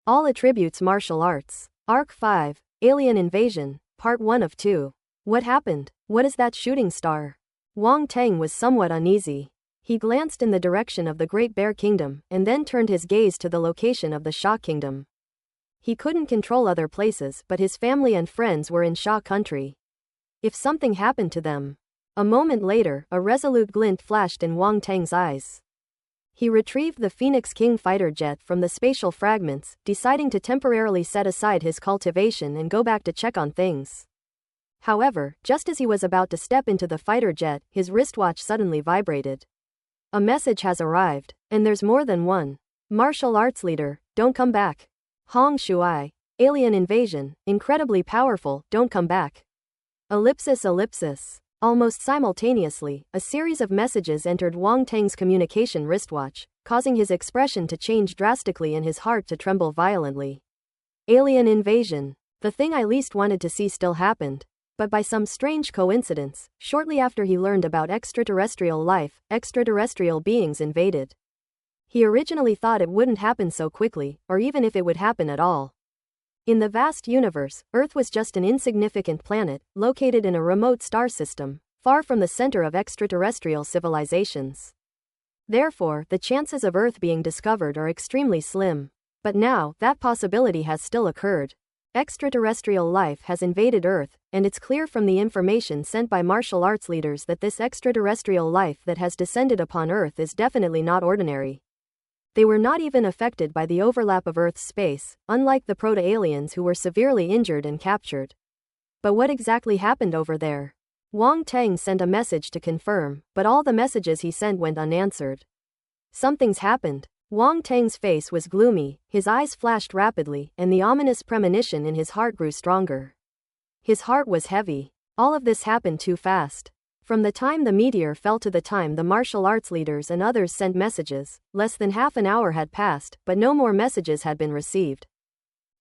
All attributes martial arts. Arc 5, Alien Invasion, Part 1 of 2. What happened? What is that shooting star? Wang Teng was somewhat uneasy. He glanced in the direction of the Great Bear Kingdom and then turned his gaze to the location of the Sha Kingdom. He couldn't control other places, but his family and friends were in Sha country. If something happened to them. A moment later, a resolute glint flashed in Wang Teng's eyes. He retrieved the Phoenix King fighter jet from the spatial fragments, deciding to temporarily set aside his cultivation and go back to check on things. However, just as he was about to step into the fighter jet, his wristwatch suddenly vibrated. A message has arrived, and there's more than one. Martial arts leader, don't come back. Hong Shuai. Alien invasion, incredibly powerful, don't come back. Ellipsis. Almost simultaneously, a series of messages entered Wang Teng's communication wristwatch, causing his expression to change drastically and his heart to tremble violently. Alien invasion. The thing I least wanted to see still happened. But by some strange coincidence, shortly after he learned about extraterrestrial life, extraterrestrial beings invaded. He originally thought it wouldn't happen so quickly, or even if it would happen at all. In the vast universe, Earth was just an insignificant planet, located in a remote star system, far from the center of extraterrestrial civilizations. Therefore, the chances of Earth being discovered are extremely slim. But now, that possibility has still occurred. Extraterrestrial life has invaded Earth, and it's clear from the information sent by martial arts leaders that this extraterrestrial life that has descended upon Earth is definitely not ordinary. They were not even affected by the overlap of Earth's space, unlike the proto-aliens who were severely injured and captured. But what exactly happened over there? Wang Teng sent a message to confirm, but all the messages he sent went unanswered. Something's happened. Wang Teng's face was gloomy, his eyes flashed rapidly, and the ominous premonition in his heart grew stronger. His heart was heavy. All of this happened too fast. From the time the meteor fell to the time the martial arts leaders and others sent messages, less than half an hour had passed, but no more messages had been received.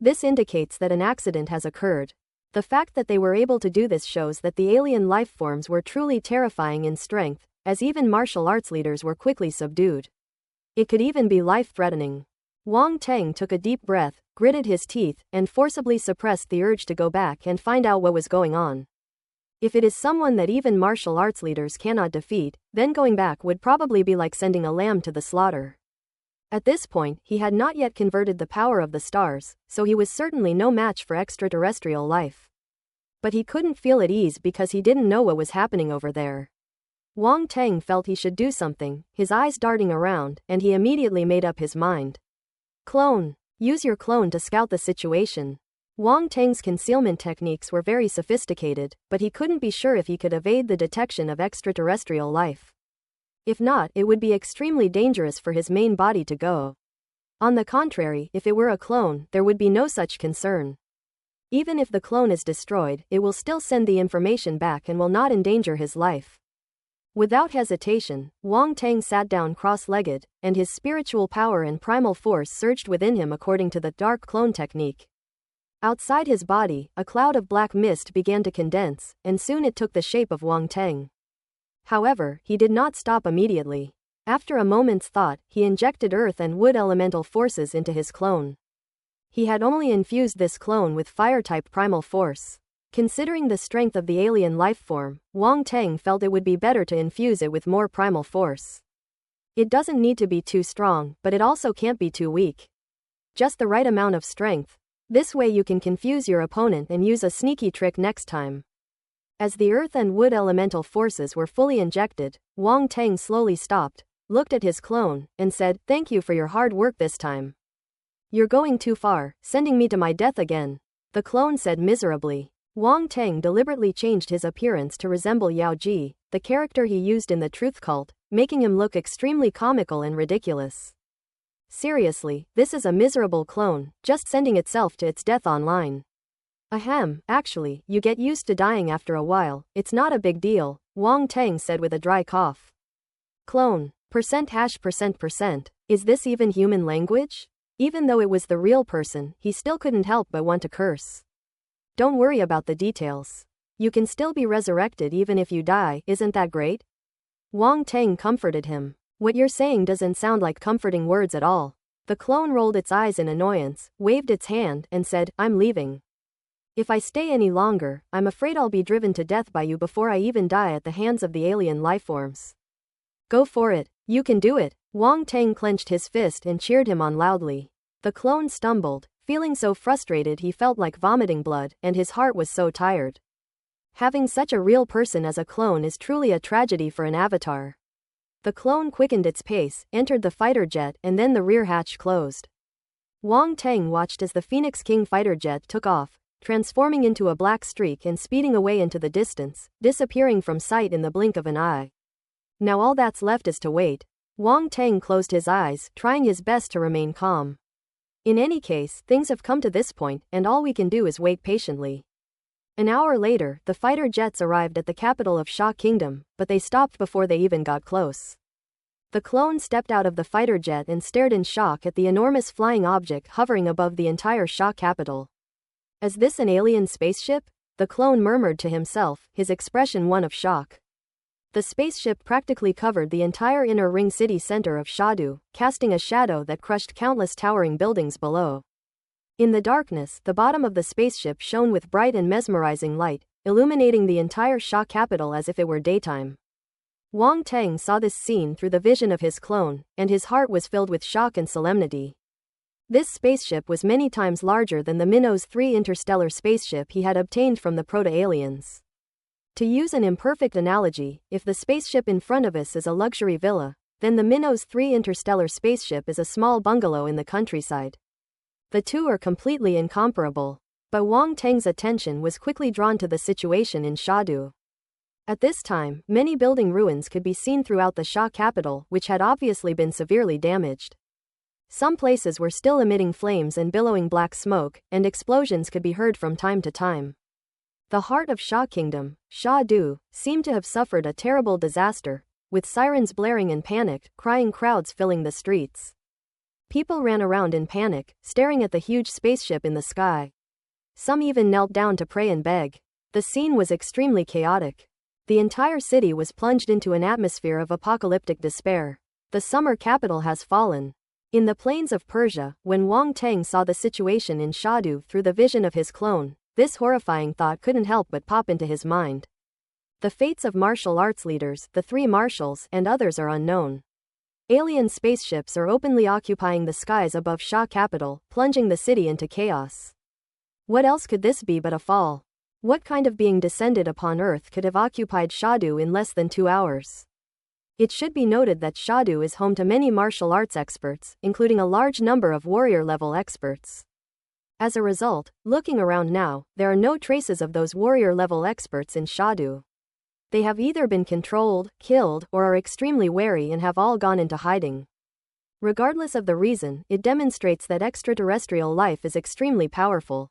This indicates that an accident has occurred. The fact that they were able to do this shows that the alien life forms were truly terrifying in strength, as even martial arts leaders were quickly subdued. It could even be life-threatening. Wang Teng took a deep breath, gritted his teeth, and forcibly suppressed the urge to go back and find out what was going on. If it is someone that even martial arts leaders cannot defeat, then going back would probably be like sending a lamb to the slaughter. At this point, he had not yet converted the power of the stars, so he was certainly no match for extraterrestrial life. But he couldn't feel at ease because he didn't know what was happening over there. Wang Teng felt he should do something, his eyes darting around, and he immediately made up his mind. Clone. Use your clone to scout the situation. Wang Teng's concealment techniques were very sophisticated, but he couldn't be sure if he could evade the detection of extraterrestrial life. If not, it would be extremely dangerous for his main body to go. On the contrary, if it were a clone, there would be no such concern. Even if the clone is destroyed, it will still send the information back and will not endanger his life. Without hesitation, Wang Teng sat down cross-legged, and his spiritual power and primal force surged within him according to the dark clone technique. Outside his body, a cloud of black mist began to condense, and soon it took the shape of Wang Teng. However, he did not stop immediately. After a moment's thought, he injected earth and wood elemental forces into his clone. He had only infused this clone with fire-type primal force. Considering the strength of the alien life form, Wang Teng felt it would be better to infuse it with more primal force. It doesn't need to be too strong, but it also can't be too weak. Just the right amount of strength. This way you can confuse your opponent and use a sneaky trick next time. As the earth and wood elemental forces were fully injected, Wang Teng slowly stopped, looked at his clone, and said, "Thank you for your hard work this time. You're going too far, sending me to my death again." The clone said miserably. Wang Teng deliberately changed his appearance to resemble Yao Ji, the character he used in the Truth Cult, making him look extremely comical and ridiculous. Seriously, this is a miserable clone, just sending itself to its death online. Ahem, actually, you get used to dying after a while, it's not a big deal, Wang Teng said with a dry cough. Clone. %%%. Is this even human language? Even though it was the real person, he still couldn't help but want to curse. Don't worry about the details. You can still be resurrected even if you die, isn't that great? Wang Teng comforted him. What you're saying doesn't sound like comforting words at all. The clone rolled its eyes in annoyance, waved its hand, and said, "I'm leaving. If I stay any longer, I'm afraid I'll be driven to death by you before I even die at the hands of the alien lifeforms." "Go for it. You can do it." Wang Teng clenched his fist and cheered him on loudly. The clone stumbled, feeling so frustrated he felt like vomiting blood, and his heart was so tired. Having such a real person as a clone is truly a tragedy for an avatar. The clone quickened its pace, entered the fighter jet, and then the rear hatch closed. Wang Teng watched as the Phoenix King fighter jet took off, transforming into a black streak and speeding away into the distance, disappearing from sight in the blink of an eye. Now all that's left is to wait. Wang Teng closed his eyes, trying his best to remain calm. In any case, things have come to this point, and all we can do is wait patiently. An hour later, the fighter jets arrived at the capital of Sha Kingdom, but they stopped before they even got close. The clone stepped out of the fighter jet and stared in shock at the enormous flying object hovering above the entire Sha capital. "Is this an alien spaceship?" the clone murmured to himself, his expression one of shock. The spaceship practically covered the entire inner ring city center of Shadu, casting a shadow that crushed countless towering buildings below. In the darkness, the bottom of the spaceship shone with bright and mesmerizing light, illuminating the entire Sha capital as if it were daytime. Wang Teng saw this scene through the vision of his clone, and his heart was filled with shock and solemnity. This spaceship was many times larger than the Minnows 3 interstellar spaceship he had obtained from the proto-aliens. To use an imperfect analogy, if the spaceship in front of us is a luxury villa, then the Minnows 3 interstellar spaceship is a small bungalow in the countryside. The two are completely incomparable. But Wang Teng's attention was quickly drawn to the situation in Shadu. At this time, many building ruins could be seen throughout the Sha capital, which had obviously been severely damaged. Some places were still emitting flames and billowing black smoke, and explosions could be heard from time to time. The heart of Sha Kingdom, Shadu, seemed to have suffered a terrible disaster, with sirens blaring and panicked, crying crowds filling the streets. People ran around in panic, staring at the huge spaceship in the sky. Some even knelt down to pray and beg. The scene was extremely chaotic. The entire city was plunged into an atmosphere of apocalyptic despair. The summer capital has fallen. In the plains of Persia, when Wang Teng saw the situation in Shadu through the vision of his clone, this horrifying thought couldn't help but pop into his mind. The fates of martial arts leaders, the 3 marshals, and others are unknown. Alien spaceships are openly occupying the skies above Sha capital, plunging the city into chaos. What else could this be but a fall? What kind of being descended upon Earth could have occupied Shadu in less than 2 hours? It should be noted that Shadu is home to many martial arts experts, including a large number of warrior-level experts. As a result, looking around now, there are no traces of those warrior-level experts in Shadu. They have either been controlled, killed, or are extremely wary and have all gone into hiding. Regardless of the reason, it demonstrates that extraterrestrial life is extremely powerful.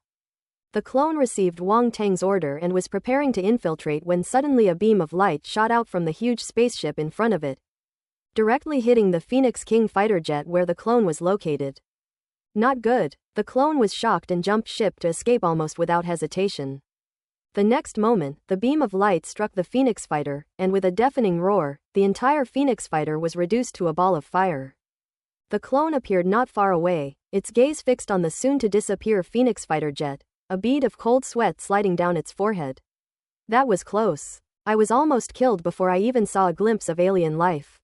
The clone received Wang Teng's order and was preparing to infiltrate when suddenly a beam of light shot out from the huge spaceship in front of it, directly hitting the Phoenix King fighter jet where the clone was located. Not good. The clone was shocked and jumped ship to escape almost without hesitation. The next moment, the beam of light struck the Phoenix fighter, and with a deafening roar, the entire Phoenix fighter was reduced to a ball of fire. The clone appeared not far away, its gaze fixed on the soon-to-disappear Phoenix fighter jet, a bead of cold sweat sliding down its forehead. That was close. I was almost killed before I even saw a glimpse of alien life.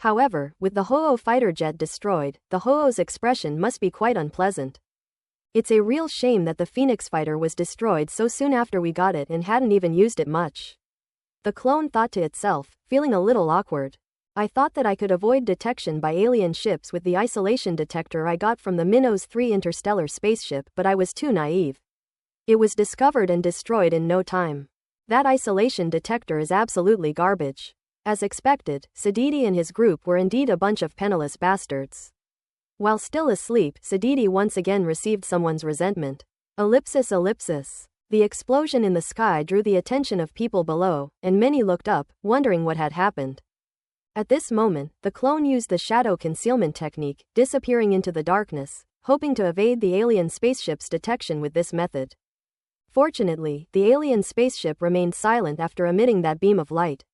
However, with the Ho-Oh fighter jet destroyed, the Ho-Oh's expression must be quite unpleasant. It's a real shame that the Phoenix fighter was destroyed so soon after we got it and hadn't even used it much. The clone thought to itself, feeling a little awkward. I thought that I could avoid detection by alien ships with the isolation detector I got from the Minnows 3 interstellar spaceship, but I was too naive. It was discovered and destroyed in no time. That isolation detector is absolutely garbage. As expected, Sadidi and his group were indeed a bunch of penniless bastards. While still asleep, Sadidi once again received someone's resentment. Ellipsis. The explosion in the sky drew the attention of people below, and many looked up, wondering what had happened. At this moment, the clone used the shadow concealment technique, disappearing into the darkness, hoping to evade the alien spaceship's detection with this method. Fortunately, the alien spaceship remained silent after emitting that beam of light.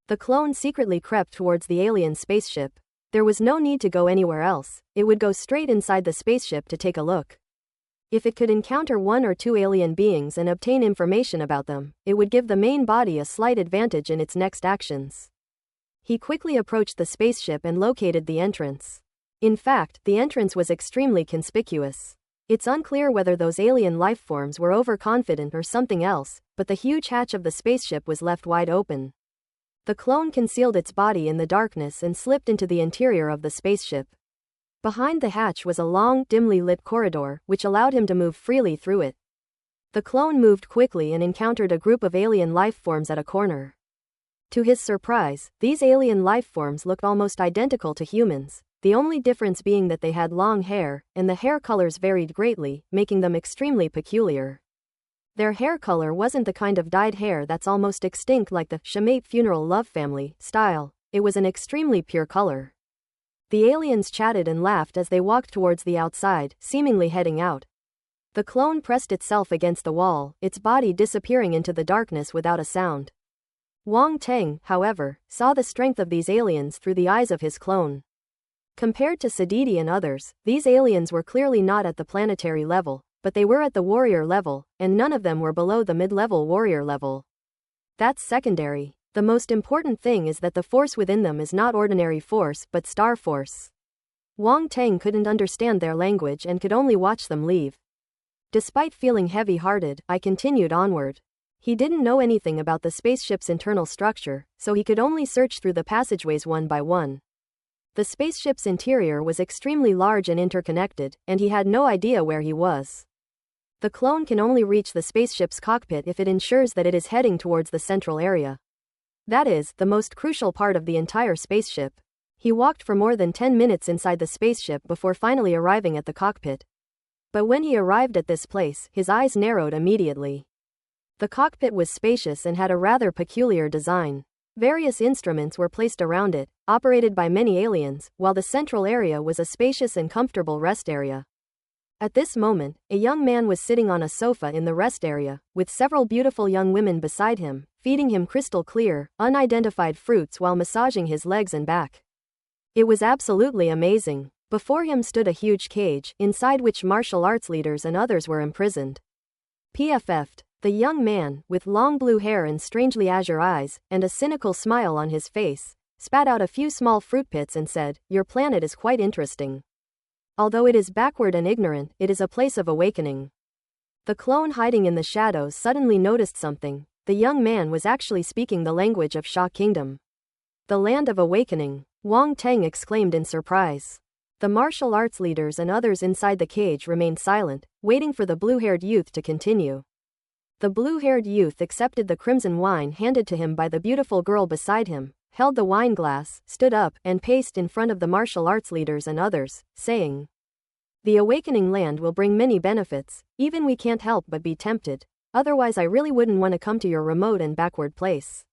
The clone secretly crept towards the alien spaceship. There was no need to go anywhere else, it would go straight inside the spaceship to take a look. If it could encounter one or two alien beings and obtain information about them, it would give the main body a slight advantage in its next actions. He quickly approached the spaceship and located the entrance. In fact, the entrance was extremely conspicuous. It's unclear whether those alien lifeforms were overconfident or something else, but the huge hatch of the spaceship was left wide open. The clone concealed its body in the darkness and slipped into the interior of the spaceship. Behind the hatch was a long, dimly lit corridor, which allowed him to move freely through it. The clone moved quickly and encountered a group of alien lifeforms at a corner. To his surprise, these alien lifeforms looked almost identical to humans, the only difference being that they had long hair, and the hair colors varied greatly, making them extremely peculiar. Their hair color wasn't the kind of dyed hair that's almost extinct like the Shemate funeral love family style, it was an extremely pure color. The aliens chatted and laughed as they walked towards the outside, seemingly heading out. The clone pressed itself against the wall, its body disappearing into the darkness without a sound. Wang Teng, however, saw the strength of these aliens through the eyes of his clone. Compared to Siditi and others, these aliens were clearly not at the planetary level, but they were at the warrior level, and none of them were below the mid-level warrior level. That's secondary. The most important thing is that the force within them is not ordinary force but star force. Wang Teng couldn't understand their language and could only watch them leave. Despite feeling heavy-hearted, I continued onward. He didn't know anything about the spaceship's internal structure, so he could only search through the passageways one by one. The spaceship's interior was extremely large and interconnected, and he had no idea where he was. The clone can only reach the spaceship's cockpit if it ensures that it is heading towards the central area. That is, the most crucial part of the entire spaceship. He walked for more than 10 minutes inside the spaceship before finally arriving at the cockpit. But when he arrived at this place, his eyes narrowed immediately. The cockpit was spacious and had a rather peculiar design. Various instruments were placed around it, operated by many aliens, while the central area was a spacious and comfortable rest area. At this moment, a young man was sitting on a sofa in the rest area, with several beautiful young women beside him, feeding him crystal clear, unidentified fruits while massaging his legs and back. It was absolutely amazing. Before him stood a huge cage, inside which martial arts leaders and others were imprisoned. PFF'd. The young man, with long blue hair and strangely azure eyes, and a cynical smile on his face, spat out a few small fruit pits and said, "Your planet is quite interesting. Although it is backward and ignorant, it is a place of awakening." The clone hiding in the shadows suddenly noticed something. The young man was actually speaking the language of Sha Kingdom. "The land of awakening," Wang Teng exclaimed in surprise. The martial arts leaders and others inside the cage remained silent, waiting for the blue-haired youth to continue. The blue-haired youth accepted the crimson wine handed to him by the beautiful girl beside him, held the wine glass, stood up, and paced in front of the martial arts leaders and others, saying, "The awakening land will bring many benefits, even we can't help but be tempted, otherwise I really wouldn't want to come to your remote and backward place."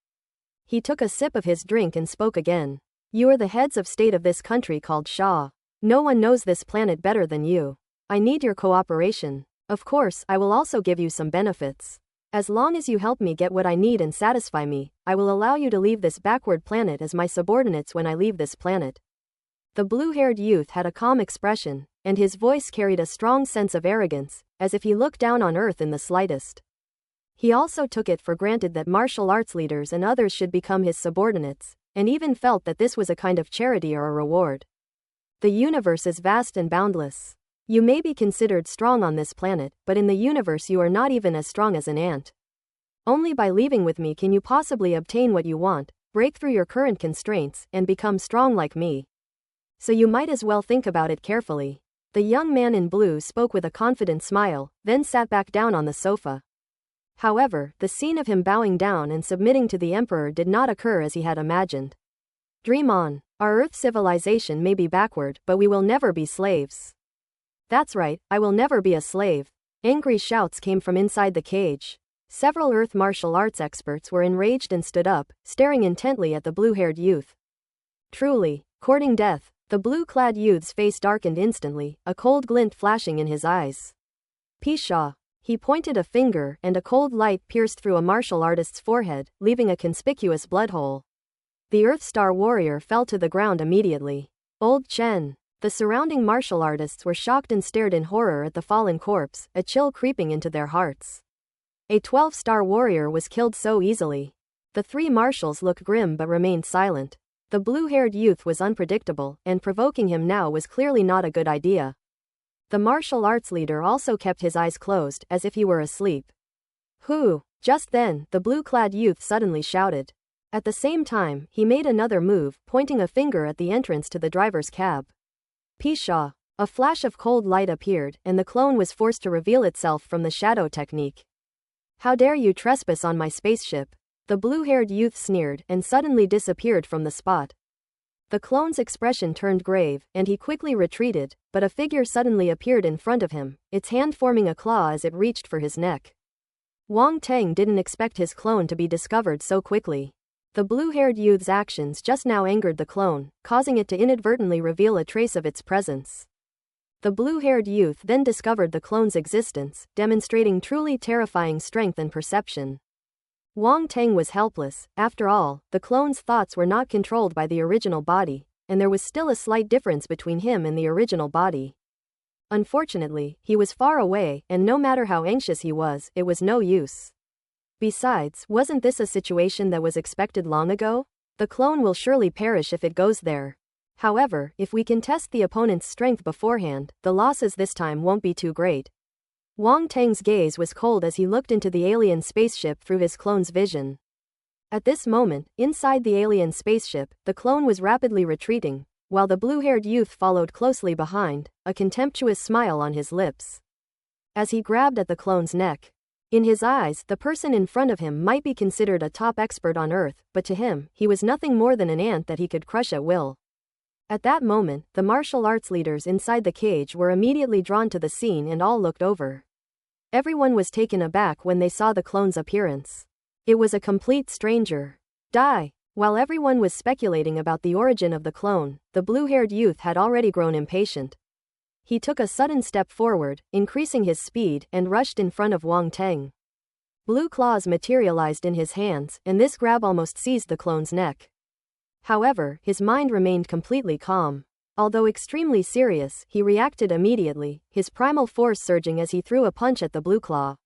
He took a sip of his drink and spoke again. "You are the heads of state of this country called Sha. No one knows this planet better than you. I need your cooperation. Of course, I will also give you some benefits. As long as you help me get what I need and satisfy me, I will allow you to leave this backward planet as my subordinates when I leave this planet." The blue-haired youth had a calm expression, and his voice carried a strong sense of arrogance, as if he looked down on Earth in the slightest. He also took it for granted that martial arts leaders and others should become his subordinates, and even felt that this was a kind of charity or a reward. The universe is vast and boundless. You may be considered strong on this planet, but in the universe you are not even as strong as an ant. Only by leaving with me can you possibly obtain what you want, break through your current constraints, and become strong like me. So you might as well think about it carefully." The young man in blue spoke with a confident smile, then sat back down on the sofa. However, the scene of him bowing down and submitting to the emperor did not occur as he had imagined. "Dream on. Our Earth civilization may be backward, but we will never be slaves." "That's right, I will never be a slave." Angry shouts came from inside the cage. Several Earth martial arts experts were enraged and stood up, staring intently at the blue-haired youth. "Truly, courting death." The blue-clad youth's face darkened instantly, a cold glint flashing in his eyes. "Pisha." He pointed a finger, and a cold light pierced through a martial artist's forehead, leaving a conspicuous blood hole. The Earth Star warrior fell to the ground immediately. Old Chen. The surrounding martial artists were shocked and stared in horror at the fallen corpse, a chill creeping into their hearts. A 12-star warrior was killed so easily. The three marshals looked grim but remained silent. The blue-haired youth was unpredictable, and provoking him now was clearly not a good idea. The martial arts leader also kept his eyes closed, as if he were asleep. Who? Just then, the blue-clad youth suddenly shouted. At the same time, he made another move, pointing a finger at the entrance to the driver's cab. Pshaw! A flash of cold light appeared, and the clone was forced to reveal itself from the shadow technique. How dare you trespass on my spaceship? The blue-haired youth sneered and suddenly disappeared from the spot. The clone's expression turned grave, and he quickly retreated, but a figure suddenly appeared in front of him, its hand forming a claw as it reached for his neck. Wang Teng didn't expect his clone to be discovered so quickly. The blue-haired youth's actions just now angered the clone, causing it to inadvertently reveal a trace of its presence. The blue-haired youth then discovered the clone's existence, demonstrating truly terrifying strength and perception. Wang Teng was helpless. After all, the clone's thoughts were not controlled by the original body, and there was still a slight difference between him and the original body. Unfortunately, he was far away, and no matter how anxious he was, it was no use. Besides, wasn't this a situation that was expected long ago? The clone will surely perish if it goes there. However, if we can test the opponent's strength beforehand, the losses this time won't be too great. Wang Teng's gaze was cold as he looked into the alien spaceship through his clone's vision. At this moment, inside the alien spaceship, the clone was rapidly retreating, while the blue-haired youth followed closely behind, a contemptuous smile on his lips. As he grabbed at the clone's neck. In his eyes, the person in front of him might be considered a top expert on Earth, but to him, he was nothing more than an ant that he could crush at will. At that moment, the martial arts leaders inside the cage were immediately drawn to the scene and all looked over. Everyone was taken aback when they saw the clone's appearance. It was a complete stranger. Die! While everyone was speculating about the origin of the clone, the blue-haired youth had already grown impatient. He took a sudden step forward, increasing his speed, and rushed in front of Wang Teng. Blue claws materialized in his hands, and this grab almost seized the clone's neck. However, his mind remained completely calm. Although extremely serious, he reacted immediately, his primal force surging as he threw a punch at the blue claw.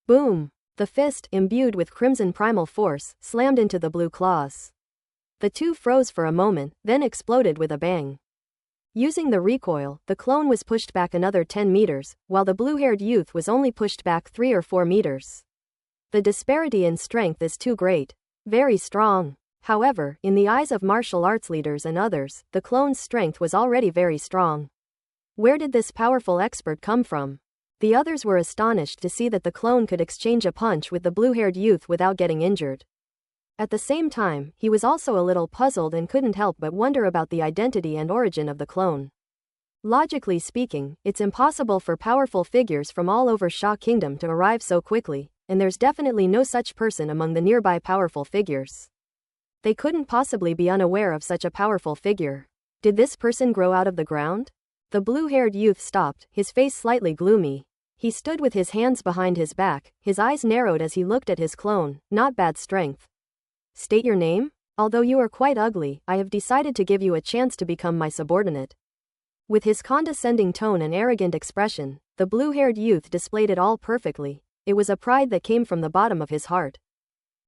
Boom! The fist, imbued with crimson primal force, slammed into the blue claws. The two froze for a moment, then exploded with a bang. Using the recoil, the clone was pushed back another 10 meters, while the blue-haired youth was only pushed back 3 or 4 meters. The disparity in strength is too great. Very strong. However, in the eyes of martial arts leaders and others, the clone's strength was already very strong. Where did this powerful expert come from? The others were astonished to see that the clone could exchange a punch with the blue-haired youth without getting injured. At the same time, he was also a little puzzled and couldn't help but wonder about the identity and origin of the clone. Logically speaking, it's impossible for powerful figures from all over Sha Kingdom to arrive so quickly, and there's definitely no such person among the nearby powerful figures. They couldn't possibly be unaware of such a powerful figure. Did this person grow out of the ground? The blue-haired youth stopped, his face slightly gloomy. He stood with his hands behind his back, his eyes narrowed as he looked at his clone. Not bad strength. State your name? Although you are quite ugly, I have decided to give you a chance to become my subordinate. With his condescending tone and arrogant expression, the blue-haired youth displayed it all perfectly. It was a pride that came from the bottom of his heart.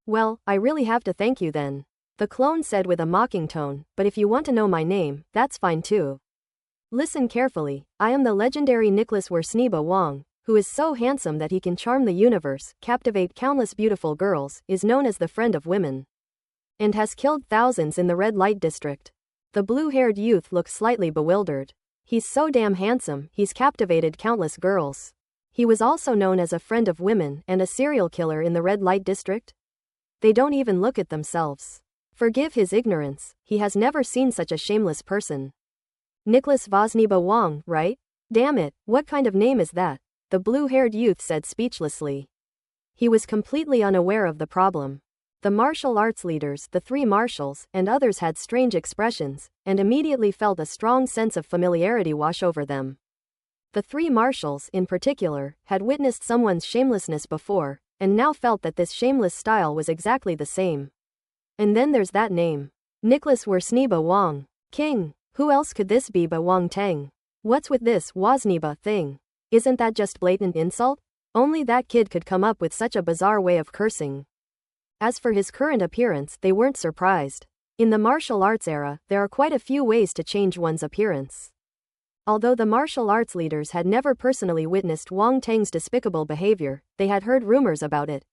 Well, I really have to thank you then. The clone said with a mocking tone, but if you want to know my name, that's fine too. Listen carefully, I am the legendary Nicholas Wersneba Wang, who is so handsome that he can charm the universe, captivate countless beautiful girls, is known as the friend of women, and has killed thousands in the red light district. The blue-haired youth looked slightly bewildered. He's so damn handsome, he's captivated countless girls. He was also known as a friend of women and a serial killer in the red light district? They don't even look at themselves. Forgive his ignorance, he has never seen such a shameless person. Nicholas Wersneba Wang, right? Damn it, what kind of name is that? The blue-haired youth said speechlessly. He was completely unaware of the problem. The martial arts leaders, the three marshals, and others had strange expressions, and immediately felt a strong sense of familiarity wash over them. The three marshals, in particular, had witnessed someone's shamelessness before, and now felt that this shameless style was exactly the same. And then there's that name. Nicholas Wersneba Wang. King. Who else could this be but Wang Teng? What's with this Wasniba thing? Isn't that just blatant insult? Only that kid could come up with such a bizarre way of cursing. As for his current appearance, they weren't surprised. In the martial arts era, there are quite a few ways to change one's appearance. Although the martial arts leaders had never personally witnessed Wang Teng's despicable behavior, they had heard rumors about it.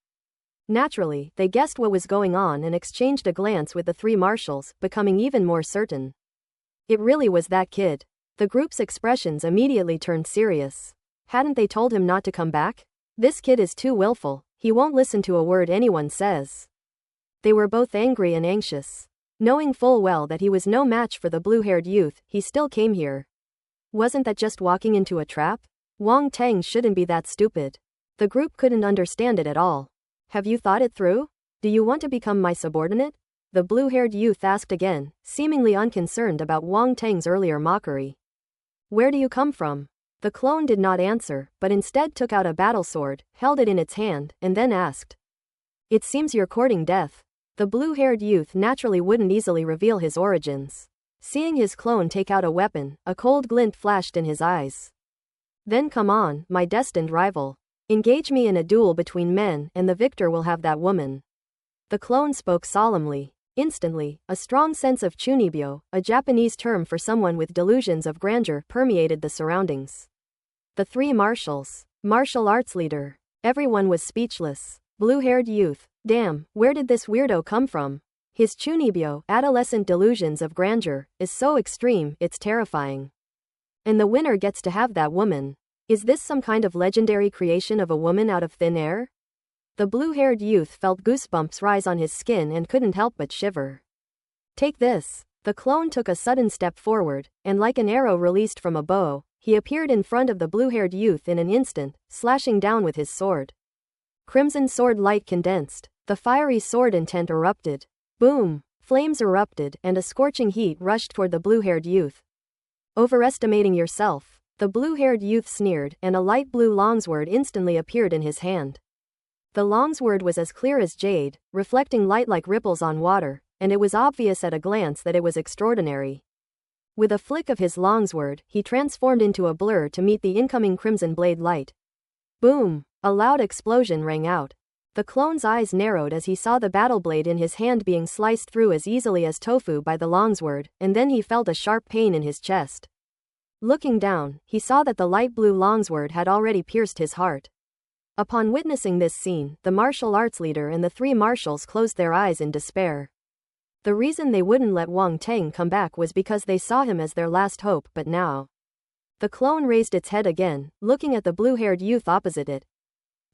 Naturally, they guessed what was going on and exchanged a glance with the three marshals, becoming even more certain. It really was that kid. The group's expressions immediately turned serious. Hadn't they told him not to come back? This kid is too willful, he won't listen to a word anyone says. They were both angry and anxious. Knowing full well that he was no match for the blue-haired youth, he still came here. Wasn't that just walking into a trap? Wang Teng shouldn't be that stupid. The group couldn't understand it at all. Have you thought it through? Do you want to become my subordinate? The blue-haired youth asked again, seemingly unconcerned about Wang Teng's earlier mockery. Where do you come from? The clone did not answer, but instead took out a battle sword, held it in its hand, and then asked. It seems you're courting death. The blue-haired youth naturally wouldn't easily reveal his origins. Seeing his clone take out a weapon, a cold glint flashed in his eyes. Then come on, my destined rival. Engage me in a duel between men, and the victor will have that woman. The clone spoke solemnly. Instantly, a strong sense of chunibyo, a Japanese term for someone with delusions of grandeur, permeated the surroundings. The three marshals. Martial arts leader. Everyone was speechless. Blue-haired youth. Damn, where did this weirdo come from? His chunibyo, adolescent delusions of grandeur, is so extreme, it's terrifying. And the winner gets to have that woman. Is this some kind of legendary creation of a woman out of thin air? The blue-haired youth felt goosebumps rise on his skin and couldn't help but shiver. Take this. The clone took a sudden step forward, and like an arrow released from a bow, he appeared in front of the blue-haired youth in an instant, slashing down with his sword. Crimson sword light condensed. The fiery sword intent erupted. Boom! Flames erupted, and a scorching heat rushed toward the blue-haired youth. Overestimating yourself. The blue-haired youth sneered, and a light blue longsword instantly appeared in his hand. The longsword was as clear as jade, reflecting light like ripples on water, and it was obvious at a glance that it was extraordinary. With a flick of his longsword, he transformed into a blur to meet the incoming crimson blade light. Boom! A loud explosion rang out. The clone's eyes narrowed as he saw the battle blade in his hand being sliced through as easily as tofu by the longsword, and then he felt a sharp pain in his chest. Looking down, he saw that the light blue longsword had already pierced his heart. Upon witnessing this scene, the martial arts leader and the three marshals closed their eyes in despair. The reason they wouldn't let Wang Teng come back was because they saw him as their last hope, but now. The clone raised its head again, looking at the blue-haired youth opposite it.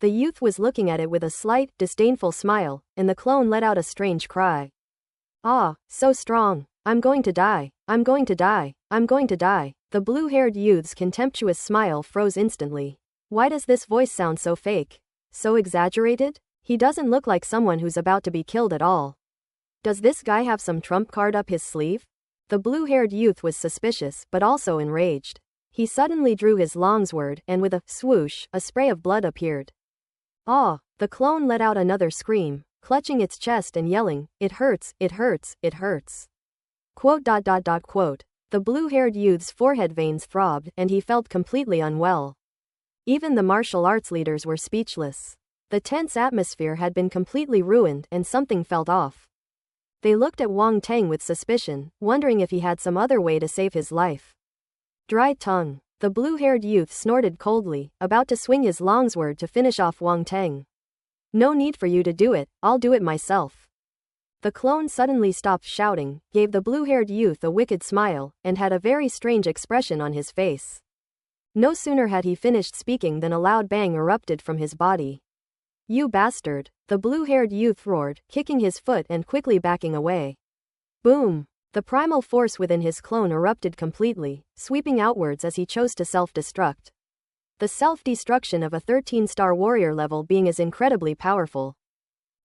The youth was looking at it with a slight, disdainful smile, and the clone let out a strange cry. Ah, so strong. I'm going to die. I'm going to die. I'm going to die. The blue-haired youth's contemptuous smile froze instantly. Why does this voice sound so fake? So exaggerated? He doesn't look like someone who's about to be killed at all. Does this guy have some trump card up his sleeve? The blue-haired youth was suspicious, but also enraged. He suddenly drew his longsword, and with a swoosh, a spray of blood appeared. Ah! The clone let out another scream, clutching its chest and yelling, "It hurts, it hurts, it hurts." Quote. The blue-haired youth's forehead veins throbbed, and he felt completely unwell. Even the martial arts leaders were speechless. The tense atmosphere had been completely ruined, and something felt off. They looked at Wang Teng with suspicion, wondering if he had some other way to save his life. Dry tongue. The blue-haired youth snorted coldly, about to swing his longsword to finish off Wang Teng. No need for you to do it, I'll do it myself. The clone suddenly stopped shouting, gave the blue-haired youth a wicked smile, and had a very strange expression on his face. No sooner had he finished speaking than a loud bang erupted from his body. You bastard! The blue-haired youth roared, kicking his foot and quickly backing away. Boom! The primal force within his clone erupted completely, sweeping outwards as he chose to self-destruct. The self-destruction of a 13-star warrior level being is incredibly powerful.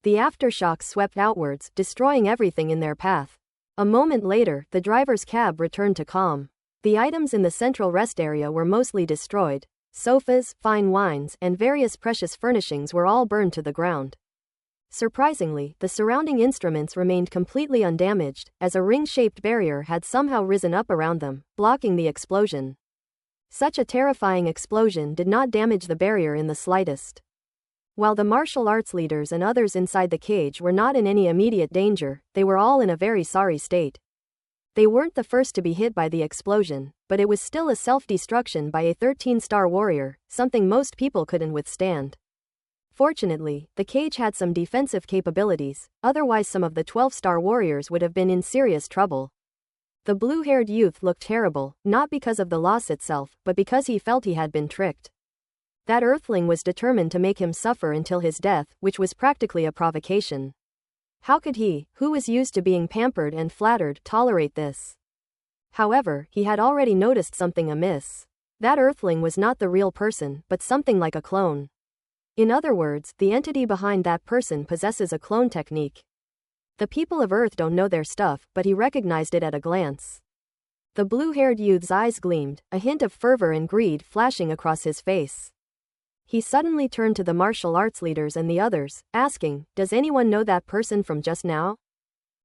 The aftershocks swept outwards, destroying everything in their path. A moment later, the driver's cab returned to calm. The items in the central rest area were mostly destroyed. Sofas, fine wines, and various precious furnishings were all burned to the ground. Surprisingly, the surrounding instruments remained completely undamaged, as a ring-shaped barrier had somehow risen up around them, blocking the explosion. Such a terrifying explosion did not damage the barrier in the slightest. While the martial arts leaders and others inside the cage were not in any immediate danger, they were all in a very sorry state. They weren't the first to be hit by the explosion, but it was still a self-destruction by a 13-star warrior, something most people couldn't withstand. Fortunately, the cage had some defensive capabilities, otherwise some of the 12-star warriors would have been in serious trouble. The blue-haired youth looked terrible, not because of the loss itself, but because he felt he had been tricked. That earthling was determined to make him suffer until his death, which was practically a provocation. How could he, who was used to being pampered and flattered, tolerate this? However, he had already noticed something amiss. That earthling was not the real person, but something like a clone. In other words, the entity behind that person possesses a clone technique. The people of Earth don't know their stuff, but he recognized it at a glance. The blue-haired youth's eyes gleamed, a hint of fervor and greed flashing across his face. He suddenly turned to the martial arts leaders and the others, asking, "Does anyone know that person from just now?"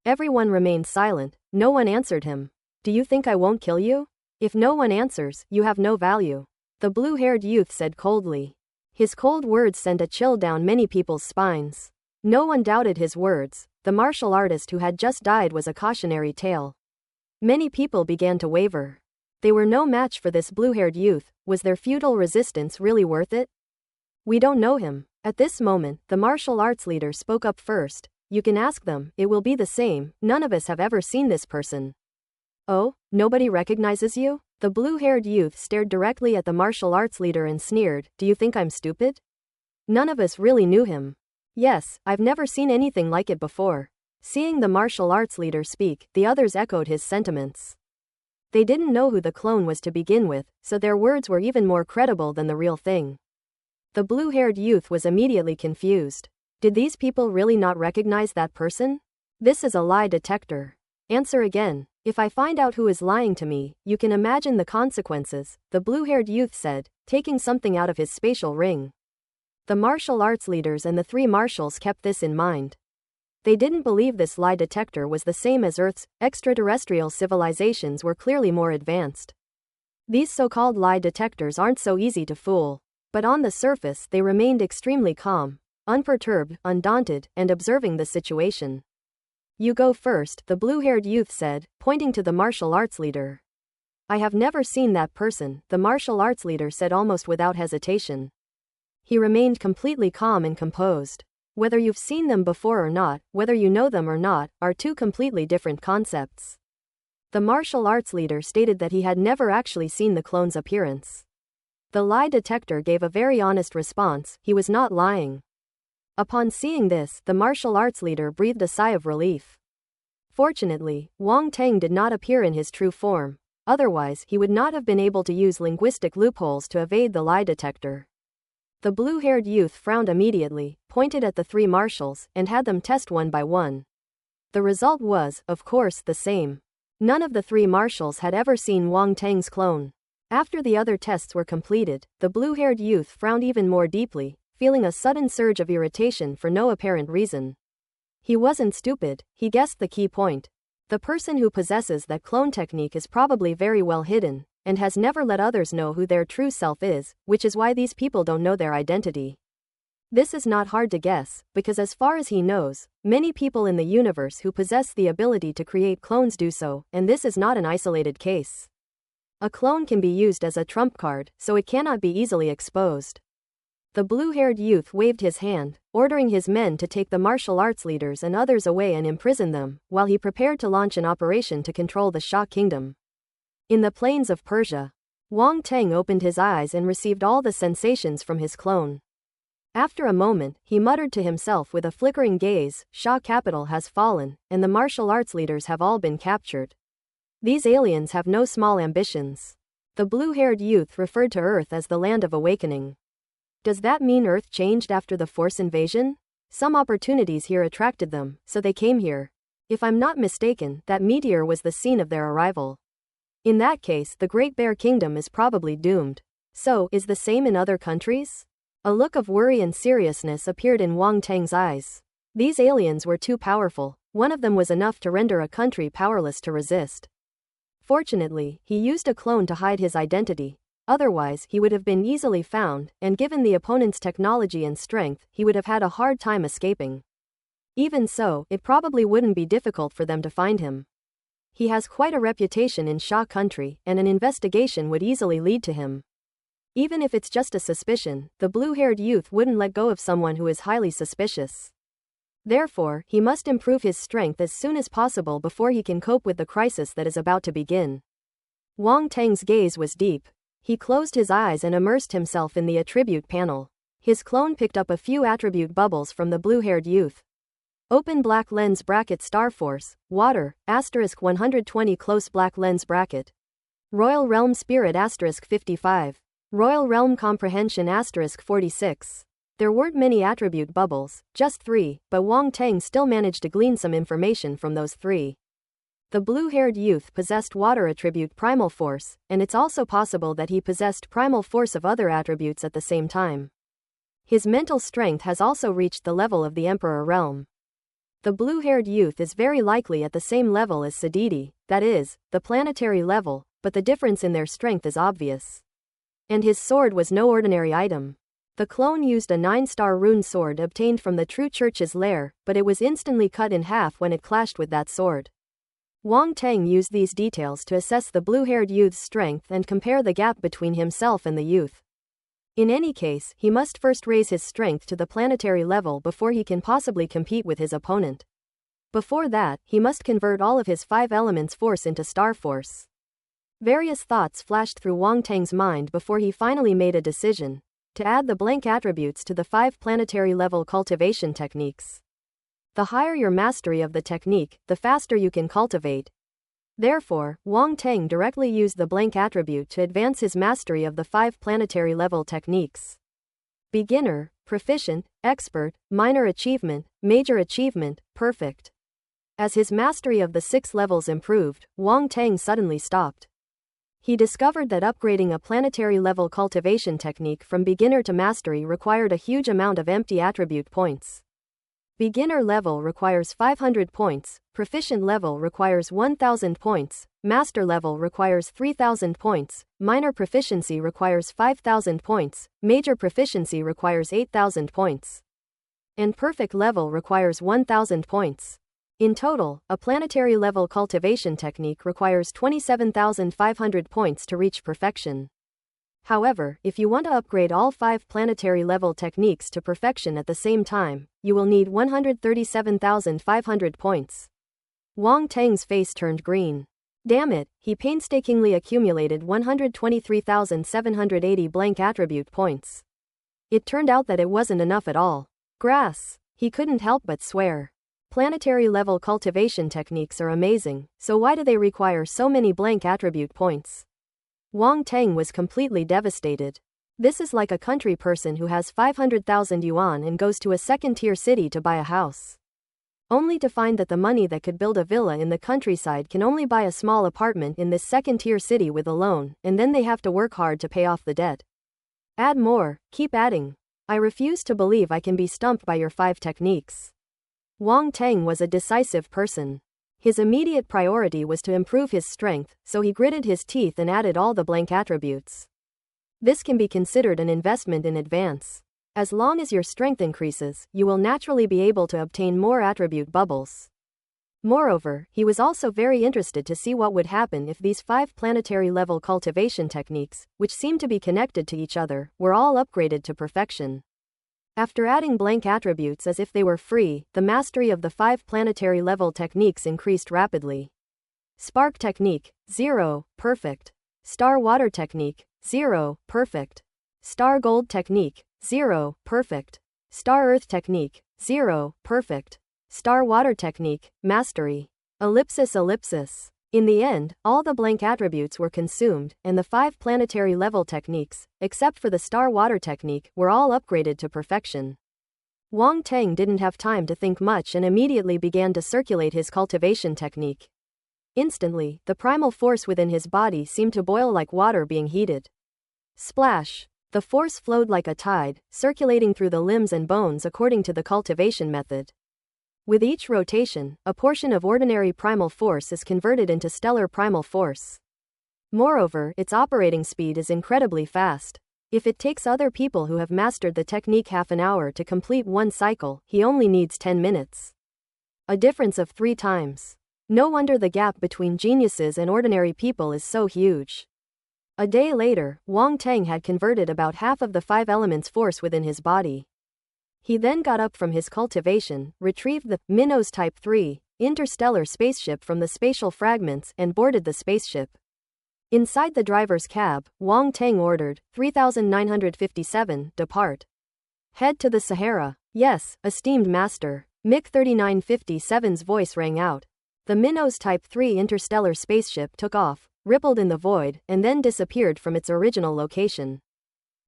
Everyone remained silent, no one answered him. "Do you think I won't kill you? If no one answers, you have no value," the blue-haired youth said coldly. His cold words sent a chill down many people's spines. No one doubted his words. The martial artist who had just died was a cautionary tale. Many people began to waver. They were no match for this blue-haired youth. Was their futile resistance really worth it? "We don't know him." At this moment, the martial arts leader spoke up first. "You can ask them, it will be the same. None of us have ever seen this person." "Oh, nobody recognizes you?" The blue-haired youth stared directly at the martial arts leader and sneered, "Do you think I'm stupid? None of us really knew him." "Yes, I've never seen anything like it before." Seeing the martial arts leader speak, the others echoed his sentiments. They didn't know who the clone was to begin with, so their words were even more credible than the real thing. The blue-haired youth was immediately confused. Did these people really not recognize that person? This is a lie detector. Answer again. If I find out who is lying to me, you can imagine the consequences, the blue-haired youth said, taking something out of his spatial ring. The martial arts leaders and the three marshals kept this in mind. They didn't believe this lie detector was the same as Earth's. Extraterrestrial civilizations were clearly more advanced. These so-called lie detectors aren't so easy to fool. But on the surface they remained extremely calm, unperturbed, undaunted, and observing the situation. "You go first," the blue-haired youth said, pointing to the martial arts leader. "I have never seen that person," the martial arts leader said almost without hesitation. He remained completely calm and composed. Whether you've seen them before or not, whether you know them or not, are two completely different concepts. The martial arts leader stated that he had never actually seen the clone's appearance. The lie detector gave a very honest response. He was not lying. Upon seeing this, the martial arts leader breathed a sigh of relief. Fortunately, Wang Teng did not appear in his true form. Otherwise, he would not have been able to use linguistic loopholes to evade the lie detector. The blue-haired youth frowned immediately, pointed at the three marshals, and had them test one by one. The result was, of course, the same. None of the three marshals had ever seen Wang Teng's clone. After the other tests were completed, the blue-haired youth frowned even more deeply, feeling a sudden surge of irritation for no apparent reason. He wasn't stupid, he guessed the key point. The person who possesses that clone technique is probably very well hidden, and has never let others know who their true self is, which is why these people don't know their identity. This is not hard to guess, because as far as he knows, many people in the universe who possess the ability to create clones do so, and this is not an isolated case. A clone can be used as a trump card, so it cannot be easily exposed. The blue-haired youth waved his hand, ordering his men to take the martial arts leaders and others away and imprison them, while he prepared to launch an operation to control the Shah kingdom. In the plains of Persia, Wang Teng opened his eyes and received all the sensations from his clone. After a moment, he muttered to himself with a flickering gaze, "Shah capital has fallen, and the martial arts leaders have all been captured. These aliens have no small ambitions." The blue-haired youth referred to Earth as the land of awakening. Does that mean Earth changed after the Force invasion? Some opportunities here attracted them, so they came here. If I'm not mistaken, that meteor was the scene of their arrival. In that case, the Great Bear Kingdom is probably doomed. So, is the same in other countries? A look of worry and seriousness appeared in Wang Teng's eyes. These aliens were too powerful. One of them was enough to render a country powerless to resist. Fortunately, he used a clone to hide his identity. Otherwise, he would have been easily found, and given the opponent's technology and strength, he would have had a hard time escaping. Even so, it probably wouldn't be difficult for them to find him. He has quite a reputation in Shah country, and an investigation would easily lead to him. Even if it's just a suspicion, the blue-haired youth wouldn't let go of someone who is highly suspicious. Therefore, he must improve his strength as soon as possible before he can cope with the crisis that is about to begin. Wang Teng's gaze was deep. He closed his eyes and immersed himself in the attribute panel. His clone picked up a few attribute bubbles from the blue-haired youth. Open black lens bracket star force, water, asterisk 120 close black lens bracket. Royal Realm Spirit asterisk 55. Royal Realm Comprehension asterisk 46. There weren't many attribute bubbles, just 3, but Wang Teng still managed to glean some information from those 3. The blue-haired youth possessed water attribute primal force, and it's also possible that he possessed primal force of other attributes at the same time. His mental strength has also reached the level of the Emperor realm. The blue-haired youth is very likely at the same level as Sadidi, that is, the planetary level, but the difference in their strength is obvious. And his sword was no ordinary item. The clone used a 9-star rune sword obtained from the True Church's lair, but it was instantly cut in half when it clashed with that sword. Wang Teng used these details to assess the blue-haired youth's strength and compare the gap between himself and the youth. In any case, he must first raise his strength to the planetary level before he can possibly compete with his opponent. Before that, he must convert all of his 5 elements force into star force. Various thoughts flashed through Wang Teng's mind before he finally made a decision: to add the blank attributes to the 5 planetary level cultivation techniques. The higher your mastery of the technique, the faster you can cultivate. Therefore, Wang Teng directly used the blank attribute to advance his mastery of the 5 planetary level techniques. Beginner, proficient, expert, minor achievement, major achievement, perfect. As his mastery of the 6 levels improved, Wang Teng suddenly stopped. He discovered that upgrading a planetary level cultivation technique from beginner to mastery required a huge amount of empty attribute points. Beginner level requires 500 points, proficient level requires 1000 points, master level requires 3000 points, minor proficiency requires 5000 points, major proficiency requires 8000 points, and perfect level requires 1000 points. In total, a planetary level cultivation technique requires 27,500 points to reach perfection. However, if you want to upgrade all 5 planetary level techniques to perfection at the same time, you will need 137,500 points. Wang Teng's face turned green. Damn it, he painstakingly accumulated 123,780 blank attribute points. It turned out that it wasn't enough at all. Grass. He couldn't help but swear. Planetary level cultivation techniques are amazing, so why do they require so many blank attribute points? Wang Teng was completely devastated. This is like a country person who has 500,000 yuan and goes to a second-tier city to buy a house, only to find that the money that could build a villa in the countryside can only buy a small apartment in this second-tier city with a loan, and then they have to work hard to pay off the debt. Add more, keep adding. I refuse to believe I can be stumped by your 5 techniques. Wang Teng was a decisive person. His immediate priority was to improve his strength, so he gritted his teeth and added all the blank attributes. This can be considered an investment in advance. As long as your strength increases, you will naturally be able to obtain more attribute bubbles. Moreover, he was also very interested to see what would happen if these 5 planetary level cultivation techniques, which seemed to be connected to each other, were all upgraded to perfection. After adding blank attributes as if they were free, the mastery of the 5 planetary level techniques increased rapidly. Spark technique, 0, perfect. Star water technique, 0, perfect. Star gold technique, 0, perfect. Star earth technique, 0, perfect. Star water technique, mastery. Ellipsis. In the end, all the blank attributes were consumed, and the 5 planetary level techniques, except for the star water technique, were all upgraded to perfection. Wang Teng didn't have time to think much and immediately began to circulate his cultivation technique. Instantly, the primal force within his body seemed to boil like water being heated. Splash! The force flowed like a tide, circulating through the limbs and bones according to the cultivation method. With each rotation, a portion of ordinary primal force is converted into stellar primal force. Moreover, its operating speed is incredibly fast. If it takes other people who have mastered the technique half an hour to complete one cycle, he only needs 10 minutes. A difference of 3 times. No wonder the gap between geniuses and ordinary people is so huge. A day later, Wang Teng had converted about half of the 5 elements force within his body. He then got up from his cultivation, retrieved the Minos Type 3 interstellar spaceship from the spatial fragments, and boarded the spaceship. Inside the driver's cab, Wang Teng ordered, 3957, depart. Head to the Sahara. Yes, esteemed master. MiG 3957's voice rang out. The Minos Type 3 interstellar spaceship took off, rippled in the void, and then disappeared from its original location.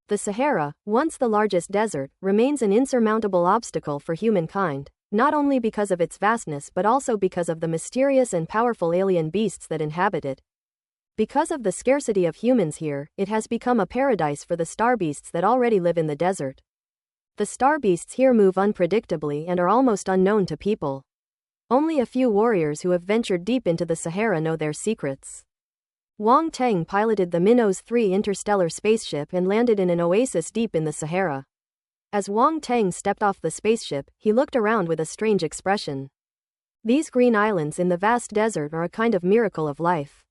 The Sahara, once the largest desert, remains an insurmountable obstacle for humankind, not only because of its vastness but also because of the mysterious and powerful alien beasts that inhabit it. Because of the scarcity of humans here, it has become a paradise for the star beasts that already live in the desert. The star beasts here move unpredictably and are almost unknown to people. Only a few warriors who have ventured deep into the Sahara know their secrets. Wang Teng piloted the Minos 3 interstellar spaceship and landed in an oasis deep in the Sahara. As Wang Teng stepped off the spaceship, he looked around with a strange expression. These green islands in the vast desert are a kind of miracle of life.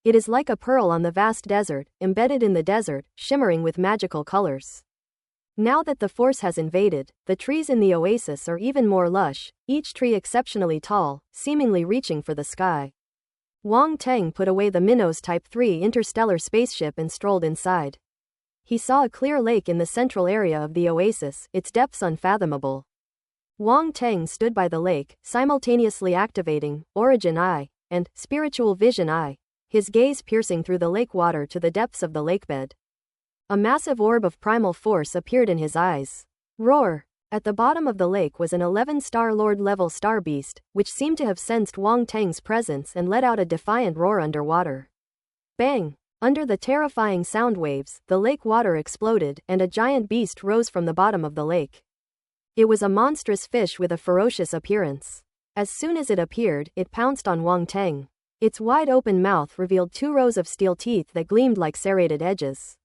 It is like a pearl on the vast desert, embedded in the desert, shimmering with magical colors. Now that the force has invaded, the trees in the oasis are even more lush, each tree exceptionally tall, seemingly reaching for the sky. Wang Teng put away the Minos Type 3 interstellar spaceship and strolled inside. He saw a clear lake in the central area of the oasis, its depths unfathomable. Wang Teng stood by the lake, simultaneously activating Origin Eye and Spiritual Vision Eye, his gaze piercing through the lake water to the depths of the lakebed. A massive orb of primal force appeared in his eyes. Roar! At the bottom of the lake was an 11-star Lord-level star beast, which seemed to have sensed Wang Teng's presence and let out a defiant roar underwater. Bang! Under the terrifying sound waves, the lake water exploded, and a giant beast rose from the bottom of the lake. It was a monstrous fish with a ferocious appearance. As soon as it appeared, it pounced on Wang Teng. Its wide-open mouth revealed 2 rows of steel teeth that gleamed like serrated edges.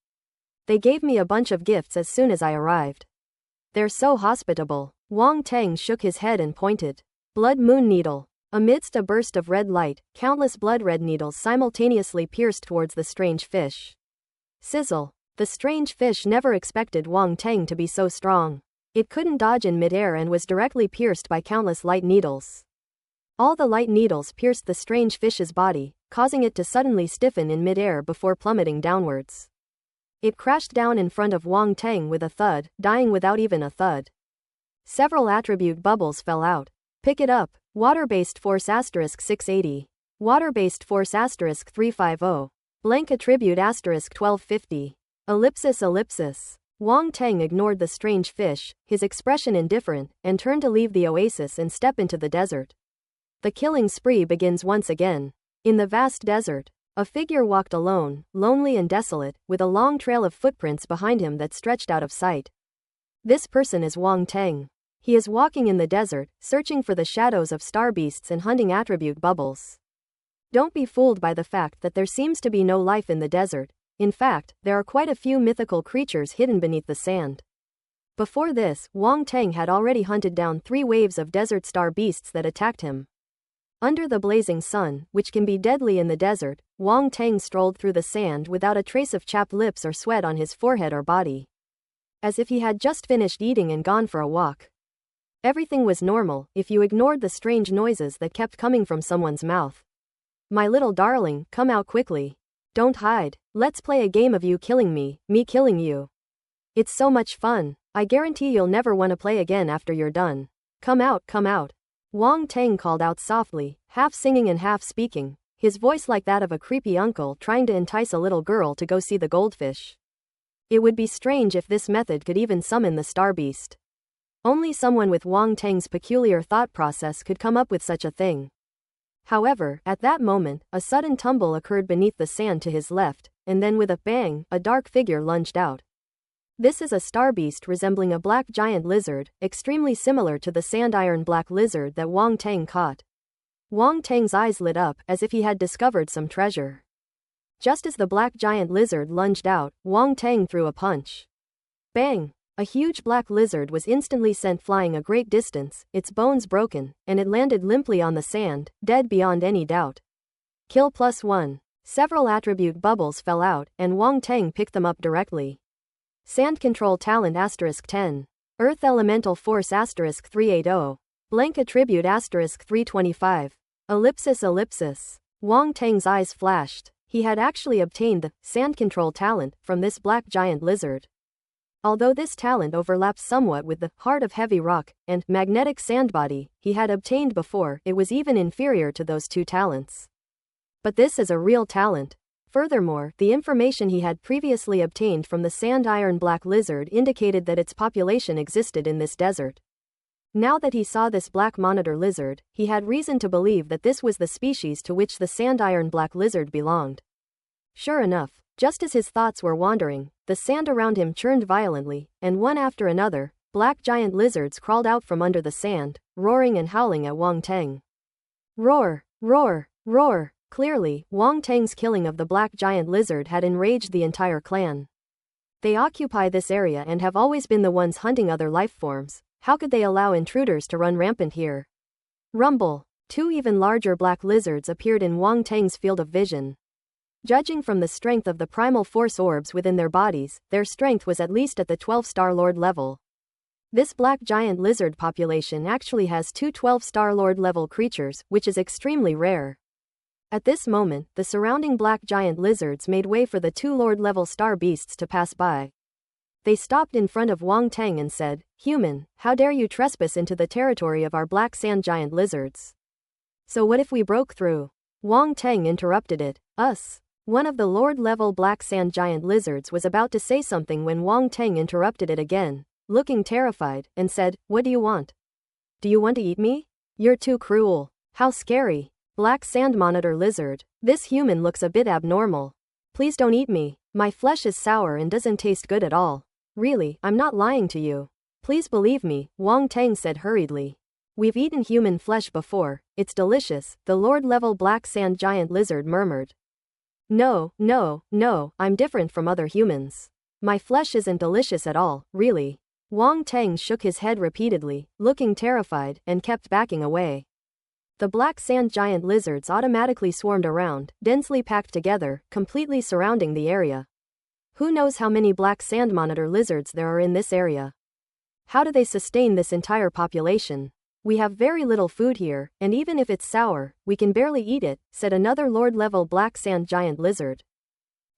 They gave me a bunch of gifts as soon as I arrived. They're so hospitable. Wang Teng shook his head and pointed. Blood moon needle. Amidst a burst of red light, countless blood red needles simultaneously pierced towards the strange fish. Sizzle. The strange fish never expected Wang Teng to be so strong. It couldn't dodge in midair and was directly pierced by countless light needles. All the light needles pierced the strange fish's body, causing it to suddenly stiffen in midair before plummeting downwards. It crashed down in front of Wang Teng with a thud, dying without even a thud. Several attribute bubbles fell out. Pick it up. Water-based force *680. Water-based force *350. Blank attribute *1250. Ellipsis. Wang Teng ignored the strange fish, his expression indifferent, and turned to leave the oasis and step into the desert. The killing spree begins once again. In the vast desert, a figure walked alone, lonely and desolate, with a long trail of footprints behind him that stretched out of sight. This person is Wang Teng. He is walking in the desert, searching for the shadows of star beasts and hunting attribute bubbles. Don't be fooled by the fact that there seems to be no life in the desert. In fact, there are quite a few mythical creatures hidden beneath the sand. Before this, Wang Teng had already hunted down 3 waves of desert star beasts that attacked him. Under the blazing sun, which can be deadly in the desert, Wang Teng strolled through the sand without a trace of chapped lips or sweat on his forehead or body. As if he had just finished eating and gone for a walk. Everything was normal, if you ignored the strange noises that kept coming from someone's mouth. My little darling, come out quickly. Don't hide. Let's play a game of you killing me killing you. It's so much fun. I guarantee you'll never want to play again after you're done. Come out. Wang Teng called out softly, half singing and half speaking, his voice like that of a creepy uncle trying to entice a little girl to go see the goldfish. It would be strange if this method could even summon the star beast. Only someone with Wang Teng's peculiar thought process could come up with such a thing. However, at that moment, a sudden tumble occurred beneath the sand to his left, and then with a bang, a dark figure lunged out. This is a star beast resembling a black giant lizard, extremely similar to the sand iron black lizard that Wang Tang caught. Wang Tang's eyes lit up as if he had discovered some treasure. Just as the black giant lizard lunged out, Wang Tang threw a punch. Bang! A huge black lizard was instantly sent flying a great distance, its bones broken, and it landed limply on the sand, dead beyond any doubt. Kill +1. Several attribute bubbles fell out, and Wang Tang picked them up directly. Sand Control Talent *10. Earth Elemental Force *380. Blank Attribute *325. ellipsis. Wang Tang's eyes flashed. He had actually obtained the Sand Control Talent from this black giant lizard. Although this talent overlaps somewhat with the Heart of Heavy Rock and Magnetic Sand Body he had obtained before, it was even inferior to those two talents. But this is a real talent. Furthermore, the information he had previously obtained from the sand iron black lizard indicated that its population existed in this desert. Now that he saw this black monitor lizard, he had reason to believe that this was the species to which the sand iron black lizard belonged. Sure enough, just as his thoughts were wandering, the sand around him churned violently, and one after another, black giant lizards crawled out from under the sand, roaring and howling at Wang Tang. Roar, roar, roar. Clearly, Wang Tang's killing of the black giant lizard had enraged the entire clan. They occupy this area and have always been the ones hunting other life forms. How could they allow intruders to run rampant here? Rumble. Two even larger black lizards appeared in Wang Tang's field of vision. Judging from the strength of the primal force orbs within their bodies, their strength was at least at the 12-star Lord level. This black giant lizard population actually has two 12-star Lord level creatures, which is extremely rare. At this moment, the surrounding black giant lizards made way for the two Lord level star beasts to pass by. They stopped in front of Wang Tang and said, "Human, how dare you trespass into the territory of our black sand giant lizards? So what if we broke through?" Wang Tang interrupted it. "Us." One of the Lord-level black sand giant lizards was about to say something when Wang Tang interrupted it again, looking terrified, and said, "What do you want? Do you want to eat me? You're too cruel. How scary." Black sand monitor lizard. "This human looks a bit abnormal. Please don't eat me. My flesh is sour and doesn't taste good at all. Really, I'm not lying to you. Please believe me," Wang Tang said hurriedly. "We've eaten human flesh before. It's delicious," the Lord-level black sand giant lizard murmured. No, I'm different from other humans. My flesh isn't delicious at all, really." Wang Tang shook his head repeatedly, looking terrified, and kept backing away. The black sand giant lizards automatically swarmed around, densely packed together, completely surrounding the area. Who knows how many black sand monitor lizards there are in this area? How do they sustain this entire population? "We have very little food here, and even if it's sour, we can barely eat it," said another Lord-level black sand giant lizard.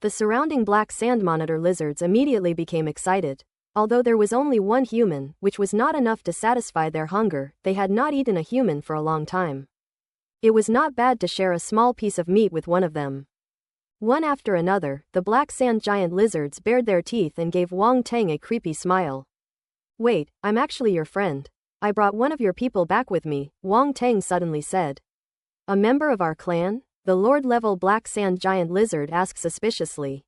The surrounding black sand monitor lizards immediately became excited. Although there was only one human, which was not enough to satisfy their hunger, they had not eaten a human for a long time. It was not bad to share a small piece of meat with one of them. One after another, the black sand giant lizards bared their teeth and gave Wang Tang a creepy smile. "Wait, I'm actually your friend. I brought one of your people back with me," Wang Tang suddenly said. "A member of our clan?" the Lord-level black sand giant lizard asked suspiciously.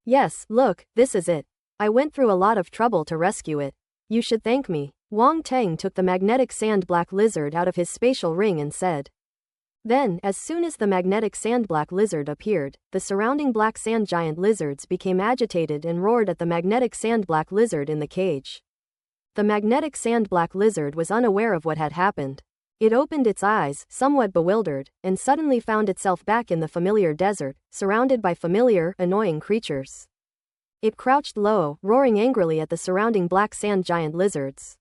"Yes, look, this is it. I went through a lot of trouble to rescue it. You should thank me." Wang Tang took the magnetic sand black lizard out of his spatial ring and said. Then, as soon as the magnetic sand black lizard appeared, the surrounding black sand giant lizards became agitated and roared at the magnetic sand black lizard in the cage. The magnetic sand black lizard was unaware of what had happened. It opened its eyes, somewhat bewildered, and suddenly found itself back in the familiar desert, surrounded by familiar, annoying creatures. It crouched low, roaring angrily at the surrounding black sand giant lizards.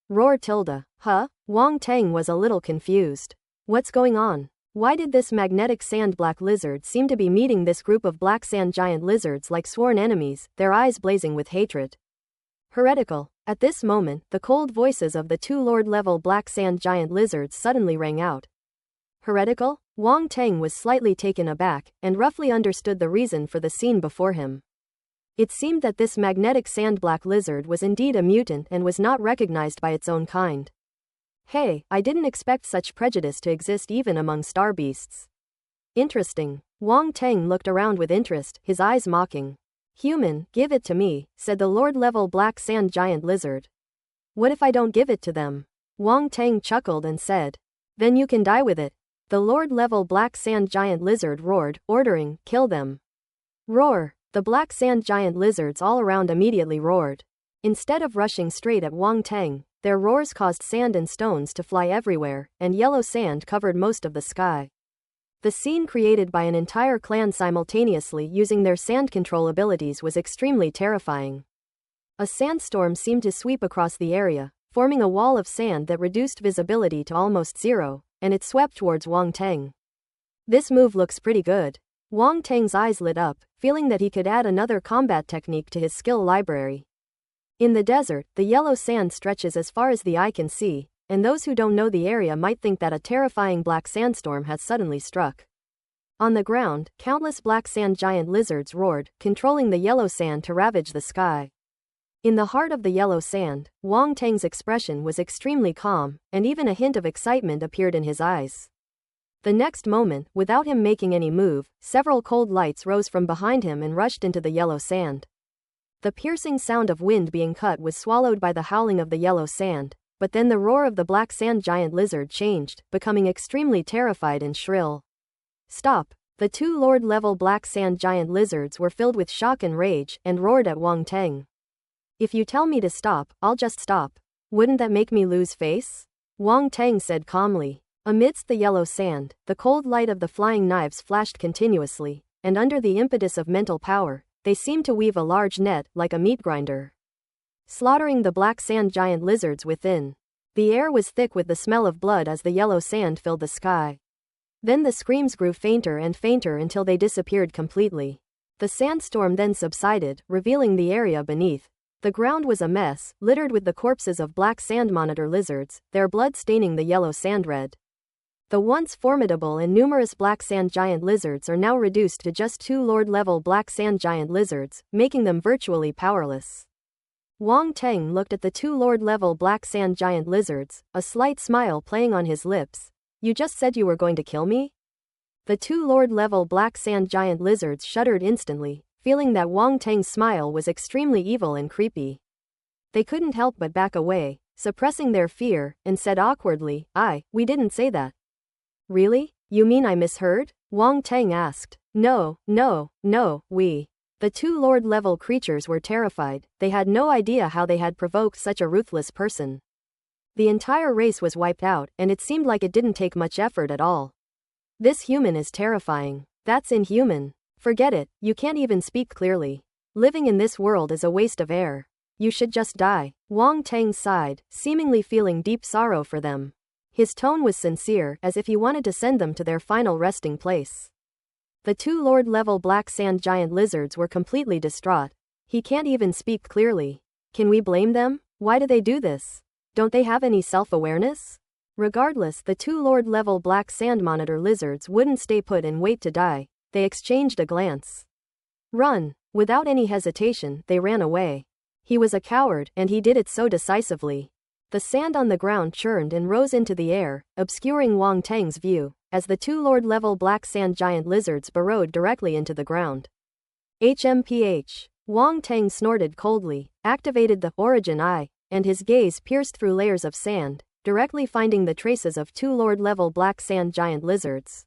Roar tilde. Huh? Wang Tang was a little confused. What's going on? Why did this magnetic sand black lizard seem to be meeting this group of black sand giant lizards like sworn enemies, their eyes blazing with hatred? Heretical. At this moment, the cold voices of the two Lord-level black sand giant lizards suddenly rang out. Heretical? Wang Tang was slightly taken aback, and roughly understood the reason for the scene before him. It seemed that this magnetic sand black lizard was indeed a mutant and was not recognized by its own kind. "Hey, I didn't expect such prejudice to exist even among star beasts." "Interesting." Wang Tang looked around with interest, his eyes mocking. Human, give it to me, said the Lord-level black sand giant lizard. What if I don't give it to them? Wang Tang chuckled and said. Then you can die with it. The Lord-level black sand giant lizard roared, ordering, kill them. Roar! The black sand giant lizards all around immediately roared. Instead of rushing straight at Wang Tang, their roars caused sand and stones to fly everywhere, and yellow sand covered most of the sky. The scene created by an entire clan simultaneously using their sand control abilities was extremely terrifying. A sandstorm seemed to sweep across the area, forming a wall of sand that reduced visibility to almost zero, and it swept towards Wang Tang. This move looks pretty good. Wang Tang's eyes lit up, feeling that he could add another combat technique to his skill library. In the desert, the yellow sand stretches as far as the eye can see, and those who don't know the area might think that a terrifying black sandstorm has suddenly struck. On the ground, countless black sand giant lizards roared, controlling the yellow sand to ravage the sky. In the heart of the yellow sand, Wang Tang's expression was extremely calm, and even a hint of excitement appeared in his eyes. The next moment, without him making any move, several cold lights rose from behind him and rushed into the yellow sand. The piercing sound of wind being cut was swallowed by the howling of the yellow sand, but then the roar of the black sand giant lizard changed, becoming extremely terrified and shrill. Stop! The two Lord-level black sand giant lizards were filled with shock and rage, and roared at Wang Tang. If you tell me to stop, I'll just stop. Wouldn't that make me lose face? Wang Tang said calmly. Amidst the yellow sand, the cold light of the flying knives flashed continuously, and under the impetus of mental power, they seemed to weave a large net, like a meat grinder, slaughtering the black sand giant lizards within. The air was thick with the smell of blood as the yellow sand filled the sky. Then the screams grew fainter and fainter until they disappeared completely. The sandstorm then subsided, revealing the area beneath. The ground was a mess, littered with the corpses of black sand monitor lizards, their blood staining the yellow sand red. The once formidable and numerous black sand giant lizards are now reduced to just two Lord-level black sand giant lizards, making them virtually powerless. Wang Tang looked at the two Lord-level black sand giant lizards, a slight smile playing on his lips. You just said you were going to kill me? The two Lord-level black sand giant lizards shuddered instantly, feeling that Wang Tang's smile was extremely evil and creepy. They couldn't help but back away, suppressing their fear, and said awkwardly, we didn't say that. Really? You mean I misheard? Wang Tang asked. No, we. The two Lord-level creatures were terrified. They had no idea how they had provoked such a ruthless person. The entire race was wiped out, and it seemed like it didn't take much effort at all. This human is terrifying. That's inhuman. Forget it, you can't even speak clearly. Living in this world is a waste of air. You should just die. Wang Tang sighed, seemingly feeling deep sorrow for them. His tone was sincere, as if he wanted to send them to their final resting place. The two Lord-level black sand giant lizards were completely distraught. He can't even speak clearly. Can we blame them? Why do they do this? Don't they have any self-awareness? Regardless, the two Lord-level black sand monitor lizards wouldn't stay put and wait to die. They exchanged a glance. Run! Without any hesitation, they ran away. He was a coward, and he did it so decisively. The sand on the ground churned and rose into the air, obscuring Wang Tang's view, as the two Lord-level black sand giant lizards burrowed directly into the ground. HMPH. Wang Tang snorted coldly, activated the origin eye, and his gaze pierced through layers of sand, directly finding the traces of two Lord-level black sand giant lizards.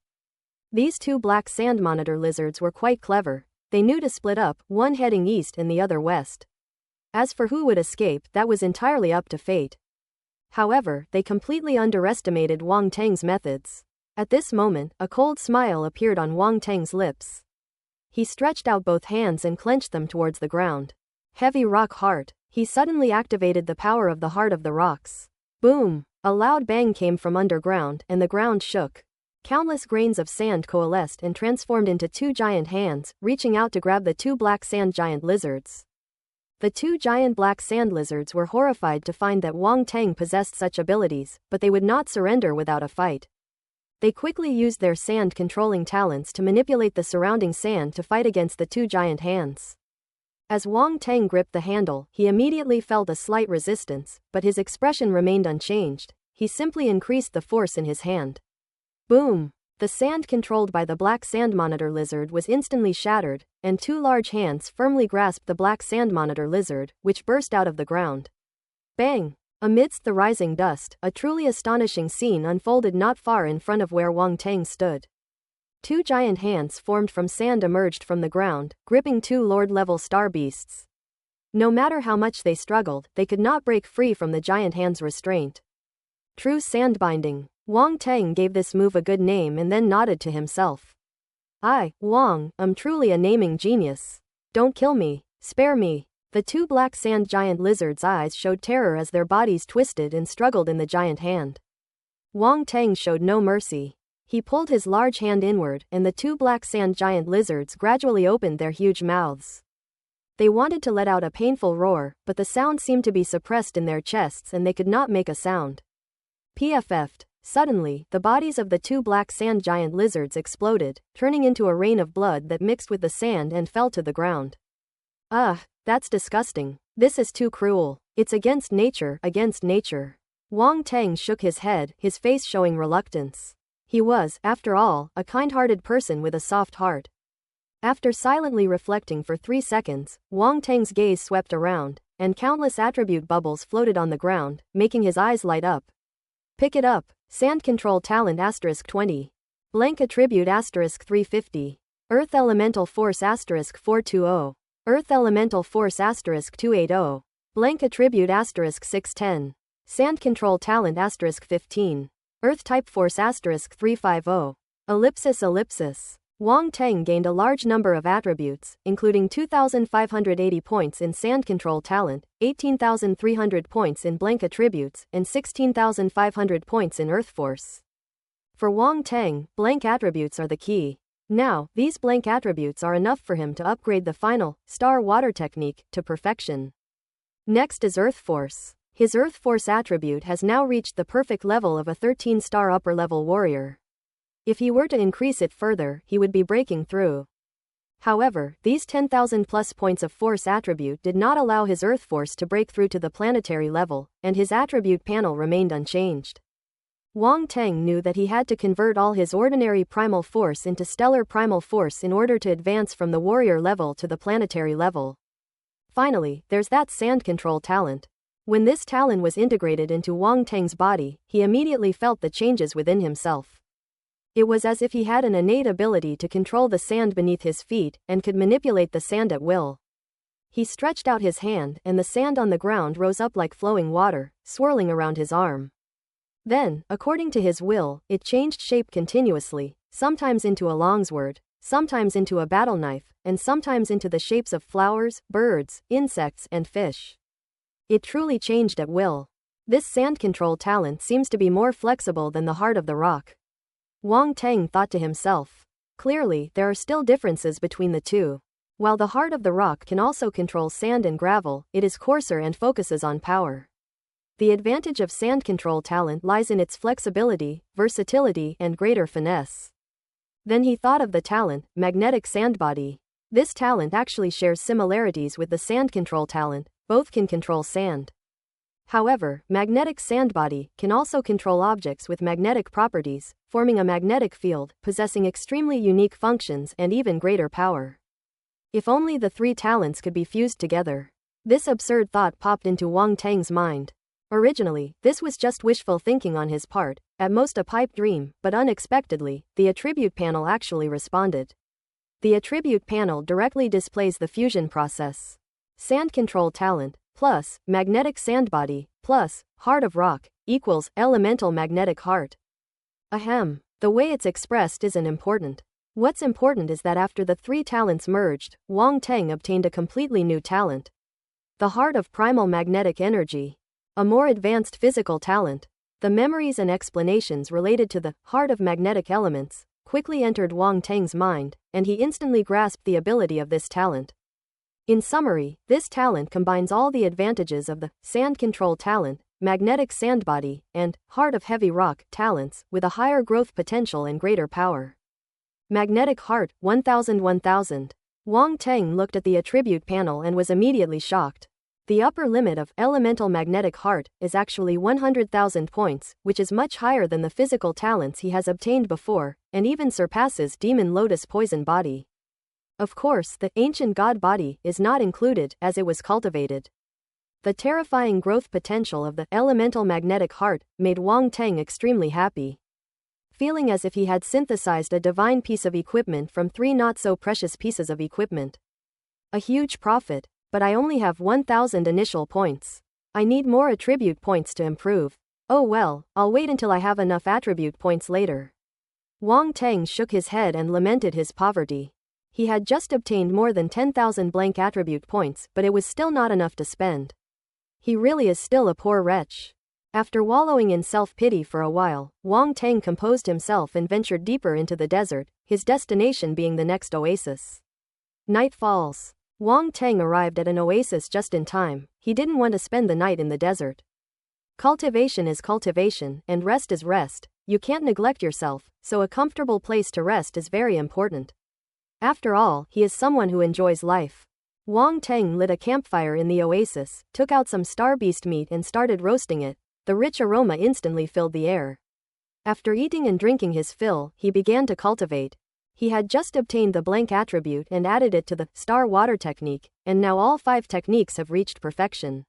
These two black sand monitor lizards were quite clever. They knew to split up, one heading east and the other west. As for who would escape, that was entirely up to fate. However, they completely underestimated Wang Tang's methods. At this moment, a cold smile appeared on Wang Tang's lips. He stretched out both hands and clenched them towards the ground. Heavy rock heart. He suddenly activated the power of the heart of the rocks. Boom! A loud bang came from underground, and the ground shook. Countless grains of sand coalesced and transformed into two giant hands, reaching out to grab the two black sand giant lizards. The two giant black sand lizards were horrified to find that Wang Tang possessed such abilities, but they would not surrender without a fight. They quickly used their sand-controlling talents to manipulate the surrounding sand to fight against the two giant hands. As Wang Tang gripped the handle, he immediately felt a slight resistance, but his expression remained unchanged. He simply increased the force in his hand. Boom! The sand controlled by the black sand monitor lizard was instantly shattered, and two large hands firmly grasped the black sand monitor lizard, which burst out of the ground. Bang! Amidst the rising dust, a truly astonishing scene unfolded not far in front of where Wang Tang stood. Two giant hands formed from sand emerged from the ground, gripping two Lord-level star beasts. No matter how much they struggled, they could not break free from the giant hands' restraint. True sand binding. Wang Tang gave this move a good name and then nodded to himself. I, Wang, am truly a naming genius. Don't kill me. Spare me. The two black sand giant lizards' eyes showed terror as their bodies twisted and struggled in the giant hand. Wang Tang showed no mercy. He pulled his large hand inward, and the two black sand giant lizards gradually opened their huge mouths. They wanted to let out a painful roar, but the sound seemed to be suppressed in their chests and they could not make a sound. PFF'd. Suddenly, the bodies of the two black sand giant lizards exploded, turning into a rain of blood that mixed with the sand and fell to the ground. Ugh, that's disgusting. This is too cruel. It's against nature, against nature. Wang Tang shook his head, his face showing reluctance. He was, after all, a kind-hearted person with a soft heart. After silently reflecting for 3 seconds, Wang Tang's gaze swept around, and countless attribute bubbles floated on the ground, making his eyes light up. Pick it up. Sand Control Talent *20. Blank Attribute *350. Earth Elemental Force *420. Earth Elemental Force *280. Blank Attribute *610. Sand Control Talent *15. Earth Type Force *350. Ellipsis. Wang Tang gained a large number of attributes, including 2,580 points in Sand Control Talent, 18,300 points in Blank Attributes, and 16,500 points in Earth Force. For Wang Tang, blank attributes are the key. Now, these blank attributes are enough for him to upgrade the final, Star Water technique, to perfection. Next is Earth Force. His Earth Force attribute has now reached the perfect level of a 13-star upper-level warrior. If he were to increase it further, he would be breaking through. However, these 10,000 plus points of force attribute did not allow his Earth Force to break through to the planetary level, and his attribute panel remained unchanged. Wang Tang knew that he had to convert all his ordinary primal force into stellar primal force in order to advance from the warrior level to the planetary level. Finally, there's that Sand Control Talent. When this talent was integrated into Wang Tang's body, he immediately felt the changes within himself. It was as if he had an innate ability to control the sand beneath his feet, and could manipulate the sand at will. He stretched out his hand, and the sand on the ground rose up like flowing water, swirling around his arm. Then, according to his will, it changed shape continuously, sometimes into a longsword, sometimes into a battle knife, and sometimes into the shapes of flowers, birds, insects, and fish. It truly changed at will. This sand control talent seems to be more flexible than the heart of the rock. Wang Tang thought to himself. Clearly, there are still differences between the two. While the heart of the rock can also control sand and gravel, it is coarser and focuses on power. The advantage of sand control talent lies in its flexibility, versatility, and greater finesse. Then he thought of the talent, magnetic sand body. This talent actually shares similarities with the sand control talent, both can control sand. However, magnetic sand body can also control objects with magnetic properties, forming a magnetic field, possessing extremely unique functions and even greater power. If only the three talents could be fused together. This absurd thought popped into Wang Tang's mind. Originally, this was just wishful thinking on his part, at most a pipe dream, but unexpectedly, the attribute panel actually responded. The attribute panel directly displays the fusion process. Sand control talent plus magnetic sand body plus heart of rock equals elemental magnetic heart. Ahem. The way it's expressed isn't important. What's important is that after the three talents merged, Wang Tang obtained a completely new talent. The heart of primal magnetic energy. A more advanced physical talent. The memories and explanations related to the heart of magnetic elements quickly entered Wang Tang's mind, and he instantly grasped the ability of this talent. In summary, this talent combines all the advantages of the sand control talent, magnetic sand body, and heart of heavy rock talents, with a higher growth potential and greater power. Magnetic heart, 1000. Wang Tang looked at the attribute panel and was immediately shocked. The upper limit of elemental magnetic heart is actually 100,000 points, which is much higher than the physical talents he has obtained before, and even surpasses demon lotus poison body. Of course, the ancient god body is not included, as it was cultivated. The terrifying growth potential of the elemental magnetic heart made Wang Teng extremely happy. Feeling as if he had synthesized a divine piece of equipment from 3 not-so-precious pieces of equipment. A huge profit, but I only have 1,000 initial points. I need more attribute points to improve. Oh well, I'll wait until I have enough attribute points later. Wang Teng shook his head and lamented his poverty. He had just obtained more than 10,000 blank attribute points, but it was still not enough to spend. He really is still a poor wretch. After wallowing in self-pity for a while, Wang Teng composed himself and ventured deeper into the desert, his destination being the next oasis. Night falls. Wang Teng arrived at an oasis just in time. He didn't want to spend the night in the desert. Cultivation is cultivation, and rest is rest. You can't neglect yourself, so a comfortable place to rest is very important. After all, he is someone who enjoys life. Wang Teng lit a campfire in the oasis, took out some star beast meat and started roasting it. The rich aroma instantly filled the air. After eating and drinking his fill, he began to cultivate. He had just obtained the blank attribute and added it to the star water technique, and now all 5 techniques have reached perfection.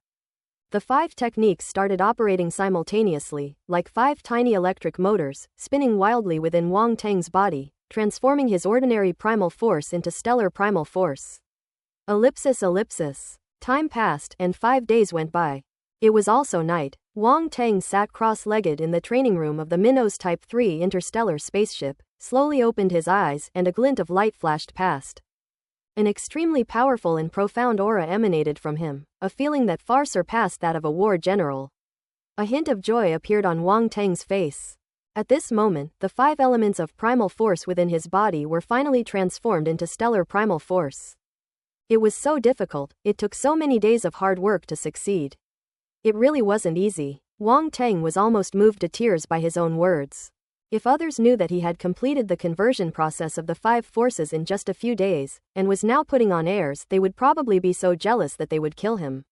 The 5 techniques started operating simultaneously, like 5 tiny electric motors, spinning wildly within Wang Teng's body, transforming his ordinary primal force into stellar primal force. Ellipsis. Time passed, and 5 days went by. It was also night. Wang Teng sat cross-legged in the training room of the Minos Type 3 interstellar spaceship, slowly opened his eyes, and a glint of light flashed past. An extremely powerful and profound aura emanated from him, a feeling that far surpassed that of a war general. A hint of joy appeared on Wang Teng's face. At this moment, the 5 elements of primal force within his body were finally transformed into stellar primal force. It was so difficult, it took so many days of hard work to succeed. It really wasn't easy. Wang Teng was almost moved to tears by his own words. If others knew that he had completed the conversion process of the 5 forces in just a few days, and was now putting on airs, they would probably be so jealous that they would kill him.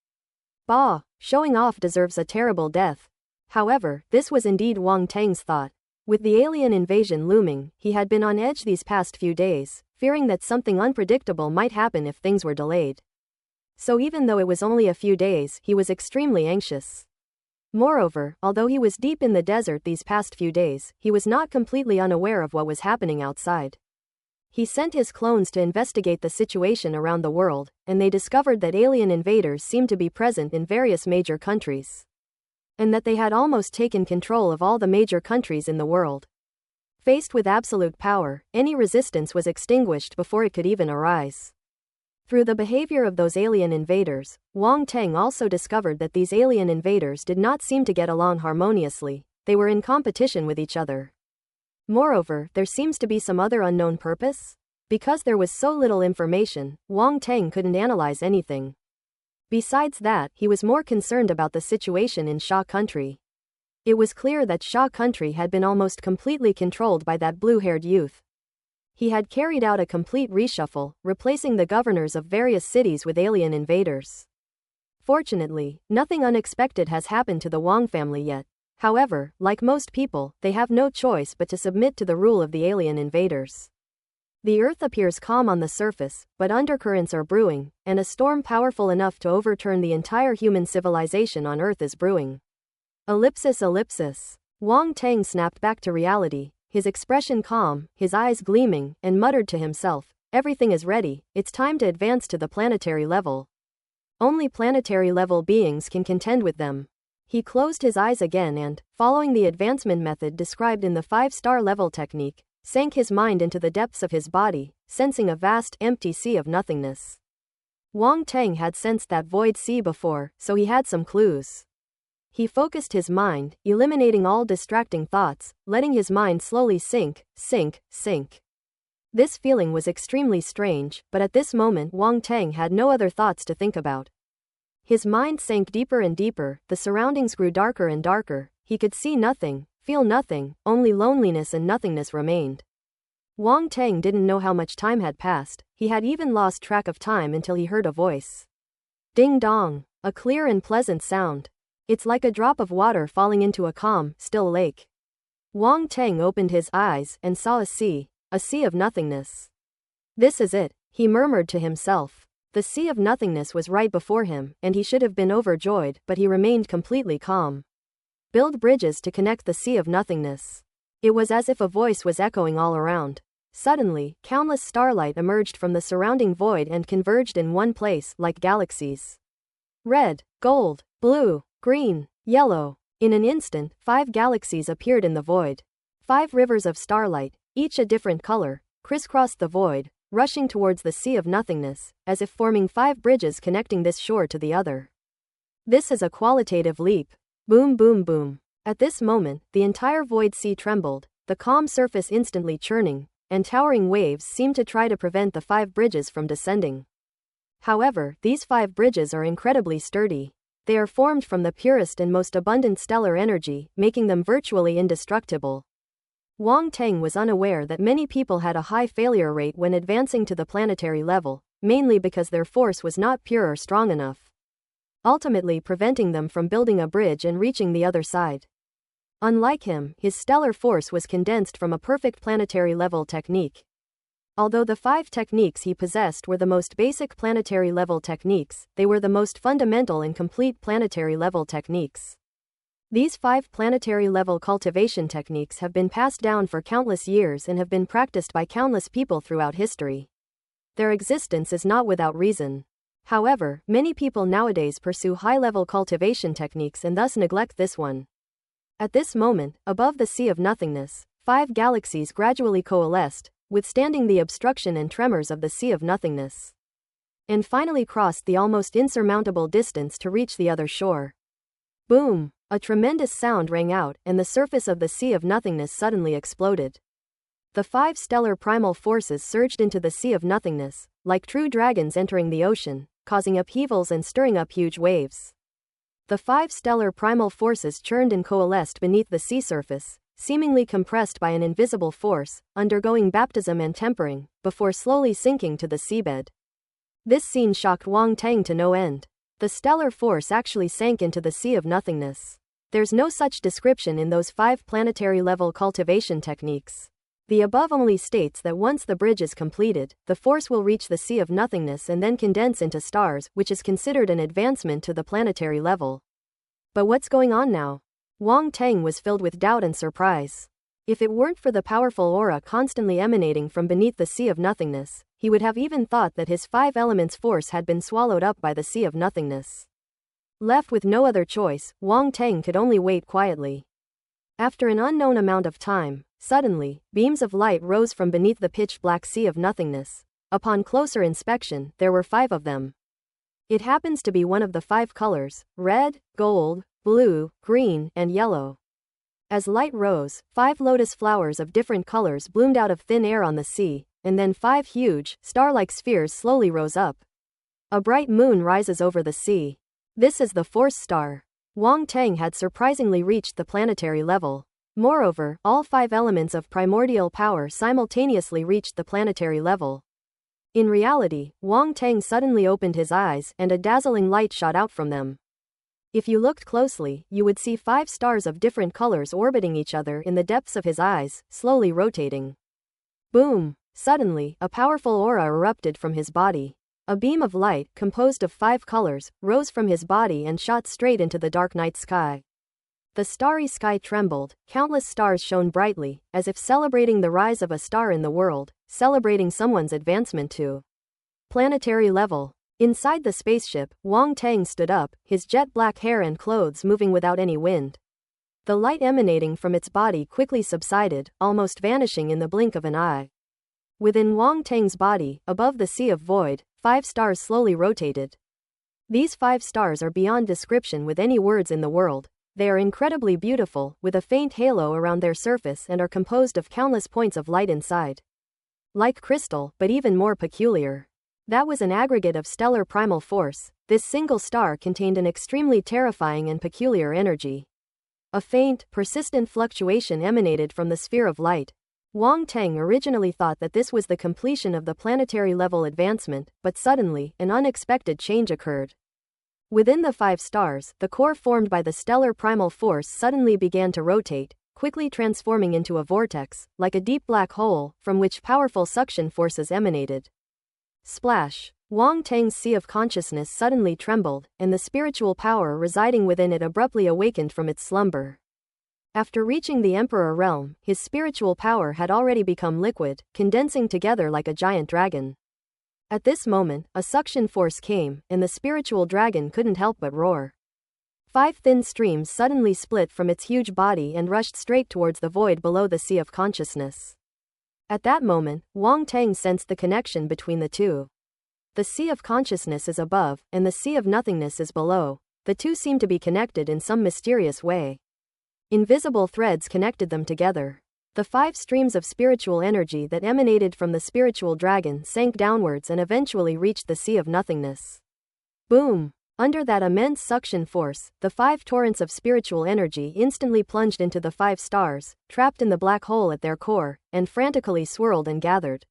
Bah, showing off deserves a terrible death. However, this was indeed Wang Teng's thought. With the alien invasion looming, he had been on edge these past few days, fearing that something unpredictable might happen if things were delayed. So even though it was only a few days, he was extremely anxious. Moreover, although he was deep in the desert these past few days, he was not completely unaware of what was happening outside. He sent his clones to investigate the situation around the world, and they discovered that alien invaders seemed to be present in various major countries. And that they had almost taken control of all the major countries in the world. Faced with absolute power, any resistance was extinguished before it could even arise. Through the behavior of those alien invaders, Wang Teng also discovered that these alien invaders did not seem to get along harmoniously. They were in competition with each other. Moreover, there seems to be some other unknown purpose? Because there was so little information, Wang Teng couldn't analyze anything. Besides that, he was more concerned about the situation in Sha country. It was clear that Sha country had been almost completely controlled by that blue-haired youth. He had carried out a complete reshuffle, replacing the governors of various cities with alien invaders. Fortunately, nothing unexpected has happened to the Wang family yet. However, like most people, they have no choice but to submit to the rule of the alien invaders. The earth appears calm on the surface, but undercurrents are brewing, and a storm powerful enough to overturn the entire human civilization on earth is brewing. Ellipsis. Wang Teng snapped back to reality, his expression calm, his eyes gleaming, and muttered to himself, "Everything is ready, it's time to advance to the planetary level. Only planetary level beings can contend with them." He closed his eyes again and, following the advancement method described in the 5-star level technique, sank his mind into the depths of his body, sensing a vast, empty sea of nothingness. Wang Teng had sensed that void sea before, so he had some clues. He focused his mind, eliminating all distracting thoughts, letting his mind slowly sink. This feeling was extremely strange, but at this moment Wang Teng had no other thoughts to think about. His mind sank deeper and deeper, the surroundings grew darker and darker, he could see nothing, feel nothing, only loneliness and nothingness remained. Wang Teng didn't know how much time had passed, he had even lost track of time until he heard a voice. Ding dong. a clear and pleasant sound. It's like a drop of water falling into a calm, still lake. Wang Teng opened his eyes and saw a sea of nothingness. This is it, he murmured to himself. The sea of nothingness was right before him, and he should have been overjoyed, but he remained completely calm. Build bridges to connect the sea of nothingness. It was as if a voice was echoing all around. Suddenly, countless starlight emerged from the surrounding void and converged in one place, like galaxies. Red, gold, blue, green, yellow. In an instant, 5 galaxies appeared in the void. 5 rivers of starlight, each a different color, crisscrossed the void, rushing towards the sea of nothingness, as if forming 5 bridges connecting this shore to the other. This is a qualitative leap. Boom, boom, boom. At this moment, the entire void sea trembled, the calm surface instantly churning, and towering waves seemed to try to prevent the 5 bridges from descending. However, these 5 bridges are incredibly sturdy. They are formed from the purest and most abundant stellar energy, making them virtually indestructible. Wang Teng was unaware that many people had a high failure rate when advancing to the planetary level, mainly because their force was not pure or strong enough, ultimately preventing them from building a bridge and reaching the other side. Unlike him, his stellar force was condensed from a perfect planetary level technique. Although the 5 techniques he possessed were the most basic planetary level techniques, they were the most fundamental and complete planetary level techniques. These 5 planetary level cultivation techniques have been passed down for countless years and have been practiced by countless people throughout history. Their existence is not without reason. However, many people nowadays pursue high-level cultivation techniques and thus neglect this one. At this moment, above the sea of nothingness, 5 galaxies gradually coalesced, withstanding the obstruction and tremors of the sea of nothingness, and finally crossed the almost insurmountable distance to reach the other shore. Boom! A tremendous sound rang out, and the surface of the sea of nothingness suddenly exploded. The 5 stellar primal forces surged into the sea of nothingness, like true dragons entering the ocean, causing upheavals and stirring up huge waves. The 5 stellar primal forces churned and coalesced beneath the sea surface, seemingly compressed by an invisible force, undergoing baptism and tempering, before slowly sinking to the seabed. This scene shocked Wang Teng to no end. The stellar force actually sank into the sea of nothingness. There's no such description in those 5 planetary level cultivation techniques. The above only states that once the bridge is completed, the force will reach the sea of nothingness and then condense into stars, which is considered an advancement to the planetary level. But what's going on now? Wang Teng was filled with doubt and surprise. If it weren't for the powerful aura constantly emanating from beneath the sea of nothingness, he would have even thought that his 5 elements force had been swallowed up by the sea of nothingness. Left with no other choice, Wang Teng could only wait quietly. After an unknown amount of time, suddenly, beams of light rose from beneath the pitch-black sea of nothingness. Upon closer inspection, there were 5 of them. It happens to be one of the 5 colors: red, gold, blue, green, and yellow. As light rose, 5 lotus flowers of different colors bloomed out of thin air on the sea, and then 5 huge, star-like spheres slowly rose up. A bright moon rises over the sea. This is the Force Star. Wang Teng had surprisingly reached the planetary level. Moreover, all 5 elements of primordial power simultaneously reached the planetary level. In reality, Wang Teng suddenly opened his eyes, and a dazzling light shot out from them. If you looked closely, you would see 5 stars of different colors orbiting each other in the depths of his eyes, slowly rotating. Boom! Suddenly, a powerful aura erupted from his body. A beam of light, composed of 5 colors, rose from his body and shot straight into the dark night sky. The starry sky trembled, countless stars shone brightly, as if celebrating the rise of a star in the world, celebrating someone's advancement to planetary level. Inside the spaceship, Wang Teng stood up, his jet-black hair and clothes moving without any wind. The light emanating from its body quickly subsided, almost vanishing in the blink of an eye. Within Wang Teng's body, above the sea of void, 5 stars slowly rotated. These 5 stars are beyond description with any words in the world. They are incredibly beautiful, with a faint halo around their surface, and are composed of countless points of light inside. Like crystal, but even more peculiar. That was an aggregate of stellar primal force. This single star contained an extremely terrifying and peculiar energy. A faint, persistent fluctuation emanated from the sphere of light. Wang Teng originally thought that this was the completion of the planetary level advancement, but suddenly, an unexpected change occurred. Within the 5 stars, the core formed by the stellar primal force suddenly began to rotate, quickly transforming into a vortex, like a deep black hole, from which powerful suction forces emanated. Splash! Wang Tang's sea of consciousness suddenly trembled, and the spiritual power residing within it abruptly awakened from its slumber. After reaching the Emperor realm, his spiritual power had already become liquid, condensing together like a giant dragon. At this moment, a suction force came, and the spiritual dragon couldn't help but roar. 5 thin streams suddenly split from its huge body and rushed straight towards the void below the sea of consciousness. At that moment, Wang Tang sensed the connection between the two. The sea of consciousness is above, and the sea of nothingness is below. The two seem to be connected in some mysterious way. Invisible threads connected them together. The 5 streams of spiritual energy that emanated from the spiritual dragon sank downwards and eventually reached the sea of nothingness. Boom! Under that immense suction force, the 5 torrents of spiritual energy instantly plunged into the 5 stars, trapped in the black hole at their core, and frantically swirled and gathered,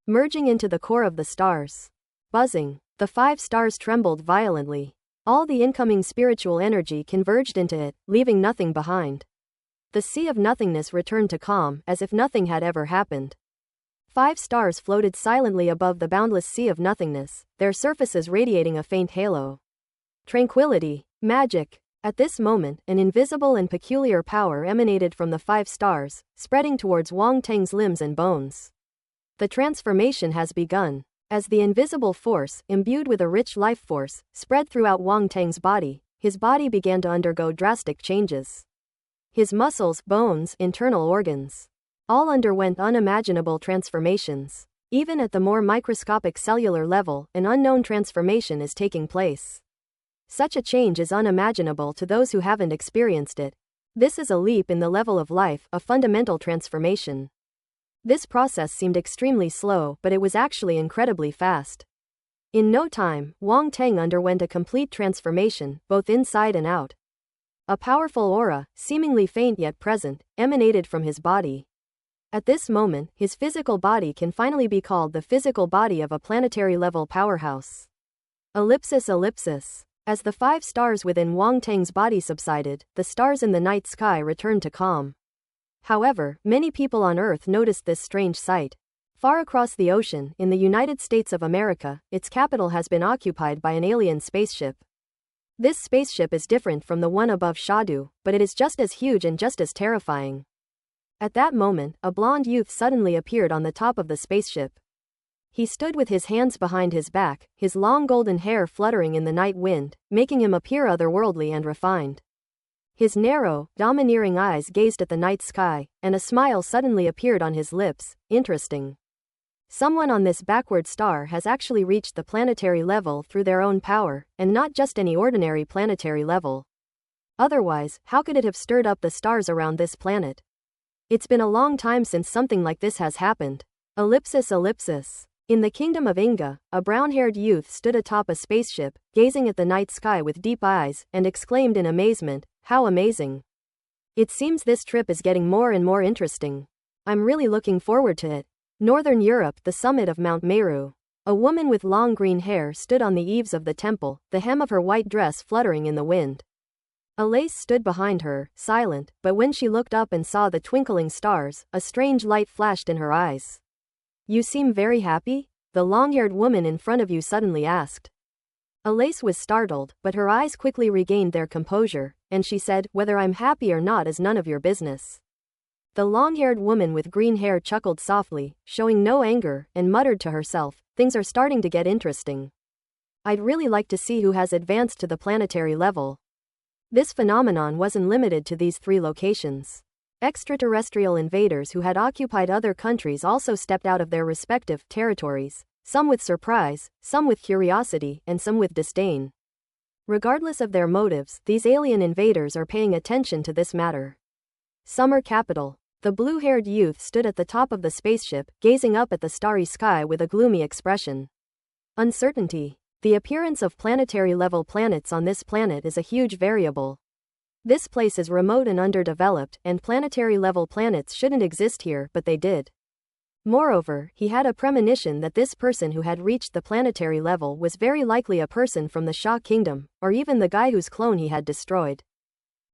merging into the core of the stars. Buzzing, the 5 stars trembled violently. All the incoming spiritual energy converged into it, leaving nothing behind. The sea of nothingness returned to calm, as if nothing had ever happened. 5 stars floated silently above the boundless sea of nothingness, their surfaces radiating a faint halo. Tranquility, magic. At this moment, an invisible and peculiar power emanated from the 5 stars, spreading towards Wang Tang's limbs and bones. The transformation has begun. As the invisible force, imbued with a rich life force, spread throughout Wang Tang's body, his body began to undergo drastic changes. His muscles, bones, internal organs, all underwent unimaginable transformations. Even at the more microscopic cellular level, an unknown transformation is taking place. Such a change is unimaginable to those who haven't experienced it. This is a leap in the level of life, a fundamental transformation. This process seemed extremely slow, but it was actually incredibly fast. In no time, Wang Tang underwent a complete transformation, both inside and out. A powerful aura, seemingly faint yet present, emanated from his body. At this moment, his physical body can finally be called the physical body of a planetary-level powerhouse. Ellipsis. As the 5 stars within Wang Tang's body subsided, the stars in the night sky returned to calm. However, many people on Earth noticed this strange sight. Far across the ocean, in the United States of America, its capital has been occupied by an alien spaceship. This spaceship is different from the one above Shadu, but it is just as huge and just as terrifying. At that moment, a blonde youth suddenly appeared on the top of the spaceship. He stood with his hands behind his back, his long golden hair fluttering in the night wind, making him appear otherworldly and refined. His narrow, domineering eyes gazed at the night sky, and a smile suddenly appeared on his lips. Interesting. Someone on this backward star has actually reached the planetary level through their own power, and not just any ordinary planetary level. Otherwise, how could it have stirred up the stars around this planet? It's been a long time since something like this has happened. Ellipsis. In the kingdom of Inga, a brown-haired youth stood atop a spaceship, gazing at the night sky with deep eyes, and exclaimed in amazement, "How amazing! It seems this trip is getting more and more interesting. I'm really looking forward to it." Northern Europe, the summit of Mount Meru. A woman with long green hair stood on the eaves of the temple, the hem of her white dress fluttering in the wind. Alace stood behind her, silent, but when she looked up and saw the twinkling stars, a strange light flashed in her eyes. "You seem very happy?" the long-haired woman in front of you suddenly asked. Alace was startled, but her eyes quickly regained their composure, and she said, "Whether I'm happy or not is none of your business." The long-haired woman with green hair chuckled softly, showing no anger, and muttered to herself, "Things are starting to get interesting. I'd really like to see who has advanced to the planetary level." This phenomenon wasn't limited to these 3 locations. Extraterrestrial invaders who had occupied other countries also stepped out of their respective territories, some with surprise, some with curiosity, and some with disdain. Regardless of their motives, these alien invaders are paying attention to this matter. Summer capital. The blue-haired youth stood at the top of the spaceship, gazing up at the starry sky with a gloomy expression. Uncertainty. The appearance of planetary-level planets on this planet is a huge variable. This place is remote and underdeveloped, and planetary-level planets shouldn't exist here, but they did. Moreover, he had a premonition that this person who had reached the planetary level was very likely a person from the Sha Kingdom, or even the guy whose clone he had destroyed.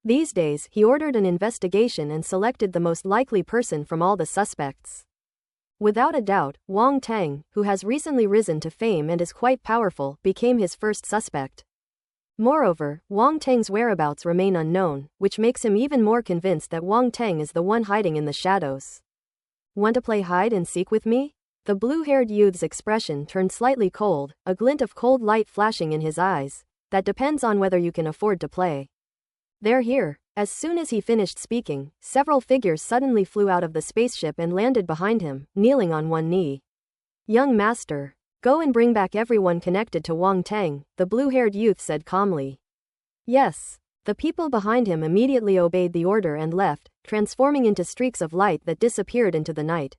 These days, he ordered an investigation and selected the most likely person from all the suspects. Without a doubt, Wang Tang, who has recently risen to fame and is quite powerful, became his first suspect. Moreover, Wang Tang's whereabouts remain unknown, which makes him even more convinced that Wang Tang is the one hiding in the shadows. Want to play hide and seek with me? The blue-haired youth's expression turned slightly cold, a glint of cold light flashing in his eyes. That depends on whether you can afford to play. They're here. As soon as he finished speaking, several figures suddenly flew out of the spaceship and landed behind him, kneeling on one knee. Young master, go and bring back everyone connected to Wang Tang, the blue-haired youth said calmly. Yes. The people behind him immediately obeyed the order and left, transforming into streaks of light that disappeared into the night.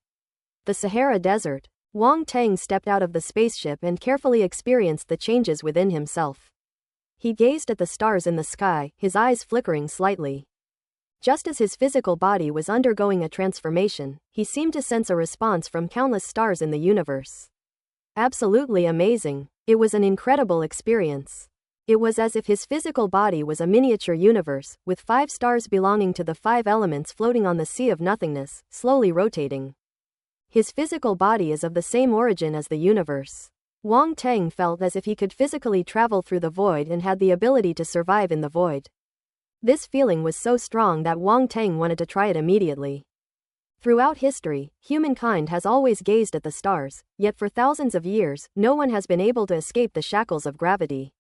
The Sahara Desert. Wang Tang stepped out of the spaceship and carefully experienced the changes within himself. He gazed at the stars in the sky, his eyes flickering slightly. Just as his physical body was undergoing a transformation, he seemed to sense a response from countless stars in the universe. Absolutely amazing. It was an incredible experience. It was as if his physical body was a miniature universe, with 5 stars belonging to the 5 elements floating on the sea of nothingness, slowly rotating. His physical body is of the same origin as the universe. Wang Tang felt as if he could physically travel through the void and had the ability to survive in the void. This feeling was so strong that Wang Tang wanted to try it immediately. Throughout history, humankind has always gazed at the stars, yet for thousands of years, no one has been able to escape the shackles of gravity.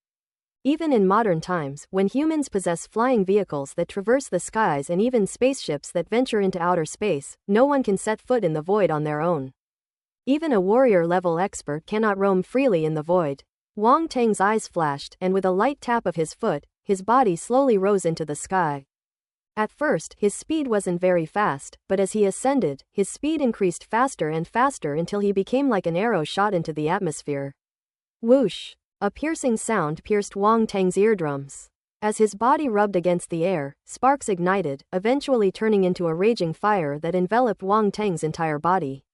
Even in modern times, when humans possess flying vehicles that traverse the skies and even spaceships that venture into outer space, no one can set foot in the void on their own. Even a warrior-level expert cannot roam freely in the void. Wang Tang's eyes flashed, and with a light tap of his foot, his body slowly rose into the sky. At first, his speed wasn't very fast, but as he ascended, his speed increased faster and faster until he became like an arrow shot into the atmosphere. Whoosh! A piercing sound pierced Wang Tang's eardrums. As his body rubbed against the air, sparks ignited, eventually turning into a raging fire that enveloped Wang Tang's entire body.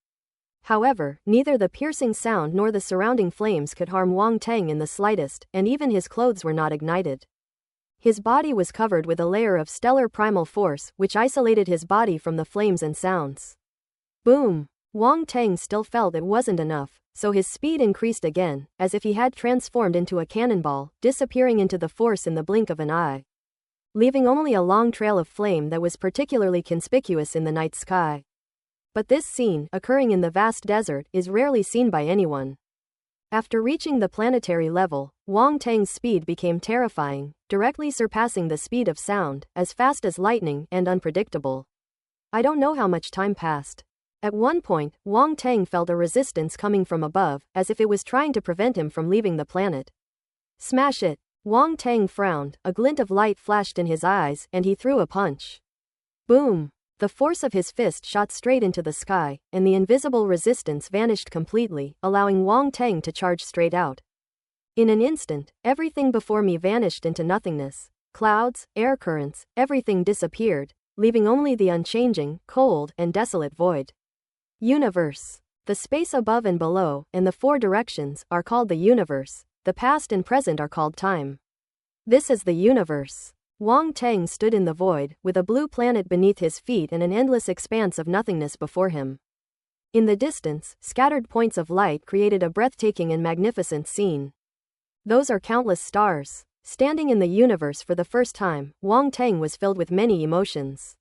However, neither the piercing sound nor the surrounding flames could harm Wang Tang in the slightest, and even his clothes were not ignited. His body was covered with a layer of stellar primal force, which isolated his body from the flames and sounds. Boom! Wang Tang still felt it wasn't enough, so his speed increased again, as if he had transformed into a cannonball, disappearing into the force in the blink of an eye, leaving only a long trail of flame that was particularly conspicuous in the night sky. But this scene, occurring in the vast desert, is rarely seen by anyone. After reaching the planetary level, Wang Tang's speed became terrifying, directly surpassing the speed of sound, as fast as lightning, and unpredictable. I don't know how much time passed. At one point, Wang Tang felt a resistance coming from above, as if it was trying to prevent him from leaving the planet. Smash it! Wang Tang frowned, a glint of light flashed in his eyes, and he threw a punch. Boom! The force of his fist shot straight into the sky, and the invisible resistance vanished completely, allowing Wang Tang to charge straight out. In an instant, everything before me vanished into nothingness. Clouds, air currents, everything disappeared, leaving only the unchanging, cold, and desolate void. Universe. The space above and below, and the 4 directions, are called the universe. The past and present are called time. This is the universe. Wang Tang stood in the void, with a blue planet beneath his feet and an endless expanse of nothingness before him. In the distance, scattered points of light created a breathtaking and magnificent scene. Those are countless stars. Standing in the universe for the first time, Wang Tang was filled with many emotions.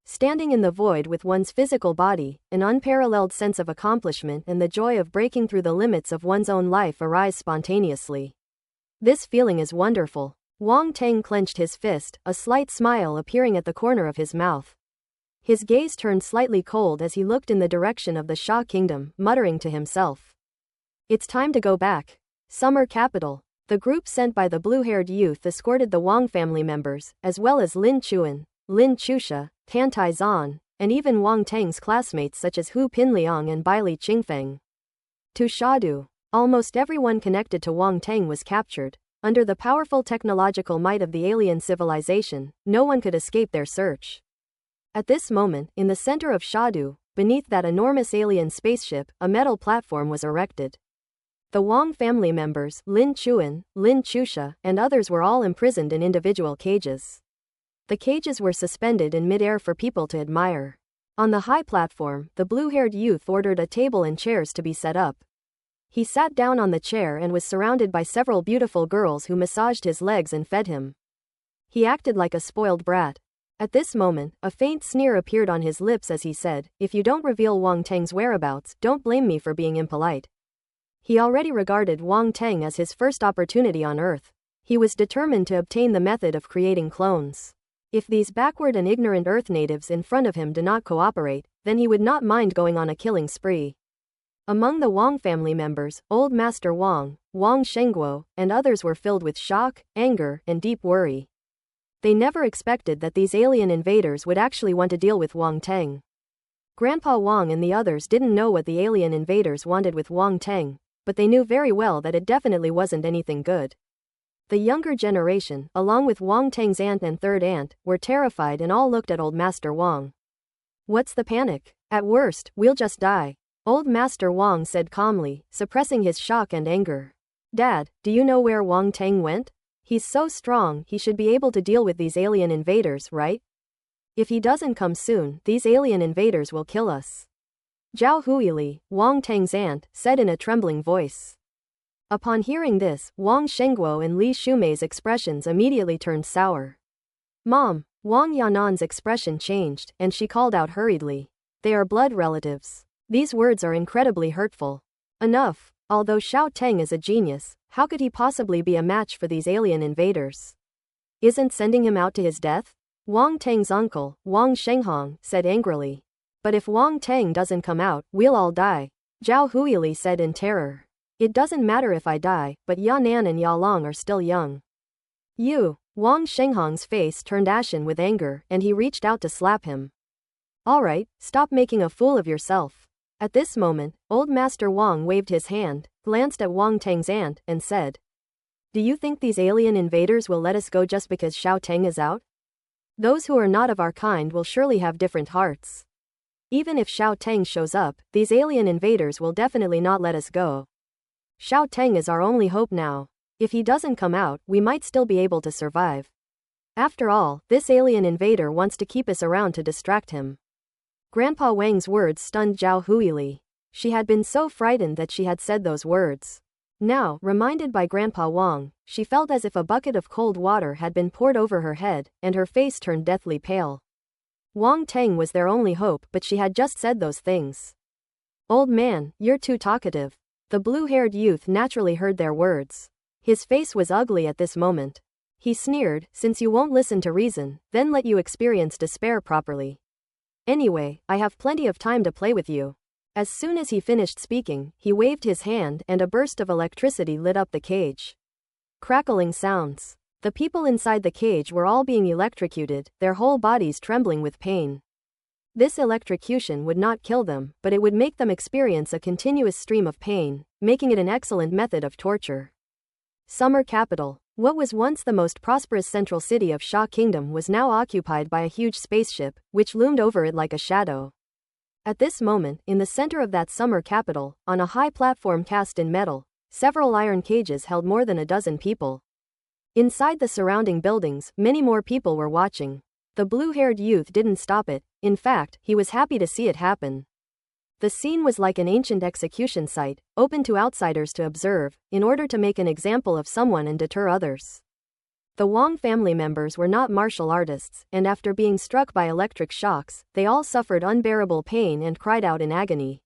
Standing in the void with one's physical body, an unparalleled sense of accomplishment and the joy of breaking through the limits of one's own life arise spontaneously. This feeling is wonderful. Wang Tang clenched his fist, a slight smile appearing at the corner of his mouth. His gaze turned slightly cold as he looked in the direction of the Sha Kingdom, muttering to himself. It's time to go back. Summer capital. The group sent by the blue-haired youth escorted the Wang family members, as well as Lin Chuan, Lin Chusha, Tan Taizan, and even Wang Tang's classmates such as Hu Pinliang and Baili Qingfeng. To Shadu. Almost everyone connected to Wang Tang was captured. Under the powerful technological might of the alien civilization, no one could escape their search. At this moment, in the center of Shadu, beneath that enormous alien spaceship, a metal platform was erected. The Wong family members, Lin Chuan, Lin Chusha, and others were all imprisoned in individual cages. The cages were suspended in mid-air for people to admire. On the high platform, the blue-haired youth ordered a table and chairs to be set up. He sat down on the chair and was surrounded by several beautiful girls who massaged his legs and fed him. He acted like a spoiled brat. At this moment, a faint sneer appeared on his lips as he said, "If you don't reveal Wang Teng's whereabouts, don't blame me for being impolite." He already regarded Wang Teng as his first opportunity on Earth. He was determined to obtain the method of creating clones. If these backward and ignorant Earth natives in front of him do not cooperate, then he would not mind going on a killing spree. Among the Wang family members, Old Master Wang, Wang Shengguo, and others were filled with shock, anger, and deep worry. They never expected that these alien invaders would actually want to deal with Wang Teng. Grandpa Wang and the others didn't know what the alien invaders wanted with Wang Teng, but they knew very well that it definitely wasn't anything good. The younger generation, along with Wang Teng's aunt and third aunt, were terrified and all looked at Old Master Wang. "What's the panic? At worst, we'll just die," Old Master Wang said calmly, suppressing his shock and anger. "Dad, do you know where Wang Teng went? He's so strong, he should be able to deal with these alien invaders, right? If he doesn't come soon, these alien invaders will kill us." Zhao Huili, Wang Teng's aunt, said in a trembling voice. Upon hearing this, Wang Shengguo and Li Shumei's expressions immediately turned sour. "Mom!" Wang Yanan's expression changed, and she called out hurriedly. "They are blood relatives. These words are incredibly hurtful. Enough. Although Xiao Teng is a genius, how could he possibly be a match for these alien invaders? Isn't sending him out to his death?" Wang Teng's uncle, Wang Shenghong, said angrily. "But if Wang Teng doesn't come out, we'll all die," Zhao Huili said in terror. "It doesn't matter if I die, but Yanan and Yalong are still young." "You!" Wang Shenghong's face turned ashen with anger, and he reached out to slap him. "All right, stop making a fool of yourself." At this moment, Old Master Wang waved his hand, glanced at Wang Teng's aunt, and said, "Do you think these alien invaders will let us go just because Xiao Teng is out? Those who are not of our kind will surely have different hearts. Even if Xiao Teng shows up, these alien invaders will definitely not let us go. Xiao Teng is our only hope now. If he doesn't come out, we might still be able to survive. After all, this alien invader wants to keep us around to distract him." Grandpa Wang's words stunned Zhao Huili. She had been so frightened that she had said those words. Now, reminded by Grandpa Wang, she felt as if a bucket of cold water had been poured over her head, and her face turned deathly pale. Wang Teng was their only hope, but she had just said those things. "Old man, you're too talkative." The blue-haired youth naturally heard their words. His face was ugly at this moment. He sneered, "Since you won't listen to reason, then let you experience despair properly. Anyway, I have plenty of time to play with you." As soon as he finished speaking, he waved his hand and a burst of electricity lit up the cage. Crackling sounds. The people inside the cage were all being electrocuted, their whole bodies trembling with pain. This electrocution would not kill them, but it would make them experience a continuous stream of pain, making it an excellent method of torture. Summer capital. What was once the most prosperous central city of Sha Kingdom was now occupied by a huge spaceship, which loomed over it like a shadow. At this moment, in the center of that summer capital, on a high platform cast in metal, several iron cages held more than a dozen people. Inside the surrounding buildings, many more people were watching. The blue-haired youth didn't stop it. In fact, he was happy to see it happen. The scene was like an ancient execution site, open to outsiders to observe, in order to make an example of someone and deter others. The Wang family members were not martial artists, and after being struck by electric shocks, they all suffered unbearable pain and cried out in agony.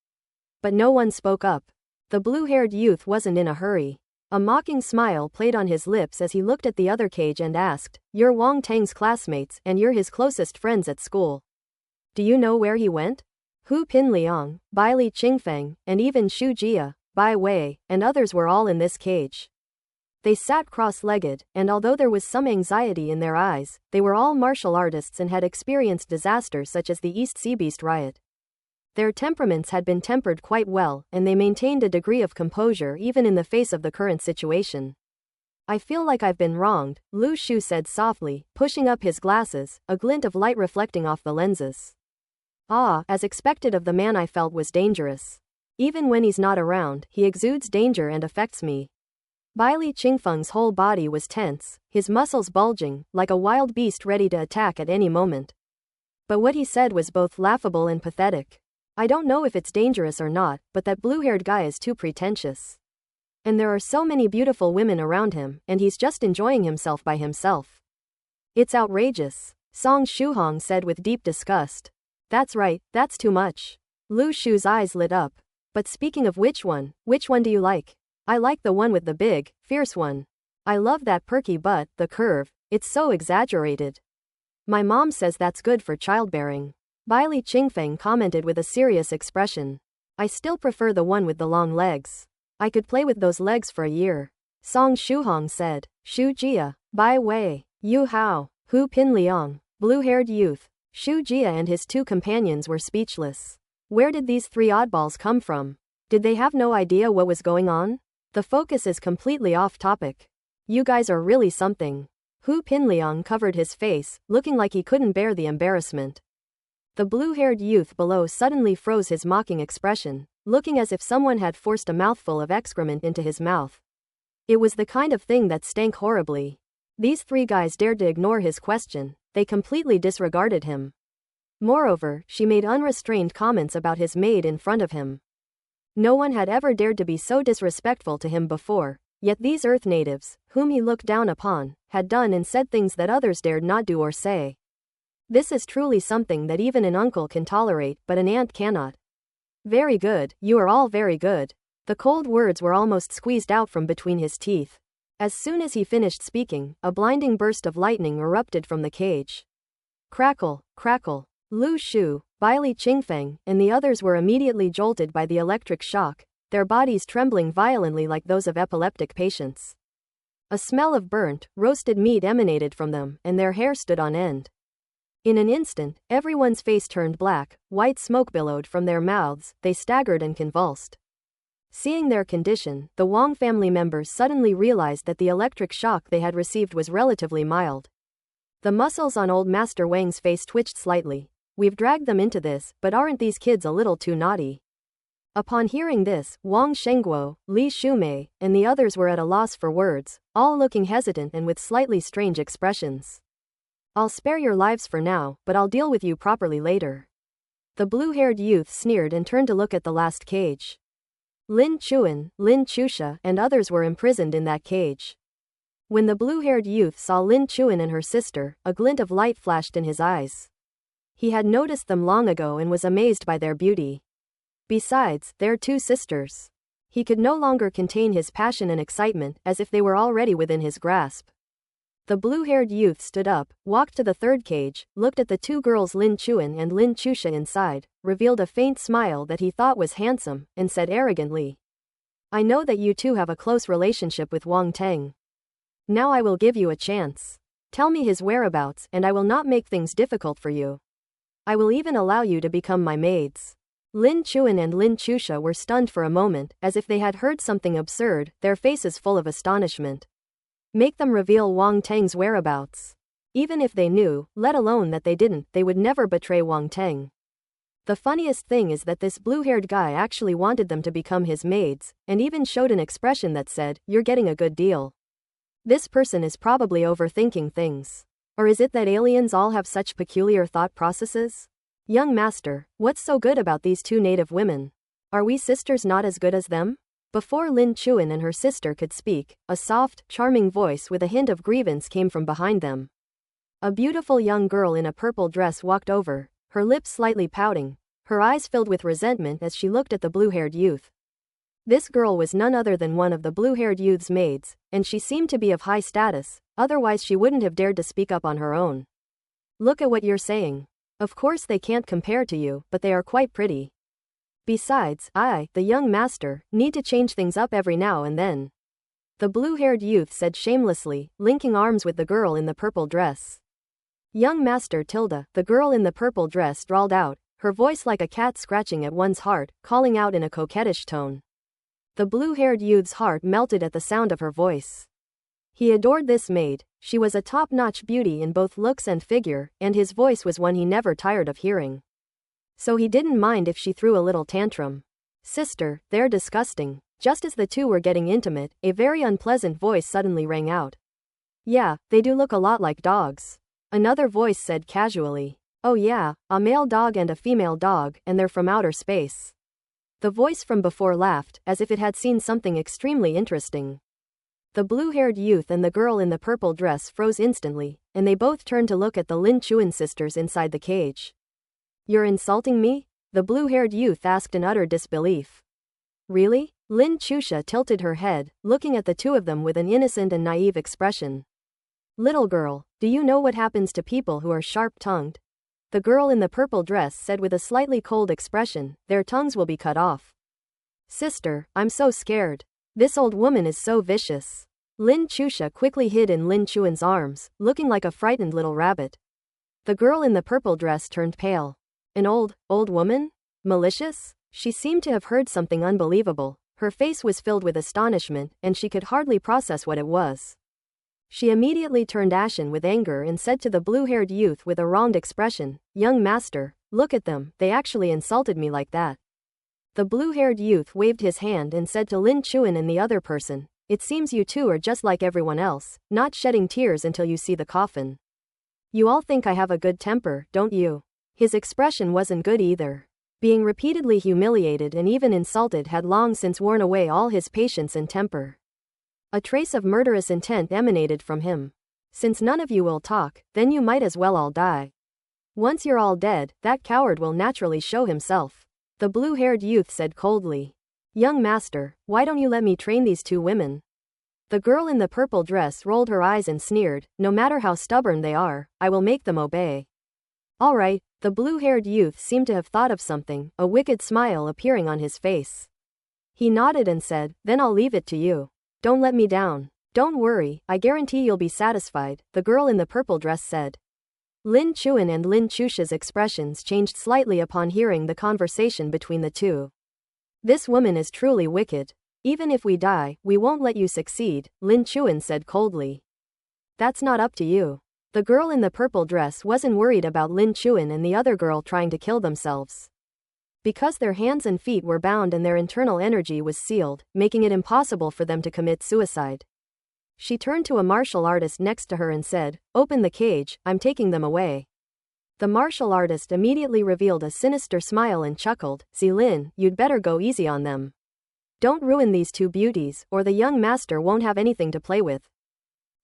But no one spoke up. The blue-haired youth wasn't in a hurry. A mocking smile played on his lips as he looked at the other cage and asked, "You're Wang Teng's classmates and you're his closest friends at school. Do you know where he went?" Hu Pinliang, Bai Li Qingfeng, and even Xu Jia, Bai Wei, and others were all in this cage. They sat cross-legged, and although there was some anxiety in their eyes, they were all martial artists and had experienced disasters such as the East Sea Beast riot. Their temperaments had been tempered quite well, and they maintained a degree of composure even in the face of the current situation. "I feel like I've been wronged," Lu Shu said softly, pushing up his glasses, a glint of light reflecting off the lenses. Ah, as expected of the man I felt was dangerous. Even when he's not around, he exudes danger and affects me. Bai Li Qingfeng's whole body was tense, his muscles bulging, like a wild beast ready to attack at any moment. But what he said was both laughable and pathetic. I don't know if it's dangerous or not, but that blue-haired guy is too pretentious. And there are so many beautiful women around him, and he's just enjoying himself by himself. It's outrageous, Song Shuhong said with deep disgust. That's right, that's too much. Lu Shu's eyes lit up. But speaking of which one do you like? I like the one with the big, fierce one. I love that perky butt, the curve, it's so exaggerated. My mom says that's good for childbearing. Bai Li Qingfeng commented with a serious expression. I still prefer the one with the long legs. I could play with those legs for a year. Song Shuhong said. Shu Jia, Bai Wei, Yu Hao, Hu Pin Liang, blue-haired youth. Shu Jia and his two companions were speechless. Where did these three oddballs come from? Did they have no idea what was going on? The focus is completely off topic. You guys are really something. Hu Pinliang covered his face, looking like he couldn't bear the embarrassment. The blue-haired youth below suddenly froze his mocking expression, looking as if someone had forced a mouthful of excrement into his mouth. It was the kind of thing that stank horribly. These three guys dared to ignore his question, they completely disregarded him. Moreover, she made unrestrained comments about his maid in front of him. No one had ever dared to be so disrespectful to him before, yet these Earth natives, whom he looked down upon, had done and said things that others dared not do or say. This is truly something that even an uncle can tolerate, but an aunt cannot. Very good, you are all very good. The cold words were almost squeezed out from between his teeth. As soon as he finished speaking, a blinding burst of lightning erupted from the cage. Crackle, crackle. Lu Shu, Bai Li Qingfeng, and the others were immediately jolted by the electric shock, their bodies trembling violently like those of epileptic patients. A smell of burnt, roasted meat emanated from them, and their hair stood on end. In an instant, everyone's face turned black, white smoke billowed from their mouths, they staggered and convulsed. Seeing their condition, the Wang family members suddenly realized that the electric shock they had received was relatively mild. The muscles on old Master Wang's face twitched slightly. We've dragged them into this, but aren't these kids a little too naughty? Upon hearing this, Wang Shengguo, Li Shumei, and the others were at a loss for words, all looking hesitant and with slightly strange expressions. I'll spare your lives for now, but I'll deal with you properly later. The blue-haired youth sneered and turned to look at the last cage. Lin Chuan, Lin Chusha, and others were imprisoned in that cage. When the blue-haired youth saw Lin Chuan and her sister, a glint of light flashed in his eyes. He had noticed them long ago and was amazed by their beauty. Besides, they're two sisters. He could no longer contain his passion and excitement, as if they were already within his grasp. The blue-haired youth stood up, walked to the third cage, looked at the two girls Lin Chuan and Lin Chusha inside, revealed a faint smile that he thought was handsome, and said arrogantly, I know that you two have a close relationship with Wang Teng. Now I will give you a chance. Tell me his whereabouts, and I will not make things difficult for you. I will even allow you to become my maids. Lin Chuan and Lin Chusha were stunned for a moment, as if they had heard something absurd, their faces full of astonishment. Make them reveal Wang Teng's whereabouts. Even if they knew, let alone that they didn't, they would never betray Wang Teng. The funniest thing is that this blue-haired guy actually wanted them to become his maids, and even showed an expression that said, you're getting a good deal. This person is probably overthinking things. Or is it that aliens all have such peculiar thought processes? Young master, what's so good about these two native women? Are we sisters not as good as them? Before Lin Chuan and her sister could speak, a soft, charming voice with a hint of grievance came from behind them. A beautiful young girl in a purple dress walked over, her lips slightly pouting, her eyes filled with resentment as she looked at the blue-haired youth. This girl was none other than one of the blue-haired youth's maids, and she seemed to be of high status, otherwise she wouldn't have dared to speak up on her own. Look at what you're saying. Of course they can't compare to you, but they are quite pretty. Besides, I, the young master, need to change things up every now and then. The blue-haired youth said shamelessly, linking arms with the girl in the purple dress. Young master Tilda, the girl in the purple dress drawled out, her voice like a cat scratching at one's heart, calling out in a coquettish tone. The blue-haired youth's heart melted at the sound of her voice. He adored this maid, she was a top-notch beauty in both looks and figure, and his voice was one he never tired of hearing. so he didn't mind if she threw a little tantrum. Sister, they're disgusting. Just as the two were getting intimate, a very unpleasant voice suddenly rang out. Yeah, they do look a lot like dogs. Another voice said casually. Oh yeah, a male dog and a female dog, and they're from outer space. The voice from before laughed, as if it had seen something extremely interesting. The blue-haired youth and the girl in the purple dress froze instantly, and they both turned to look at the Lin Chuan sisters inside the cage. You're insulting me? The blue-haired youth asked in utter disbelief. Really? Lin Chusha tilted her head, looking at the two of them with an innocent and naive expression. Little girl, do you know what happens to people who are sharp-tongued? The girl in the purple dress said with a slightly cold expression, their tongues will be cut off. Sister, I'm so scared. This old woman is so vicious. Lin Chusha quickly hid in Lin Chuan's arms, looking like a frightened little rabbit. The girl in the purple dress turned pale. An old woman? Malicious? She seemed to have heard something unbelievable. Her face was filled with astonishment, and she could hardly process what it was. She immediately turned ashen with anger and said to the blue-haired youth with a wronged expression, Young master, look at them, they actually insulted me like that. The blue-haired youth waved his hand and said to Lin Chuan and the other person, It seems you two are just like everyone else, not shedding tears until you see the coffin. You all think I have a good temper, don't you? His expression wasn't good either. Being repeatedly humiliated and even insulted had long since worn away all his patience and temper. A trace of murderous intent emanated from him. Since none of you will talk, then you might as well all die. Once you're all dead, that coward will naturally show himself. The blue-haired youth said coldly. Young master, why don't you let me train these two women? The girl in the purple dress rolled her eyes and sneered, No matter how stubborn they are, I will make them obey. All right, the blue-haired youth seemed to have thought of something, a wicked smile appearing on his face. He nodded and said, Then I'll leave it to you. Don't let me down. Don't worry, I guarantee you'll be satisfied, the girl in the purple dress said. Lin Chuan and Lin Chusha's expressions changed slightly upon hearing the conversation between the two. This woman is truly wicked. Even if we die, we won't let you succeed, Lin Chuan said coldly. That's not up to you. The girl in the purple dress wasn't worried about Lin Chuan and the other girl trying to kill themselves. Because their hands and feet were bound and their internal energy was sealed, making it impossible for them to commit suicide. She turned to a martial artist next to her and said, Open the cage, I'm taking them away. The martial artist immediately revealed a sinister smile and chuckled, Zilin, you'd better go easy on them. Don't ruin these two beauties, or the young master won't have anything to play with.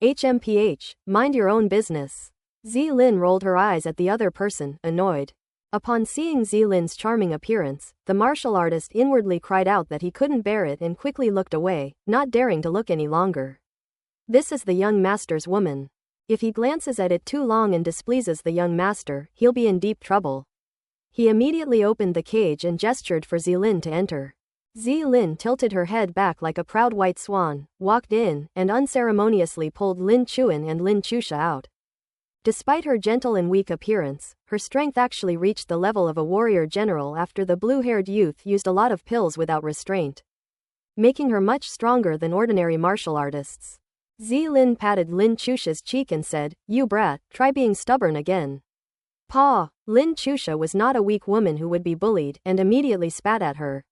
HMPH, mind your own business. Zilin rolled her eyes at the other person, annoyed. Upon seeing Zilin's charming appearance, the martial artist inwardly cried out that he couldn't bear it and quickly looked away, not daring to look any longer. This is the young master's woman. If he glances at it too long and displeases the young master, he'll be in deep trouble. He immediately opened the cage and gestured for Zilin to enter. Zilin tilted her head back like a proud white swan, walked in, and unceremoniously pulled Lin Chuan and Lin Chusha out. Despite her gentle and weak appearance, her strength actually reached the level of a warrior general after the blue-haired youth used a lot of pills without restraint, making her much stronger than ordinary martial artists. Zilin patted Lin Chusha's cheek and said, You brat, try being stubborn again. Paw! Lin Chusha was not a weak woman who would be bullied, and immediately spat at her.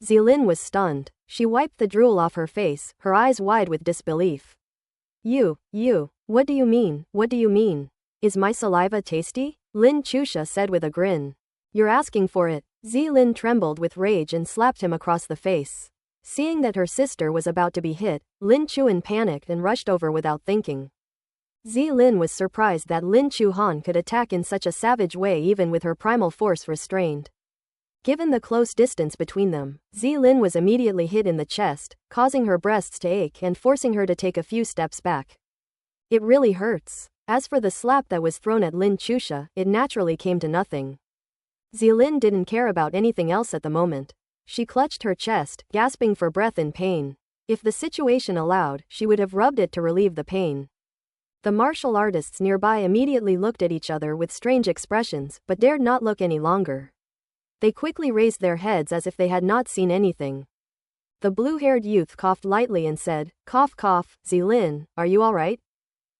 Zilin was stunned. She wiped the drool off her face, her eyes wide with disbelief. You, what do you mean, what do you mean? Is my saliva tasty? Lin Chusha said with a grin. You're asking for it. Zilin trembled with rage and slapped him across the face. Seeing that her sister was about to be hit, Lin Chuan panicked and rushed over without thinking. Zilin was surprised that Lin Chuhan could attack in such a savage way even with her primal force restrained. Given the close distance between them, Zilin was immediately hit in the chest, causing her breasts to ache and forcing her to take a few steps back. It really hurts. As for the slap that was thrown at Lin Chusha, it naturally came to nothing. Zilin didn't care about anything else at the moment. She clutched her chest, gasping for breath in pain. If the situation allowed, she would have rubbed it to relieve the pain. The martial artists nearby immediately looked at each other with strange expressions, but dared not look any longer. They quickly raised their heads as if they had not seen anything. The blue-haired youth coughed lightly and said, Cough cough, Zilin, are you all right?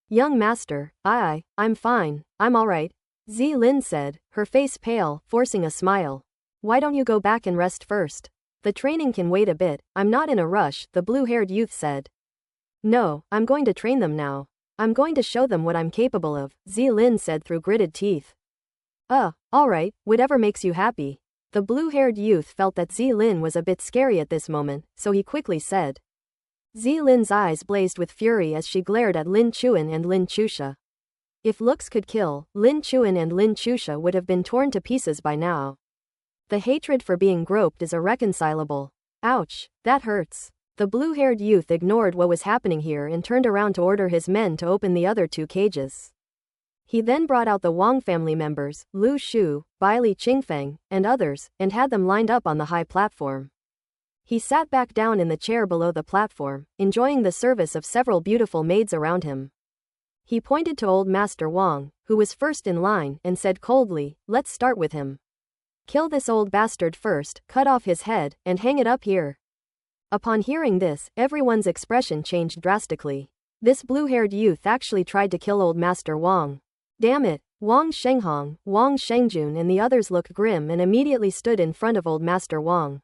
Young master, I'm fine, I'm all right. Zilin said, her face pale, forcing a smile. Why don't you go back and rest first? The training can wait a bit, I'm not in a rush, the blue-haired youth said. No, I'm going to train them now. I'm going to show them what I'm capable of, Zilin said through gritted teeth. Alright, whatever makes you happy. The blue-haired youth felt that Zilin was a bit scary at this moment, so he quickly said. Zilin's eyes blazed with fury as she glared at Lin Chuan and Lin Chusha. If looks could kill, Lin Chuan and Lin Chusha would have been torn to pieces by now. The hatred for being groped is irreconcilable. Ouch, that hurts. The blue-haired youth ignored what was happening here and turned around to order his men to open the other 2 cages. He then brought out the Wang family members, Lu Shu, Baili Qingfeng, and others, and had them lined up on the high platform. He sat back down in the chair below the platform, enjoying the service of several beautiful maids around him. He pointed to old Master Wang, who was first in line, and said coldly, let's start with him. Kill this old bastard first, cut off his head, and hang it up here. Upon hearing this, everyone's expression changed drastically. This blue-haired youth actually tried to kill old Master Wang. Damn it, Wang Shenghong, Wang Shengjun and the others looked grim and immediately stood in front of old Master Wang.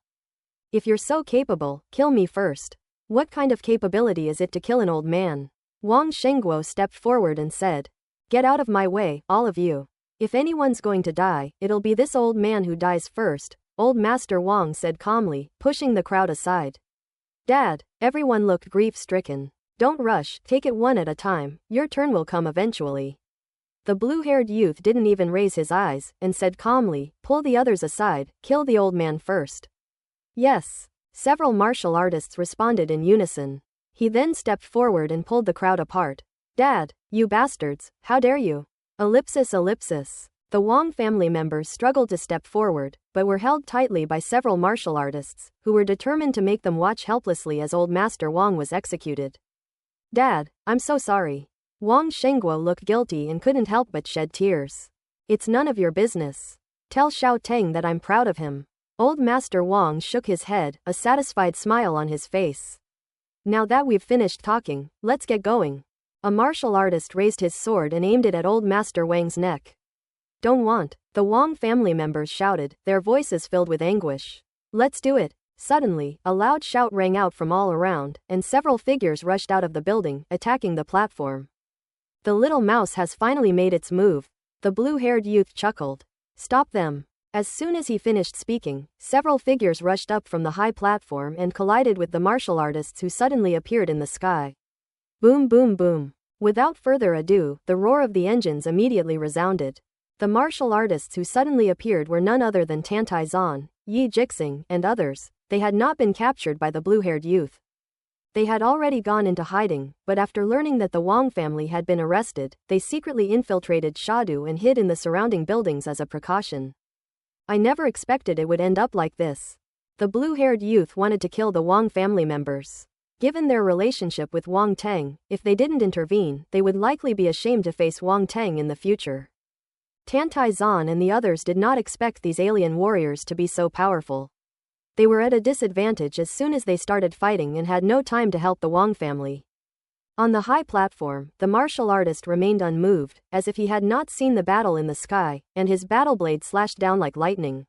If you're so capable, kill me first. What kind of capability is it to kill an old man? Wang Shengguo stepped forward and said. Get out of my way, all of you. If anyone's going to die, it'll be this old man who dies first, old Master Wang said calmly, pushing the crowd aside. Dad, everyone looked grief-stricken. Don't rush, take it one at a time, your turn will come eventually. The blue-haired youth didn't even raise his eyes, and said calmly, pull the others aside, kill the old man first. Yes. Several martial artists responded in unison. He then stepped forward and pulled the crowd apart. Dad, you bastards, how dare you? Ellipsis. The Wang family members struggled to step forward, but were held tightly by several martial artists, who were determined to make them watch helplessly as old Master Wang was executed. Dad, I'm so sorry. Wang Shengguo looked guilty and couldn't help but shed tears. It's none of your business. Tell Xiao Teng that I'm proud of him. Old Master Wang shook his head, a satisfied smile on his face. Now that we've finished talking, let's get going. A martial artist raised his sword and aimed it at old Master Wang's neck. Don't want, the Wang family members shouted, their voices filled with anguish. Let's do it. Suddenly, a loud shout rang out from all around, and several figures rushed out of the building, attacking the platform. The little mouse has finally made its move. The blue-haired youth chuckled. Stop them. As soon as he finished speaking, several figures rushed up from the high platform and collided with the martial artists who suddenly appeared in the sky. Boom boom boom. Without further ado, the roar of the engines immediately resounded. The martial artists who suddenly appeared were none other than Tantai Zan, Yi Jixing, and others. They had not been captured by the blue-haired youth. They had already gone into hiding, but after learning that the Wang family had been arrested, they secretly infiltrated Shadu and hid in the surrounding buildings as a precaution. I never expected it would end up like this. The blue-haired youth wanted to kill the Wang family members. Given their relationship with Wang Teng, if they didn't intervene, they would likely be ashamed to face Wang Teng in the future. Tantai Zan and the others did not expect these alien warriors to be so powerful. They were at a disadvantage as soon as they started fighting and had no time to help the Wang family. On the high platform, the martial artist remained unmoved, as if he had not seen the battle in the sky, and his battle blade slashed down like lightning.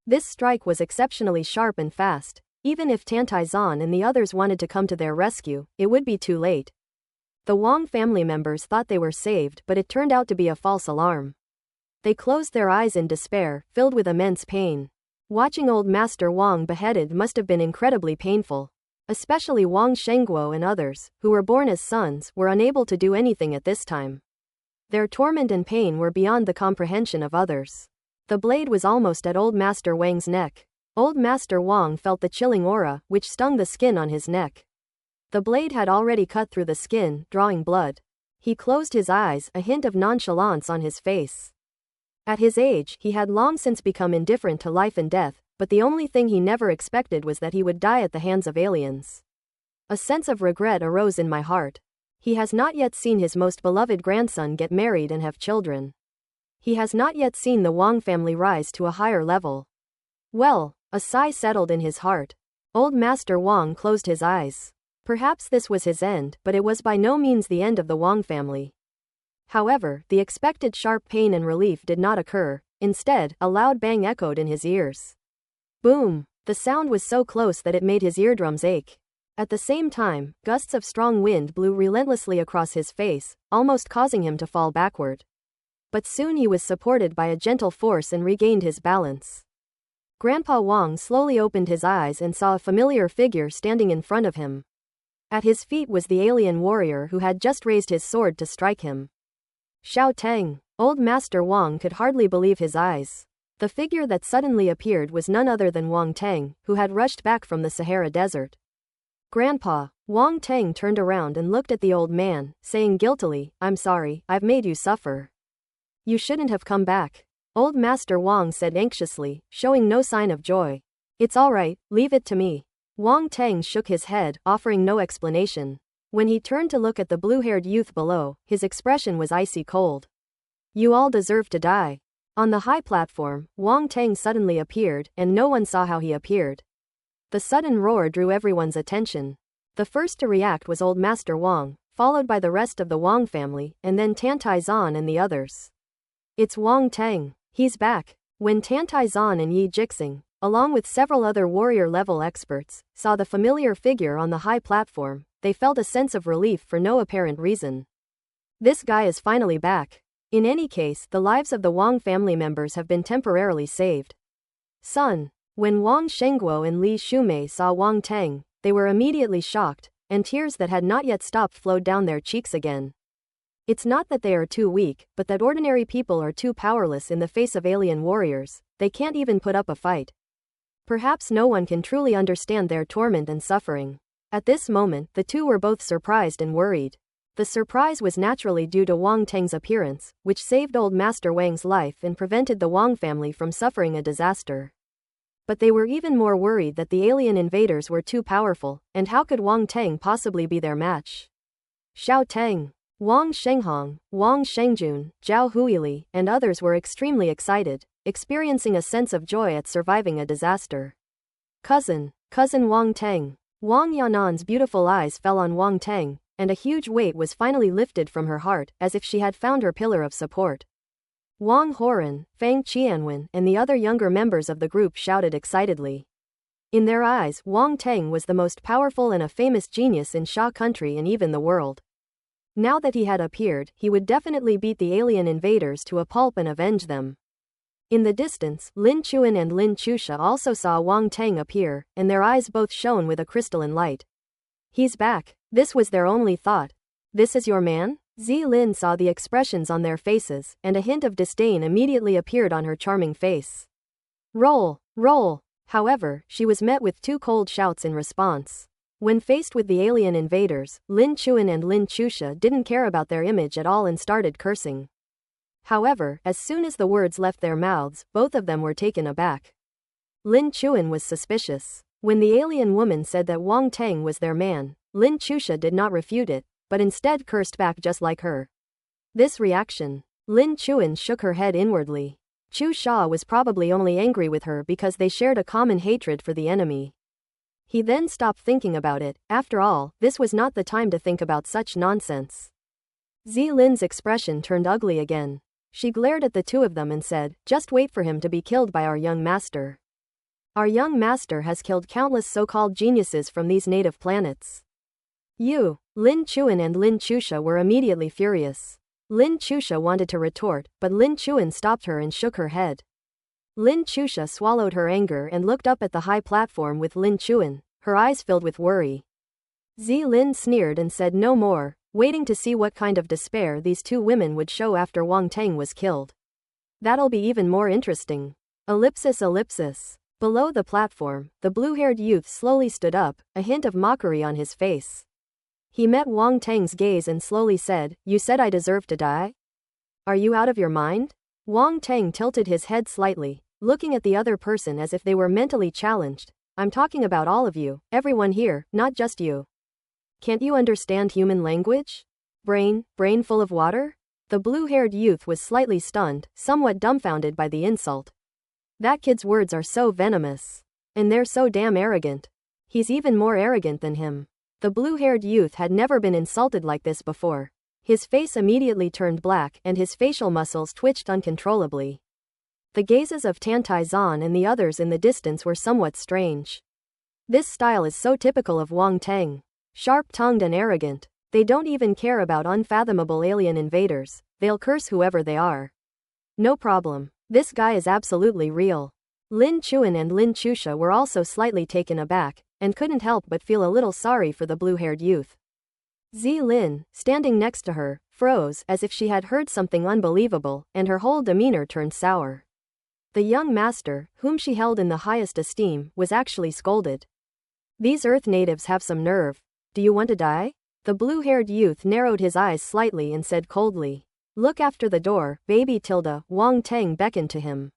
This strike was exceptionally sharp and fast. Even if Tantai Zan and the others wanted to come to their rescue, it would be too late. The Wang family members thought they were saved, but it turned out to be a false alarm. They closed their eyes in despair, filled with immense pain. Watching old Master Wang beheaded must have been incredibly painful. Especially Wang Shengguo and others, who were born as sons, were unable to do anything at this time. Their torment and pain were beyond the comprehension of others. The blade was almost at old Master Wang's neck. Old Master Wang felt the chilling aura, which stung the skin on his neck. The blade had already cut through the skin, drawing blood. He closed his eyes, a hint of nonchalance on his face. At his age, he had long since become indifferent to life and death, but the only thing he never expected was that he would die at the hands of aliens. A sense of regret arose in my heart. He has not yet seen his most beloved grandson get married and have children. He has not yet seen the Wang family rise to a higher level. Well, a sigh settled in his heart. Old Master Wang closed his eyes. Perhaps this was his end, but it was by no means the end of the Wang family. However, the expected sharp pain and relief did not occur. Instead, a loud bang echoed in his ears. Boom! The sound was so close that it made his eardrums ache. At the same time, gusts of strong wind blew relentlessly across his face, almost causing him to fall backward. But soon he was supported by a gentle force and regained his balance. Grandpa Wang slowly opened his eyes and saw a familiar figure standing in front of him. At his feet was the alien warrior who had just raised his sword to strike him. Xiao Teng. Old Master Wang could hardly believe his eyes. The figure that suddenly appeared was none other than Wang Teng, who had rushed back from the Sahara Desert. Grandpa. Wang Teng turned around and looked at the old man, saying guiltily, "I'm sorry, I've made you suffer. You shouldn't have come back." Old Master Wang said anxiously, showing no sign of joy. "It's all right, leave it to me." Wang Teng shook his head, offering no explanation. When he turned to look at the blue-haired youth below, his expression was icy cold. "You all deserve to die." On the high platform, Wang Teng suddenly appeared, and no one saw how he appeared. The sudden roar drew everyone's attention. The first to react was Old Master Wang, followed by the rest of the Wang family, and then Tantai Zan and the others. "It's Wang Teng. He's back." When Tantai Zan and Yi Jixing, along with several other warrior-level experts, saw the familiar figure on the high platform, they felt a sense of relief for no apparent reason. This guy is finally back. In any case, the lives of the Wang family members have been temporarily saved. Son. When Wang Shengguo and Li Shumei saw Wang Teng, they were immediately shocked, and tears that had not yet stopped flowed down their cheeks again. It's not that they are too weak, but that ordinary people are too powerless in the face of alien warriors. They can't even put up a fight. Perhaps no one can truly understand their torment and suffering. At this moment, the two were both surprised and worried. The surprise was naturally due to Wang Teng's appearance, which saved Old Master Wang's life and prevented the Wang family from suffering a disaster. But they were even more worried that the alien invaders were too powerful, and how could Wang Teng possibly be their match? Xiao Teng. Wang Shenghong, Wang Shengjun, Zhao Huili, and others were extremely excited, experiencing a sense of joy at surviving a disaster. Cousin Wang Teng. Wang Yanan's beautiful eyes fell on Wang Teng, and a huge weight was finally lifted from her heart, as if she had found her pillar of support. Wang Horan, Fang Qianwen, and the other younger members of the group shouted excitedly. In their eyes, Wang Teng was the most powerful and a famous genius in Sha country and even the world. Now that he had appeared, he would definitely beat the alien invaders to a pulp and avenge them. In the distance, Lin Chuan and Lin Chusha also saw Wang Teng appear, and their eyes both shone with a crystalline light. "He's back." This was their only thought. "This is your man?" Zi Lin saw the expressions on their faces, and a hint of disdain immediately appeared on her charming face. Roll! Roll! However, she was met with two cold shouts in response. When faced with the alien invaders, Lin Chuan and Lin Chusha didn't care about their image at all and started cursing. However, as soon as the words left their mouths, both of them were taken aback. Lin Chuan was suspicious. When the alien woman said that Wang Teng was their man, Lin Chusha did not refute it, but instead cursed back just like her. This reaction. Lin Chuan shook her head inwardly. Chu Sha was probably only angry with her because they shared a common hatred for the enemy. He then stopped thinking about it. After all, this was not the time to think about such nonsense. Zi Lin's expression turned ugly again. She glared at the two of them and said, "Just wait for him to be killed by our young master. Our young master has killed countless so-called geniuses from these native planets." You, Lin Chuan and Lin Chusha were immediately furious. Lin Chusha wanted to retort, but Lin Chuan stopped her and shook her head. Lin Chusha swallowed her anger and looked up at the high platform with Lin Chuan, her eyes filled with worry. Zi Lin sneered and said no more, waiting to see what kind of despair these two women would show after Wang Teng was killed. That'll be even more interesting. Ellipsis. Below the platform, the blue-haired youth slowly stood up, a hint of mockery on his face. He met Wang Teng's gaze and slowly said, "You said I deserve to die? Are you out of your mind?" Wang Teng tilted his head slightly, looking at the other person as if they were mentally challenged. "I'm talking about all of you, everyone here, not just you. Can't you understand human language? Brain full of water?" The blue-haired youth was slightly stunned, somewhat dumbfounded by the insult. That kid's words are so venomous. And they're so damn arrogant. He's even more arrogant than him. The blue-haired youth had never been insulted like this before. His face immediately turned black and his facial muscles twitched uncontrollably. The gazes of Tantai Zan and the others in the distance were somewhat strange. This style is so typical of Wang Teng. Sharp-tongued and arrogant. They don't even care about unfathomable alien invaders. They'll curse whoever they are. No problem. This guy is absolutely real. Lin Chuan and Lin Chusha were also slightly taken aback, and couldn't help but feel a little sorry for the blue-haired youth. Zi Lin, standing next to her, froze as if she had heard something unbelievable, and her whole demeanor turned sour. The young master, whom she held in the highest esteem, was actually scolded. These Earth natives have some nerve. Do you want to die? The blue-haired youth narrowed his eyes slightly and said coldly. Look after the door, baby Tilda. Wang Teng beckoned to him.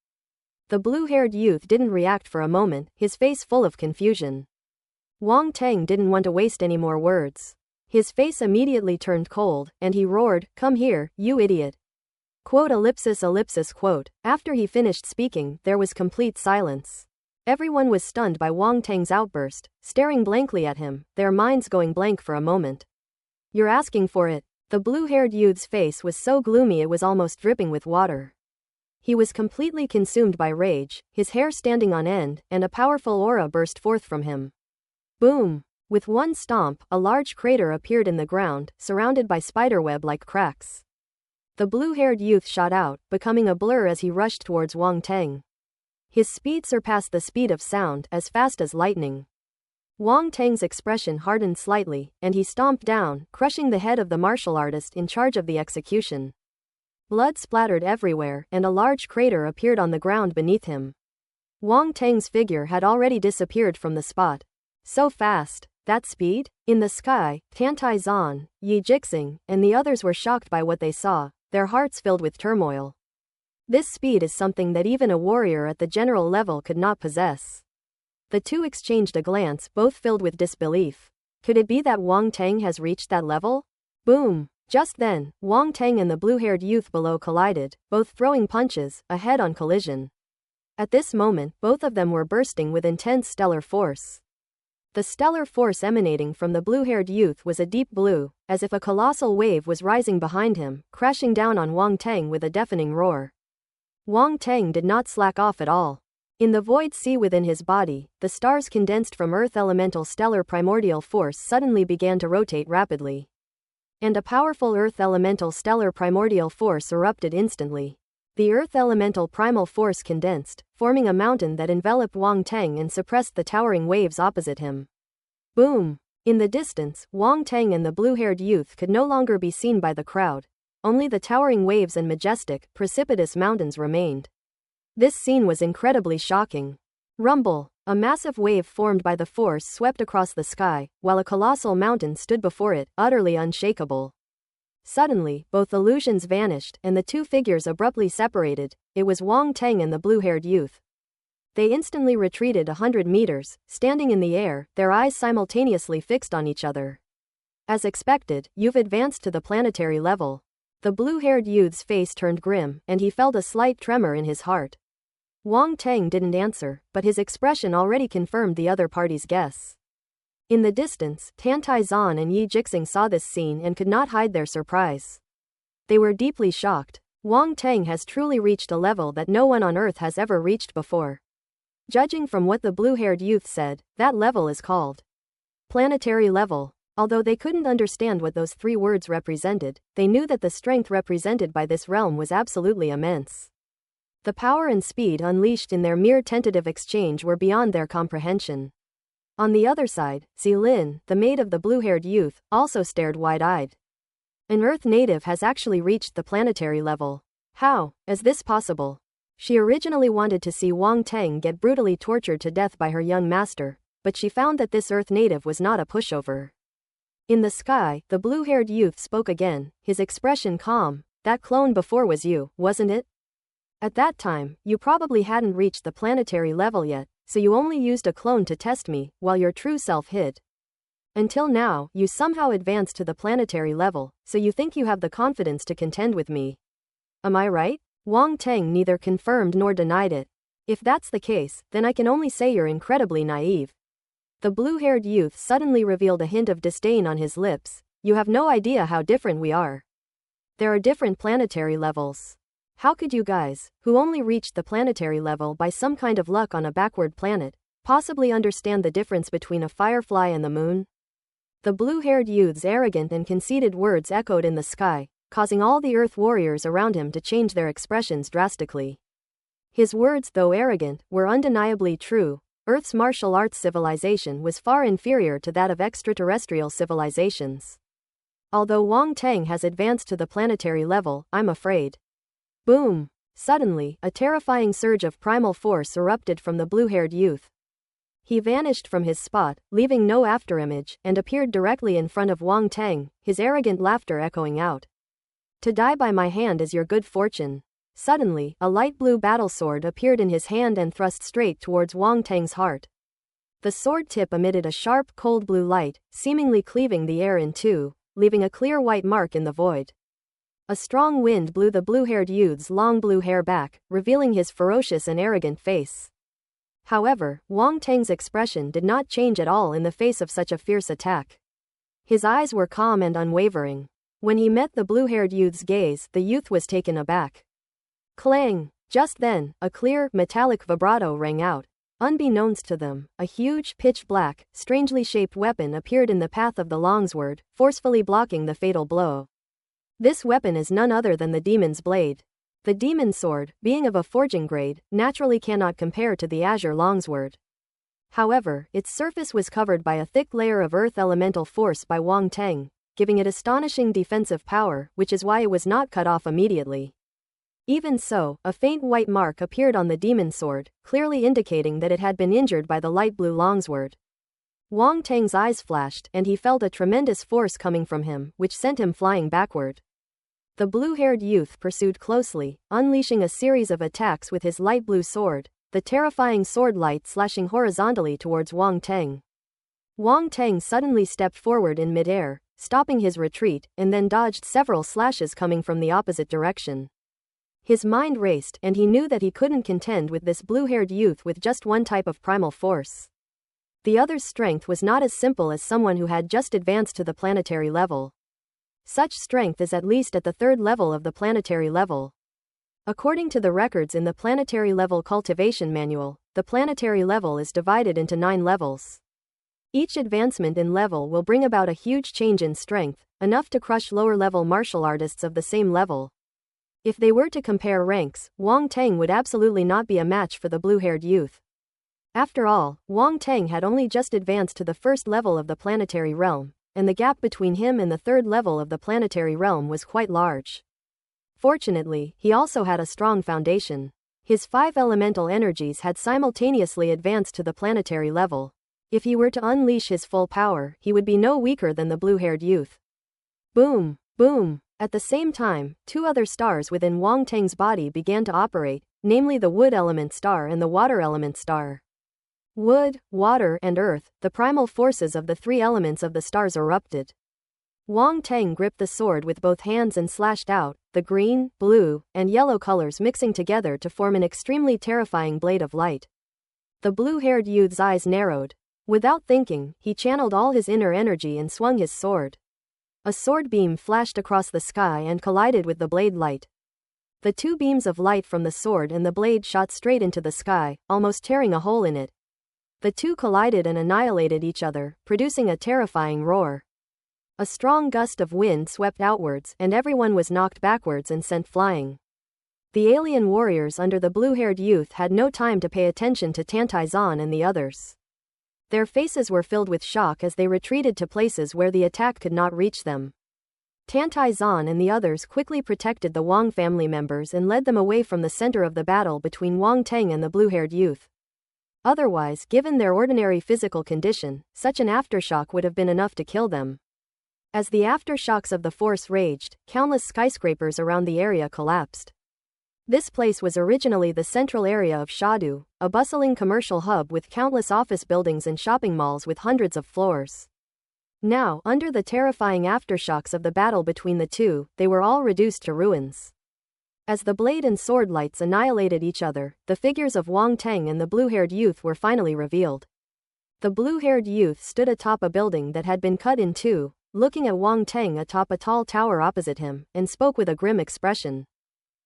The blue-haired youth didn't react for a moment, his face full of confusion. Wang Teng didn't want to waste any more words. His face immediately turned cold, and he roared, "Come here, you idiot." Quote ellipsis ellipsis quote. After he finished speaking, there was complete silence. Everyone was stunned by Wang Teng's outburst, staring blankly at him, their minds going blank for a moment. You're asking for it. The blue-haired youth's face was so gloomy it was almost dripping with water. He was completely consumed by rage, his hair standing on end, and a powerful aura burst forth from him. Boom! With one stomp, a large crater appeared in the ground, surrounded by spiderweb-like cracks. The blue-haired youth shot out, becoming a blur as he rushed towards Wang Teng. His speed surpassed the speed of sound, as fast as lightning. Wang Teng's expression hardened slightly, and he stomped down, crushing the head of the martial artist in charge of the execution. Blood splattered everywhere, and a large crater appeared on the ground beneath him. Wang Teng's figure had already disappeared from the spot. So fast. That speed? In the sky, Tantai Zan, Yi Jixing, and the others were shocked by what they saw, their hearts filled with turmoil. This speed is something that even a warrior at the general level could not possess. The two exchanged a glance, both filled with disbelief. Could it be that Wang Teng has reached that level? Boom! Just then, Wang Teng and the blue-haired youth below collided, both throwing punches, a head-on collision. At this moment, both of them were bursting with intense stellar force. The stellar force emanating from the blue-haired youth was a deep blue, as if a colossal wave was rising behind him, crashing down on Wang Teng with a deafening roar. Wang Teng did not slack off at all. In the void sea within his body, the stars condensed from Earth elemental stellar primordial force suddenly began to rotate rapidly. And a powerful Earth elemental stellar primordial force erupted instantly. The Earth elemental primal force condensed, forming a mountain that enveloped Wang Teng and suppressed the towering waves opposite him. Boom! In the distance, Wang Teng and the blue-haired youth could no longer be seen by the crowd. Only the towering waves and majestic, precipitous mountains remained. This scene was incredibly shocking. Rumble! A massive wave formed by the force swept across the sky, while a colossal mountain stood before it, utterly unshakable. Suddenly, both illusions vanished, and the two figures abruptly separated. It was Wang Teng and the blue-haired youth. They instantly retreated 100 meters, standing in the air, their eyes simultaneously fixed on each other. As expected, you've advanced to the planetary level. The blue-haired youth's face turned grim, and he felt a slight tremor in his heart. Wang Teng didn't answer, but his expression already confirmed the other party's guess. In the distance, Tantai Zan and Yi Jixing saw this scene and could not hide their surprise. They were deeply shocked. Wang Teng has truly reached a level that no one on Earth has ever reached before. Judging from what the blue-haired youth said, that level is called planetary level. Although they couldn't understand what those three words represented, they knew that the strength represented by this realm was absolutely immense. The power and speed unleashed in their mere tentative exchange were beyond their comprehension. On the other side, Zilin, the maid of the blue-haired youth, also stared wide-eyed. An Earth native has actually reached the planetary level. How is this possible? She originally wanted to see Wang Teng get brutally tortured to death by her young master, but she found that this Earth native was not a pushover. In the sky, the blue-haired youth spoke again, his expression calm. That clone before was you, wasn't it? At that time, you probably hadn't reached the planetary level yet, so you only used a clone to test me, while your true self hid. Until now, you somehow advanced to the planetary level, so you think you have the confidence to contend with me. Am I right? Wang Teng neither confirmed nor denied it. If that's the case, then I can only say you're incredibly naive. The blue-haired youth suddenly revealed a hint of disdain on his lips. You have no idea how different we are. There are different planetary levels. How could you guys, who only reached the planetary level by some kind of luck on a backward planet, possibly understand the difference between a firefly and the moon? The blue-haired youth's arrogant and conceited words echoed in the sky, causing all the Earth warriors around him to change their expressions drastically. His words, though arrogant, were undeniably true. Earth's martial arts civilization was far inferior to that of extraterrestrial civilizations. Although Wang Teng has advanced to the planetary level, I'm afraid. Boom! Suddenly, a terrifying surge of primal force erupted from the blue-haired youth. He vanished from his spot, leaving no afterimage, and appeared directly in front of Wang Teng, his arrogant laughter echoing out. To die by my hand is your good fortune. Suddenly, a light blue battle sword appeared in his hand and thrust straight towards Wang Teng's heart. The sword tip emitted a sharp, cold blue light, seemingly cleaving the air in two, leaving a clear white mark in the void. A strong wind blew the blue-haired youth's long blue hair back, revealing his ferocious and arrogant face. However, Wang Teng's expression did not change at all in the face of such a fierce attack. His eyes were calm and unwavering. When he met the blue-haired youth's gaze, the youth was taken aback. Clang! Just then, a clear, metallic vibrato rang out. Unbeknownst to them, a huge, pitch-black, strangely shaped weapon appeared in the path of the longsword, forcefully blocking the fatal blow. This weapon is none other than the demon's blade. The demon sword, being of a forging grade, naturally cannot compare to the azure longsword. However, its surface was covered by a thick layer of earth elemental force by Wang Teng, giving it astonishing defensive power, which is why it was not cut off immediately. Even so, a faint white mark appeared on the demon sword, clearly indicating that it had been injured by the light blue longsword. Wang Teng's eyes flashed, and he felt a tremendous force coming from him, which sent him flying backward. The blue-haired youth pursued closely, unleashing a series of attacks with his light blue sword, the terrifying sword light slashing horizontally towards Wang Teng. Wang Teng suddenly stepped forward in midair, stopping his retreat, and then dodged several slashes coming from the opposite direction. His mind raced, and he knew that he couldn't contend with this blue-haired youth with just one type of primal force. The other's strength was not as simple as someone who had just advanced to the planetary level. Such strength is at least at the third level of the planetary level. According to the records in the planetary level cultivation manual, the planetary level is divided into 9 levels. Each advancement in level will bring about a huge change in strength, enough to crush lower-level martial artists of the same level. If they were to compare ranks, Wang Teng would absolutely not be a match for the blue-haired youth. After all, Wang Teng had only just advanced to the first level of the planetary realm, and the gap between him and the third level of the planetary realm was quite large. Fortunately, he also had a strong foundation. His 5 elemental energies had simultaneously advanced to the planetary level. If he were to unleash his full power, he would be no weaker than the blue-haired youth. Boom! Boom! At the same time, 2 other stars within Wang Teng's body began to operate, namely the wood element star and the water element star. Wood, water, and earth, the primal forces of the 3 elements of the stars erupted. Wang Teng gripped the sword with both hands and slashed out, the green, blue, and yellow colors mixing together to form an extremely terrifying blade of light. The blue-haired youth's eyes narrowed. Without thinking, he channeled all his inner energy and swung his sword. A sword beam flashed across the sky and collided with the blade light. The 2 beams of light from the sword and the blade shot straight into the sky, almost tearing a hole in it. The 2 collided and annihilated each other, producing a terrifying roar. A strong gust of wind swept outwards, and everyone was knocked backwards and sent flying. The alien warriors under the blue-haired youth had no time to pay attention to Tantai-zan and the others. Their faces were filled with shock as they retreated to places where the attack could not reach them. Tantai-zan and the others quickly protected the Wang family members and led them away from the center of the battle between Wang Teng and the blue-haired youth. Otherwise, given their ordinary physical condition, such an aftershock would have been enough to kill them. As the aftershocks of the force raged, countless skyscrapers around the area collapsed. This place was originally the central area of Shadu, a bustling commercial hub with countless office buildings and shopping malls with hundreds of floors. Now, under the terrifying aftershocks of the battle between the 2, they were all reduced to ruins. As the blade and sword lights annihilated each other, the figures of Wang Teng and the blue-haired youth were finally revealed. The blue-haired youth stood atop a building that had been cut in 2, looking at Wang Teng atop a tall tower opposite him, and spoke with a grim expression.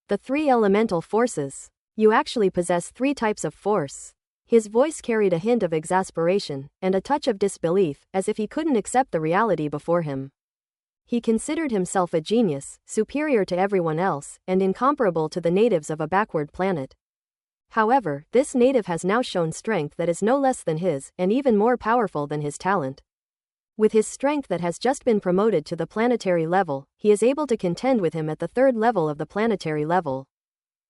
The 3 elemental forces. You actually possess 3 types of force. His voice carried a hint of exasperation, and a touch of disbelief, as if he couldn't accept the reality before him. He considered himself a genius, superior to everyone else, and incomparable to the natives of a backward planet. However, this native has now shown strength that is no less than his, and even more powerful than his talent. With his strength that has just been promoted to the planetary level, he is able to contend with him at the 3rd level of the planetary level.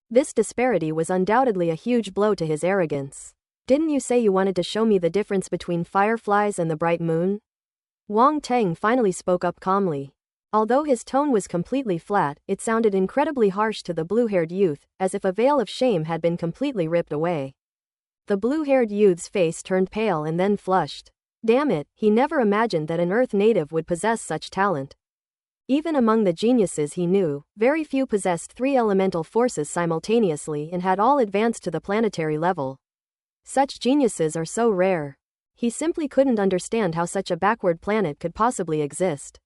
This disparity was undoubtedly a huge blow to his arrogance. Didn't you say you wanted to show me the difference between fireflies and the bright moon? Wang Teng finally spoke up calmly. Although his tone was completely flat, it sounded incredibly harsh to the blue-haired youth, as if a veil of shame had been completely ripped away. The blue-haired youth's face turned pale and then flushed. Damn it, he never imagined that an Earth native would possess such talent. Even among the geniuses he knew, very few possessed 3 elemental forces simultaneously and had all advanced to the planetary level. Such geniuses are so rare. He simply couldn't understand how such a backward planet could possibly exist.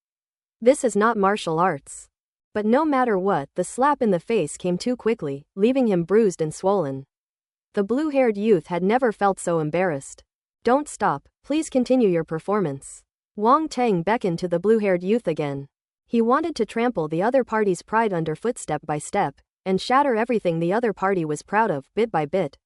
This is not martial arts. But no matter what, the slap in the face came too quickly, leaving him bruised and swollen. The blue-haired youth had never felt so embarrassed. Don't stop, please continue your performance. Wang Teng beckoned to the blue-haired youth again. He wanted to trample the other party's pride underfoot step by step, and shatter everything the other party was proud of, bit by bit.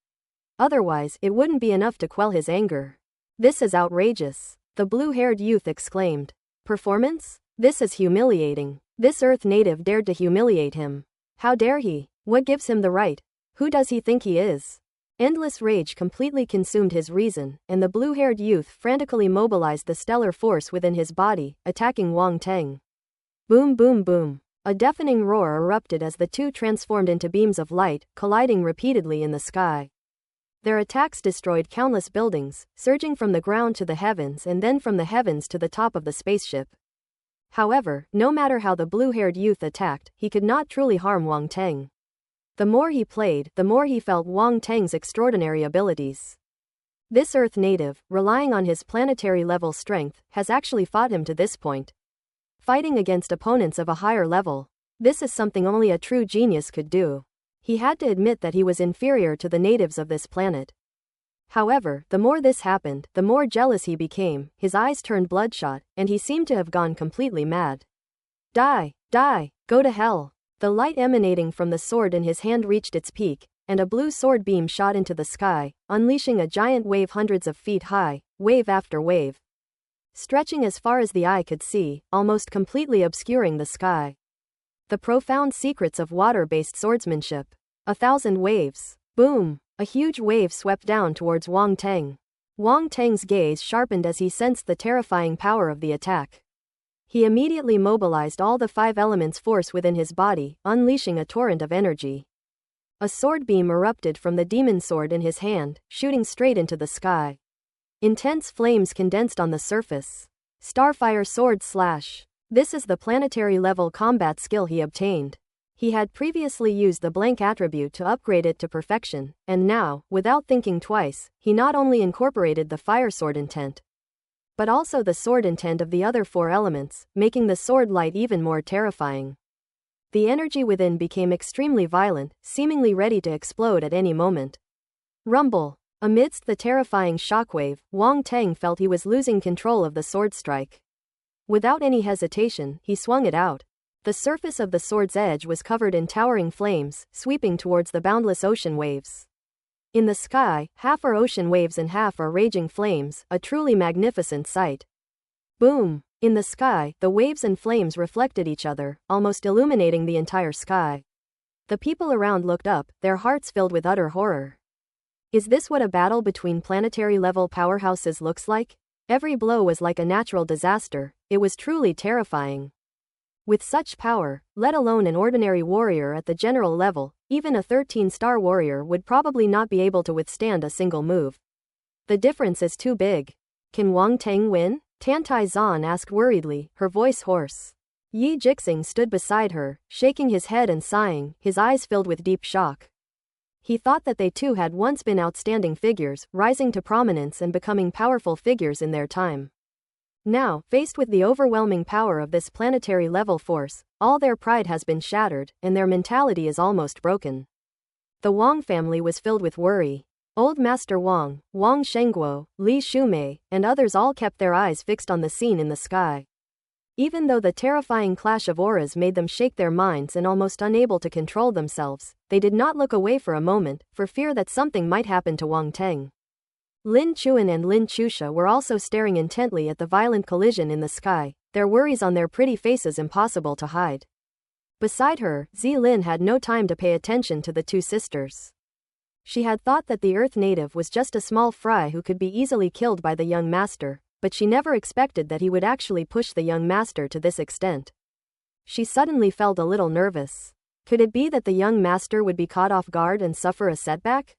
Otherwise, it wouldn't be enough to quell his anger. This is outrageous, the blue-haired youth exclaimed. Performance? This is humiliating. This Earth native dared to humiliate him. How dare he? What gives him the right? Who does he think he is? Endless rage completely consumed his reason, and the blue-haired youth frantically mobilized the stellar force within his body, attacking Wang Teng. Boom boom boom. A deafening roar erupted as the two transformed into beams of light, colliding repeatedly in the sky. Their attacks destroyed countless buildings, surging from the ground to the heavens and then from the heavens to the top of the spaceship. However, no matter how the blue-haired youth attacked, he could not truly harm Wang Teng. The more he played, the more he felt Wang Teng's extraordinary abilities. This Earth native, relying on his planetary-level strength, has actually fought him to this point. Fighting against opponents of a higher level. This is something only a true genius could do. He had to admit that he was inferior to the natives of this planet. However, the more this happened, the more jealous he became, his eyes turned bloodshot, and he seemed to have gone completely mad. Die! Die! Go to hell! The light emanating from the sword in his hand reached its peak, and a blue sword beam shot into the sky, unleashing a giant wave hundreds of feet high, wave after wave. Stretching as far as the eye could see, almost completely obscuring the sky. The profound secrets of water-based swordsmanship. 1,000 waves. Boom! A huge wave swept down towards Wang Teng. Wang Teng's gaze sharpened as he sensed the terrifying power of the attack. He immediately mobilized all the 5 elements force within his body, unleashing a torrent of energy. A sword beam erupted from the demon sword in his hand, shooting straight into the sky. Intense flames condensed on the surface. Starfire sword slash. This is the planetary level combat skill he obtained. He had previously used the blank attribute to upgrade it to perfection, and now, without thinking twice, he not only incorporated the fire sword intent, but also the sword intent of the other 4 elements, making the sword light even more terrifying. The energy within became extremely violent, seemingly ready to explode at any moment. Rumble. Amidst the terrifying shockwave, Wang Teng felt he was losing control of the sword strike. Without any hesitation, he swung it out. The surface of the sword's edge was covered in towering flames, sweeping towards the boundless ocean waves. In the sky, half are ocean waves and half are raging flames, a truly magnificent sight. Boom! In the sky, the waves and flames reflected each other, almost illuminating the entire sky. The people around looked up, their hearts filled with utter horror. Is this what a battle between planetary-level powerhouses looks like? Every blow was like a natural disaster. It was truly terrifying. With such power, let alone an ordinary warrior at the general level, even a 13-star warrior would probably not be able to withstand a single move. The difference is too big. Can Wang Teng win? Tantai Zan asked worriedly, her voice hoarse. Yi Jixing stood beside her, shaking his head and sighing, his eyes filled with deep shock. He thought that they too had once been outstanding figures, rising to prominence and becoming powerful figures in their time. Now, faced with the overwhelming power of this planetary-level force, all their pride has been shattered, and their mentality is almost broken. The Wang family was filled with worry. Old Master Wang, Wang Shengguo, Li Shumei, and others all kept their eyes fixed on the scene in the sky. Even though the terrifying clash of auras made them shake their minds and almost unable to control themselves, they did not look away for a moment, for fear that something might happen to Wang Teng. Lin Chuan and Lin Chusha were also staring intently at the violent collision in the sky, their worries on their pretty faces impossible to hide. Beside her, Zilin had no time to pay attention to the two sisters. She had thought that the Earth native was just a small fry who could be easily killed by the young master, but she never expected that he would actually push the young master to this extent. She suddenly felt a little nervous. Could it be that the young master would be caught off guard and suffer a setback?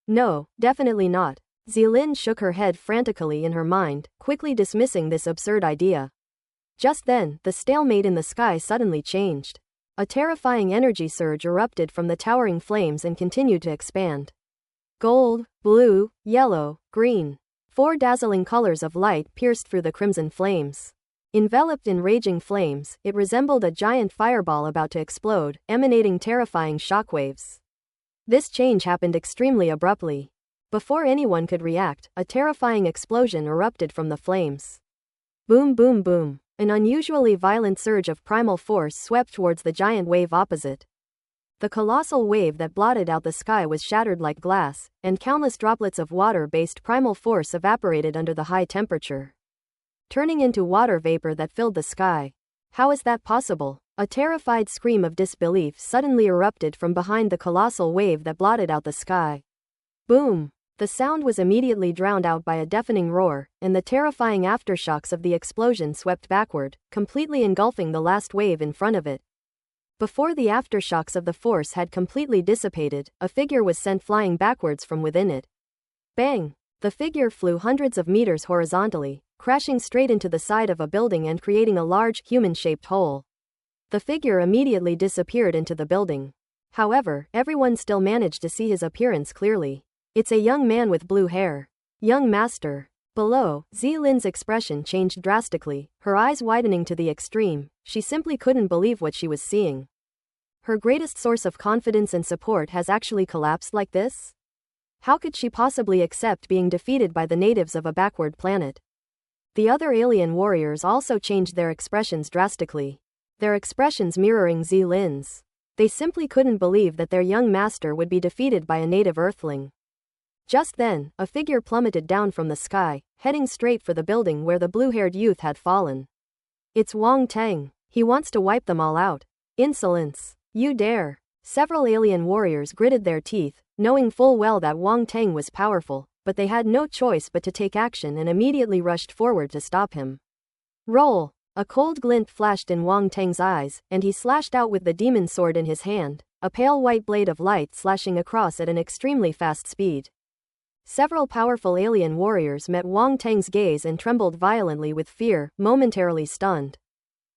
No, definitely not. Zilin shook her head frantically in her mind, quickly dismissing this absurd idea. Just then, the stalemate in the sky suddenly changed. A terrifying energy surge erupted from the towering flames and continued to expand. Gold, blue, yellow, green. 4 dazzling colors of light pierced through the crimson flames. Enveloped in raging flames, it resembled a giant fireball about to explode, emanating terrifying shockwaves. This change happened extremely abruptly. Before anyone could react, a terrifying explosion erupted from the flames. Boom, boom, boom. An unusually violent surge of primal force swept towards the giant wave opposite. The colossal wave that blotted out the sky was shattered like glass, and countless droplets of water-based primal force evaporated under the high temperature, turning into water vapor that filled the sky. How is that possible? A terrified scream of disbelief suddenly erupted from behind the colossal wave that blotted out the sky. Boom! The sound was immediately drowned out by a deafening roar, and the terrifying aftershocks of the explosion swept backward, completely engulfing the last wave in front of it. Before the aftershocks of the force had completely dissipated, a figure was sent flying backwards from within it. Bang! The figure flew hundreds of meters horizontally, crashing straight into the side of a building and creating a large, human-shaped hole. The figure immediately disappeared into the building. However, everyone still managed to see his appearance clearly. It's a young man with blue hair. Young master. Below, Zilin's expression changed drastically, her eyes widening to the extreme. She simply couldn't believe what she was seeing. Her greatest source of confidence and support has actually collapsed like this? How could she possibly accept being defeated by the natives of a backward planet? The other alien warriors also changed their expressions drastically, their expressions mirroring Zilin's. They simply couldn't believe that their young master would be defeated by a native earthling. Just then, a figure plummeted down from the sky, heading straight for the building where the blue-haired youth had fallen. It's Wang Teng. He wants to wipe them all out. Insolence. You dare. Several alien warriors gritted their teeth, knowing full well that Wang Teng was powerful, but they had no choice but to take action and immediately rushed forward to stop him. Roll! A cold glint flashed in Wang Teng's eyes, and he slashed out with the demon sword in his hand, a pale white blade of light slashing across at an extremely fast speed. Several powerful alien warriors met Wang Teng's gaze and trembled violently with fear, momentarily stunned.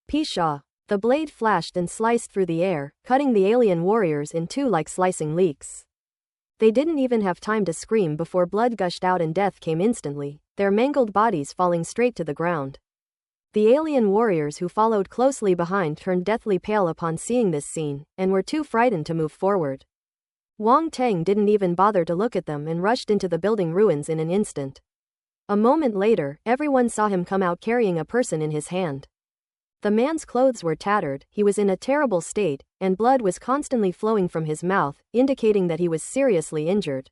Pshaw! The blade flashed and sliced through the air, cutting the alien warriors in two like slicing leeks. They didn't even have time to scream before blood gushed out and death came instantly, their mangled bodies falling straight to the ground. The alien warriors who followed closely behind turned deathly pale upon seeing this scene, and were too frightened to move forward. Wang Teng didn't even bother to look at them and rushed into the building ruins in an instant. A moment later, everyone saw him come out carrying a person in his hand. The man's clothes were tattered, he was in a terrible state, and blood was constantly flowing from his mouth, indicating that he was seriously injured.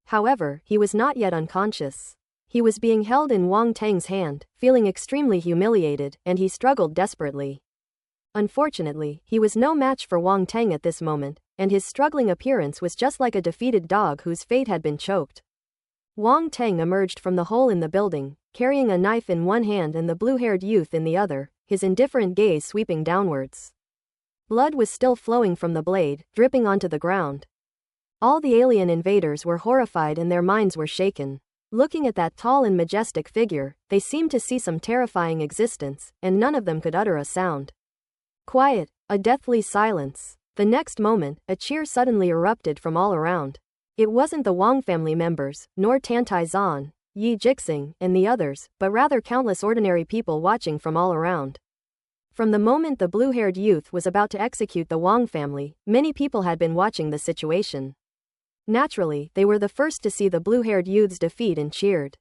However, he was not yet unconscious. He was being held in Wang Teng's hand, feeling extremely humiliated, and he struggled desperately. Unfortunately, he was no match for Wang Teng at this moment, and his struggling appearance was just like a defeated dog whose fate had been choked. Wang Teng emerged from the hole in the building, carrying a knife in one hand and the blue-haired youth in the other, his indifferent gaze sweeping downwards. Blood was still flowing from the blade, dripping onto the ground. All the alien invaders were horrified and their minds were shaken. Looking at that tall and majestic figure, they seemed to see some terrifying existence, and none of them could utter a sound. Quiet, a deathly silence. The next moment, a cheer suddenly erupted from all around. It wasn't the Wang family members, nor Tantai Zan, Yi Jixing, and the others, but rather countless ordinary people watching from all around. From the moment the blue-haired youth was about to execute the Wang family, many people had been watching the situation. Naturally, they were the first to see the blue-haired youth's defeat and cheered.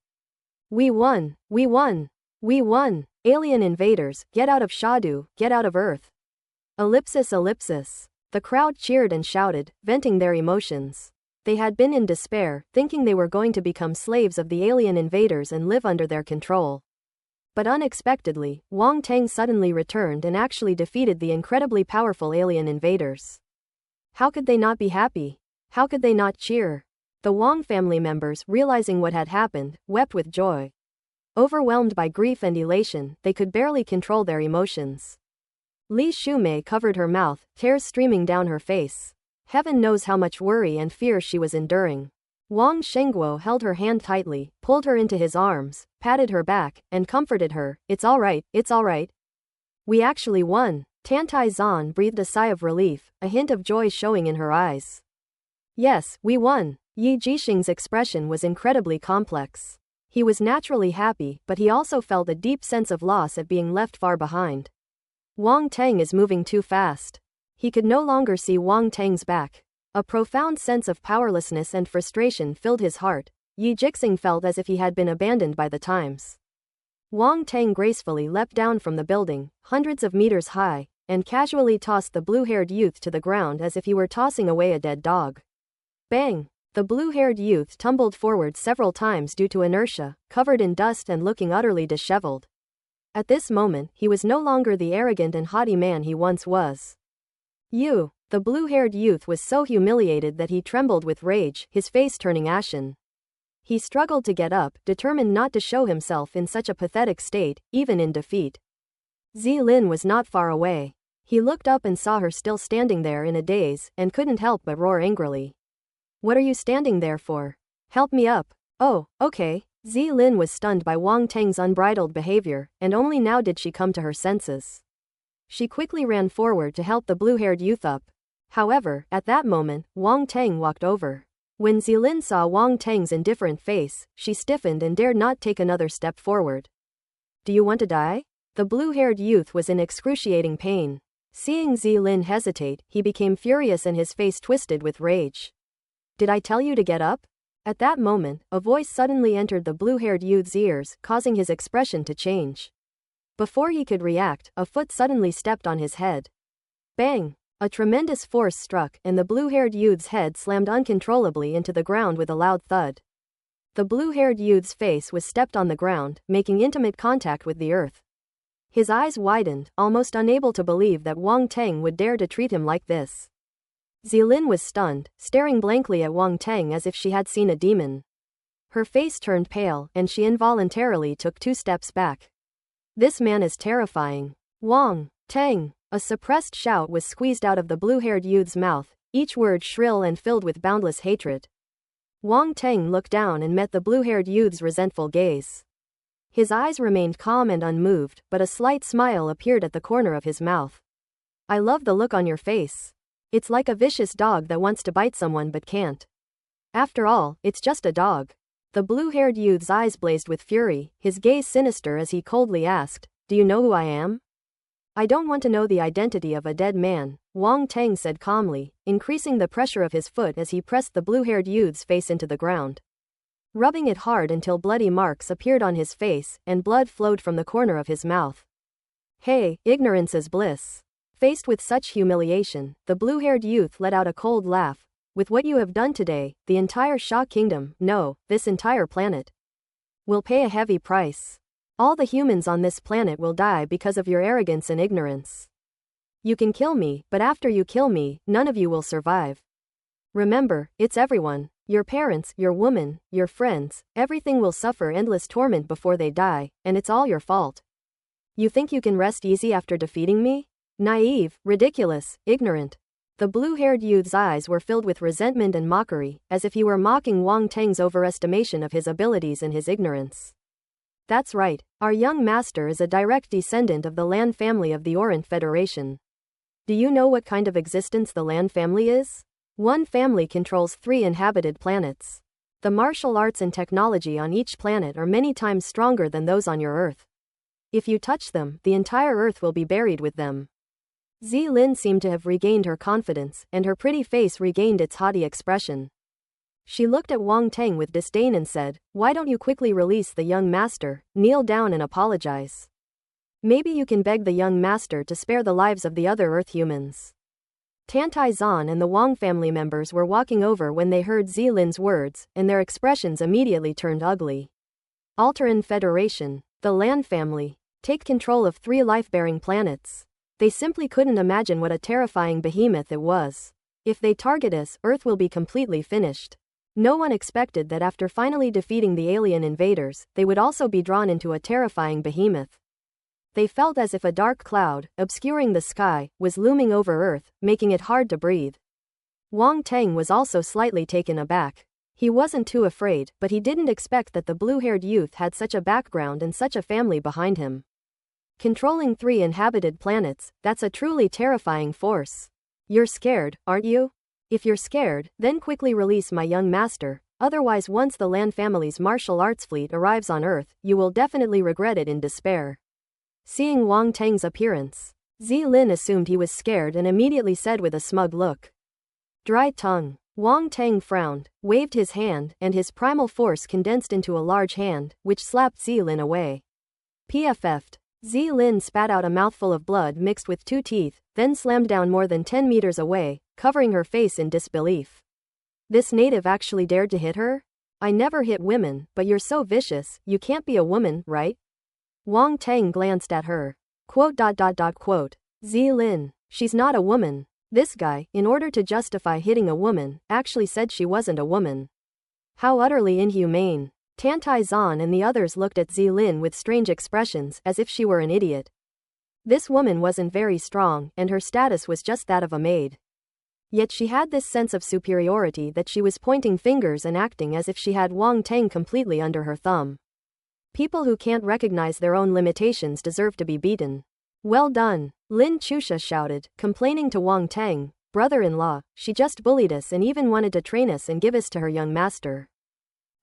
We won! We won! We won! Alien invaders, get out of Shadu, get out of Earth! Ellipsis ellipsis. The crowd cheered and shouted, venting their emotions. They had been in despair, thinking they were going to become slaves of the alien invaders and live under their control. But unexpectedly, Wang Teng suddenly returned and actually defeated the incredibly powerful alien invaders. How could they not be happy? How could they not cheer? The Wang family members, realizing what had happened, wept with joy. Overwhelmed by grief and elation, they could barely control their emotions. Li Shumei covered her mouth, tears streaming down her face. Heaven knows how much worry and fear she was enduring. Wang Shengguo held her hand tightly, pulled her into his arms, patted her back, and comforted her. It's all right, it's all right. We actually won. Tantai Zan breathed a sigh of relief, a hint of joy showing in her eyes. Yes, we won. Yi Jixing's expression was incredibly complex. He was naturally happy, but he also felt a deep sense of loss at being left far behind. Wang Teng is moving too fast. He could no longer see Wang Teng's back. A profound sense of powerlessness and frustration filled his heart. Yi Jixing felt as if he had been abandoned by the times. Wang Teng gracefully leapt down from the building, hundreds of meters high, and casually tossed the blue-haired youth to the ground as if he were tossing away a dead dog. Bang! The blue-haired youth tumbled forward several times due to inertia, covered in dust and looking utterly disheveled. At this moment, he was no longer the arrogant and haughty man he once was. You! The blue-haired youth was so humiliated that he trembled with rage, his face turning ashen. He struggled to get up, determined not to show himself in such a pathetic state, even in defeat. Zilin was not far away. He looked up and saw her still standing there in a daze, and couldn't help but roar angrily. What are you standing there for? Help me up. Oh, okay. Zilin was stunned by Wang Teng's unbridled behavior, and only now did she come to her senses. She quickly ran forward to help the blue-haired youth up. However, at that moment, Wang Teng walked over. When Zilin saw Wang Teng's indifferent face, she stiffened and dared not take another step forward. Do you want to die? The blue-haired youth was in excruciating pain. Seeing Zilin hesitate, he became furious and his face twisted with rage. Did I tell you to get up? At that moment, a voice suddenly entered the blue-haired youth's ears, causing his expression to change. Before he could react, a foot suddenly stepped on his head. Bang! A tremendous force struck, and the blue-haired youth's head slammed uncontrollably into the ground with a loud thud. The blue-haired youth's face was stepped on the ground, making intimate contact with the earth. His eyes widened, almost unable to believe that Wang Teng would dare to treat him like this. Zilin was stunned, staring blankly at Wang Teng as if she had seen a demon. Her face turned pale, and she involuntarily took 2 steps back. This man is terrifying. Wang Teng! A suppressed shout was squeezed out of the blue-haired youth's mouth, each word shrill and filled with boundless hatred. Wang Teng looked down and met the blue-haired youth's resentful gaze. His eyes remained calm and unmoved, but a slight smile appeared at the corner of his mouth. I love the look on your face. It's like a vicious dog that wants to bite someone but can't. After all, it's just a dog. The blue-haired youth's eyes blazed with fury, his gaze sinister as he coldly asked, Do you know who I am? I don't want to know the identity of a dead man, Wang Teng said calmly, increasing the pressure of his foot as he pressed the blue-haired youth's face into the ground. Rubbing it hard until bloody marks appeared on his face, and blood flowed from the corner of his mouth. Hey, ignorance is bliss. Faced with such humiliation, the blue-haired youth let out a cold laugh. With what you have done today, the entire Sha Kingdom, no, this entire planet, will pay a heavy price. All the humans on this planet will die because of your arrogance and ignorance. You can kill me, but after you kill me, none of you will survive. Remember, it's everyone. Your parents, your woman, your friends, everything will suffer endless torment before they die, and it's all your fault. You think you can rest easy after defeating me? Naive, ridiculous, ignorant. The blue-haired youth's eyes were filled with resentment and mockery, as if he were mocking Wang Teng's overestimation of his abilities and his ignorance. That's right, our young master is a direct descendant of the Lan family of the Orient Federation. Do you know what kind of existence the Lan family is? One family controls 3 inhabited planets. The martial arts and technology on each planet are many times stronger than those on your Earth. If you touch them, the entire Earth will be buried with them. Zilin seemed to have regained her confidence, and her pretty face regained its haughty expression. She looked at Wang Teng with disdain and said, "Why don't you quickly release the young master, kneel down and apologize? Maybe you can beg the young master to spare the lives of the other Earth humans." Tantai Zan and the Wang family members were walking over when they heard Zilin's words, and their expressions immediately turned ugly. Alteran Federation, the Lan family, take control of 3 life-bearing planets. They simply couldn't imagine what a terrifying behemoth it was. If they target us, Earth will be completely finished. No one expected that after finally defeating the alien invaders, they would also be drawn into a terrifying behemoth. They felt as if a dark cloud, obscuring the sky, was looming over Earth, making it hard to breathe. Wang Teng was also slightly taken aback. He wasn't too afraid, but he didn't expect that the blue-haired youth had such a background and such a family behind him. Controlling 3 inhabited planets, that's a truly terrifying force. You're scared, aren't you? If you're scared, then quickly release my young master, otherwise once the Lan family's martial arts fleet arrives on Earth, you will definitely regret it in despair. Seeing Wang Teng's appearance, Zilin assumed he was scared and immediately said with a smug look. Dry tongue. Wang Teng frowned, waved his hand, and his primal force condensed into a large hand, which slapped Zilin away. PFF'd. Zilin spat out a mouthful of blood mixed with 2 teeth, then slammed down more than 10 meters away, covering her face in disbelief. This native actually dared to hit her? I never hit women, but you're so vicious, you can't be a woman, right? Wang Teng glanced at her. Quote. Zilin, she's not a woman. This guy, in order to justify hitting a woman, actually said she wasn't a woman. How utterly inhumane. Tantai Zan and the others looked at Zilin with strange expressions, as if she were an idiot. This woman wasn't very strong, and her status was just that of a maid. Yet she had this sense of superiority that she was pointing fingers and acting as if she had Wang Teng completely under her thumb. People who can't recognize their own limitations deserve to be beaten. Well done, Lin Chusha shouted, complaining to Wang Teng, brother-in-law, she just bullied us and even wanted to train us and give us to her young master.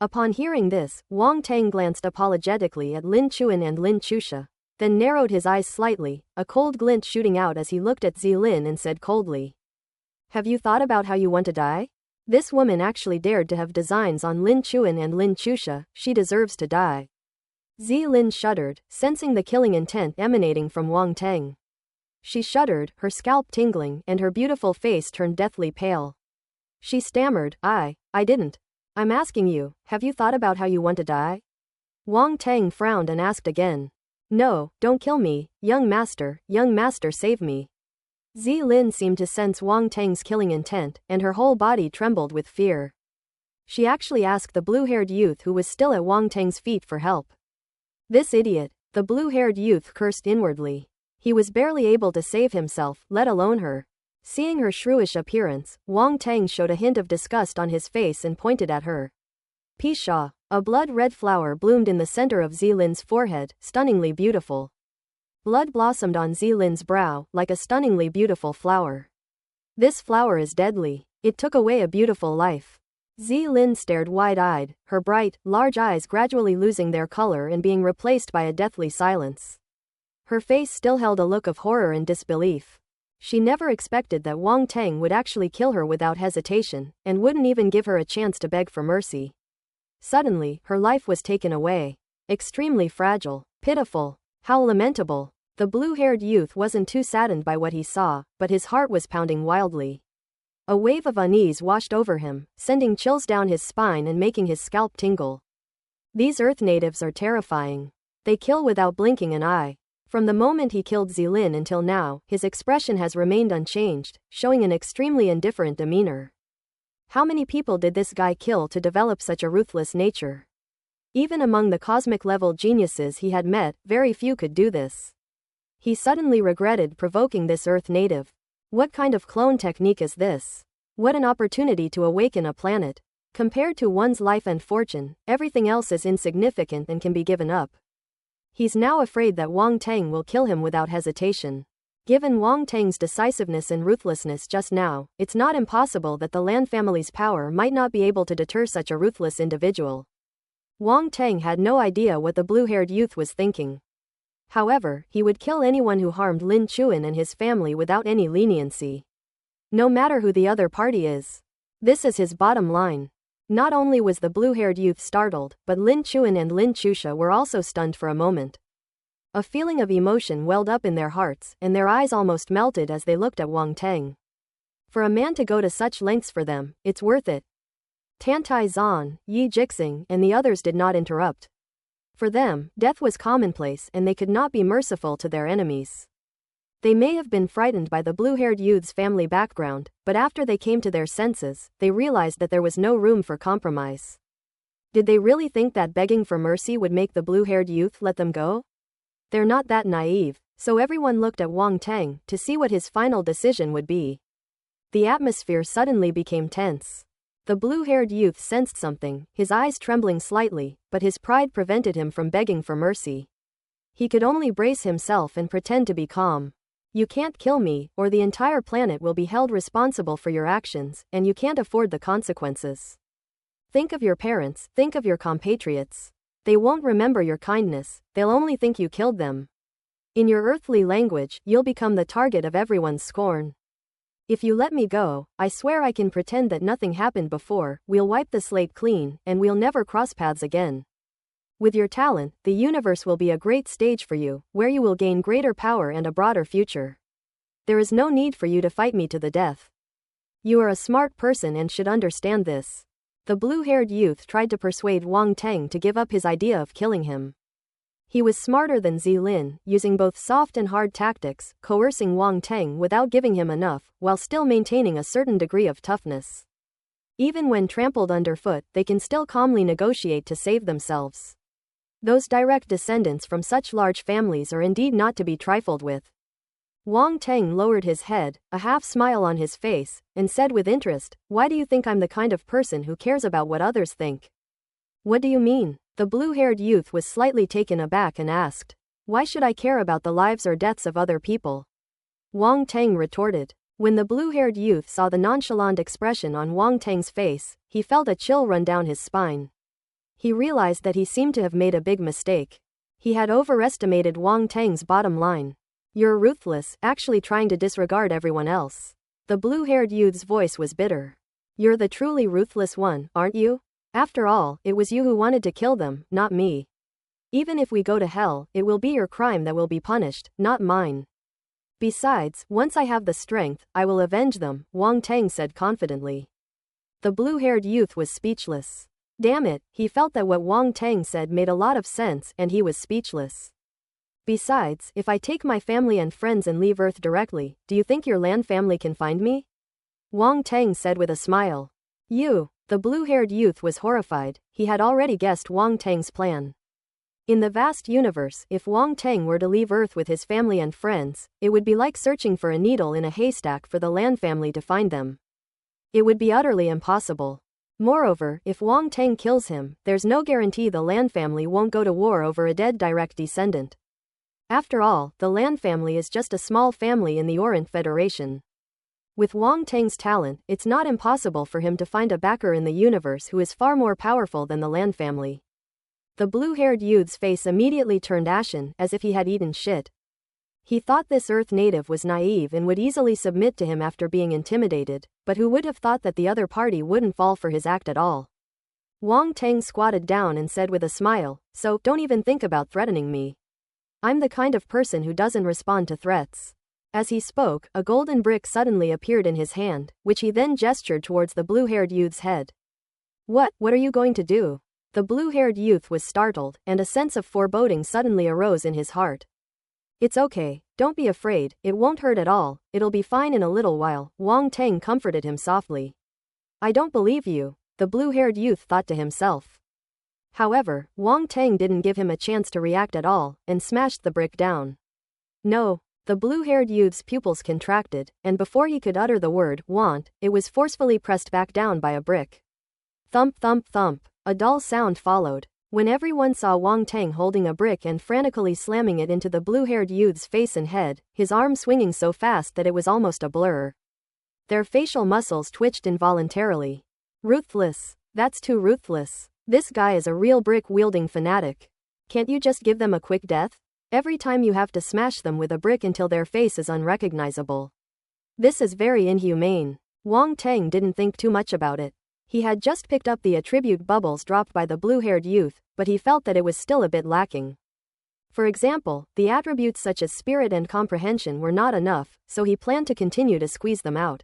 Upon hearing this, Wang Teng glanced apologetically at Lin Chuan and Lin Chusha, then narrowed his eyes slightly, a cold glint shooting out as he looked at Zilin and said coldly. Have you thought about how you want to die? This woman actually dared to have designs on Lin Chuan and Lin Chusha, she deserves to die. Zilin shuddered, sensing the killing intent emanating from Wang Teng. She shuddered, her scalp tingling, and her beautiful face turned deathly pale. She stammered, I didn't. I'm asking you, have you thought about how you want to die? Wang Teng frowned and asked again. No, don't kill me, young master, save me. Zilin seemed to sense Wang Teng's killing intent, and her whole body trembled with fear. She actually asked the blue-haired youth who was still at Wang Teng's feet for help. This idiot, the blue-haired youth cursed inwardly. He was barely able to save himself, let alone her. Seeing her shrewish appearance, Wang Teng showed a hint of disgust on his face and pointed at her. Pshaw, a blood-red flower bloomed in the center of Zilin's forehead, stunningly beautiful. Blood blossomed on Zilin's brow, like a stunningly beautiful flower. This flower is deadly. It took away a beautiful life. Zilin stared wide-eyed, her bright, large eyes gradually losing their color and being replaced by a deathly silence. Her face still held a look of horror and disbelief. She never expected that Wang Teng would actually kill her without hesitation, and wouldn't even give her a chance to beg for mercy. Suddenly, her life was taken away. Extremely fragile, pitiful, how lamentable. The blue-haired youth wasn't too saddened by what he saw, but his heart was pounding wildly. A wave of unease washed over him, sending chills down his spine and making his scalp tingle. These Earth natives are terrifying. They kill without blinking an eye. From the moment he killed Zilin until now, his expression has remained unchanged, showing an extremely indifferent demeanor. How many people did this guy kill to develop such a ruthless nature? Even among the cosmic-level geniuses he had met, very few could do this. He suddenly regretted provoking this Earth native. What kind of clone technique is this? What an opportunity to awaken a planet. Compared to one's life and fortune, everything else is insignificant and can be given up. He's now afraid that Wang Teng will kill him without hesitation. Given Wang Tang's decisiveness and ruthlessness just now, it's not impossible that the Lan family's power might not be able to deter such a ruthless individual. Wang Tang had no idea what the blue-haired youth was thinking. However, he would kill anyone who harmed Lin Chuan and his family without any leniency. No matter who the other party is. This is his bottom line. Not only was the blue-haired youth startled, but Lin Chuan and Lin Chusha were also stunned for a moment. A feeling of emotion welled up in their hearts, and their eyes almost melted as they looked at Wang Tang. For a man to go to such lengths for them, it's worth it. Tantai Zan, Yi Jixing, and the others did not interrupt. For them, death was commonplace and they could not be merciful to their enemies. They may have been frightened by the blue-haired youth's family background, but after they came to their senses, they realized that there was no room for compromise. Did they really think that begging for mercy would make the blue-haired youth let them go? They're not that naive, so everyone looked at Wang Tang to see what his final decision would be. The atmosphere suddenly became tense. The blue-haired youth sensed something, his eyes trembling slightly, but his pride prevented him from begging for mercy. He could only brace himself and pretend to be calm. You can't kill me, or the entire planet will be held responsible for your actions, and you can't afford the consequences. Think of your parents, think of your compatriots. They won't remember your kindness, they'll only think you killed them. In your earthly language, you'll become the target of everyone's scorn. If you let me go, I swear I can pretend that nothing happened before, we'll wipe the slate clean, and we'll never cross paths again. With your talent, the universe will be a great stage for you, where you will gain greater power and a broader future. There is no need for you to fight me to the death. You are a smart person and should understand this. The blue-haired youth tried to persuade Wang Tang to give up his idea of killing him. He was smarter than Zilin, using both soft and hard tactics, coercing Wang Tang without giving him enough, while still maintaining a certain degree of toughness. Even when trampled underfoot, they can still calmly negotiate to save themselves. Those direct descendants from such large families are indeed not to be trifled with. Wang Tang lowered his head, a half-smile on his face, and said with interest, "Why do you think I'm the kind of person who cares about what others think?" "What do you mean?" The blue-haired youth was slightly taken aback and asked. "Why should I care about the lives or deaths of other people?" Wang Tang retorted. When the blue-haired youth saw the nonchalant expression on Wang Tang's face, he felt a chill run down his spine. He realized that he seemed to have made a big mistake. He had overestimated Wang Tang's bottom line. "You're ruthless, actually trying to disregard everyone else." The blue-haired youth's voice was bitter. "You're the truly ruthless one, aren't you? After all, it was you who wanted to kill them, not me. Even if we go to hell, it will be your crime that will be punished, not mine. Besides, once I have the strength, I will avenge them," Wang Tang said confidently. The blue-haired youth was speechless. Damn it, he felt that what Wang Tang said made a lot of sense, and he was speechless. "Besides, if I take my family and friends and leave Earth directly, do you think your Lan family can find me?" Wang Tang said with a smile. "You." The blue-haired youth was horrified, he had already guessed Wang Tang's plan. In the vast universe, if Wang Tang were to leave Earth with his family and friends, it would be like searching for a needle in a haystack for the Lan family to find them. It would be utterly impossible. Moreover, if Wang Tang kills him, there's no guarantee the Lan family won't go to war over a dead direct descendant. After all, the Lan family is just a small family in the Orient Federation. With Wang Tang's talent, it's not impossible for him to find a backer in the universe who is far more powerful than the Lan family. The blue-haired youth's face immediately turned ashen, as if he had eaten shit. He thought this Earth native was naive and would easily submit to him after being intimidated, but who would have thought that the other party wouldn't fall for his act at all? Wang Tang squatted down and said with a smile, "So, don't even think about threatening me. I'm the kind of person who doesn't respond to threats." As he spoke, a golden brick suddenly appeared in his hand, which he then gestured towards the blue-haired youth's head. What are you going to do?" The blue-haired youth was startled, and a sense of foreboding suddenly arose in his heart. "It's okay, don't be afraid, it won't hurt at all, it'll be fine in a little while," Wang Tang comforted him softly. "I don't believe you," the blue-haired youth thought to himself. However, Wang Tang didn't give him a chance to react at all, and smashed the brick down. "No." The blue-haired youth's pupils contracted, and before he could utter the word, "want," it was forcefully pressed back down by a brick. Thump thump thump. A dull sound followed. When everyone saw Wang Teng holding a brick and frantically slamming it into the blue-haired youth's face and head, his arm swinging so fast that it was almost a blur, their facial muscles twitched involuntarily. Ruthless. That's too ruthless. This guy is a real brick-wielding fanatic. Can't you just give them a quick death? Every time you have to smash them with a brick until their face is unrecognizable. This is very inhumane. Wang Teng didn't think too much about it. He had just picked up the attribute bubbles dropped by the blue-haired youth, but he felt that it was still a bit lacking. For example, the attributes such as spirit and comprehension were not enough, so he planned to continue to squeeze them out.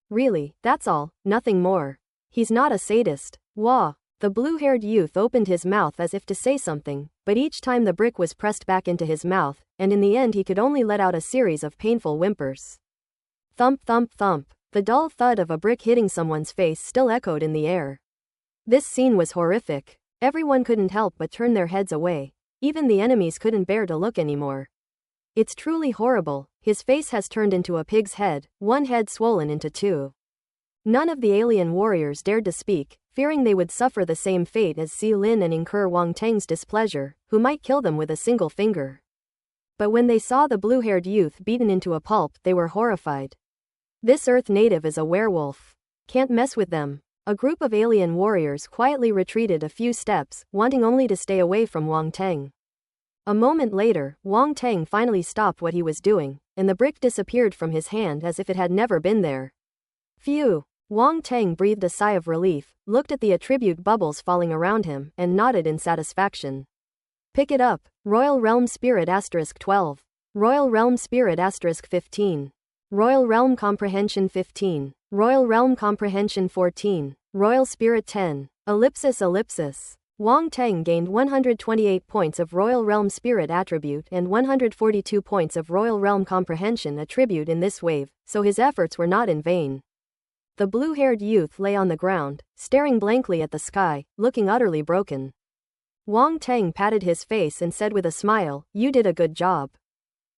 Really, that's all, nothing more. He's not a sadist. Wah! The blue-haired youth opened his mouth as if to say something, but each time the brick was pressed back into his mouth, and in the end he could only let out a series of painful whimpers. Thump thump thump. The dull thud of a brick hitting someone's face still echoed in the air. This scene was horrific. Everyone couldn't help but turn their heads away. Even the enemies couldn't bear to look anymore. It's truly horrible. His face has turned into a pig's head, one head swollen into two. None of the alien warriors dared to speak, fearing they would suffer the same fate as Si Lin and incur Wang Teng's displeasure, who might kill them with a single finger. But when they saw the blue-haired youth beaten into a pulp, they were horrified. This Earth native is a werewolf. Can't mess with them. A group of alien warriors quietly retreated a few steps, wanting only to stay away from Wang Teng. A moment later, Wang Teng finally stopped what he was doing, and the brick disappeared from his hand as if it had never been there. Phew! Wang Teng breathed a sigh of relief, looked at the attribute bubbles falling around him, and nodded in satisfaction. Pick it up. Royal Realm Spirit *12. Royal Realm Spirit *15. Royal Realm Comprehension 15. Royal Realm Comprehension 14. Royal Spirit 10. *. Wang Teng gained 128 points of Royal Realm Spirit attribute and 142 points of Royal Realm Comprehension attribute in this wave, so his efforts were not in vain. The blue-haired youth lay on the ground, staring blankly at the sky, looking utterly broken. Wang Teng patted his face and said with a smile, "You did a good job.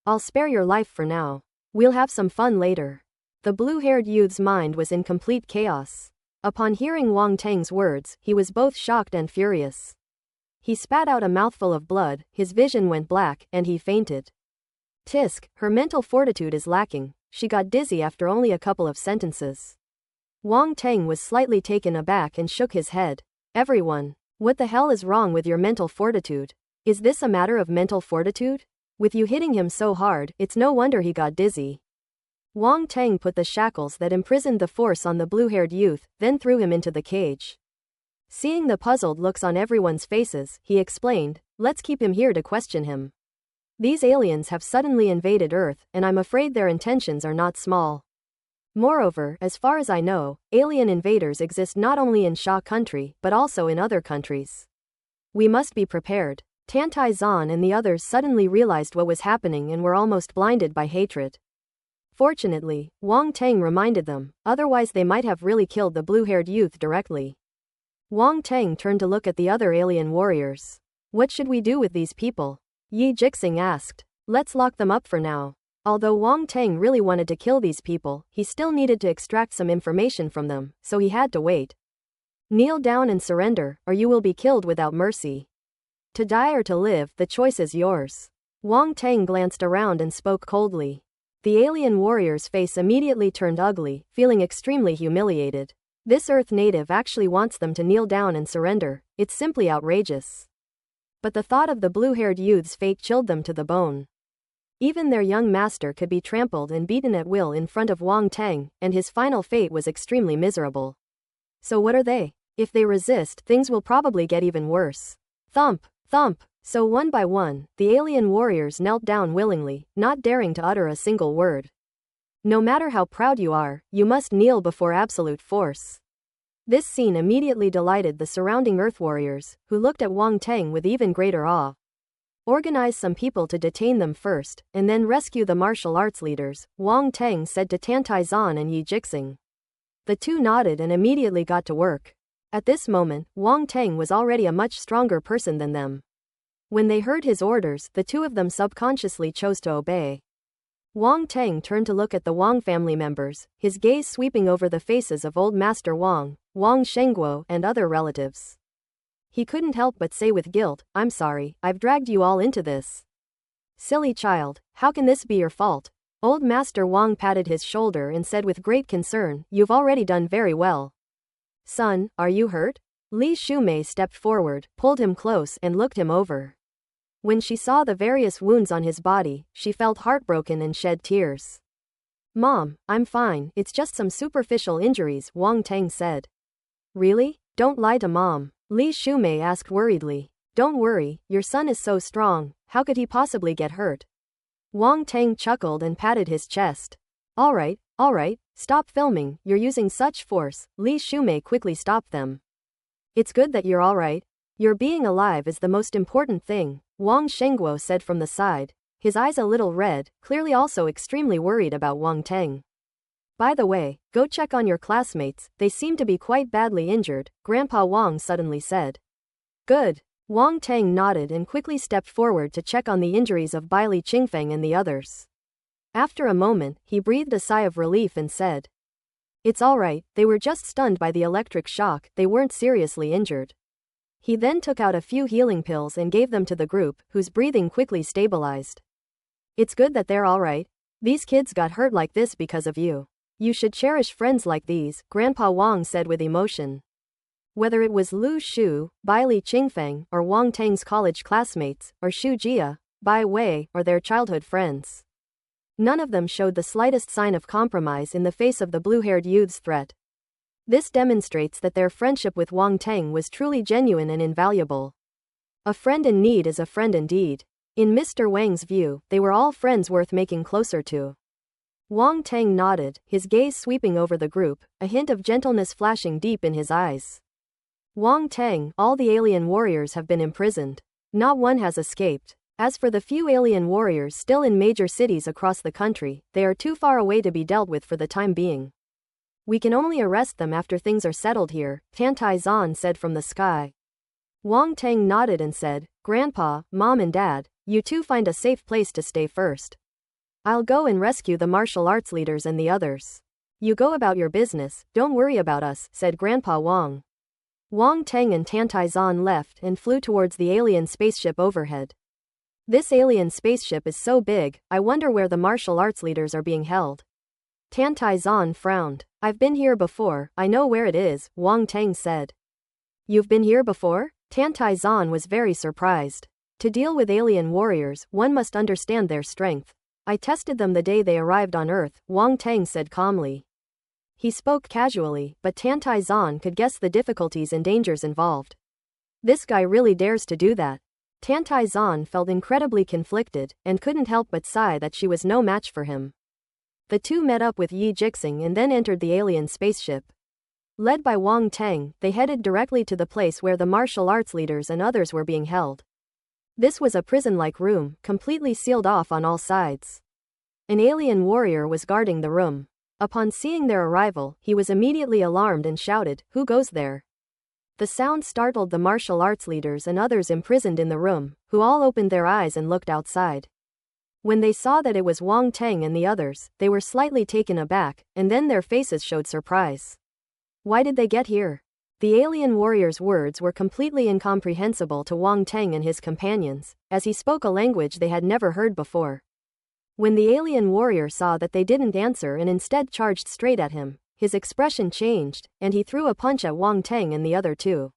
I'll spare your life for now. We'll have some fun later." The blue-haired youth's mind was in complete chaos. Upon hearing Wang Teng's words, he was both shocked and furious. He spat out a mouthful of blood, his vision went black, and he fainted. Tisk, her mental fortitude is lacking. She got dizzy after only a couple of sentences. Wang Teng was slightly taken aback and shook his head. Everyone, what the hell is wrong with your mental fortitude? Is this a matter of mental fortitude? With you hitting him so hard, it's no wonder he got dizzy. Wang Teng put the shackles that imprisoned the force on the blue-haired youth, then threw him into the cage. Seeing the puzzled looks on everyone's faces, he explained, "Let's keep him here to question him. These aliens have suddenly invaded Earth, and I'm afraid their intentions are not small. Moreover, as far as I know, alien invaders exist not only in Sha country, but also in other countries. We must be prepared." Tantai Zan and the others suddenly realized what was happening and were almost blinded by hatred. Fortunately, Wang Teng reminded them, otherwise they might have really killed the blue-haired youth directly. Wang Teng turned to look at the other alien warriors. "What should we do with these people?" Yi Jixing asked. "Let's lock them up for now." Although Wang Teng really wanted to kill these people, he still needed to extract some information from them, so he had to wait. "Kneel down and surrender, or you will be killed without mercy. To die or to live, the choice is yours." Wang Teng glanced around and spoke coldly. The alien warrior's face immediately turned ugly, feeling extremely humiliated. This Earth native actually wants them to kneel down and surrender. It's simply outrageous. But the thought of the blue-haired youth's fate chilled them to the bone. Even their young master could be trampled and beaten at will in front of Wang Teng, and his final fate was extremely miserable. So what are they? If they resist, things will probably get even worse. Thump, thump. So one by one, the alien warriors knelt down willingly, not daring to utter a single word. No matter how proud you are, you must kneel before absolute force. This scene immediately delighted the surrounding Earth warriors, who looked at Wang Teng with even greater awe. "Organize some people to detain them first, and then rescue the martial arts leaders," Wang Teng said to Tantai Zan and Yi Jixing. The two nodded and immediately got to work. At this moment, Wang Teng was already a much stronger person than them. When they heard his orders, the two of them subconsciously chose to obey. Wang Teng turned to look at the Wang family members, his gaze sweeping over the faces of old Master Wang, Wang Shengguo, and other relatives. He couldn't help but say with guilt, "I'm sorry, I've dragged you all into this." "Silly child, how can this be your fault?" Old Master Wang patted his shoulder and said with great concern, "You've already done very well." "Son, are you hurt?" Li Shumei stepped forward, pulled him close and looked him over. When she saw the various wounds on his body, she felt heartbroken and shed tears. "Mom, I'm fine, it's just some superficial injuries," Wang Teng said. "Really? Don't lie to Mom," Li Shumei asked worriedly. "Don't worry, your son is so strong, how could he possibly get hurt?" Wang Teng chuckled and patted his chest. All right, stop filming, you're using such force." Li Shumei quickly stopped them. "It's good that you're alright. Your being alive is the most important thing," Wang Shengguo said from the side, his eyes a little red, clearly also extremely worried about Wang Teng. "By the way, go check on your classmates, they seem to be quite badly injured," Grandpa Wang suddenly said. "Good." Wang Teng nodded and quickly stepped forward to check on the injuries of Bai Li Qingfeng and the others. After a moment, he breathed a sigh of relief and said, "It's alright, they were just stunned by the electric shock, they weren't seriously injured." He then took out a few healing pills and gave them to the group, whose breathing quickly stabilized. "It's good that they're alright. These kids got hurt like this because of you. You should cherish friends like these," Grandpa Wang said with emotion. Whether it was Lu Shu, Bai Li Qingfeng, or Wang Teng's college classmates, or Xu Jia, Bai Wei, or their childhood friends, none of them showed the slightest sign of compromise in the face of the blue-haired youth's threat. This demonstrates that their friendship with Wang Teng was truly genuine and invaluable. A friend in need is a friend indeed. In Mr. Wang's view, they were all friends worth making closer to. Wang Teng nodded, his gaze sweeping over the group, a hint of gentleness flashing deep in his eyes. "Wang Teng, all the alien warriors have been imprisoned. Not one has escaped. As for the few alien warriors still in major cities across the country, they are too far away to be dealt with for the time being. We can only arrest them after things are settled here," Tantai Zan said from the sky. Wang Teng nodded and said, "Grandpa, Mom and Dad, you two find a safe place to stay first. I'll go and rescue the martial arts leaders and the others. You go about your business, don't worry about us," said Grandpa Wang. Wang Teng and Tantai Zan left and flew towards the alien spaceship overhead. "This alien spaceship is so big, I wonder where the martial arts leaders are being held." Tantai Zan frowned. "I've been here before, I know where it is," Wang Teng said. "You've been here before?" Tantai Zan was very surprised. "To deal with alien warriors, one must understand their strength. I tested them the day they arrived on Earth," Wang Teng said calmly. He spoke casually, but Tantai Zan could guess the difficulties and dangers involved. This guy really dares to do that. Tantai Zan felt incredibly conflicted, and couldn't help but sigh that she was no match for him. The two met up with Yi Jixing and then entered the alien spaceship. Led by Wang Teng, they headed directly to the place where the martial arts leaders and others were being held. This was a prison-like room, completely sealed off on all sides. An alien warrior was guarding the room. Upon seeing their arrival, he was immediately alarmed and shouted, "Who goes there?" The sound startled the martial arts leaders and others imprisoned in the room, who all opened their eyes and looked outside. When they saw that it was Wang Teng and the others, they were slightly taken aback, and then their faces showed surprise. Why did they get here? The alien warrior's words were completely incomprehensible to Wang Teng and his companions, as he spoke a language they had never heard before. When the alien warrior saw that they didn't answer and instead charged straight at him, his expression changed, and he threw a punch at Wang Teng and the other two.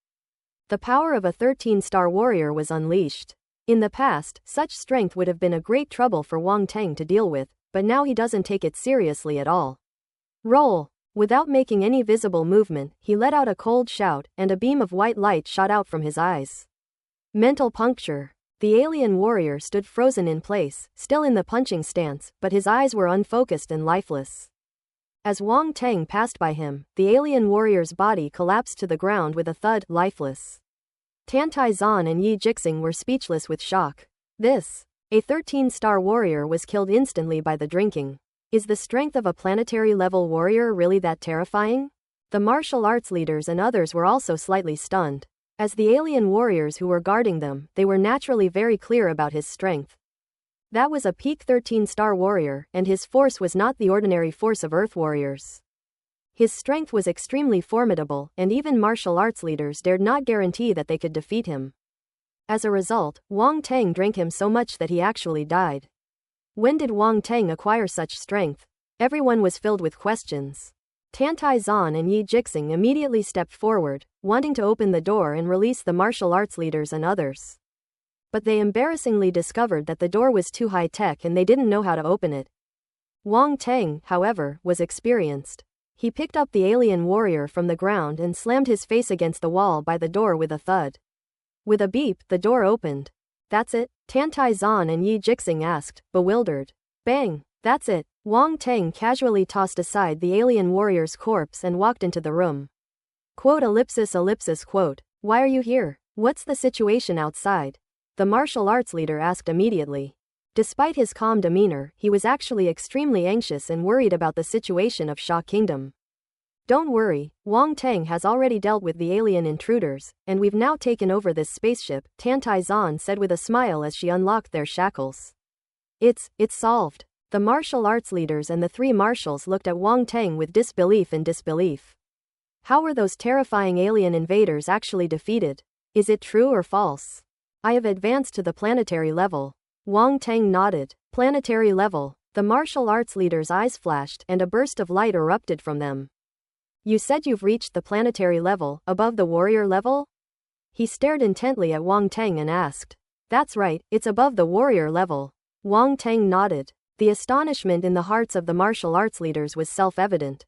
The power of a 13-star warrior was unleashed. In the past, such strength would have been a great trouble for Wang Teng to deal with, but now he doesn't take it seriously at all. "Roll!" Without making any visible movement, he let out a cold shout, and a beam of white light shot out from his eyes. Mental puncture. The alien warrior stood frozen in place, still in the punching stance, but his eyes were unfocused and lifeless. As Wang Teng passed by him, the alien warrior's body collapsed to the ground with a thud, lifeless. Tantai Zan and Yi Jixing were speechless with shock. A 13-star warrior was killed instantly by the drinking. Is the strength of a planetary-level warrior really that terrifying? The martial arts leaders and others were also slightly stunned. As the alien warriors who were guarding them, they were naturally very clear about his strength. That was a peak 13-star warrior, and his force was not the ordinary force of Earth warriors. His strength was extremely formidable, and even martial arts leaders dared not guarantee that they could defeat him. As a result, Wang Tang drank him so much that he actually died. When did Wang Tang acquire such strength? Everyone was filled with questions. Tantai Zan and Yi Jixing immediately stepped forward, wanting to open the door and release the martial arts leaders and others. But they embarrassingly discovered that the door was too high-tech and they didn't know how to open it. Wang Tang, however, was experienced. He picked up the alien warrior from the ground and slammed his face against the wall by the door with a thud. With a beep, the door opened. That's it? Tantai Zan and Yi Jixing asked, bewildered. Bang! That's it. Wang Tang casually tossed aside the alien warrior's corpse and walked into the room. Quote ellipsis ellipsis quote. Why are you here? What's the situation outside? The martial arts leader asked immediately. Despite his calm demeanor, he was actually extremely anxious and worried about the situation of Sha Kingdom. Don't worry, Wang Tang has already dealt with the alien intruders, and we've now taken over this spaceship, Tantai Zan said with a smile as she unlocked their shackles. It's solved. The martial arts leaders and the three marshals looked at Wang Tang with disbelief and disbelief. How were those terrifying alien invaders actually defeated? Is it true or false? I have advanced to the planetary level. Wang Tang nodded. Planetary level. The martial arts leaders' eyes flashed and a burst of light erupted from them. You said you've reached the planetary level, above the warrior level? He stared intently at Wang Tang and asked. That's right, it's above the warrior level. Wang Tang nodded. The astonishment in the hearts of the martial arts leaders was self-evident.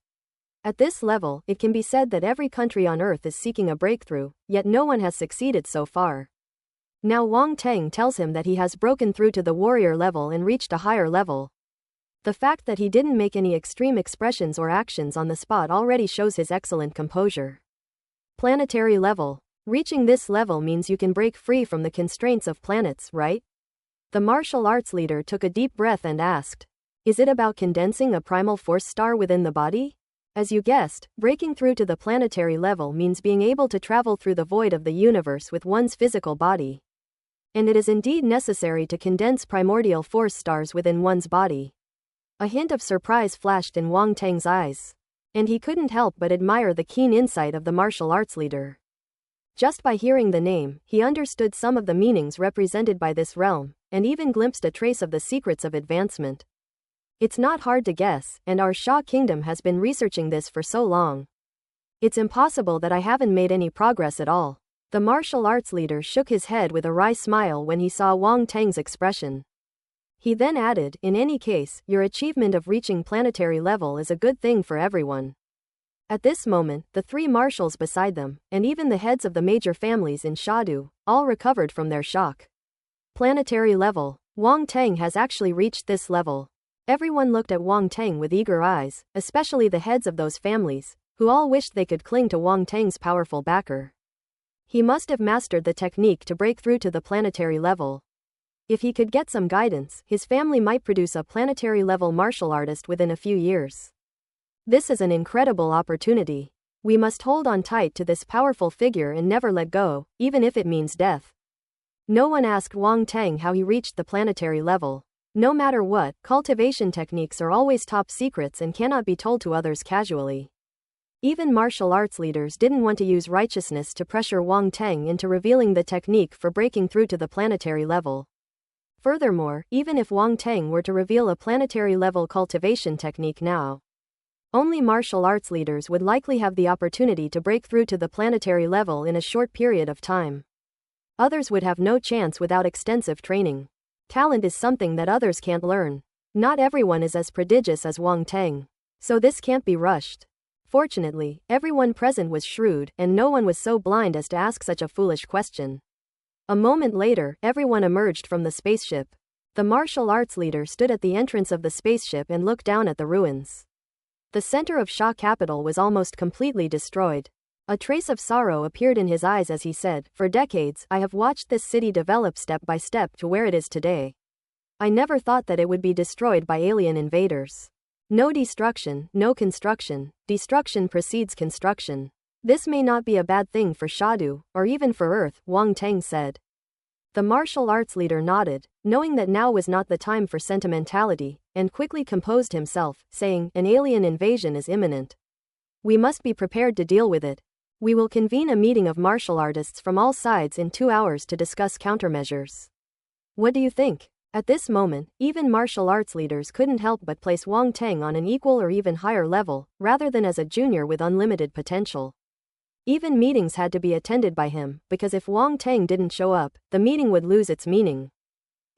At this level, it can be said that every country on Earth is seeking a breakthrough, yet no one has succeeded so far. Now Wang Tang tells him that he has broken through to the warrior level and reached a higher level. The fact that he didn't make any extreme expressions or actions on the spot already shows his excellent composure. Planetary level. Reaching this level means you can break free from the constraints of planets, right? The martial arts leader took a deep breath and asked. Is it about condensing a primal force star within the body? As you guessed, breaking through to the planetary level means being able to travel through the void of the universe with one's physical body. And it is indeed necessary to condense primordial force stars within one's body. A hint of surprise flashed in Wang Tang's eyes. And he couldn't help but admire the keen insight of the martial arts leader. Just by hearing the name, he understood some of the meanings represented by this realm, and even glimpsed a trace of the secrets of advancement. It's not hard to guess, and our Sha Kingdom has been researching this for so long. It's impossible that I haven't made any progress at all. The martial arts leader shook his head with a wry smile when he saw Wang Tang's expression. He then added, in any case, your achievement of reaching planetary level is a good thing for everyone. At this moment, the three marshals beside them, and even the heads of the major families in Shadu, all recovered from their shock. Planetary level. Wang Tang has actually reached this level. Everyone looked at Wang Tang with eager eyes, especially the heads of those families, who all wished they could cling to Wang Tang's powerful backer. He must have mastered the technique to break through to the planetary level. If he could get some guidance, his family might produce a planetary level martial artist within a few years. This is an incredible opportunity. We must hold on tight to this powerful figure and never let go, even if it means death. No one asked Wang Tang how he reached the planetary level. No matter what, cultivation techniques are always top secrets and cannot be told to others casually. Even martial arts leaders didn't want to use righteousness to pressure Wang Tang into revealing the technique for breaking through to the planetary level. Furthermore, even if Wang Tang were to reveal a planetary level cultivation technique now, only martial arts leaders would likely have the opportunity to break through to the planetary level in a short period of time. Others would have no chance without extensive training. Talent is something that others can't learn. Not everyone is as prodigious as Wang Tang. So this can't be rushed. Fortunately, everyone present was shrewd, and no one was so blind as to ask such a foolish question. A moment later, everyone emerged from the spaceship. The martial arts leader stood at the entrance of the spaceship and looked down at the ruins. The center of Sha capital was almost completely destroyed. A trace of sorrow appeared in his eyes as he said, "For decades, I have watched this city develop step by step to where it is today. I never thought that it would be destroyed by alien invaders. No destruction, no construction. Destruction precedes construction. This may not be a bad thing for Shadu, or even for Earth," Wang Tang said. The martial arts leader nodded, knowing that now was not the time for sentimentality, and quickly composed himself, saying, "An alien invasion is imminent. We must be prepared to deal with it. We will convene a meeting of martial artists from all sides in 2 hours to discuss countermeasures. What do you think? At this moment, even martial arts leaders couldn't help but place Wang Teng on an equal or even higher level, rather than as a junior with unlimited potential. Even meetings had to be attended by him, because if Wang Teng didn't show up, the meeting would lose its meaning.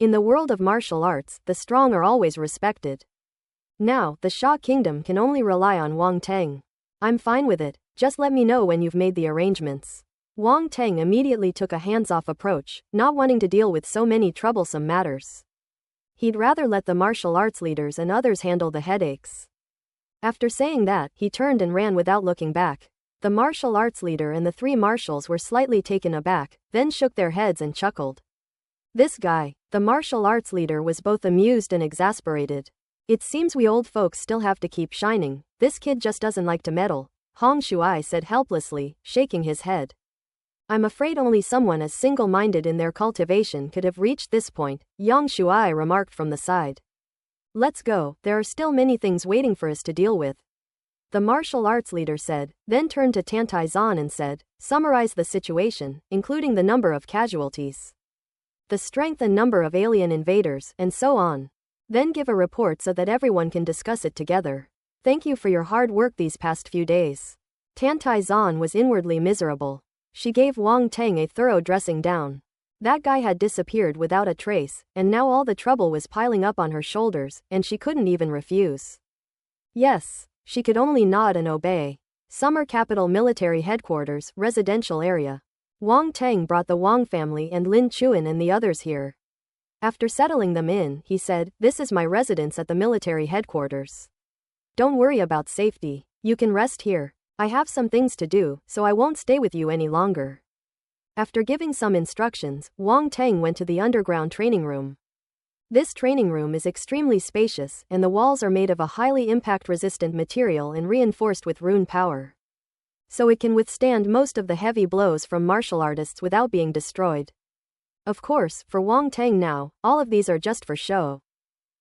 In the world of martial arts, the strong are always respected. Now, the Xia Kingdom can only rely on Wang Teng. I'm fine with it, just let me know when you've made the arrangements. Wang Teng immediately took a hands-off approach, not wanting to deal with so many troublesome matters. He'd rather let the martial arts leaders and others handle the headaches. After saying that, he turned and ran without looking back. The martial arts leader and the 3 marshals were slightly taken aback, then shook their heads and chuckled. This guy, the martial arts leader, was both amused and exasperated. It seems we old folks still have to keep shining. This kid just doesn't like to meddle, Hong Shuai said helplessly, shaking his head. I'm afraid only someone as single-minded in their cultivation could have reached this point, Yang Shuai remarked from the side. Let's go, there are still many things waiting for us to deal with. The martial arts leader said, then turned to Tantai Zan and said, summarize the situation, including the number of casualties, the strength and number of alien invaders, and so on. Then give a report so that everyone can discuss it together. Thank you for your hard work these past few days. Tantai Zan was inwardly miserable. She gave Wang Teng a thorough dressing down. That guy had disappeared without a trace, and now all the trouble was piling up on her shoulders, and she couldn't even refuse. Yes, she could only nod and obey. Summer Capital Military Headquarters, residential area. Wang Teng brought the Wang family and Lin Chuan and the others here. After settling them in, he said, this is my residence at the military headquarters. Don't worry about safety. You can rest here. I have some things to do, so I won't stay with you any longer. After giving some instructions, Wang Teng went to the underground training room. This training room is extremely spacious, and the walls are made of a highly impact-resistant material and reinforced with rune power. So it can withstand most of the heavy blows from martial artists without being destroyed. Of course, for Wang Teng now, all of these are just for show.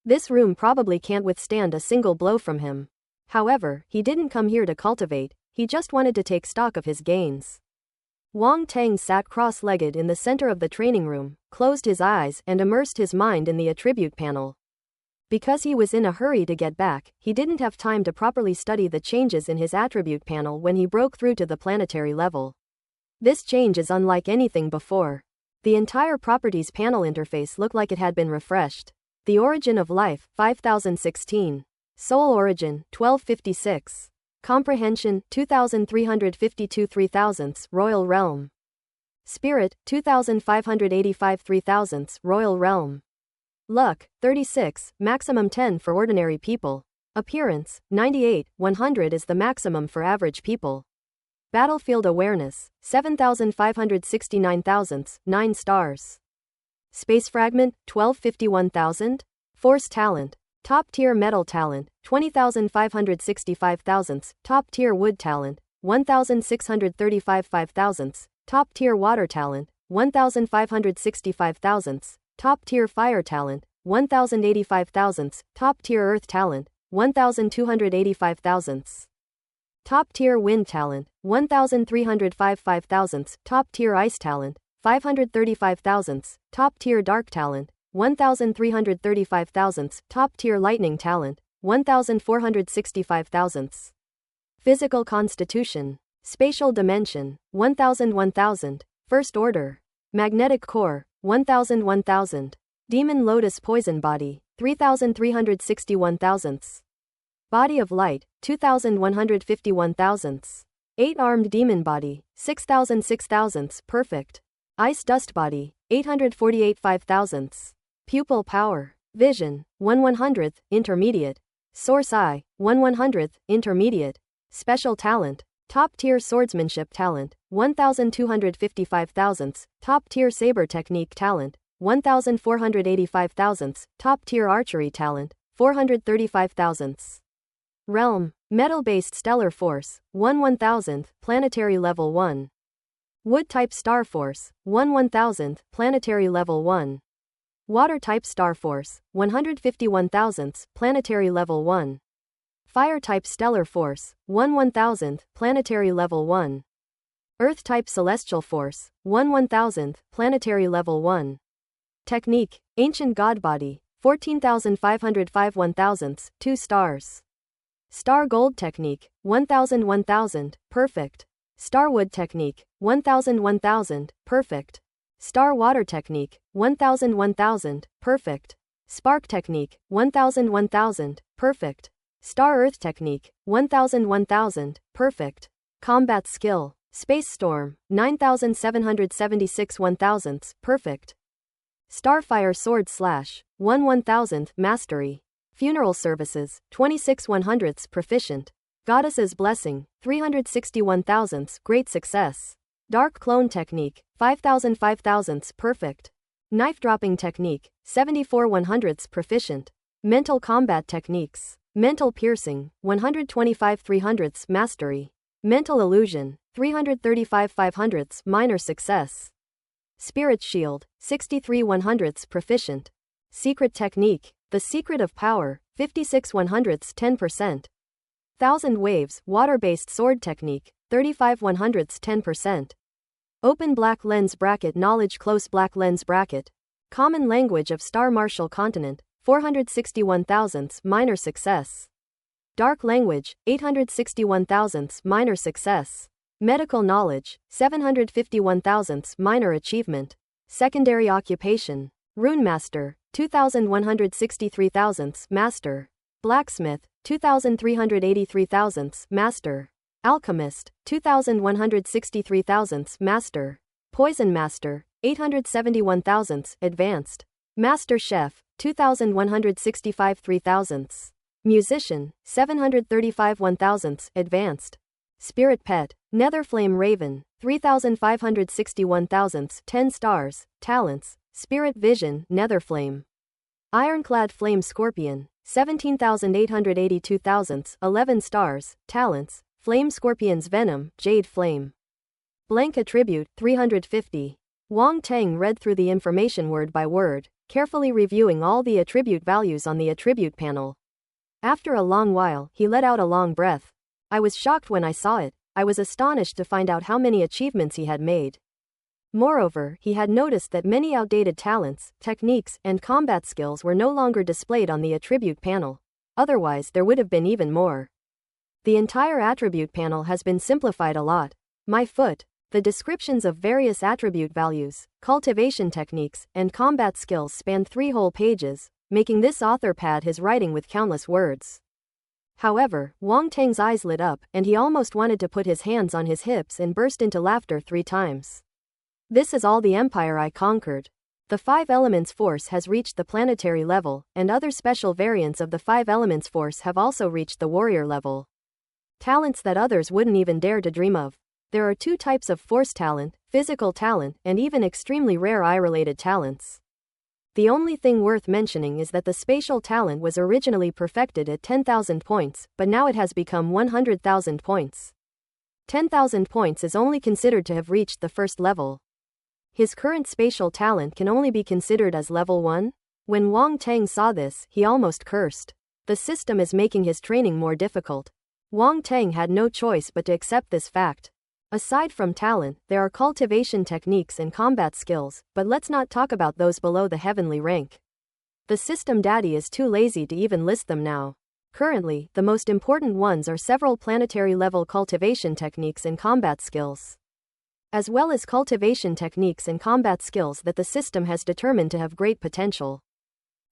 This room probably can't withstand a single blow from him. However, he didn't come here to cultivate, he just wanted to take stock of his gains. Wang Teng sat cross-legged in the center of the training room, closed his eyes, and immersed his mind in the attribute panel. Because he was in a hurry to get back, he didn't have time to properly study the changes in his attribute panel when he broke through to the planetary level. This change is unlike anything before. The entire properties panel interface looked like it had been refreshed. The origin of life, 5016. Soul origin, 1256. Comprehension, 2352 3000ths, Royal Realm. Spirit, 2585 3000ths, Royal Realm. Luck, 36, maximum 10 for ordinary people. Appearance, 98, 100 is the maximum for average people. Battlefield awareness, 7569 thousandths, 9 stars. Space fragment, 1251,000. Force talent. Top tier metal talent, 20,565 thousandths. Top tier wood talent, 1,635 5 thousandths. Top tier water talent, 1,565 thousandths. Top tier fire talent, 1,085 thousandths. Top tier earth talent, 1,285 thousandths. Top tier wind talent, 1,305 5 thousandths. Top tier ice talent, 535 thousandths. Top tier dark talent, 1,335 thousandths. Top tier lightning talent, 1,465 thousandths. Physical constitution. Spatial dimension, 1,000 First order. Magnetic core, 1,000 Demon lotus poison body, 3,361 thousandths. Body of light, 2,151 thousandths. 8-armed demon body, 6,006 thousandths. Perfect. Ice dust body, 848 5 thousandths. Pupil power. Vision, 1/100th, intermediate. Source eye, 1/100th, intermediate. Special talent. Top tier swordsmanship talent, 1,255 thousandths. Top tier saber technique talent, 1,485 thousandths. Top tier archery talent, 435 thousandths. Realm. Metal-based stellar force, 1/1000th, planetary level 1. Wood-type star force, 1/1000th, planetary level 1. Water-type star force, 151 thousandths, planetary level 1. Fire-type stellar force, 1/1000th, planetary level 1. Earth-type celestial force, 1/1000th, planetary level 1. Technique, ancient god body, 14,505 1,000ths, 2 stars. Star gold technique, 1000 perfect. Star wood technique, 1000 perfect. Star water technique, 1000 perfect. Spark technique, 1000 perfect. Star earth technique, 1000 perfect. Combat skill, space storm, 9776 1,000ths, perfect. Starfire sword slash, 1/1000th, mastery. Funeral services, 26 100ths, proficient. Goddess's blessing, 360 1,000ths, great success. Dark clone technique, 5000 5,000ths, perfect. Knife dropping technique, 74 100ths, proficient. Mental combat techniques, mental piercing, 125 300ths, mastery. Mental illusion, 335 500ths, minor success. Spirit shield, 63 100ths, proficient. Secret technique, the secret of power, 56 100ths, 10%. Thousand waves, water-based sword technique, 35 100ths, 10%. Open black lens bracket knowledge close black lens bracket. Common language of Star Martial Continent, 461 thousandths, minor success. Dark language, 861 thousandths, minor success. Medical knowledge, 751 thousandths, minor achievement. Secondary occupation, Rune Master, 2,163 thousandths, master. Blacksmith, 2,383 thousandths, master. Alchemist, 2,163 thousandths, master. Poison Master, 871 thousandths, advanced. Master Chef, 2,165 3,000ths. Musician, 735 1,000ths, advanced. Spirit Pet, Netherflame Raven, 3,561 thousandths, 10 stars, talents. Spirit Vision, Netherflame. Ironclad Flame Scorpion, 17,882 thousandths, 11 stars, talents. Flame Scorpion's Venom, Jade Flame. Blank Attribute, 350. Wong Teng read through the information word by word, carefully reviewing all the attribute values on the attribute panel. After a long while, he let out a long breath. I was shocked when I saw it. I was astonished to find out how many achievements he had made. Moreover, he had noticed that many outdated talents, techniques, and combat skills were no longer displayed on the attribute panel. Otherwise, there would have been even more. The entire attribute panel has been simplified a lot. My foot. The descriptions of various attribute values, cultivation techniques, and combat skills spanned 3 whole pages, making this author pad his writing with countless words. However, Wong Teng's eyes lit up, and he almost wanted to put his hands on his hips and burst into laughter 3 times. This is all the empire I conquered. The 5 elements force has reached the planetary level, and other special variants of the 5 elements force have also reached the warrior level. Talents that others wouldn't even dare to dream of. There are 2 types of force talent, physical talent, and even extremely rare eye-related talents. The only thing worth mentioning is that the spatial talent was originally perfected at 10,000 points, but now it has become 100,000 points. 10,000 points is only considered to have reached the first level. His current spatial talent can only be considered as level 1? When Wong Teng saw this, he almost cursed. The system is making his training more difficult. Wong Teng had no choice but to accept this fact. Aside from talent, there are cultivation techniques and combat skills, but let's not talk about those below the heavenly rank. The system daddy is too lazy to even list them now. Currently, the most important ones are several planetary level cultivation techniques and combat skills, as well as cultivation techniques and combat skills that the system has determined to have great potential.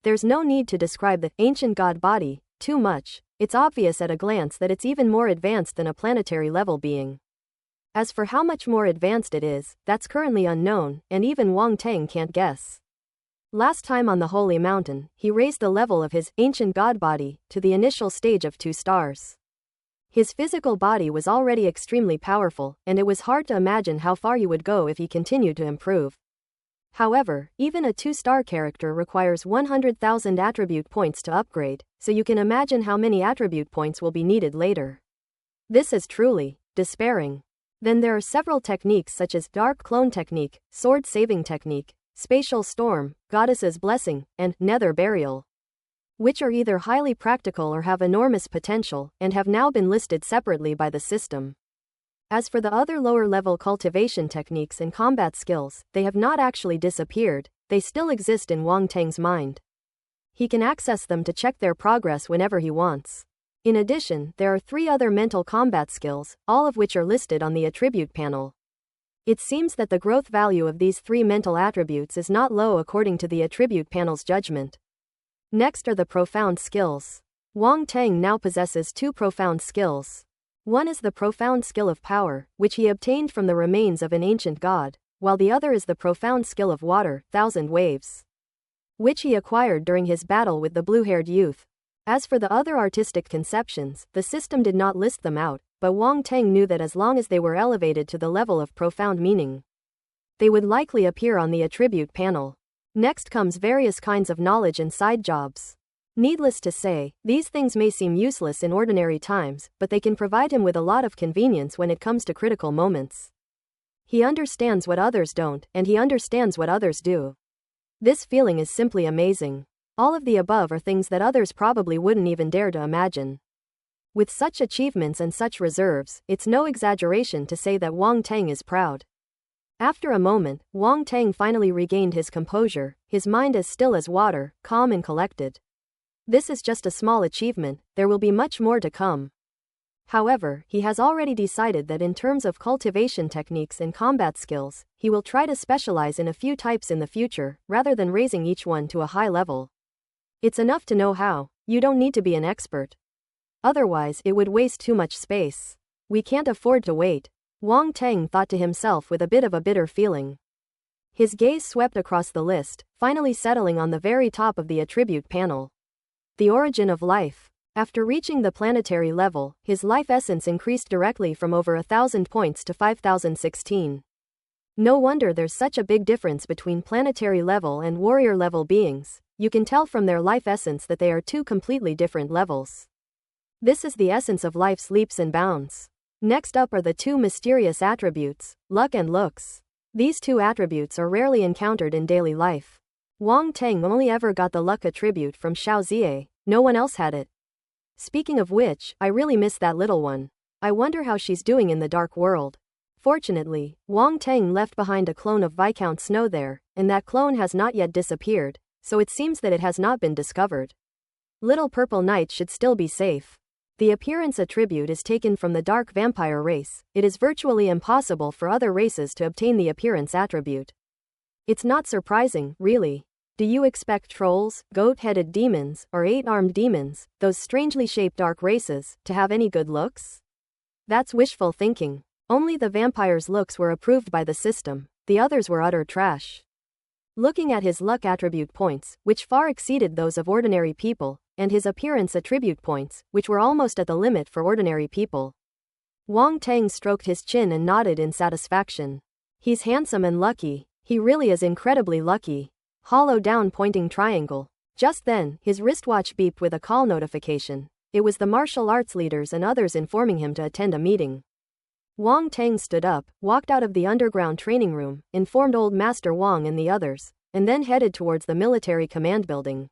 There's no need to describe the ancient god body too much. It's obvious at a glance that it's even more advanced than a planetary level being. As for how much more advanced it is, that's currently unknown, and even Wong Teng can't guess. Last time on the Holy Mountain, he raised the level of his ancient god body to the initial stage of 2 stars. His physical body was already extremely powerful, and it was hard to imagine how far he would go if he continued to improve. However, even a 2-star character requires 100,000 attribute points to upgrade, so you can imagine how many attribute points will be needed later. This is truly despairing. Then there are several techniques such as Dark Clone Technique, Sword Saving Technique, Spatial Storm, Goddess's Blessing, and Nether Burial. which are either highly practical or have enormous potential, and have now been listed separately by the system. As for the other lower-level cultivation techniques and combat skills, they have not actually disappeared, they still exist in Wang Teng's mind. He can access them to check their progress whenever he wants. In addition, there are 3 other mental combat skills, all of which are listed on the attribute panel. It seems that the growth value of these 3 mental attributes is not low according to the attribute panel's judgment. Next are the profound skills. Wang Teng now possesses 2 profound skills. One is the profound skill of power, which he obtained from the remains of an ancient god, while the other is the profound skill of water, 1,000 waves, which he acquired during his battle with the blue-haired youth. As for the other artistic conceptions, the system did not list them out, but Wang Teng knew that as long as they were elevated to the level of profound meaning, they would likely appear on the attribute panel. Next comes various kinds of knowledge and side jobs. Needless to say, these things may seem useless in ordinary times, but they can provide him with a lot of convenience when it comes to critical moments. He understands what others don't, and he understands what others do. This feeling is simply amazing. All of the above are things that others probably wouldn't even dare to imagine. With such achievements and such reserves, it's no exaggeration to say that Wang Teng is proud. After a moment, Wang Teng finally regained his composure, his mind as still as water, calm and collected. This is just a small achievement, there will be much more to come. However, he has already decided that in terms of cultivation techniques and combat skills, he will try to specialize in a few types in the future, rather than raising each one to a high level. It's enough to know how, you don't need to be an expert. Otherwise, it would waste too much space. We can't afford to wait. Wang Teng thought to himself with a bit of a bitter feeling. His gaze swept across the list, finally settling on the very top of the attribute panel. The origin of life. After reaching the planetary level, his life essence increased directly from over 1,000 points to 5,016. No wonder there's such a big difference between planetary level and warrior level beings. You can tell from their life essence that they are 2 completely different levels. This is the essence of life's leaps and bounds. Next up are the 2 mysterious attributes, luck and looks. These 2 attributes are rarely encountered in daily life. Wang Teng only ever got the luck attribute from Xiao Zie, no one else had it. Speaking of which, I really miss that little one. I wonder how she's doing in the dark world. Fortunately, Wang Teng left behind a clone of Viscount Snow there, and that clone has not yet disappeared, so it seems that it has not been discovered. Little Purple Knight should still be safe. The appearance attribute is taken from the dark vampire race. It is virtually impossible for other races to obtain the appearance attribute. It's not surprising, really. Do you expect trolls, goat-headed demons, or 8-armed demons, those strangely shaped dark races, to have any good looks? That's wishful thinking. Only the vampire's looks were approved by the system, the others were utter trash. Looking at his luck attribute points, which far exceeded those of ordinary people, and his appearance attribute points, which were almost at the limit for ordinary people, Wang Teng stroked his chin and nodded in satisfaction. He's handsome and lucky. He really is incredibly lucky. Hollow down pointing triangle. Just then, his wristwatch beeped with a call notification. It was the martial arts leaders and others informing him to attend a meeting. Wang Teng stood up, walked out of the underground training room, informed Old Master Wang and the others, and then headed towards the military command building.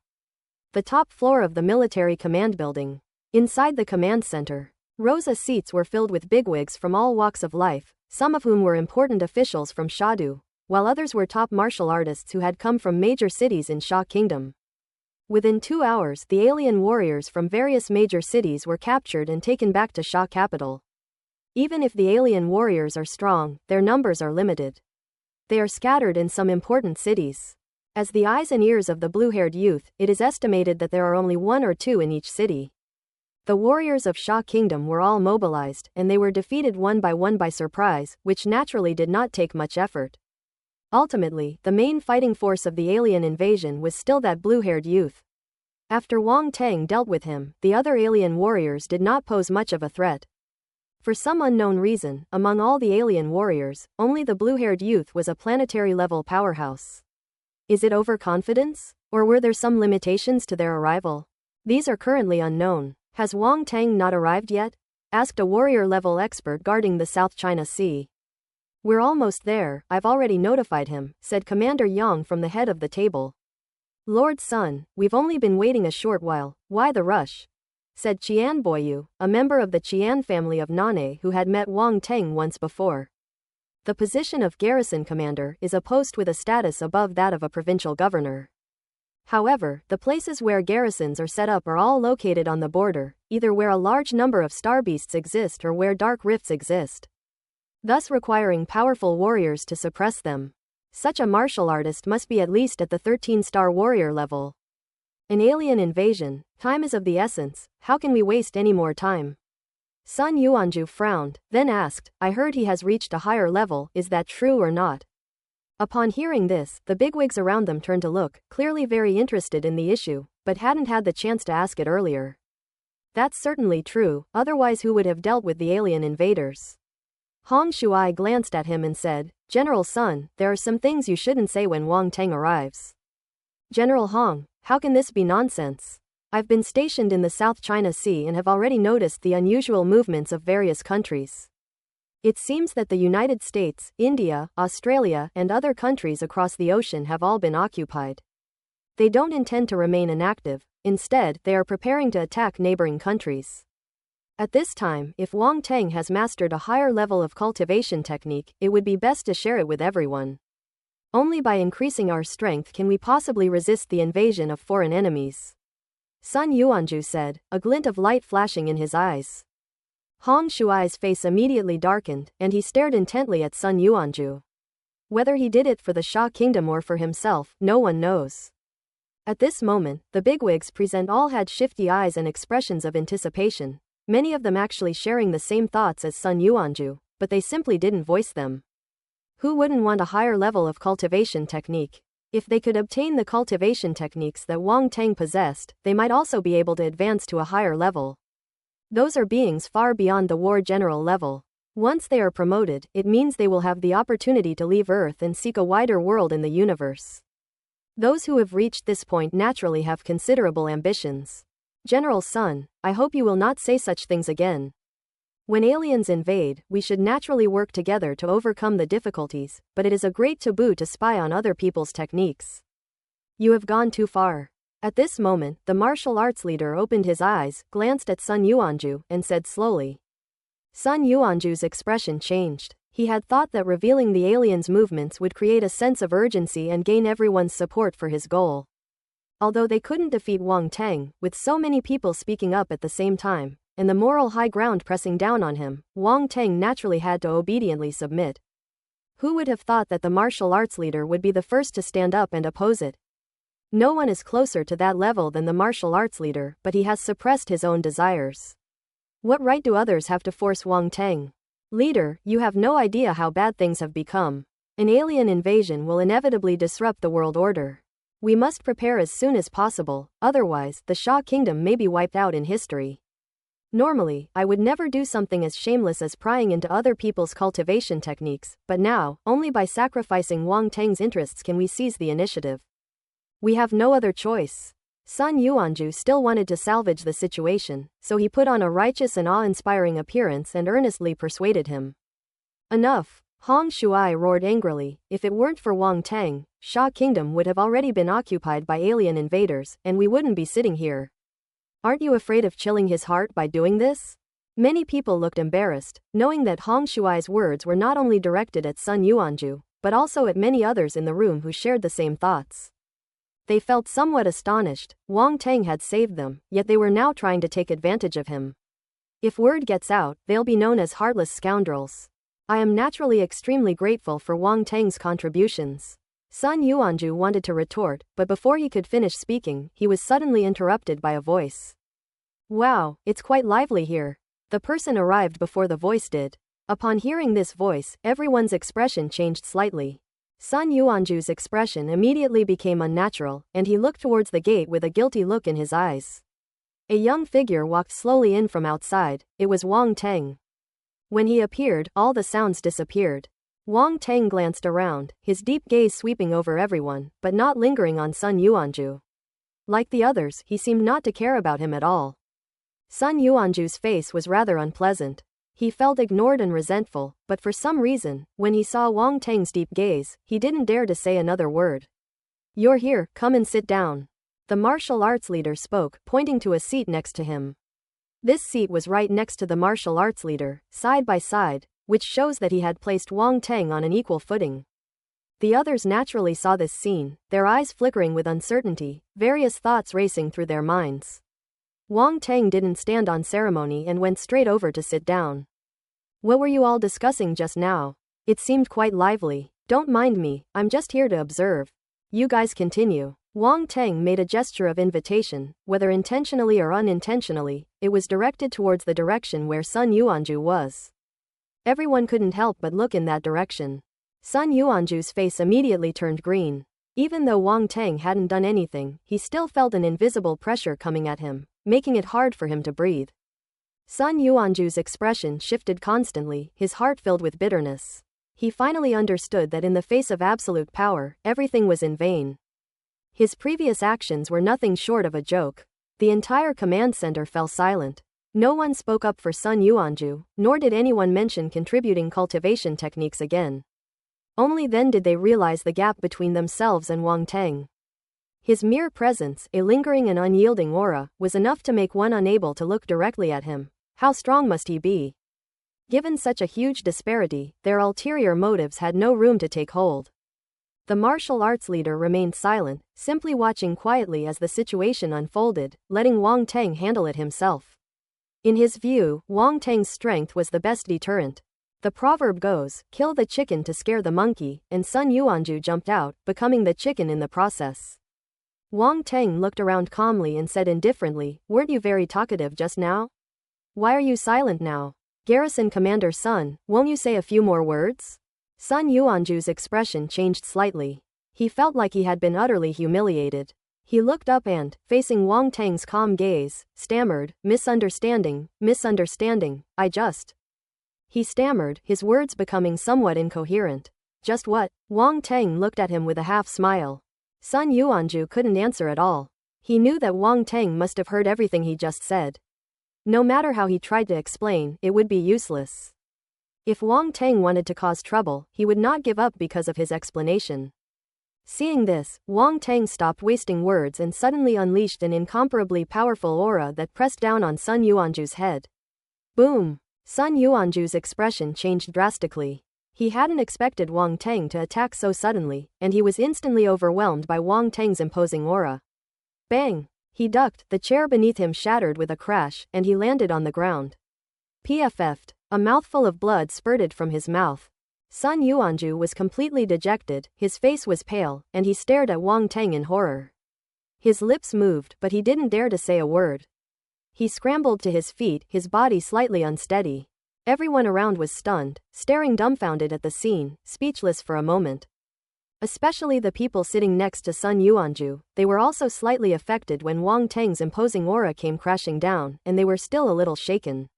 The top floor of the military command building. Inside the command center, rows of seats were filled with bigwigs from all walks of life, some of whom were important officials from Shadu, while others were top martial artists who had come from major cities in Sha Kingdom. Within 2 hours, the alien warriors from various major cities were captured and taken back to Sha capital. Even if the alien warriors are strong, their numbers are limited. They are scattered in some important cities. As the eyes and ears of the blue-haired youth, it is estimated that there are only 1 or 2 in each city. The warriors of Sha Kingdom were all mobilized, and they were defeated one by surprise, which naturally did not take much effort. Ultimately, the main fighting force of the alien invasion was still that blue-haired youth. After Wang Teng dealt with him, the other alien warriors did not pose much of a threat. For some unknown reason, among all the alien warriors, only the blue-haired youth was a planetary-level powerhouse. Is it overconfidence? Or were there some limitations to their arrival? These are currently unknown. Has Wang Teng not arrived yet? Asked a warrior-level expert guarding the South China Sea. We're almost there, I've already notified him, said Commander Yang from the head of the table. Lord Sun, we've only been waiting a short while, why the rush? Said Qian Boyu, a member of the Qian family of Nane who had met Wang Teng once before. The position of garrison commander is a post with a status above that of a provincial governor. However, the places where garrisons are set up are all located on the border, either where a large number of star beasts exist or where dark rifts exist, thus requiring powerful warriors to suppress them. Such a martial artist must be at least at the 13-star warrior level. An alien invasion, time is of the essence, how can we waste any more time? Sun Yuanju frowned, then asked, I heard he has reached a higher level, is that true or not? Upon hearing this, the bigwigs around them turned to look, clearly very interested in the issue, but hadn't had the chance to ask it earlier. That's certainly true, otherwise who would have dealt with the alien invaders? Hong Shuai glanced at him and said, General Sun, there are some things you shouldn't say when Wang Teng arrives. General Hong, how can this be nonsense? I've been stationed in the South China Sea and have already noticed the unusual movements of various countries. It seems that the United States, India, Australia, and other countries across the ocean have all been occupied. They don't intend to remain inactive, instead, they are preparing to attack neighboring countries. At this time, if Wang Teng has mastered a higher level of cultivation technique, it would be best to share it with everyone. Only by increasing our strength can we possibly resist the invasion of foreign enemies. Sun Yuanju said, a glint of light flashing in his eyes. Hong Shuai's face immediately darkened, and he stared intently at Sun Yuanju. Whether he did it for the Sha kingdom or for himself, no one knows. At this moment, the bigwigs present all had shifty eyes and expressions of anticipation, many of them actually sharing the same thoughts as Sun Yuanju, but they simply didn't voice them. Who wouldn't want a higher level of cultivation technique? If they could obtain the cultivation techniques that Wang Teng possessed, they might also be able to advance to a higher level. Those are beings far beyond the war general level. Once they are promoted, it means they will have the opportunity to leave Earth and seek a wider world in the universe. Those who have reached this point naturally have considerable ambitions. General Sun, I hope you will not say such things again. When aliens invade, we should naturally work together to overcome the difficulties, but it is a great taboo to spy on other people's techniques. You have gone too far. At this moment, the martial arts leader opened his eyes, glanced at Sun Yuanju, and said slowly. Sun Yuanju's expression changed. He had thought that revealing the aliens' movements would create a sense of urgency and gain everyone's support for his goal. Although they couldn't defeat Wang Teng, with so many people speaking up at the same time, and the moral high ground pressing down on him, Wang Teng naturally had to obediently submit. Who would have thought that the martial arts leader would be the first to stand up and oppose it? No one is closer to that level than the martial arts leader, but he has suppressed his own desires. What right do others have to force Wang Teng? Leader, you have no idea how bad things have become. An alien invasion will inevitably disrupt the world order. We must prepare as soon as possible, otherwise, the Sha kingdom may be wiped out in history. Normally, I would never do something as shameless as prying into other people's cultivation techniques, but now, only by sacrificing Wang Teng's interests can we seize the initiative. We have no other choice. Sun Yuanju still wanted to salvage the situation, so he put on a righteous and awe-inspiring appearance and earnestly persuaded him. Enough! Hong Shuai roared angrily, if it weren't for Wang Teng, Sha kingdom would have already been occupied by alien invaders, and we wouldn't be sitting here. Aren't you afraid of chilling his heart by doing this? Many people looked embarrassed, knowing that Hong Shuai's words were not only directed at Sun Yuanju, but also at many others in the room who shared the same thoughts. They felt somewhat astonished. Wang Teng had saved them, yet they were now trying to take advantage of him. If word gets out, they'll be known as heartless scoundrels. I am naturally extremely grateful for Wang Teng's contributions. Sun Yuanju wanted to retort, but before he could finish speaking, he was suddenly interrupted by a voice. Wow, it's quite lively here. The person arrived before the voice did. Upon hearing this voice, everyone's expression changed slightly. Sun Yuanju's expression immediately became unnatural, and he looked towards the gate with a guilty look in his eyes. A young figure walked slowly in from outside. It was Wang Teng. When he appeared, all the sounds disappeared. Wang Teng glanced around, his deep gaze sweeping over everyone, but not lingering on Sun Yuanju. Like the others, he seemed not to care about him at all. Sun Yuanju's face was rather unpleasant. He felt ignored and resentful, but for some reason, when he saw Wang Teng's deep gaze, he didn't dare to say another word. You're here, come and sit down. The martial arts leader spoke, pointing to a seat next to him. This seat was right next to the martial arts leader, side by side, which shows that he had placed Wang Teng on an equal footing. The others naturally saw this scene, their eyes flickering with uncertainty, various thoughts racing through their minds. Wang Teng didn't stand on ceremony and went straight over to sit down. What were you all discussing just now? It seemed quite lively. Don't mind me, I'm just here to observe. You guys continue. Wang Teng made a gesture of invitation, whether intentionally or unintentionally, it was directed towards the direction where Sun Yuanju was. Everyone couldn't help but look in that direction. Sun Yuanju's face immediately turned green. Even though Wang Teng hadn't done anything, he still felt an invisible pressure coming at him, making it hard for him to breathe. Sun Yuanju's expression shifted constantly, his heart filled with bitterness. He finally understood that in the face of absolute power, everything was in vain. His previous actions were nothing short of a joke. The entire command center fell silent. No one spoke up for Sun Yuanju, nor did anyone mention contributing cultivation techniques again. Only then did they realize the gap between themselves and Wang Teng. His mere presence, a lingering and unyielding aura, was enough to make one unable to look directly at him. How strong must he be? Given such a huge disparity, their ulterior motives had no room to take hold. The martial arts leader remained silent, simply watching quietly as the situation unfolded, letting Wang Teng handle it himself. In his view, Wang Teng's strength was the best deterrent. The proverb goes, kill the chicken to scare the monkey, and Sun Yuanju jumped out, becoming the chicken in the process. Wang Teng looked around calmly and said indifferently, weren't you very talkative just now? Why are you silent now? Garrison Commander Sun, won't you say a few more words? Sun Yuanju's expression changed slightly. He felt like he had been utterly humiliated. He looked up and, facing Wang Teng's calm gaze, stammered, misunderstanding, He stammered, his words becoming somewhat incoherent. Just what? Wang Teng looked at him with a half smile. Sun Yuanju couldn't answer at all. He knew that Wang Teng must have heard everything he just said. No matter how he tried to explain, it would be useless. If Wang Teng wanted to cause trouble, he would not give up because of his explanation. Seeing this, Wang Teng stopped wasting words and suddenly unleashed an incomparably powerful aura that pressed down on Sun Yuanju's head. Boom! Sun Yuanju's expression changed drastically. He hadn't expected Wang Teng to attack so suddenly, and he was instantly overwhelmed by Wang Teng's imposing aura. Bang! He ducked, the chair beneath him shattered with a crash, and he landed on the ground. PFF'd. A mouthful of blood spurted from his mouth. Sun Yuanju was completely dejected, his face was pale, and he stared at Wang Teng in horror. His lips moved, but he didn't dare to say a word. He scrambled to his feet, his body slightly unsteady. Everyone around was stunned, staring dumbfounded at the scene, speechless for a moment. Especially the people sitting next to Sun Yuanju, they were also slightly affected when Wang Teng's imposing aura came crashing down, and they were still a little shaken.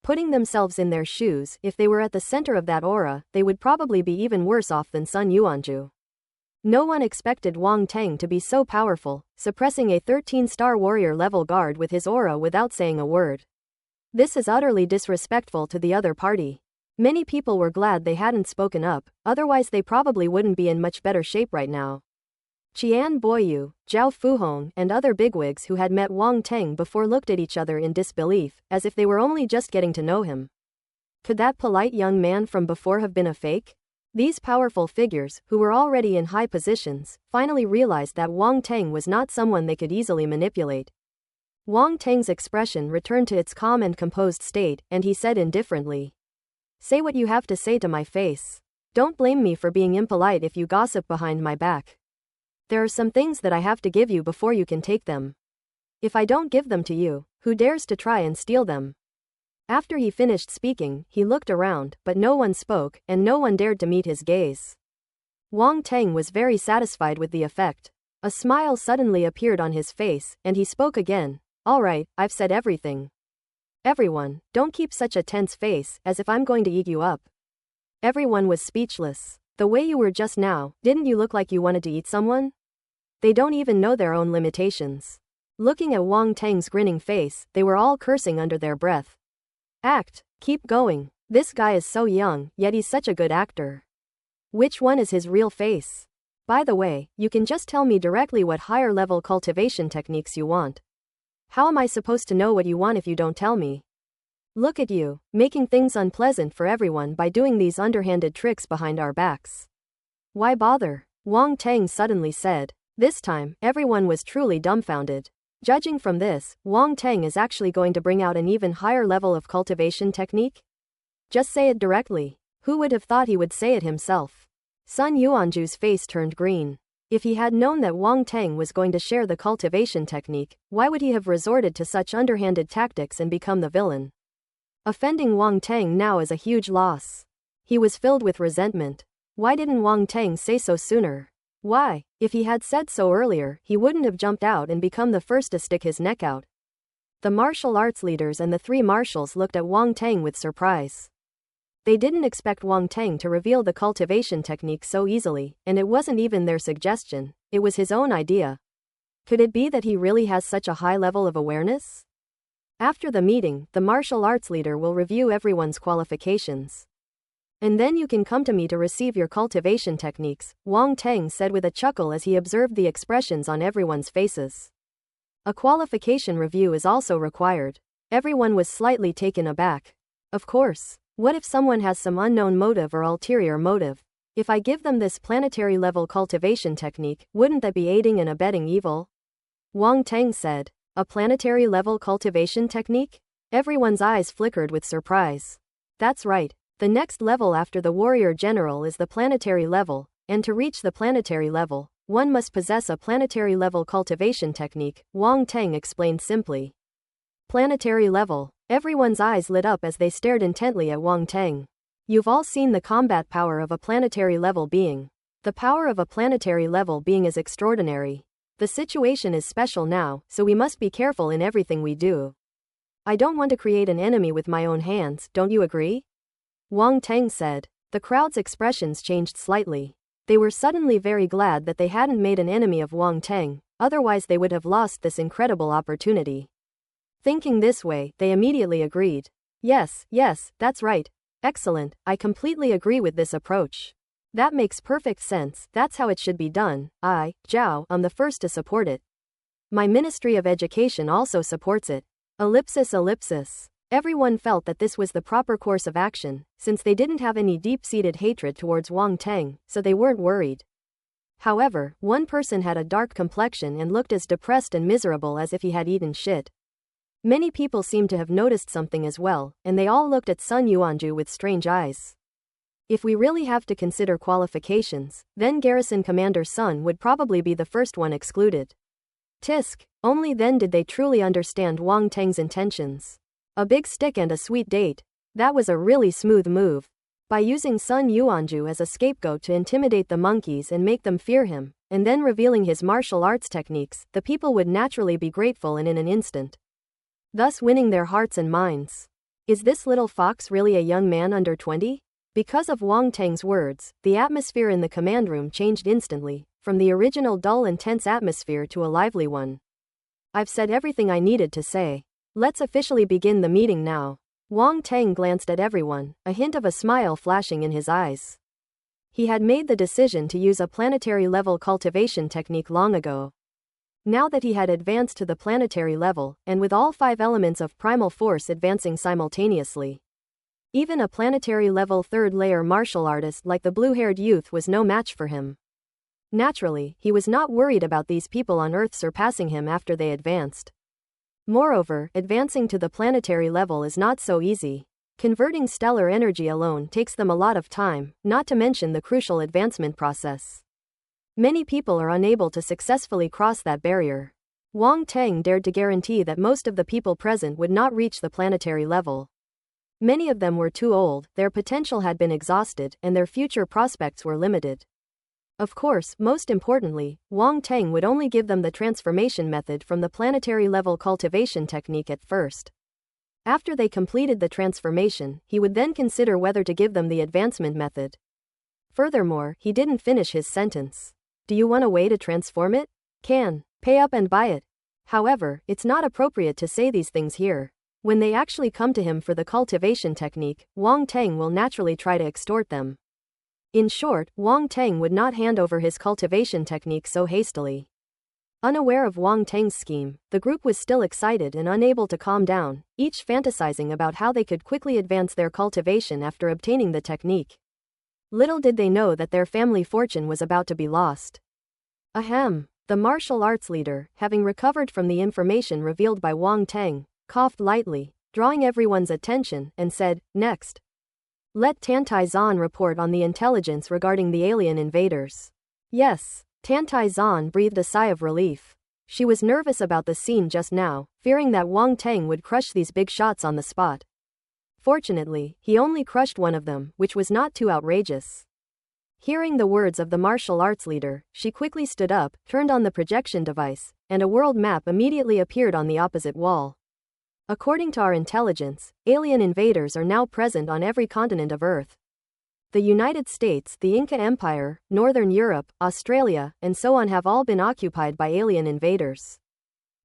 Putting themselves in their shoes, if they were at the center of that aura, they would probably be even worse off than Sun Yuanju. No one expected Wang Teng to be so powerful, suppressing a 13-star warrior level guard with his aura without saying a word. This is utterly disrespectful to the other party. Many people were glad they hadn't spoken up, otherwise they probably wouldn't be in much better shape right now. Qian Boyu, Zhao Fuhong, and other bigwigs who had met Wang Teng before looked at each other in disbelief, as if they were only just getting to know him. Could that polite young man from before have been a fake? These powerful figures, who were already in high positions, finally realized that Wang Teng was not someone they could easily manipulate. Wang Teng's expression returned to its calm and composed state, and he said indifferently, "Say what you have to say to my face. Don't blame me for being impolite if you gossip behind my back. There are some things that I have to give you before you can take them. If I don't give them to you, who dares to try and steal them?" After he finished speaking, he looked around, but no one spoke, and no one dared to meet his gaze. Wang Teng was very satisfied with the effect. A smile suddenly appeared on his face, and he spoke again. "All right, I've said everything. Everyone, don't keep such a tense face, as if I'm going to eat you up." Everyone was speechless. The way you were just now, didn't you look like you wanted to eat someone? They don't even know their own limitations. Looking at Wang Teng's grinning face, they were all cursing under their breath. Keep going. This guy is so young, yet he's such a good actor. Which one is his real face? By the way, you can just tell me directly what higher level cultivation techniques you want. How am I supposed to know what you want if you don't tell me? Look at you, making things unpleasant for everyone by doing these underhanded tricks behind our backs. Why bother? Wang Teng suddenly said. This time, everyone was truly dumbfounded. Judging from this, Wang Teng is actually going to bring out an even higher level of cultivation technique? Just say it directly. Who would have thought he would say it himself? Sun Yuanju's face turned green. If he had known that Wang Teng was going to share the cultivation technique, why would he have resorted to such underhanded tactics and become the villain? Offending Wang Teng now is a huge loss. He was filled with resentment. Why didn't Wang Teng say so sooner? Why, if he had said so earlier, he wouldn't have jumped out and become the first to stick his neck out. The martial arts leaders and the three marshals looked at Wang Teng with surprise. They didn't expect Wang Teng to reveal the cultivation technique so easily, and it wasn't even their suggestion, it was his own idea. Could it be that he really has such a high level of awareness? After the meeting, the martial arts leader will review everyone's qualifications. And then you can come to me to receive your cultivation techniques, Wang Teng said with a chuckle as he observed the expressions on everyone's faces. A qualification review is also required. Everyone was slightly taken aback. Of course. What if someone has some unknown motive or ulterior motive? If I give them this planetary level cultivation technique, wouldn't that be aiding and abetting evil? Wang Teng said. A planetary level cultivation technique? Everyone's eyes flickered with surprise. That's right. The next level after the warrior general is the planetary level, and to reach the planetary level, one must possess a planetary level cultivation technique, Wang Teng explained simply. Planetary level. Everyone's eyes lit up as they stared intently at Wang Teng. You've all seen the combat power of a planetary level being. The power of a planetary level being is extraordinary. The situation is special now, so we must be careful in everything we do. I don't want to create an enemy with my own hands, don't you agree? Wang Teng said. The crowd's expressions changed slightly. They were suddenly very glad that they hadn't made an enemy of Wang Teng, otherwise they would have lost this incredible opportunity. Thinking this way, they immediately agreed. Yes, that's right. Excellent, I completely agree with this approach. That makes perfect sense, that's how it should be done. I, Zhao, am the first to support it. My Ministry of Education also supports it. Ellipsis. Everyone felt that this was the proper course of action, since they didn't have any deep-seated hatred towards Wang Teng, so they weren't worried. However, one person had a dark complexion and looked as depressed and miserable as if he had eaten shit. Many people seemed to have noticed something as well, and they all looked at Sun Yuanju with strange eyes. If we really have to consider qualifications, then Garrison Commander Sun would probably be the first one excluded. Tisk, only then did they truly understand Wang Teng's intentions. A big stick and a sweet date. That was a really smooth move. By using Sun Yuanju as a scapegoat to intimidate the monkeys and make them fear him, and then revealing his martial arts techniques, the people would naturally be grateful and in an instant, thus winning their hearts and minds. Is this little fox really a young man under 20? Because of Wang Teng's words, the atmosphere in the command room changed instantly, from the original dull and tense atmosphere to a lively one. I've said everything I needed to say. Let's officially begin the meeting now. Wang Teng glanced at everyone, a hint of a smile flashing in his eyes. He had made the decision to use a planetary level cultivation technique long ago. Now that he had advanced to the planetary level, and with all 5 elements of primal force advancing simultaneously, even a planetary level 3rd layer martial artist like the blue-haired youth was no match for him. Naturally, he was not worried about these people on Earth surpassing him after they advanced. Moreover, advancing to the planetary level is not so easy. Converting stellar energy alone takes them a lot of time, not to mention the crucial advancement process. Many people are unable to successfully cross that barrier. Wang Teng dared to guarantee that most of the people present would not reach the planetary level. Many of them were too old, their potential had been exhausted, and their future prospects were limited. Of course, most importantly, Wang Teng would only give them the transformation method from the planetary level cultivation technique at first. After they completed the transformation, he would then consider whether to give them the advancement method. Furthermore, he didn't finish his sentence. Do you want a way to transform it? Can. Pay up and buy it. However, it's not appropriate to say these things here. When they actually come to him for the cultivation technique, Wang Teng will naturally try to extort them. In short, Wang Teng would not hand over his cultivation technique so hastily. Unaware of Wang Teng's scheme, the group was still excited and unable to calm down, each fantasizing about how they could quickly advance their cultivation after obtaining the technique. Little did they know that their family fortune was about to be lost. Ahem. The martial arts leader, having recovered from the information revealed by Wang Teng, coughed lightly, drawing everyone's attention, and said, "Next. Let Tantai Zan report on the intelligence regarding the alien invaders." Yes. Tantai Zan breathed a sigh of relief. She was nervous about the scene just now, fearing that Wang Teng would crush these big shots on the spot. Fortunately, he only crushed one of them, which was not too outrageous. Hearing the words of the martial arts leader, she quickly stood up, turned on the projection device, and a world map immediately appeared on the opposite wall. According to our intelligence, alien invaders are now present on every continent of Earth. The United States, the Inca Empire, Northern Europe, Australia, and so on have all been occupied by alien invaders.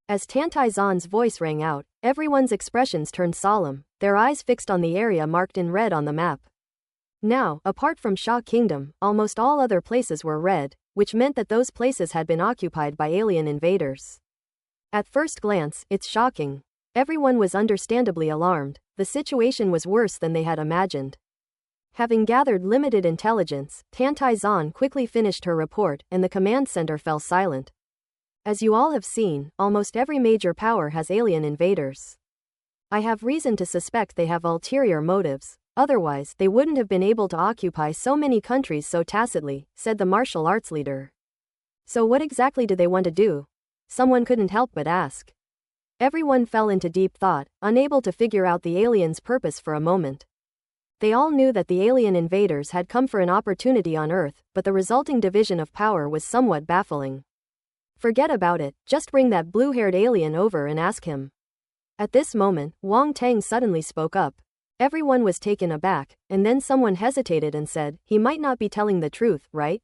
As Tantai Zan's voice rang out, everyone's expressions turned solemn, their eyes fixed on the area marked in red on the map. Now, apart from Sha Kingdom, almost all other places were red, which meant that those places had been occupied by alien invaders. At first glance, it's shocking. Everyone was understandably alarmed. The situation was worse than they had imagined. Having gathered limited intelligence, Tantai Zan quickly finished her report, and the command center fell silent. As you all have seen, almost every major power has alien invaders. I have reason to suspect they have ulterior motives, otherwise they wouldn't have been able to occupy so many countries so tacitly, said the martial arts leader. So what exactly do they want to do? Someone couldn't help but ask. Everyone fell into deep thought, unable to figure out the aliens' purpose for a moment. They all knew that the alien invaders had come for an opportunity on Earth, but the resulting division of power was somewhat baffling. Forget about it, just bring that blue-haired alien over and ask him. At this moment, Wang Teng suddenly spoke up. Everyone was taken aback, and then someone hesitated and said, "He might not be telling the truth, right?"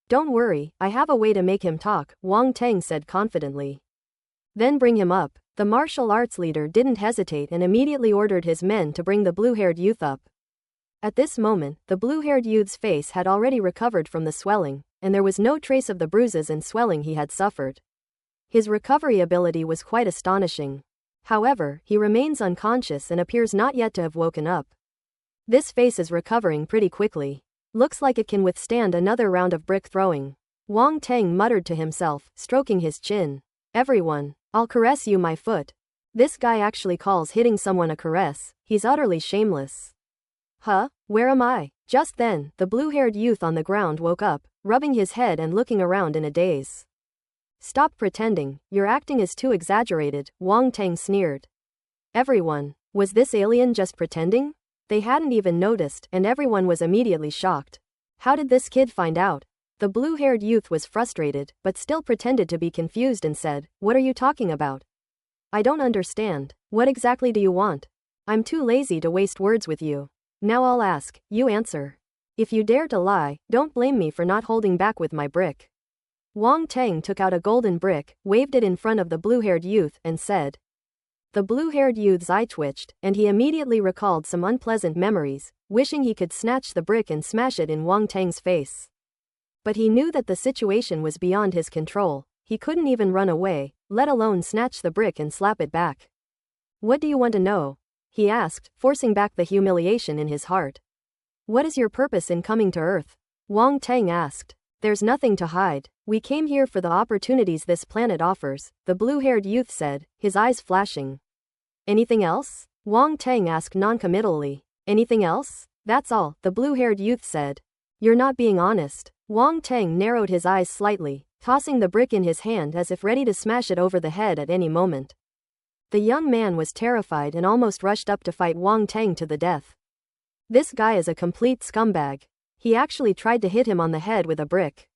"Don't worry, I have a way to make him talk," Wang Teng said confidently. "Then bring him up." The martial arts leader didn't hesitate and immediately ordered his men to bring the blue-haired youth up. At this moment, the blue-haired youth's face had already recovered from the swelling, and there was no trace of the bruises and swelling he had suffered. His recovery ability was quite astonishing. However, he remains unconscious and appears not yet to have woken up. This face is recovering pretty quickly. Looks like it can withstand another round of brick throwing. Wang Teng muttered to himself, stroking his chin. "Everyone, I'll caress you my foot." This guy actually calls hitting someone a caress. He's utterly shameless. Huh? Where am I? Just then, the blue-haired youth on the ground woke up, rubbing his head and looking around in a daze. "Stop pretending, your acting is too exaggerated," Wang Teng sneered. Everyone, was this alien just pretending? They hadn't even noticed, and everyone was immediately shocked. How did this kid find out? The blue-haired youth was frustrated, but still pretended to be confused and said, "What are you talking about? I don't understand. What exactly do you want? I'm too lazy to waste words with you. Now I'll ask, you answer. If you dare to lie, don't blame me for not holding back with my brick." Wang Teng took out a golden brick, waved it in front of the blue-haired youth, and said. The blue-haired youth's eye twitched, and he immediately recalled some unpleasant memories, wishing he could snatch the brick and smash it in Wang Teng's face. But he knew that the situation was beyond his control. He couldn't even run away, let alone snatch the brick and slap it back. "What do you want to know?" he asked, forcing back the humiliation in his heart. "What is your purpose in coming to Earth?" Wang Teng asked. "There's nothing to hide. We came here for the opportunities this planet offers," the blue-haired youth said, his eyes flashing. "Anything else?" Wang Teng asked noncommittally. "Anything else?" "That's all," the blue-haired youth said. "You're not being honest." Wang Teng narrowed his eyes slightly, tossing the brick in his hand as if ready to smash it over the head at any moment. The young man was terrified and almost rushed up to fight Wang Teng to the death. This guy is a complete scumbag. He actually tried to hit him on the head with a brick.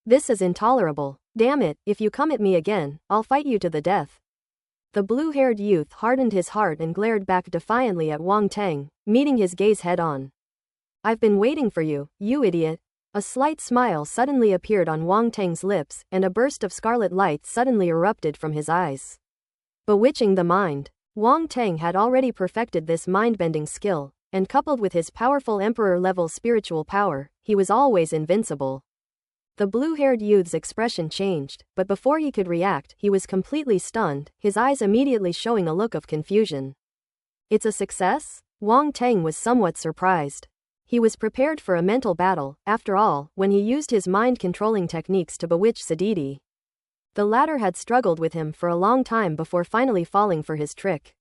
This is intolerable. Damn it, if you come at me again, I'll fight you to the death. The blue-haired youth hardened his heart and glared back defiantly at Wang Teng, meeting his gaze head-on. "I've been waiting for you, you idiot." A slight smile suddenly appeared on Wang Teng's lips, and a burst of scarlet light suddenly erupted from his eyes. Bewitching the mind. Wang Teng had already perfected this mind-bending skill, and coupled with his powerful emperor-level spiritual power, he was always invincible. The blue-haired youth's expression changed, but before he could react, he was completely stunned, his eyes immediately showing a look of confusion. It's a success? Wang Teng was somewhat surprised. He was prepared for a mental battle, after all, when he used his mind-controlling techniques to bewitch Sadidi. The latter had struggled with him for a long time before finally falling for his trick.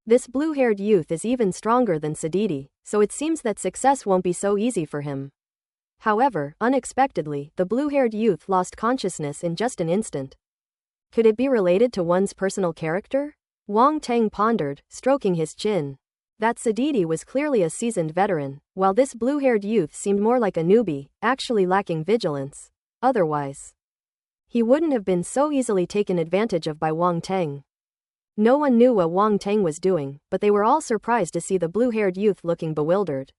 This blue-haired youth is even stronger than Sadidi, so it seems that success won't be so easy for him. However, unexpectedly, the blue-haired youth lost consciousness in just an instant. Could it be related to one's personal character? Wang Teng pondered, stroking his chin. That Sadidi was clearly a seasoned veteran, while this blue-haired youth seemed more like a newbie, actually lacking vigilance. Otherwise, he wouldn't have been so easily taken advantage of by Wang Teng. No one knew what Wang Teng was doing, but they were all surprised to see the blue-haired youth looking bewildered.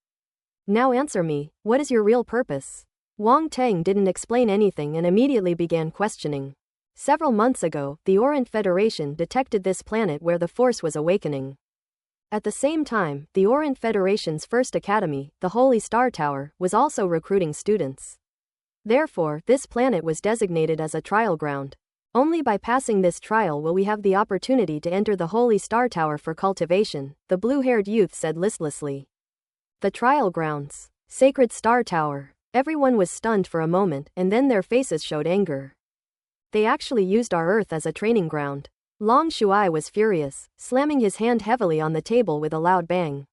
Now answer me, what is your real purpose? Wang Teng didn't explain anything and immediately began questioning. Several months ago, the Orient Federation detected this planet where the Force was awakening. At the same time, the Orient Federation's first academy, the Holy Star Tower, was also recruiting students. Therefore, this planet was designated as a trial ground. Only by passing this trial will we have the opportunity to enter the Holy Star Tower for cultivation, the blue-haired youth said listlessly. The trial grounds. Sacred Star Tower. Everyone was stunned for a moment, and then their faces showed anger. They actually used our Earth as a training ground. Long Shuai was furious, slamming his hand heavily on the table with a loud bang.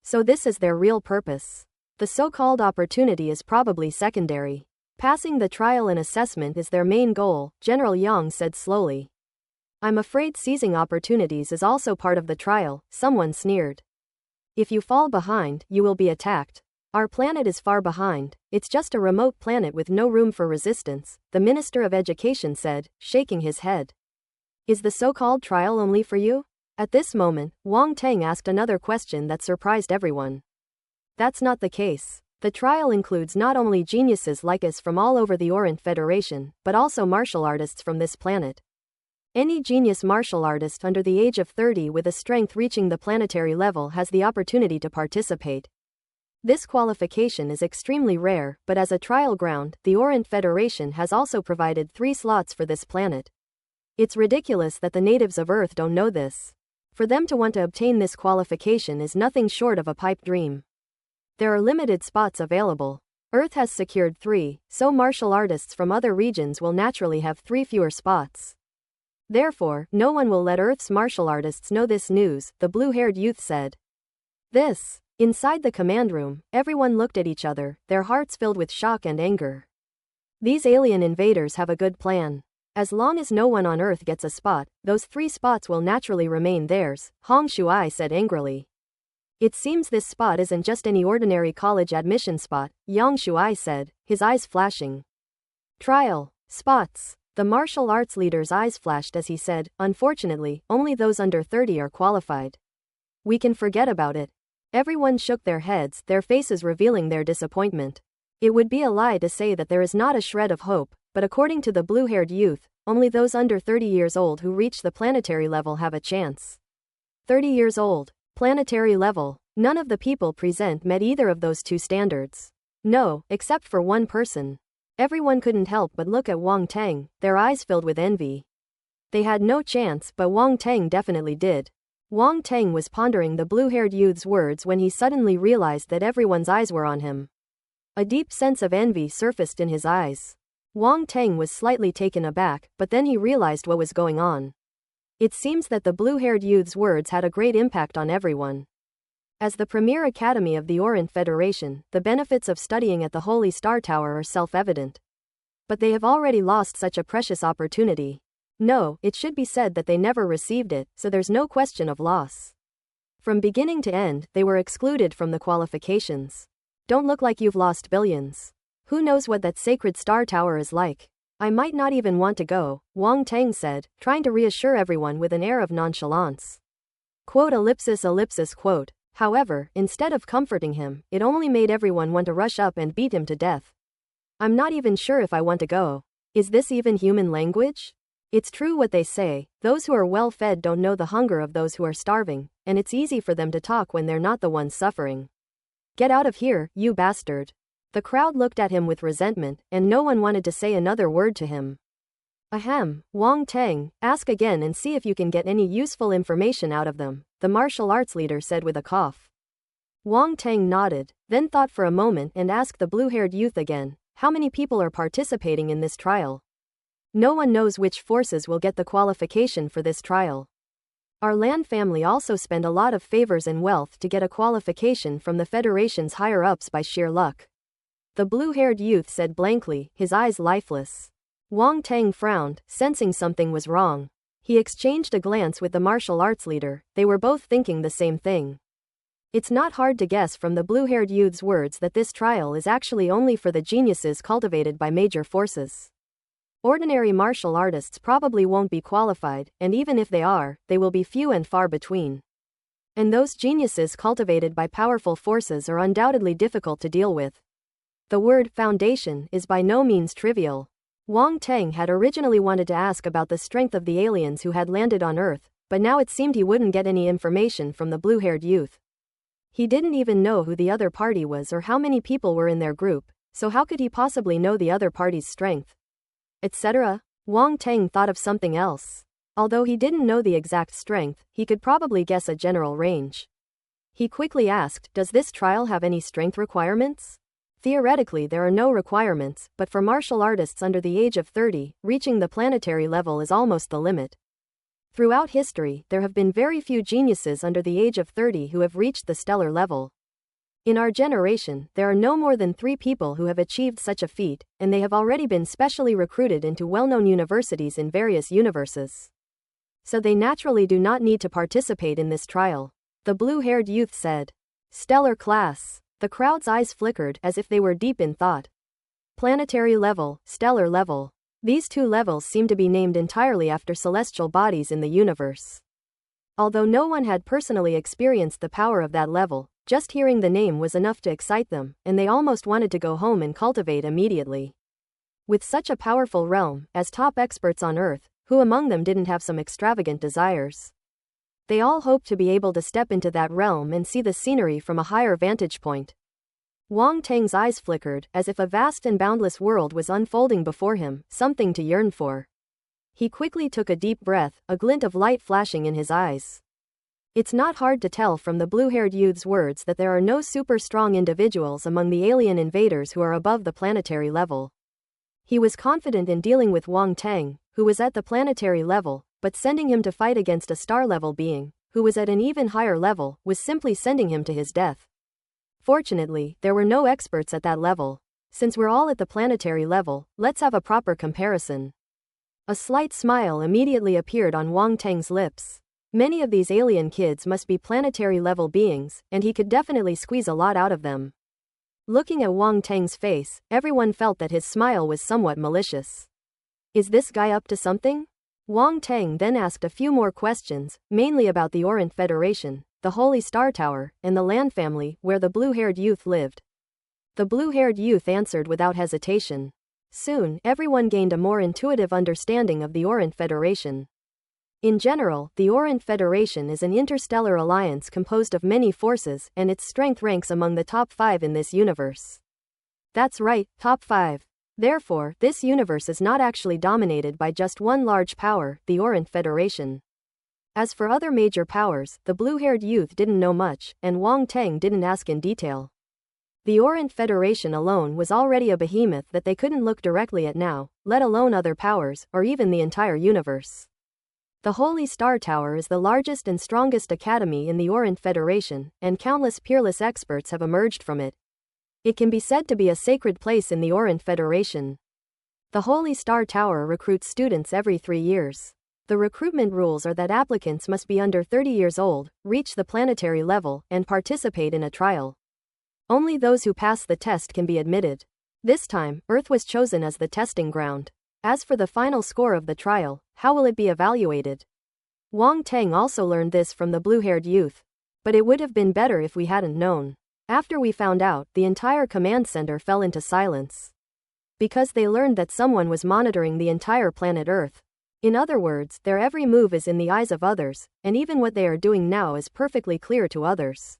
So this is their real purpose. The so-called opportunity is probably secondary. Passing the trial and assessment is their main goal, General Yang said slowly. I'm afraid seizing opportunities is also part of the trial, someone sneered. If you fall behind, you will be attacked. Our planet is far behind, it's just a remote planet with no room for resistance, the Minister of Education said, shaking his head. Is the so-called trial only for you? At this moment, Wang Teng asked another question that surprised everyone. That's not the case. The trial includes not only geniuses like us from all over the Orient Federation, but also martial artists from this planet. Any genius martial artist under the age of 30 with a strength reaching the planetary level has the opportunity to participate. This qualification is extremely rare, but as a trial ground, the Orient Federation has also provided 3 slots for this planet. It's ridiculous that the natives of Earth don't know this. For them to want to obtain this qualification is nothing short of a pipe dream. There are limited spots available. Earth has secured 3, so martial artists from other regions will naturally have 3 fewer spots. Therefore, no one will let Earth's martial artists know this news, the blue-haired youth said. Inside the command room, everyone looked at each other, their hearts filled with shock and anger. These alien invaders have a good plan. As long as no one on Earth gets a spot, those 3 spots will naturally remain theirs, Hong Shuai said angrily. It seems this spot isn't just any ordinary college admission spot, Yang Shuai said, his eyes flashing. Trial. Spots. The martial arts leader's eyes flashed as he said, unfortunately, only those under 30 are qualified. We can forget about it. Everyone shook their heads, their faces revealing their disappointment. It would be a lie to say that there is not a shred of hope, but according to the blue-haired youth, only those under 30 years old who reach the planetary level have a chance. 30 years old. Planetary level. None of the people present met either of those 2 standards. No, except for one person. Everyone couldn't help but look at Wang Teng, their eyes filled with envy. They had no chance, but Wang Teng definitely did. Wang Teng was pondering the blue-haired youth's words when he suddenly realized that everyone's eyes were on him. A deep sense of envy surfaced in his eyes. Wang Teng was slightly taken aback, but then he realized what was going on. It seems that the blue-haired youth's words had a great impact on everyone. As the premier academy of the Orient Federation, the benefits of studying at the Holy Star Tower are self-evident. But they have already lost such a precious opportunity. No, it should be said that they never received it, so there's no question of loss. From beginning to end, they were excluded from the qualifications. Don't look like you've lost billions. Who knows what that sacred star tower is like? I might not even want to go, Wang Teng said, trying to reassure everyone with an air of nonchalance. Quote. However, instead of comforting him, it only made everyone want to rush up and beat him to death. I'm not even sure if I want to go. Is this even human language? It's true what they say, those who are well fed don't know the hunger of those who are starving, and it's easy for them to talk when they're not the ones suffering. Get out of here, you bastard. The crowd looked at him with resentment, and no one wanted to say another word to him. Ahem, Wang Teng, ask again and see if you can get any useful information out of them, the martial arts leader said with a cough. Wang Teng nodded, then thought for a moment and asked the blue-haired youth again, how many people are participating in this trial? No one knows which forces will get the qualification for this trial. Our Lan family also spend a lot of favors and wealth to get a qualification from the Federation's higher-ups by sheer luck. The blue-haired youth said blankly, his eyes lifeless. Wang Teng frowned, sensing something was wrong. He exchanged a glance with the martial arts leader, they were both thinking the same thing. It's not hard to guess from the blue-haired youth's words that this trial is actually only for the geniuses cultivated by major forces. Ordinary martial artists probably won't be qualified, and even if they are, they will be few and far between. And those geniuses cultivated by powerful forces are undoubtedly difficult to deal with. The word foundation is by no means trivial. Wang Teng had originally wanted to ask about the strength of the aliens who had landed on Earth, but now it seemed he wouldn't get any information from the blue-haired youth. He didn't even know who the other party was or how many people were in their group, so how could he possibly know the other party's strength? Etc. Wang Teng thought of something else. Although he didn't know the exact strength, he could probably guess a general range. He quickly asked, does this trial have any strength requirements? Theoretically there are no requirements, but for martial artists under the age of 30, reaching the planetary level is almost the limit. Throughout history, there have been very few geniuses under the age of 30 who have reached the stellar level. In our generation, there are no more than 3 people who have achieved such a feat, and they have already been specially recruited into well-known universities in various universes. So they naturally do not need to participate in this trial. The blue-haired youth said. Stellar class. The crowd's eyes flickered as if they were deep in thought. Planetary level, stellar level. These 2 levels seem to be named entirely after celestial bodies in the universe. Although no one had personally experienced the power of that level, just hearing the name was enough to excite them, and they almost wanted to go home and cultivate immediately. With such a powerful realm, as top experts on Earth, who among them didn't have some extravagant desires? They all hoped to be able to step into that realm and see the scenery from a higher vantage point. Wang Teng's eyes flickered, as if a vast and boundless world was unfolding before him, something to yearn for. He quickly took a deep breath, a glint of light flashing in his eyes. It's not hard to tell from the blue-haired youth's words that there are no super-strong individuals among the alien invaders who are above the planetary level. He was confident in dealing with Wang Teng, who was at the planetary level, but sending him to fight against a star-level being, who was at an even higher level, was simply sending him to his death. Fortunately, there were no experts at that level. Since we're all at the planetary level, let's have a proper comparison. A slight smile immediately appeared on Wang Teng's lips. Many of these alien kids must be planetary-level beings, and he could definitely squeeze a lot out of them. Looking at Wang Teng's face, everyone felt that his smile was somewhat malicious. Is this guy up to something? Wang Teng then asked a few more questions, mainly about the Orient Federation, the Holy Star Tower, and the Lan family, where the blue-haired youth lived. The blue-haired youth answered without hesitation. Soon, everyone gained a more intuitive understanding of the Orient Federation. In general, the Orient Federation is an interstellar alliance composed of many forces, and its strength ranks among the top 5 in this universe. That's right, top 5. Therefore, this universe is not actually dominated by just one large power, the Orient Federation. As for other major powers, the blue-haired youth didn't know much, and Wang Teng didn't ask in detail. The Orient Federation alone was already a behemoth that they couldn't look directly at now, let alone other powers, or even the entire universe. The Holy Star Tower is the largest and strongest academy in the Orient Federation, and countless peerless experts have emerged from it. It can be said to be a sacred place in the Orient Federation. The Holy Star Tower recruits students every 3 years. The recruitment rules are that applicants must be under 30 years old, reach the planetary level, and participate in a trial. Only those who pass the test can be admitted. This time, Earth was chosen as the testing ground. As for the final score of the trial, how will it be evaluated? Wang Teng also learned this from the blue-haired youth. But it would have been better if we hadn't known. After we found out, the entire command center fell into silence. Because they learned that someone was monitoring the entire planet Earth. In other words, their every move is in the eyes of others, and even what they are doing now is perfectly clear to others.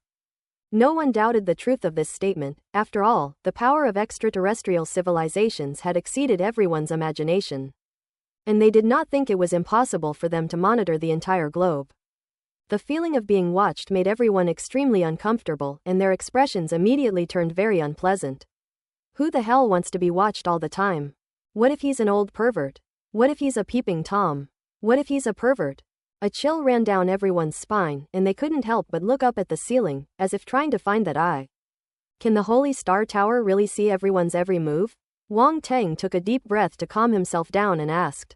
No one doubted the truth of this statement. After all, the power of extraterrestrial civilizations had exceeded everyone's imagination. And they did not think it was impossible for them to monitor the entire globe. The feeling of being watched made everyone extremely uncomfortable, and their expressions immediately turned very unpleasant. Who the hell wants to be watched all the time? What if he's an old pervert? What if he's a peeping Tom? What if he's a pervert? A chill ran down everyone's spine, and they couldn't help but look up at the ceiling, as if trying to find that eye. Can the Holy Star Tower really see everyone's every move? Wang Teng took a deep breath to calm himself down and asked.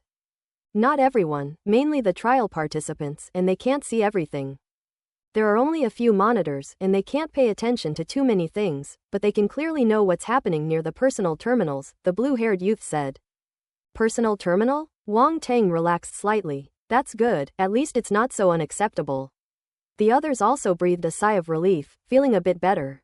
Not everyone, mainly the trial participants, and they can't see everything. There are only a few monitors, and they can't pay attention to too many things, but they can clearly know what's happening near the personal terminals, the blue-haired youth said. Personal terminal? Wang Teng relaxed slightly. That's good, at least it's not so unacceptable. The others also breathed a sigh of relief, feeling a bit better.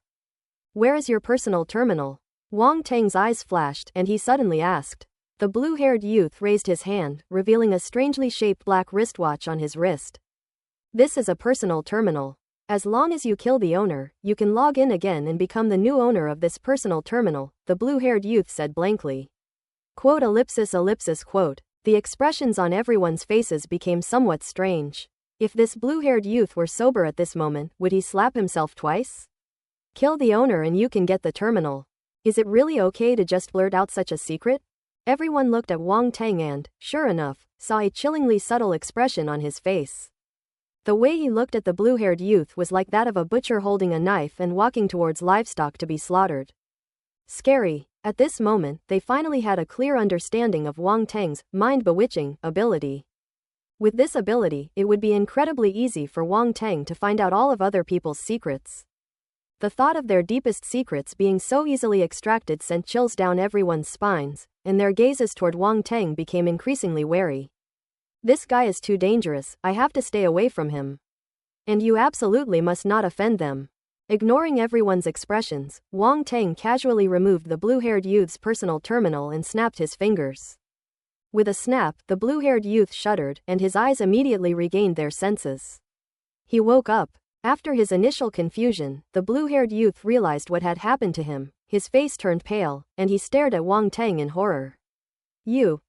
Where is your personal terminal? Wang Teng's eyes flashed, and he suddenly asked. The blue-haired youth raised his hand, revealing a strangely shaped black wristwatch on his wrist. This is a personal terminal. As long as you kill the owner, you can log in again and become the new owner of this personal terminal, the blue-haired youth said blankly. Quote ellipsis quote. The expressions on everyone's faces became somewhat strange. If this blue-haired youth were sober at this moment, would he slap himself twice? Kill the owner and you can get the terminal. Is it really okay to just blurt out such a secret? Everyone looked at Wang Teng and, sure enough, saw a chillingly subtle expression on his face. The way he looked at the blue-haired youth was like that of a butcher holding a knife and walking towards livestock to be slaughtered. Scary. At this moment, they finally had a clear understanding of Wang Teng's mind-bewitching ability. With this ability, it would be incredibly easy for Wang Teng to find out all of other people's secrets. The thought of their deepest secrets being so easily extracted sent chills down everyone's spines, and their gazes toward Wang Teng became increasingly wary. This guy is too dangerous, I have to stay away from him. And you absolutely must not offend them. Ignoring everyone's expressions, Wang Teng casually removed the blue-haired youth's personal terminal and snapped his fingers. With a snap, the blue-haired youth shuddered, and his eyes immediately regained their senses. He woke up. After his initial confusion, the blue-haired youth realized what had happened to him. His face turned pale, and he stared at Wang Teng in horror. You.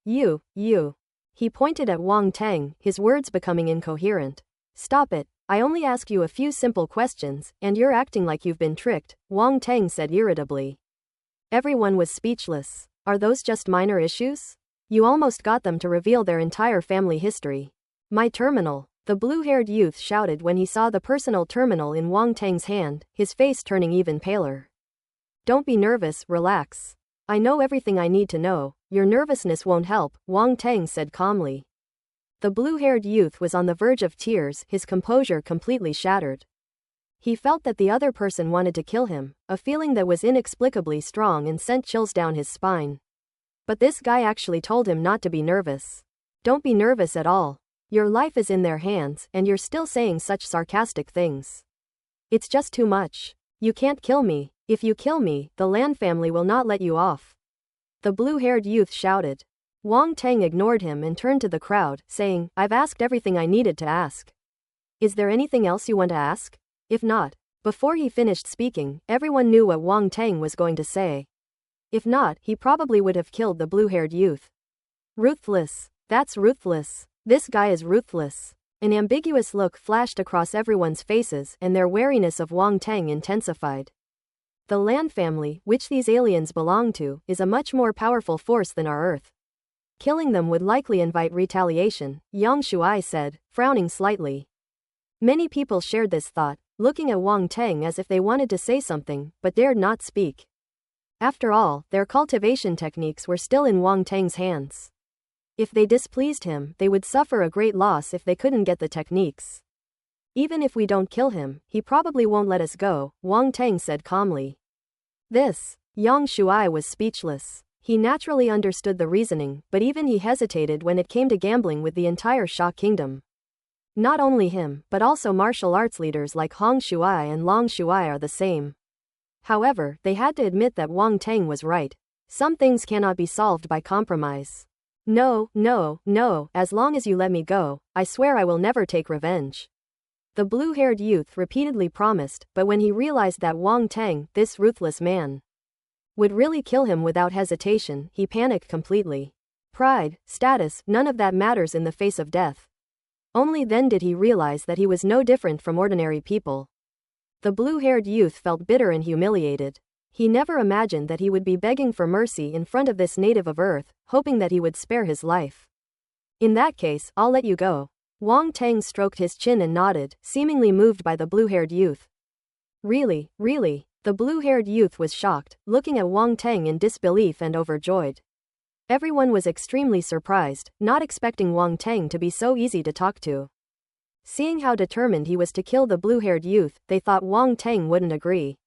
He pointed at Wang Teng, his words becoming incoherent. Stop it. I only ask you a few simple questions, and you're acting like you've been tricked, Wang Teng said irritably. Everyone was speechless. Are those just minor issues? You almost got them to reveal their entire family history. My terminal, the blue-haired youth shouted when he saw the personal terminal in Wang Teng's hand, his face turning even paler. Don't be nervous, relax. I know everything I need to know, your nervousness won't help, Wang Teng said calmly. The blue-haired youth was on the verge of tears, his composure completely shattered. He felt that the other person wanted to kill him, a feeling that was inexplicably strong and sent chills down his spine. But this guy actually told him not to be nervous. Don't be nervous at all. Your life is in their hands, and you're still saying such sarcastic things. It's just too much. You can't kill me. If you kill me, the Lan family will not let you off. The blue-haired youth shouted. Wang Teng ignored him and turned to the crowd, saying, I've asked everything I needed to ask. Is there anything else you want to ask? If not. Before he finished speaking, everyone knew what Wang Teng was going to say. If not, he probably would have killed the blue-haired youth. Ruthless. That's ruthless. This guy is ruthless. An ambiguous look flashed across everyone's faces, and their wariness of Wang Teng intensified. The Lan family, which these aliens belong to, is a much more powerful force than our Earth. Killing them would likely invite retaliation, Yang Shuai said, frowning slightly. Many people shared this thought, looking at Wang Teng as if they wanted to say something, but dared not speak. After all, their cultivation techniques were still in Wang Teng's hands. If they displeased him, they would suffer a great loss if they couldn't get the techniques. Even if we don't kill him, he probably won't let us go, Wang Teng said calmly. Yang Shuai was speechless. He naturally understood the reasoning, but even he hesitated when it came to gambling with the entire Sha kingdom. Not only him, but also martial arts leaders like Hong Shuai and Long Shuai are the same. However, they had to admit that Wang Teng was right. Some things cannot be solved by compromise. No, no, no, as long as you let me go, I swear I will never take revenge. The blue-haired youth repeatedly promised, but when he realized that Wang Tang, this ruthless man, would really kill him without hesitation, he panicked completely. Pride, status, none of that matters in the face of death. Only then did he realize that he was no different from ordinary people. The blue-haired youth felt bitter and humiliated. He never imagined that he would be begging for mercy in front of this native of Earth, hoping that he would spare his life. In that case, I'll let you go. Wang Tang stroked his chin and nodded, seemingly moved by the blue-haired youth. Really, really? The blue-haired youth was shocked, looking at Wang Tang in disbelief and overjoyed. Everyone was extremely surprised, not expecting Wang Tang to be so easy to talk to. Seeing how determined he was to kill the blue-haired youth, they thought Wang Tang wouldn't agree.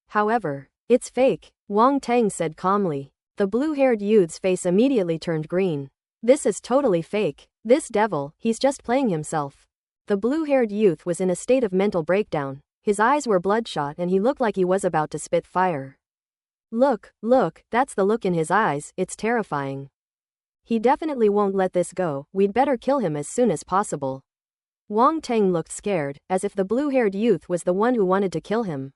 However, it's fake, Wang Tang said calmly. The blue-haired youth's face immediately turned green. This is totally fake. This devil, he's just playing himself. The blue-haired youth was in a state of mental breakdown. His eyes were bloodshot and he looked like he was about to spit fire. Look, that's the look in his eyes, it's terrifying. He definitely won't let this go, we'd better kill him as soon as possible. Wang Tang looked scared, as if the blue-haired youth was the one who wanted to kill him.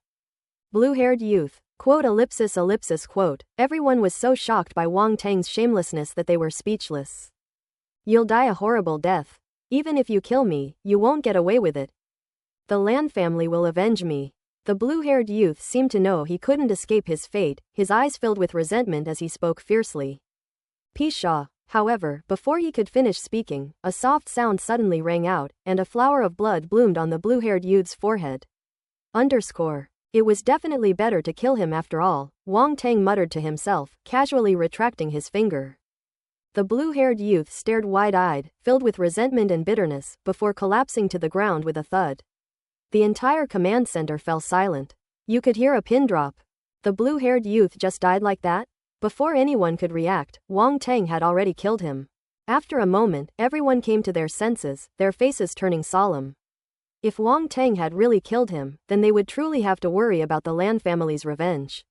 Blue-haired youth. Quote ellipsis quote. Everyone was so shocked by Wang Tang's shamelessness that they were speechless. You'll die a horrible death. Even if you kill me, you won't get away with it. The Lan family will avenge me. The blue-haired youth seemed to know he couldn't escape his fate, his eyes filled with resentment as he spoke fiercely. Pshaw. However, before he could finish speaking, a soft sound suddenly rang out, and a flower of blood bloomed on the blue-haired youth's forehead. It was definitely better to kill him after all, Wang Tang muttered to himself, casually retracting his finger. The blue-haired youth stared wide-eyed, filled with resentment and bitterness, before collapsing to the ground with a thud. The entire command center fell silent. You could hear a pin drop. The blue-haired youth just died like that? Before anyone could react, Wang Tang had already killed him. After a moment, everyone came to their senses, their faces turning solemn. If Wang Tang had really killed him, then they would truly have to worry about the Lan family's revenge.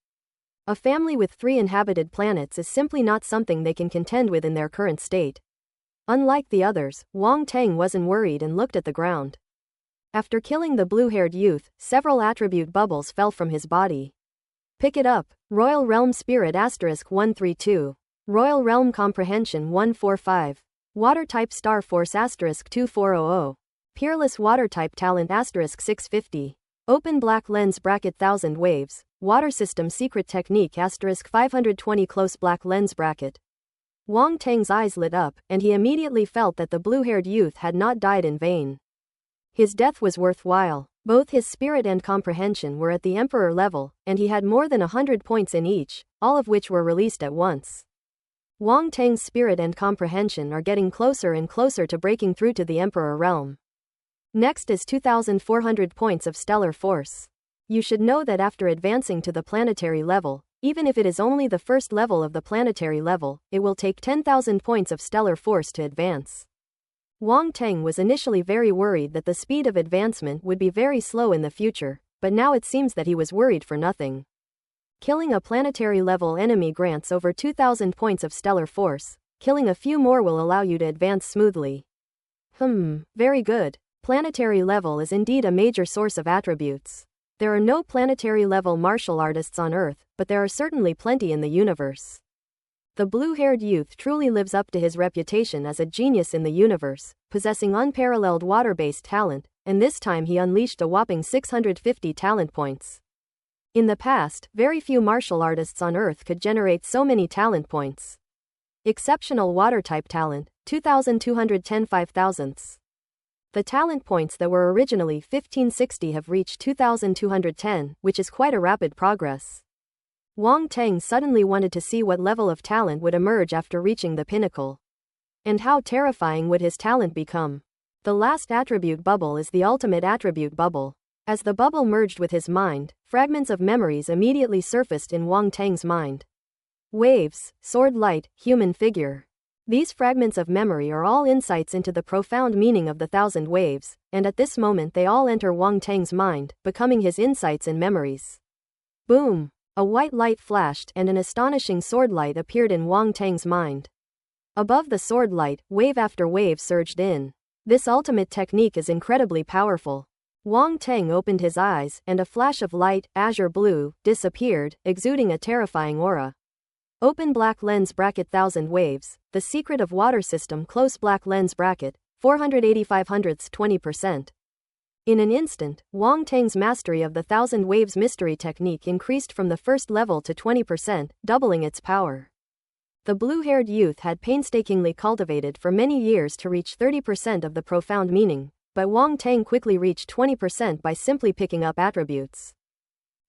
A family with 3 inhabited planets is simply not something they can contend with in their current state. Unlike the others, Wang Tang wasn't worried and looked at the ground. After killing the blue-haired youth, several attribute bubbles fell from his body. Pick it up. Royal Realm Spirit *132. Royal Realm Comprehension 145. Water Type Star Force *2400. Peerless Water Type Talent *650. Open Black Lens Bracket 1000 Waves. Water System Secret Technique *520 Close Black Lens Bracket. Wang Tang's eyes lit up, and he immediately felt that the blue-haired youth had not died in vain. His death was worthwhile. Both his spirit and comprehension were at the Emperor level, and he had more than 100 points in each, all of which were released at once. Wang Tang's spirit and comprehension are getting closer and closer to breaking through to the Emperor realm. Next is 2,400 points of stellar force. You should know that after advancing to the planetary level, even if it is only the first level of the planetary level, it will take 10,000 points of stellar force to advance. Wang Tang was initially very worried that the speed of advancement would be very slow in the future, but now it seems that he was worried for nothing. Killing a planetary-level enemy grants over 2,000 points of stellar force. Killing a few more will allow you to advance smoothly. Very good. Planetary level is indeed a major source of attributes. There are no planetary-level martial artists on Earth, but there are certainly plenty in the universe. The blue-haired youth truly lives up to his reputation as a genius in the universe, possessing unparalleled water-based talent, and this time he unleashed a whopping 650 talent points. In the past, very few martial artists on Earth could generate so many talent points. Exceptional water-type talent, 2,210 5,000ths. The talent points that were originally 1560 have reached 2,210, which is quite a rapid progress. Wang Tang suddenly wanted to see what level of talent would emerge after reaching the pinnacle. And how terrifying would his talent become? The last attribute bubble is the ultimate attribute bubble. As the bubble merged with his mind, fragments of memories immediately surfaced in Wang Tang's mind. Waves, sword light, human figure. These fragments of memory are all insights into the profound meaning of the 1,000 waves, and at this moment they all enter Wang Tang's mind, becoming his insights and memories. Boom! A white light flashed and an astonishing sword light appeared in Wang Tang's mind. Above the sword light, wave after wave surged in. This ultimate technique is incredibly powerful. Wang Teng opened his eyes, and a flash of light, azure blue, disappeared, exuding a terrifying aura. Open black lens bracket 1000 waves, the secret of water system close black lens bracket, 485 hundredths 20%. In an instant, Wang Teng's mastery of the 1000 waves mystery technique increased from the first level to 20%, doubling its power. The blue-haired youth had painstakingly cultivated for many years to reach 30% of the profound meaning, but Wang Teng quickly reached 20% by simply picking up attributes.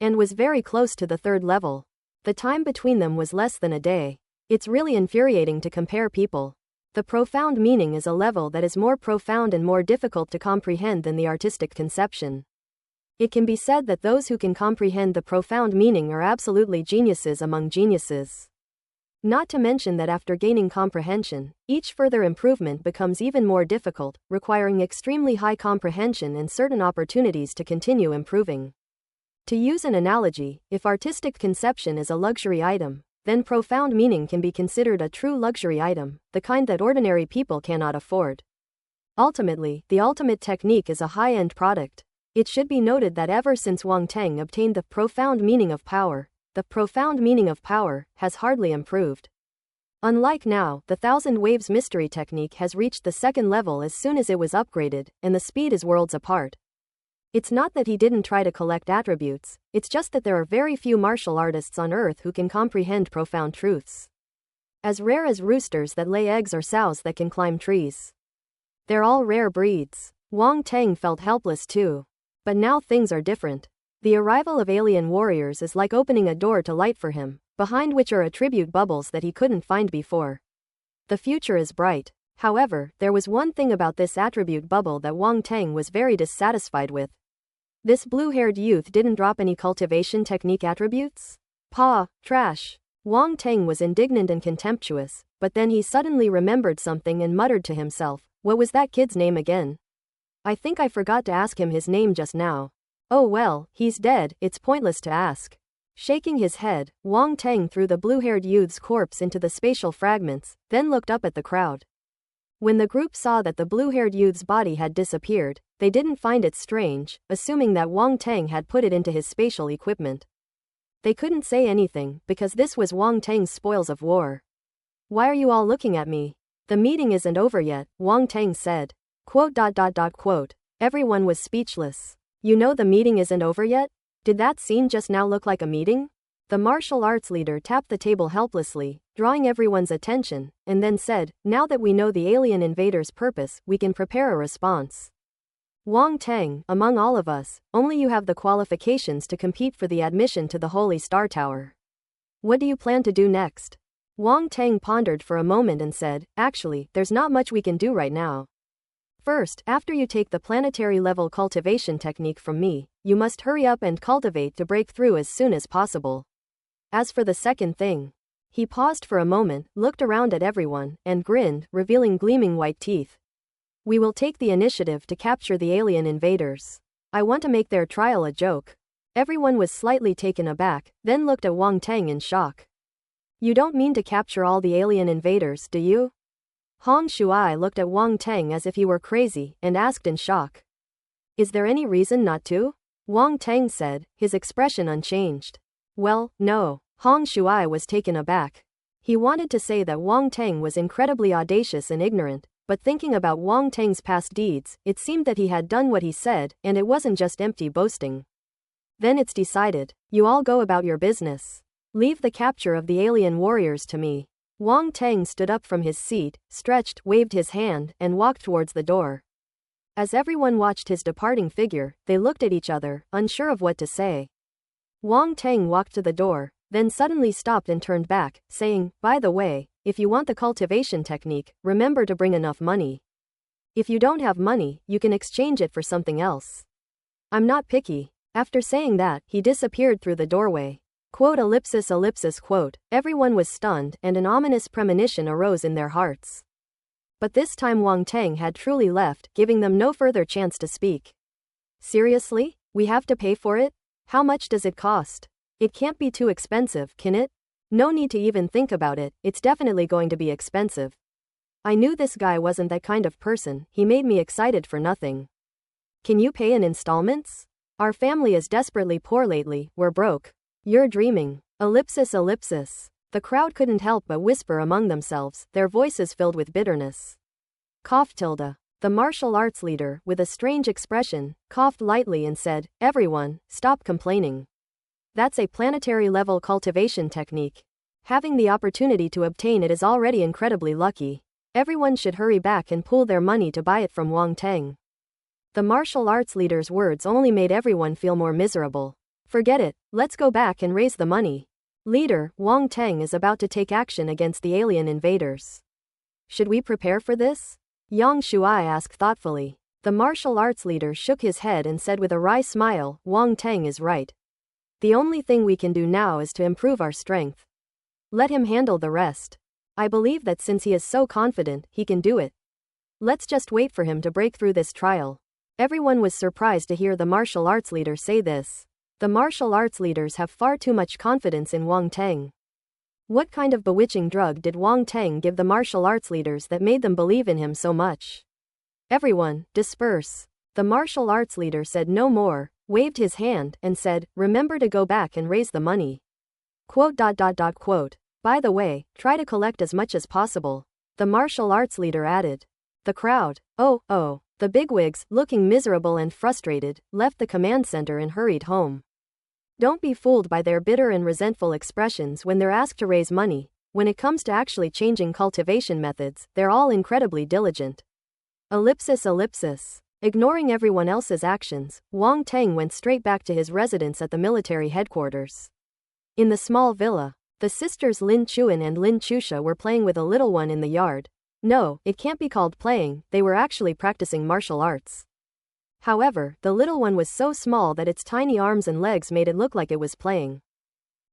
And was very close to the third level. The time between them was less than a day. It's really infuriating to compare people. The profound meaning is a level that is more profound and more difficult to comprehend than the artistic conception. It can be said that those who can comprehend the profound meaning are absolutely geniuses among geniuses. Not to mention that after gaining comprehension, each further improvement becomes even more difficult, requiring extremely high comprehension and certain opportunities to continue improving. To use an analogy, if artistic conception is a luxury item, then profound meaning can be considered a true luxury item, the kind that ordinary people cannot afford. Ultimately, the ultimate technique is a high-end product. It should be noted that ever since Wang Teng obtained the profound meaning of power, the profound meaning of power has hardly improved. Unlike now, the 1000 waves mystery technique has reached the second level as soon as it was upgraded, and the speed is worlds apart. It's not that he didn't try to collect attributes, it's just that there are very few martial artists on Earth who can comprehend profound truths. As rare as roosters that lay eggs or sows that can climb trees. They're all rare breeds. Wang Teng felt helpless too. But now things are different. The arrival of alien warriors is like opening a door to light for him, behind which are attribute bubbles that he couldn't find before. The future is bright. However, there was one thing about this attribute bubble that Wang Teng was very dissatisfied with. This blue-haired youth didn't drop any cultivation technique attributes? Trash. Wang Teng was indignant and contemptuous, but then he suddenly remembered something and muttered to himself, what was that kid's name again? I think I forgot to ask him his name just now. Oh well, he's dead, it's pointless to ask. Shaking his head, Wang Teng threw the blue-haired youth's corpse into the spatial fragments, then looked up at the crowd. When the group saw that the blue-haired youth's body had disappeared, they didn't find it strange, assuming that Wang Teng had put it into his spatial equipment. They couldn't say anything, because this was Wang Teng's spoils of war. Why are you all looking at me? The meeting isn't over yet, Wang Teng said. Quote. Everyone was speechless. You know the meeting isn't over yet? Did that scene just now look like a meeting? The martial arts leader tapped the table helplessly, drawing everyone's attention, and then said, now that we know the alien invader's purpose, we can prepare a response. Wang Teng, among all of us, only you have the qualifications to compete for the admission to the Holy Star Tower. What do you plan to do next? Wang Teng pondered for a moment and said, actually, there's not much we can do right now. First, after you take the planetary level cultivation technique from me, you must hurry up and cultivate to break through as soon as possible. As for the second thing, he paused for a moment, looked around at everyone, and grinned, revealing gleaming white teeth. We will take the initiative to capture the alien invaders. I want to make their trial a joke. Everyone was slightly taken aback, then looked at Wang Teng in shock. You don't mean to capture all the alien invaders, do you? Hong Shuai looked at Wang Teng as if he were crazy, and asked in shock. Is there any reason not to? Wang Teng said, his expression unchanged. Well, no. Hong Shuai was taken aback. He wanted to say that Wang Teng was incredibly audacious and ignorant, but thinking about Wang Teng's past deeds, it seemed that he had done what he said, and it wasn't just empty boasting. Then it's decided. You all go about your business. Leave the capture of the alien warriors to me. Wang Teng stood up from his seat, stretched, waved his hand, and walked towards the door. As everyone watched his departing figure, they looked at each other, unsure of what to say. Wang Teng walked to the door, then suddenly stopped and turned back, saying, by the way, if you want the cultivation technique, remember to bring enough money. If you don't have money, you can exchange it for something else. I'm not picky. After saying that, he disappeared through the doorway. Quote. Everyone was stunned, and an ominous premonition arose in their hearts. But this time Wang Teng had truly left, giving them no further chance to speak. Seriously? We have to pay for it? How much does it cost? It can't be too expensive, can it? No need to even think about it, it's definitely going to be expensive. I knew this guy wasn't that kind of person, he made me excited for nothing. Can you pay in installments? Our family is desperately poor lately, we're broke. You're dreaming. Ellipsis ellipsis. The crowd couldn't help but whisper among themselves, their voices filled with bitterness. Cough tilde. The martial arts leader, with a strange expression, coughed lightly and said, everyone, stop complaining. That's a planetary-level cultivation technique. Having the opportunity to obtain it is already incredibly lucky. Everyone should hurry back and pool their money to buy it from Wang Teng. The martial arts leader's words only made everyone feel more miserable. Forget it, let's go back and raise the money. Leader, Wang Teng is about to take action against the alien invaders. Should we prepare for this? Yang Shuai asked thoughtfully. The martial arts leader shook his head and said with a wry smile, Wang Teng is right. The only thing we can do now is to improve our strength. Let him handle the rest. I believe that since he is so confident, he can do it. Let's just wait for him to break through this trial. Everyone was surprised to hear the martial arts leader say this. The martial arts leaders have far too much confidence in Wang Teng. What kind of bewitching drug did Wang Teng give the martial arts leaders that made them believe in him so much? Everyone, disperse. The martial arts leader said no more, waved his hand, and said, remember to go back and raise the money. Quote. By the way, try to collect as much as possible. The martial arts leader added. The crowd, the bigwigs, looking miserable and frustrated, left the command center and hurried home. Don't be fooled by their bitter and resentful expressions when they're asked to raise money. When it comes to actually changing cultivation methods, they're all incredibly diligent. Ellipsis ellipsis. Ignoring everyone else's actions, Wang Teng went straight back to his residence at the military headquarters. In the small villa, the sisters Lin Chuan and Lin Chusha were playing with a little one in the yard. No, it can't be called playing, they were actually practicing martial arts. However, the little one was so small that its tiny arms and legs made it look like it was playing.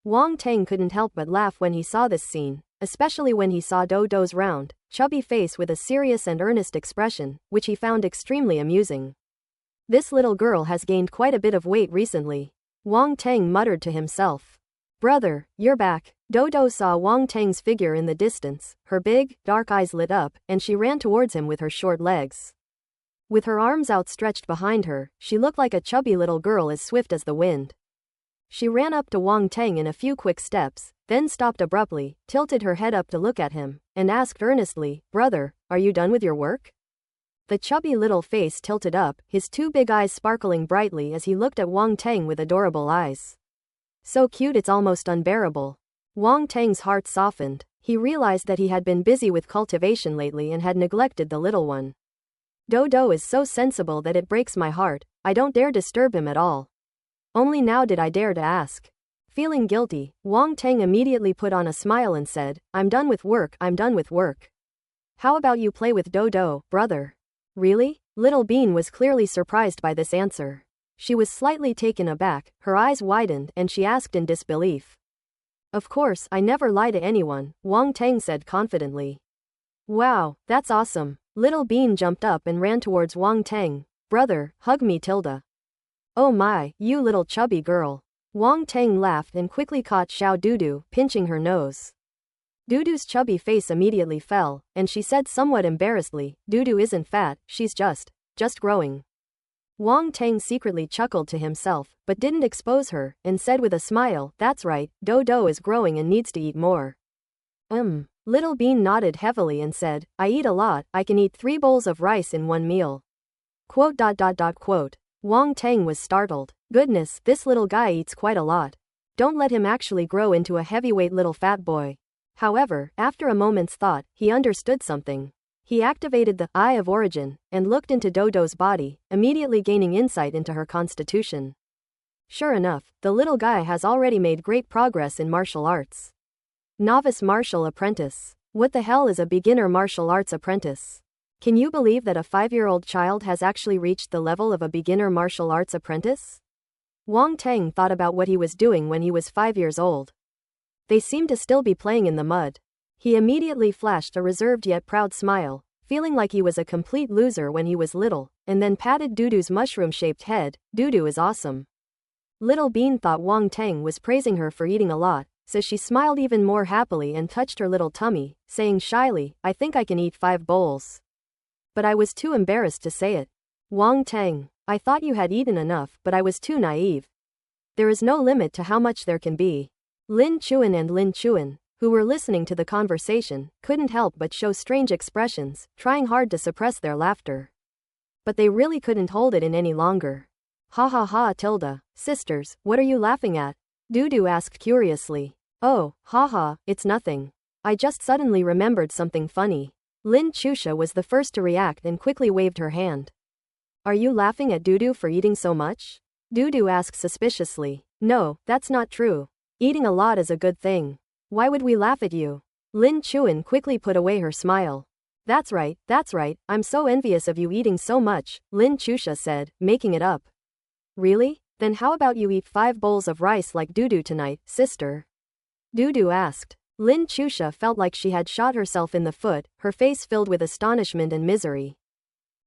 Wang Teng couldn't help but laugh when he saw this scene, especially when he saw Dodo's round, chubby face with a serious and earnest expression, which he found extremely amusing. This little girl has gained quite a bit of weight recently. Wang Teng muttered to himself. Brother, you're back. Dodo saw Wang Teng's figure in the distance, her big, dark eyes lit up, and she ran towards him with her short legs. With her arms outstretched behind her, she looked like a chubby little girl as swift as the wind. She ran up to Wang Teng in a few quick steps, then stopped abruptly, tilted her head up to look at him, and asked earnestly, Brother, are you done with your work? The chubby little face tilted up, his two big eyes sparkling brightly as he looked at Wang Teng with adorable eyes. So cute it's almost unbearable. Wang Teng's heart softened. He realized that he had been busy with cultivation lately and had neglected the little one. Dodo is so sensible that it breaks my heart, I don't dare disturb him at all. Only now did I dare to ask. Feeling guilty, Wang Teng immediately put on a smile and said, I'm done with work. How about you play with Dodo, brother? Really? Little Bean was clearly surprised by this answer. She was slightly taken aback, her eyes widened, and she asked in disbelief. Of course, I never lie to anyone, Wang Teng said confidently. Wow, that's awesome. Little Bean jumped up and ran towards Wang Teng. Brother, hug me tilde. Oh my, you little chubby girl. Wang Teng laughed and quickly caught Xiao Dudu, pinching her nose. Dudu's chubby face immediately fell, and she said somewhat embarrassedly, Dudu isn't fat, she's just growing. Wang Teng secretly chuckled to himself, but didn't expose her, and said with a smile, that's right, Dodo is growing and needs to eat more. Little Bean nodded heavily and said, I eat a lot, I can eat 3 bowls of rice in one meal. Quote. Wang Teng was startled. Goodness, this little guy eats quite a lot. Don't let him actually grow into a heavyweight little fat boy. However, after a moment's thought, he understood something. He activated the Eye of Origin, and looked into Dodo's body, immediately gaining insight into her constitution. Sure enough, the little guy has already made great progress in martial arts. Novice Martial Apprentice. What the hell is a beginner martial arts apprentice? Can you believe that a 5-year-old child has actually reached the level of a beginner martial arts apprentice? Wang Teng thought about what he was doing when he was 5 years old. They seemed to still be playing in the mud. He immediately flashed a reserved yet proud smile, feeling like he was a complete loser when he was little, and then patted Dudu's mushroom-shaped head. Dudu is awesome. Little Bean thought Wang Teng was praising her for eating a lot, so she smiled even more happily and touched her little tummy, saying shyly, I think I can eat 5 bowls. But I was too embarrassed to say it. Wang Teng, I thought you had eaten enough, but I was too naive. There is no limit to how much there can be. Lin Chuan and Lin Chuan, who were listening to the conversation, couldn't help but show strange expressions, trying hard to suppress their laughter. But they really couldn't hold it in any longer. Ha ha ha tilde, sisters, what are you laughing at? Dudu asked curiously. Oh, haha, it's nothing. I just suddenly remembered something funny. Lin Chusha was the first to react and quickly waved her hand. Are you laughing at Dudu for eating so much? Dudu asked suspiciously. No, that's not true. Eating a lot is a good thing. Why would we laugh at you? Lin Chuan quickly put away her smile. That's right, I'm so envious of you eating so much, Lin Chusha said, making it up. Really? Then how about you eat 5 bowls of rice like Dudu tonight, sister? Dudu asked. Lin Chusha felt like she had shot herself in the foot, her face filled with astonishment and misery.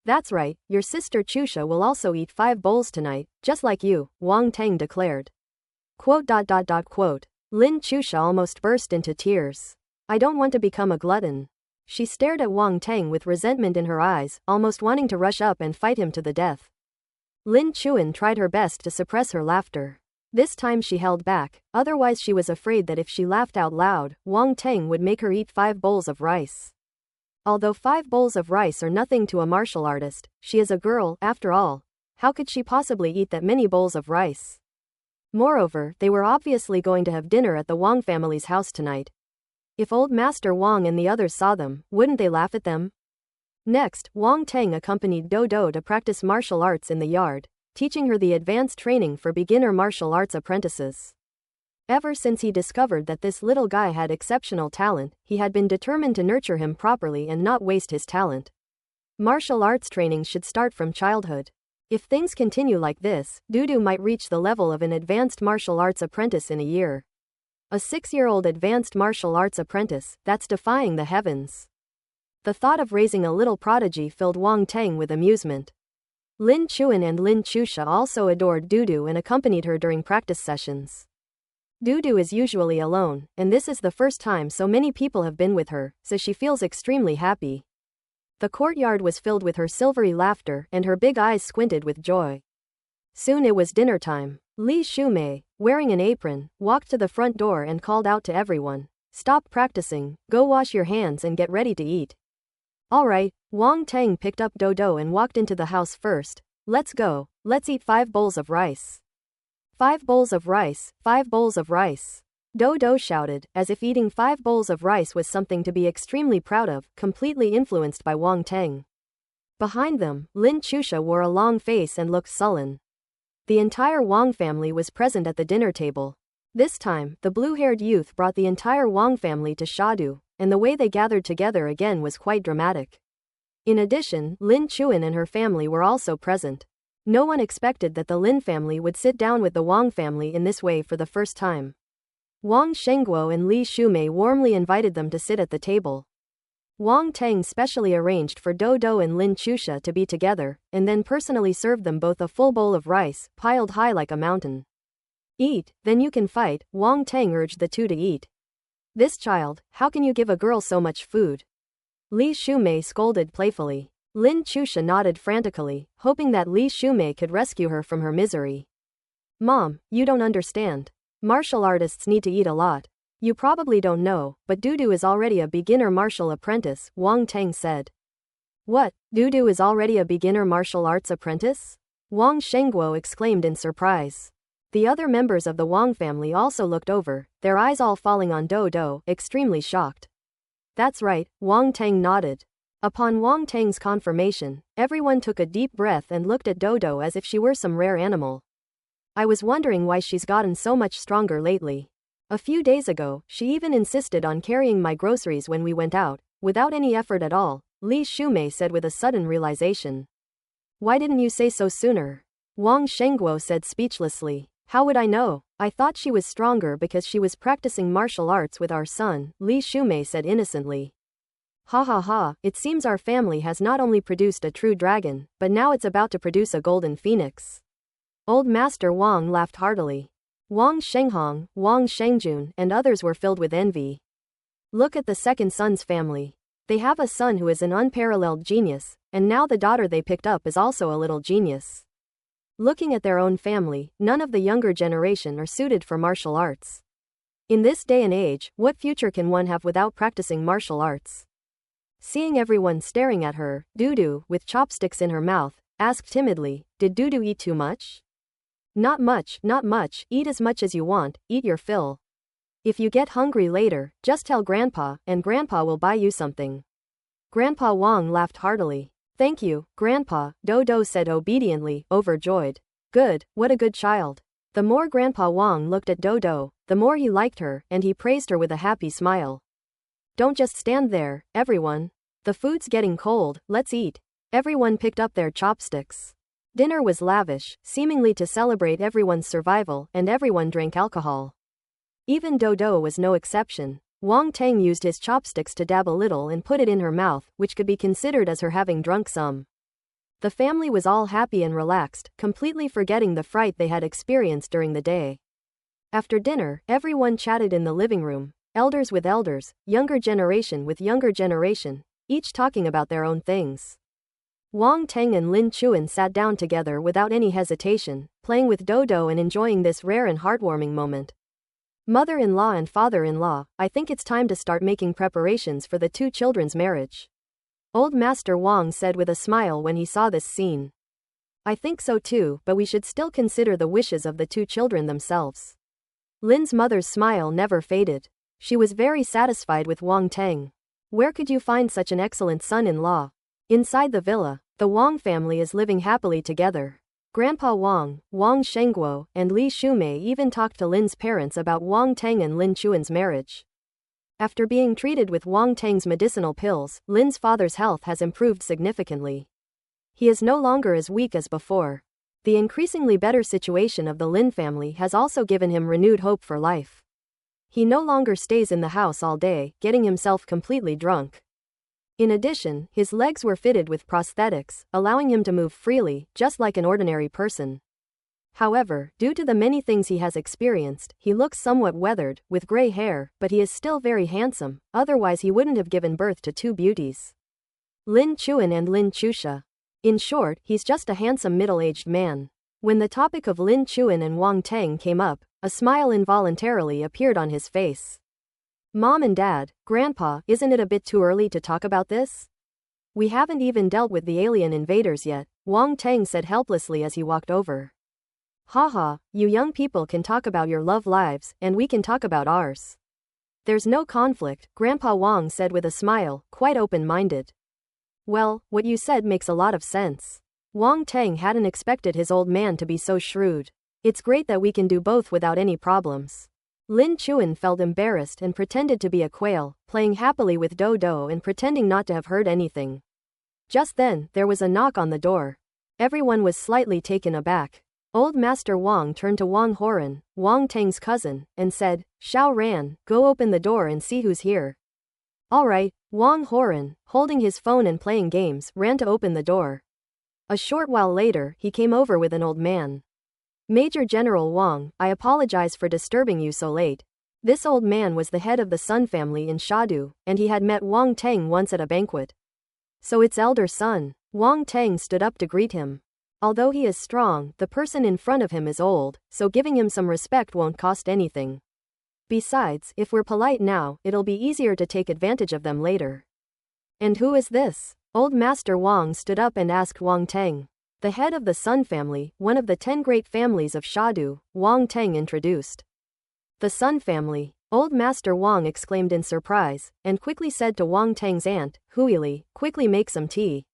That's right, your sister Chusha will also eat 5 bowls tonight, just like you, Wang Teng declared. Quote. Lin Chusha almost burst into tears. I don't want to become a glutton. She stared at Wang Teng with resentment in her eyes, almost wanting to rush up and fight him to the death. Lin Chuan tried her best to suppress her laughter. This time she held back, otherwise she was afraid that if she laughed out loud, Wang Teng would make her eat 5 bowls of rice. Although 5 bowls of rice are nothing to a martial artist, she is a girl, after all. How could she possibly eat that many bowls of rice? Moreover, they were obviously going to have dinner at the Wang family's house tonight. If old Master Wang and the others saw them, wouldn't they laugh at them? Next, Wang Teng accompanied Dodo to practice martial arts in the yard, teaching her the advanced training for beginner martial arts apprentices. Ever since he discovered that this little guy had exceptional talent, he had been determined to nurture him properly and not waste his talent. Martial arts training should start from childhood. If things continue like this, Dudu might reach the level of an advanced martial arts apprentice in a year. A 6-year-old advanced martial arts apprentice, that's defying the heavens. The thought of raising a little prodigy filled Wang Teng with amusement. Lin Chuan and Lin Chusha also adored Dudu and accompanied her during practice sessions. Dudu is usually alone, and this is the first time so many people have been with her, so she feels extremely happy. The courtyard was filled with her silvery laughter, and her big eyes squinted with joy. Soon it was dinner time. Li Shumei, wearing an apron, walked to the front door and called out to everyone. Stop practicing, go wash your hands and get ready to eat. Alright, Wang Teng picked up Dodo and walked into the house first. Let's go, let's eat 5 bowls of rice. 5 bowls of rice, 5 bowls of rice. Dodo shouted, as if eating 5 bowls of rice was something to be extremely proud of, completely influenced by Wang Teng. Behind them, Lin Chusha wore a long face and looked sullen. The entire Wang family was present at the dinner table. This time, the blue-haired youth brought the entire Wang family to Shadu, and the way they gathered together again was quite dramatic. In addition, Lin Chuan and her family were also present. No one expected that the Lin family would sit down with the Wang family in this way for the first time. Wang Shengguo and Li Shumei warmly invited them to sit at the table. Wang Teng specially arranged for Dodo and Lin Chusha to be together, and then personally served them both a full bowl of rice, piled high like a mountain. Eat, then you can fight, Wang Teng urged the two to eat. This child, how can you give a girl so much food? Li Shumei scolded playfully. Lin Chusha nodded frantically, hoping that Li Shumei could rescue her from her misery. Mom, you don't understand. Martial artists need to eat a lot. You probably don't know, but Dudu is already a beginner martial apprentice, Wang Teng said. What, Dudu is already a beginner martial arts apprentice? Wang Shengguo exclaimed in surprise. The other members of the Wang family also looked over, their eyes all falling on Dodo, extremely shocked. That's right, Wang Teng nodded. Upon Wang Teng's confirmation, everyone took a deep breath and looked at Dodo as if she were some rare animal. I was wondering why she's gotten so much stronger lately. A few days ago, she even insisted on carrying my groceries when we went out, without any effort at all, Li Shumei said with a sudden realization. Why didn't you say so sooner? Wang Shengguo said speechlessly. How would I know? I thought she was stronger because she was practicing martial arts with our son, Li Shumei said innocently. Ha ha ha, it seems our family has not only produced a true dragon, but now it's about to produce a golden phoenix. Old Master Wang laughed heartily. Wang Shenghong, Wang Shengjun, and others were filled with envy. Look at the second son's family. They have a son who is an unparalleled genius, and now the daughter they picked up is also a little genius. Looking at their own family, none of the younger generation are suited for martial arts. In this day and age, what future can one have without practicing martial arts? Seeing everyone staring at her, Dudu, with chopsticks in her mouth, asked timidly, "Did Dudu eat too much?" "Not much, not much, eat as much as you want, eat your fill. If you get hungry later, just tell Grandpa, and Grandpa will buy you something." Grandpa Wang laughed heartily. "Thank you, Grandpa," Dodo said obediently, overjoyed. "Good, what a good child." The more Grandpa Wang looked at Dodo, the more he liked her, and he praised her with a happy smile. "Don't just stand there, everyone. The food's getting cold, let's eat." Everyone picked up their chopsticks. Dinner was lavish, seemingly to celebrate everyone's survival, and everyone drank alcohol. Even Dodo was no exception. Wang Teng used his chopsticks to dab a little and put it in her mouth, which could be considered as her having drunk some. The family was all happy and relaxed, completely forgetting the fright they had experienced during the day. After dinner, everyone chatted in the living room, elders with elders, younger generation with younger generation, each talking about their own things. Wang Teng and Lin Chuan sat down together without any hesitation, playing with Dodo and enjoying this rare and heartwarming moment. "Mother-in-law and father-in-law, I think it's time to start making preparations for the two children's marriage," Old Master Wang said with a smile when he saw this scene. "I think so too, but we should still consider the wishes of the two children themselves." Lin's mother's smile never faded. She was very satisfied with Wang Teng. Where could you find such an excellent son-in-law? Inside the villa, the Wang family is living happily together. Grandpa Wang, Wang Shengguo, and Li Shumei even talked to Lin's parents about Wang Teng and Lin Chuan's marriage. After being treated with Wang Teng's medicinal pills, Lin's father's health has improved significantly. He is no longer as weak as before. The increasingly better situation of the Lin family has also given him renewed hope for life. He no longer stays in the house all day, getting himself completely drunk. In addition, his legs were fitted with prosthetics, allowing him to move freely, just like an ordinary person. However, due to the many things he has experienced, he looks somewhat weathered, with gray hair, but he is still very handsome, otherwise he wouldn't have given birth to two beauties, Lin Chuan and Lin Chusha. In short, he's just a handsome middle-aged man. When the topic of Lin Chuan and Wang Teng came up, a smile involuntarily appeared on his face. "Mom and Dad, Grandpa, isn't it a bit too early to talk about this? We haven't even dealt with the alien invaders yet," Wang Teng said helplessly as he walked over. "Haha, you young people can talk about your love lives, and we can talk about ours. There's no conflict," Grandpa Wang said with a smile, quite open-minded. "Well, what you said makes a lot of sense." Wang Teng hadn't expected his old man to be so shrewd. "It's great that we can do both without any problems." Lin Chuan felt embarrassed and pretended to be a quail, playing happily with Dodo and pretending not to have heard anything. Just then, there was a knock on the door. Everyone was slightly taken aback. Old Master Wang turned to Wang Horan, Wang Teng's cousin, and said, "Xiao Ran, go open the door and see who's here." "All right," Wang Horan, holding his phone and playing games, ran to open the door. A short while later, he came over with an old man. "Major General Wang, I apologize for disturbing you so late." This old man was the head of the Sun family in Shadu, and he had met Wang Teng once at a banquet. "So it's elder son." Wang Teng stood up to greet him. Although he is strong, the person in front of him is old, so giving him some respect won't cost anything. Besides, if we're polite now, it'll be easier to take advantage of them later. "And who is this?" Old Master Wang stood up and asked Wang Teng. "The head of the Sun family, one of the 10 great families of Shadu," Wang Teng introduced. "The Sun family?" Old Master Wang exclaimed in surprise, and quickly said to Wang Teng's aunt, "Huili, quickly make some tea."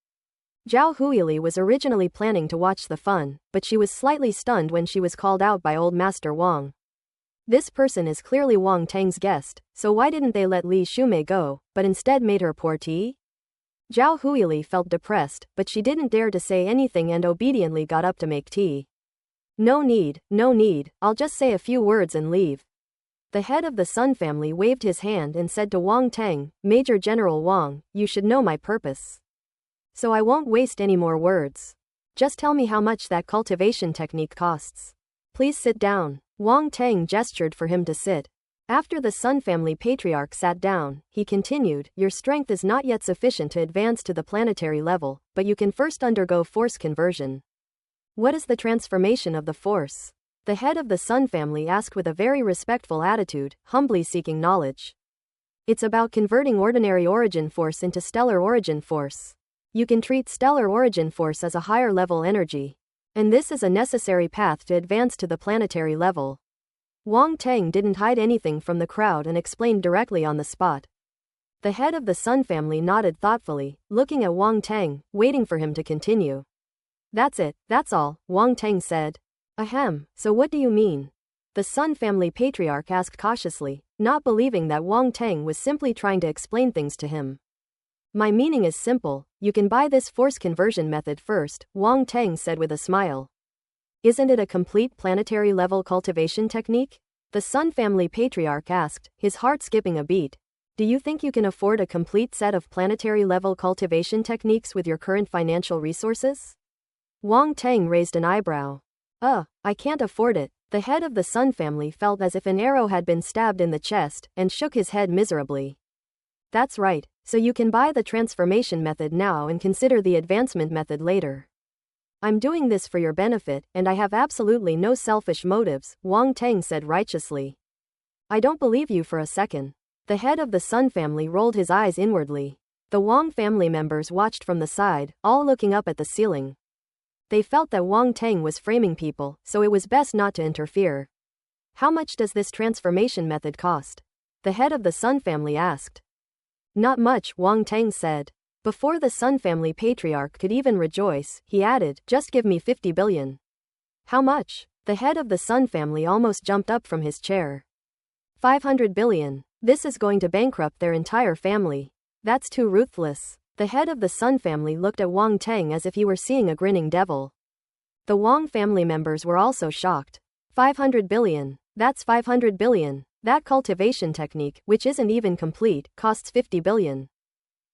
Zhao Huili was originally planning to watch the fun, but she was slightly stunned when she was called out by Old Master Wang. This person is clearly Wang Teng's guest, so why didn't they let Li Shumei go, but instead made her pour tea? Zhao Huili felt depressed, but she didn't dare to say anything and obediently got up to make tea. No need, I'll just say a few words and leave." The head of the Sun family waved his hand and said to Wang Teng, "Major General Wang, you should know my purpose. So I won't waste any more words. Just tell me how much that cultivation technique costs. Please sit down." Wang Tang gestured for him to sit. After the Sun family patriarch sat down, he continued, your strength is not yet sufficient to advance to the planetary level, but you can first undergo force conversion. What is the transformation of the force? The head of the Sun family asked with a very respectful attitude, humbly seeking knowledge. It's about converting ordinary origin force into stellar origin force. You can treat stellar origin force as a higher level energy. And this is a necessary path to advance to the planetary level. Wang Tang didn't hide anything from the crowd and explained directly on the spot. The head of the Sun family nodded thoughtfully, looking at Wang Tang, waiting for him to continue. That's it, that's all, Wang Tang said. Ahem, so what do you mean? The Sun family patriarch asked cautiously, not believing that Wang Tang was simply trying to explain things to him. My meaning is simple, you can buy this force conversion method first, Wang Tang said with a smile. Isn't it a complete planetary level cultivation technique? The Sun family patriarch asked, his heart skipping a beat. Do you think you can afford a complete set of planetary level cultivation techniques with your current financial resources? Wang Tang raised an eyebrow. I can't afford it. The head of the Sun family felt as if an arrow had been stabbed in the chest, and shook his head miserably. That's right, so you can buy the transformation method now and consider the advancement method later. I'm doing this for your benefit, and I have absolutely no selfish motives, Wang Tang said righteously. I don't believe you for a second. The head of the Sun family rolled his eyes inwardly. The Wang family members watched from the side, all looking up at the ceiling. They felt that Wang Tang was framing people, so it was best not to interfere. How much does this transformation method cost? The head of the Sun family asked. Not much, Wang Tang said. Before the Sun family patriarch could even rejoice, he added, just give me 50 billion. How much? The head of the Sun family almost jumped up from his chair. 500 billion. This is going to bankrupt their entire family. That's too ruthless. The head of the Sun family looked at Wang Tang as if he were seeing a grinning devil. The Wang family members were also shocked. 500 billion. That's 500 billion. That cultivation technique, which isn't even complete, costs 50 billion.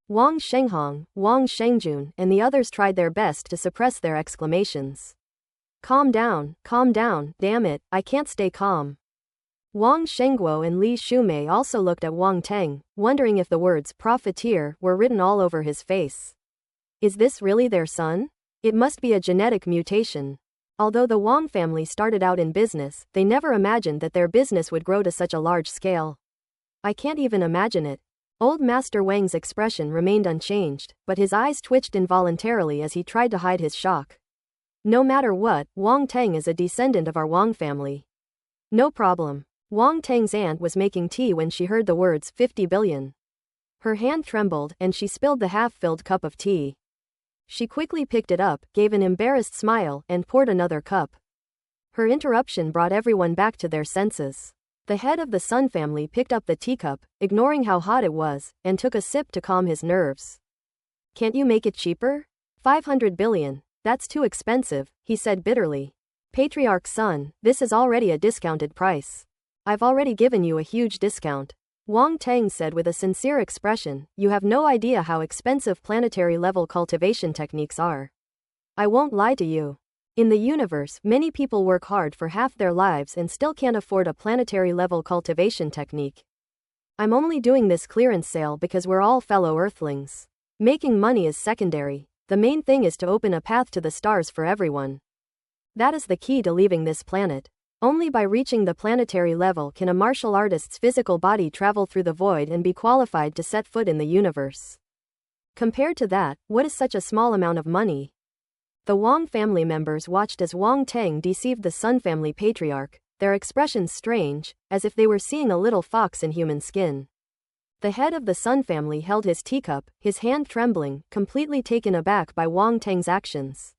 Wang Shenghong, Wang Shengjun, and the others tried their best to suppress their exclamations. Calm down, damn it, I can't stay calm. Wang Shengguo and Li Shumei also looked at Wang Tang, wondering if the words profiteer were written all over his face. Is this really their son? It must be a genetic mutation. Although the Wang family started out in business, they never imagined that their business would grow to such a large scale. I can't even imagine it. Old Master Wang's expression remained unchanged, but his eyes twitched involuntarily as he tried to hide his shock. No matter what, Wang Tang is a descendant of our Wang family. No problem. Wang Tang's aunt was making tea when she heard the words 50 billion. Her hand trembled, and she spilled the half-filled cup of tea. She quickly picked it up, gave an embarrassed smile, and poured another cup. Her interruption brought everyone back to their senses. The head of the Sun family picked up the teacup, ignoring how hot it was, and took a sip to calm his nerves. Can't you make it cheaper? 500 billion. That's too expensive, he said bitterly. Patriarch's son, this is already a discounted price. I've already given you a huge discount. Wang Tang said with a sincere expression, you have no idea how expensive planetary level cultivation techniques are. I won't lie to you. In the universe, many people work hard for half their lives and still can't afford a planetary level cultivation technique. I'm only doing this clearance sale because we're all fellow Earthlings. Making money is secondary. The main thing is to open a path to the stars for everyone. That is the key to leaving this planet. Only by reaching the planetary level can a martial artist's physical body travel through the void and be qualified to set foot in the universe. Compared to that, what is such a small amount of money? The Wang family members watched as Wang Tang deceived the Sun family patriarch, their expressions strange, as if they were seeing a little fox in human skin. The head of the Sun family held his teacup, his hand trembling, completely taken aback by Wang Tang's actions.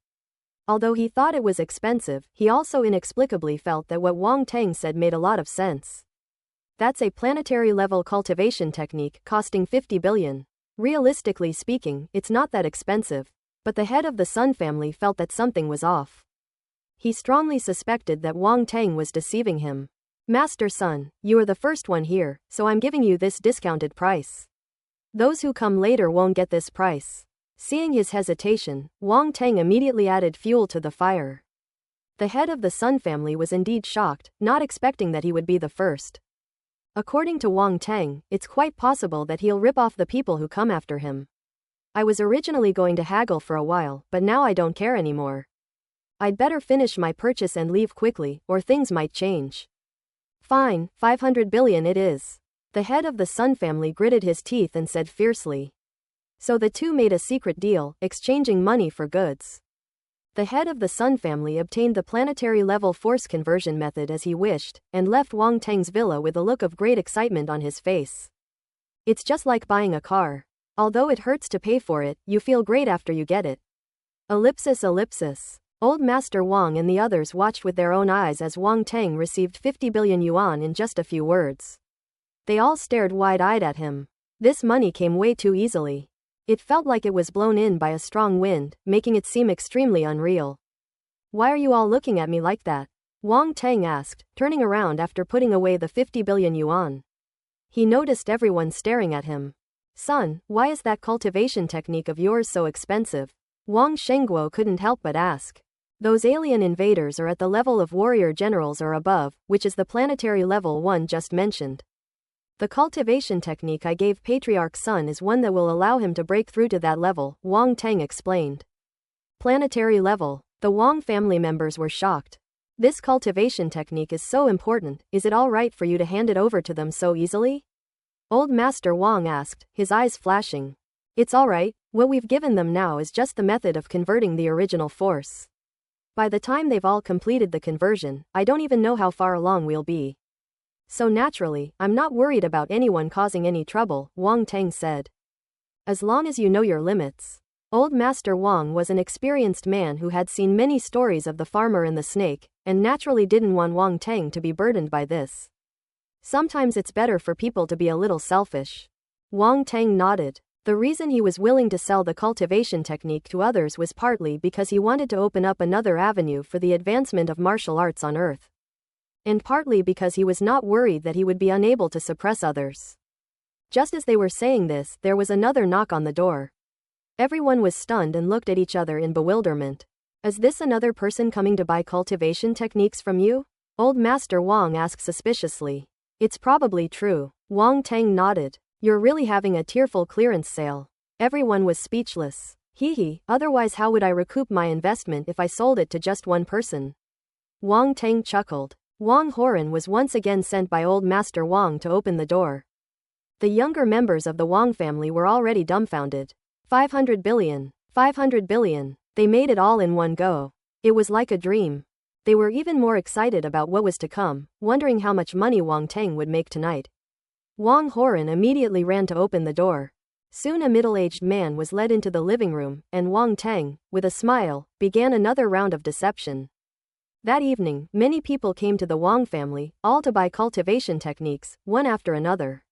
Although he thought it was expensive, he also inexplicably felt that what Wang Tang said made a lot of sense. That's a planetary level cultivation technique costing 50 billion. Realistically speaking, it's not that expensive. But the head of the Sun family felt that something was off. He strongly suspected that Wang Tang was deceiving him. Master Sun, you are the first one here, so I'm giving you this discounted price. Those who come later won't get this price. Seeing his hesitation, Wang Tang immediately added fuel to the fire. The head of the Sun family was indeed shocked, not expecting that he would be the first. According to Wang Teng, it's quite possible that he'll rip off the people who come after him. I was originally going to haggle for a while, but now I don't care anymore. I'd better finish my purchase and leave quickly, or things might change. Fine, 500 billion it is. The head of the Sun family gritted his teeth and said fiercely. So the two made a secret deal, exchanging money for goods. The head of the Sun family obtained the planetary level force conversion method as he wished, and left Wang Teng's villa with a look of great excitement on his face. It's just like buying a car. Although it hurts to pay for it, you feel great after you get it. Ellipsis. Old Master Wang and the others watched with their own eyes as Wang Teng received 50 billion yuan in just a few words. They all stared wide-eyed at him. This money came way too easily. It felt like it was blown in by a strong wind, making it seem extremely unreal. Why are you all looking at me like that? Wang Teng asked, turning around after putting away the 50 billion yuan. He noticed everyone staring at him. Son, why is that cultivation technique of yours so expensive? Wang Shengguo couldn't help but ask. Those alien invaders are at the level of warrior generals or above, which is the planetary level one just mentioned. The cultivation technique I gave Patriarch Sun is one that will allow him to break through to that level, Wang Teng explained. Planetary level. The Wang family members were shocked. This cultivation technique is so important, is it all right for you to hand it over to them so easily? Old Master Wang asked, his eyes flashing. It's all right, what we've given them now is just the method of converting the original force. By the time they've all completed the conversion, I don't even know how far along we'll be. So naturally, I'm not worried about anyone causing any trouble, Wang Teng said. As long as you know your limits. Old Master Wang was an experienced man who had seen many stories of the farmer and the snake, and naturally didn't want Wang Teng to be burdened by this. Sometimes it's better for people to be a little selfish. Wang Teng nodded. The reason he was willing to sell the cultivation technique to others was partly because he wanted to open up another avenue for the advancement of martial arts on Earth. And partly because he was not worried that he would be unable to suppress others. Just as they were saying this, there was another knock on the door. Everyone was stunned and looked at each other in bewilderment. Is this another person coming to buy cultivation techniques from you? Old Master Wang asked suspiciously. It's probably true. Wang Teng nodded. You're really having a tearful clearance sale. Everyone was speechless. Hee, otherwise how would I recoup my investment if I sold it to just one person? Wang Teng chuckled. Wang Horan was once again sent by Old Master Wang to open the door. The younger members of the Wang family were already dumbfounded. 500 billion. 500 billion. They made it all in one go. It was like a dream. They were even more excited about what was to come, wondering how much money Wang Teng would make tonight. Wang Horan immediately ran to open the door. Soon a middle-aged man was led into the living room, and Wang Teng, with a smile, began another round of deception. That evening, many people came to the Wang family, all to buy cultivation techniques, one after another.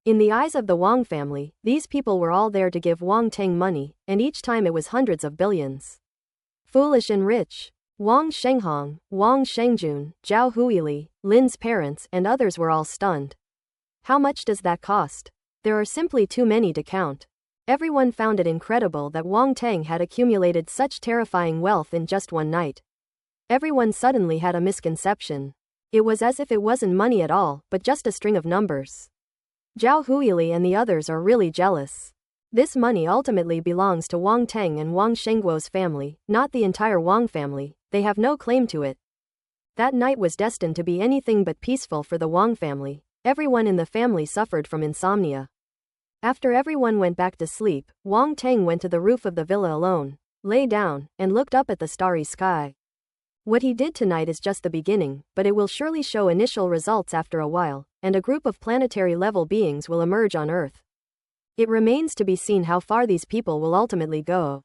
In the eyes of the Wang family, these people were all there to give Wang Teng money, and each time it was hundreds of billions. Foolish and rich. Wang Shenghong, Wang Shengjun, Zhao Huili, Lin's parents, and others were all stunned. How much does that cost? There are simply too many to count. Everyone found it incredible that Wang Teng had accumulated such terrifying wealth in just one night. Everyone suddenly had a misconception. It was as if it wasn't money at all, but just a string of numbers. Zhao Huili and the others are really jealous. This money ultimately belongs to Wang Teng and Wang Shengguo's family, not the entire Wang family. They have no claim to it. That night was destined to be anything but peaceful for the Wang family. Everyone in the family suffered from insomnia. After everyone went back to sleep, Wang Teng went to the roof of the villa alone, lay down, and looked up at the starry sky. What he did tonight is just the beginning, but it will surely show initial results after a while, and a group of planetary-level beings will emerge on Earth. It remains to be seen how far these people will ultimately go.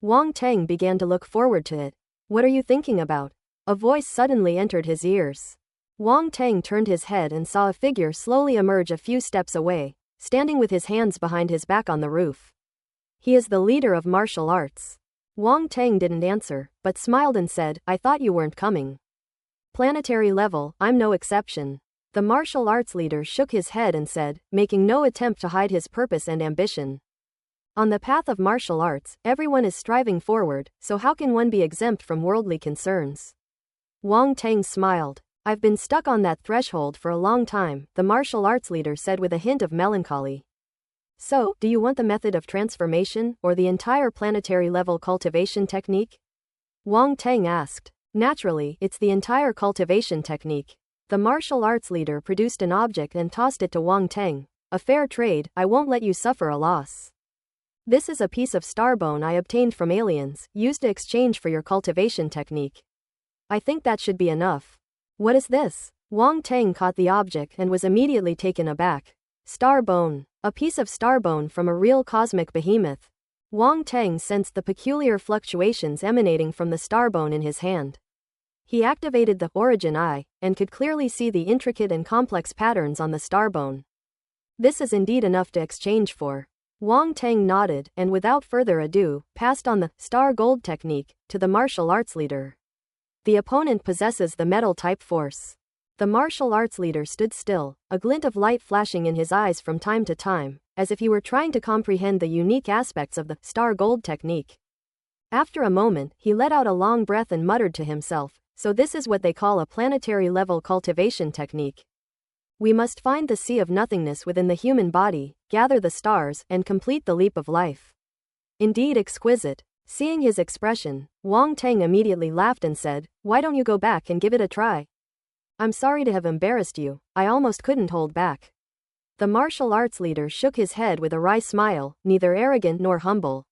Wang Teng began to look forward to it. What are you thinking about? A voice suddenly entered his ears. Wang Teng turned his head and saw a figure slowly emerge a few steps away, standing with his hands behind his back on the roof. He is the leader of martial arts. Wang Teng didn't answer, but smiled and said, I thought you weren't coming. Planetary level, I'm no exception. The martial arts leader shook his head and said, making no attempt to hide his purpose and ambition. On the path of martial arts, everyone is striving forward, so how can one be exempt from worldly concerns? Wang Teng smiled. I've been stuck on that threshold for a long time, the martial arts leader said with a hint of melancholy. So, do you want the method of transformation, or the entire planetary level cultivation technique? Wang Teng asked. Naturally, it's the entire cultivation technique. The martial arts leader produced an object and tossed it to Wang Teng. A fair trade, I won't let you suffer a loss. This is a piece of starbone I obtained from aliens, used to exchange for your cultivation technique. I think that should be enough. What is this? Wang Teng caught the object and was immediately taken aback. Starbone. A piece of starbone from a real cosmic behemoth. Wang Teng sensed the peculiar fluctuations emanating from the starbone in his hand. He activated the origin eye, and could clearly see the intricate and complex patterns on the starbone. This is indeed enough to exchange for. Wang Teng nodded, and without further ado, passed on the star gold technique to the martial arts leader. The opponent possesses the metal type force. The martial arts leader stood still, a glint of light flashing in his eyes from time to time, as if he were trying to comprehend the unique aspects of the star gold technique. After a moment, he let out a long breath and muttered to himself, so this is what they call a planetary level cultivation technique. We must find the sea of nothingness within the human body, gather the stars, and complete the leap of life. Indeed exquisite. Seeing his expression, Wang Teng immediately laughed and said, "Why don't you go back and give it a try? I'm sorry to have embarrassed you, I almost couldn't hold back." The martial arts leader shook his head with a wry smile, neither arrogant nor humble.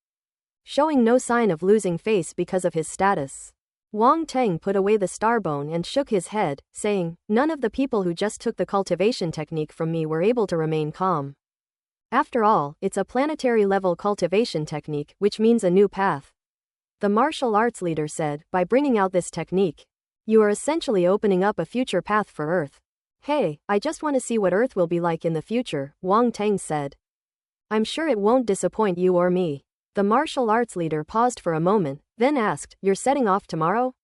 Showing no sign of losing face because of his status. Wang Teng put away the starbone and shook his head, saying, "None of the people who just took the cultivation technique from me were able to remain calm. After all, it's a planetary level cultivation technique, which means a new path." The martial arts leader said, "By bringing out this technique, you are essentially opening up a future path for Earth." "Hey, I just want to see what Earth will be like in the future," Wang Teng said. "I'm sure it won't disappoint you or me." The martial arts leader paused for a moment, then asked, "You're setting off tomorrow?"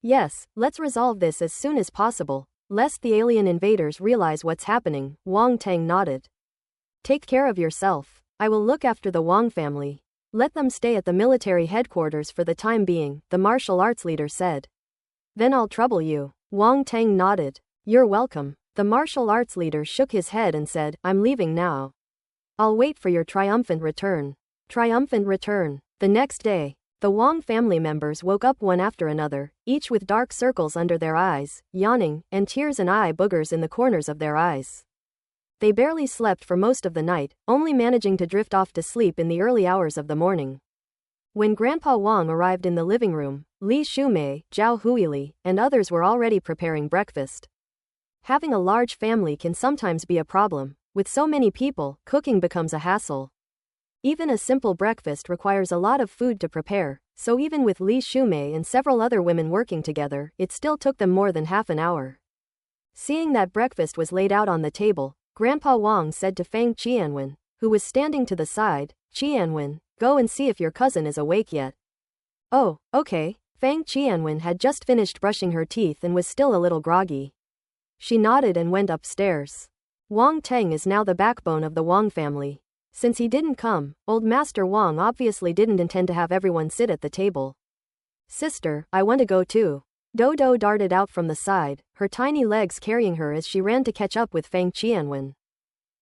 "Yes, let's resolve this as soon as possible, lest the alien invaders realize what's happening," Wang Teng nodded. "Take care of yourself. I will look after the Wang family. Let them stay at the military headquarters for the time being," the martial arts leader said. "Then I'll trouble you." Wang Teng nodded. "You're welcome." The martial arts leader shook his head and said, "I'm leaving now. I'll wait for your triumphant return." Triumphant return. The next day, the Wang family members woke up one after another, each with dark circles under their eyes, yawning, and tears and eye boogers in the corners of their eyes. They barely slept for most of the night, only managing to drift off to sleep in the early hours of the morning. When Grandpa Wang arrived in the living room, Li Shumei, Zhao Huili, and others were already preparing breakfast. Having a large family can sometimes be a problem. With so many people, cooking becomes a hassle. Even a simple breakfast requires a lot of food to prepare, so even with Li Shumei and several other women working together, it still took them more than half an hour. Seeing that breakfast was laid out on the table, Grandpa Wang said to Fang Qianwen, who was standing to the side, "Qianwen, go and see if your cousin is awake yet." "Oh, okay." Fang Qianwen had just finished brushing her teeth and was still a little groggy. She nodded and went upstairs. Wang Teng is now the backbone of the Wang family. Since he didn't come, old Master Wang obviously didn't intend to have everyone sit at the table. "Sister, I want to go too." Dodo darted out from the side, her tiny legs carrying her as she ran to catch up with Fang Qianwen.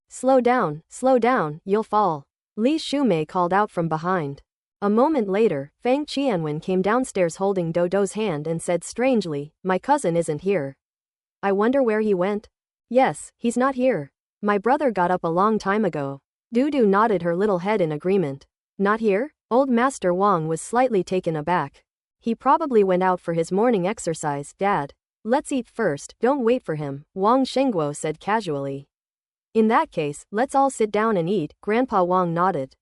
Slow down, you'll fall," Li Shumei called out from behind. A moment later, Fang Qianwen came downstairs holding Dodo's hand and said strangely, "My cousin isn't here. I wonder where he went?" "Yes, he's not here. My brother got up a long time ago." Dudu nodded her little head in agreement. "Not here?" Old Master Wang was slightly taken aback. "He probably went out for his morning exercise, Dad." "Let's eat first, don't wait for him," Wang Shengguo said casually. "In that case, let's all sit down and eat," Grandpa Wang nodded.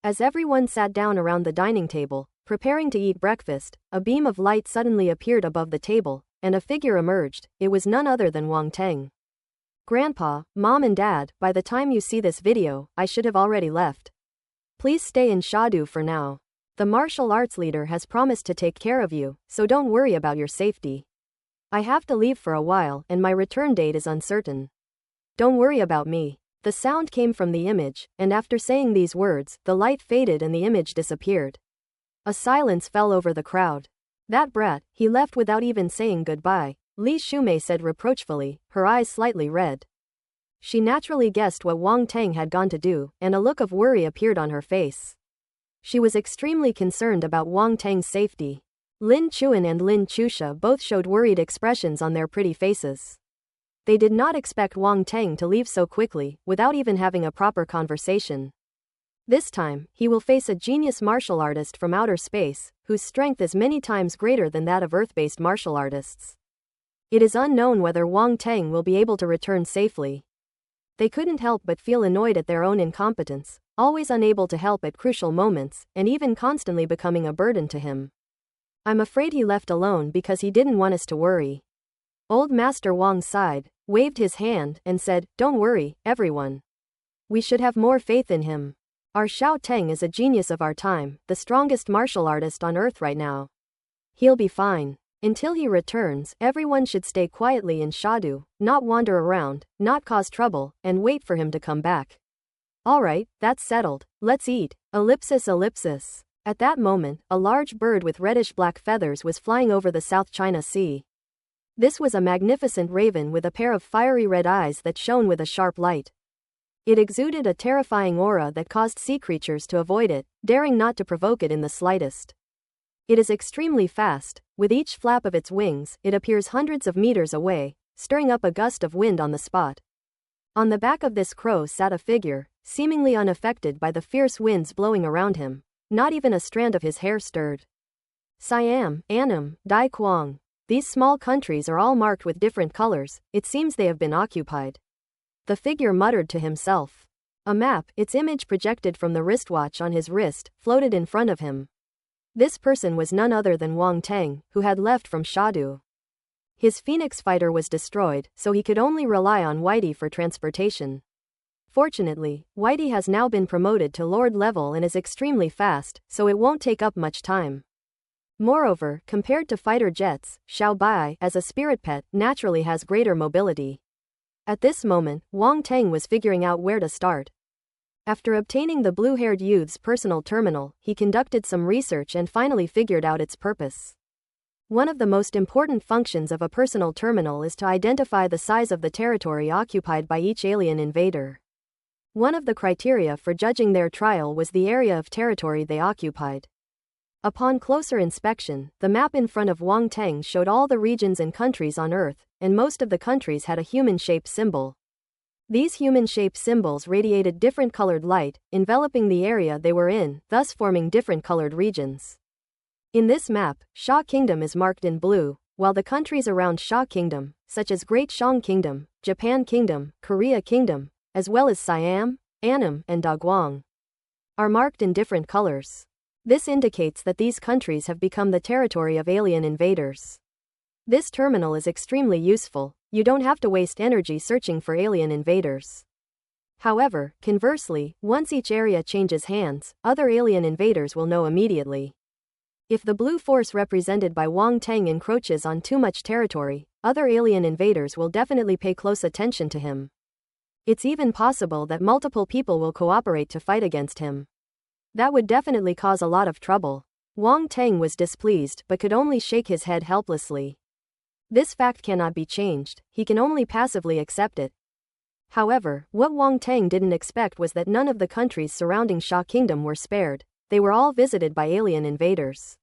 As everyone sat down around the dining table, preparing to eat breakfast, a beam of light suddenly appeared above the table, and a figure emerged. It was none other than Wang Teng. "Grandpa, Mom and Dad, by the time you see this video, I should have already left. Please stay in Shadu for now. The martial arts leader has promised to take care of you, so don't worry about your safety. I have to leave for a while and my return date is uncertain. Don't worry about me." The sound came from the image, and after saying these words, the light faded and the image disappeared. A silence fell over the crowd. That brat, he left without even saying goodbye, Li Shumei said reproachfully, her eyes slightly red. She naturally guessed what Wang Tang had gone to do, and a look of worry appeared on her face. She was extremely concerned about Wang Tang's safety. Lin Chuan and Lin Chusha both showed worried expressions on their pretty faces. They did not expect Wang Tang to leave so quickly, without even having a proper conversation. This time, he will face a genius martial artist from outer space, whose strength is many times greater than that of Earth-based martial artists. It is unknown whether Wang Tang will be able to return safely. They couldn't help but feel annoyed at their own incompetence, always unable to help at crucial moments, and even constantly becoming a burden to him. I'm afraid he left alone because he didn't want us to worry. Old Master Wang sighed, waved his hand, and said, "Don't worry, everyone. We should have more faith in him. Our Xiao Teng is a genius of our time, the strongest martial artist on earth right now. He'll be fine. Until he returns, everyone should stay quietly in Shadu, not wander around, not cause trouble, and wait for him to come back." Alright, that's settled. Let's eat. Ellipsis. At that moment, a large bird with reddish-black feathers was flying over the South China Sea. This was a magnificent raven with a pair of fiery red eyes that shone with a sharp light. It exuded a terrifying aura that caused sea creatures to avoid it, daring not to provoke it in the slightest. It is extremely fast. With each flap of its wings, it appears hundreds of meters away, stirring up a gust of wind on the spot. On the back of this crow sat a figure, seemingly unaffected by the fierce winds blowing around him. Not even a strand of his hair stirred. Siam, Annam, Dai Quang. These small countries are all marked with different colors. It seems they have been occupied. The figure muttered to himself. A map, its image projected from the wristwatch on his wrist, floated in front of him. This person was none other than Wang Tang, who had left from Shadu. His Phoenix fighter was destroyed, so he could only rely on Whitey for transportation. Fortunately, Whitey has now been promoted to Lord level and is extremely fast, so it won't take up much time. Moreover, compared to fighter jets, Xiao Bai, as a spirit pet, naturally has greater mobility. At this moment, Wang Tang was figuring out where to start. After obtaining the blue-haired youth's personal terminal, he conducted some research and finally figured out its purpose. One of the most important functions of a personal terminal is to identify the size of the territory occupied by each alien invader. One of the criteria for judging their trial was the area of territory they occupied. Upon closer inspection, the map in front of Wang Tang showed all the regions and countries on Earth, and most of the countries had a human-shaped symbol. These human-shaped symbols radiated different colored light, enveloping the area they were in, thus forming different colored regions. In this map, Sha Kingdom is marked in blue, while the countries around Sha Kingdom, such as Great Shang Kingdom, Japan Kingdom, Korea Kingdom, as well as Siam, Annam, and Daguang, are marked in different colors. This indicates that these countries have become the territory of alien invaders. This terminal is extremely useful. You don't have to waste energy searching for alien invaders. However, conversely, once each area changes hands, other alien invaders will know immediately. If the blue force represented by Wang Tang encroaches on too much territory, other alien invaders will definitely pay close attention to him. It's even possible that multiple people will cooperate to fight against him. That would definitely cause a lot of trouble. Wang Tang was displeased but could only shake his head helplessly. This fact cannot be changed, he can only passively accept it. However, what Wang Tang didn't expect was that none of the countries surrounding Sha Kingdom were spared. They were all visited by alien invaders.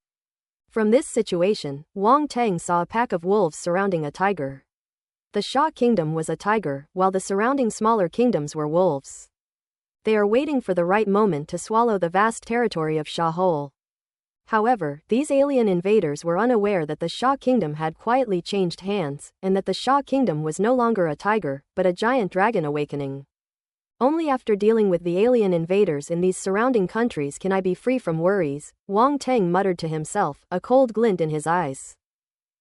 From this situation, Wang Tang saw a pack of wolves surrounding a tiger. The Sha Kingdom was a tiger, while the surrounding smaller kingdoms were wolves. They are waiting for the right moment to swallow the vast territory of Sha whole. However, these alien invaders were unaware that the Sha Kingdom had quietly changed hands, and that the Sha Kingdom was no longer a tiger, but a giant dragon awakening. Only after dealing with the alien invaders in these surrounding countries can I be free from worries, Wang Tang muttered to himself, a cold glint in his eyes.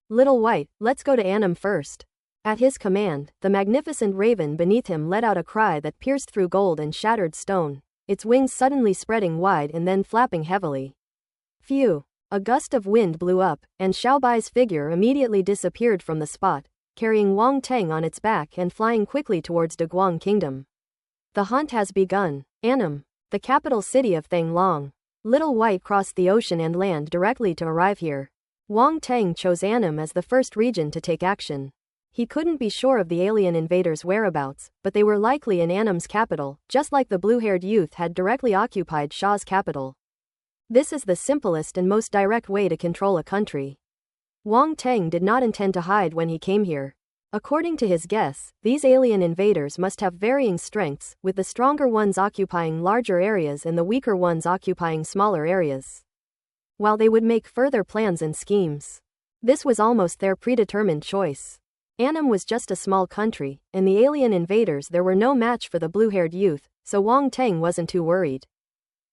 Little White, let's go to Annam first. At his command, the magnificent raven beneath him let out a cry that pierced through gold and shattered stone, its wings suddenly spreading wide and then flapping heavily. Phew! A gust of wind blew up, and Xiaobai's figure immediately disappeared from the spot, carrying Wang Tang on its back and flying quickly towards Daguang Kingdom. The hunt has begun. Annam, the capital city of Thang Long. Little White crossed the ocean and land directly to arrive here. Wang Teng chose Annam as the first region to take action. He couldn't be sure of the alien invaders' whereabouts, but they were likely in Annam's capital, just like the blue-haired youth had directly occupied Shah's capital. This is the simplest and most direct way to control a country. Wang Teng did not intend to hide when he came here. According to his guess, these alien invaders must have varying strengths, with the stronger ones occupying larger areas and the weaker ones occupying smaller areas. While they would make further plans and schemes, this was almost their predetermined choice. Annam was just a small country, and the alien invaders there were no match for the blue-haired youth, so Wang Teng wasn't too worried.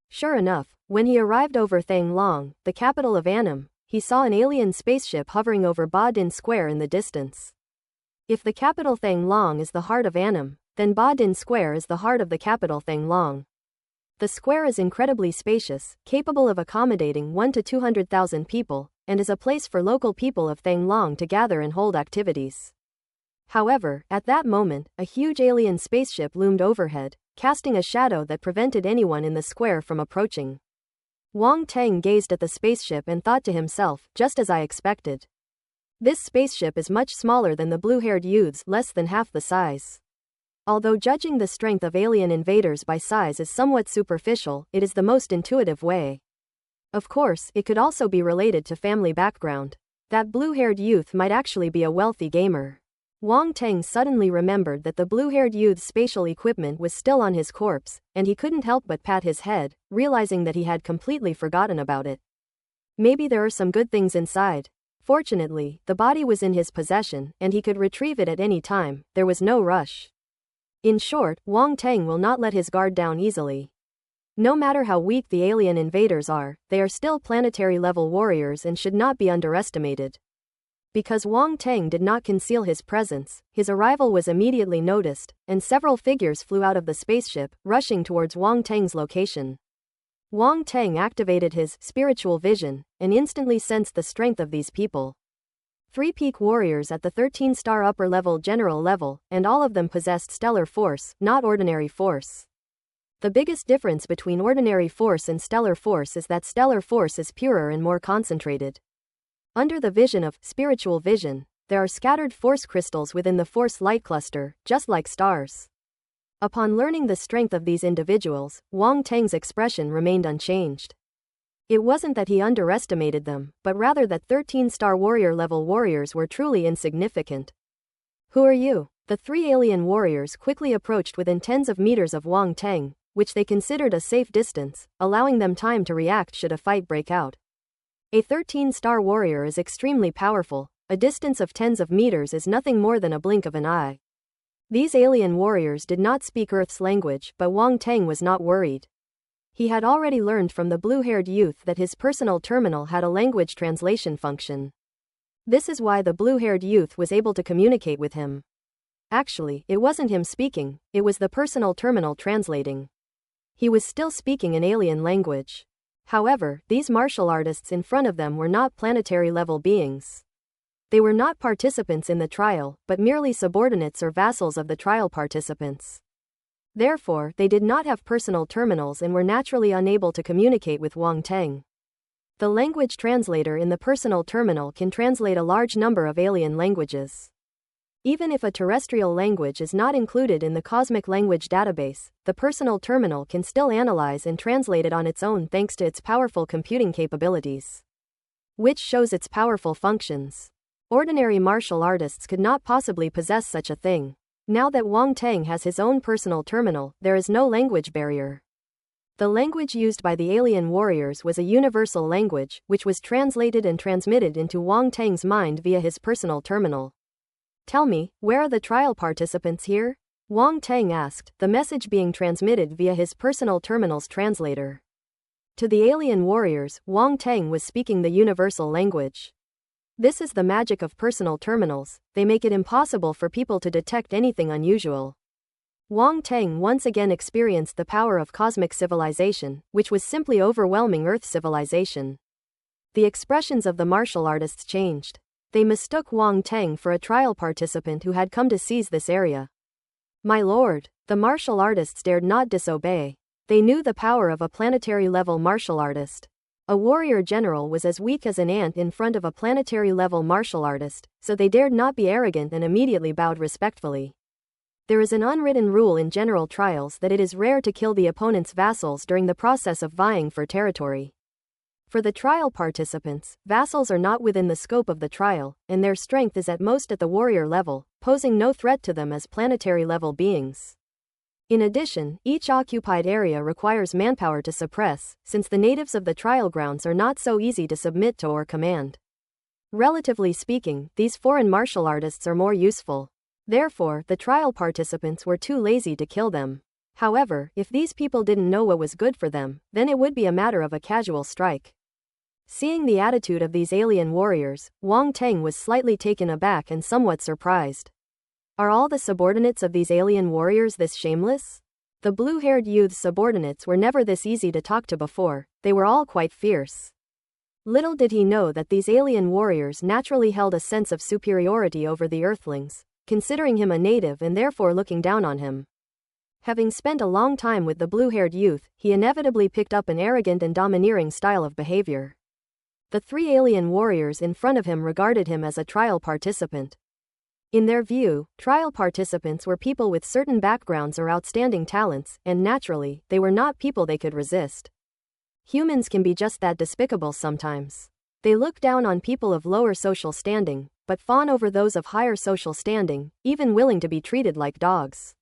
Sure enough, when he arrived over Thang Long, the capital of Annam, he saw an alien spaceship hovering over Ba Din Square in the distance. If the capital Thang Long is the heart of Annam, then Ba Din Square is the heart of the capital Thang Long. The square is incredibly spacious, capable of accommodating 1 to 200,000 people, and is a place for local people of Thang Long to gather and hold activities. However, at that moment, a huge alien spaceship loomed overhead, casting a shadow that prevented anyone in the square from approaching. Wang Teng gazed at the spaceship and thought to himself, just as I expected. This spaceship is much smaller than the blue-haired youths, less than half the size. Although judging the strength of alien invaders by size is somewhat superficial, it is the most intuitive way. Of course, it could also be related to family background. That blue-haired youth might actually be a wealthy gamer. Wang Teng suddenly remembered that the blue-haired youth's spatial equipment was still on his corpse, and he couldn't help but pat his head, realizing that he had completely forgotten about it. Maybe there are some good things inside. Fortunately, the body was in his possession, and he could retrieve it at any time. There was no rush. In short, Wang Teng will not let his guard down easily. No matter how weak the alien invaders are, they are still planetary-level warriors and should not be underestimated. Because Wang Teng did not conceal his presence, his arrival was immediately noticed, and several figures flew out of the spaceship, rushing towards Wang Teng's location. Wang Teng activated his spiritual vision and instantly sensed the strength of these people. 3 peak warriors at the 13-star upper-level general level, and all of them possessed stellar force, not ordinary force. The biggest difference between ordinary force and stellar force is that stellar force is purer and more concentrated. Under the vision of spiritual vision, there are scattered force crystals within the force light cluster, just like stars. Upon learning the strength of these individuals, Wang Teng's expression remained unchanged. It wasn't that he underestimated them, but rather that 13-star warrior-level warriors were truly insignificant. Who are you? The 3 alien warriors quickly approached within tens of meters of Wang Teng, which they considered a safe distance, allowing them time to react should a fight break out. A 13-star warrior is extremely powerful. A distance of tens of meters is nothing more than a blink of an eye. These alien warriors did not speak Earth's language, but Wang Teng was not worried. He had already learned from the blue-haired youth that his personal terminal had a language translation function. This is why the blue-haired youth was able to communicate with him. Actually, it wasn't him speaking, it was the personal terminal translating. He was still speaking an alien language. However, these martial artists in front of them were not planetary-level beings. They were not participants in the trial, but merely subordinates or vassals of the trial participants. Therefore, they did not have personal terminals and were naturally unable to communicate with Wang Teng. The language translator in the personal terminal can translate a large number of alien languages. Even if a terrestrial language is not included in the cosmic language database, the personal terminal can still analyze and translate it on its own thanks to its powerful computing capabilities. Which shows its powerful functions. Ordinary martial artists could not possibly possess such a thing. Now that Wang Teng has his own personal terminal, there is no language barrier. The language used by the alien warriors was a universal language, which was translated and transmitted into Wang Teng's mind via his personal terminal. Tell me, where are the trial participants here? Wang Teng asked, the message being transmitted via his personal terminal's translator. To the alien warriors, Wang Teng was speaking the universal language. This is the magic of personal terminals, they make it impossible for people to detect anything unusual. Wang Teng once again experienced the power of cosmic civilization, which was simply overwhelming Earth civilization. The expressions of the martial artists changed. They mistook Wang Teng for a trial participant who had come to seize this area. My lord, the martial artists dared not disobey. They knew the power of a planetary-level martial artist. A warrior general was as weak as an ant in front of a planetary-level martial artist, so they dared not be arrogant and immediately bowed respectfully. There is an unwritten rule in general trials that it is rare to kill the opponent's vassals during the process of vying for territory. For the trial participants, vassals are not within the scope of the trial, and their strength is at most at the warrior level, posing no threat to them as planetary-level beings. In addition, each occupied area requires manpower to suppress, since the natives of the trial grounds are not so easy to submit to or command. Relatively speaking, these foreign martial artists are more useful. Therefore, the trial participants were too lazy to kill them. However, if these people didn't know what was good for them, then it would be a matter of a casual strike. Seeing the attitude of these alien warriors, Wang Teng was slightly taken aback and somewhat surprised. Are all the subordinates of these alien warriors this shameless? The blue-haired youth's subordinates were never this easy to talk to before, they were all quite fierce. Little did he know that these alien warriors naturally held a sense of superiority over the earthlings, considering him a native and therefore looking down on him. Having spent a long time with the blue-haired youth, he inevitably picked up an arrogant and domineering style of behavior. The three alien warriors in front of him regarded him as a trial participant. In their view, trial participants were people with certain backgrounds or outstanding talents, and naturally, they were not people they could resist. Humans can be just that despicable sometimes. They look down on people of lower social standing, but fawn over those of higher social standing, even willing to be treated like dogs.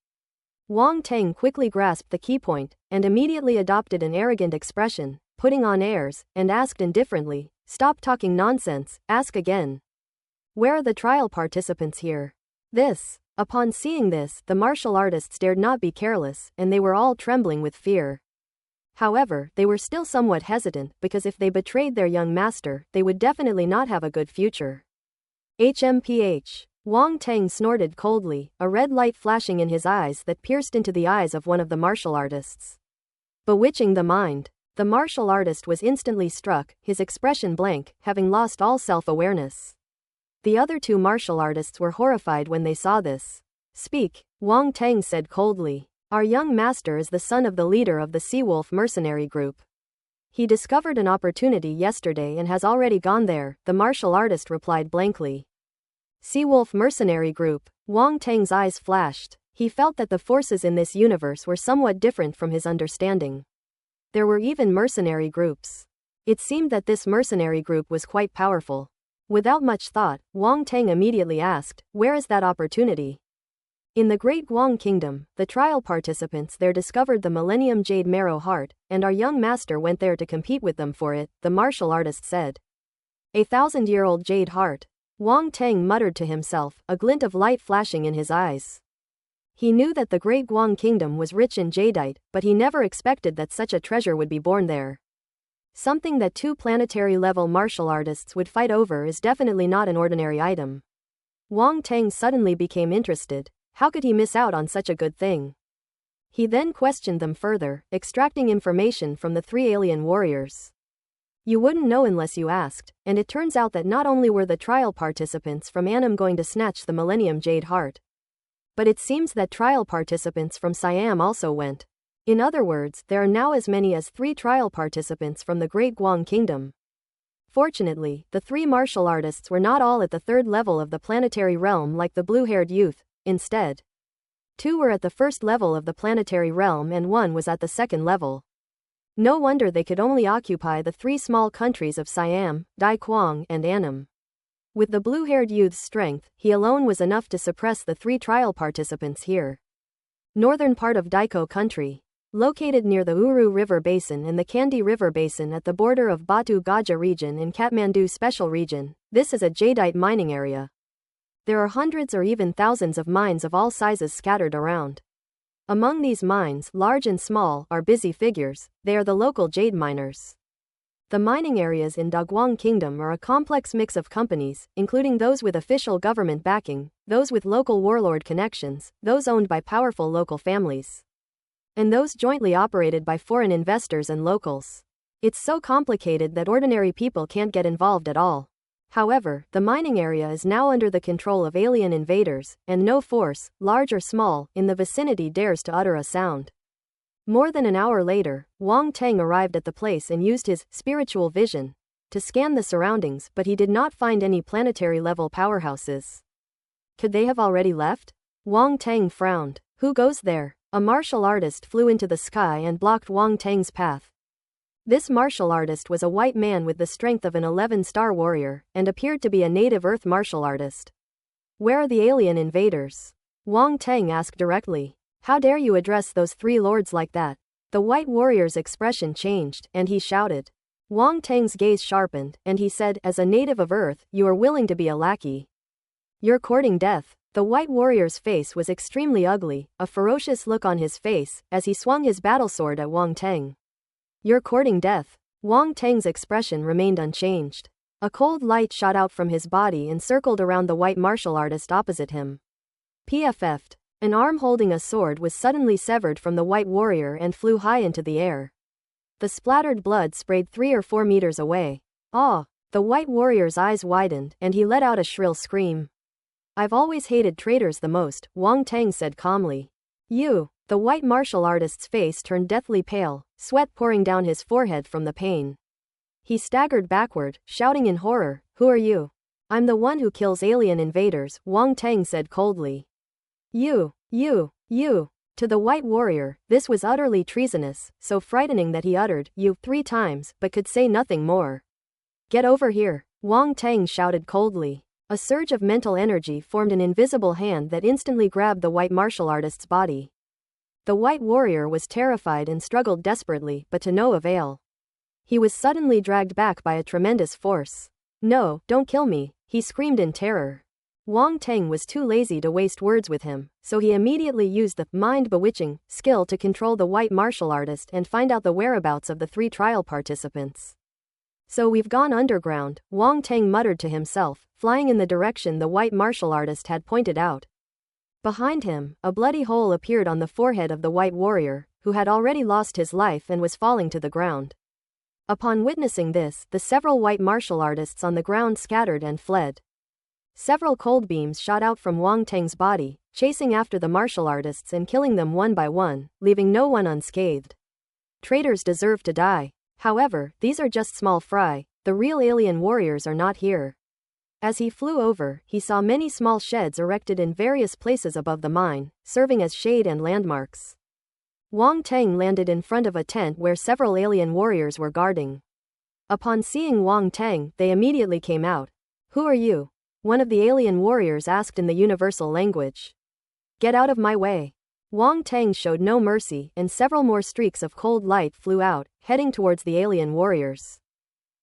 Wang Teng quickly grasped the key point, and immediately adopted an arrogant expression, putting on airs, and asked indifferently, "Stop talking nonsense, ask again. Where are the trial participants here?" Upon seeing this, the martial artists dared not be careless, and they were all trembling with fear. However, they were still somewhat hesitant, because if they betrayed their young master, they would definitely not have a good future. HMPH. Wang Teng snorted coldly, a red light flashing in his eyes that pierced into the eyes of one of the martial artists. Bewitching the mind. The martial artist was instantly struck, his expression blank, having lost all self-awareness. The other two martial artists were horrified when they saw this. "Speak," Wang Teng said coldly. "Our young master is the son of the leader of the Seawolf mercenary group. He discovered an opportunity yesterday and has already gone there," the martial artist replied blankly. Seawolf mercenary group. Wang Teng's eyes flashed. He felt that the forces in this universe were somewhat different from his understanding. There were even mercenary groups. It seemed that this mercenary group was quite powerful. Without much thought, Wang Teng immediately asked, "Where is that opportunity?" In the Great Guang Kingdom, the trial participants there discovered the Millennium Jade Marrow Heart, and our young master went there to compete with them for it, the martial artist said. "A 1,000-year-old jade heart." Wang Teng muttered to himself, a glint of light flashing in his eyes. He knew that the Great Guang Kingdom was rich in jadeite, but he never expected that such a treasure would be born there. Something that two planetary-level martial artists would fight over is definitely not an ordinary item. Wang Teng suddenly became interested. How could he miss out on such a good thing? He then questioned them further, extracting information from the three alien warriors. You wouldn't know unless you asked, and it turns out that not only were the trial participants from Annam going to snatch the Millennium Jade Heart, but it seems that trial participants from Siam also went. In other words, there are now as many as 3 trial participants from the Great Guang Kingdom. Fortunately, the 3 martial artists were not all at the 3rd level of the planetary realm like the blue-haired youth. Instead, 2 were at the 1st level of the planetary realm and 1 was at the 2nd level. No wonder they could only occupy the 3 small countries of Siam, Dai Quang, and Annam. With the blue-haired youth's strength, he alone was enough to suppress the 3 trial participants here. Northern part of Daiko country. Located near the Uru River Basin and the Kandy River Basin at the border of Batu Gajah region and Kathmandu Special Region, this is a jadeite mining area. There are hundreds or even thousands of mines of all sizes scattered around. Among these mines, large and small, are busy figures. They are the local jade miners. The mining areas in Daguang Kingdom are a complex mix of companies, including those with official government backing, those with local warlord connections, those owned by powerful local families, and those jointly operated by foreign investors and locals. It's so complicated that ordinary people can't get involved at all. However, the mining area is now under the control of alien invaders, and no force, large or small, in the vicinity dares to utter a sound. More than an hour later, Wang Teng arrived at the place and used his spiritual vision to scan the surroundings, but he did not find any planetary-level powerhouses. Could they have already left? Wang Teng frowned. Who goes there? A martial artist flew into the sky and blocked Wang Teng's path. This martial artist was a white man with the strength of an 11-star warrior, and appeared to be a native Earth martial artist. Where are the alien invaders? Wang Teng asked directly. How dare you address those three lords like that? The white warrior's expression changed, and he shouted. Wang Teng's gaze sharpened, and he said, as a native of Earth, you are willing to be a lackey. You're courting death. The white warrior's face was extremely ugly, a ferocious look on his face, as he swung his battlesword at Wang Teng. You're courting death. Wang Teng's expression remained unchanged. A cold light shot out from his body and circled around the white martial artist opposite him. PFF'd. An arm holding a sword was suddenly severed from the white warrior and flew high into the air. The splattered blood sprayed 3 or 4 meters away. Ah! The white warrior's eyes widened, and he let out a shrill scream. I've always hated traitors the most, Wang Teng said calmly. You! The white martial artist's face turned deathly pale, sweat pouring down his forehead from the pain. He staggered backward, shouting in horror, Who are you? I'm the one who kills alien invaders, Wang Teng said coldly. You! To the white warrior, this was utterly treasonous, so frightening that he uttered, you, 3 times, but could say nothing more. Get over here, Wang Teng shouted coldly. A surge of mental energy formed an invisible hand that instantly grabbed the white martial artist's body. The white warrior was terrified and struggled desperately, but to no avail. He was suddenly dragged back by a tremendous force. No, don't kill me, he screamed in terror. Wang Teng was too lazy to waste words with him, so he immediately used the mind-bewitching skill to control the white martial artist and find out the whereabouts of the 3 trial participants. So we've gone underground, Wang Teng muttered to himself, flying in the direction the white martial artist had pointed out. Behind him, a bloody hole appeared on the forehead of the white warrior, who had already lost his life and was falling to the ground. Upon witnessing this, the several white martial artists on the ground scattered and fled. Several cold beams shot out from Wang Teng's body, chasing after the martial artists and killing them one by one, leaving no one unscathed. Traitors deserve to die. However, these are just small fry, the real alien warriors are not here. As he flew over, he saw many small sheds erected in various places above the mine, serving as shade and landmarks. Wang Teng landed in front of a tent where several alien warriors were guarding. Upon seeing Wang Teng, they immediately came out. Who are you? One of the alien warriors asked in the universal language. Get out of my way. Wang Teng showed no mercy, and several more streaks of cold light flew out, heading towards the alien warriors.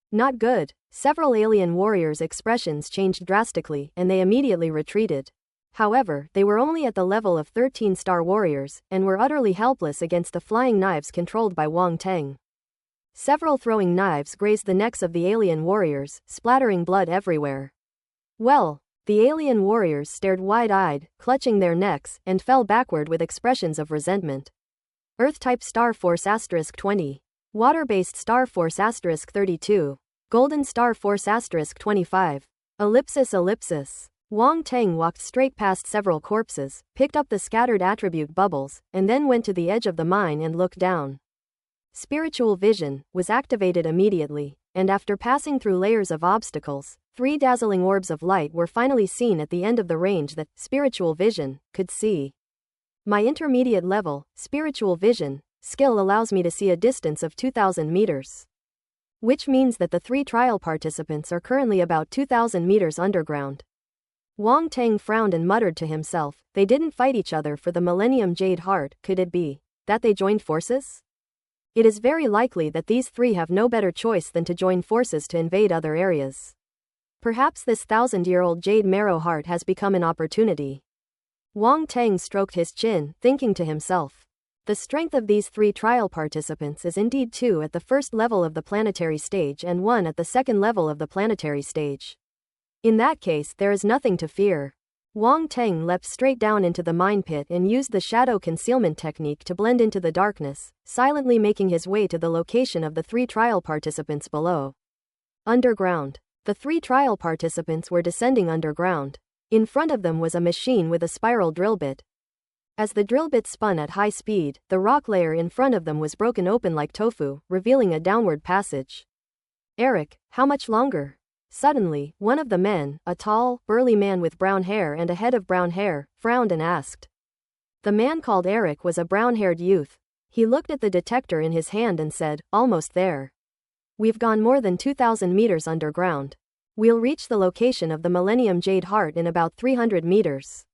Not good. Several alien warriors' expressions changed drastically, and they immediately retreated. However, they were only at the level of 13-star warriors, and were utterly helpless against the flying knives controlled by Wang Teng. Several throwing knives grazed the necks of the alien warriors, splattering blood everywhere. Well, the alien warriors stared wide-eyed, clutching their necks, and fell backward with expressions of resentment. Earth-type Star Force *20. Water-based Star Force *32. Golden Star Force *25. Ellipsis. Wang Teng walked straight past several corpses, picked up the scattered attribute bubbles, and then went to the edge of the mine and looked down. Spiritual vision was activated immediately, and after passing through layers of obstacles, 3 dazzling orbs of light were finally seen at the end of the range that spiritual vision could see. My intermediate level, spiritual vision, skill allows me to see a distance of 2,000 meters. Which means that the 3 trial participants are currently about 2,000 meters underground. Wang Teng frowned and muttered to himself, they didn't fight each other for the Millennium Jade Heart, could it be that they joined forces? It is very likely that these 3 have no better choice than to join forces to invade other areas. Perhaps this 1,000-year-old Jade Marrow Heart has become an opportunity. Wang Teng stroked his chin, thinking to himself. The strength of these 3 trial participants is indeed 2 at the first level of the planetary stage and 1 at the second level of the planetary stage. In that case, there is nothing to fear. Wang Teng leapt straight down into the mine pit and used the shadow concealment technique to blend into the darkness, silently making his way to the location of the 3 trial participants below. Underground. The 3 trial participants were descending underground. In front of them was a machine with a spiral drill bit. As the drill bit spun at high speed, the rock layer in front of them was broken open like tofu, revealing a downward passage. Eric, how much longer? Suddenly, one of the men, a tall, burly man with brown hair and a head of brown hair, frowned and asked. The man called Eric was a brown-haired youth. He looked at the detector in his hand and said, "Almost there. We've gone more than 2,000 meters underground. We'll reach the location of the Millennium Jade Heart in about 300 meters.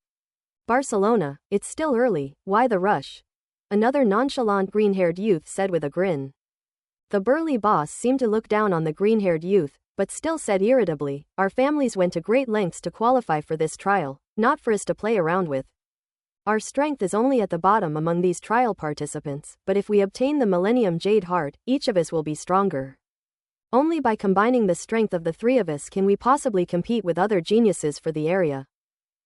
Barcelona, it's still early, why the rush?" Another nonchalant green-haired youth said with a grin. The burly boss seemed to look down on the green-haired youth, but still said irritably, "Our families went to great lengths to qualify for this trial, not for us to play around with. Our strength is only at the bottom among these trial participants, but if we obtain the Millennium Jade Heart, each of us will be stronger. Only by combining the strength of the three of us can we possibly compete with other geniuses for the area.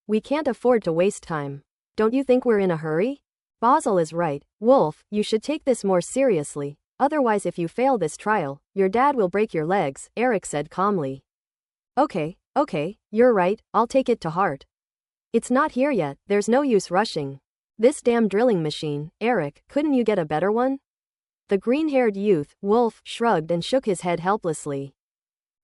We can't afford to waste time. Don't you think we're in a hurry?" Basil is right. Wolf, you should take this more seriously. Otherwise, if you fail this trial, your dad will break your legs, Eric said calmly. Okay, you're right, I'll take it to heart. It's not here yet, there's no use rushing. This damn drilling machine, Eric, couldn't you get a better one? The green-haired youth, Wolf, shrugged and shook his head helplessly.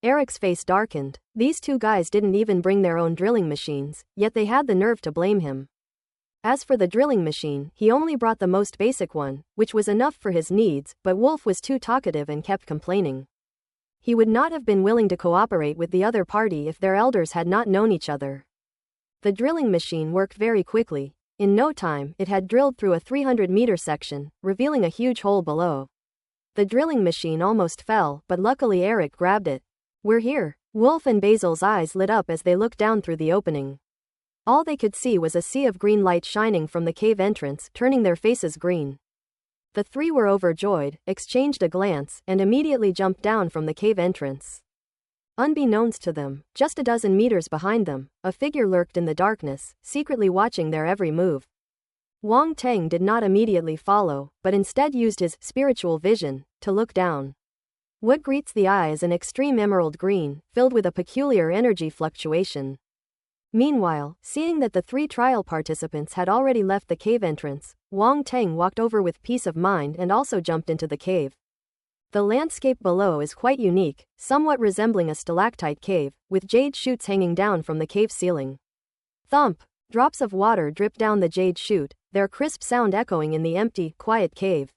Eric's face darkened. These two guys didn't even bring their own drilling machines, yet they had the nerve to blame him. As for the drilling machine, he only brought the most basic one, which was enough for his needs, but Wolf was too talkative and kept complaining. He would not have been willing to cooperate with the other party if their elders had not known each other. The drilling machine worked very quickly. In no time, it had drilled through a 300-meter section, revealing a huge hole below. The drilling machine almost fell, but luckily Eric grabbed it. "We're here." Wolf and Basil's eyes lit up as they looked down through the opening. All they could see was a sea of green light shining from the cave entrance, turning their faces green. The three were overjoyed, exchanged a glance, and immediately jumped down from the cave entrance. Unbeknownst to them, just a dozen meters behind them, a figure lurked in the darkness, secretly watching their every move. Wang Teng did not immediately follow, but instead used his spiritual vision to look down. What greets the eye is an extreme emerald green, filled with a peculiar energy fluctuation. Meanwhile, seeing that the three trial participants had already left the cave entrance, Wang Teng walked over with peace of mind and also jumped into the cave. The landscape below is quite unique, somewhat resembling a stalactite cave, with jade shoots hanging down from the cave ceiling. Thump! Drops of water drip down the jade chute, their crisp sound echoing in the empty, quiet cave.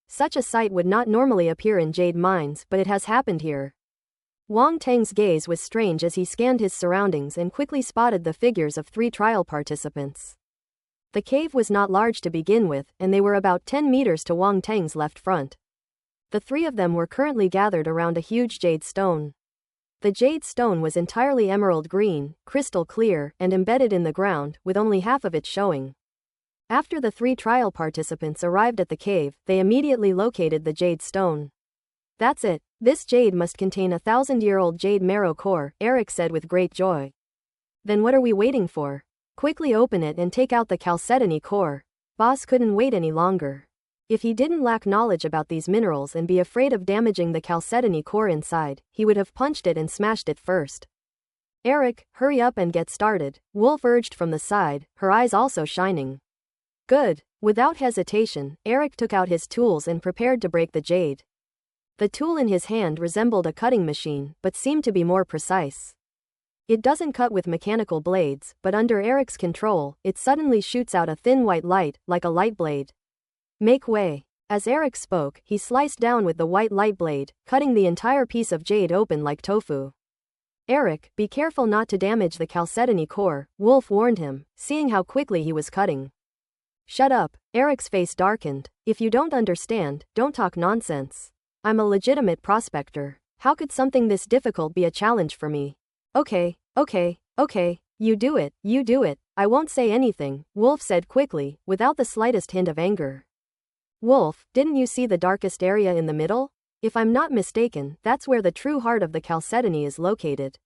Such a sight would not normally appear in jade mines, but it has happened here. Wang Teng's gaze was strange as he scanned his surroundings and quickly spotted the figures of three trial participants. The cave was not large to begin with, and they were about 10 meters to Wang Teng's left front. The three of them were currently gathered around a huge jade stone. The jade stone was entirely emerald green, crystal clear, and embedded in the ground, with only half of it showing. After the three trial participants arrived at the cave, they immediately located the jade stone. "That's it. This jade must contain a 1,000-year-old jade marrow core," Eric said with great joy. "Then what are we waiting for? Quickly open it and take out the chalcedony core." Boss couldn't wait any longer. If he didn't lack knowledge about these minerals and be afraid of damaging the chalcedony core inside, he would have punched it and smashed it first. "Eric, hurry up and get started," Wolf urged from the side, her eyes also shining. "Good." Without hesitation, Eric took out his tools and prepared to break the jade. The tool in his hand resembled a cutting machine, but seemed to be more precise. It doesn't cut with mechanical blades, but under Eric's control, it suddenly shoots out a thin white light, like a light blade. "Make way." As Eric spoke, he sliced down with the white light blade, cutting the entire piece of jade open like tofu. "Eric, be careful not to damage the chalcedony core," Wolf warned him, seeing how quickly he was cutting. "Shut up." Eric's face darkened. "If you don't understand, don't talk nonsense. I'm a legitimate prospector. How could something this difficult be a challenge for me?" Okay, you do it, I won't say anything," Wolf said quickly, without the slightest hint of anger. "Wolf, didn't you see the darkest area in the middle? If I'm not mistaken, that's where the true heart of the chalcedony is located."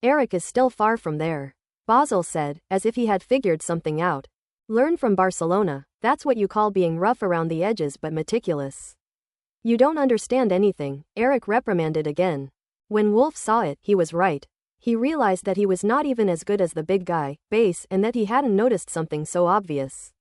"Eric is still far from there," Basil said, as if he had figured something out. "Learn from Barcelona, that's what you call being rough around the edges but meticulous." "You don't understand anything," Eric reprimanded again. When Wolf saw it, he was right. He realized that he was not even as good as the big guy, Base, and that he hadn't noticed something so obvious.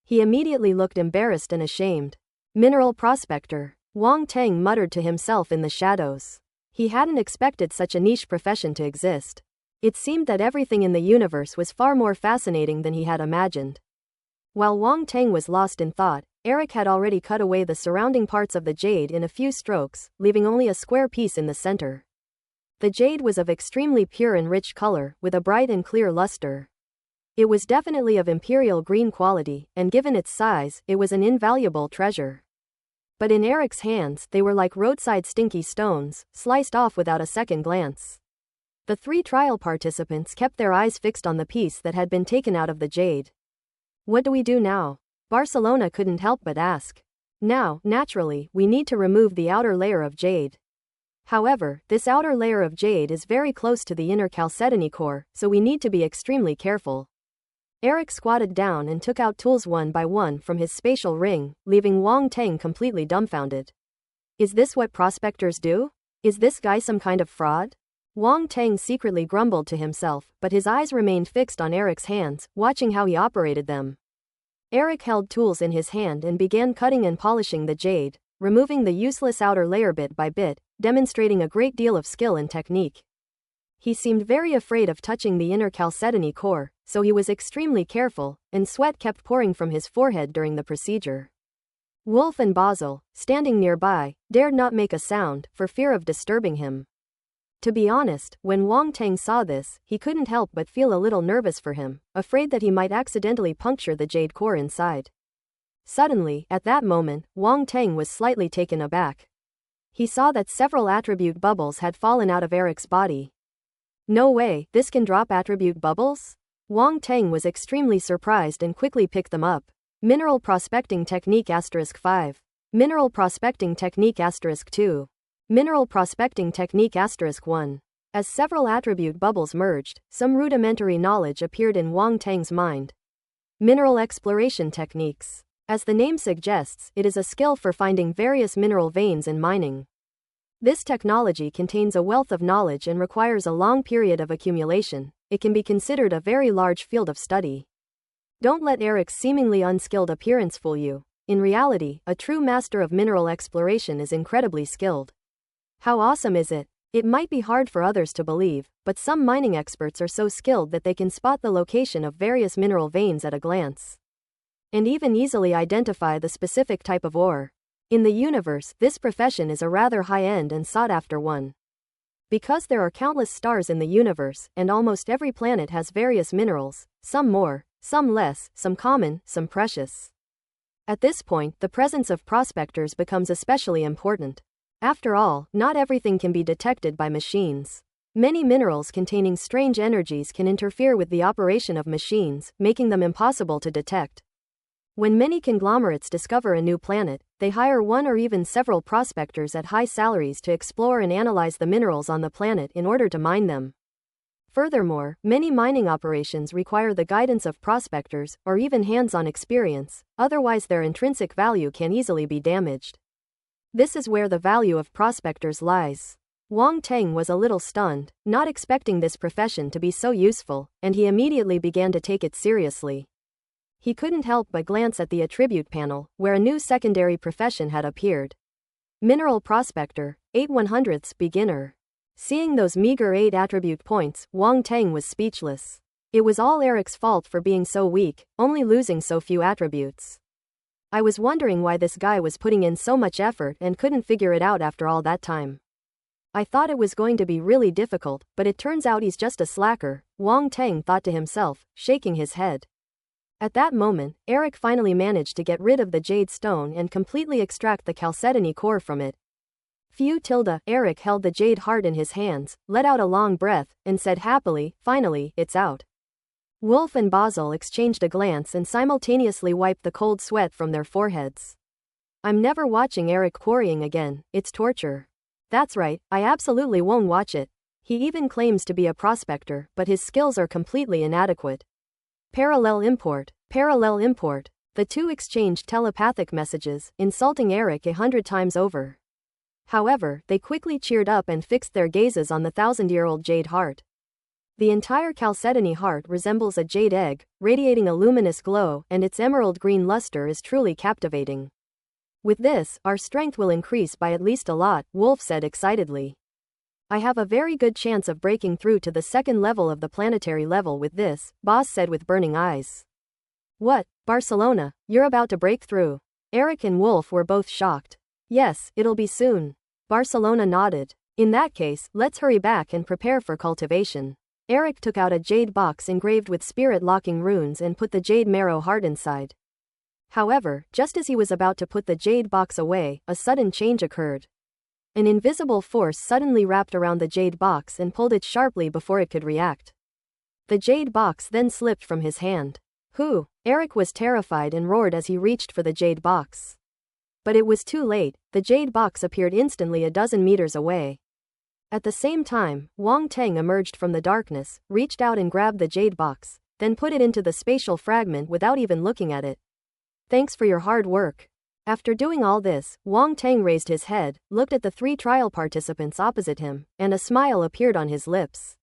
He immediately looked embarrassed and ashamed. Mineral prospector, Wang Teng muttered to himself in the shadows. He hadn't expected such a niche profession to exist. It seemed that everything in the universe was far more fascinating than he had imagined. While Wang Teng was lost in thought, Eric had already cut away the surrounding parts of the jade in a few strokes, leaving only a square piece in the center. The jade was of extremely pure and rich color, with a bright and clear luster. It was definitely of imperial green quality, and given its size, it was an invaluable treasure. But in Eric's hands, they were like roadside stinky stones, sliced off without a second glance. The 3 trial participants kept their eyes fixed on the piece that had been taken out of the jade. What do we do now? Barcelona couldn't help but ask. Now, naturally, we need to remove the outer layer of jade. However, this outer layer of jade is very close to the inner chalcedony core, so we need to be extremely careful. Eric squatted down and took out tools one by one from his spatial ring, leaving Wang Teng completely dumbfounded. Is this what prospectors do? Is this guy some kind of fraud? Wang Teng secretly grumbled to himself, but his eyes remained fixed on Eric's hands, watching how he operated them. Eric held tools in his hand and began cutting and polishing the jade, removing the useless outer layer bit by bit, demonstrating a great deal of skill and technique. He seemed very afraid of touching the inner chalcedony core, so he was extremely careful, and sweat kept pouring from his forehead during the procedure. Wolf and Basil, standing nearby, dared not make a sound, for fear of disturbing him. To be honest, when Wang Teng saw this, he couldn't help but feel a little nervous for him, afraid that he might accidentally puncture the jade core inside. Suddenly, at that moment, Wang Teng was slightly taken aback. He saw that several attribute bubbles had fallen out of Eric's body. No way, this can drop attribute bubbles? Wang Teng was extremely surprised and quickly picked them up. Mineral prospecting technique *5. Mineral prospecting technique *2. Mineral prospecting technique *1. As several attribute bubbles merged, some rudimentary knowledge appeared in Wang Teng's mind. Mineral exploration techniques. As the name suggests, it is a skill for finding various mineral veins and mining. This technology contains a wealth of knowledge and requires a long period of accumulation. It can be considered a very large field of study. Don't let Eric's seemingly unskilled appearance fool you. In reality, a true master of mineral exploration is incredibly skilled. How awesome is it? It might be hard for others to believe, but some mining experts are so skilled that they can spot the location of various mineral veins at a glance. And even easily identify the specific type of ore. In the universe, this profession is a rather high-end and sought-after one. Because there are countless stars in the universe, and almost every planet has various minerals, some more, some less, some common, some precious. At this point, the presence of prospectors becomes especially important. After all, not everything can be detected by machines. Many minerals containing strange energies can interfere with the operation of machines, making them impossible to detect. When many conglomerates discover a new planet, they hire one or even several prospectors at high salaries to explore and analyze the minerals on the planet in order to mine them. Furthermore, many mining operations require the guidance of prospectors, or even hands-on experience, otherwise their intrinsic value can easily be damaged. This is where the value of prospectors lies. Wang Teng was a little stunned, not expecting this profession to be so useful, and he immediately began to take it seriously. He couldn't help but glance at the attribute panel, where a new secondary profession had appeared. Mineral prospector, 8/100ths beginner. Seeing those meager 8 attribute points, Wang Teng was speechless. It was all Eric's fault for being so weak, only losing so few attributes. I was wondering why this guy was putting in so much effort and couldn't figure it out after all that time. I thought it was going to be really difficult, but it turns out he's just a slacker, Wang Teng thought to himself, shaking his head. At that moment, Eric finally managed to get rid of the jade stone and completely extract the chalcedony core from it. Eric held the jade heart in his hands, let out a long breath, and said happily, finally, it's out. Wolf and Basil exchanged a glance and simultaneously wiped the cold sweat from their foreheads. I'm never watching Eric quarrying again, it's torture. That's right, I absolutely won't watch it. He even claims to be a prospector, but his skills are completely inadequate. Parallel import. The two exchanged telepathic messages, insulting Eric 100 times over. However, they quickly cheered up and fixed their gazes on the 1,000-year-old jade heart. The entire chalcedony heart resembles a jade egg, radiating a luminous glow, and its emerald green luster is truly captivating. With this, our strength will increase by at least a lot, Wolf said excitedly. I have a very good chance of breaking through to the second level of the planetary level with this, Boz said with burning eyes. What, Barcelona, you're about to break through? Eric and Wolf were both shocked. Yes, it'll be soon. Barcelona nodded. In that case, let's hurry back and prepare for cultivation. Eric took out a jade box engraved with spirit-locking runes and put the jade marrow heart inside. However, just as he was about to put the jade box away, a sudden change occurred. An invisible force suddenly wrapped around the jade box and pulled it sharply before it could react. The jade box then slipped from his hand. Who? Eric was terrified and roared as he reached for the jade box. But it was too late, the jade box appeared instantly a dozen meters away. At the same time, Wang Teng emerged from the darkness, reached out and grabbed the jade box, then put it into the spatial fragment without even looking at it. Thanks for your hard work. After doing all this, Wang Teng raised his head, looked at the 3 trial participants opposite him, and a smile appeared on his lips.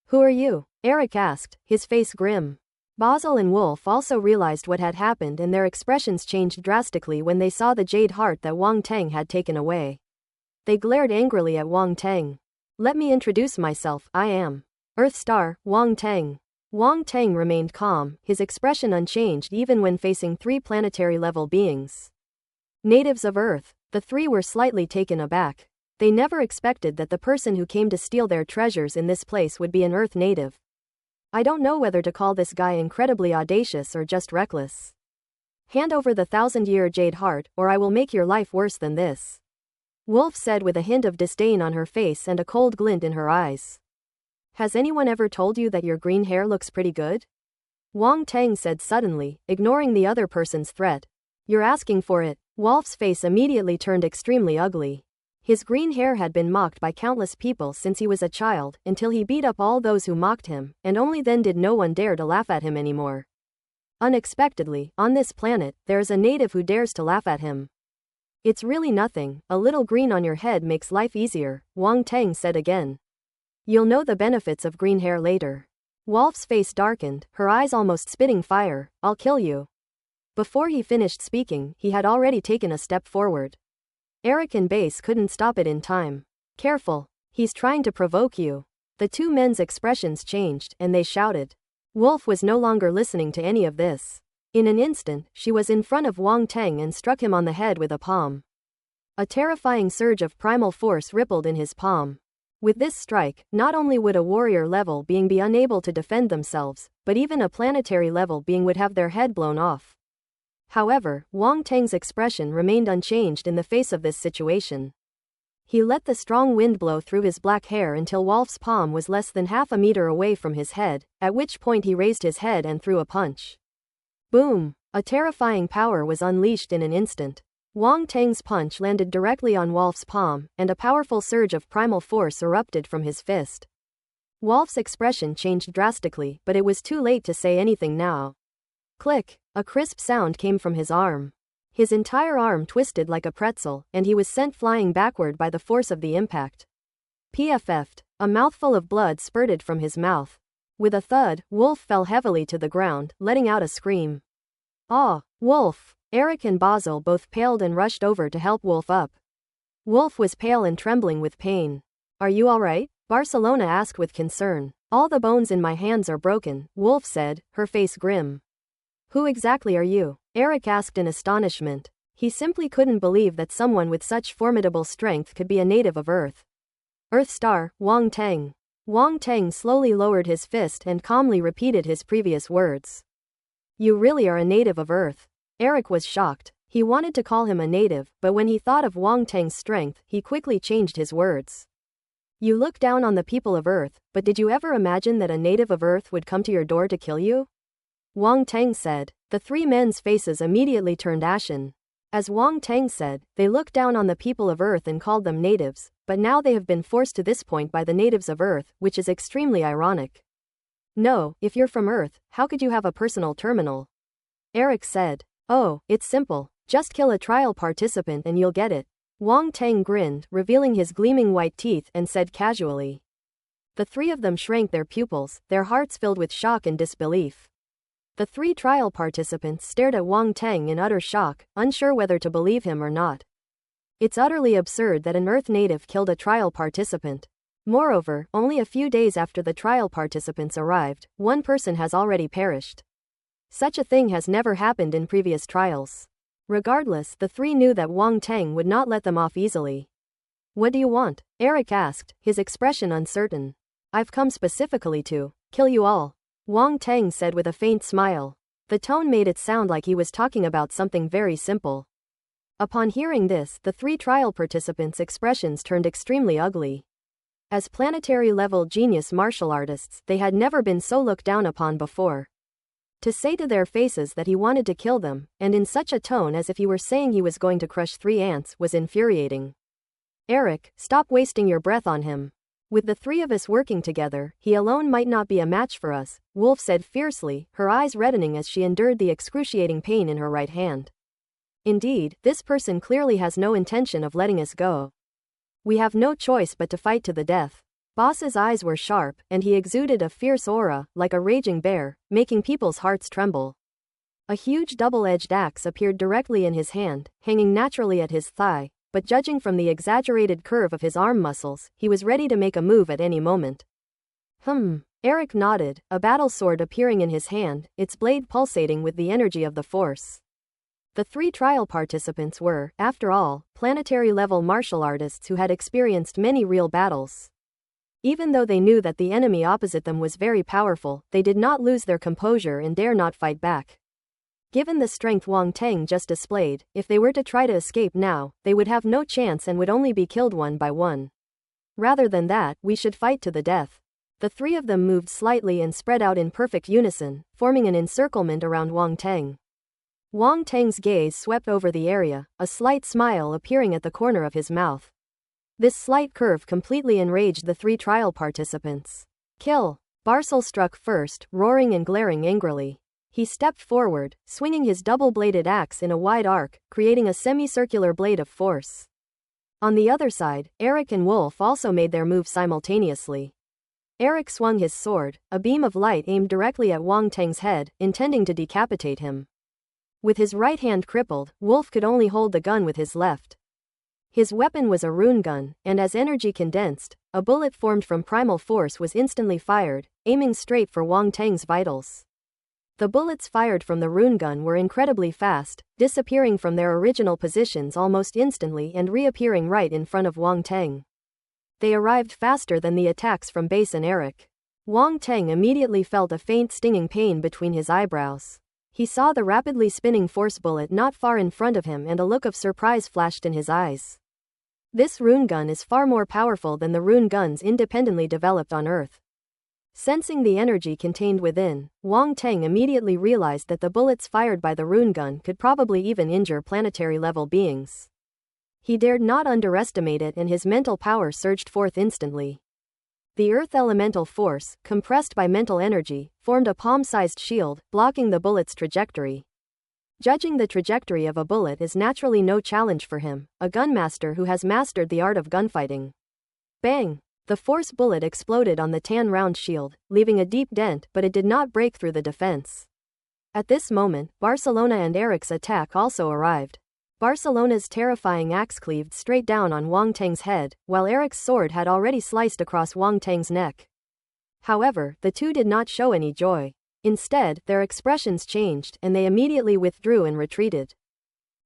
Who are you? Eric asked, his face grim. Basil and Wolf also realized what had happened and their expressions changed drastically when they saw the jade heart that Wang Teng had taken away. They glared angrily at Wang Teng. Let me introduce myself, I am Earthstar, Wang Teng. Wang Teng remained calm, his expression unchanged even when facing 3 planetary-level beings. Natives of Earth. The 3 were slightly taken aback. They never expected that the person who came to steal their treasures in this place would be an Earth native. I don't know whether to call this guy incredibly audacious or just reckless. Hand over the 1,000-year jade heart, or I will make your life worse than this. Wolf said with a hint of disdain on her face and a cold glint in her eyes. Has anyone ever told you that your green hair looks pretty good? Wang Teng said suddenly, ignoring the other person's threat. You're asking for it. Wolf's face immediately turned extremely ugly. His green hair had been mocked by countless people since he was a child, until he beat up all those who mocked him, and only then did no one dare to laugh at him anymore. Unexpectedly, on this planet, there is a native who dares to laugh at him. It's really nothing, a little green on your head makes life easier, Wang Teng said again. You'll know the benefits of green hair later. Wolf's face darkened, her eyes almost spitting fire. I'll kill you. Before he finished speaking, he had already taken a step forward. Eric and Base couldn't stop it in time. Careful. He's trying to provoke you. The 2 men's expressions changed, and they shouted. Wolf was no longer listening to any of this. In an instant, she was in front of Wang Teng and struck him on the head with a palm. A terrifying surge of primal force rippled in his palm. With this strike, not only would a warrior-level being be unable to defend themselves, but even a planetary-level being would have their head blown off. However, Wang Teng's expression remained unchanged in the face of this situation. He let the strong wind blow through his black hair until Wolf's palm was less than half a meter away from his head, at which point he raised his head and threw a punch. Boom! A terrifying power was unleashed in an instant. Wang Teng's punch landed directly on Wolf's palm, and a powerful surge of primal force erupted from his fist. Wolf's expression changed drastically, but it was too late to say anything now. Click! A crisp sound came from his arm. His entire arm twisted like a pretzel, and he was sent flying backward by the force of the impact. PFF'd. A mouthful of blood spurted from his mouth. With a thud, Wolf fell heavily to the ground, letting out a scream. Ah, Wolf! Eric and Basil both paled and rushed over to help Wolf up. Wolf was pale and trembling with pain. Are you all right? Barcelona asked with concern. All the bones in my hands are broken, Wolf said, her face grim. Who exactly are you? Eric asked in astonishment. He simply couldn't believe that someone with such formidable strength could be a native of Earth. Earthstar, Wang Teng. Wang Teng slowly lowered his fist and calmly repeated his previous words. You really are a native of Earth. Eric was shocked. He wanted to call him a native, but when he thought of Wang Teng's strength, he quickly changed his words. You look down on the people of Earth, but did you ever imagine that a native of Earth would come to your door to kill you? Wang Teng said. The 3 men's faces immediately turned ashen. As Wang Teng said, they looked down on the people of Earth and called them natives, but now they have been forced to this point by the natives of Earth, which is extremely ironic. No, if you're from Earth, how could you have a personal terminal? Eric said. Oh, it's simple. Just kill a trial participant and you'll get it. Wang Teng grinned, revealing his gleaming white teeth, and said casually. The three of them shrank their pupils, their hearts filled with shock and disbelief. The three trial participants stared at Wang Teng in utter shock, unsure whether to believe him or not. It's utterly absurd that an Earth native killed a trial participant. Moreover, only a few days after the trial participants arrived, one person has already perished. Such a thing has never happened in previous trials. Regardless, the three knew that Wang Teng would not let them off easily. What do you want? Eric asked, his expression uncertain. I've come specifically to kill you all, Wang Teng said with a faint smile. The tone made it sound like he was talking about something very simple. Upon hearing this, the three trial participants' expressions turned extremely ugly. As planetary-level genius martial artists, they had never been so looked down upon before. To say to their faces that he wanted to kill them, and in such a tone as if he were saying he was going to crush 3 ants, was infuriating. Eric, stop wasting your breath on him. With the three of us working together, he alone might not be a match for us, Wolf said fiercely, her eyes reddening as she endured the excruciating pain in her right hand. Indeed, this person clearly has no intention of letting us go. We have no choice but to fight to the death. Boss's eyes were sharp, and he exuded a fierce aura, like a raging bear, making people's hearts tremble. A huge double-edged axe appeared directly in his hand, hanging naturally at his thigh, but judging from the exaggerated curve of his arm muscles, he was ready to make a move at any moment. Eric nodded, a battle sword appearing in his hand, its blade pulsating with the energy of the Force. The three trial participants were, after all, planetary-level martial artists who had experienced many real battles. Even though they knew that the enemy opposite them was very powerful, they did not lose their composure and dare not fight back. Given the strength Wang Teng just displayed, if they were to try to escape now, they would have no chance and would only be killed one by one. Rather than that, we should fight to the death. The three of them moved slightly and spread out in perfect unison, forming an encirclement around Wang Teng. Wang Teng's gaze swept over the area, a slight smile appearing at the corner of his mouth. This slight curve completely enraged the three trial participants. Kill! Barcel struck first, roaring and glaring angrily. He stepped forward, swinging his double-bladed axe in a wide arc, creating a semicircular blade of force. On the other side, Eric and Wolf also made their move simultaneously. Eric swung his sword, a beam of light aimed directly at Wang Teng's head, intending to decapitate him. With his right hand crippled, Wolf could only hold the gun with his left. His weapon was a rune gun, and as energy condensed, a bullet formed from primal force was instantly fired, aiming straight for Wang Teng's vitals. The bullets fired from the rune gun were incredibly fast, disappearing from their original positions almost instantly and reappearing right in front of Wang Teng. They arrived faster than the attacks from Base and Eric. Wang Teng immediately felt a faint stinging pain between his eyebrows. He saw the rapidly spinning force bullet not far in front of him and a look of surprise flashed in his eyes. This rune gun is far more powerful than the rune guns independently developed on Earth. Sensing the energy contained within, Wang Teng immediately realized that the bullets fired by the rune gun could probably even injure planetary-level beings. He dared not underestimate it and his mental power surged forth instantly. The Earth elemental force, compressed by mental energy, formed a palm-sized shield, blocking the bullet's trajectory. Judging the trajectory of a bullet is naturally no challenge for him, a gunmaster who has mastered the art of gunfighting. Bang! The force bullet exploded on the tan round shield, leaving a deep dent, but it did not break through the defense. At this moment, Barcelona and Eric's attack also arrived. Barcelona's terrifying axe cleaved straight down on Wang Teng's head, while Eric's sword had already sliced across Wang Teng's neck. However, the two did not show any joy. Instead, their expressions changed, and they immediately withdrew and retreated.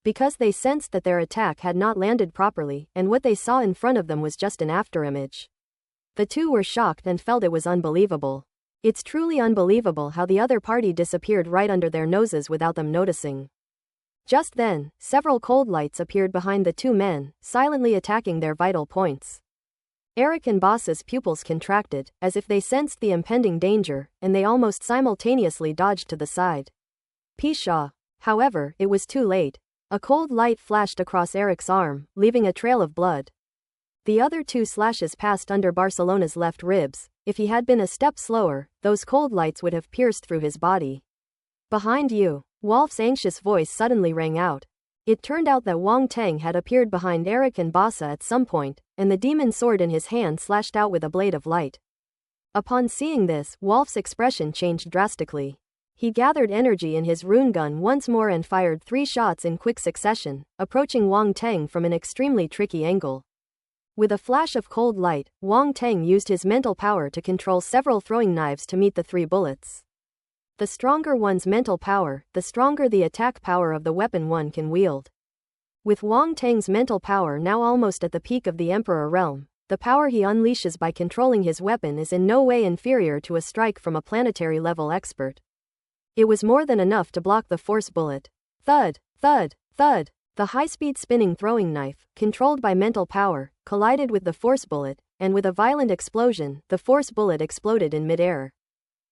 Because they sensed that their attack had not landed properly, and what they saw in front of them was just an afterimage. The two were shocked and felt it was unbelievable. It's truly unbelievable how the other party disappeared right under their noses without them noticing. Just then, several cold lights appeared behind the two men, silently attacking their vital points. Eric and Boss's pupils contracted, as if they sensed the impending danger, and they almost simultaneously dodged to the side. Pshaw! However, it was too late. A cold light flashed across Eric's arm, leaving a trail of blood. The other two slashes passed under Barcelona's left ribs. If he had been a step slower, those cold lights would have pierced through his body. Behind you, Wolf's anxious voice suddenly rang out. It turned out that Wang Teng had appeared behind Eric and Bossa at some point, and the demon sword in his hand slashed out with a blade of light. Upon seeing this, Wolf's expression changed drastically. He gathered energy in his rune gun once more and fired 3 shots in quick succession, approaching Wang Teng from an extremely tricky angle. With a flash of cold light, Wang Teng used his mental power to control several throwing knives to meet the 3 bullets. The stronger one's mental power, the stronger the attack power of the weapon one can wield. With Wang Teng's mental power now almost at the peak of the Emperor realm, the power he unleashes by controlling his weapon is in no way inferior to a strike from a planetary-level expert. It was more than enough to block the force bullet. Thud, thud, thud. The high-speed spinning throwing knife, controlled by mental power, collided with the force bullet, and with a violent explosion, the force bullet exploded in midair.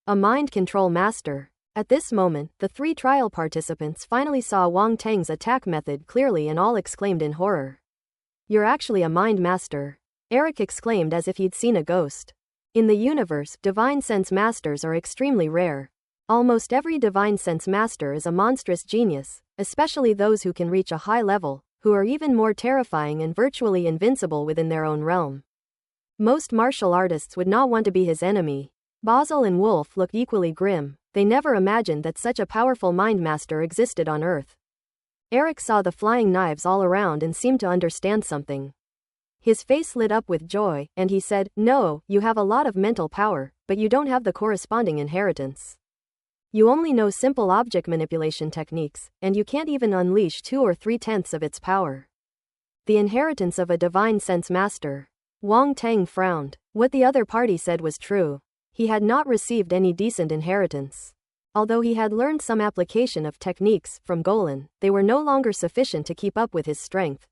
A mind control master. At this moment, the 3 trial participants finally saw Wang Teng's attack method clearly and all exclaimed in horror. "You're actually a mind master," Eric exclaimed as if he'd seen a ghost. In the universe, divine sense masters are extremely rare. Almost every divine sense master is a monstrous genius, especially those who can reach a high level, who are even more terrifying and virtually invincible within their own realm. Most martial artists would not want to be his enemy. Basil and Wolf looked equally grim. They never imagined that such a powerful mind master existed on Earth. Eric saw the flying knives all around and seemed to understand something. His face lit up with joy, and he said, "No, you have a lot of mental power, but you don't have the corresponding inheritance. You only know simple object manipulation techniques, and you can't even unleash 2 or 3/10 of its power." The inheritance of a divine sense master. Wang Teng frowned. What the other party said was true. He had not received any decent inheritance. Although he had learned some application of techniques from Golan, they were no longer sufficient to keep up with his strength.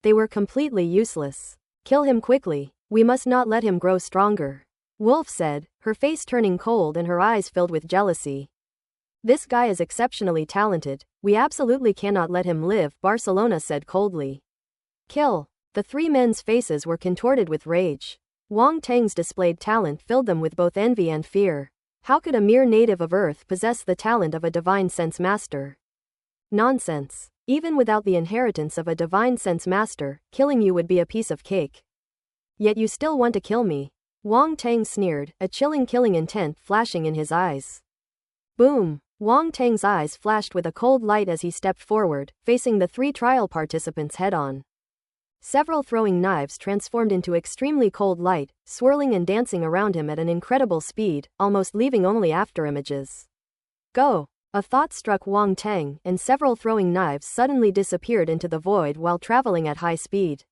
They were completely useless. "Kill him quickly. We must not let him grow stronger," Wolf said, her face turning cold and her eyes filled with jealousy. "This guy is exceptionally talented. We absolutely cannot let him live," Barcelona said coldly. "Kill." The 3 men's faces were contorted with rage. Wang Teng's displayed talent filled them with both envy and fear. How could a mere native of Earth possess the talent of a divine sense master? Nonsense. Even without the inheritance of a divine sense master, killing you would be a piece of cake. Yet you still want to kill me. Wang Teng sneered, a chilling killing intent flashing in his eyes. Boom! Wang Teng's eyes flashed with a cold light as he stepped forward, facing the 3 trial participants head-on. Several throwing knives transformed into extremely cold light, swirling and dancing around him at an incredible speed, almost leaving only afterimages. Go! A thought struck Wang Teng, and several throwing knives suddenly disappeared into the void while traveling at high speed.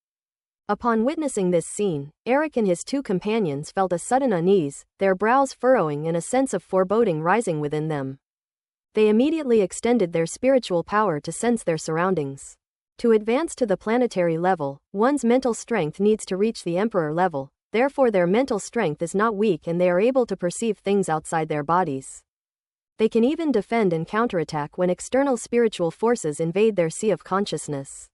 Upon witnessing this scene, Eric and his 2 companions felt a sudden unease, their brows furrowing and a sense of foreboding rising within them. They immediately extended their spiritual power to sense their surroundings. To advance to the planetary level, one's mental strength needs to reach the Emperor level, therefore their mental strength is not weak and they are able to perceive things outside their bodies. They can even defend and counterattack when external spiritual forces invade their sea of consciousness.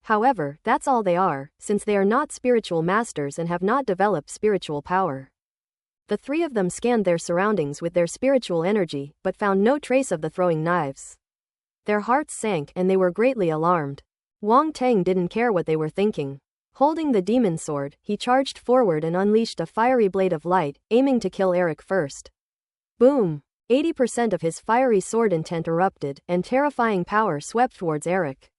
However, that's all they are, since they are not spiritual masters and have not developed spiritual power. The 3 of them scanned their surroundings with their spiritual energy, but found no trace of the throwing knives. Their hearts sank and they were greatly alarmed. Wang Teng didn't care what they were thinking. Holding the demon sword, he charged forward and unleashed a fiery blade of light, aiming to kill Eric first. Boom! 80% of his fiery sword intent erupted, and terrifying power swept towards Eric.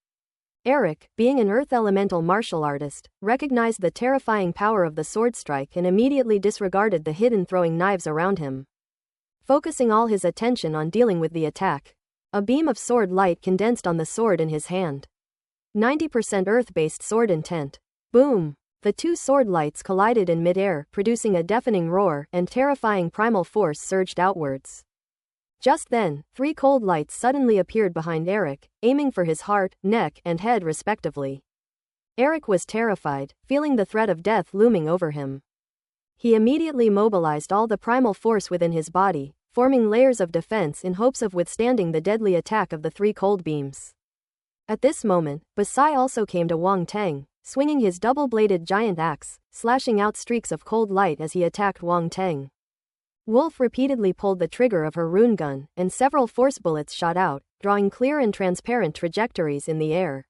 Eric, being an earth elemental martial artist, recognized the terrifying power of the sword strike and immediately disregarded the hidden throwing knives around him. Focusing all his attention on dealing with the attack, a beam of sword light condensed on the sword in his hand. 90% earth-based sword intent. Boom! The 2 sword lights collided in midair, producing a deafening roar, and terrifying primal force surged outwards. Just then, 3 cold lights suddenly appeared behind Eric, aiming for his heart, neck, and head respectively. Eric was terrified, feeling the threat of death looming over him. He immediately mobilized all the primal force within his body, forming layers of defense in hopes of withstanding the deadly attack of the 3 cold beams. At this moment, Basai also came to Wang Teng, swinging his double-bladed giant axe, slashing out streaks of cold light as he attacked Wang Teng. Wolf repeatedly pulled the trigger of her rune gun, and several force bullets shot out, drawing clear and transparent trajectories in the air,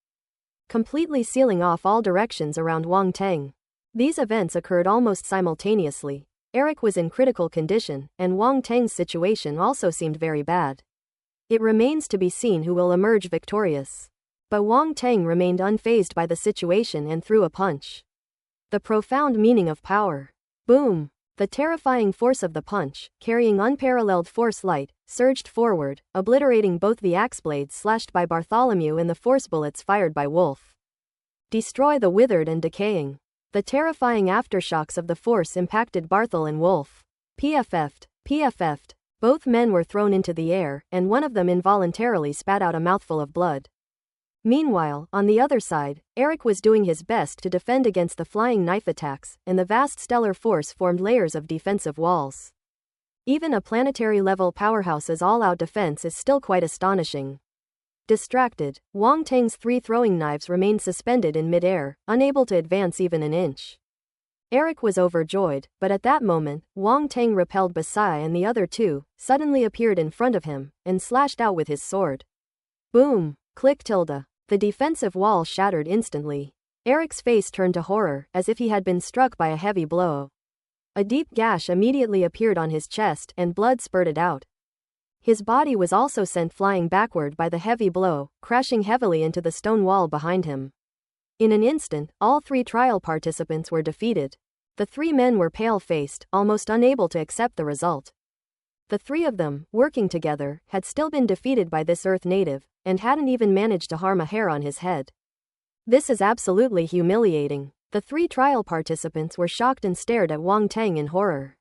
completely sealing off all directions around Wang Teng. These events occurred almost simultaneously. Eric was in critical condition, and Wang Tang's situation also seemed very bad. It remains to be seen who will emerge victorious. But Wang Tang remained unfazed by the situation and threw a punch. The profound meaning of power. Boom! The terrifying force of the punch, carrying unparalleled force light, surged forward, obliterating both the axe blades slashed by Bartholomew and the force bullets fired by Wolf. Destroy the withered and decaying. The terrifying aftershocks of the force impacted Barthol and Wolf. PFF'd. PFF'd. Both men were thrown into the air, and one of them involuntarily spat out a mouthful of blood. Meanwhile, on the other side, Eric was doing his best to defend against the flying knife attacks, and the vast stellar force formed layers of defensive walls. Even a planetary-level powerhouse's all-out defense is still quite astonishing. Distracted, Wang Tang's 3 throwing knives remained suspended in mid-air, unable to advance even an inch. Eric was overjoyed, but at that moment, Wang Tang repelled Basai and the other 2, suddenly appeared in front of him, and slashed out with his sword. Boom! Click tilde. The defensive wall shattered instantly. Eric's face turned to horror, as if he had been struck by a heavy blow. A deep gash immediately appeared on his chest, and blood spurted out. His body was also sent flying backward by the heavy blow, crashing heavily into the stone wall behind him. In an instant, all 3 trial participants were defeated. The 3 men were pale-faced, almost unable to accept the result. The 3 of them, working together, had still been defeated by this Earth native, and hadn't even managed to harm a hair on his head. This is absolutely humiliating. The 3 trial participants were shocked and stared at Wang Tang in horror.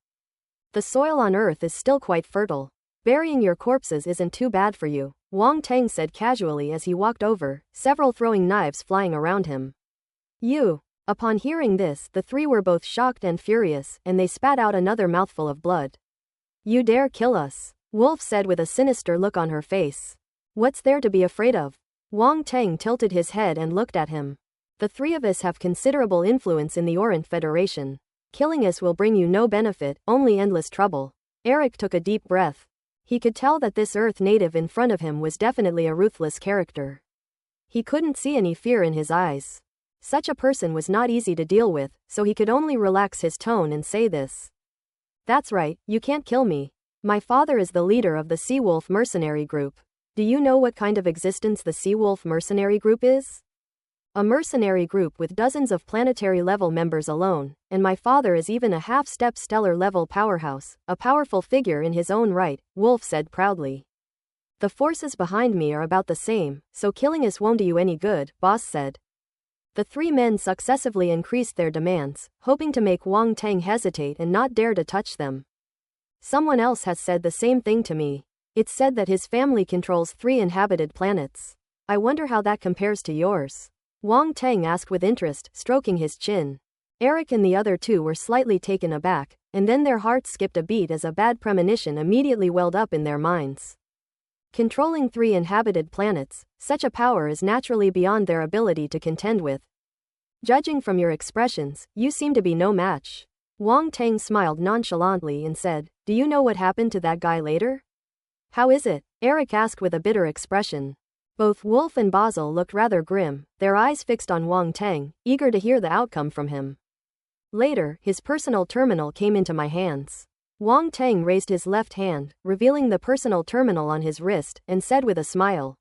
The soil on Earth is still quite fertile. Burying your corpses isn't too bad for you, Wang Tang said casually as he walked over, several throwing knives flying around him. You. Upon hearing this, the 3 were both shocked and furious, and they spat out another mouthful of blood. You dare kill us? Wolf said with a sinister look on her face. What's there to be afraid of? Wang Tang tilted his head and looked at him. The 3 of us have considerable influence in the Orient Federation. Killing us will bring you no benefit, only endless trouble. Eric took a deep breath. He could tell that this Earth native in front of him was definitely a ruthless character. He couldn't see any fear in his eyes. Such a person was not easy to deal with, so he could only relax his tone and say this. That's right, you can't kill me. My father is the leader of the Seawolf mercenary group. Do you know what kind of existence the Seawolf mercenary group is? A mercenary group with dozens of planetary-level members alone, and my father is even a half-step stellar-level powerhouse, a powerful figure in his own right, Wolf said proudly. The forces behind me are about the same, so killing us won't do you any good, Boss said. The 3 men successively increased their demands, hoping to make Wang Tang hesitate and not dare to touch them. Someone else has said the same thing to me. It's said that his family controls 3 inhabited planets. I wonder how that compares to yours. Wang Tang asked with interest, stroking his chin. Eric and the other 2 were slightly taken aback, and then their hearts skipped a beat as a bad premonition immediately welled up in their minds. Controlling 3 inhabited planets, such a power is naturally beyond their ability to contend with. Judging from your expressions, you seem to be no match. Wang Tang smiled nonchalantly and said, Do you know what happened to that guy later? How is it? Eric asked with a bitter expression. Both Wolf and Basil looked rather grim, their eyes fixed on Wang Tang, eager to hear the outcome from him. Later, his personal terminal came into my hands. Wang Tang raised his left hand, revealing the personal terminal on his wrist, and said with a smile.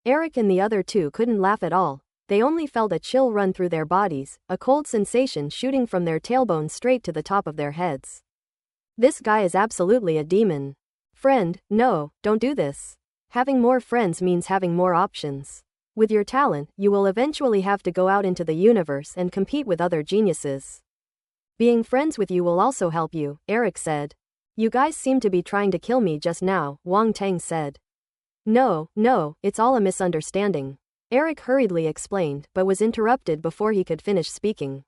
Eric and the other 2 couldn't laugh at all. They only felt a chill run through their bodies, a cold sensation shooting from their tailbones straight to the top of their heads. This guy is absolutely a demon. Friend, no, don't do this. Having more friends means having more options. With your talent, you will eventually have to go out into the universe and compete with other geniuses. Being friends with you will also help you, Eric said. You guys seem to be trying to kill me just now, Wang Tang said. No, it's all a misunderstanding. Eric hurriedly explained, but was interrupted before he could finish speaking.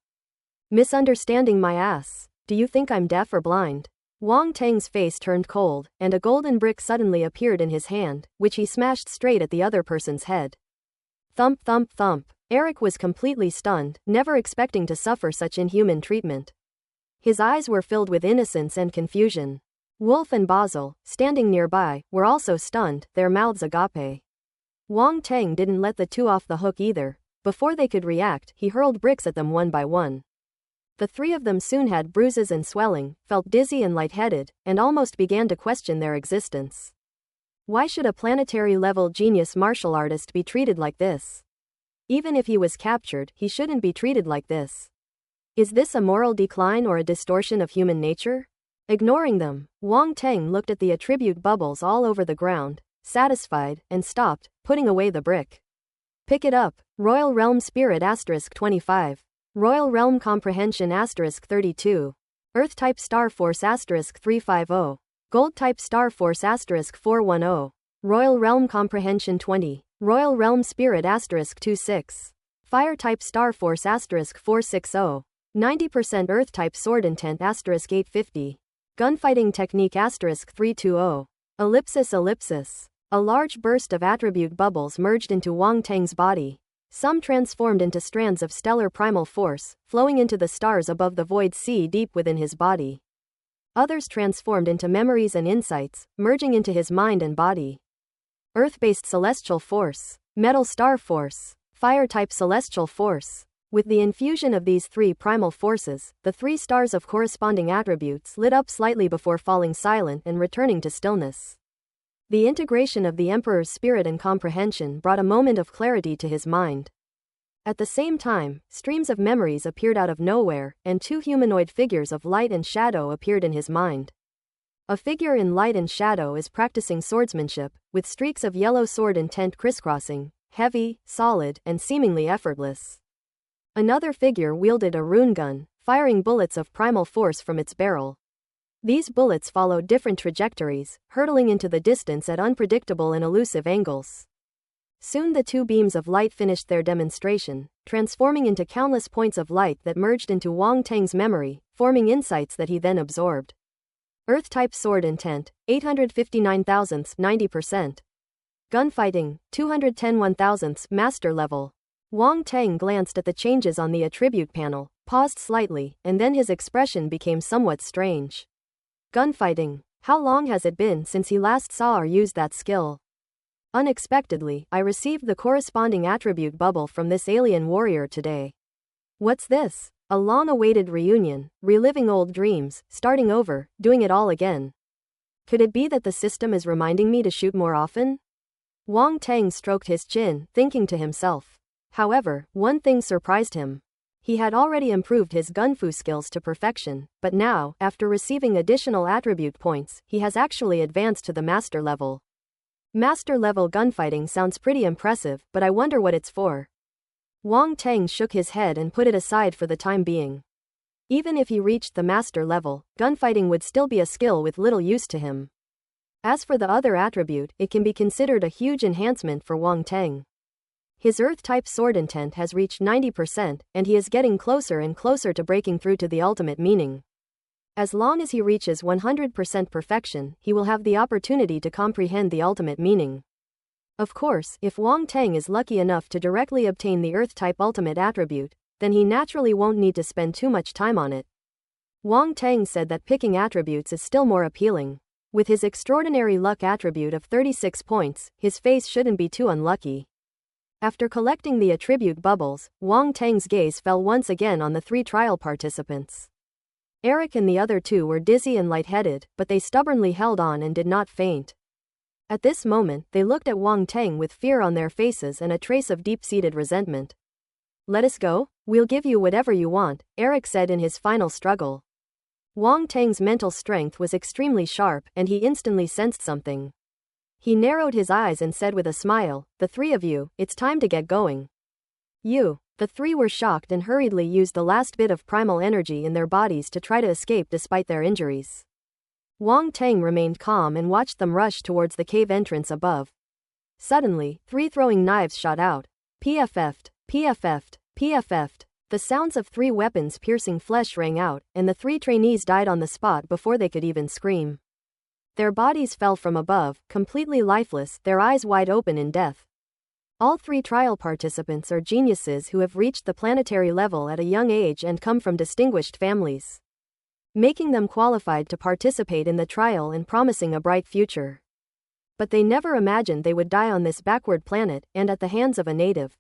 Misunderstanding my ass. Do you think I'm deaf or blind? Wang Tang's face turned cold, and a golden brick suddenly appeared in his hand, which he smashed straight at the other person's head. Thump thump thump. Eric was completely stunned, never expecting to suffer such inhuman treatment. His eyes were filled with innocence and confusion. Wolf and Basil, standing nearby, were also stunned, their mouths agape. Wang Tang didn't let the 2 off the hook either. Before they could react, he hurled bricks at them one by one. The three of them soon had bruises and swelling, felt dizzy and lightheaded, and almost began to question their existence. Why should a planetary-level genius martial artist be treated like this? Even if he was captured, he shouldn't be treated like this. Is this a moral decline or a distortion of human nature? Ignoring them, Wang Teng looked at the attribute bubbles all over the ground, satisfied, and stopped, putting away the brick. Pick it up. Royal Realm Spirit *25. Royal Realm Comprehension *32. Earth-type Star Force *350. Gold-type Star Force *410. Royal Realm Comprehension 20. Royal Realm Spirit *26. Fire-type Star Force *460. 90% Earth-type Sword Intent *850. Gunfighting Technique *320. Ellipsis. A large burst of attribute bubbles merged into Wang Teng's body. Some transformed into strands of stellar primal force, flowing into the stars above the void sea deep within his body. Others transformed into memories and insights, merging into his mind and body. Earth-based celestial force, metal star force, fire-type celestial force. With the infusion of these three primal forces, the three stars of corresponding attributes lit up slightly before falling silent and returning to stillness. The integration of the Emperor's spirit and comprehension brought a moment of clarity to his mind. At the same time, streams of memories appeared out of nowhere, and two humanoid figures of light and shadow appeared in his mind. A figure in light and shadow is practicing swordsmanship, with streaks of yellow sword intent crisscrossing, heavy, solid, and seemingly effortless. Another figure wielded a rune gun, firing bullets of primal force from its barrel. These bullets followed different trajectories, hurtling into the distance at unpredictable and elusive angles. Soon the two beams of light finished their demonstration, transforming into countless points of light that merged into Wang Teng's memory, forming insights that he then absorbed. Earth-type Sword Intent, 859 thousandths 90%. Gunfighting, 210 1,000ths Master Level. Wang Teng glanced at the changes on the attribute panel, paused slightly, and then his expression became somewhat strange. Gunfighting. How long has it been since he last saw or used that skill? Unexpectedly, I received the corresponding attribute bubble from this alien warrior today. What's this? A long-awaited reunion, reliving old dreams, starting over, doing it all again. Could it be that the system is reminding me to shoot more often? Wang Teng stroked his chin, thinking to himself. However, one thing surprised him. He had already improved his gunfu skills to perfection, but now, after receiving additional attribute points, he has actually advanced to the master level. Master level gunfighting sounds pretty impressive, but I wonder what it's for. Wang Teng shook his head and put it aside for the time being. Even if he reached the master level, gunfighting would still be a skill with little use to him. As for the other attribute, it can be considered a huge enhancement for Wang Teng. His Earth-type sword intent has reached 90%, and he is getting closer and closer to breaking through to the ultimate meaning. As long as he reaches 100% perfection, he will have the opportunity to comprehend the ultimate meaning. Of course, if Wang Teng is lucky enough to directly obtain the Earth-type ultimate attribute, then he naturally won't need to spend too much time on it. Wang Teng said that picking attributes is still more appealing. With his extraordinary luck attribute of 36 points, his face shouldn't be too unlucky. After collecting the attribute bubbles, Wang Teng's gaze fell once again on the three trial participants. Eric and the other two were dizzy and lightheaded, but they stubbornly held on and did not faint. At this moment, they looked at Wang Teng with fear on their faces and a trace of deep-seated resentment. "Let us go? We'll give you whatever you want," Eric said in his final struggle. Wang Teng's mental strength was extremely sharp, and he instantly sensed something. He narrowed his eyes and said with a smile, "The three of you, it's time to get going." The three were shocked and hurriedly used the last bit of primal energy in their bodies to try to escape despite their injuries. Wang Teng remained calm and watched them rush towards the cave entrance above. Suddenly, three throwing knives shot out. PFF'd, PFF'd, PFF'd. The sounds of three weapons piercing flesh rang out, and the three trainees died on the spot before they could even scream. Their bodies fell from above, completely lifeless, their eyes wide open in death. All three trial participants are geniuses who have reached the planetary level at a young age and come from distinguished families, making them qualified to participate in the trial and promising a bright future. But they never imagined they would die on this backward planet and at the hands of a native.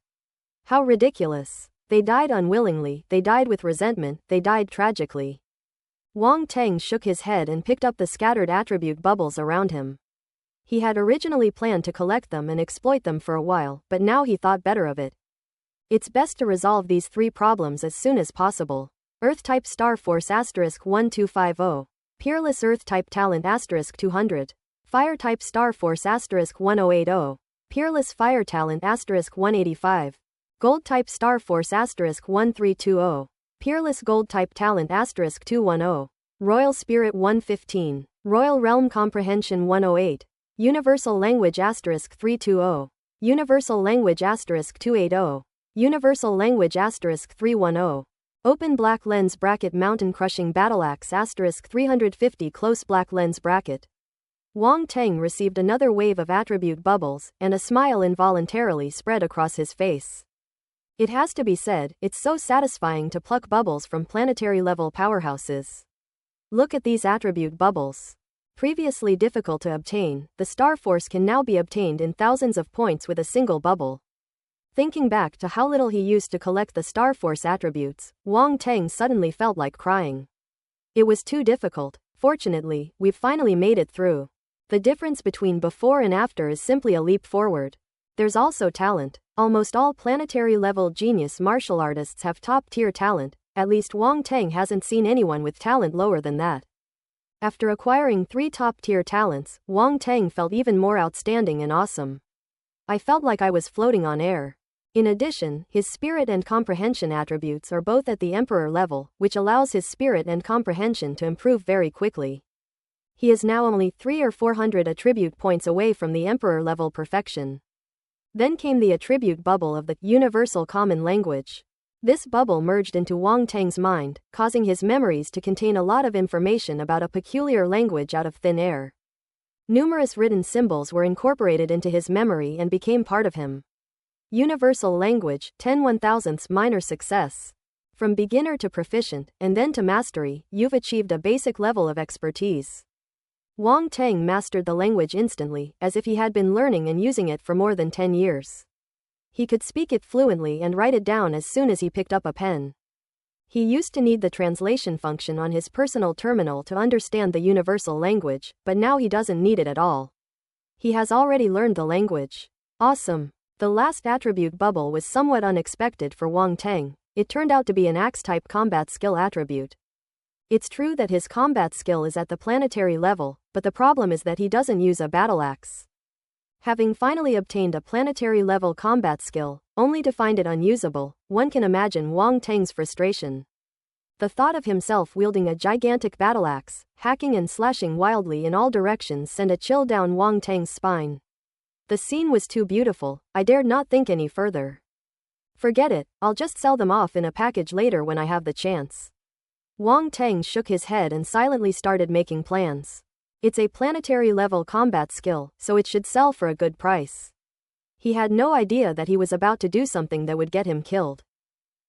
How ridiculous. They died unwillingly, they died with resentment, they died tragically. Wang Teng shook his head and picked up the scattered attribute bubbles around him. He had originally planned to collect them and exploit them for a while, but now he thought better of it. It's best to resolve these 3 problems as soon as possible. Earth-type Star Force *1250. Peerless Earth-type Talent *200. Fire-type Star Force *1080. Peerless Fire Talent *185. Gold-type Star Force *1320. Peerless Gold-type Talent *210. Royal Spirit 115. Royal Realm Comprehension 108. Universal Language *320. Universal Language *280. Universal Language *310. Open Black Lens Bracket Mountain Crushing Battleaxe *350 Close Black Lens Bracket. Wang Teng received another wave of attribute bubbles, and a smile involuntarily spread across his face. It has to be said, it's so satisfying to pluck bubbles from planetary-level powerhouses. Look at these attribute bubbles. Previously difficult to obtain, the Star Force can now be obtained in thousands of points with a single bubble. Thinking back to how little he used to collect the Star Force attributes, Wang Teng suddenly felt like crying. It was too difficult. Fortunately, we've finally made it through. The difference between before and after is simply a leap forward. There's also talent. Almost all planetary-level genius martial artists have top-tier talent, at least Wang Teng hasn't seen anyone with talent lower than that. After acquiring 3 top-tier talents, Wang Teng felt even more outstanding and awesome. I felt like I was floating on air. In addition, his spirit and comprehension attributes are both at the Emperor level, which allows his spirit and comprehension to improve very quickly. He is now only 300 or 400 attribute points away from the Emperor level perfection. Then came the attribute bubble of the Universal Common Language. This bubble merged into Wang Teng's mind, causing his memories to contain a lot of information about a peculiar language out of thin air. Numerous written symbols were incorporated into his memory and became part of him. Universal Language, 10/1000 minor success. From beginner to proficient, and then to mastery, you've achieved a basic level of expertise. Wang Teng mastered the language instantly, as if he had been learning and using it for more than 10 years. He could speak it fluently and write it down as soon as he picked up a pen. He used to need the translation function on his personal terminal to understand the universal language, but now he doesn't need it at all. He has already learned the language. Awesome. The last attribute bubble was somewhat unexpected for Wang Teng. It turned out to be an axe-type combat skill attribute. It's true that his combat skill is at the planetary level, but the problem is that he doesn't use a battle axe. Having finally obtained a planetary-level combat skill, only to find it unusable, one can imagine Wang Teng's frustration. The thought of himself wielding a gigantic battle axe, hacking and slashing wildly in all directions sent a chill down Wang Teng's spine. The scene was too beautiful, I dared not think any further. Forget it, I'll just sell them off in a package later when I have the chance. Wang Teng shook his head and silently started making plans. It's a planetary-level combat skill, so it should sell for a good price. He had no idea that he was about to do something that would get him killed.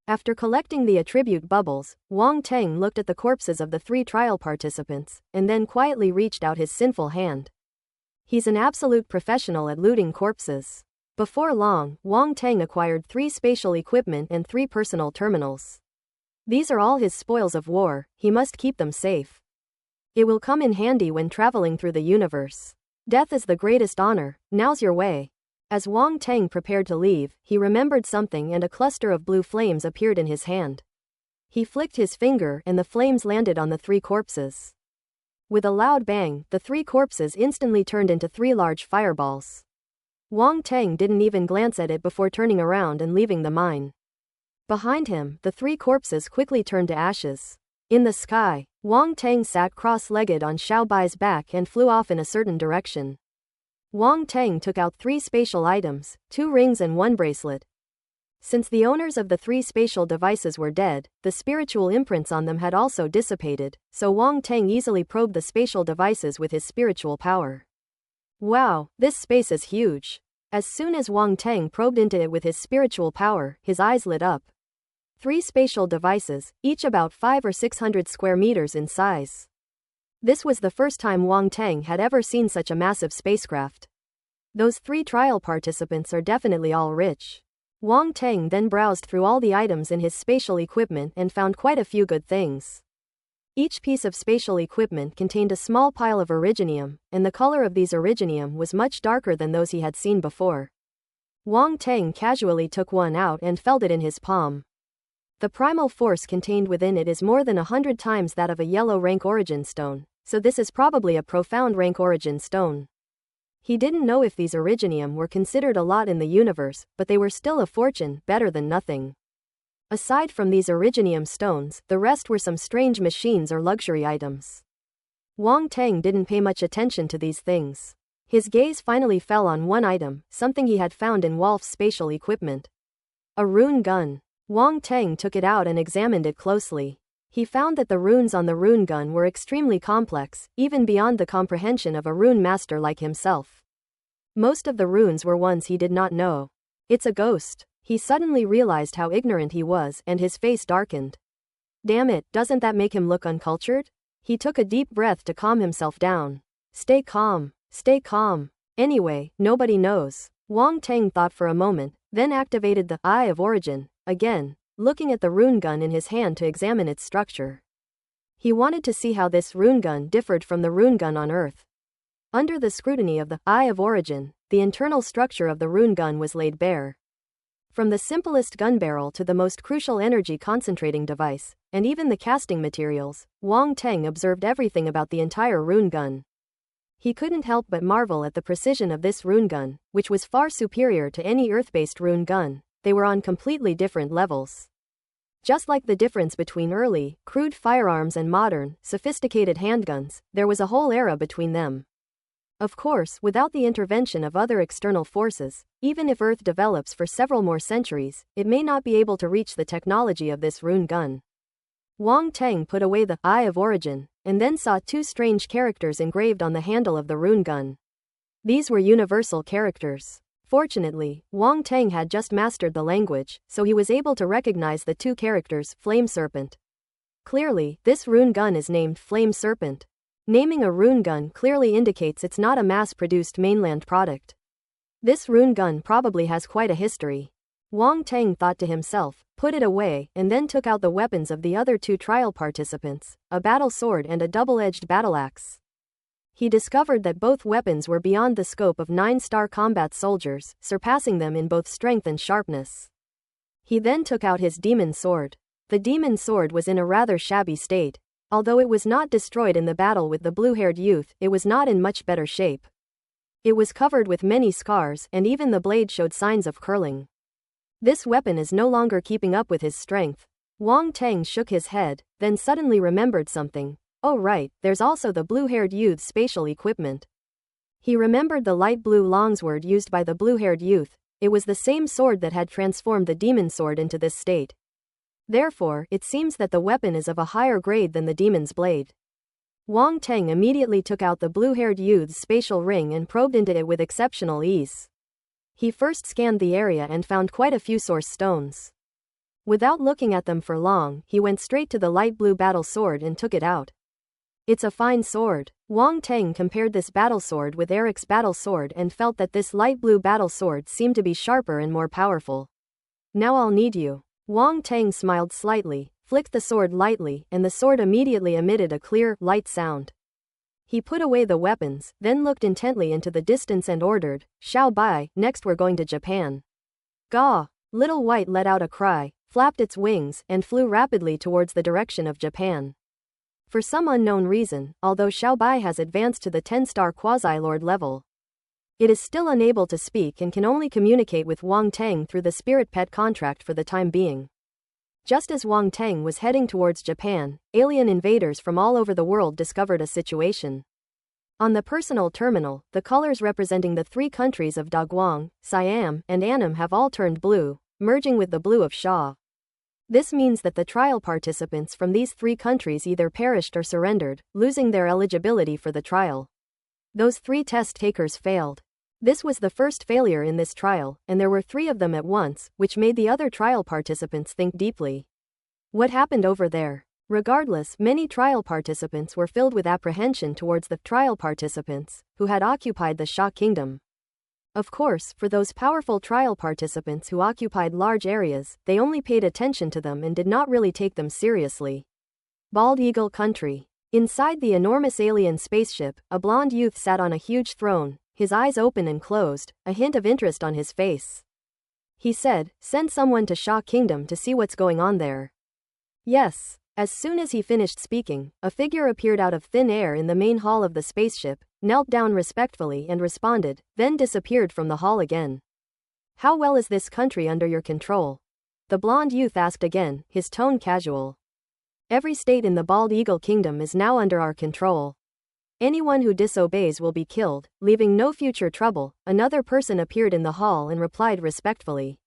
After collecting the attribute bubbles, Wang Teng looked at the corpses of the 3 trial participants, and then quietly reached out his sinful hand. He's an absolute professional at looting corpses. Before long, Wang Teng acquired 3 spatial equipment and 3 personal terminals. These are all his spoils of war, he must keep them safe. It will come in handy when traveling through the universe. Death is the greatest honor, now's your way. As Wang Teng prepared to leave, he remembered something and a cluster of blue flames appeared in his hand. He flicked his finger and the flames landed on the 3 corpses. With a loud bang, the 3 corpses instantly turned into 3 large fireballs. Wang Teng didn't even glance at it before turning around and leaving the mine. Behind him, the 3 corpses quickly turned to ashes. In the sky, Wang Teng sat cross-legged on Xiao Bai's back and flew off in a certain direction. Wang Teng took out 3 spatial items, 2 rings and 1 bracelet. Since the owners of the 3 spatial devices were dead, the spiritual imprints on them had also dissipated, so Wang Teng easily probed the spatial devices with his spiritual power. Wow, this space is huge. As soon as Wang Teng probed into it with his spiritual power, his eyes lit up. 3 spatial devices, each about 500 or 600 square meters in size. This was the first time Wang Teng had ever seen such a massive spacecraft. Those 3 trial participants are definitely all rich. Wang Teng then browsed through all the items in his spatial equipment and found quite a few good things. Each piece of spatial equipment contained a small pile of originium, and the color of these originium was much darker than those he had seen before. Wang Teng casually took one out and felt it in his palm. The primal force contained within it is more than 100 times that of a yellow rank origin stone, so this is probably a profound rank origin stone. He didn't know if these originium were considered a lot in the universe, but they were still a fortune, better than nothing. Aside from these originium stones, the rest were some strange machines or luxury items. Wang Teng didn't pay much attention to these things. His gaze finally fell on one item, something he had found in Wolf's spatial equipment. A rune gun. Wang Teng took it out and examined it closely. He found that the runes on the rune gun were extremely complex, even beyond the comprehension of a rune master like himself. Most of the runes were ones he did not know. It's a ghost. He suddenly realized how ignorant he was, and his face darkened. Damn it, doesn't that make him look uncultured? He took a deep breath to calm himself down. Stay calm. Stay calm. Anyway, nobody knows. Wang Teng thought for a moment, then activated the Eye of Origin, again, looking at the rune gun in his hand to examine its structure. He wanted to see how this rune gun differed from the rune gun on Earth. Under the scrutiny of the Eye of Origin, the internal structure of the rune gun was laid bare. From the simplest gun barrel to the most crucial energy concentrating device, and even the casting materials, Wang Teng observed everything about the entire rune gun. He couldn't help but marvel at the precision of this rune gun, which was far superior to any Earth-based rune gun. They were on completely different levels. Just like the difference between early, crude firearms and modern, sophisticated handguns, there was a whole era between them. Of course, without the intervention of other external forces, even if Earth develops for several more centuries, it may not be able to reach the technology of this rune gun. Wang Teng put away the Eye of Origin, and then saw two strange characters engraved on the handle of the rune gun. These were universal characters. Fortunately, Wang Teng had just mastered the language, so he was able to recognize the two characters, Flame Serpent. Clearly, this rune gun is named Flame Serpent. Naming a rune gun clearly indicates it's not a mass-produced mainland product. This rune gun probably has quite a history. Wang Teng thought to himself, put it away, and then took out the weapons of the other two trial participants, a battle sword and a double-edged battle axe. He discovered that both weapons were beyond the scope of 9-star combat soldiers, surpassing them in both strength and sharpness. He then took out his demon sword. The demon sword was in a rather shabby state. Although it was not destroyed in the battle with the blue-haired youth, it was not in much better shape. It was covered with many scars, and even the blade showed signs of curling. This weapon is no longer keeping up with his strength. Wang Teng shook his head, then suddenly remembered something. Oh right, there's also the blue-haired youth's spatial equipment. He remembered the light blue longsword used by the blue-haired youth. It was the same sword that had transformed the demon sword into this state. Therefore, it seems that the weapon is of a higher grade than the demon's blade. Wang Teng immediately took out the blue-haired youth's spatial ring and probed into it with exceptional ease. He first scanned the area and found quite a few source stones. Without looking at them for long, he went straight to the light blue battle sword and took it out. It's a fine sword. Wang Teng compared this battle sword with Eric's battle sword and felt that this light blue battle sword seemed to be sharper and more powerful. Now I'll need you. Wang Teng smiled slightly, flicked the sword lightly, and the sword immediately emitted a clear, light sound. He put away the weapons, then looked intently into the distance and ordered, "Xiao Bai, next we're going to Japan." Gaw! Little White let out a cry, flapped its wings, and flew rapidly towards the direction of Japan. For some unknown reason, although Xiao Bai has advanced to the 10-star quasi-lord level, it is still unable to speak and can only communicate with Wang Teng through the spirit pet contract for the time being. Just as Wang Teng was heading towards Japan, alien invaders from all over the world discovered a situation. On the personal terminal, the colors representing the three countries of Dagwang, Siam, and Annam have all turned blue, merging with the blue of Sha. This means that the trial participants from these three countries either perished or surrendered, losing their eligibility for the trial. Those three test takers failed. This was the first failure in this trial, and there were 3 of them at once, which made the other trial participants think deeply. What happened over there? Regardless, many trial participants were filled with apprehension towards the trial participants, who had occupied the Sha kingdom. Of course, for those powerful trial participants who occupied large areas, they only paid attention to them and did not really take them seriously. Bald Eagle Country. Inside the enormous alien spaceship, a blond youth sat on a huge throne, his eyes open and closed, a hint of interest on his face. He said, "Send someone to Shaw Kingdom to see what's going on there." Yes. As soon as he finished speaking, a figure appeared out of thin air in the main hall of the spaceship, knelt down respectfully and responded, then disappeared from the hall again. "How well is this country under your control?" The blond youth asked again, his tone casual. "Every state in the Bald Eagle Kingdom is now under our control. Anyone who disobeys will be killed, leaving no future trouble." Another person appeared in the hall and replied respectfully.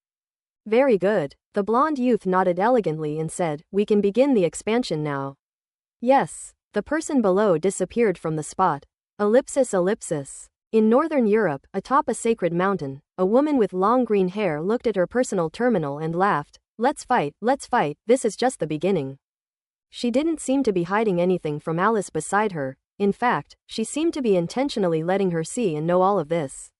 "Very good." The blond youth nodded elegantly and said, "We can begin the expansion now." Yes. The person below disappeared from the spot. Ellipsis. In northern Europe, atop a sacred mountain, a woman with long green hair looked at her personal terminal and laughed. Let's fight, this is just the beginning." She didn't seem to be hiding anything from Alice beside her. In fact, she seemed to be intentionally letting her see and know all of this.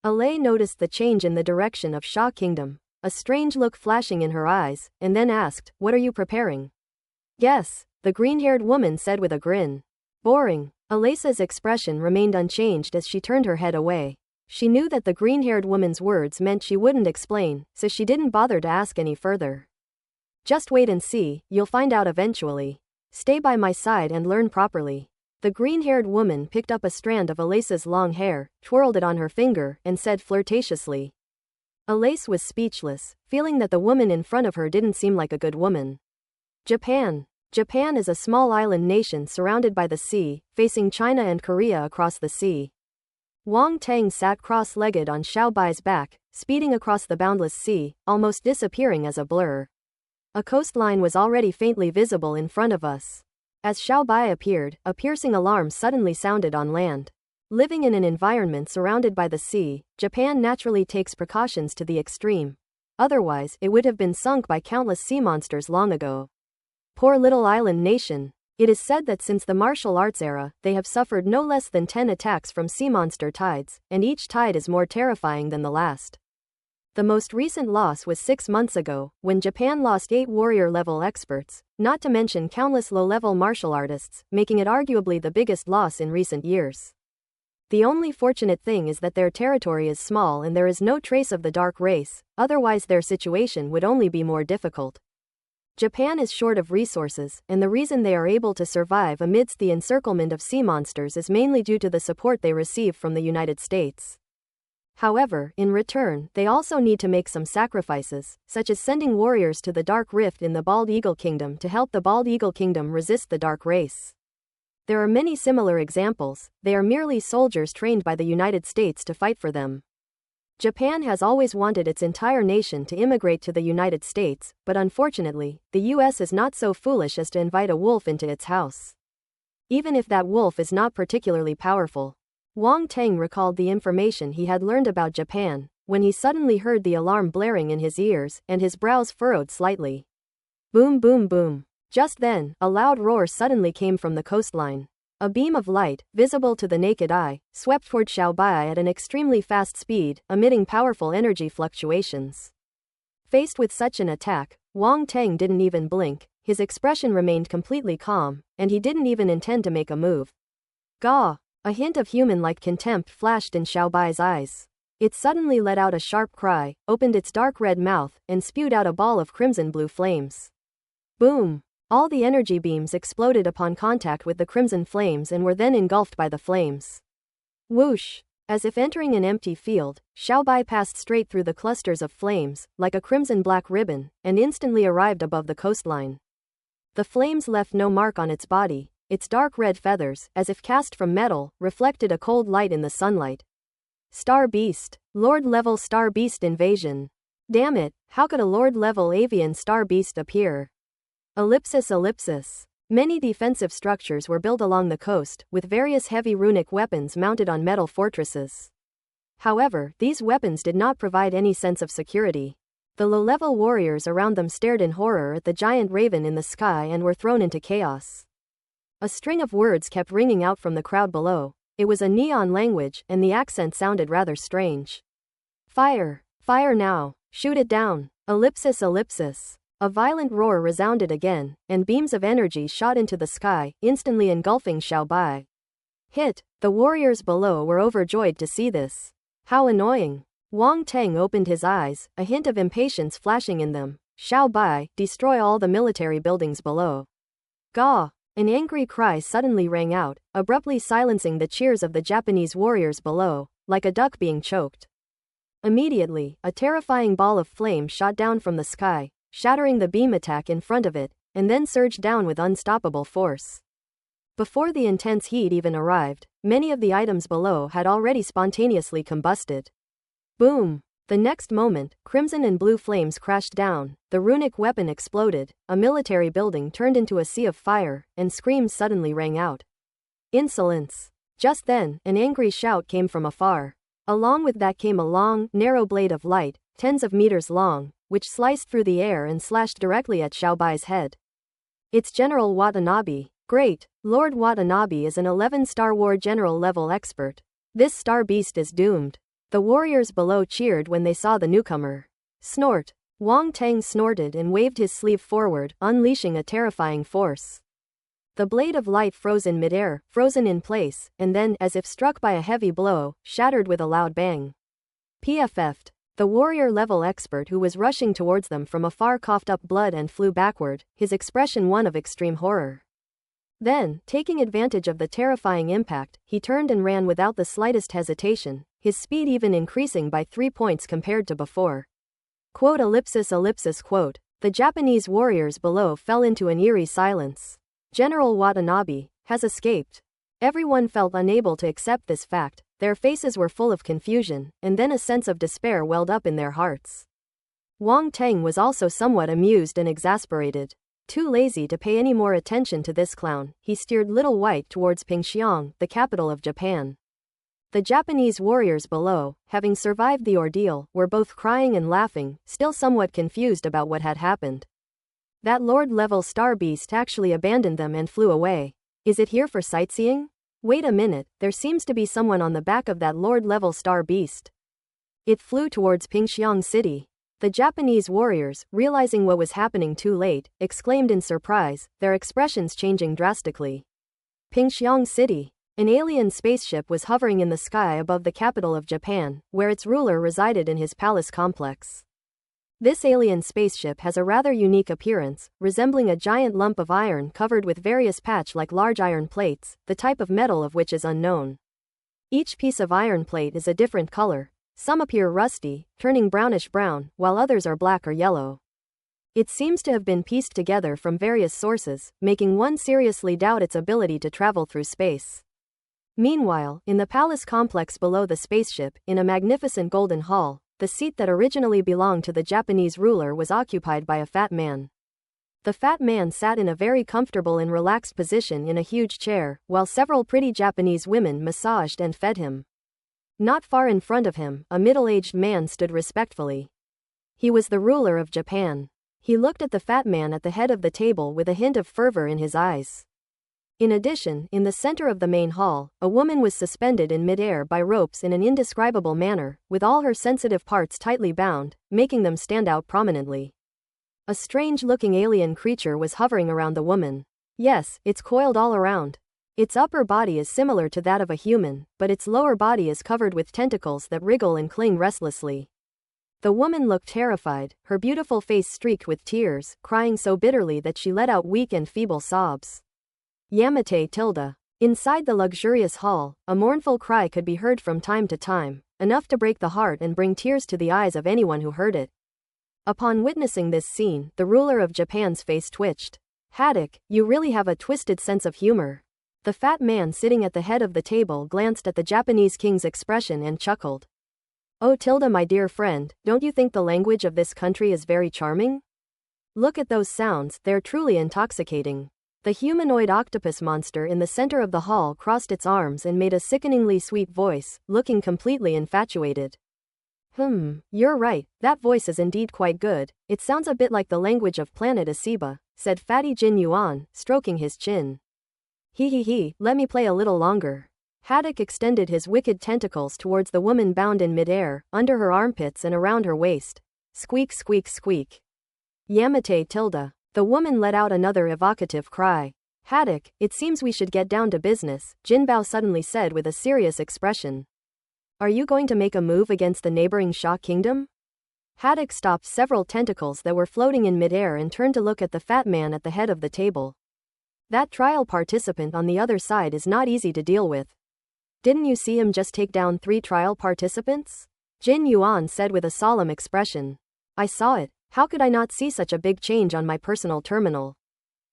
Alay noticed the change in the direction of Shaw Kingdom, a strange look flashing in her eyes, and then asked, "What are you preparing?" "Guess," the green-haired woman said with a grin. "Boring." Alasa's expression remained unchanged as she turned her head away. She knew that the green-haired woman's words meant she wouldn't explain, so she didn't bother to ask any further. "Just wait and see, you'll find out eventually. Stay by my side and learn properly." The green-haired woman picked up a strand of Alasa's long hair, twirled it on her finger, and said flirtatiously. Alace was speechless, feeling that the woman in front of her didn't seem like a good woman. Japan. Japan is a small island nation surrounded by the sea, facing China and Korea across the sea. Wang Tang sat cross-legged on Xiao Bai's back, speeding across the boundless sea, almost disappearing as a blur. A coastline was already faintly visible in front of us. As Xiao Bai appeared, a piercing alarm suddenly sounded on land. Living in an environment surrounded by the sea, Japan naturally takes precautions to the extreme. Otherwise, it would have been sunk by countless sea monsters long ago. Poor little island nation. It is said that since the martial arts era, they have suffered no less than 10 attacks from sea monster tides, and each tide is more terrifying than the last. The most recent loss was 6 months ago, when Japan lost 8 warrior-level experts, not to mention countless low-level martial artists, making it arguably the biggest loss in recent years. The only fortunate thing is that their territory is small and there is no trace of the dark race, otherwise their situation would only be more difficult. Japan is short of resources, and the reason they are able to survive amidst the encirclement of sea monsters is mainly due to the support they receive from the United States. However, in return, they also need to make some sacrifices, such as sending warriors to the Dark Rift in the Bald Eagle Kingdom to help the Bald Eagle Kingdom resist the Dark Race. There are many similar examples. They are merely soldiers trained by the United States to fight for them. Japan has always wanted its entire nation to immigrate to the United States, but unfortunately, the US is not so foolish as to invite a wolf into its house. Even if that wolf is not particularly powerful. Wang Tang recalled the information he had learned about Japan, when he suddenly heard the alarm blaring in his ears, and his brows furrowed slightly. Boom boom boom. Just then, a loud roar suddenly came from the coastline. A beam of light, visible to the naked eye, swept toward Xiao Bai at an extremely fast speed, emitting powerful energy fluctuations. Faced with such an attack, Wang Tang didn't even blink, his expression remained completely calm, and he didn't even intend to make a move. Gah! A hint of human-like contempt flashed in Xiao Bai's eyes. It suddenly let out a sharp cry, opened its dark red mouth, and spewed out a ball of crimson-blue flames. Boom! All the energy beams exploded upon contact with the crimson flames and were then engulfed by the flames. Whoosh! As if entering an empty field, Xiao Bai passed straight through the clusters of flames, like a crimson-black ribbon, and instantly arrived above the coastline. The flames left no mark on its body. Its dark red feathers, as if cast from metal, reflected a cold light in the sunlight. Star Beast. Lord-level Star Beast invasion. Damn it, how could a Lord-level avian Star Beast appear? Ellipsis. Many defensive structures were built along the coast, with various heavy runic weapons mounted on metal fortresses. However, these weapons did not provide any sense of security. The low-level warriors around them stared in horror at the giant raven in the sky and were thrown into chaos. A string of words kept ringing out from the crowd below. It was a neon language, and the accent sounded rather strange. Fire! Fire now! Shoot it down! Ellipsis ellipsis. A violent roar resounded again, and beams of energy shot into the sky, instantly engulfing Xiaobai. Hit! The warriors below were overjoyed to see this. How annoying! Wang Teng opened his eyes, a hint of impatience flashing in them. Xiaobai, destroy all the military buildings below. Gah! An angry cry suddenly rang out, abruptly silencing the cheers of the Japanese warriors below, like a duck being choked. Immediately, a terrifying ball of flame shot down from the sky, shattering the beam attack in front of it, and then surged down with unstoppable force. Before the intense heat even arrived, many of the items below had already spontaneously combusted. Boom! The next moment, crimson and blue flames crashed down, the runic weapon exploded, a military building turned into a sea of fire, and screams suddenly rang out. Insolence! Just then, an angry shout came from afar. Along with that came a long, narrow blade of light, tens of meters long, which sliced through the air and slashed directly at Xiaobai's head. It's General Watanabe. Great! Lord Watanabe is an 11-star war general level expert. This star beast is doomed. The warriors below cheered when they saw the newcomer. Snort! Wang Teng snorted and waved his sleeve forward, unleashing a terrifying force. The blade of light froze in midair, frozen in place, and then, as if struck by a heavy blow, shattered with a loud bang. PFF'd. The warrior-level expert who was rushing towards them from afar coughed up blood and flew backward, his expression one of extreme horror. Then, taking advantage of the terrifying impact, he turned and ran without the slightest hesitation, his speed even increasing by 3 points compared to before. Quote ellipsis ellipsis quote. The Japanese warriors below fell into an eerie silence. General Watanabe has escaped. Everyone felt unable to accept this fact, their faces were full of confusion, and then a sense of despair welled up in their hearts. Wang Teng was also somewhat amused and exasperated. Too lazy to pay any more attention to this clown, he steered Little White towards Pingxiang, the capital of Japan. The Japanese warriors below, having survived the ordeal, were both crying and laughing, still somewhat confused about what had happened. That Lord-level star beast actually abandoned them and flew away. Is it here for sightseeing? Wait a minute, there seems to be someone on the back of that Lord-level star beast. It flew towards Pingxiang City. The Japanese warriors, realizing what was happening too late, exclaimed in surprise, their expressions changing drastically. Pingxiang City. An alien spaceship was hovering in the sky above the capital of Japan, where its ruler resided in his palace complex. This alien spaceship has a rather unique appearance, resembling a giant lump of iron covered with various patch-like large iron plates, the type of metal of which is unknown. Each piece of iron plate is a different color. Some appear rusty, turning brownish-brown, while others are black or yellow. It seems to have been pieced together from various sources, making one seriously doubt its ability to travel through space. Meanwhile, in the palace complex below the spaceship, in a magnificent golden hall, the seat that originally belonged to the Japanese ruler was occupied by a fat man. The fat man sat in a very comfortable and relaxed position in a huge chair, while several pretty Japanese women massaged and fed him. Not far in front of him, a middle-aged man stood respectfully. He was the ruler of Japan. He looked at the fat man at the head of the table with a hint of fervor in his eyes. In addition, in the center of the main hall, a woman was suspended in midair by ropes in an indescribable manner, with all her sensitive parts tightly bound, making them stand out prominently. A strange-looking alien creature was hovering around the woman. Yes, it's coiled all around. Its upper body is similar to that of a human, but its lower body is covered with tentacles that wriggle and cling restlessly. The woman looked terrified, her beautiful face streaked with tears, crying so bitterly that she let out weak and feeble sobs. Yamate tilde. Inside the luxurious hall, a mournful cry could be heard from time to time, enough to break the heart and bring tears to the eyes of anyone who heard it. Upon witnessing this scene, the ruler of Japan's face twitched. Haddock, you really have a twisted sense of humor. The fat man sitting at the head of the table glanced at the Japanese king's expression and chuckled. Oh tilde, my dear friend, don't you think the language of this country is very charming? Look at those sounds, they're truly intoxicating. The humanoid octopus monster in the center of the hall crossed its arms and made a sickeningly sweet voice, looking completely infatuated. You're right, that voice is indeed quite good. It sounds a bit like the language of planet Asiba, said Fatty Jin Yuan, stroking his chin. He, let me play a little longer. Haddock extended his wicked tentacles towards the woman bound in midair, under her armpits and around her waist. Squeak squeak squeak. Yamate tilde. The woman let out another evocative cry. Haddock, it seems we should get down to business, Jinbao suddenly said with a serious expression. Are you going to make a move against the neighboring Sha kingdom? Haddock stopped several tentacles that were floating in midair and turned to look at the fat man at the head of the table. That trial participant on the other side is not easy to deal with. Didn't you see him just take down 3 trial participants? Jin Yuan said with a solemn expression. I saw it. How could I not see such a big change on my personal terminal?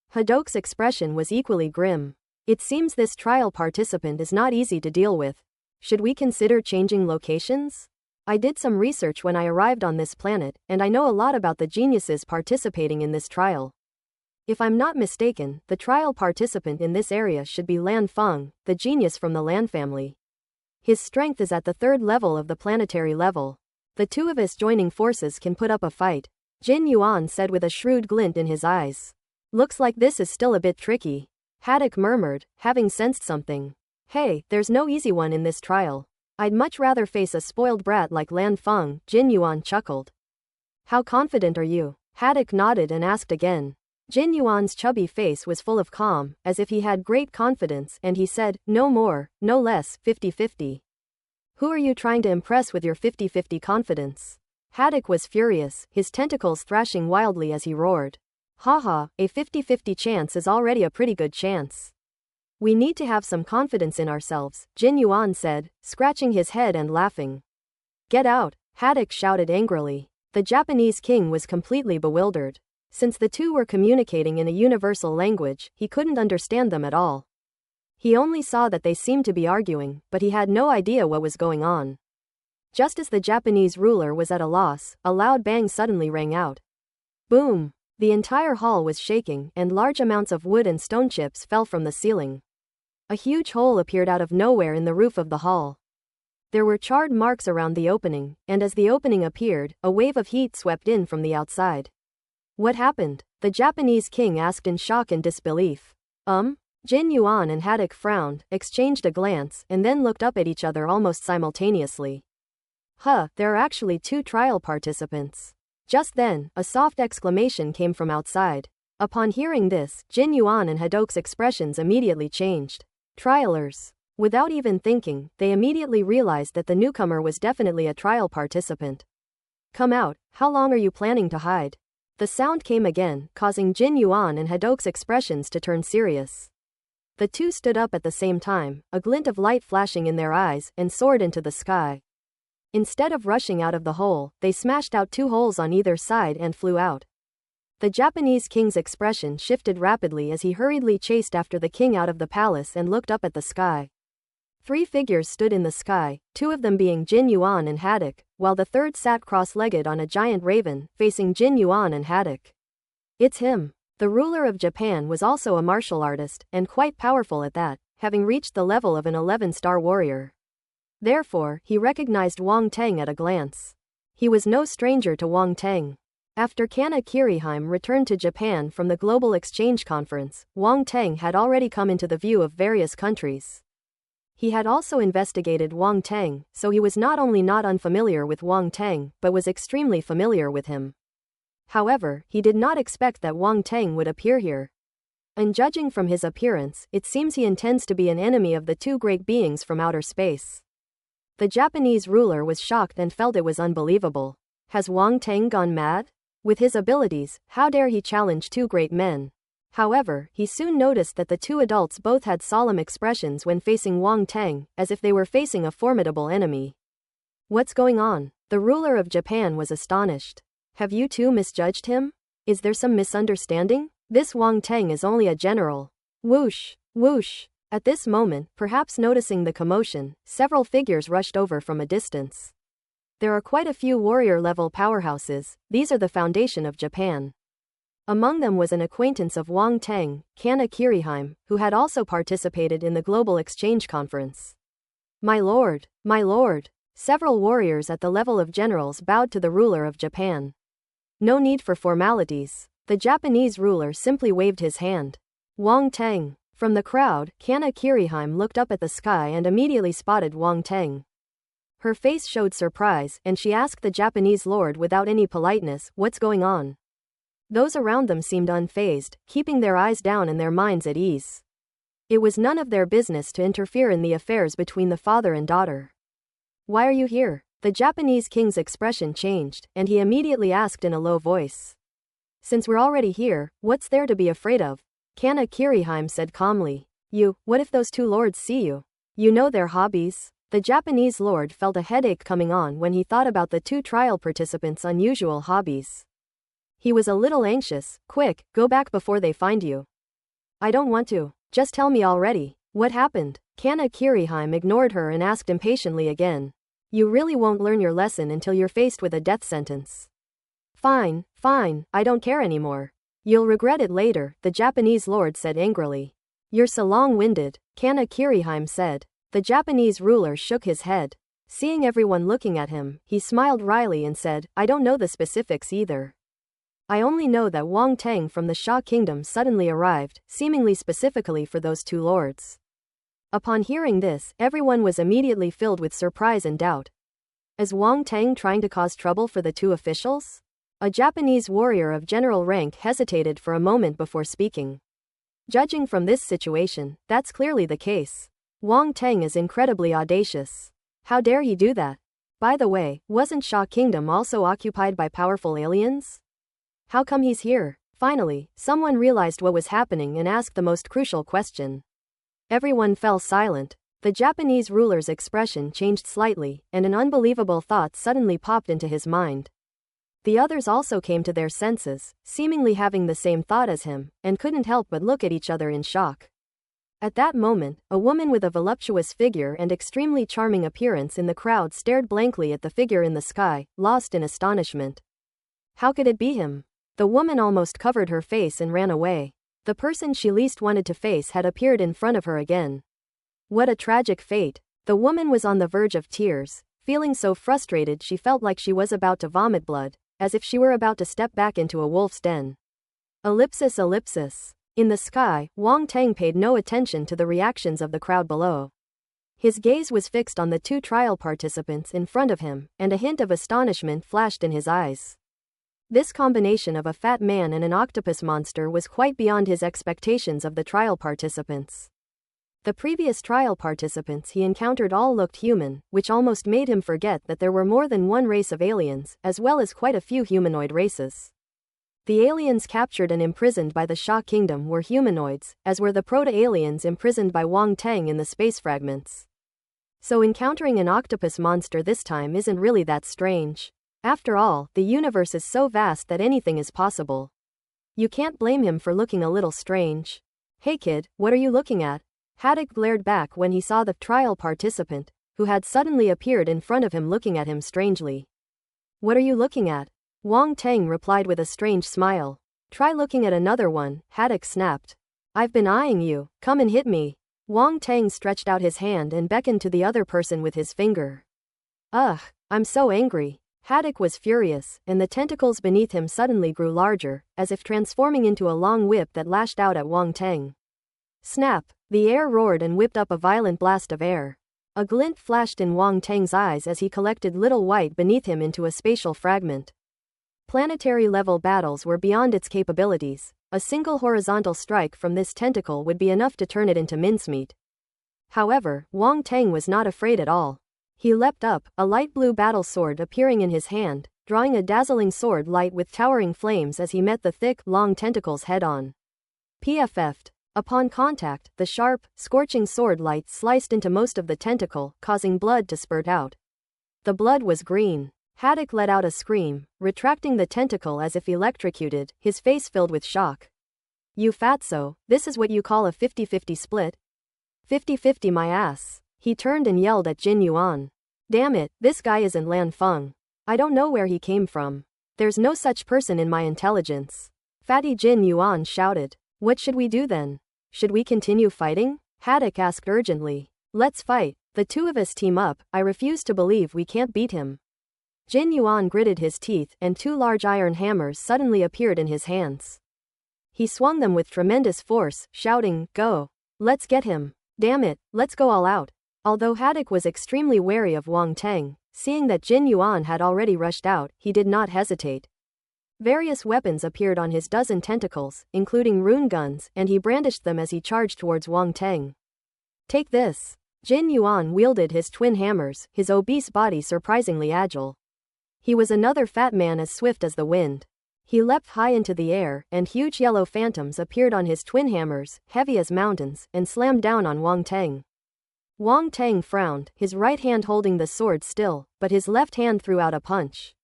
Haddock's expression was equally grim. It seems this trial participant is not easy to deal with. Should we consider changing locations? I did some research when I arrived on this planet, and I know a lot about the geniuses participating in this trial. If I'm not mistaken, the trial participant in this area should be Lan Feng, the genius from the Lan family. His strength is at the 3rd level of the planetary level. The two of us joining forces can put up a fight, Jin Yuan said with a shrewd glint in his eyes. Looks like this is still a bit tricky, Haddock murmured, having sensed something. Hey, there's no easy one in this trial. I'd much rather face a spoiled brat like Lan Feng, Jin Yuan chuckled. How confident are you? Haddock nodded and asked again. Jin Yuan's chubby face was full of calm, as if he had great confidence, and he said, no more, no less, 50-50. Who are you trying to impress with your 50-50 confidence? Haddock was furious, his tentacles thrashing wildly as he roared. Haha, a 50-50 chance is already a pretty good chance. We need to have some confidence in ourselves, Jin Yuan said, scratching his head and laughing. Get out, Haddock shouted angrily. The Japanese king was completely bewildered. Since the two were communicating in a universal language, he couldn't understand them at all. He only saw that they seemed to be arguing, but he had no idea what was going on. Just as the Japanese ruler was at a loss, a loud bang suddenly rang out. Boom! The entire hall was shaking, and large amounts of wood and stone chips fell from the ceiling. A huge hole appeared out of nowhere in the roof of the hall. There were charred marks around the opening, and as the opening appeared, a wave of heat swept in from the outside. What happened? The Japanese king asked in shock and disbelief. Jin Yuan and Haddock frowned, exchanged a glance, and then looked up at each other almost simultaneously. There are actually 2 trial participants. Just then, a soft exclamation came from outside. Upon hearing this, Jin Yuan and Haddock's expressions immediately changed. Trialers. Without even thinking, they immediately realized that the newcomer was definitely a trial participant. Come out, how long are you planning to hide? The sound came again, causing Jin Yuan and Haddock's expressions to turn serious. The two stood up at the same time, a glint of light flashing in their eyes, and soared into the sky. Instead of rushing out of the hole, they smashed out 2 holes on either side and flew out. The Japanese king's expression shifted rapidly as he hurriedly chased after the king out of the palace and looked up at the sky. 3 figures stood in the sky, 2 of them being Jin Yuan and Haddock, while the third sat cross-legged on a giant raven, facing Jin Yuan and Haddock. It's him. The ruler of Japan was also a martial artist, and quite powerful at that, having reached the level of an 11-star warrior. Therefore, he recognized Wang Teng at a glance. He was no stranger to Wang Teng. After Kana Kirihime returned to Japan from the Global Exchange Conference, Wang Teng had already come into the view of various countries. He had also investigated Wang Teng, so he was not only not unfamiliar with Wang Teng, but was extremely familiar with him. However, he did not expect that Wang Teng would appear here. And judging from his appearance, it seems he intends to be an enemy of the 2 great beings from outer space. The Japanese ruler was shocked and felt it was unbelievable. Has Wang Teng gone mad? With his abilities, how dare he challenge 2 great men? However, he soon noticed that the 2 adults both had solemn expressions when facing Wang Teng, as if they were facing a formidable enemy. What's going on? The ruler of Japan was astonished. Have you 2 misjudged him? Is there some misunderstanding? This Wang Teng is only a general. Whoosh, whoosh. At this moment, perhaps noticing the commotion, several figures rushed over from a distance. There are quite a few warrior-level powerhouses, these are the foundation of Japan. Among them was an acquaintance of Wang Teng, Kana Kirihime, who had also participated in the Global Exchange Conference. My lord, my lord. Several warriors at the level of generals bowed to the ruler of Japan. No need for formalities. The Japanese ruler simply waved his hand. Wang Teng, From the crowd, Kana Kiriheim looked up at the sky and immediately spotted Wang Teng. Her face showed surprise, and she asked the Japanese lord without any politeness, "What's going on?" Those around them seemed unfazed, keeping their eyes down and their minds at ease. It was none of their business to interfere in the affairs between the father and daughter. "Why are you here?" The Japanese king's expression changed, and he immediately asked in a low voice. "Since we're already here, what's there to be afraid of?" Kana Kiriheim said calmly. What if those two lords see you? You know their hobbies?" The Japanese lord felt a headache coming on when he thought about the two trial participants' unusual hobbies. He was a little anxious. "Quick, go back before they find you." "I don't want to. Just tell me already. What happened?" Kana Kiriheim ignored her and asked impatiently again. "You really won't learn your lesson until you're faced with a death sentence." Fine, I don't care anymore. You'll regret it later," the Japanese lord said angrily. "You're so long-winded," Kana Kiriheim said. The Japanese ruler shook his head. Seeing everyone looking at him, he smiled wryly and said, "I don't know the specifics either. I only know that Wang Teng from the Xia kingdom suddenly arrived, seemingly specifically for those two lords." Upon hearing this, everyone was immediately filled with surprise and doubt. Is Wang Teng trying to cause trouble for the two officials? A Japanese warrior of general rank hesitated for a moment before speaking. Judging from this situation, that's clearly the case. Wang Teng is incredibly audacious. How dare he do that? By the way, wasn't Xia Kingdom also occupied by powerful aliens? How come he's here? Finally, someone realized what was happening and asked the most crucial question. Everyone fell silent. The Japanese ruler's expression changed slightly, and an unbelievable thought suddenly popped into his mind. The others also came to their senses, seemingly having the same thought as him, and couldn't help but look at each other in shock. At that moment, a woman with a voluptuous figure and extremely charming appearance in the crowd stared blankly at the figure in the sky, lost in astonishment. How could it be him? The woman almost covered her face and ran away. The person she least wanted to face had appeared in front of her again. What a tragic fate. The woman was on the verge of tears, feeling so frustrated she felt like she was about to vomit blood, as if she were about to step back into a wolf's den. Ellipsis. In the sky, Wang Teng paid no attention to the reactions of the crowd below. His gaze was fixed on the two trial participants in front of him, and a hint of astonishment flashed in his eyes. This combination of a fat man and an octopus monster was quite beyond his expectations of the trial participants. The previous trial participants he encountered all looked human, which almost made him forget that there were more than one race of aliens, as well as quite a few humanoid races. The aliens captured and imprisoned by the Xia Kingdom were humanoids, as were the proto-aliens imprisoned by Wang Teng in the space fragments. So encountering an octopus monster this time isn't really that strange. After all, the universe is so vast that anything is possible. You can't blame him for looking a little strange. "Hey kid, what are you looking at?" Haddock glared back when he saw the trial participant, who had suddenly appeared in front of him looking at him strangely. "What are you looking at?" Wang Teng replied with a strange smile. "Try looking at another one," Haddock snapped. "I've been eyeing you, come and hit me." Wang Teng stretched out his hand and beckoned to the other person with his finger. "Ugh, I'm so angry." Haddock was furious, and the tentacles beneath him suddenly grew larger, as if transforming into a long whip that lashed out at Wang Teng. Snap! The air roared and whipped up a violent blast of air. A glint flashed in Wang Teng's eyes as he collected little white beneath him into a spatial fragment. Planetary-level battles were beyond its capabilities. A single horizontal strike from this tentacle would be enough to turn it into mincemeat. However, Wang Teng was not afraid at all. He leapt up, a light blue battle sword appearing in his hand, drawing a dazzling sword light with towering flames as he met the thick, long tentacles head-on. PFF'd. Upon contact, the sharp, scorching sword light sliced into most of the tentacle, causing blood to spurt out. The blood was green. Haddock let out a scream, retracting the tentacle as if electrocuted, his face filled with shock. "You fatso, this is what you call a 50-50 split? 50-50 my ass." He turned and yelled at Jin Yuan. "Damn it, this guy isn't Lan Feng. I don't know where he came from. There's no such person in my intelligence." Fatty Jin Yuan shouted. "What should we do then? Should we continue fighting?" Haddock asked urgently. "Let's fight. The two of us team up, I refuse to believe we can't beat him." Jin Yuan gritted his teeth, and two large iron hammers suddenly appeared in his hands. He swung them with tremendous force, shouting, "Go!" Let's get him. Damn it, let's go all out. Although Haddock was extremely wary of Wang Teng, seeing that Jin Yuan had already rushed out, he did not hesitate. Various weapons appeared on his dozen tentacles, including rune guns, and he brandished them as he charged towards Wang Teng. Take this. Jin Yuan wielded his twin hammers, his obese body surprisingly agile. He was another fat man as swift as the wind. He leapt high into the air, and huge yellow phantoms appeared on his twin hammers, heavy as mountains, and slammed down on Wang Teng. Wang Teng frowned, his right hand holding the sword still, but his left hand threw out a punch.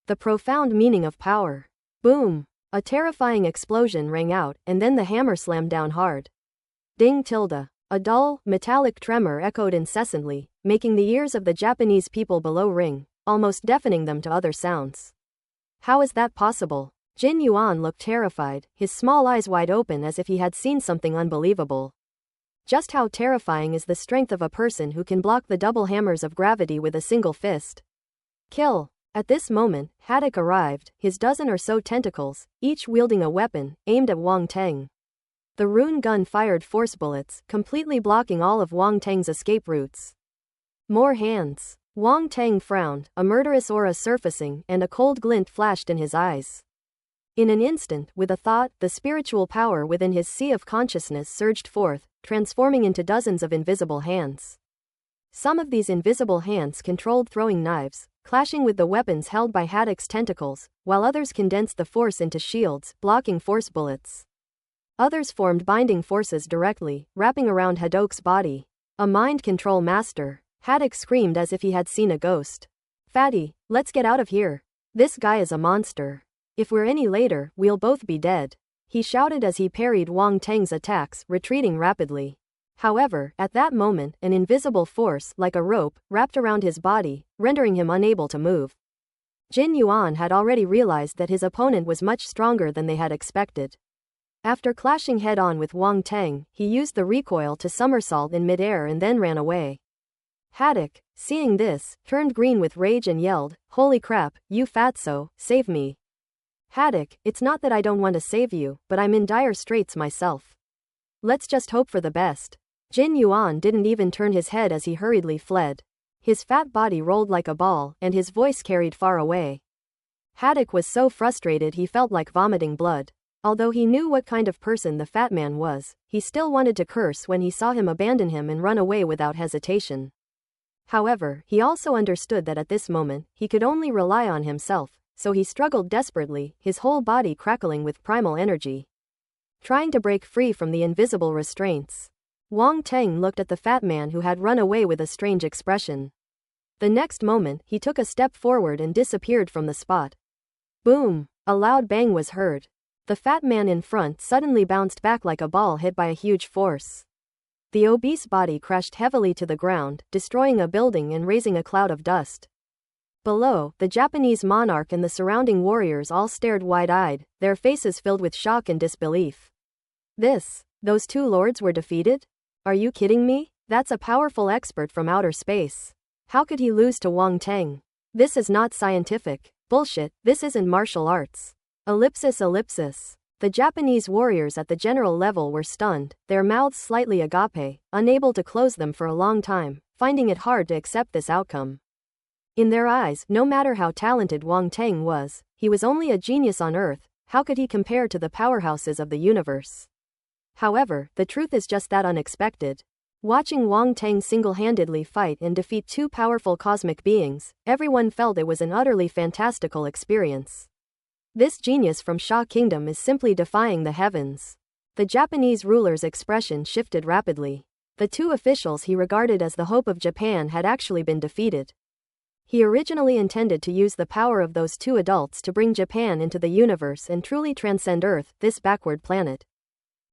The profound meaning of power. Boom! A terrifying explosion rang out, and then the hammer slammed down hard. Ding tilde. A dull, metallic tremor echoed incessantly, making the ears of the Japanese people below ring, almost deafening them to other sounds. How is that possible? Jin Yuan looked terrified, his small eyes wide open as if he had seen something unbelievable. Just how terrifying is the strength of a person who can block the double hammers of gravity with a single fist? Kill! At this moment, Haddock arrived, his dozen or so tentacles, each wielding a weapon, aimed at Wang Teng. The rune gun fired force bullets, completely blocking all of Wang Teng's escape routes. More hands. Wang Teng frowned, a murderous aura surfacing, and a cold glint flashed in his eyes. In an instant, with a thought, the spiritual power within his sea of consciousness surged forth, transforming into dozens of invisible hands. Some of these invisible hands controlled throwing knives, clashing with the weapons held by Haddock's tentacles, while others condensed the force into shields, blocking force bullets. Others formed binding forces directly, wrapping around Haddock's body. A mind control master. Haddock screamed as if he had seen a ghost. Fatty, let's get out of here. This guy is a monster. If we're any later, we'll both be dead. He shouted as he parried Wang Teng's attacks, retreating rapidly. However, at that moment, an invisible force, like a rope, wrapped around his body, rendering him unable to move. Jin Yuan had already realized that his opponent was much stronger than they had expected. After clashing head-on with Wang Teng, he used the recoil to somersault in midair and then ran away. Haddock, seeing this, turned green with rage and yelled, "Holy crap, you fatso, save me." Haddock, it's not that I don't want to save you, but I'm in dire straits myself. Let's just hope for the best. Jin Yuan didn't even turn his head as he hurriedly fled. His fat body rolled like a ball, and his voice carried far away. Haddock was so frustrated he felt like vomiting blood. Although he knew what kind of person the fat man was, he still wanted to curse when he saw him abandon him and run away without hesitation. However, he also understood that at this moment, he could only rely on himself, so he struggled desperately, his whole body crackling with primal energy. Trying to break free from the invisible restraints. Wang Teng looked at the fat man who had run away with a strange expression. The next moment, he took a step forward and disappeared from the spot. Boom! A loud bang was heard. The fat man in front suddenly bounced back like a ball hit by a huge force. The obese body crashed heavily to the ground, destroying a building and raising a cloud of dust. Below, the Japanese monarch and the surrounding warriors all stared wide-eyed, their faces filled with shock and disbelief. Those two lords were defeated? Are you kidding me? That's a powerful expert from outer space. How could he lose to Wang Teng? This is not scientific. Bullshit, this isn't martial arts. Ellipsis. The Japanese warriors at the general level were stunned, their mouths slightly agape, unable to close them for a long time, finding it hard to accept this outcome. In their eyes, no matter how talented Wang Teng was, he was only a genius on Earth. How could he compare to the powerhouses of the universe? However, the truth is just that unexpected. Watching Wang Teng single-handedly fight and defeat two powerful cosmic beings, everyone felt it was an utterly fantastical experience. This genius from Sha Kingdom is simply defying the heavens. The Japanese ruler's expression shifted rapidly. The two officials he regarded as the hope of Japan had actually been defeated. He originally intended to use the power of those two adults to bring Japan into the universe and truly transcend Earth, this backward planet.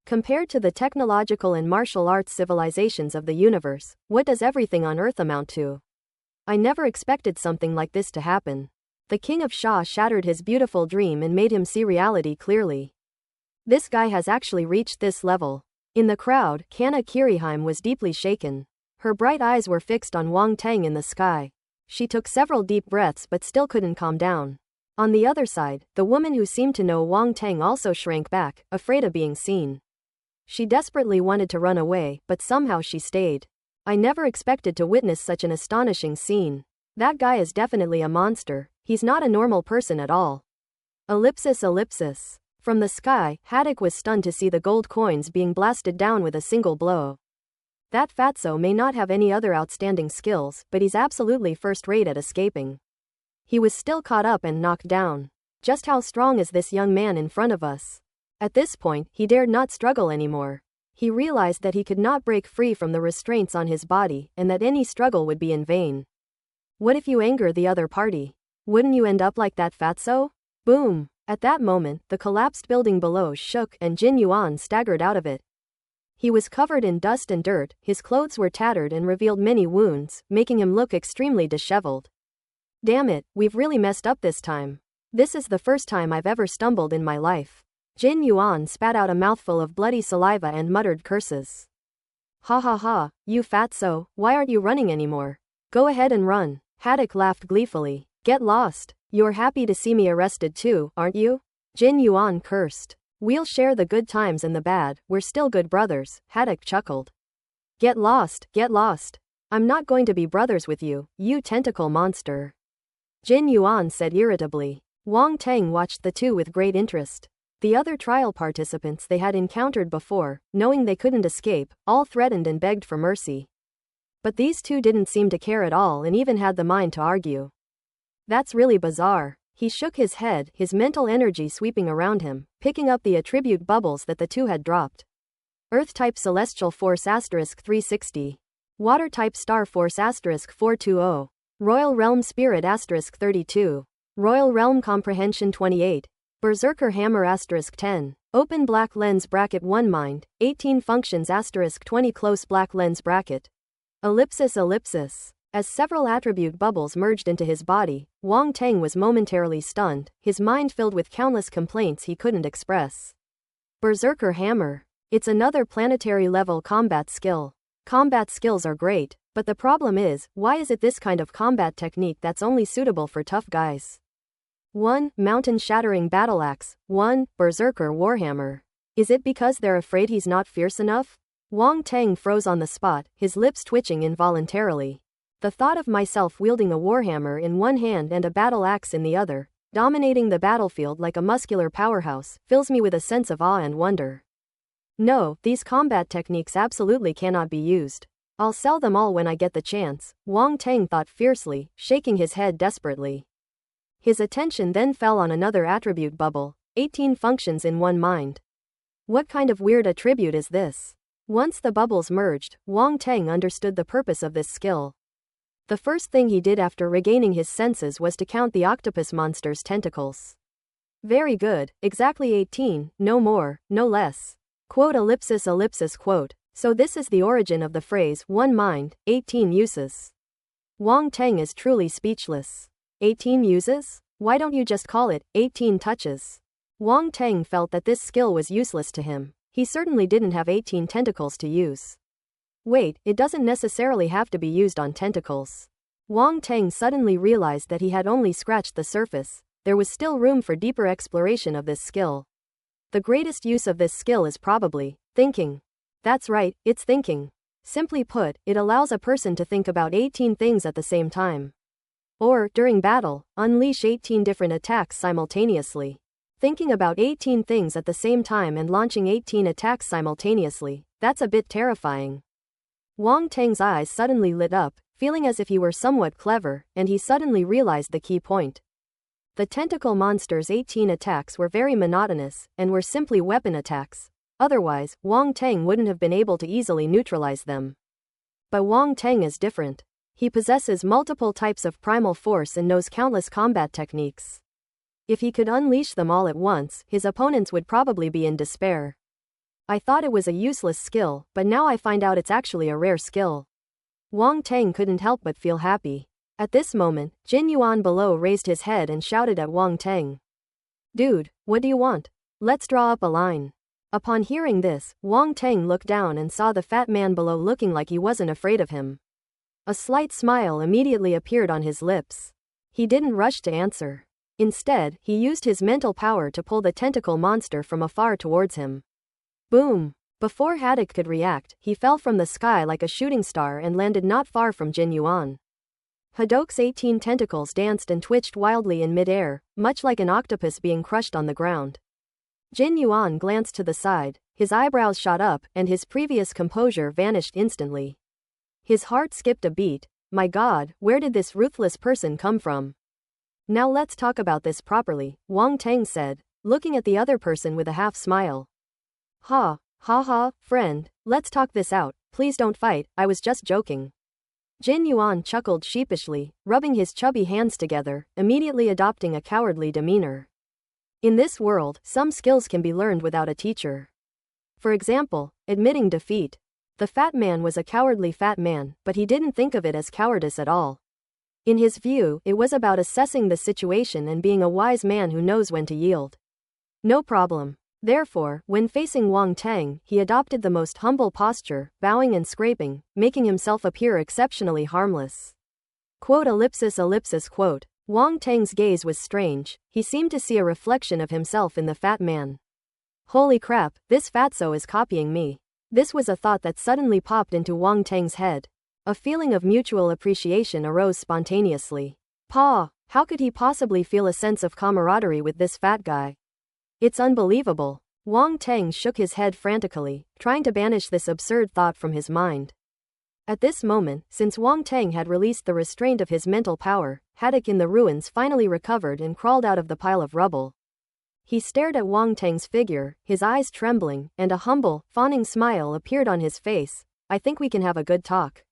Compared to the technological and martial arts civilizations of the universe, what does everything on Earth amount to? I never expected something like this to happen. The king of Sha shattered his beautiful dream and made him see reality clearly. This guy has actually reached this level. In the crowd, Kanna Kiriheim was deeply shaken. Her bright eyes were fixed on Wang Teng in the sky. She took several deep breaths but still couldn't calm down. On the other side, the woman who seemed to know Wang Teng also shrank back, afraid of being seen. She desperately wanted to run away, but somehow she stayed. I never expected to witness such an astonishing scene. That guy is definitely a monster. He's not a normal person at all. Ellipsis ellipsis. From the sky, Haddock was stunned to see the gold coins being blasted down with a single blow. That fatso may not have any other outstanding skills, but he's absolutely first-rate at escaping. He was still caught up and knocked down. Just how strong is this young man in front of us? At this point, he dared not struggle anymore. He realized that he could not break free from the restraints on his body, and that any struggle would be in vain. What if you anger the other party? Wouldn't you end up like that fatso? Boom! At that moment, the collapsed building below shook and Jin Yuan staggered out of it. He was covered in dust and dirt, his clothes were tattered and revealed many wounds, making him look extremely disheveled. Damn it, we've really messed up this time. This is the first time I've ever stumbled in my life. Jin Yuan spat out a mouthful of bloody saliva and muttered curses. Ha ha ha, you fatso, why aren't you running anymore? Go ahead and run. Haddock laughed gleefully. Get lost. You're happy to see me arrested too, aren't you? Jin Yuan cursed. We'll share the good times and the bad, we're still good brothers, Haddock chuckled. Get lost, get lost. I'm not going to be brothers with you, you tentacle monster. Jin Yuan said irritably. Wang Teng watched the two with great interest. The other trial participants they had encountered before, knowing they couldn't escape, all threatened and begged for mercy. But these two didn't seem to care at all and even had the mind to argue. That's really bizarre. He shook his head, his mental energy sweeping around him, picking up the attribute bubbles that the two had dropped. Earth-type Celestial Force *360. Water-type Star Force *420. Royal Realm Spirit *32. Royal Realm Comprehension 28. Berserker Hammer *10. Open Black Lens Bracket 1 Mind, 18 Functions *20 Close Black Lens Bracket. Ellipsis ellipsis. As several attribute bubbles merged into his body, Wang Teng was momentarily stunned, his mind filled with countless complaints he couldn't express. Berserker Hammer. It's another planetary-level combat skill. Combat skills are great, but the problem is, why is it this kind of combat technique that's only suitable for tough guys? 1. Mountain-shattering battle axe. 1. Berserker Warhammer. Is it because they're afraid he's not fierce enough? Wang Teng froze on the spot, his lips twitching involuntarily. The thought of myself wielding a warhammer in one hand and a battle axe in the other, dominating the battlefield like a muscular powerhouse, fills me with a sense of awe and wonder. No, these combat techniques absolutely cannot be used. I'll sell them all when I get the chance, Wang Teng thought fiercely, shaking his head desperately. His attention then fell on another attribute bubble, 18 functions in one mind. What kind of weird attribute is this? Once the bubbles merged, Wang Teng understood the purpose of this skill. The first thing he did after regaining his senses was to count the octopus monster's tentacles. Very good, exactly 18, no more, no less. Quote ellipsis ellipsis quote. So this is the origin of the phrase, one mind, 18 uses. Wang Teng is truly speechless. 18 uses? Why don't you just call it, 18 touches? Wang Teng felt that this skill was useless to him. He certainly didn't have 18 tentacles to use. Wait, it doesn't necessarily have to be used on tentacles. Wang Teng suddenly realized that he had only scratched the surface. There was still room for deeper exploration of this skill. The greatest use of this skill is probably thinking. That's right, it's thinking. Simply put, it allows a person to think about 18 things at the same time. Or, during battle, unleash 18 different attacks simultaneously. Thinking about 18 things at the same time and launching 18 attacks simultaneously, that's a bit terrifying. Wang Teng's eyes suddenly lit up, feeling as if he were somewhat clever, and he suddenly realized the key point. The tentacle monster's 18 attacks were very monotonous, and were simply weapon attacks. Otherwise, Wang Teng wouldn't have been able to easily neutralize them. But Wang Teng is different. He possesses multiple types of primal force and knows countless combat techniques. If he could unleash them all at once, his opponents would probably be in despair. I thought it was a useless skill, but now I find out it's actually a rare skill. Wang Teng couldn't help but feel happy. At this moment, Jin Yuan below raised his head and shouted at Wang Teng. Dude, what do you want? Let's draw up a line. Upon hearing this, Wang Teng looked down and saw the fat man below looking like he wasn't afraid of him. A slight smile immediately appeared on his lips. He didn't rush to answer. Instead, he used his mental power to pull the tentacle monster from afar towards him. Boom! Before Haddock could react, he fell from the sky like a shooting star and landed not far from Jin Yuan. Haddock's 18 tentacles danced and twitched wildly in midair, much like an octopus being crushed on the ground. Jin Yuan glanced to the side, his eyebrows shot up, and his previous composure vanished instantly. His heart skipped a beat. My God, where did this ruthless person come from? Now let's talk about this properly, Wang Tang said, looking at the other person with a half smile. Ha ha, friend, let's talk this out, please don't fight, I was just joking. Jin Yuan chuckled sheepishly, rubbing his chubby hands together, immediately adopting a cowardly demeanor. In this world, some skills can be learned without a teacher. For example, admitting defeat. The fat man was a cowardly fat man, but he didn't think of it as cowardice at all. In his view, it was about assessing the situation and being a wise man who knows when to yield. No problem. Therefore, when facing Wang Tang, he adopted the most humble posture, bowing and scraping, making himself appear exceptionally harmless. Quote ellipsis quote. Wang Tang's gaze was strange, he seemed to see a reflection of himself in the fat man. Holy crap, this fatso is copying me. This was a thought that suddenly popped into Wang Tang's head. A feeling of mutual appreciation arose spontaneously. Pa, how could he possibly feel a sense of camaraderie with this fat guy? It's unbelievable. Wang Tang shook his head frantically, trying to banish this absurd thought from his mind. At this moment, since Wang Tang had released the restraint of his mental power, Haddock in the ruins finally recovered and crawled out of the pile of rubble. He stared at Wang Tang's figure, his eyes trembling, and a humble, fawning smile appeared on his face. I think we can have a good talk.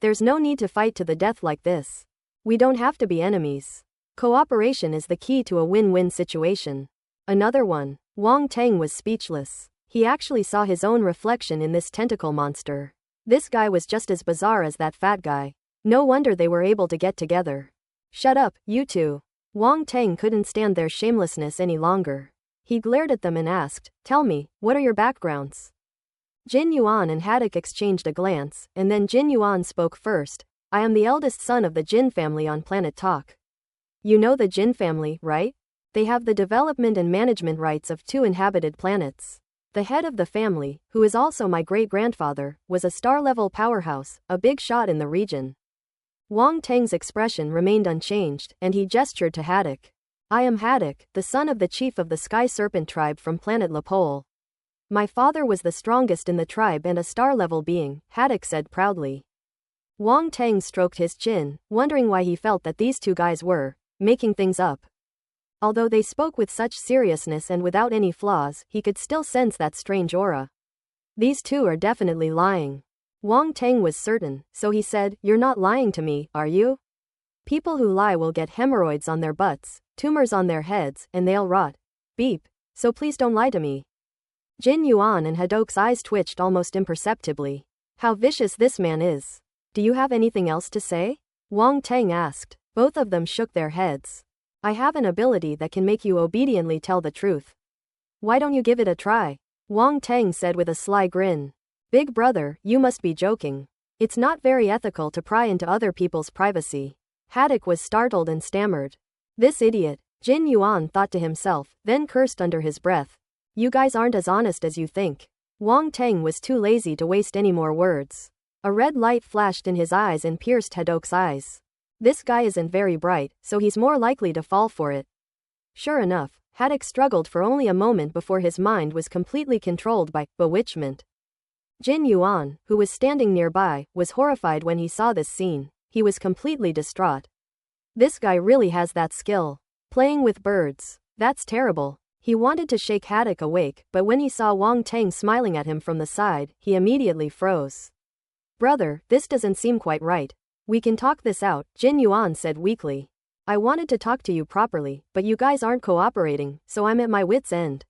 There's no need to fight to the death like this. We don't have to be enemies. Cooperation is the key to a win-win situation. Another one. Wang Tang was speechless. He actually saw his own reflection in this tentacle monster. This guy was just as bizarre as that fat guy. No wonder they were able to get together. Shut up, you two. Wang Tang couldn't stand their shamelessness any longer. He glared at them and asked, tell me, what are your backgrounds? Jin Yuan and Haddock exchanged a glance, and then Jin Yuan spoke first. I am the eldest son of the Jin family on Planet Talk. You know the Jin family, right? They have the development and management rights of 2 inhabited planets. The head of the family, who is also my great-grandfather, was a star-level powerhouse, a big shot in the region. Wang Tang's expression remained unchanged, and he gestured to Haddock. I am Haddock, the son of the chief of the Sky Serpent tribe from planet Lepole. My father was the strongest in the tribe and a star-level being, Haddock said proudly. Wang Tang stroked his chin, wondering why he felt that these two guys were making things up. Although they spoke with such seriousness and without any flaws, he could still sense that strange aura. These two are definitely lying. Wang Tang was certain, so he said, you're not lying to me, are you? People who lie will get hemorrhoids on their butts, tumors on their heads, and they'll rot. Beep. So please don't lie to me. Jin Yuan and Haddock's eyes twitched almost imperceptibly. How vicious this man is. Do you have anything else to say? Wang Tang asked. Both of them shook their heads. I have an ability that can make you obediently tell the truth. Why don't you give it a try? Wang Tang said with a sly grin. Big brother, you must be joking. It's not very ethical to pry into other people's privacy. Haddock was startled and stammered. This idiot, Jin Yuan thought to himself, then cursed under his breath. You guys aren't as honest as you think. Wang Tang was too lazy to waste any more words. A red light flashed in his eyes and pierced Haddock's eyes. This guy isn't very bright, so he's more likely to fall for it. Sure enough, Haddock struggled for only a moment before his mind was completely controlled by bewitchment. Jin Yuan, who was standing nearby, was horrified when he saw this scene. He was completely distraught. This guy really has that skill. Playing with birds. That's terrible. He wanted to shake Haddock awake, but when he saw Wang Tang smiling at him from the side, he immediately froze. Brother, this doesn't seem quite right. We can talk this out, Jin Yuan said weakly. I wanted to talk to you properly, but you guys aren't cooperating, so I'm at my wit's end.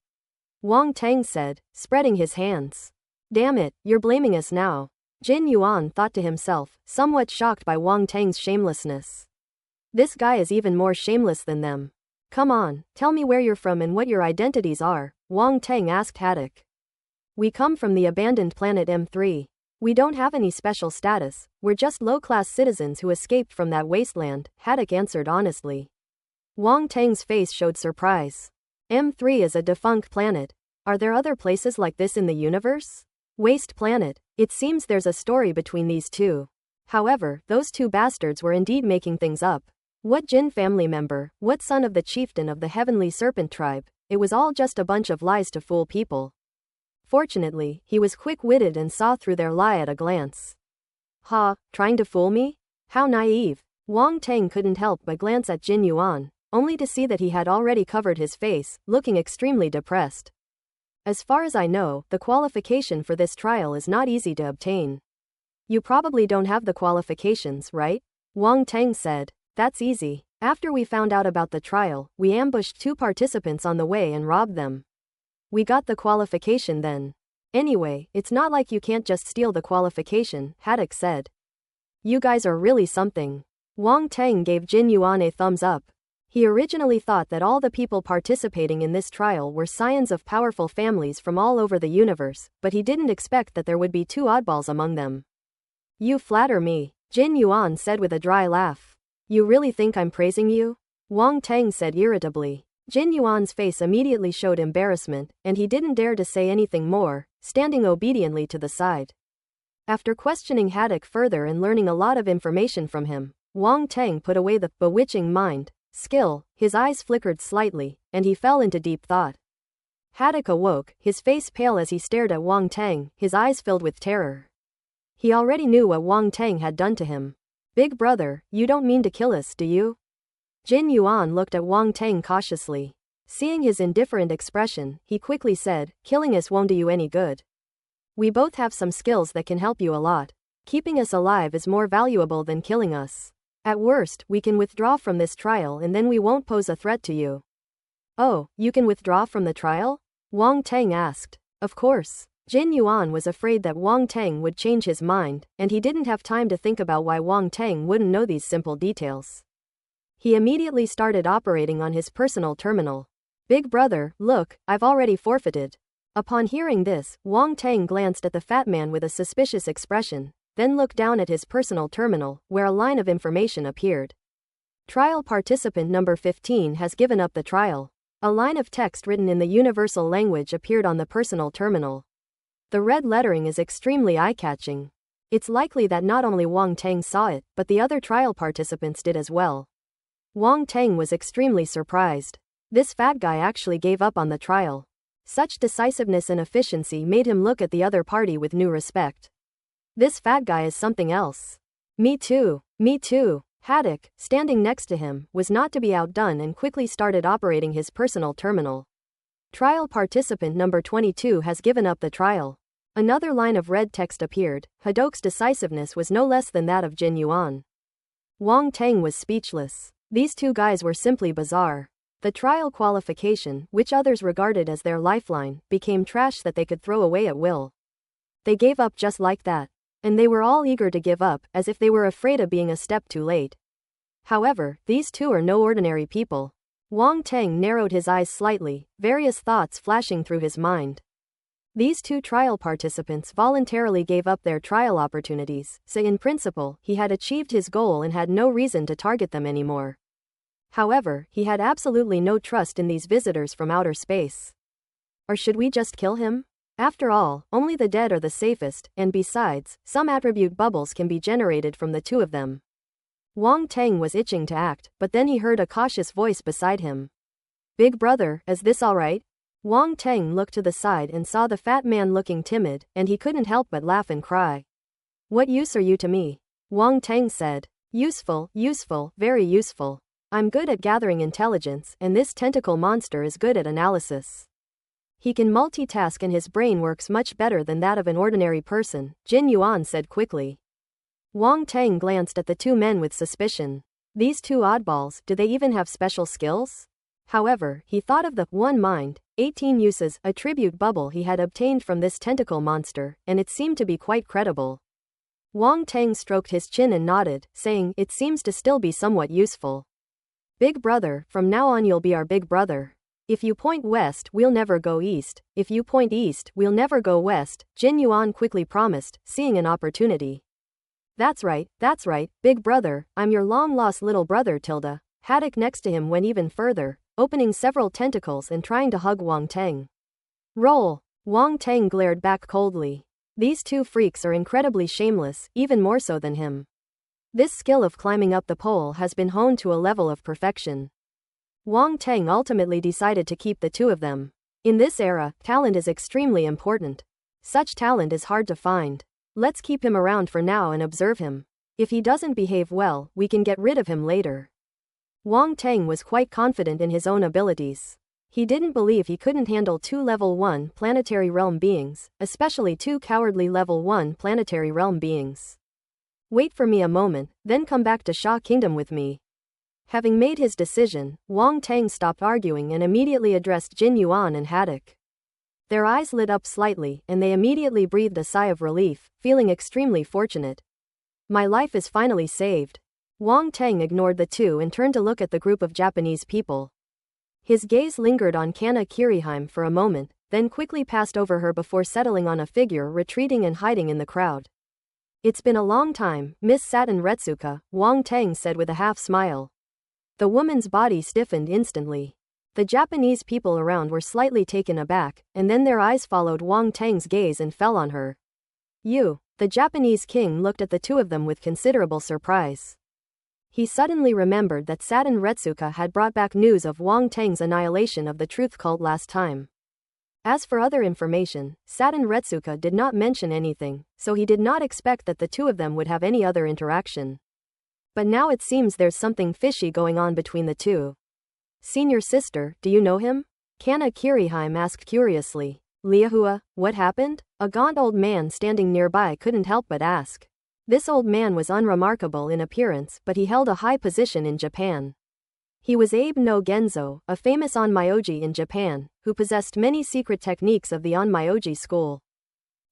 Wang Tang said, spreading his hands. Damn it, you're blaming us now. Jin Yuan thought to himself, somewhat shocked by Wang Tang's shamelessness. This guy is even more shameless than them. Come on, tell me where you're from and what your identities are, Wang Tang asked Haddock. We come from the abandoned planet M3. We don't have any special status, we're just low-class citizens who escaped from that wasteland, Haddock answered honestly. Wang Tang's face showed surprise. M3 is a defunct planet. Are there other places like this in the universe? Waste planet. It seems there's a story between these two. However, those two bastards were indeed making things up. What Jin family member, what son of the chieftain of the heavenly serpent tribe, it was all just a bunch of lies to fool people. Fortunately, he was quick-witted and saw through their lie at a glance. Ha, trying to fool me? How naive. Wang Teng couldn't help but glance at Jin Yuan, only to see that he had already covered his face, looking extremely depressed. As far as I know, the qualification for this trial is not easy to obtain. You probably don't have the qualifications, right? Wang Teng said. That's easy. After we found out about the trial, we ambushed 2 participants on the way and robbed them. We got the qualification then. Anyway, it's not like you can't just steal the qualification, Haddock said. You guys are really something. Wang Teng gave Jin Yuan a thumbs up. He originally thought that all the people participating in this trial were scions of powerful families from all over the universe, but he didn't expect that there would be 2 oddballs among them. You flatter me, Jin Yuan said with a dry laugh. You really think I'm praising you? Wang Teng said irritably. Jin Yuan's face immediately showed embarrassment, and he didn't dare to say anything more, standing obediently to the side. After questioning Haddock further and learning a lot of information from him, Wang Teng put away the bewitching mind skill, his eyes flickered slightly, and he fell into deep thought. Haddock awoke, his face pale as he stared at Wang Teng, his eyes filled with terror. He already knew what Wang Teng had done to him. Big brother, you don't mean to kill us, do you? Jin Yuan looked at Wang Teng cautiously. Seeing his indifferent expression, he quickly said, killing us won't do you any good. We both have some skills that can help you a lot. Keeping us alive is more valuable than killing us. At worst, we can withdraw from this trial and then we won't pose a threat to you. Oh, you can withdraw from the trial? Wang Teng asked. Of course. Jin Yuan was afraid that Wang Teng would change his mind, and he didn't have time to think about why Wang Teng wouldn't know these simple details. He immediately started operating on his personal terminal. Big brother, look, I've already forfeited. Upon hearing this, Wang Teng glanced at the fat man with a suspicious expression, then looked down at his personal terminal, where a line of information appeared. Trial participant number 15 has given up the trial. A line of text written in the universal language appeared on the personal terminal. The red lettering is extremely eye-catching. It's likely that not only Wang Teng saw it, but the other trial participants did as well. Wang Teng was extremely surprised. This fat guy actually gave up on the trial. Such decisiveness and efficiency made him look at the other party with new respect. This fat guy is something else. Me too. Me too. Haddock, standing next to him, was not to be outdone and quickly started operating his personal terminal. Trial participant number 22 has given up the trial. Another line of red text appeared. Haddock's decisiveness was no less than that of Jin Yuan. Wang Teng was speechless. These 2 guys were simply bizarre. The trial qualification, which others regarded as their lifeline, became trash that they could throw away at will. They gave up just like that. And they were all eager to give up, as if they were afraid of being a step too late. However, these 2 are no ordinary people. Wang Teng narrowed his eyes slightly, various thoughts flashing through his mind. These 2 trial participants voluntarily gave up their trial opportunities, so in principle, he had achieved his goal and had no reason to target them anymore. However, he had absolutely no trust in these visitors from outer space. Or should we just kill him? After all, only the dead are the safest, and besides, some attribute bubbles can be generated from the 2 of them. Wang Teng was itching to act, but then he heard a cautious voice beside him. Big brother, is this alright? Wang Teng looked to the side and saw the fat man looking timid, and he couldn't help but laugh and cry. What use are you to me? Wang Teng said. Useful, useful, very useful. I'm good at gathering intelligence, and this tentacle monster is good at analysis. He can multitask and his brain works much better than that of an ordinary person, Jin Yuan said quickly. Wang Teng glanced at the 2 men with suspicion. These 2 oddballs, do they even have special skills? However, he thought of the 1 mind, 18 uses attribute bubble he had obtained from this tentacle monster, and it seemed to be quite credible. Wang Teng stroked his chin and nodded, saying, it seems to still be somewhat useful. Big brother, from now on you'll be our big brother. If you point west, we'll never go east. If you point east, we'll never go west, Jin Yuan quickly promised, seeing an opportunity. That's right, big brother, I'm your long-lost little brother Tilda. Haddock next to him went even further, opening several tentacles and trying to hug Wang Teng. Roll! Wang Teng glared back coldly. These two freaks are incredibly shameless, even more so than him. This skill of climbing up the pole has been honed to a level of perfection. Wang Teng ultimately decided to keep the two of them. In this era, talent is extremely important. Such talent is hard to find. Let's keep him around for now and observe him. If he doesn't behave well, we can get rid of him later. Wang Teng was quite confident in his own abilities. He didn't believe he couldn't handle two level 1 planetary realm beings, especially two cowardly level 1 planetary realm beings. Wait for me a moment, then come back to Sha Kingdom with me. Having made his decision, Wang Teng stopped arguing and immediately addressed Jin Yuan and Haddock. Their eyes lit up slightly, and they immediately breathed a sigh of relief, feeling extremely fortunate. My life is finally saved. Wang Teng ignored the two and turned to look at the group of Japanese people. His gaze lingered on Kana Kiriheim for a moment, then quickly passed over her before settling on a figure retreating and hiding in the crowd. It's been a long time, Miss Satin Retsuka, Wang Teng said with a half-smile. The woman's body stiffened instantly. The Japanese people around were slightly taken aback, and then their eyes followed Wang Teng's gaze and fell on her. You, the Japanese king looked at the two of them with considerable surprise. He suddenly remembered that Satin Retsuka had brought back news of Wang Teng's annihilation of the truth cult last time. As for other information, Satin Retsuka did not mention anything, so he did not expect that the two of them would have any other interaction. But now it seems there's something fishy going on between the two. Senior sister, do you know him? Kana Kiriheim asked curiously. Liahua, what happened? A gaunt old man standing nearby couldn't help but ask. This old man was unremarkable in appearance, but he held a high position in Japan. He was Abe no Genzo, a famous onmyoji in Japan, who possessed many secret techniques of the onmyoji school.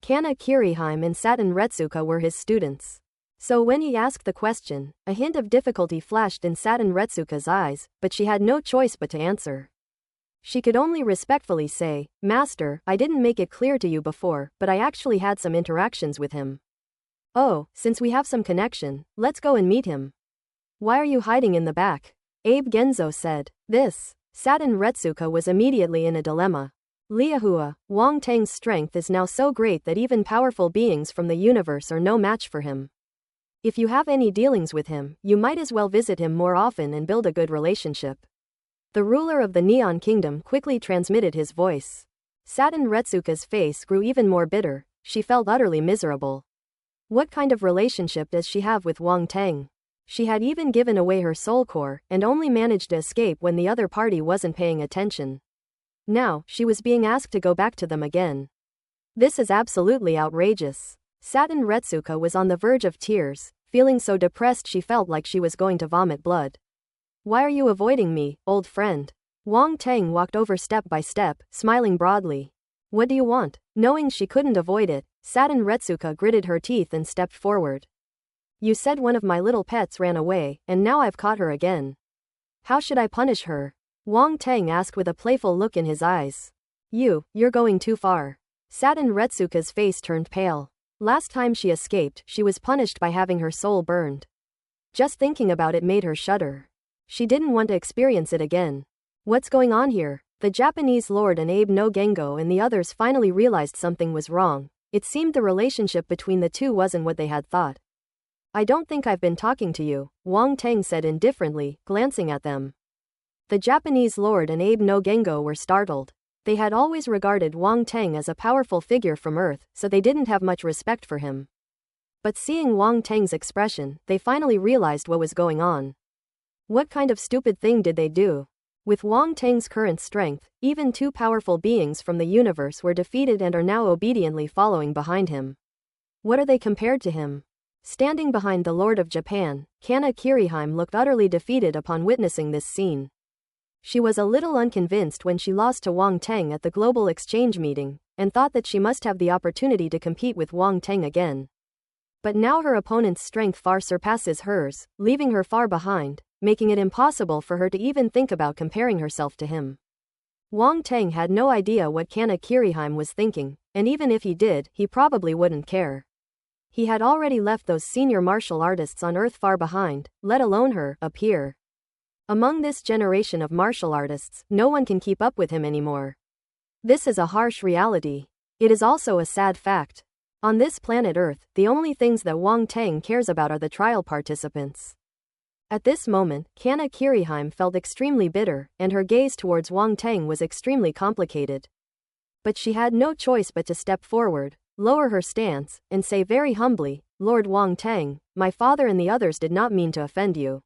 Kana Kiriheim and Satin Retsuka were his students. So when he asked the question, a hint of difficulty flashed in Satin Retsuka's eyes, but she had no choice but to answer. She could only respectfully say, Master, I didn't make it clear to you before, but I actually had some interactions with him. Oh, since we have some connection, let's go and meet him. Why are you hiding in the back? Abe Genzo said. This. Satin Retsuka was immediately in a dilemma. Liahua, Wang Teng's strength is now so great that even powerful beings from the universe are no match for him. If you have any dealings with him, you might as well visit him more often and build a good relationship. The ruler of the Neon Kingdom quickly transmitted his voice. Satin Retsuka's face grew even more bitter. She felt utterly miserable. What kind of relationship does she have with Wang Teng? She had even given away her soul core, and only managed to escape when the other party wasn't paying attention. Now, she was being asked to go back to them again. This is absolutely outrageous. Satin Retsuka was on the verge of tears, feeling so depressed she felt like she was going to vomit blood. Why are you avoiding me, old friend? Wang Teng walked over step by step, smiling broadly. What do you want? Knowing she couldn't avoid it, Satin Retsuka gritted her teeth and stepped forward. You said one of my little pets ran away, and now I've caught her again. How should I punish her? Wang Teng asked with a playful look in his eyes. You're going too far. Satin Retsuka's face turned pale. Last time she escaped, she was punished by having her soul burned. Just thinking about it made her shudder. She didn't want to experience it again. What's going on here? The Japanese lord and Abe no Gengo and the others finally realized something was wrong. It seemed the relationship between the two wasn't what they had thought. I don't think I've been talking to you, Wang Teng said indifferently, glancing at them. The Japanese lord and Abe no Gengo were startled. They had always regarded Wang Teng as a powerful figure from Earth, so they didn't have much respect for him. But seeing Wang Teng's expression, they finally realized what was going on. What kind of stupid thing did they do? With Wang Teng's current strength, even two powerful beings from the universe were defeated and are now obediently following behind him. What are they compared to him? Standing behind the Lord of Japan, Kana Kiriheim looked utterly defeated upon witnessing this scene. She was a little unconvinced when she lost to Wang Teng at the Global Exchange meeting, and thought that she must have the opportunity to compete with Wang Teng again. But now her opponent's strength far surpasses hers, leaving her far behind, making it impossible for her to even think about comparing herself to him. Wang Teng had no idea what Kana Kiriheim was thinking, and even if he did, he probably wouldn't care. He had already left those senior martial artists on Earth far behind, let alone her, up here. Among this generation of martial artists, no one can keep up with him anymore. This is a harsh reality. It is also a sad fact. On this planet Earth, the only things that Wang Tang cares about are the trial participants. At this moment, Kana Kiriheim felt extremely bitter, and her gaze towards Wang Tang was extremely complicated. But she had no choice but to step forward, lower her stance, and say very humbly, Lord Wang Tang, my father and the others did not mean to offend you.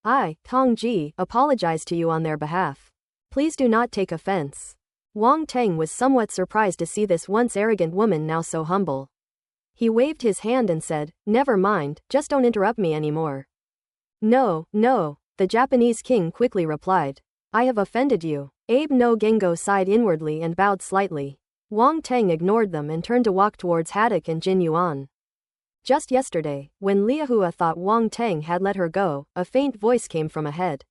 I, Tong Ji, apologize to you on their behalf. Please do not take offense. Wang Tang was somewhat surprised to see this once arrogant woman now so humble. He waved his hand and said, never mind, just don't interrupt me anymore. No, no, the Japanese king quickly replied. I have offended you. Abe no Gengo sighed inwardly and bowed slightly. Wang Tang ignored them and turned to walk towards Haddock and Jin Yuan. Just yesterday, when Liahua thought Wang Tang had let her go, a faint voice came from ahead.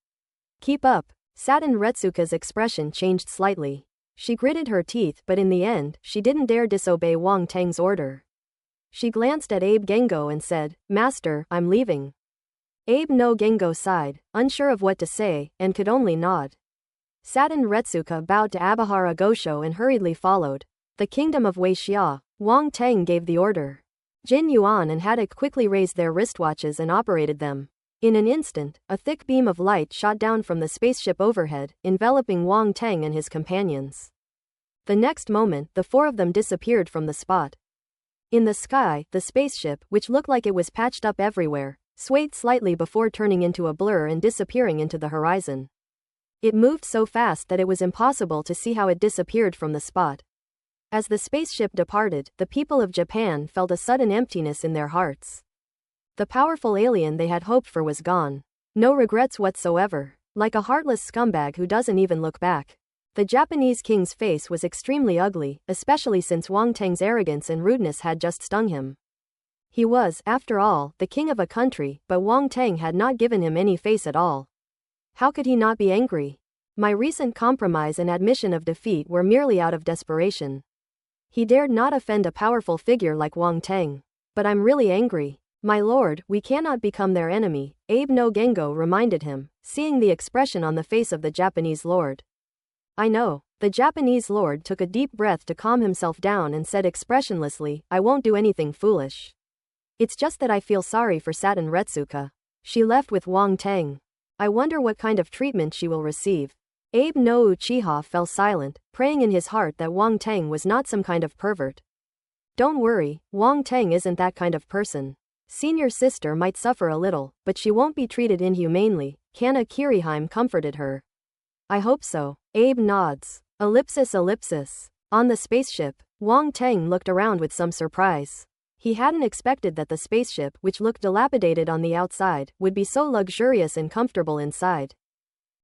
Keep up. Satin Retsuka's expression changed slightly. She gritted her teeth, but in the end, she didn't dare disobey Wang Tang's order. She glanced at Abe Gengo and said, Master, I'm leaving. Abe no Gengo sighed, unsure of what to say, and could only nod. Satin Retsuka bowed to Abahara Gosho and hurriedly followed. The kingdom of Weixia, Wang Tang gave the order. Jin Yuan and Haddock quickly raised their wristwatches and operated them. In an instant, a thick beam of light shot down from the spaceship overhead, enveloping Wang Tang and his companions. The next moment, the four of them disappeared from the spot. In the sky, the spaceship, which looked like it was patched up everywhere, swayed slightly before turning into a blur and disappearing into the horizon. It moved so fast that it was impossible to see how it disappeared from the spot. As the spaceship departed, the people of Japan felt a sudden emptiness in their hearts. The powerful alien they had hoped for was gone. No regrets whatsoever. Like a heartless scumbag who doesn't even look back. The Japanese king's face was extremely ugly, especially since Wang Tang's arrogance and rudeness had just stung him. He was, after all, the king of a country, but Wang Tang had not given him any face at all. How could he not be angry? My recent compromise and admission of defeat were merely out of desperation. He dared not offend a powerful figure like Wang Tang. But I'm really angry. My lord, we cannot become their enemy, Abe no Gengo reminded him, seeing the expression on the face of the Japanese lord. I know. The Japanese lord took a deep breath to calm himself down and said expressionlessly, I won't do anything foolish. It's just that I feel sorry for Satin Retsuka. She left with Wang Tang. I wonder what kind of treatment she will receive. Abe no Uchiha fell silent, praying in his heart that Wang Tang was not some kind of pervert. Don't worry, Wang Tang isn't that kind of person. Senior sister might suffer a little, but she won't be treated inhumanely, Kana Kiriheim comforted her. I hope so. Abe nods. Ellipsis. On the spaceship, Wang Tang looked around with some surprise. He hadn't expected that the spaceship, which looked dilapidated on the outside, would be so luxurious and comfortable inside.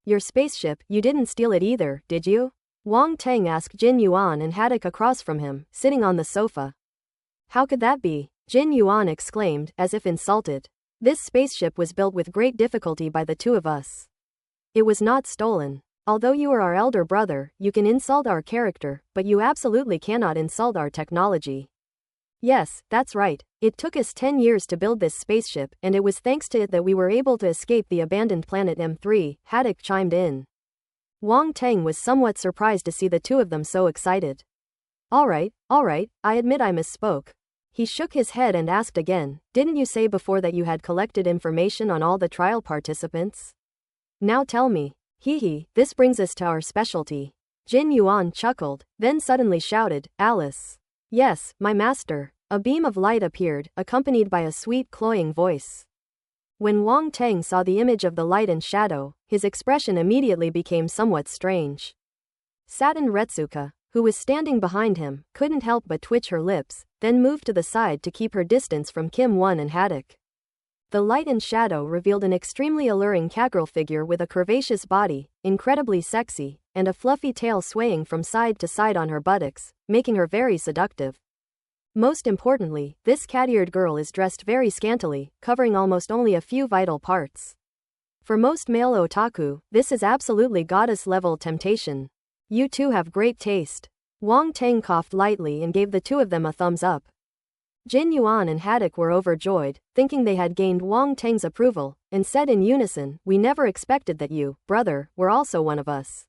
Your spaceship, you didn't steal it either, did you? Wang Tang asked Jin Yuan and Haddock across from him, sitting on the sofa. How could that be? Jin Yuan exclaimed, as if insulted. This spaceship was built with great difficulty by the two of us. It was not stolen. Although you are our elder brother, you can insult our character, but you absolutely cannot insult our technology. Yes, that's right. It took us 10 years to build this spaceship, and it was thanks to it that we were able to escape the abandoned planet M3, Haddock chimed in. Wang Tang was somewhat surprised to see the two of them so excited. Alright, I admit I misspoke. He shook his head and asked again, didn't you say before that you had collected information on all the trial participants? Now tell me. This brings us to our specialty. Jin Yuan chuckled, then suddenly shouted, Alice. Yes, my master. A beam of light appeared, accompanied by a sweet cloying voice. When Wang Tang saw the image of the light and shadow, his expression immediately became somewhat strange. Satin Retsuka, who was standing behind him, couldn't help but twitch her lips, then moved to the side to keep her distance from Kim Won and Haddock. The light and shadow revealed an extremely alluring cowgirl figure with a curvaceous body, incredibly sexy, and a fluffy tail swaying from side to side on her buttocks, making her very seductive. Most importantly, this cat-eared girl is dressed very scantily, covering almost only a few vital parts. For most male otaku, this is absolutely goddess-level temptation. You two have great taste. Wang Tang coughed lightly and gave the two of them a thumbs up. Jin Yuan and Haddock were overjoyed, thinking they had gained Wang Tang's approval, and said in unison, we never expected that you, brother, were also one of us.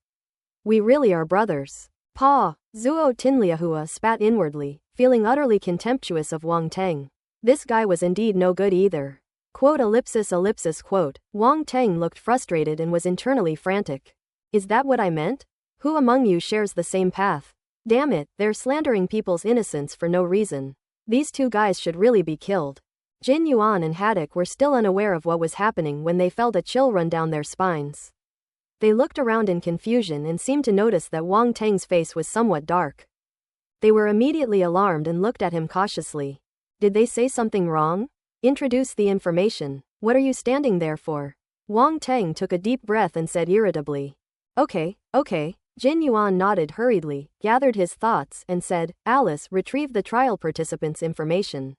We really are brothers. Pa, Zuo Tinliahua spat inwardly, feeling utterly contemptuous of Wang Teng. This guy was indeed no good either. Quote ellipsis ellipsis quote. Wang Teng looked frustrated and was internally frantic. Is that what I meant? Who among you shares the same path? Damn it, they're slandering people's innocence for no reason. These two guys should really be killed. Jin Yuan and Haddock were still unaware of what was happening when they felt a chill run down their spines. They looked around in confusion and seemed to notice that Wang Teng's face was somewhat dark. They were immediately alarmed and looked at him cautiously. Did they say something wrong? Introduce the information. What are you standing there for? Wang Teng took a deep breath and said irritably. Okay. Jin Yuan nodded hurriedly, gathered his thoughts, and said, Alice, retrieve the trial participants' information.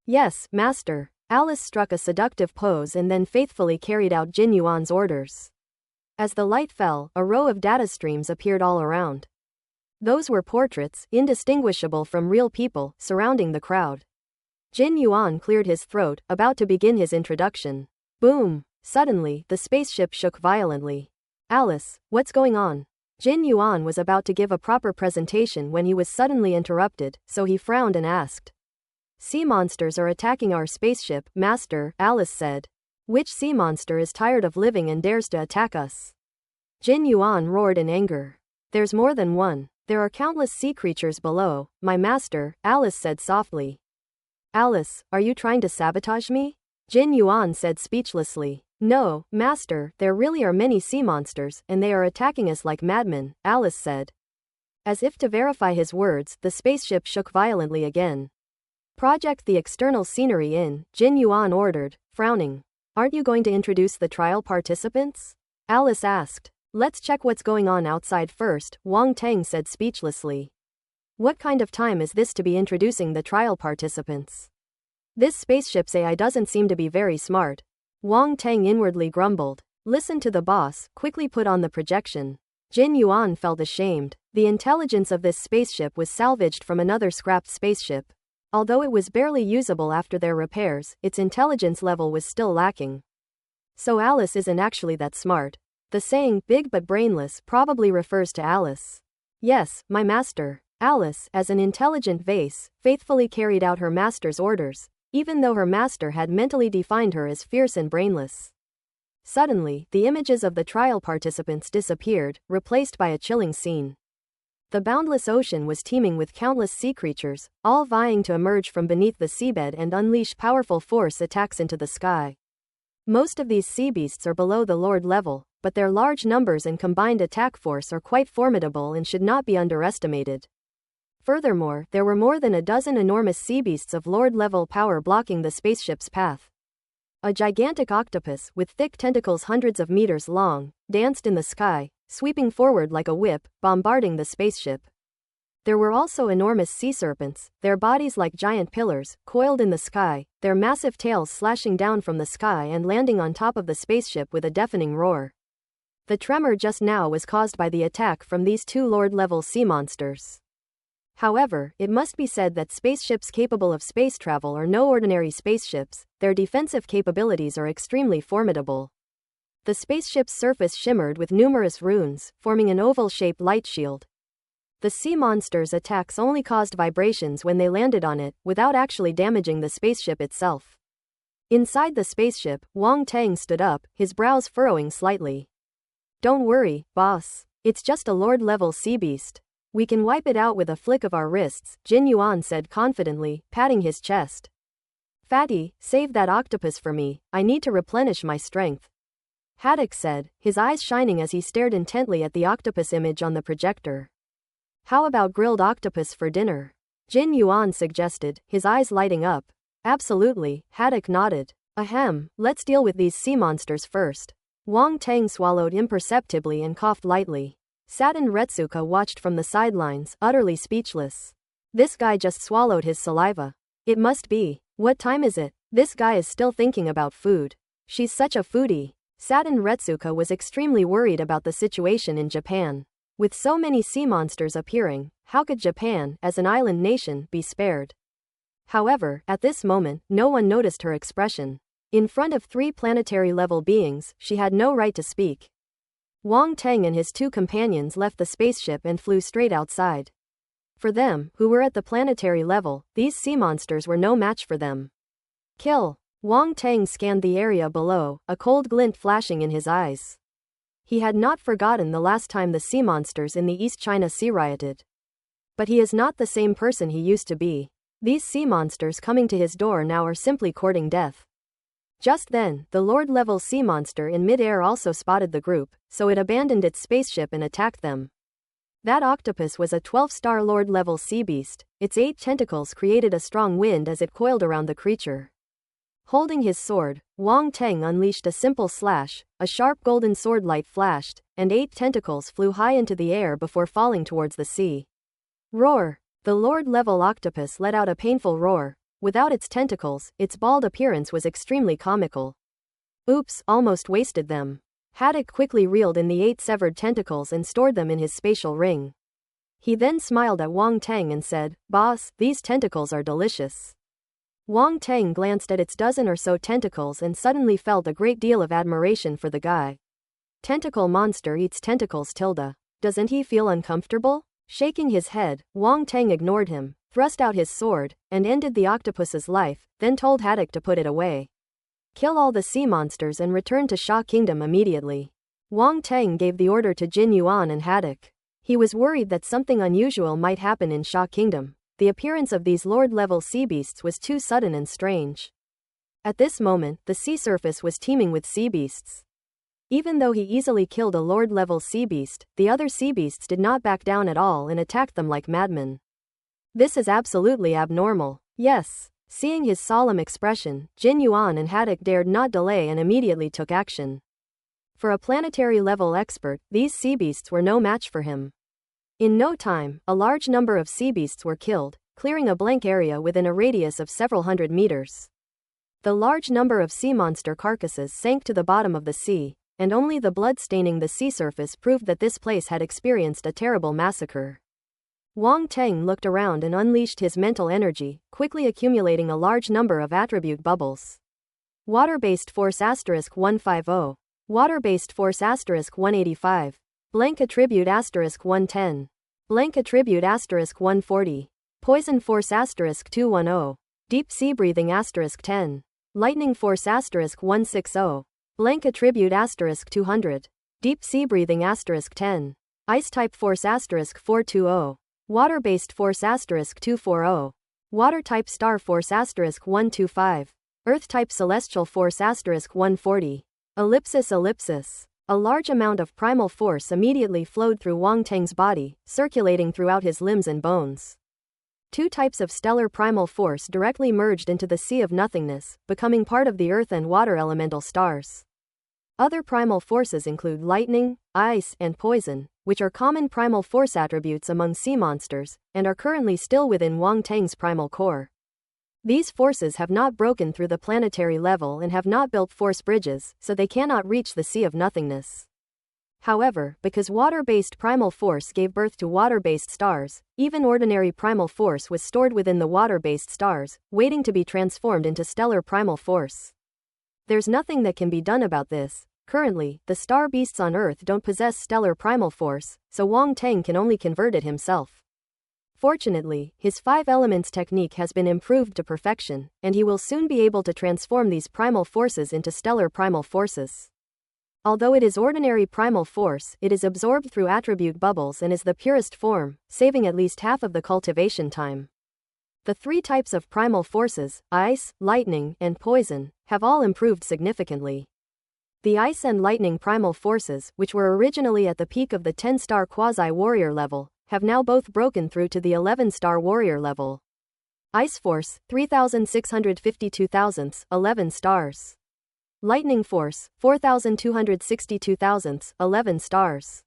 Yes, master. Alice struck a seductive pose and then faithfully carried out Jin Yuan's orders. As the light fell, a row of data streams appeared all around. Those were portraits, indistinguishable from real people, surrounding the crowd. Jin Yuan cleared his throat, about to begin his introduction. Boom! Suddenly, the spaceship shook violently. Alice, what's going on? Jin Yuan was about to give a proper presentation when he was suddenly interrupted, so he frowned and asked. Sea monsters are attacking our spaceship, master, Alice said. Which sea monster is tired of living and dares to attack us? Jin Yuan roared in anger. There's more than one. There are countless sea creatures below, my master, Alice said softly. Alice, are you trying to sabotage me? Jin Yuan said speechlessly. No, master, there really are many sea monsters, and they are attacking us like madmen, Alice said. As if to verify his words, the spaceship shook violently again. Project the external scenery in, Jin Yuan ordered, frowning. Aren't you going to introduce the trial participants? Alice asked. Let's check what's going on outside first, Wang Teng said speechlessly. What kind of time is this to be introducing the trial participants? This spaceship's AI doesn't seem to be very smart. Wang Teng inwardly grumbled. Listen to the boss, quickly put on the projection. Jin Yuan felt ashamed. The intelligence of this spaceship was salvaged from another scrapped spaceship. Although it was barely usable after their repairs, its intelligence level was still lacking. So Alice isn't actually that smart. The saying, big but brainless, probably refers to Alice. Yes, my master. Alice, as an intelligent vase, faithfully carried out her master's orders, even though her master had mentally defined her as fierce and brainless. Suddenly, the images of the trial participants disappeared, replaced by a chilling scene. The boundless ocean was teeming with countless sea creatures, all vying to emerge from beneath the seabed and unleash powerful force attacks into the sky. Most of these sea beasts are below the Lord level, but their large numbers and combined attack force are quite formidable and should not be underestimated. Furthermore, there were more than a dozen enormous sea beasts of Lord-level power blocking the spaceship's path. A gigantic octopus, with thick tentacles hundreds of meters long, danced in the sky, sweeping forward like a whip, bombarding the spaceship. There were also enormous sea serpents, their bodies like giant pillars, coiled in the sky, their massive tails slashing down from the sky and landing on top of the spaceship with a deafening roar. The tremor just now was caused by the attack from these two Lord-level sea monsters. However, it must be said that spaceships capable of space travel are no ordinary spaceships, their defensive capabilities are extremely formidable. The spaceship's surface shimmered with numerous runes, forming an oval-shaped light shield. The sea monsters' attacks only caused vibrations when they landed on it, without actually damaging the spaceship itself. Inside the spaceship, Wang Teng stood up, his brows furrowing slightly. Don't worry, boss. It's just a Lord-level sea beast. We can wipe it out with a flick of our wrists, Jin Yuan said confidently, patting his chest. Fatty, save that octopus for me, I need to replenish my strength. Haddock said, his eyes shining as he stared intently at the octopus image on the projector. How about grilled octopus for dinner? Jin Yuan suggested, his eyes lighting up. Absolutely, Haddock nodded. Ahem, let's deal with these sea monsters first. Wang Teng swallowed imperceptibly and coughed lightly. Satin Retsuka watched from the sidelines, utterly speechless. This guy just swallowed his saliva. It must be. What time is it? This guy is still thinking about food. She's such a foodie. Satin Retsuka was extremely worried about the situation in Japan. With so many sea monsters appearing, how could Japan, as an island nation, be spared? However, at this moment, no one noticed her expression. In front of three planetary-level beings, she had no right to speak. Wang Teng and his two companions left the spaceship and flew straight outside. For them, who were at the planetary level, these sea monsters were no match for them. Kill. Wang Tang scanned the area below, a cold glint flashing in his eyes. He had not forgotten the last time the sea monsters in the East China Sea rioted. But he is not the same person he used to be. These sea monsters coming to his door now are simply courting death. Just then, the Lord-level sea monster in mid-air also spotted the group, so it abandoned its spaceship and attacked them. That octopus was a 12-star Lord-level sea beast. Its 8 tentacles created a strong wind as it coiled around the creature. Holding his sword, Wang Tang unleashed a simple slash, a sharp golden sword light flashed, and 8 tentacles flew high into the air before falling towards the sea. Roar! The Lord-level octopus let out a painful roar. Without its tentacles, its bald appearance was extremely comical. Oops, almost wasted them. Haddock quickly reeled in the 8 severed tentacles and stored them in his spatial ring. He then smiled at Wang Tang and said, "Boss, these tentacles are delicious." Wang Tang glanced at its dozen or so tentacles and suddenly felt a great deal of admiration for the guy. Tentacle monster eats tentacles tilde. Doesn't he feel uncomfortable? Shaking his head, Wang Tang ignored him, thrust out his sword, and ended the octopus's life, then told Haddock to put it away. Kill all the sea monsters and return to Sha Kingdom immediately. Wang Tang gave the order to Jin Yuan and Haddock. He was worried that something unusual might happen in Sha Kingdom. The appearance of these Lord-level sea beasts was too sudden and strange. At this moment, the sea surface was teeming with sea beasts. Even though he easily killed a Lord-level sea beast, the other sea beasts did not back down at all and attacked them like madmen. This is absolutely abnormal. Yes. Seeing his solemn expression, Jin Yuan and Haddock dared not delay and immediately took action. For a planetary-level expert, these sea beasts were no match for him. In no time, a large number of sea beasts were killed, clearing a blank area within a radius of several hundred meters. The large number of sea monster carcasses sank to the bottom of the sea, and only the blood staining the sea surface proved that this place had experienced a terrible massacre. Wang Tang looked around and unleashed his mental energy, quickly accumulating a large number of attribute bubbles. Water-based force *150. Water-based force *185. Blank attribute *110. Blank attribute *140. Poison force *210. Deep sea breathing *10. Lightning force *160. Blank attribute *200. Deep sea breathing *10. Ice type force *420. Water-based force *240. Water type star force *125. Earth type celestial force *140. Ellipsis. A large amount of primal force immediately flowed through Wang Tang's body, circulating throughout his limbs and bones. 2 types of stellar primal force directly merged into the sea of nothingness, becoming part of the earth and water elemental stars. Other primal forces include lightning, ice, and poison, which are common primal force attributes among sea monsters, and are currently still within Wang Tang's primal core. These forces have not broken through the planetary level and have not built force bridges, so they cannot reach the sea of nothingness. However, because water-based primal force gave birth to water-based stars, even ordinary primal force was stored within the water-based stars, waiting to be transformed into stellar primal force. There's nothing that can be done about this. Currently, the star beasts on Earth don't possess stellar primal force, so Wang Tang can only convert it himself. Fortunately, his 5 elements technique has been improved to perfection, and he will soon be able to transform these primal forces into stellar primal forces. Although it is ordinary primal force, it is absorbed through attribute bubbles and is the purest form, saving at least half of the cultivation time. The 3 types of primal forces, ice, lightning, and poison, have all improved significantly. The ice and lightning primal forces, which were originally at the peak of the 10-star quasi-warrior level, have now both broken through to the 11-star warrior level. Ice Force, 3,652 thousandths, 11 stars. Lightning Force, 4,262 thousandths, 11 stars.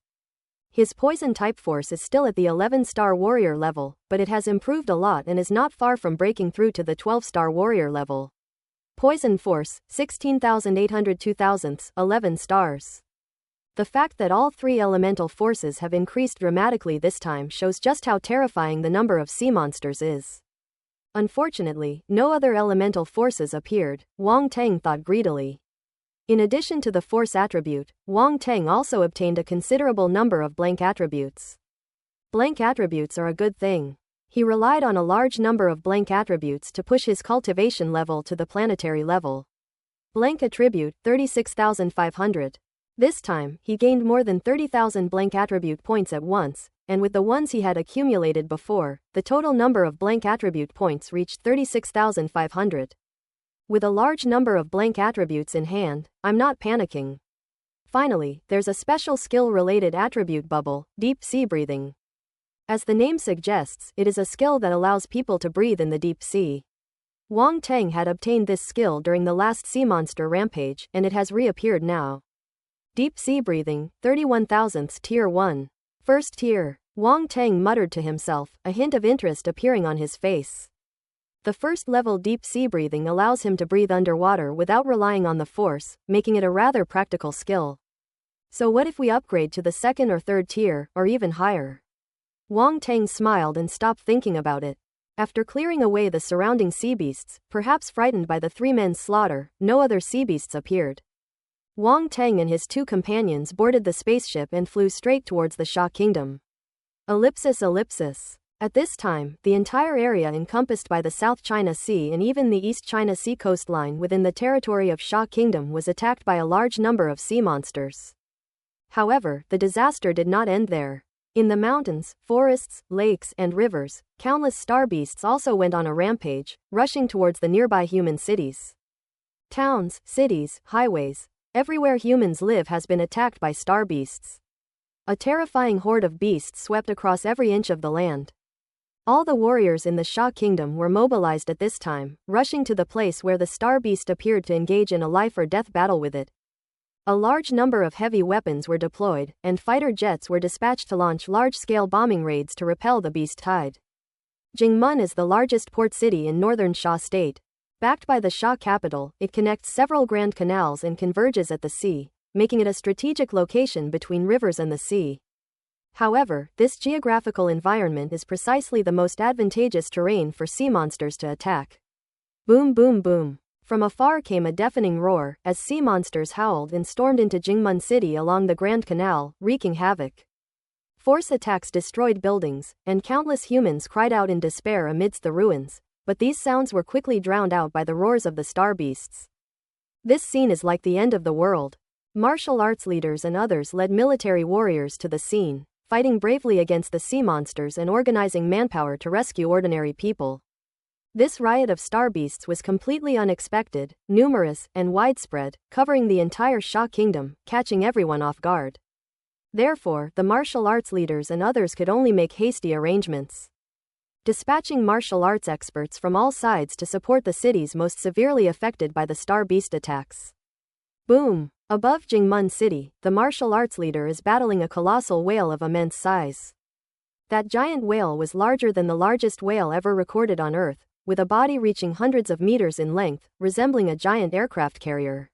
His Poison type force is still at the 11-star warrior level, but it has improved a lot and is not far from breaking through to the 12-star warrior level. Poison Force, 16,802 thousandths, 11 stars. The fact that all 3 elemental forces have increased dramatically this time shows just how terrifying the number of sea monsters is. Unfortunately, no other elemental forces appeared, Wang Tang thought greedily. In addition to the force attribute, Wang Tang also obtained a considerable number of blank attributes. Blank attributes are a good thing. He relied on a large number of blank attributes to push his cultivation level to the planetary level. Blank attribute, 36,500. This time, he gained more than 30,000 blank attribute points at once, and with the ones he had accumulated before, the total number of blank attribute points reached 36,500. With a large number of blank attributes in hand, I'm not panicking. Finally, there's a special skill-related attribute bubble, deep sea breathing. As the name suggests, it is a skill that allows people to breathe in the deep sea. Wang Teng had obtained this skill during the last sea monster rampage, and it has reappeared now. Deep sea breathing, 31,000th tier 1. First tier. Wang Teng muttered to himself, a hint of interest appearing on his face. The first level deep sea breathing allows him to breathe underwater without relying on the force, making it a rather practical skill. So what if we upgrade to the second or third tier, or even higher? Wang Teng smiled and stopped thinking about it. After clearing away the surrounding sea beasts, perhaps frightened by the three men's slaughter, no other sea beasts appeared. Wang Teng and his two companions boarded the spaceship and flew straight towards the Sha Kingdom. Ellipsis. At this time, the entire area encompassed by the South China Sea and even the East China Sea coastline within the territory of Sha Kingdom was attacked by a large number of sea monsters. However, the disaster did not end there. In the mountains, forests, lakes, and rivers, countless star beasts also went on a rampage, rushing towards the nearby human cities. Towns, cities, highways, everywhere humans live has been attacked by star beasts. A terrifying horde of beasts swept across every inch of the land. All the warriors in the Sha Kingdom were mobilized at this time, rushing to the place where the star beast appeared to engage in a life-or-death battle with it. A large number of heavy weapons were deployed, and fighter jets were dispatched to launch large-scale bombing raids to repel the beast tide. Jingmen is the largest port city in northern Sha State. Backed by the Sha capital, it connects several grand canals and converges at the sea, making it a strategic location between rivers and the sea. However, this geographical environment is precisely the most advantageous terrain for sea monsters to attack. Boom boom boom. From afar came a deafening roar, as sea monsters howled and stormed into Jingmen City along the Grand Canal, wreaking havoc. Force attacks destroyed buildings, and countless humans cried out in despair amidst the ruins, but these sounds were quickly drowned out by the roars of the star beasts. This scene is like the end of the world. Martial arts leaders and others led military warriors to the scene, fighting bravely against the sea monsters and organizing manpower to rescue ordinary people. This riot of star beasts was completely unexpected, numerous, and widespread, covering the entire Sha Kingdom, catching everyone off guard. Therefore, the martial arts leaders and others could only make hasty arrangements, dispatching martial arts experts from all sides to support the cities most severely affected by the star beast attacks. Boom! Above Jingmen City, the martial arts leader is battling a colossal whale of immense size. That giant whale was larger than the largest whale ever recorded on Earth, with a body reaching hundreds of meters in length, resembling a giant aircraft carrier.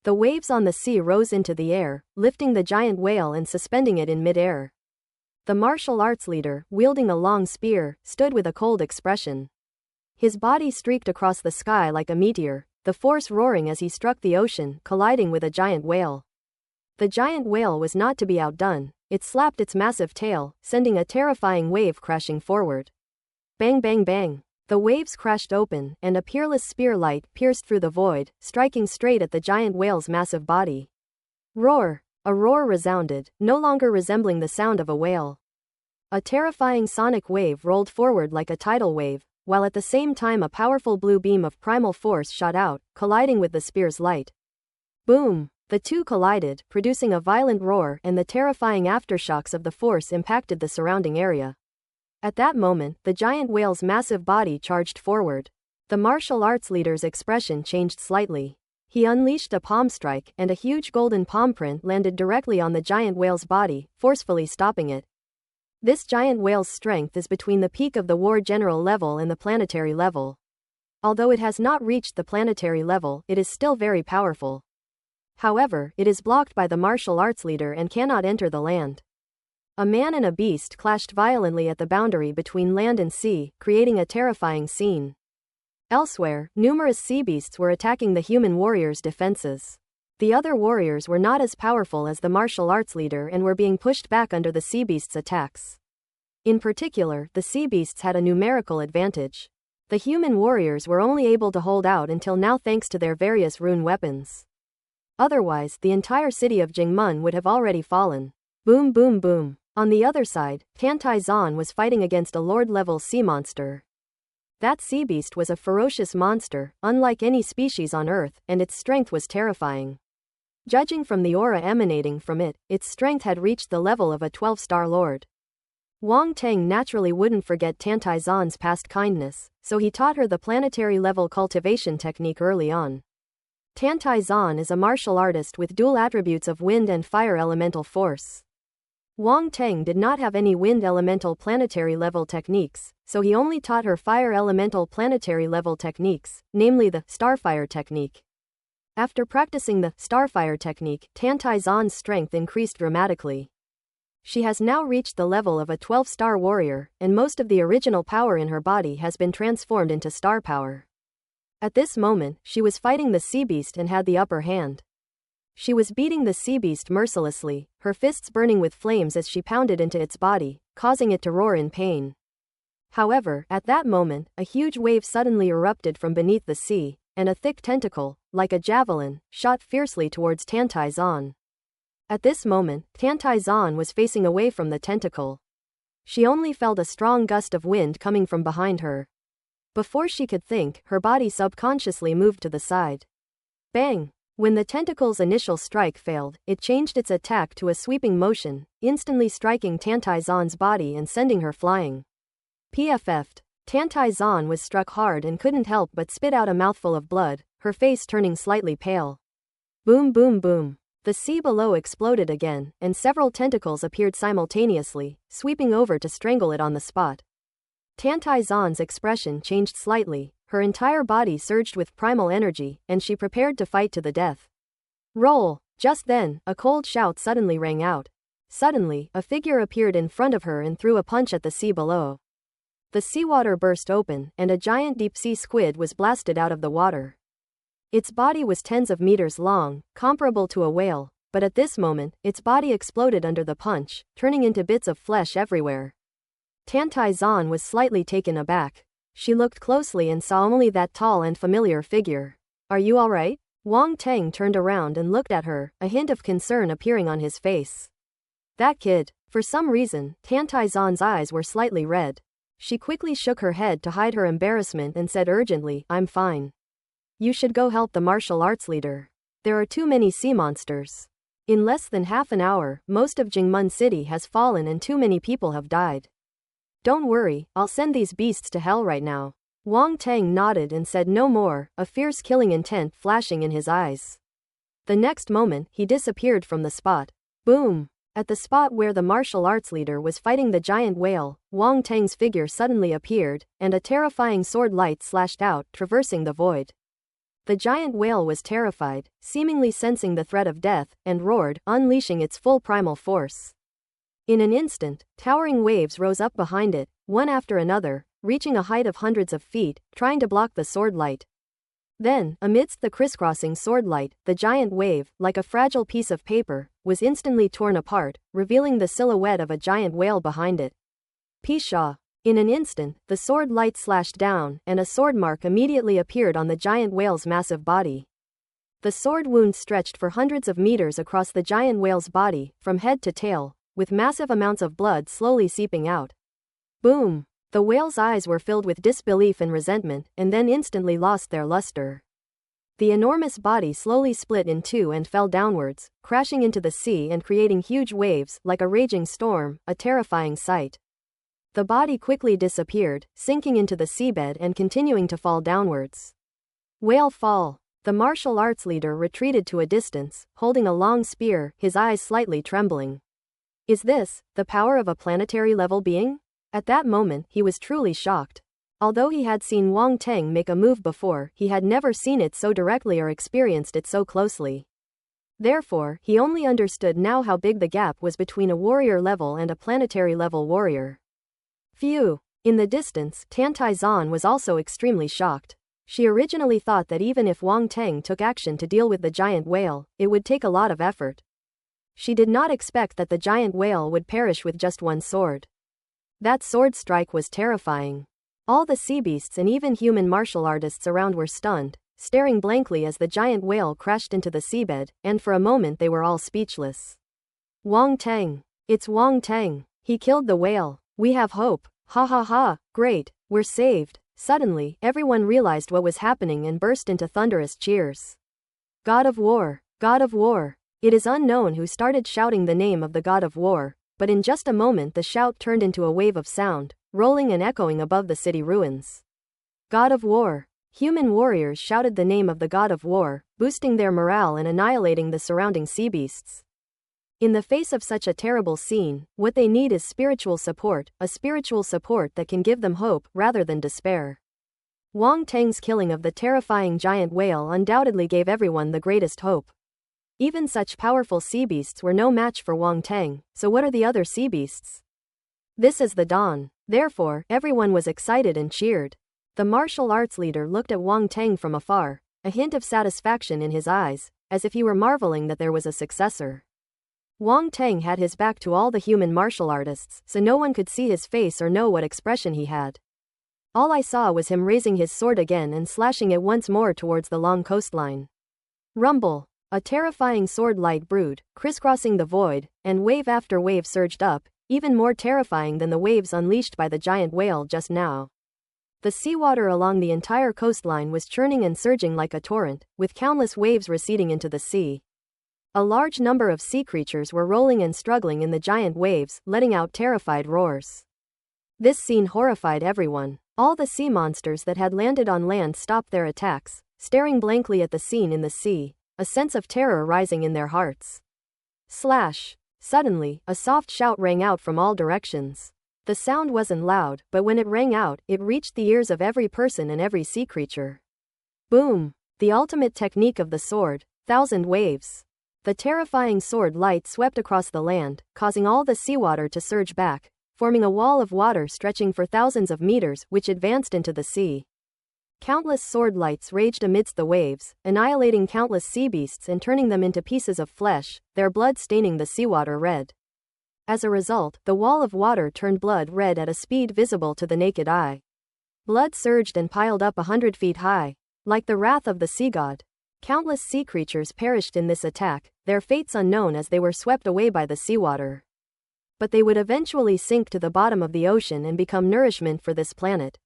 The waves on the sea rose into the air, lifting the giant whale and suspending it in mid-air. The martial arts leader, wielding a long spear, stood with a cold expression. His body streaked across the sky like a meteor, the force roaring as he struck the ocean, colliding with a giant whale. The giant whale was not to be outdone. It slapped its massive tail, sending a terrifying wave crashing forward. Bang bang bang. The waves crashed open, and a peerless spear light pierced through the void, striking straight at the giant whale's massive body. Roar! A roar resounded, no longer resembling the sound of a whale. A terrifying sonic wave rolled forward like a tidal wave, while at the same time a powerful blue beam of primal force shot out, colliding with the spear's light. Boom! The two collided, producing a violent roar, and the terrifying aftershocks of the force impacted the surrounding area. At that moment, the giant whale's massive body charged forward. The martial arts leader's expression changed slightly. He unleashed a palm strike, and a huge golden palm print landed directly on the giant whale's body, forcefully stopping it. This giant whale's strength is between the peak of the war general level and the planetary level. Although it has not reached the planetary level, it is still very powerful. However, it is blocked by the martial arts leader and cannot enter the land. A man and a beast clashed violently at the boundary between land and sea, creating a terrifying scene. Elsewhere, numerous sea beasts were attacking the human warriors' defenses. The other warriors were not as powerful as the martial arts leader and were being pushed back under the sea beasts' attacks. In particular, the sea beasts had a numerical advantage. The human warriors were only able to hold out until now thanks to their various rune weapons. Otherwise, the entire city of Jingmen would have already fallen. Boom boom boom. On the other side, Tantai Zan was fighting against a lord-level sea monster. That sea beast was a ferocious monster, unlike any species on Earth, and its strength was terrifying. Judging from the aura emanating from it, its strength had reached the level of a 12-star lord. Wang Teng naturally wouldn't forget Tantai Zan's past kindness, so he taught her the planetary-level cultivation technique early on. Tantai Zan is a martial artist with dual attributes of wind and fire elemental force. Wang Teng did not have any wind elemental planetary level techniques, so he only taught her fire elemental planetary level techniques, namely the Starfire technique. After practicing the Starfire technique, Tantai Zan's strength increased dramatically. She has now reached the level of a 12-star warrior, and most of the original power in her body has been transformed into star power. At this moment, she was fighting the sea beast and had the upper hand. She was beating the sea beast mercilessly, her fists burning with flames as she pounded into its body, causing it to roar in pain. However, at that moment, a huge wave suddenly erupted from beneath the sea, and a thick tentacle, like a javelin, shot fiercely towards Tantai Zan. At this moment, Tantai Zan was facing away from the tentacle. She only felt a strong gust of wind coming from behind her. Before she could think, her body subconsciously moved to the side. Bang! When the tentacle's initial strike failed, it changed its attack to a sweeping motion, instantly striking Tantai Zan's body and sending her flying. PFF'd. Tantai Zan was struck hard and couldn't help but spit out a mouthful of blood, her face turning slightly pale. Boom boom boom. The sea below exploded again, and several tentacles appeared simultaneously, sweeping over to strangle it on the spot. Tantai Zan's expression changed slightly, her entire body surged with primal energy, and she prepared to fight to the death. Roll! Just then, a cold shout suddenly rang out. Suddenly, a figure appeared in front of her and threw a punch at the sea below. The seawater burst open, and a giant deep-sea squid was blasted out of the water. Its body was tens of meters long, comparable to a whale, but at this moment, its body exploded under the punch, turning into bits of flesh everywhere. Tantai Zan was slightly taken aback. She looked closely and saw only that tall and familiar figure. Are you alright? Wang Teng turned around and looked at her, a hint of concern appearing on his face. That kid. For some reason, Tantai Zan's eyes were slightly red. She quickly shook her head to hide her embarrassment and said urgently, I'm fine. You should go help the martial arts leader. There are too many sea monsters. In less than half an hour, most of Jingmen City has fallen and too many people have died. Don't worry, I'll send these beasts to hell right now. Wang Teng nodded and said no more, a fierce killing intent flashing in his eyes. The next moment, he disappeared from the spot. Boom! At the spot where the martial arts leader was fighting the giant whale, Wang Teng's figure suddenly appeared, and a terrifying sword light slashed out, traversing the void. The giant whale was terrified, seemingly sensing the threat of death, and roared, unleashing its full primal force. In an instant, towering waves rose up behind it, one after another, reaching a height of hundreds of feet, trying to block the sword light. Then, amidst the crisscrossing sword light, the giant wave, like a fragile piece of paper, was instantly torn apart, revealing the silhouette of a giant whale behind it. Pshaw! In an instant, the sword light slashed down, and a sword mark immediately appeared on the giant whale's massive body. The sword wound stretched for hundreds of meters across the giant whale's body, from head to tail, with massive amounts of blood slowly seeping out. Boom! The whale's eyes were filled with disbelief and resentment, and then instantly lost their luster. The enormous body slowly split in two and fell downwards, crashing into the sea and creating huge waves, like a raging storm, a terrifying sight. The body quickly disappeared, sinking into the seabed and continuing to fall downwards. Whale fall! The martial arts leader retreated to a distance, holding a long spear, his eyes slightly trembling. Is this the power of a planetary-level being? At that moment, he was truly shocked. Although he had seen Wang Teng make a move before, he had never seen it so directly or experienced it so closely. Therefore, he only understood now how big the gap was between a warrior-level and a planetary-level warrior. Phew! In the distance, Tantai Zan was also extremely shocked. She originally thought that even if Wang Teng took action to deal with the giant whale, it would take a lot of effort. She did not expect that the giant whale would perish with just one sword. That sword strike was terrifying. All the sea beasts and even human martial artists around were stunned, staring blankly as the giant whale crashed into the seabed, and for a moment they were all speechless. Wong Tang. It's Wong Tang. He killed the whale. We have hope. Ha ha ha, great, we're saved. Suddenly, everyone realized what was happening and burst into thunderous cheers. God of War. God of War. It is unknown who started shouting the name of the God of War, but in just a moment the shout turned into a wave of sound, rolling and echoing above the city ruins. God of War. Human warriors shouted the name of the God of War, boosting their morale and annihilating the surrounding sea beasts. In the face of such a terrible scene, what they need is spiritual support, a spiritual support that can give them hope rather than despair. Wong Tang's killing of the terrifying giant whale undoubtedly gave everyone the greatest hope. Even such powerful sea beasts were no match for Wong Tang, so what are the other sea beasts? This is the dawn. Therefore, everyone was excited and cheered. The martial arts leader looked at Wong Tang from afar, a hint of satisfaction in his eyes, as if he were marveling that there was a successor. Wong Tang had his back to all the human martial artists, so no one could see his face or know what expression he had. All I saw was him raising his sword again and slashing it once more towards the long coastline. Rumble. A terrifying sword light brewed, crisscrossing the void, and wave after wave surged up, even more terrifying than the waves unleashed by the giant whale just now. The seawater along the entire coastline was churning and surging like a torrent, with countless waves receding into the sea. A large number of sea creatures were rolling and struggling in the giant waves, letting out terrified roars. This scene horrified everyone. All the sea monsters that had landed on land stopped their attacks, staring blankly at the scene in the sea, a sense of terror rising in their hearts. Slash! Suddenly, a soft shout rang out from all directions. The sound wasn't loud, but when it rang out, it reached the ears of every person and every sea creature. Boom! The ultimate technique of the sword, 1,000 waves. The terrifying sword light swept across the land, causing all the seawater to surge back, forming a wall of water stretching for thousands of meters, which advanced into the sea. Countless sword lights raged amidst the waves, annihilating countless sea beasts and turning them into pieces of flesh, their blood staining the seawater red. As a result, the wall of water turned blood red at a speed visible to the naked eye. Blood surged and piled up 100 feet high, like the wrath of the sea god. Countless sea creatures perished in this attack, their fates unknown as they were swept away by the seawater. But they would eventually sink to the bottom of the ocean and become nourishment for this planet.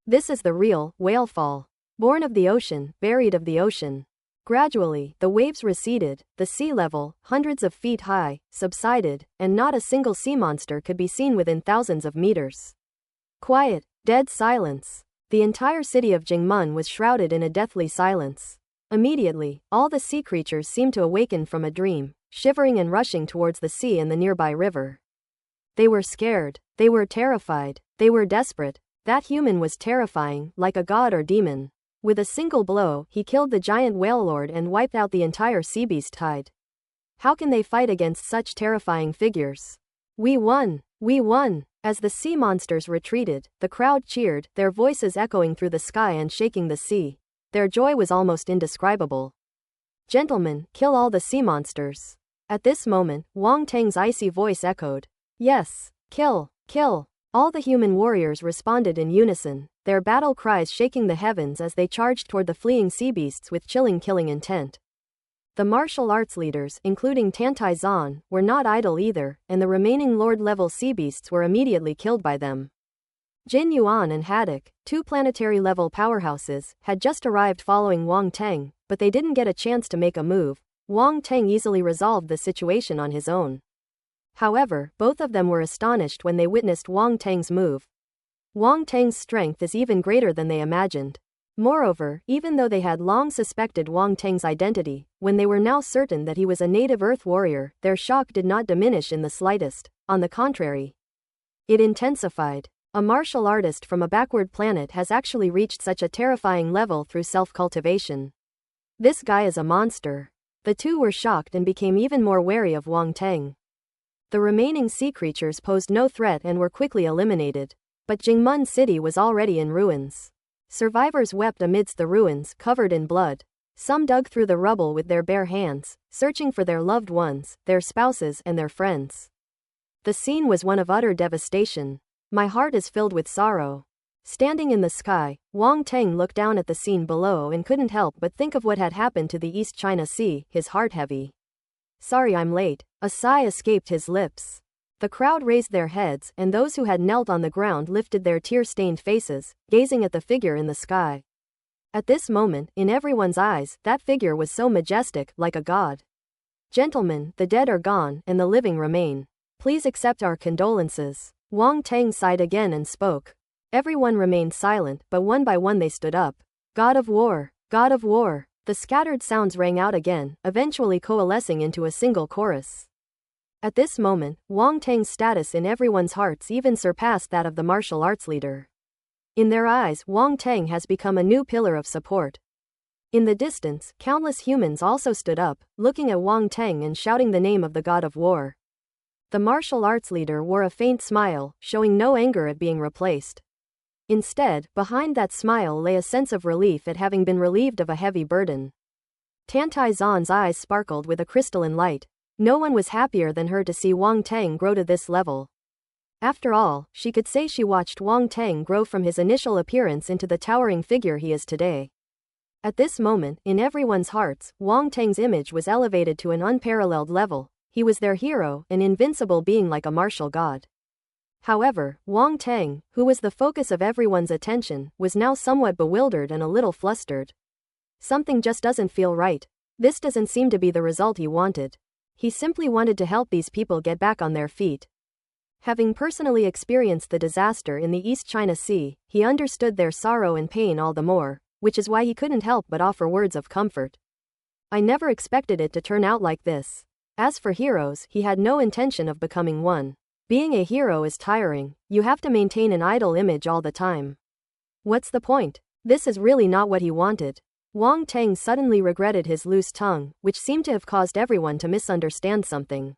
This is the real whalefall. Born of the ocean, buried of the ocean. Gradually, the waves receded, the sea level, hundreds of feet high, subsided, and not a single sea monster could be seen within thousands of meters. Quiet, dead silence. The entire city of Jingmen was shrouded in a deathly silence. Immediately, all the sea creatures seemed to awaken from a dream, shivering and rushing towards the sea and the nearby river. They were scared, they were terrified, they were desperate. That human was terrifying, like a god or demon. With a single blow, he killed the giant whale lord and wiped out the entire sea beast tide. How can they fight against such terrifying figures? We won! We won! As the sea monsters retreated, the crowd cheered, their voices echoing through the sky and shaking the sea. Their joy was almost indescribable. Gentlemen, kill all the sea monsters. At this moment, Wong Tang's icy voice echoed. Yes, kill, kill. All the human warriors responded in unison, their battle cries shaking the heavens as they charged toward the fleeing sea beasts with chilling killing intent. The martial arts leaders, including Tantai Zan, were not idle either, and the remaining lord-level sea beasts were immediately killed by them. Jin Yuan and Haddock, two planetary-level powerhouses, had just arrived following Wong Tang, but they didn't get a chance to make a move. Wong Tang easily resolved the situation on his own. However, both of them were astonished when they witnessed Wong Tang's move. Wong Tang's strength is even greater than they imagined. Moreover, even though they had long suspected Wong Tang's identity, when they were now certain that he was a native Earth warrior, their shock did not diminish in the slightest. On the contrary, it intensified. A martial artist from a backward planet has actually reached such a terrifying level through self-cultivation. This guy is a monster. The two were shocked and became even more wary of Wong Tang. The remaining sea creatures posed no threat and were quickly eliminated. But Jingmen City was already in ruins. Survivors wept amidst the ruins, covered in blood. Some dug through the rubble with their bare hands, searching for their loved ones, their spouses, and their friends. The scene was one of utter devastation. My heart is filled with sorrow. Standing in the sky, Wang Teng looked down at the scene below and couldn't help but think of what had happened to the East China Sea, his heart heavy. Sorry I'm late. A sigh escaped his lips. The crowd raised their heads, and those who had knelt on the ground lifted their tear-stained faces, gazing at the figure in the sky. At this moment, in everyone's eyes, that figure was so majestic, like a god. Gentlemen, the dead are gone, and the living remain. Please accept our condolences. Wang Teng sighed again and spoke. Everyone remained silent, but one by one they stood up. God of war! God of war! The scattered sounds rang out again, eventually coalescing into a single chorus. At this moment, Wang Teng's status in everyone's hearts even surpassed that of the martial arts leader. In their eyes, Wang Teng has become a new pillar of support. In the distance, countless humans also stood up, looking at Wang Teng and shouting the name of the god of war. The martial arts leader wore a faint smile, showing no anger at being replaced. Instead, behind that smile lay a sense of relief at having been relieved of a heavy burden. Tantai Zan's eyes sparkled with a crystalline light. No one was happier than her to see Wang Teng grow to this level. After all, she could say she watched Wang Teng grow from his initial appearance into the towering figure he is today. At this moment, in everyone's hearts, Wang Teng's image was elevated to an unparalleled level. He was their hero, an invincible being like a martial god. However, Wang Teng, who was the focus of everyone's attention, was now somewhat bewildered and a little flustered. Something just doesn't feel right. This doesn't seem to be the result he wanted. He simply wanted to help these people get back on their feet. Having personally experienced the disaster in the East China Sea, he understood their sorrow and pain all the more, which is why he couldn't help but offer words of comfort. I never expected it to turn out like this. As for heroes, he had no intention of becoming one. Being a hero is tiring. You have to maintain an idle image all the time. What's the point? This is really not what he wanted. Wang Teng suddenly regretted his loose tongue, which seemed to have caused everyone to misunderstand something.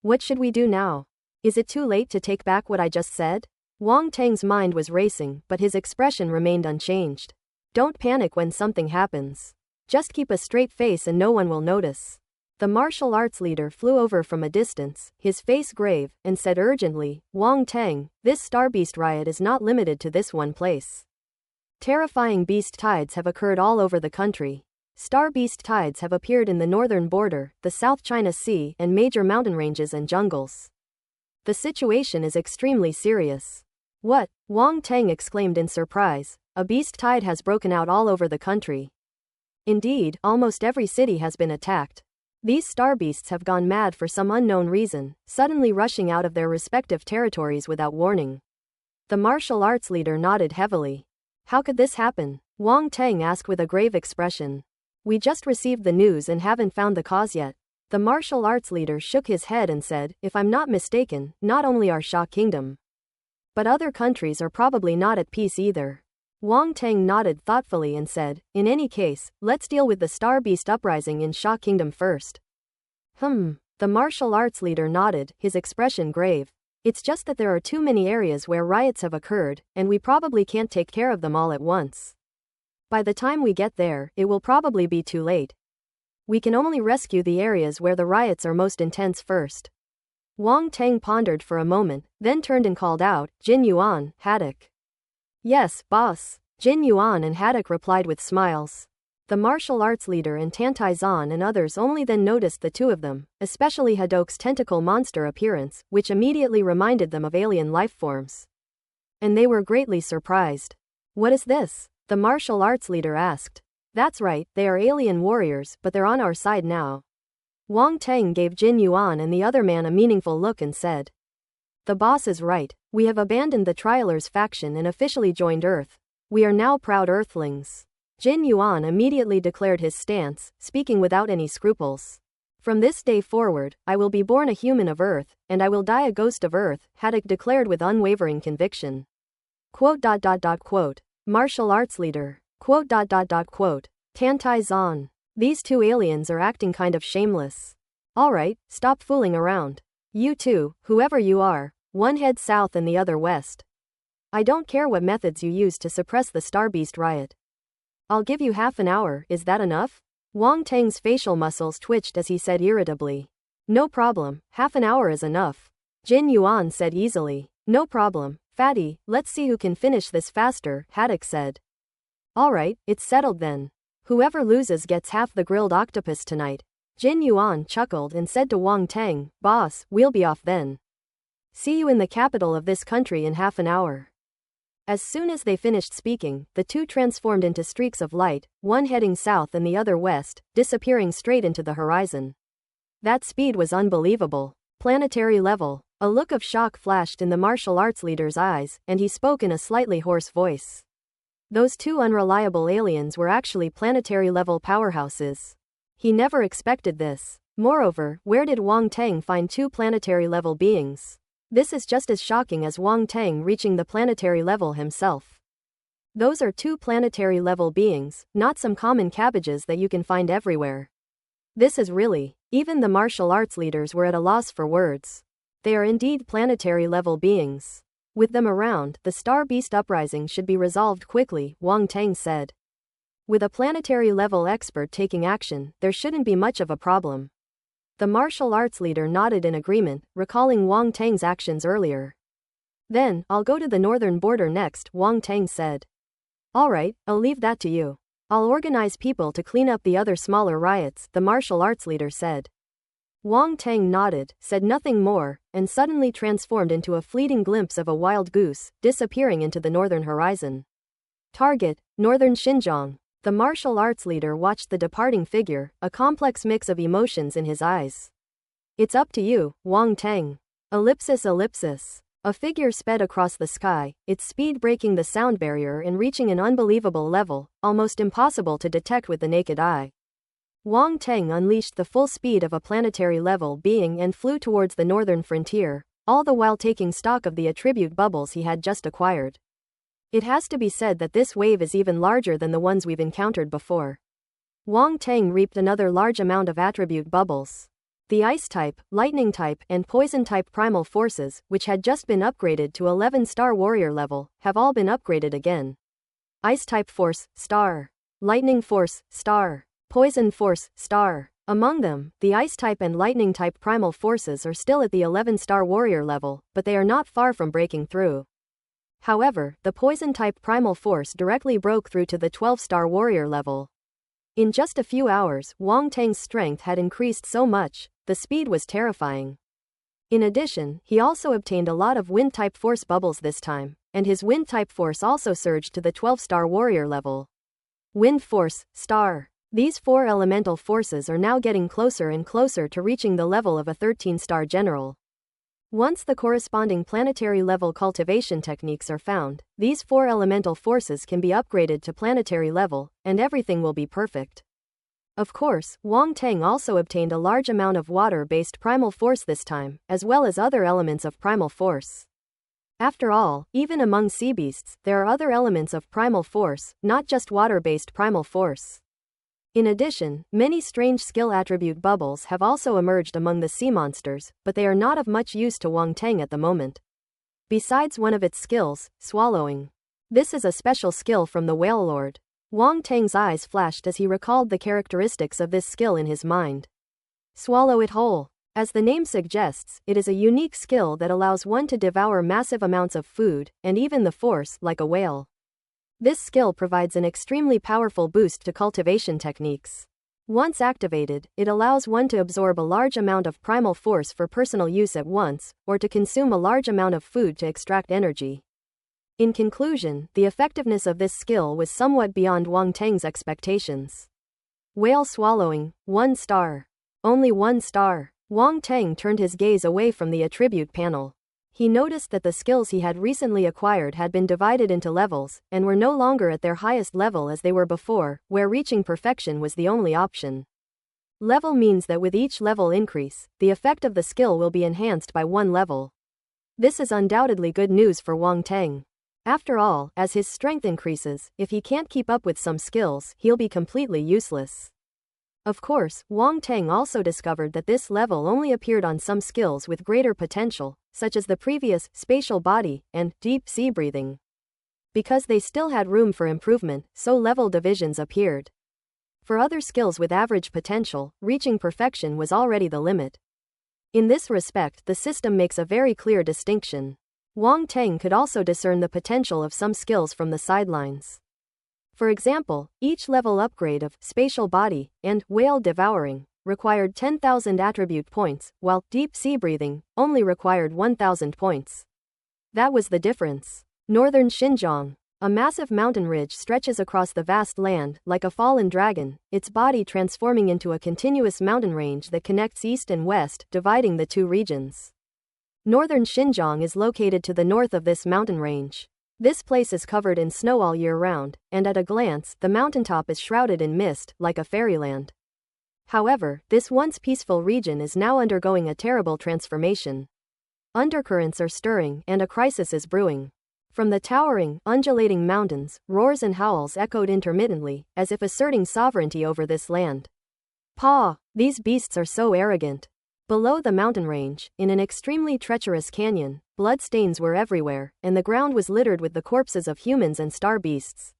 What should we do now? Is it too late to take back what I just said? Wang Teng's mind was racing, but his expression remained unchanged. Don't panic when something happens. Just keep a straight face and no one will notice. The martial arts leader flew over from a distance, his face grave, and said urgently, Wang Teng, this star beast riot is not limited to this one place. Terrifying beast tides have occurred all over the country. Star beast tides have appeared in the northern border, the South China Sea, and major mountain ranges and jungles. The situation is extremely serious. What? Wang Teng exclaimed in surprise. A beast tide has broken out all over the country. Indeed, almost every city has been attacked. These star beasts have gone mad for some unknown reason, suddenly rushing out of their respective territories without warning. The martial arts leader nodded heavily. How could this happen? Wang Teng asked with a grave expression. We just received the news and haven't found the cause yet. The martial arts leader shook his head and said, if I'm not mistaken, not only our Sha Kingdom, but other countries are probably not at peace either. Wang Teng nodded thoughtfully and said, in any case, let's deal with the Star Beast uprising in Sha Kingdom first. The martial arts leader nodded, his expression grave. It's just that there are too many areas where riots have occurred, and we probably can't take care of them all at once. By the time we get there, it will probably be too late. We can only rescue the areas where the riots are most intense first. Wang Teng pondered for a moment, then turned and called out, Jin Yuan, Haddock. Yes, boss. Jin Yuan and Haddock replied with smiles. The martial arts leader and Tantai Zan and others only then noticed the two of them, especially Haddock's tentacle monster appearance, which immediately reminded them of alien life forms. And they were greatly surprised. What is this? The martial arts leader asked. That's right, they are alien warriors, but they're on our side now. Wang Teng gave Jin Yuan and the other man a meaningful look and said. The boss is right. We have abandoned the Trialers faction and officially joined Earth. We are now proud Earthlings. Jin Yuan immediately declared his stance, speaking without any scruples. From this day forward, I will be born a human of Earth, and I will die a ghost of Earth, Haddock declared with unwavering conviction. Quote. Martial arts leader. Quote. Tantai Zan. These two aliens are acting kind of shameless. Alright, stop fooling around. You two, whoever you are, one head south and the other west. I don't care what methods you use to suppress the Star Beast riot. I'll give you half an hour, is that enough? Wang Teng's facial muscles twitched as he said irritably. No problem, half an hour is enough. Jin Yuan said easily. No problem, Fatty, let's see who can finish this faster, Haddock said. Alright, it's settled then. Whoever loses gets half the grilled octopus tonight. Jin Yuan chuckled and said to Wang Teng, Boss, we'll be off then. See you in the capital of this country in half an hour. As soon as they finished speaking, the two transformed into streaks of light, one heading south and the other west, disappearing straight into the horizon. That speed was unbelievable. Planetary level. A look of shock flashed in the martial arts leader's eyes, and he spoke in a slightly hoarse voice. Those two unreliable aliens were actually planetary-level powerhouses. He never expected this. Moreover, where did Wang Teng find two planetary-level beings? This is just as shocking as Wang Teng reaching the planetary level himself. Those are two planetary-level beings, not some common cabbages that you can find everywhere. This is really... Even the martial arts leaders were at a loss for words. They are indeed planetary-level beings. With them around, the Star Beast uprising should be resolved quickly, Wang Teng said. With a planetary-level expert taking action, there shouldn't be much of a problem. The martial arts leader nodded in agreement, recalling Wang Teng's actions earlier. Then, I'll go to the northern border next, Wang Teng said. Alright, I'll leave that to you. I'll organize people to clean up the other smaller riots, the martial arts leader said. Wang Teng nodded, said nothing more, and suddenly transformed into a fleeting glimpse of a wild goose, disappearing into the northern horizon. Target, Northern Xinjiang. The martial arts leader watched the departing figure, a complex mix of emotions in his eyes. It's up to you, Wang Teng. Ellipsis ellipsis. A figure sped across the sky, its speed breaking the sound barrier and reaching an unbelievable level, almost impossible to detect with the naked eye. Wang Teng unleashed the full speed of a planetary-level being and flew towards the northern frontier, all the while taking stock of the attribute bubbles he had just acquired. It has to be said that this wave is even larger than the ones we've encountered before. Wang Teng reaped another large amount of attribute bubbles. The Ice-type, Lightning-type, and Poison-type primal forces, which had just been upgraded to 11-star warrior level, have all been upgraded again. Ice-type force, star. Lightning force, star. Poison force, star. Among them, the Ice-type and Lightning-type primal forces are still at the 11-star warrior level, but they are not far from breaking through. However, the Poison-type primal force directly broke through to the 12-star warrior level. In just a few hours, Wang Teng's strength had increased so much, the speed was terrifying. In addition, he also obtained a lot of Wind-type force bubbles this time, and his Wind-type force also surged to the 12-star warrior level. Wind force, star. These four elemental forces are now getting closer and closer to reaching the level of a 13-star general. Once the corresponding planetary-level cultivation techniques are found, these four elemental forces can be upgraded to planetary level, and everything will be perfect. Of course, Wang Teng also obtained a large amount of water-based primal force this time, as well as other elements of primal force. After all, even among sea beasts, there are other elements of primal force, not just water-based primal force. In addition, many strange skill attribute bubbles have also emerged among the sea monsters, but they are not of much use to Wang Teng at the moment. Besides one of its skills, swallowing. This is a special skill from the Whale Lord. Wang Teng's eyes flashed as he recalled the characteristics of this skill in his mind. Swallow it whole. As the name suggests, it is a unique skill that allows one to devour massive amounts of food, and even the force, like a whale. This skill provides an extremely powerful boost to cultivation techniques. Once activated, it allows one to absorb a large amount of primal force for personal use at once, or to consume a large amount of food to extract energy. In conclusion, the effectiveness of this skill was somewhat beyond Wang Teng's expectations. Whale swallowing, 1 star. Only 1 star. Wang Teng turned his gaze away from the attribute panel. He noticed that the skills he had recently acquired had been divided into levels, and were no longer at their highest level as they were before, where reaching perfection was the only option. Level means that with each level increase, the effect of the skill will be enhanced by 1 level. This is undoubtedly good news for Wang Teng. After all, as his strength increases, if he can't keep up with some skills, he'll be completely useless. Of course, Wang Teng also discovered that this level only appeared on some skills with greater potential, such as the previous, spatial body, and deep sea breathing. Because they still had room for improvement, so level divisions appeared. For other skills with average potential, reaching perfection was already the limit. In this respect, the system makes a very clear distinction. Wang Teng could also discern the potential of some skills from the sidelines. For example, each level upgrade of spatial body and whale devouring required 10,000 attribute points, while deep sea breathing only required 1,000 points. That was the difference. Northern Xinjiang. A massive mountain ridge stretches across the vast land, like a fallen dragon, its body transforming into a continuous mountain range that connects east and west, dividing the two regions. Northern Xinjiang is located to the north of this mountain range. This place is covered in snow all year round, and at a glance, the mountaintop is shrouded in mist, like a fairyland. However, this once peaceful region is now undergoing a terrible transformation. Undercurrents are stirring, and a crisis is brewing. From the towering, undulating mountains, roars and howls echoed intermittently, as if asserting sovereignty over this land. Paw! These beasts are so arrogant. Below the mountain range, in an extremely treacherous canyon, bloodstains were everywhere, and the ground was littered with the corpses of humans and star beasts,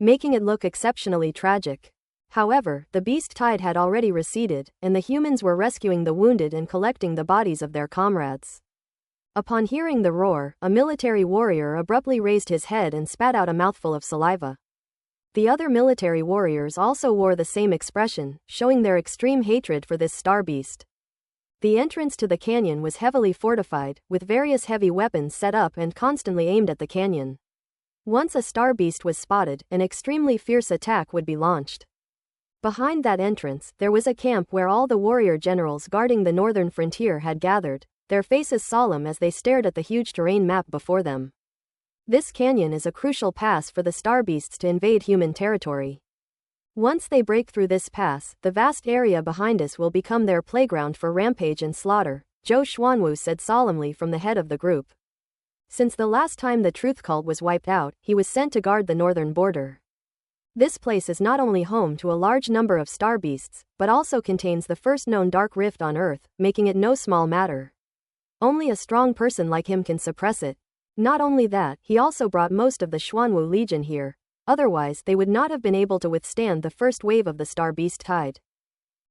making it look exceptionally tragic. However, the beast tide had already receded, and the humans were rescuing the wounded and collecting the bodies of their comrades. Upon hearing the roar, a military warrior abruptly raised his head and spat out a mouthful of saliva. The other military warriors also wore the same expression, showing their extreme hatred for this star beast. The entrance to the canyon was heavily fortified, with various heavy weapons set up and constantly aimed at the canyon. Once a star beast was spotted, an extremely fierce attack would be launched. Behind that entrance, there was a camp where all the warrior generals guarding the northern frontier had gathered, their faces solemn as they stared at the huge terrain map before them. This canyon is a crucial pass for the star beasts to invade human territory. Once they break through this pass, the vast area behind us will become their playground for rampage and slaughter, Zhou Xuanwu said solemnly from the head of the group. Since the last time the Truth Cult was wiped out, he was sent to guard the northern border. This place is not only home to a large number of star beasts, but also contains the first known dark rift on Earth, making it no small matter. Only a strong person like him can suppress it. Not only that, he also brought most of the Xuanwu Legion here. Otherwise, they would not have been able to withstand the first wave of the star beast tide.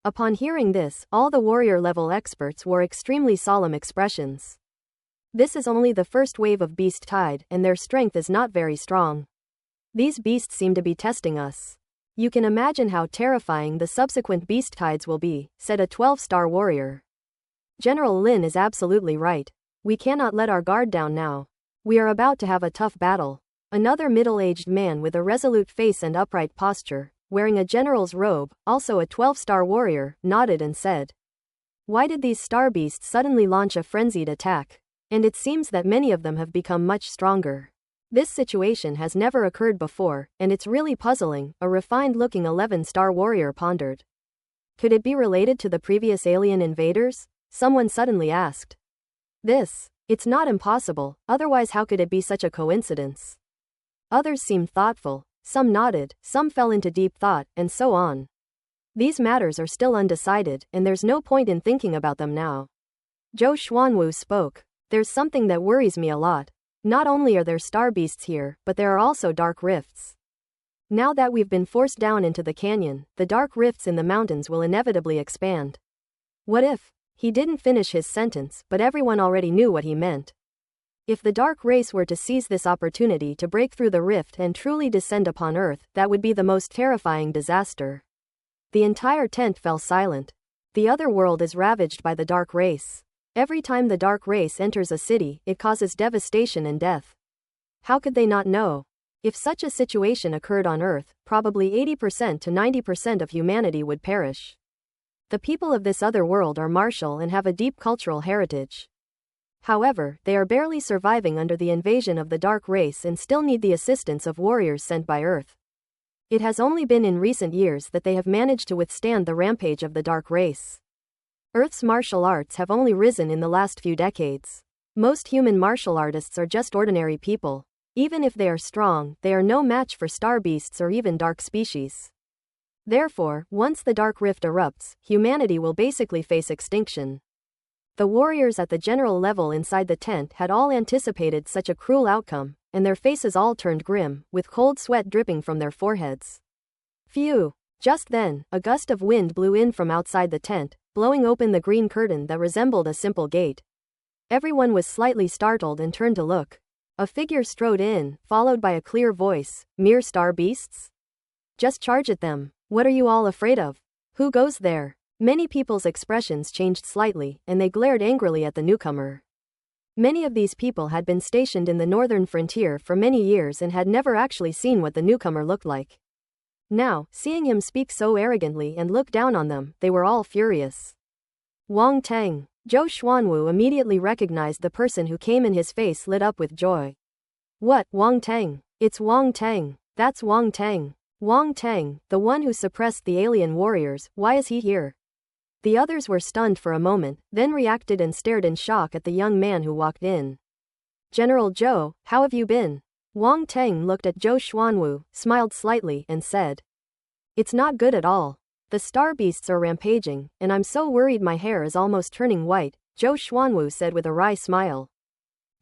Upon hearing this, all the warrior-level experts wore extremely solemn expressions. This is only the first wave of beast tide, and their strength is not very strong. These beasts seem to be testing us. You can imagine how terrifying the subsequent beast tides will be, said a 12-star warrior. General Lin is absolutely right. We cannot let our guard down now. We are about to have a tough battle. Another middle-aged man with a resolute face and upright posture, wearing a general's robe, also a 12-star warrior, nodded and said, "Why did these star beasts suddenly launch a frenzied attack? And it seems that many of them have become much stronger. This situation has never occurred before, and it's really puzzling," a refined-looking 11-star warrior pondered. Could it be related to the previous alien invaders? Someone suddenly asked. It's not impossible, otherwise how could it be such a coincidence? Others seemed thoughtful, some nodded, some fell into deep thought, and so on. These matters are still undecided, and there's no point in thinking about them now. Zhou Xuanwu spoke. There's something that worries me a lot. Not only are there star beasts here, but there are also dark rifts. Now that we've been forced down into the canyon, the dark rifts in the mountains will inevitably expand. What if? He didn't finish his sentence, but everyone already knew what he meant. If the dark race were to seize this opportunity to break through the rift and truly descend upon Earth, that would be the most terrifying disaster. The entire tent fell silent. The other world is ravaged by the dark race. Every time the dark race enters a city, it causes devastation and death. How could they not know? If such a situation occurred on Earth, probably 80% to 90% of humanity would perish. The people of this other world are martial and have a deep cultural heritage. However, they are barely surviving under the invasion of the dark race and still need the assistance of warriors sent by Earth. It has only been in recent years that they have managed to withstand the rampage of the dark race. Earth's martial arts have only risen in the last few decades. Most human martial artists are just ordinary people. Even if they are strong, they are no match for star beasts or even dark species. Therefore, once the dark rift erupts, humanity will basically face extinction. The warriors at the general level inside the tent had all anticipated such a cruel outcome, and their faces all turned grim, with cold sweat dripping from their foreheads. Phew! Just then, a gust of wind blew in from outside the tent, blowing open the green curtain that resembled a simple gate. Everyone was slightly startled and turned to look. A figure strode in, followed by a clear voice. Mere star beasts? Just charge at them. What are you all afraid of? Who goes there? Many people's expressions changed slightly, and they glared angrily at the newcomer. Many of these people had been stationed in the northern frontier for many years and had never actually seen what the newcomer looked like. Now, seeing him speak so arrogantly and look down on them, they were all furious. Wang Tang. Zhou Xuanwu immediately recognized the person who came, and his face lit up with joy. What, Wang Tang? It's Wang Tang. That's Wang Tang. Wang Tang, the one who suppressed the alien warriors, why is he here? The others were stunned for a moment, then reacted and stared in shock at the young man who walked in. General Zhou, how have you been? Wang Tang looked at Zhou Xuanwu, smiled slightly, and said. It's not good at all. The star beasts are rampaging, and I'm so worried my hair is almost turning white, Zhou Xuanwu said with a wry smile.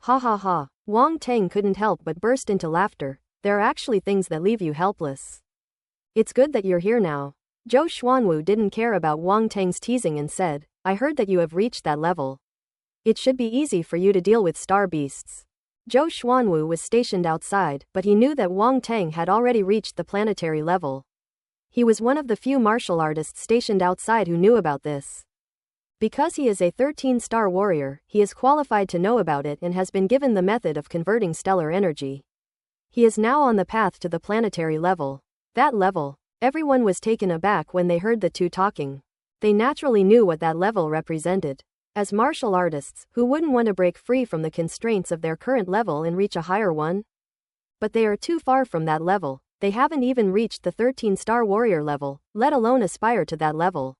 Ha ha ha. Wang Tang couldn't help but burst into laughter. There are actually things that leave you helpless. It's good that you're here now. Zhou Xuanwu didn't care about Wang Tang's teasing and said, I heard that you have reached that level. It should be easy for you to deal with star beasts. Zhou Xuanwu was stationed outside, but he knew that Wang Tang had already reached the planetary level. He was one of the few martial artists stationed outside who knew about this. Because he is a 13-star warrior, he is qualified to know about it and has been given the method of converting stellar energy. He is now on the path to the planetary level. That level. Everyone was taken aback when they heard the two talking. They naturally knew what that level represented. As martial artists, who wouldn't want to break free from the constraints of their current level and reach a higher one? But they are too far from that level. They haven't even reached the 13-star warrior level, let alone aspire to that level.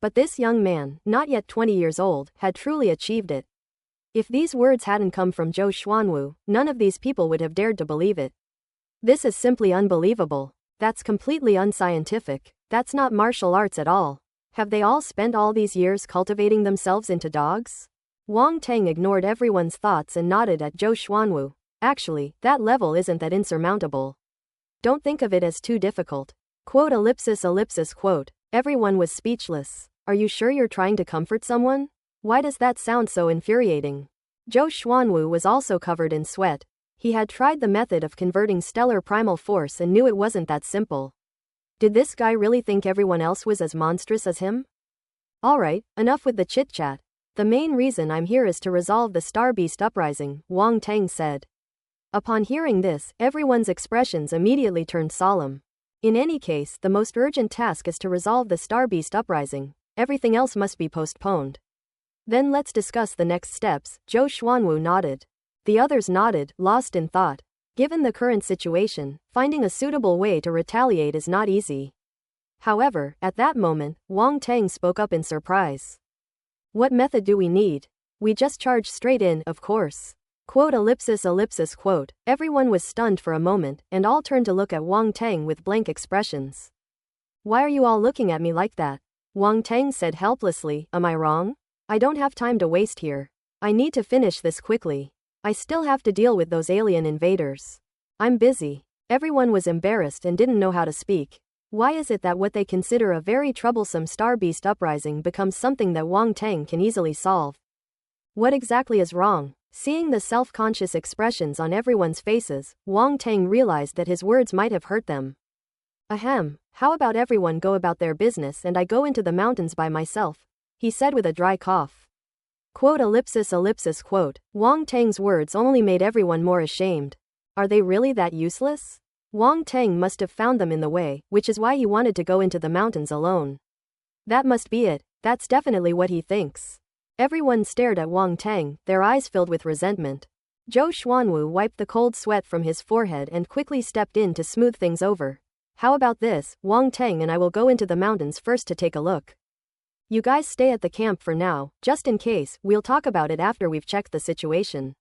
But this young man, not yet 20 years old, had truly achieved it. If these words hadn't come from Zhou Xuanwu, none of these people would have dared to believe it. This is simply unbelievable. That's completely unscientific. That's not martial arts at all. Have they all spent all these years cultivating themselves into dogs? Wang Tang ignored everyone's thoughts and nodded at Zhou Xuanwu. Actually, that level isn't that insurmountable. Don't think of it as too difficult. Quote ellipsis ellipsis quote. Everyone was speechless. Are you sure you're trying to comfort someone? Why does that sound so infuriating? Zhou Xuanwu was also covered in sweat. He had tried the method of converting stellar primal force and knew it wasn't that simple. Did this guy really think everyone else was as monstrous as him? Alright, enough with the chit-chat. The main reason I'm here is to resolve the Star Beast uprising, Wang Tang said. Upon hearing this, everyone's expressions immediately turned solemn. In any case, the most urgent task is to resolve the Star Beast uprising. Everything else must be postponed. Then let's discuss the next steps, Zhou Xuanwu nodded. The others nodded, lost in thought. Given the current situation, finding a suitable way to retaliate is not easy. However, at that moment, Wang Tang spoke up in surprise. What method do we need? We just charge straight in, of course. Quote ellipsis ellipsis quote. Everyone was stunned for a moment, and all turned to look at Wang Tang with blank expressions. Why are you all looking at me like that? Wang Tang said helplessly, am I wrong? I don't have time to waste here. I need to finish this quickly. I still have to deal with those alien invaders. I'm busy. Everyone was embarrassed and didn't know how to speak. Why is it that what they consider a very troublesome Star Beast uprising becomes something that Wang Tang can easily solve? What exactly is wrong? Seeing the self-conscious expressions on everyone's faces, Wang Tang realized that his words might have hurt them. Ahem, how about everyone go about their business and I go into the mountains by myself? He said with a dry cough. Quote ellipsis ellipsis quote. Wang Tang's words only made everyone more ashamed. Are they really that useless? Wang Tang must have found them in the way, which is why he wanted to go into the mountains alone. That must be it. That's definitely what he thinks. Everyone stared at Wang Tang, their eyes filled with resentment. Zhou Xuanwu wiped the cold sweat from his forehead and quickly stepped in to smooth things over. How about this, Wang Tang and I will go into the mountains first to take a look. You guys stay at the camp for now, just in case, we'll talk about it after we've checked the situation.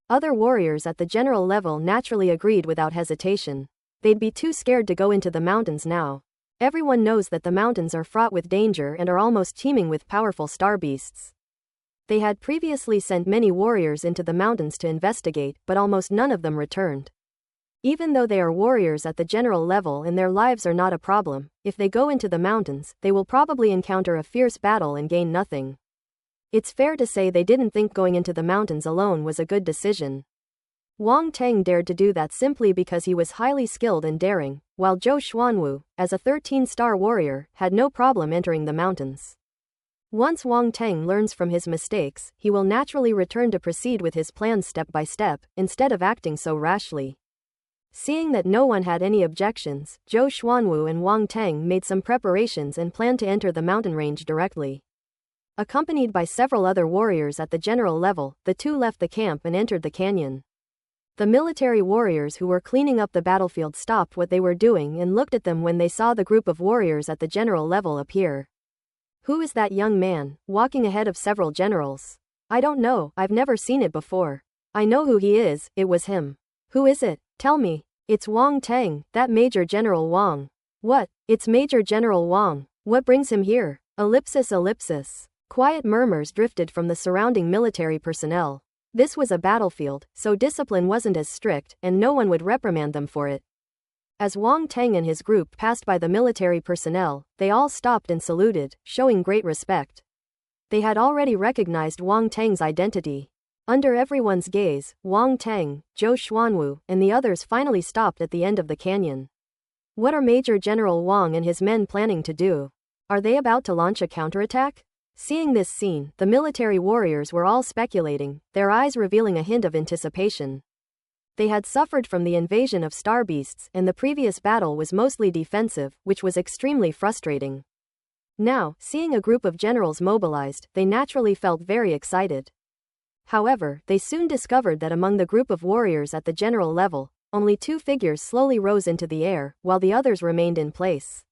Other warriors at the general level naturally agreed without hesitation. They'd be too scared to go into the mountains now. Everyone knows that the mountains are fraught with danger and are almost teeming with powerful star beasts. They had previously sent many warriors into the mountains to investigate, but almost none of them returned. Even though they are warriors at the general level and their lives are not a problem, if they go into the mountains, they will probably encounter a fierce battle and gain nothing. It's fair to say they didn't think going into the mountains alone was a good decision. Wang Teng dared to do that simply because he was highly skilled and daring, while Zhou Xuanwu, as a 13-star warrior, had no problem entering the mountains. Once Wang Teng learns from his mistakes, he will naturally return to proceed with his plans step by step, instead of acting so rashly. Seeing that no one had any objections, Zhou Xuanwu and Wang Teng made some preparations and planned to enter the mountain range directly. Accompanied by several other warriors at the general level, the two left the camp and entered the canyon. The military warriors who were cleaning up the battlefield stopped what they were doing and looked at them when they saw the group of warriors at the general level appear. Who is that young man, walking ahead of several generals? I don't know, I've never seen it before. I know who he is, it was him. Who is it? Tell me. It's Wang Teng, that Major General Wang. What? It's Major General Wang. What brings him here? Ellipsis. Quiet murmurs drifted from the surrounding military personnel. This was a battlefield, so discipline wasn't as strict, and no one would reprimand them for it. As Wang Teng and his group passed by the military personnel, they all stopped and saluted, showing great respect. They had already recognized Wang Teng's identity. Under everyone's gaze, Wang Teng, Zhou Xuanwu, and the others finally stopped at the end of the canyon. What are Major General Wang and his men planning to do? Are they about to launch a counterattack? Seeing this scene, the military warriors were all speculating, their eyes revealing a hint of anticipation. They had suffered from the invasion of star beasts, and the previous battle was mostly defensive, which was extremely frustrating. Now, seeing a group of generals mobilized, they naturally felt very excited. However, they soon discovered that among the group of warriors at the general level, only two figures slowly rose into the air, while the others remained in place.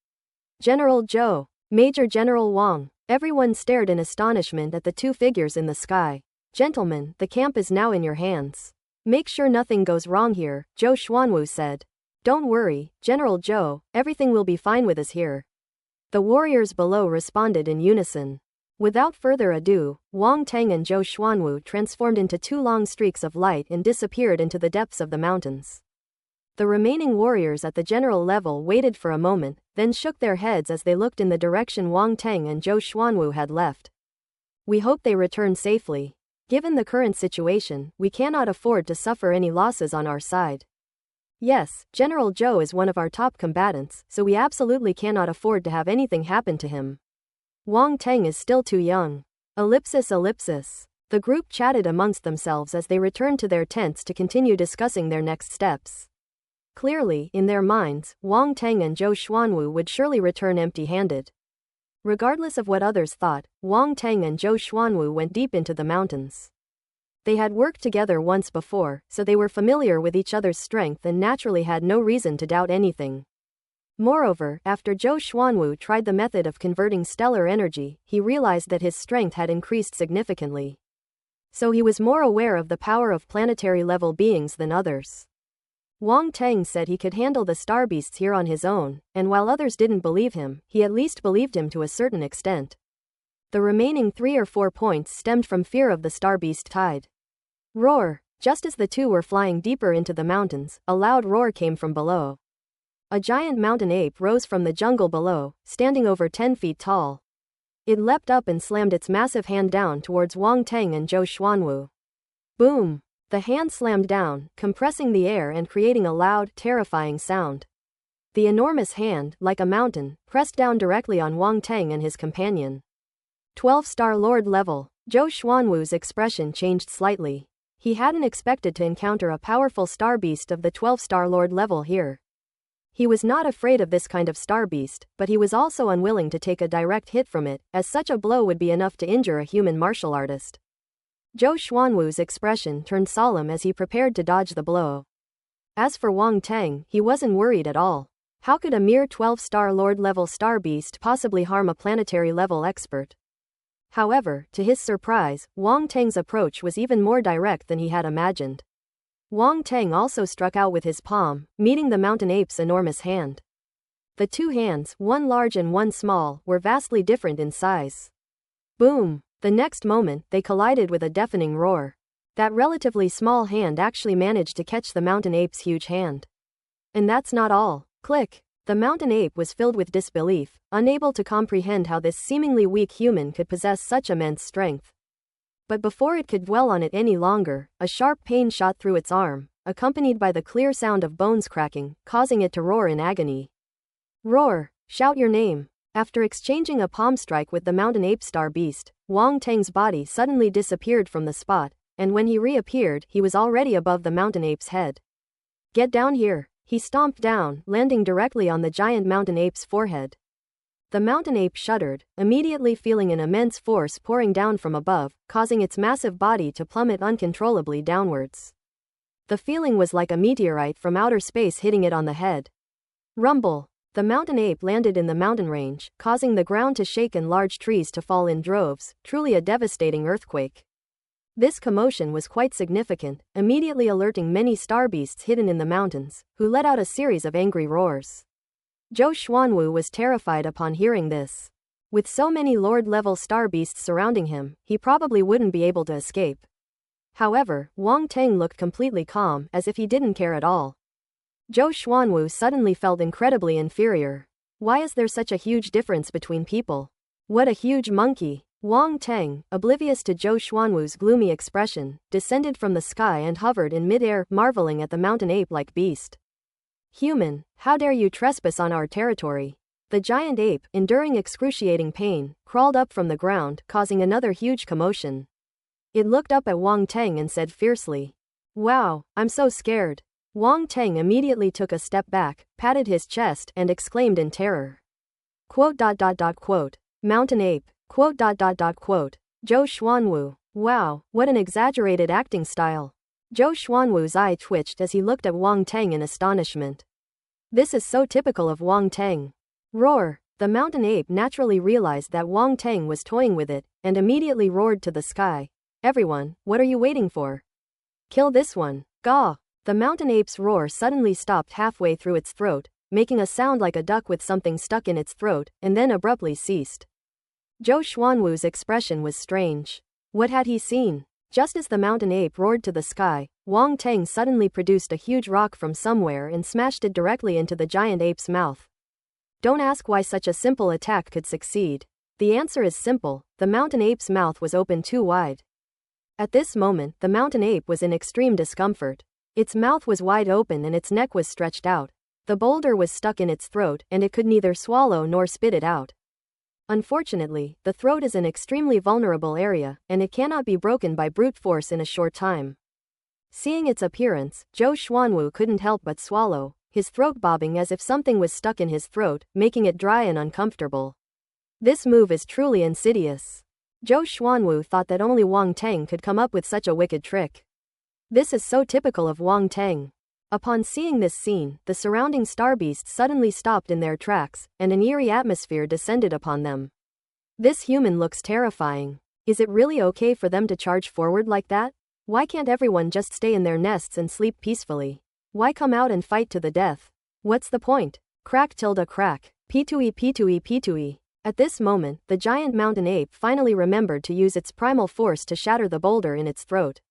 General Zhou, Major General Wang. Everyone stared in astonishment at the two figures in the sky. Gentlemen, the camp is now in your hands. Make sure nothing goes wrong here, Zhou Xuanwu said. Don't worry, General Zhou, everything will be fine with us here. The warriors below responded in unison. Without further ado, Wang Teng and Zhou Xuanwu transformed into two long streaks of light and disappeared into the depths of the mountains. The remaining warriors at the general level waited for a moment, then shook their heads as they looked in the direction Wang Teng and Zhou Xuanwu had left. We hope they return safely. Given the current situation, we cannot afford to suffer any losses on our side. Yes, General Zhou is one of our top combatants, so we absolutely cannot afford to have anything happen to him. Wang Teng is still too young. Ellipsis. The group chatted amongst themselves as they returned to their tents to continue discussing their next steps. Clearly, in their minds, Wang Teng and Zhou Xuanwu would surely return empty-handed. Regardless of what others thought, Wang Teng and Zhou Xuanwu went deep into the mountains. They had worked together once before, so they were familiar with each other's strength and naturally had no reason to doubt anything. Moreover, after Zhou Xuanwu tried the method of converting stellar energy, he realized that his strength had increased significantly. So he was more aware of the power of planetary-level beings than others. Wang Teng said he could handle the star beasts here on his own, and while others didn't believe him, he at least believed him to a certain extent. The remaining 3 or 4 points stemmed from fear of the star beast tide. Roar! Just as the two were flying deeper into the mountains, a loud roar came from below. A giant mountain ape rose from the jungle below, standing over 10 feet tall. It leapt up and slammed its massive hand down towards Wang Teng and Zhou Xuanwu. Boom! The hand slammed down, compressing the air and creating a loud, terrifying sound. The enormous hand, like a mountain, pressed down directly on Wang Teng and his companion. 12-star Lord level. Zhou Xuanwu's expression changed slightly. He hadn't expected to encounter a powerful star beast of the 12-star Lord level here. He was not afraid of this kind of star beast, but he was also unwilling to take a direct hit from it, as such a blow would be enough to injure a human martial artist. Zhou Xuanwu's expression turned solemn as he prepared to dodge the blow. As for Wang Teng, he wasn't worried at all. How could a mere 12-star Lord-level star beast possibly harm a planetary-level expert? However, to his surprise, Wang Teng's approach was even more direct than he had imagined. Wang Teng also struck out with his palm, meeting the mountain ape's enormous hand. The two hands, one large and one small, were vastly different in size. Boom! The next moment, they collided with a deafening roar. That relatively small hand actually managed to catch the mountain ape's huge hand. And that's not all. Click! The mountain ape was filled with disbelief, unable to comprehend how this seemingly weak human could possess such immense strength. But before it could dwell on it any longer, a sharp pain shot through its arm, accompanied by the clear sound of bones cracking, causing it to roar in agony. Roar! Shout your name! After exchanging a palm strike with the mountain ape star beast, Wang Teng's body suddenly disappeared from the spot, and when he reappeared, he was already above the mountain ape's head. Get down here! He stomped down, landing directly on the giant mountain ape's forehead. The mountain ape shuddered, immediately feeling an immense force pouring down from above, causing its massive body to plummet uncontrollably downwards. The feeling was like a meteorite from outer space hitting it on the head. Rumble! The mountain ape landed in the mountain range, causing the ground to shake and large trees to fall in droves, truly a devastating earthquake. This commotion was quite significant, immediately alerting many star beasts hidden in the mountains, who let out a series of angry roars. Zhou Xuanwu was terrified upon hearing this. With so many lord-level star beasts surrounding him, he probably wouldn't be able to escape. However, Wang Teng looked completely calm, as if he didn't care at all. Zhou Xuanwu suddenly felt incredibly inferior. Why is there such a huge difference between people? What a huge monkey! Wang Teng, oblivious to Zhou Xuanwu's gloomy expression, descended from the sky and hovered in mid-air, marveling at the mountain ape-like beast. Human, how dare you trespass on our territory? The giant ape, enduring excruciating pain, crawled up from the ground, causing another huge commotion. It looked up at Wang Teng and said fiercely, "Wow, I'm so scared." Wang Teng immediately took a step back, patted his chest, and exclaimed in terror. Mountain ape. Zhou Xuanwu. Wow, what an exaggerated acting style. Zhou Xuanwu's eye twitched as he looked at Wang Teng in astonishment. This is so typical of Wang Teng. Roar! The mountain ape naturally realized that Wang Teng was toying with it, and immediately roared to the sky. Everyone, what are you waiting for? Kill this one. Gaw! The mountain ape's roar suddenly stopped halfway through its throat, making a sound like a duck with something stuck in its throat, and then abruptly ceased. Zhou Xuanwu's expression was strange. What had he seen? Just as the mountain ape roared to the sky, Wang Teng suddenly produced a huge rock from somewhere and smashed it directly into the giant ape's mouth. Don't ask why such a simple attack could succeed. The answer is simple: the mountain ape's mouth was open too wide. At this moment, the mountain ape was in extreme discomfort. Its mouth was wide open and its neck was stretched out. The boulder was stuck in its throat and it could neither swallow nor spit it out. Unfortunately, the throat is an extremely vulnerable area, and it cannot be broken by brute force in a short time. Seeing its appearance, Zhou Xuanwu couldn't help but swallow, his throat bobbing as if something was stuck in his throat, making it dry and uncomfortable. This move is truly insidious. Zhou Xuanwu thought that only Wang Teng could come up with such a wicked trick. This is so typical of Wang Teng. Upon seeing this scene, the surrounding star beasts suddenly stopped in their tracks, and an eerie atmosphere descended upon them. This human looks terrifying. Is it really okay for them to charge forward like that? Why can't everyone just stay in their nests and sleep peacefully? Why come out and fight to the death? What's the point? Crack tilde crack. P2E P2E P2E. At this moment, the giant mountain ape finally remembered to use its primal force to shatter the boulder in its throat.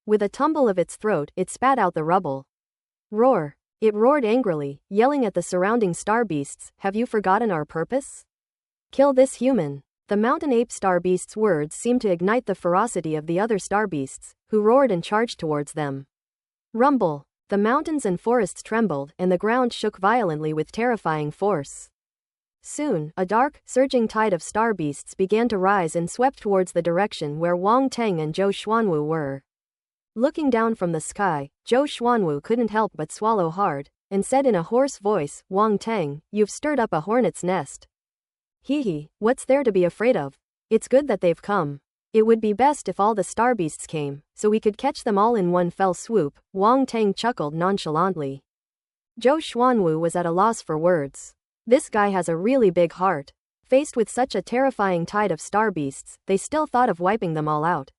With a tumble of its throat, it spat out the rubble. Roar! It roared angrily, yelling at the surrounding star beasts, "Have you forgotten our purpose? Kill this human." The mountain ape star beast's words seemed to ignite the ferocity of the other star beasts, who roared and charged towards them. Rumble! The mountains and forests trembled, and the ground shook violently with terrifying force. Soon, a dark, surging tide of star beasts began to rise and swept towards the direction where Wang Teng and Zhou Xuanwu were. Looking down from the sky, Zhou Xuanwu couldn't help but swallow hard, and said in a hoarse voice, "Wang Teng, you've stirred up a hornet's nest. Hee, what's there to be afraid of? It's good that they've come. It would be best if all the star beasts came, so we could catch them all in one fell swoop." Wang Teng chuckled nonchalantly. Zhou Xuanwu was at a loss for words. This guy has a really big heart. Faced with such a terrifying tide of star beasts, they still thought of wiping them all out.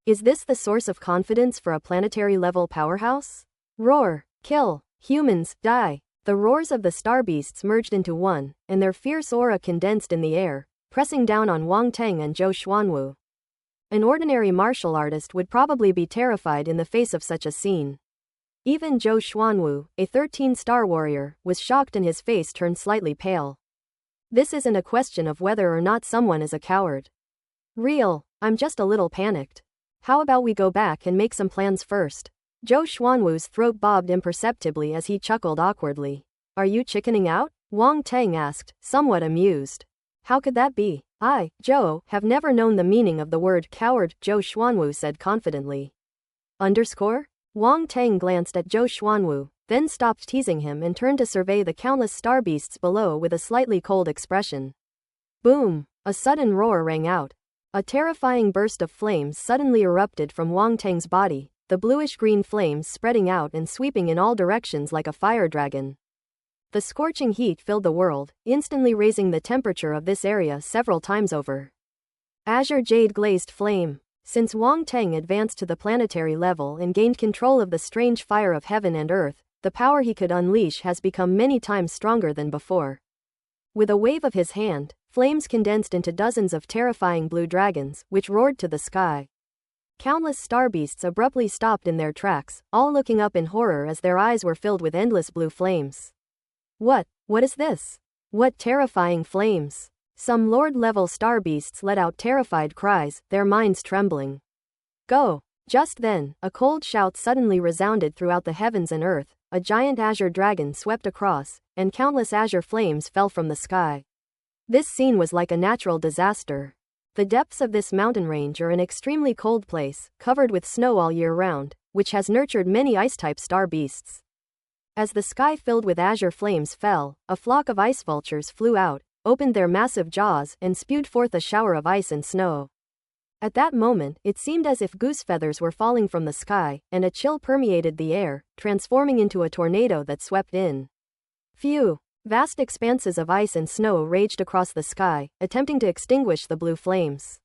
Is this the source of confidence for a planetary-level powerhouse? Roar! Kill! Humans, die! The roars of the star beasts merged into one, and their fierce aura condensed in the air, pressing down on Wang Teng and Zhou Xuanwu. An ordinary martial artist would probably be terrified in the face of such a scene. Even Zhou Xuanwu, a 13-star warrior, was shocked and his face turned slightly pale. This isn't a question of whether or not someone is a coward. Real. I'm just a little panicked. How about we go back and make some plans first? Zhou Xuanwu's throat bobbed imperceptibly as he chuckled awkwardly. Are you chickening out? Wang Teng asked, somewhat amused. How could that be? I, Zhou, have never known the meaning of the word coward, Zhou Xuanwu said confidently. Underscore? Wang Teng glanced at Zhou Xuanwu, then stopped teasing him and turned to survey the countless star beasts below with a slightly cold expression. Boom! A sudden roar rang out. A terrifying burst of flames suddenly erupted from Wang Teng's body, the bluish-green flames spreading out and sweeping in all directions like a fire dragon. The scorching heat filled the world, instantly raising the temperature of this area several times over. Azure Jade Glazed Flame. Since Wang Teng advanced to the planetary level and gained control of the strange fire of heaven and earth, the power he could unleash has become many times stronger than before. With a wave of his hand, flames condensed into dozens of terrifying blue dragons, which roared to the sky. Countless star beasts abruptly stopped in their tracks, all looking up in horror as their eyes were filled with endless blue flames. What is this? What terrifying flames? Some Lord-level star beasts let out terrified cries, their minds trembling. Go! Just then, a cold shout suddenly resounded throughout the heavens and earth, a giant azure dragon swept across, and countless azure flames fell from the sky. This scene was like a natural disaster. The depths of this mountain range are an extremely cold place, covered with snow all year round, which has nurtured many ice-type star beasts. As the sky filled with azure flames fell, a flock of ice vultures flew out, opened their massive jaws, and spewed forth a shower of ice and snow. At that moment, it seemed as if goose feathers were falling from the sky, and a chill permeated the air, transforming into a tornado that swept in. Phew! Vast expanses of ice and snow raged across the sky, attempting to extinguish the blue flames.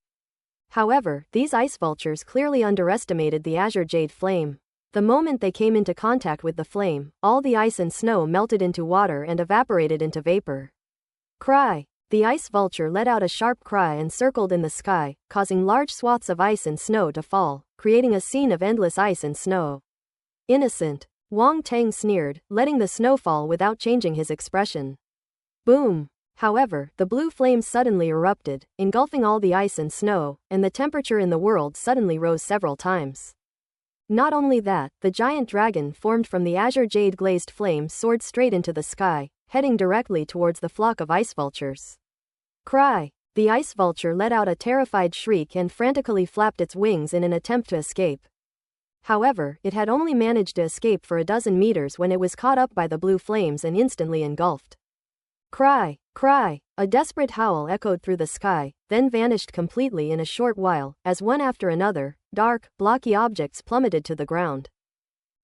However, these ice vultures clearly underestimated the azure jade flame. The moment they came into contact with the flame, all the ice and snow melted into water and evaporated into vapor. Cry! The ice vulture let out a sharp cry and circled in the sky, causing large swaths of ice and snow to fall, creating a scene of endless ice and snow. Innocent! Wang Teng sneered, letting the snow fall without changing his expression. Boom! However, the blue flames suddenly erupted, engulfing all the ice and snow, and the temperature in the world suddenly rose several times. Not only that, the giant dragon formed from the azure jade glazed flame soared straight into the sky, heading directly towards the flock of ice vultures. Cry! The ice vulture let out a terrified shriek and frantically flapped its wings in an attempt to escape. However, it had only managed to escape for a dozen meters when it was caught up by the blue flames and instantly engulfed. Cry! Cry! A desperate howl echoed through the sky, then vanished completely in a short while, as one after another, dark, blocky objects plummeted to the ground.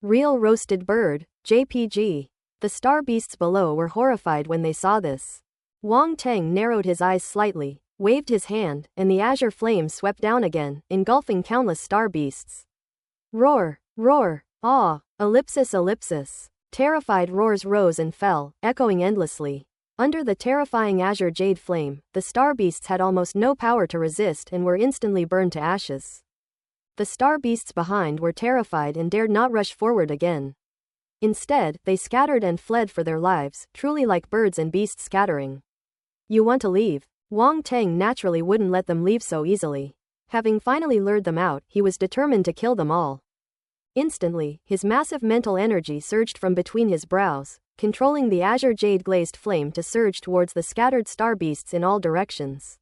Real roasted bird, JPG. The star beasts below were horrified when they saw this. Wang Teng narrowed his eyes slightly, waved his hand, and the azure flames swept down again, engulfing countless star beasts. Roar! Roar! Awe! Ellipsis! Ellipsis! Terrified roars rose and fell, echoing endlessly. Under the terrifying azure jade flame, the star beasts had almost no power to resist and were instantly burned to ashes. The star beasts behind were terrified and dared not rush forward again. Instead, they scattered and fled for their lives, truly like birds and beasts scattering. You want to leave? Wang Teng naturally wouldn't let them leave so easily. Having finally lured them out, he was determined to kill them all. Instantly, his massive mental energy surged from between his brows, controlling the azure jade glazed flame to surge towards the scattered star beasts in all directions,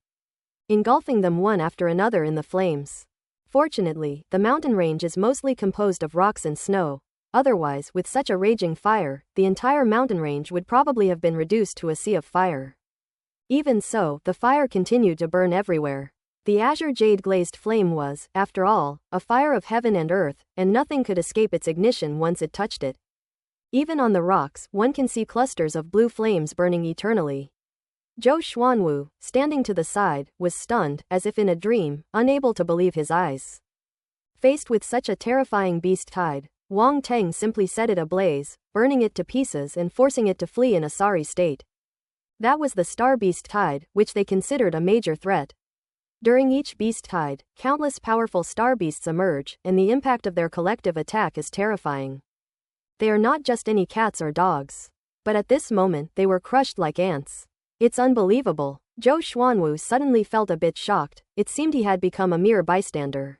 engulfing them one after another in the flames. Fortunately, the mountain range is mostly composed of rocks and snow. Otherwise, with such a raging fire, the entire mountain range would probably have been reduced to a sea of fire. Even so, the fire continued to burn everywhere. The azure jade glazed flame was, after all, a fire of heaven and earth, and nothing could escape its ignition once it touched it. Even on the rocks, one can see clusters of blue flames burning eternally. Zhou Xuanwu, standing to the side, was stunned, as if in a dream, unable to believe his eyes. Faced with such a terrifying beast tide, Wang Teng simply set it ablaze, burning it to pieces and forcing it to flee in a sorry state. That was the star beast tide, which they considered a major threat. During each beast tide, countless powerful star beasts emerge, and the impact of their collective attack is terrifying. They are not just any cats or dogs. But at this moment, they were crushed like ants. It's unbelievable. Zhou Xuanwu suddenly felt a bit shocked. It seemed he had become a mere bystander.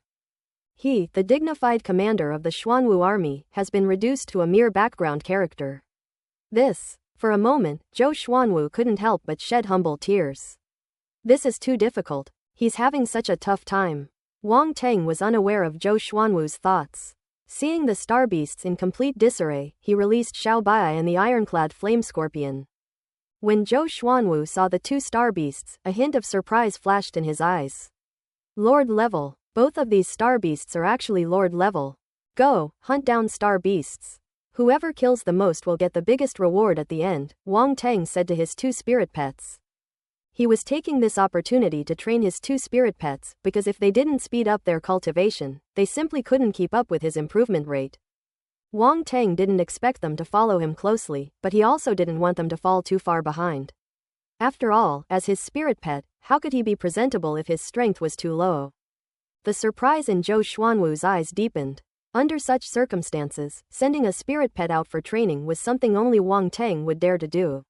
He, the dignified commander of the Xuanwu army, has been reduced to a mere background character. For a moment, Zhou Xuanwu couldn't help but shed humble tears. This is too difficult. He's having such a tough time. Wang Teng was unaware of Zhou Xuanwu's thoughts. Seeing the star beasts in complete disarray, he released Xiao Bai and the ironclad flame scorpion. When Zhou Xuanwu saw the two star beasts, a hint of surprise flashed in his eyes. Lord level. Both of these star beasts are actually Lord level. Go, hunt down star beasts. Whoever kills the most will get the biggest reward at the end, Wang Teng said to his two spirit pets. He was taking this opportunity to train his two spirit pets, because if they didn't speed up their cultivation, they simply couldn't keep up with his improvement rate. Wang Teng didn't expect them to follow him closely, but he also didn't want them to fall too far behind. After all, as his spirit pet, how could he be presentable if his strength was too low? The surprise in Zhou Xuanwu's eyes deepened. Under such circumstances, sending a spirit pet out for training was something only Wang Teng would dare to do.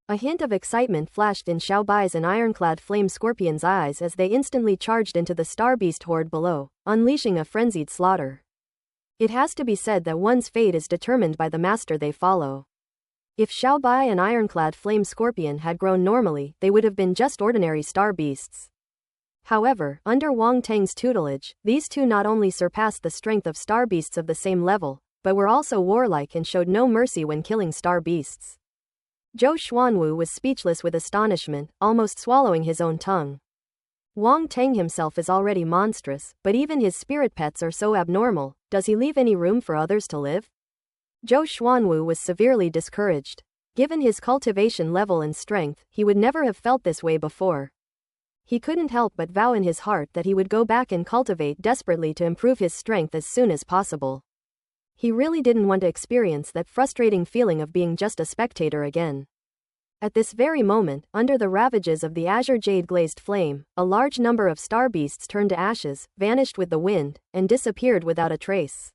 A hint of excitement flashed in Xiao Bai's and ironclad flame scorpion's eyes as they instantly charged into the star beast horde below, unleashing a frenzied slaughter. It has to be said that one's fate is determined by the master they follow. If Xiao Bai and ironclad flame scorpion had grown normally, they would have been just ordinary star beasts. However, under Wang Teng's tutelage, these two not only surpassed the strength of star beasts of the same level, but were also warlike and showed no mercy when killing star beasts. Zhou Xuanwu was speechless with astonishment, almost swallowing his own tongue. Wang Teng himself is already monstrous, but even his spirit pets are so abnormal. Does he leave any room for others to live? Zhou Xuanwu was severely discouraged. Given his cultivation level and strength, he would never have felt this way before. He couldn't help but vow in his heart that he would go back and cultivate desperately to improve his strength as soon as possible. He really didn't want to experience that frustrating feeling of being just a spectator again. At this very moment, under the ravages of the azure jade glazed flame, a large number of star beasts turned to ashes, vanished with the wind, and disappeared without a trace.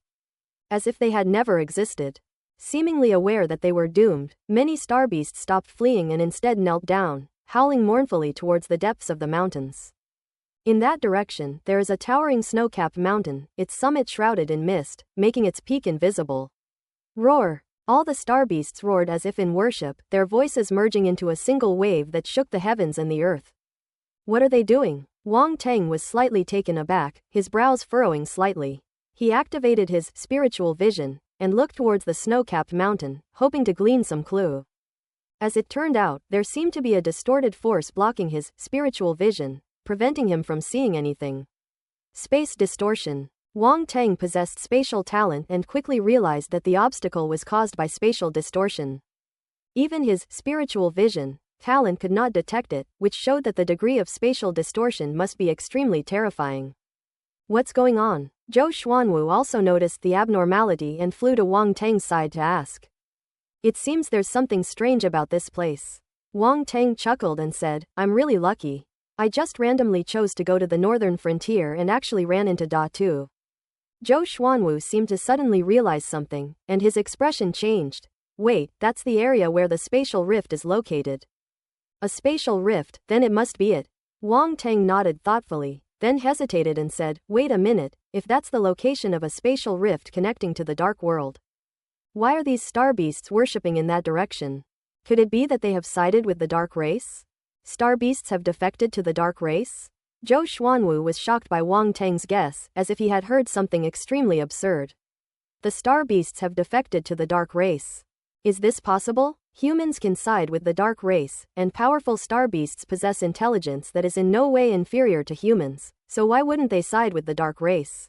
As if they had never existed. Seemingly aware that they were doomed, many star beasts stopped fleeing and instead knelt down, howling mournfully towards the depths of the mountains. In that direction, there is a towering snow-capped mountain, its summit shrouded in mist, making its peak invisible. Roar! All the star beasts roared as if in worship, their voices merging into a single wave that shook the heavens and the earth. What are they doing? Wang Teng was slightly taken aback, his brows furrowing slightly. He activated his spiritual vision and looked towards the snow-capped mountain, hoping to glean some clue. As it turned out, there seemed to be a distorted force blocking his spiritual vision, preventing him from seeing anything. Space distortion. Wang Teng possessed spatial talent and quickly realized that the obstacle was caused by spatial distortion. Even his spiritual vision talent could not detect it, which showed that the degree of spatial distortion must be extremely terrifying. What's going on? Zhou Xuanwu also noticed the abnormality and flew to Wang Teng's side to ask. It seems there's something strange about this place. Wang Teng chuckled and said, I'm really lucky. I just randomly chose to go to the northern frontier and actually ran into Da Tu. Zhou Xuanwu seemed to suddenly realize something, and his expression changed. Wait, that's the area where the spatial rift is located. A spatial rift, then it must be it. Wang Teng nodded thoughtfully, then hesitated and said, wait a minute, if that's the location of a spatial rift connecting to the dark world. Why are these star beasts worshipping in that direction? Could it be that they have sided with the dark race? Star beasts have defected to the dark race? Zhou Xuanwu was shocked by Wang Teng's guess, as if he had heard something extremely absurd. The star beasts have defected to the dark race. Is this possible? Humans can side with the dark race, and powerful star beasts possess intelligence that is in no way inferior to humans, so why wouldn't they side with the dark race?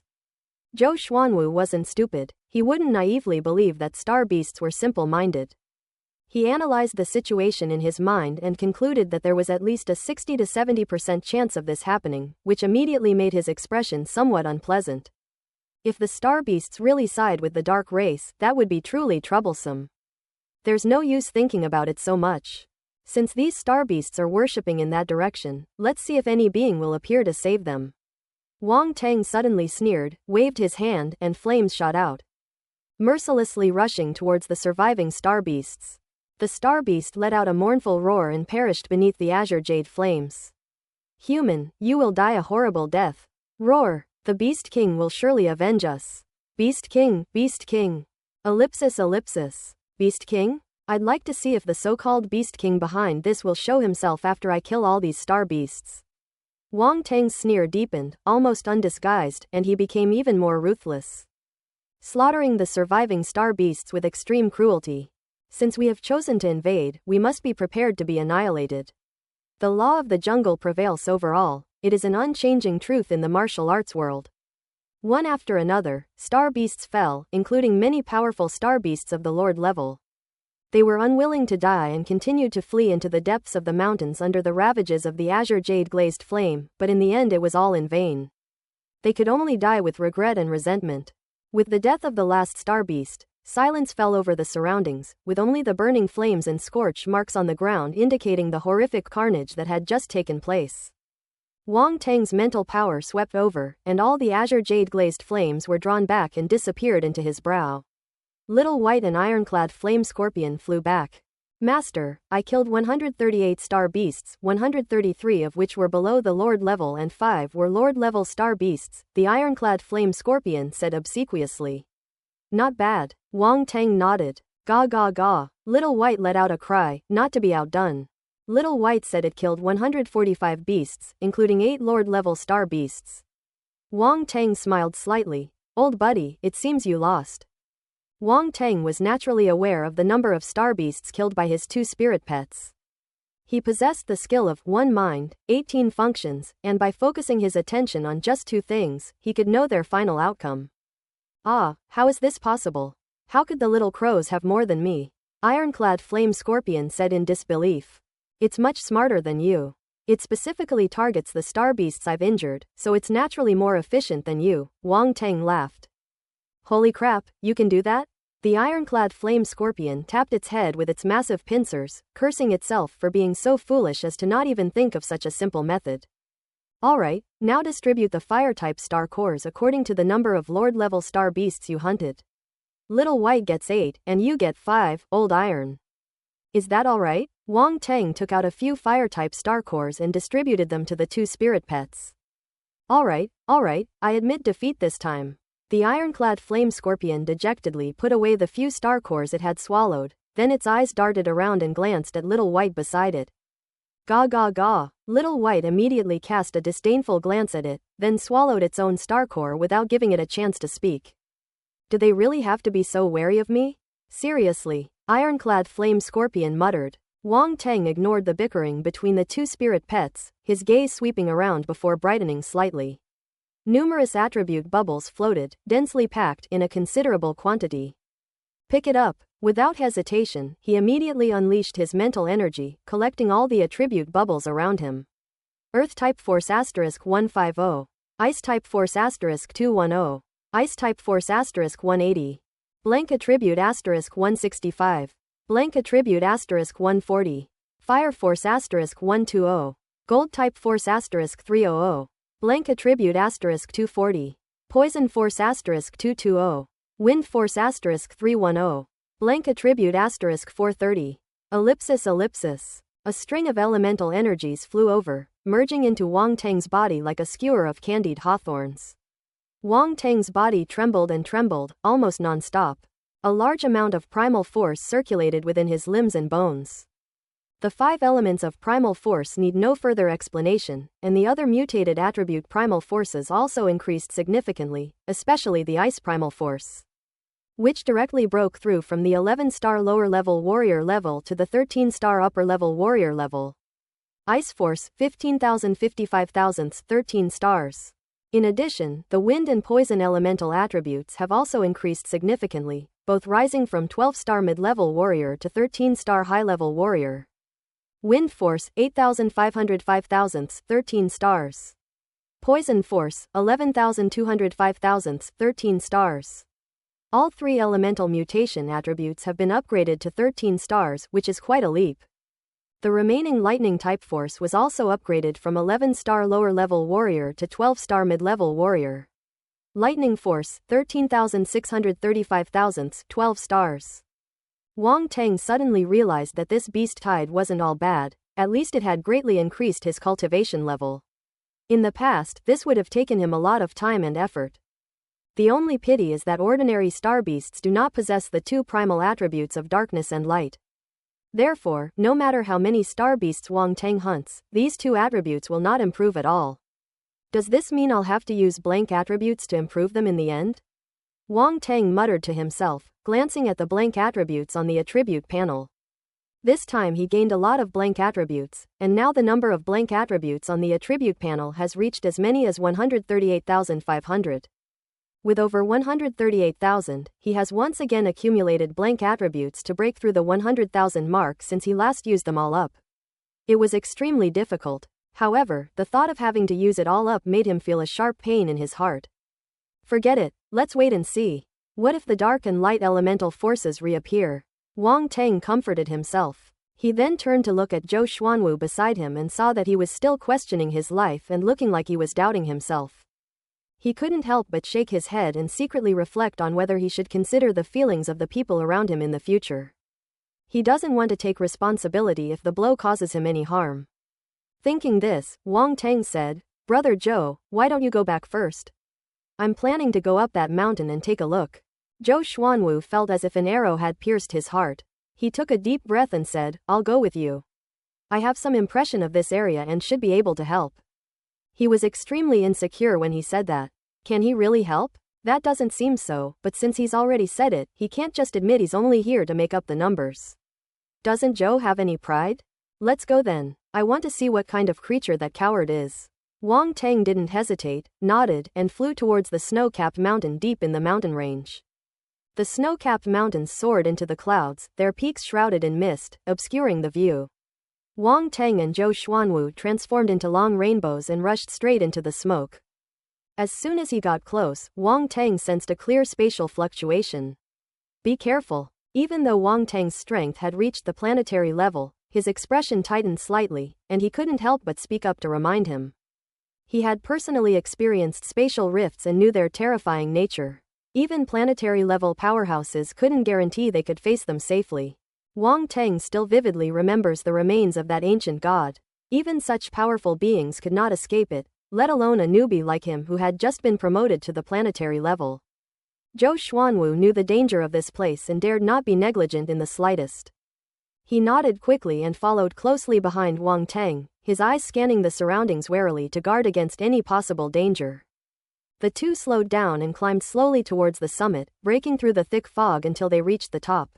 Zhou Xuanwu wasn't stupid. He wouldn't naively believe that star beasts were simple-minded. He analyzed the situation in his mind and concluded that there was at least a 60 to 70% chance of this happening, which immediately made his expression somewhat unpleasant. If the star beasts really side with the dark race, that would be truly troublesome. There's no use thinking about it so much. Since these star beasts are worshipping in that direction, let's see if any being will appear to save them. Wang Teng suddenly sneered, waved his hand, and flames shot out, mercilessly rushing towards the surviving star beasts. The star beast let out a mournful roar and perished beneath the azure jade flames. Human, you will die a horrible death. Roar, the Beast King will surely avenge us. Beast King, Beast King. Ellipsis, ellipsis. Beast King? I'd like to see if the so-called Beast King behind this will show himself after I kill all these star beasts. Wang Tang's sneer deepened, almost undisguised, and he became even more ruthless, slaughtering the surviving star beasts with extreme cruelty. Since we have chosen to invade, we must be prepared to be annihilated. The law of the jungle prevails over all. It is an unchanging truth in the martial arts world. One after another, star beasts fell, including many powerful star beasts of the Lord level. They were unwilling to die and continued to flee into the depths of the mountains under the ravages of the azure jade glazed flame, but in the end it was all in vain. They could only die with regret and resentment. With the death of the last star beast, silence fell over the surroundings, with only the burning flames and scorch marks on the ground indicating the horrific carnage that had just taken place. Wang Tang's mental power swept over, and all the azure jade glazed flames were drawn back and disappeared into his brow. Little white and ironclad flame scorpion flew back. Master, I killed 138 star beasts, 133 of which were below the Lord level and 5 were Lord level star beasts, the ironclad flame scorpion said obsequiously. Not bad. Wang Tang nodded. Gaw gaw gaw. Little White let out a cry, not to be outdone. Little White said it killed 145 beasts, including 8 Lord level star beasts. Wang Tang smiled slightly. Old buddy, it seems you lost. Wang Tang was naturally aware of the number of star beasts killed by his 2 spirit pets. He possessed the skill of 1 mind, 18 functions, and by focusing his attention on just 2 things, he could know their final outcome. Ah, how is this possible? How could the little crows have more than me? Ironclad Flame Scorpion said in disbelief. It's much smarter than you. It specifically targets the star beasts I've injured, so it's naturally more efficient than you, Wang Tang laughed. Holy crap, you can do that? The ironclad flame scorpion tapped its head with its massive pincers, cursing itself for being so foolish as to not even think of such a simple method. Alright, now distribute the fire-type star cores according to the number of Lord-level star beasts you hunted. Little White gets 8, and you get 5, Old Iron. Is that alright? Wang Tang took out a few fire-type star cores and distributed them to the 2 spirit pets. Alright, I admit defeat this time. The ironclad flame scorpion dejectedly put away the few star cores it had swallowed, then its eyes darted around and glanced at Little White beside it. Gaw gaw gaw. Little White immediately cast a disdainful glance at it, then swallowed its own star core without giving it a chance to speak. Do they really have to be so wary of me? Seriously, ironclad flame scorpion muttered. Wang Tang ignored the bickering between the 2 spirit pets, his gaze sweeping around before brightening slightly. Numerous attribute bubbles floated, densely packed in a considerable quantity. Pick it up. Without hesitation, he immediately unleashed his mental energy, collecting all the attribute bubbles around him. Earth-type force *150. Ice-type force *210. Ice-type force *180. Blank attribute *165. Blank attribute *140. Fire force *120. Gold-type force *300. Blank attribute *240. Poison force *220. Wind force *310. Blank attribute *430. Ellipsis. A string of elemental energies flew over, merging into Wang Tang's body like a skewer of candied hawthorns. Wang Tang's body trembled and trembled, almost non-stop. A large amount of primal force circulated within his limbs and bones. The 5 elements of primal force need no further explanation, and the other mutated attribute primal forces also increased significantly, especially the ice primal force, which directly broke through from the 11-star lower-level warrior level to the 13-star upper-level warrior level. Ice force, 15,000 55,000, 13 stars. In addition, the wind and poison elemental attributes have also increased significantly, both rising from 12-star mid-level warrior to 13-star high-level warrior. Wind force, 8,500 5,000, 13 stars. Poison force, 11,200 5,000, 13 stars. All 3 elemental mutation attributes have been upgraded to 13 stars, which is quite a leap. The remaining lightning type force was also upgraded from 11-star lower-level warrior to 12-star mid-level warrior. Lightning force, 13,635,000, 12 stars. Wang Tang suddenly realized that this beast tide wasn't all bad, at least it had greatly increased his cultivation level. In the past, this would have taken him a lot of time and effort. The only pity is that ordinary star beasts do not possess the two primal attributes of darkness and light. Therefore, no matter how many star beasts Wang Tang hunts, these two attributes will not improve at all. Does this mean I'll have to use blank attributes to improve them in the end? Wang Tang muttered to himself, glancing at the blank attributes on the attribute panel. This time he gained a lot of blank attributes, and now the number of blank attributes on the attribute panel has reached as many as 138,500. With over 138,000, he has once again accumulated blank attributes to break through the 100,000 mark since he last used them all up. It was extremely difficult. However, the thought of having to use it all up made him feel a sharp pain in his heart. Forget it, let's wait and see. What if the dark and light elemental forces reappear? Wang Tang comforted himself. He then turned to look at Zhou Xuanwu beside him and saw that he was still questioning his life and looking like he was doubting himself. He couldn't help but shake his head and secretly reflect on whether he should consider the feelings of the people around him in the future. He doesn't want to take responsibility if the blow causes him any harm. Thinking this, Wang Tang said, "Brother Zhou, why don't you go back first? I'm planning to go up that mountain and take a look." Zhou Xuanwu felt as if an arrow had pierced his heart. He took a deep breath and said, "I'll go with you. I have some impression of this area and should be able to help." He was extremely insecure when he said that. Can he really help? That doesn't seem so, but since he's already said it, he can't just admit he's only here to make up the numbers. Doesn't Zhou have any pride? Let's go then. I want to see what kind of creature that coward is. Wang Tang didn't hesitate, nodded, and flew towards the snow-capped mountain deep in the mountain range. The snow-capped mountains soared into the clouds, their peaks shrouded in mist, obscuring the view. Wang Tang and Zhou Xuanwu transformed into long rainbows and rushed straight into the smoke. As soon as he got close, Wang Tang sensed a clear spatial fluctuation. Be careful. Even though Wang Tang's strength had reached the planetary level, his expression tightened slightly, and he couldn't help but speak up to remind him. He had personally experienced spatial rifts and knew their terrifying nature. Even planetary-level powerhouses couldn't guarantee they could face them safely. Wang Tang still vividly remembers the remains of that ancient god. Even such powerful beings could not escape it, let alone a newbie like him who had just been promoted to the planetary level. Zhou Xuanwu knew the danger of this place and dared not be negligent in the slightest. He nodded quickly and followed closely behind Wang Tang, his eyes scanning the surroundings warily to guard against any possible danger. The two slowed down and climbed slowly towards the summit, breaking through the thick fog until they reached the top.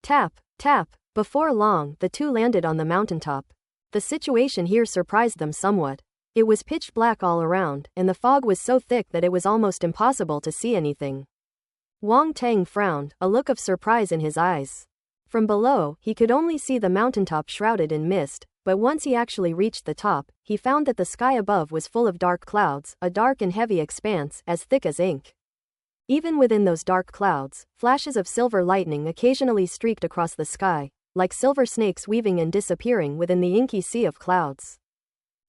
Tap, tap. Before long, the two landed on the mountaintop. The situation here surprised them somewhat. It was pitch black all around, and the fog was so thick that it was almost impossible to see anything. Wang Tang frowned, a look of surprise in his eyes. From below, he could only see the mountaintop shrouded in mist, but once he actually reached the top, he found that the sky above was full of dark clouds, a dark and heavy expanse, as thick as ink. Even within those dark clouds, flashes of silver lightning occasionally streaked across the sky, like silver snakes weaving and disappearing within the inky sea of clouds.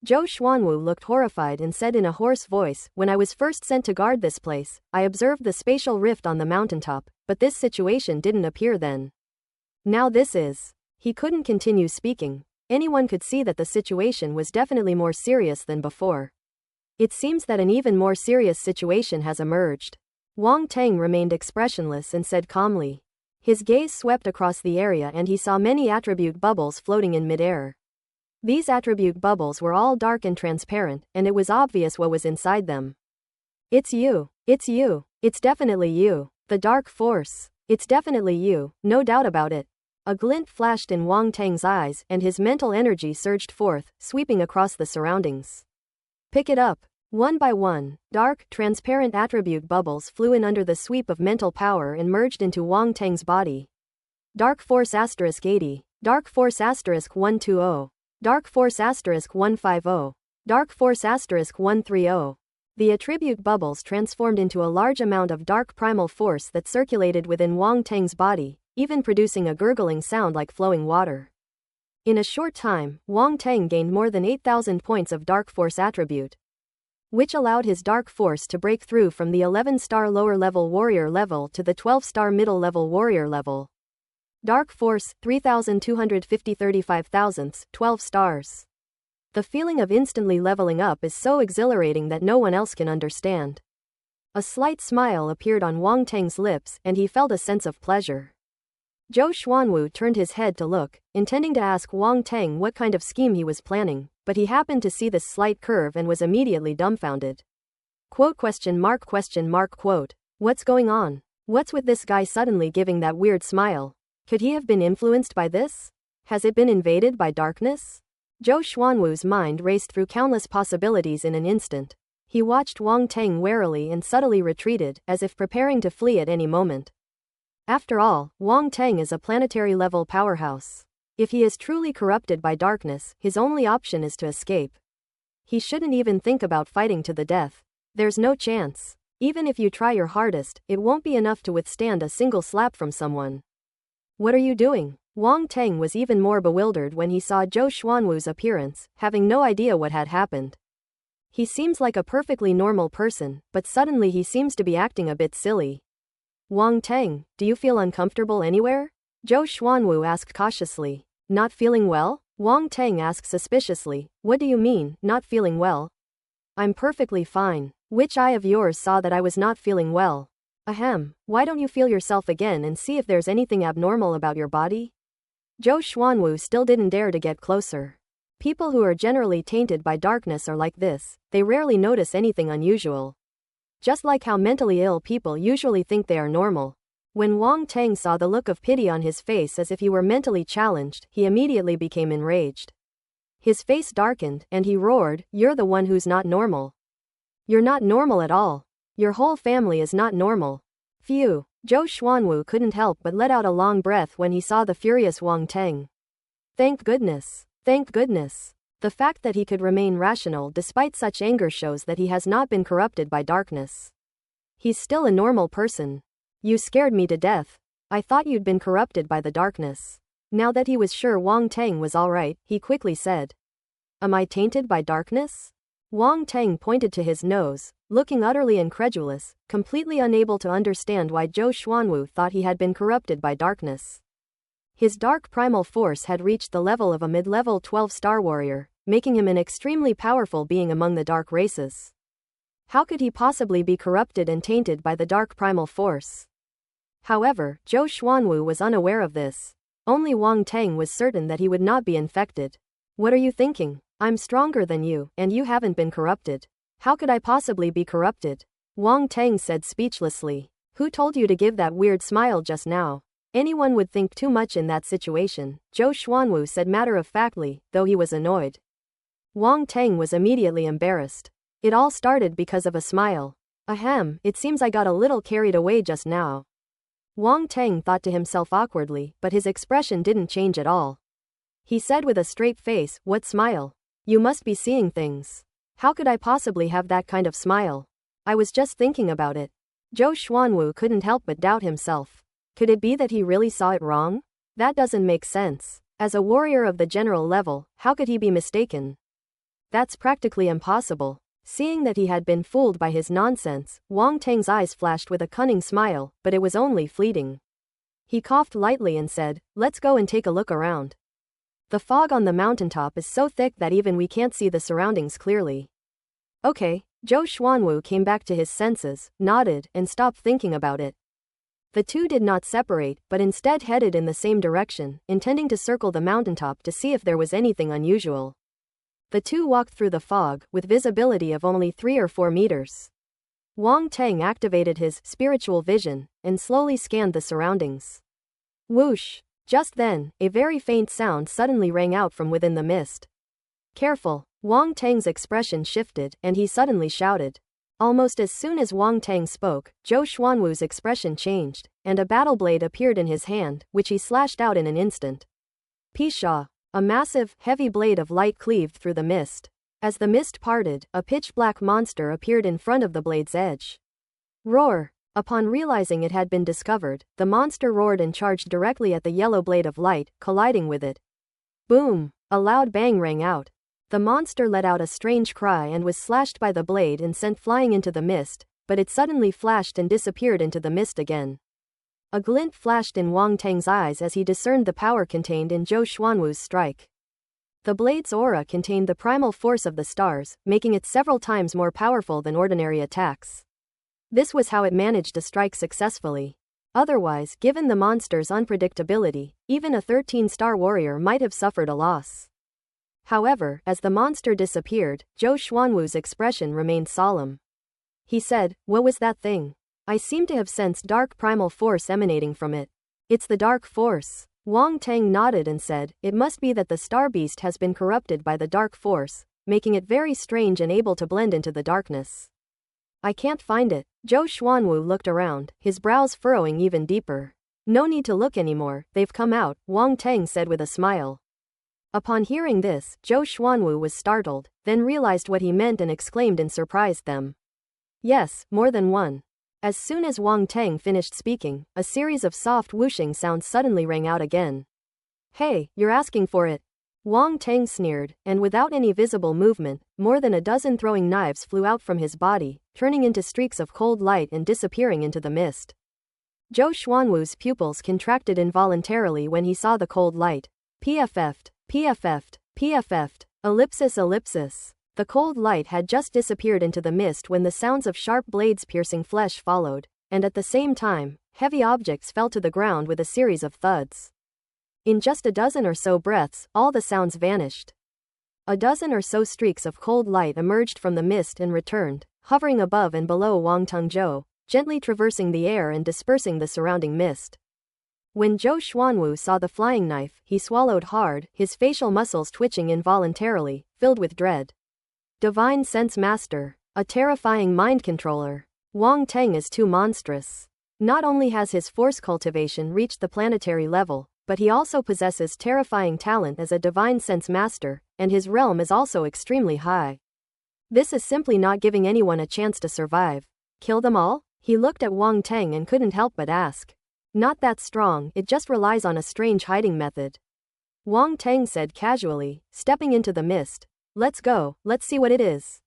Zhou Xuanwu looked horrified and said in a hoarse voice, "When I was first sent to guard this place, I observed the spatial rift on the mountaintop, but this situation didn't appear then. Now this is." He couldn't continue speaking. Anyone could see that the situation was definitely more serious than before. It seems that an even more serious situation has emerged. Wang Tang remained expressionless and said calmly. His gaze swept across the area and he saw many attribute bubbles floating in midair. These attribute bubbles were all dark and transparent, and it was obvious what was inside them. It's you. It's you. It's definitely you. The dark force. It's definitely you, no doubt about it. A glint flashed in Wang Tang's eyes, and his mental energy surged forth, sweeping across the surroundings. Pick it up. One by one, dark, transparent attribute bubbles flew in under the sweep of mental power and merged into Wang Tang's body. Dark Force *80. Dark Force *120. Dark Force *150. Dark Force *130. The attribute bubbles transformed into a large amount of dark primal force that circulated within Wang Tang's body, even producing a gurgling sound like flowing water. In a short time, Wang Tang gained more than 8,000 points of Dark Force attribute, which allowed his Dark Force to break through from the 11-star lower-level warrior level to the 12-star middle-level warrior level. Dark Force, 3,250 35 thousandths, 12 stars. The feeling of instantly leveling up is so exhilarating that no one else can understand. A slight smile appeared on Wang Teng's lips, and he felt a sense of pleasure. Zhou Xuanwu turned his head to look, intending to ask Wang Teng what kind of scheme he was planning, but he happened to see this slight curve and was immediately dumbfounded. Quote? What's going on? What's with this guy suddenly giving that weird smile? Could he have been influenced by this? Has it been invaded by darkness? Zhou Xuanwu's mind raced through countless possibilities in an instant. He watched Wang Teng warily and subtly retreated, as if preparing to flee at any moment. After all, Wang Teng is a planetary-level powerhouse. If he is truly corrupted by darkness, his only option is to escape. He shouldn't even think about fighting to the death. There's no chance. Even if you try your hardest, it won't be enough to withstand a single slap from someone. What are you doing? Wang Teng was even more bewildered when he saw Zhou Xuanwu's appearance, having no idea what had happened. He seems like a perfectly normal person, but suddenly he seems to be acting a bit silly. Wang Teng, do you feel uncomfortable anywhere? Zhou Xuanwu asked cautiously. Not feeling well? Wang Teng asked suspiciously. What do you mean, not feeling well? I'm perfectly fine. Which eye of yours saw that I was not feeling well? Ahem, why don't you feel yourself again and see if there's anything abnormal about your body? Zhou Xuanwu still didn't dare to get closer. People who are generally tainted by darkness are like this, they rarely notice anything unusual. Just like how mentally ill people usually think they are normal. When Wang Teng saw the look of pity on his face as if he were mentally challenged, he immediately became enraged. His face darkened, and he roared, "You're the one who's not normal. You're not normal at all. Your whole family is not normal." Phew. Zhou Xuanwu couldn't help but let out a long breath when he saw the furious Wang Teng. Thank goodness. Thank goodness. The fact that he could remain rational despite such anger shows that he has not been corrupted by darkness. He's still a normal person. You scared me to death. I thought you'd been corrupted by the darkness. Now that he was sure Wang Teng was alright, he quickly said. Am I tainted by darkness? Wang Teng pointed to his nose, looking utterly incredulous, completely unable to understand why Zhou Xuanwu thought he had been corrupted by darkness. His dark primal force had reached the level of a mid-level 12-star warrior, making him an extremely powerful being among the dark races. How could he possibly be corrupted and tainted by the dark primal force? However, Zhou Xuanwu was unaware of this. Only Wang Teng was certain that he would not be infected. What are you thinking? I'm stronger than you, and you haven't been corrupted. How could I possibly be corrupted? Wang Teng said speechlessly. Who told you to give that weird smile just now? Anyone would think too much in that situation, Zhou Xuanwu said matter-of-factly, though he was annoyed. Wang Teng was immediately embarrassed. It all started because of a smile. Ahem, it seems I got a little carried away just now. Wang Teng thought to himself awkwardly, but his expression didn't change at all. He said with a straight face, what smile? You must be seeing things. How could I possibly have that kind of smile? I was just thinking about it. Zhou Xuanwu couldn't help but doubt himself. Could it be that he really saw it wrong? That doesn't make sense. As a warrior of the general level, how could he be mistaken? That's practically impossible. Seeing that he had been fooled by his nonsense, Wang Teng's eyes flashed with a cunning smile, but it was only fleeting. He coughed lightly and said, let's go and take a look around. The fog on the mountaintop is so thick that even we can't see the surroundings clearly. Okay. Zhou Xuanwu came back to his senses, nodded, and stopped thinking about it. The two did not separate, but instead headed in the same direction, intending to circle the mountaintop to see if there was anything unusual. The two walked through the fog, with visibility of only 3 or 4 meters. Wang Teng activated his spiritual vision, and slowly scanned the surroundings. Whoosh! Just then, a very faint sound suddenly rang out from within the mist. Careful! Wang Teng's expression shifted, and he suddenly shouted. Almost as soon as Wang Teng spoke, Zhou Xuanwu's expression changed, and a battle blade appeared in his hand, which he slashed out in an instant. Pishaw! A massive, heavy blade of light cleaved through the mist. As the mist parted, a pitch-black monster appeared in front of the blade's edge. Roar! Upon realizing it had been discovered, the monster roared and charged directly at the yellow blade of light, colliding with it. Boom! A loud bang rang out. The monster let out a strange cry and was slashed by the blade and sent flying into the mist, but it suddenly flashed and disappeared into the mist again. A glint flashed in Wang Teng's eyes as he discerned the power contained in Zhou Xuanwu's strike. The blade's aura contained the primal force of the stars, making it several times more powerful than ordinary attacks. This was how it managed to strike successfully. Otherwise, given the monster's unpredictability, even a 13-star warrior might have suffered a loss. However, as the monster disappeared, Zhou Xuanwu's expression remained solemn. He said, "What was that thing? I seem to have sensed dark primal force emanating from it." "It's the dark force." Wang Teng nodded and said, "It must be that the star beast has been corrupted by the dark force, making it very strange and able to blend into the darkness." "I can't find it." Zhou Xuanwu looked around, his brows furrowing even deeper. "No need to look anymore, they've come out," Wang Teng said with a smile. Upon hearing this, Zhou Xuanwu was startled, then realized what he meant and exclaimed in surprise them. "Yes, more than one." As soon as Wang Teng finished speaking, a series of soft whooshing sounds suddenly rang out again. "Hey, you're asking for it." Wang Teng sneered, and without any visible movement, more than a dozen throwing knives flew out from his body, turning into streaks of cold light and disappearing into the mist. Zhou Xuanwu's pupils contracted involuntarily when he saw the cold light. PFF'd, PFF'd, PFF'd, ellipsis ellipsis. The cold light had just disappeared into the mist when the sounds of sharp blades piercing flesh followed, and at the same time, heavy objects fell to the ground with a series of thuds. In just a dozen or so breaths, all the sounds vanished. A dozen or so streaks of cold light emerged from the mist and returned, hovering above and below Wang Tengzhou, gently traversing the air and dispersing the surrounding mist. When Zhou Xuanwu saw the flying knife, he swallowed hard, his facial muscles twitching involuntarily, filled with dread. Divine Sense Master. A terrifying mind controller. Wang Teng is too monstrous. Not only has his force cultivation reached the planetary level, but he also possesses terrifying talent as a Divine Sense Master, and his realm is also extremely high. This is simply not giving anyone a chance to survive. Kill them all? He looked at Wang Teng and couldn't help but ask. Not that strong, it just relies on a strange hiding method. Wang Teng said casually, stepping into the mist. "Let's go, let's see what it is."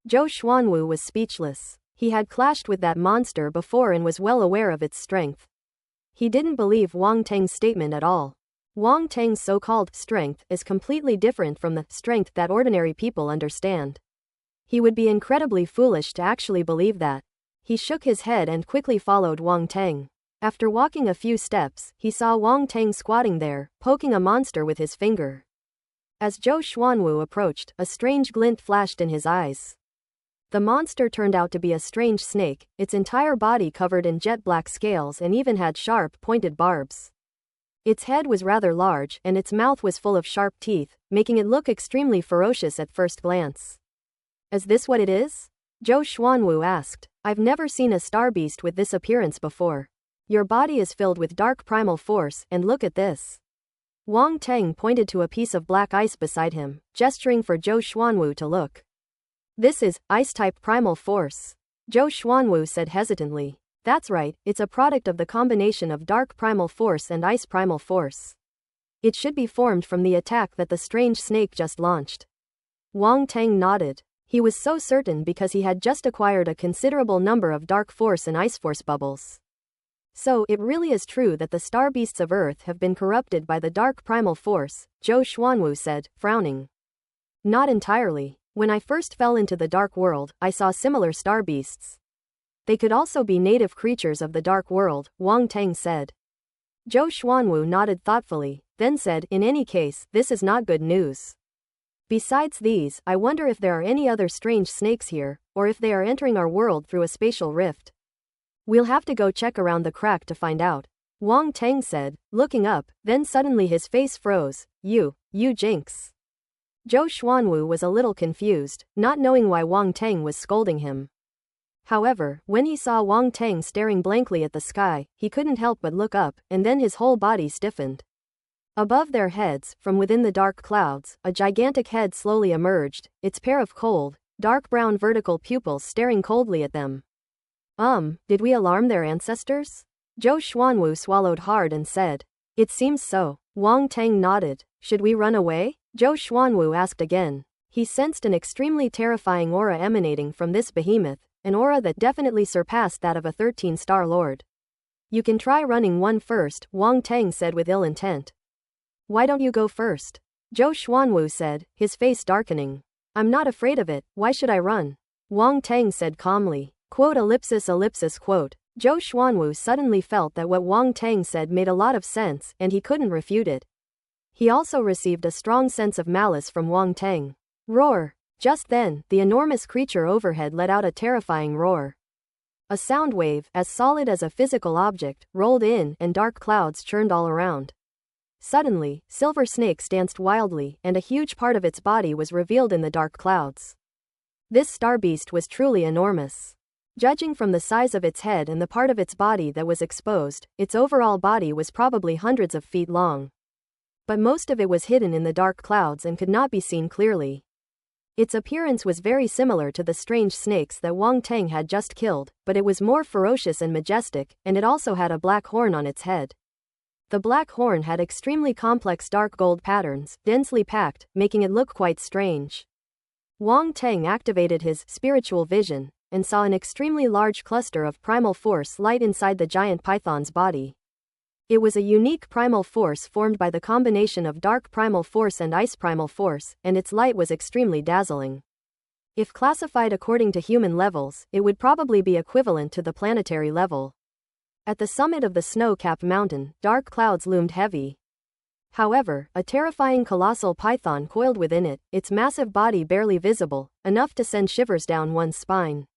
Zhou Xuanwu was speechless. He had clashed with that monster before and was well aware of its strength. He didn't believe Wang Teng's statement at all. Wang Teng's so-called strength is completely different from the strength that ordinary people understand. He would be incredibly foolish to actually believe that. He shook his head and quickly followed Wang Teng. After walking a few steps, he saw Wang Teng squatting there, poking a monster with his finger. As Zhou Xuanwu approached, a strange glint flashed in his eyes. The monster turned out to be a strange snake, its entire body covered in jet-black scales and even had sharp, pointed barbs. Its head was rather large, and its mouth was full of sharp teeth, making it look extremely ferocious at first glance. "Is this what it is?" Zhou Xuanwu asked. "I've never seen a star beast with this appearance before. Your body is filled with dark primal force, and look at this." Wang Teng pointed to a piece of black ice beside him, gesturing for Zhou Xuanwu to look. "This is ice-type primal force," Zhou Xuanwu said hesitantly. "That's right, it's a product of the combination of dark primal force and ice primal force. It should be formed from the attack that the strange snake just launched." Wang Teng nodded. He was so certain because he had just acquired a considerable number of dark force and ice force bubbles. "So, it really is true that the star beasts of Earth have been corrupted by the dark primal force," Zhou Xuanwu said, frowning. "Not entirely. When I first fell into the dark world, I saw similar star beasts. They could also be native creatures of the dark world," Wang Teng said. Zhou Xuanwu nodded thoughtfully, then said, "In any case, this is not good news. Besides these, I wonder if there are any other strange snakes here, or if they are entering our world through a spatial rift. We'll have to go check around the crack to find out," Wang Teng said, looking up, then suddenly his face froze. You jinx." Zhou Xuanwu was a little confused, not knowing why Wang Teng was scolding him. However, when he saw Wang Teng staring blankly at the sky, he couldn't help but look up, and then his whole body stiffened. Above their heads, from within the dark clouds, a gigantic head slowly emerged, its pair of cold, dark brown vertical pupils staring coldly at them. Did we alarm their ancestors?" Zhou Xuanwu swallowed hard and said. "It seems so." Wang Teng nodded. "Should we run away?" Zhou Xuanwu asked again. He sensed an extremely terrifying aura emanating from this behemoth, an aura that definitely surpassed that of a 13-star lord. You can try running one first, Wang Teng said with ill intent. Why don't you go first? Zhou Xuanwu said, his face darkening. I'm not afraid of it, why should I run? Wang Teng said calmly. Quote ellipsis ellipsis quote. Zhou Xuanwu suddenly felt that what Wang Teng said made a lot of sense, and he couldn't refute it. He also received a strong sense of malice from Wang Teng. Roar! Just then, the enormous creature overhead let out a terrifying roar. A sound wave, as solid as a physical object, rolled in, and dark clouds churned all around. Suddenly, silver snakes danced wildly, and a huge part of its body was revealed in the dark clouds. This star beast was truly enormous. Judging from the size of its head and the part of its body that was exposed, its overall body was probably hundreds of feet long. But most of it was hidden in the dark clouds and could not be seen clearly. Its appearance was very similar to the strange snakes that Wang Teng had just killed, but it was more ferocious and majestic, and it also had a black horn on its head. The black horn had extremely complex dark gold patterns, densely packed, making it look quite strange. Wang Teng activated his spiritual vision and saw an extremely large cluster of primal force light inside the giant python's body. It was a unique primal force formed by the combination of dark primal force and ice primal force, and its light was extremely dazzling. If classified according to human levels, it would probably be equivalent to the planetary level. At the summit of the snow-capped mountain, dark clouds loomed heavy. However, a terrifying colossal python coiled within it, its massive body barely visible, enough to send shivers down one's spine.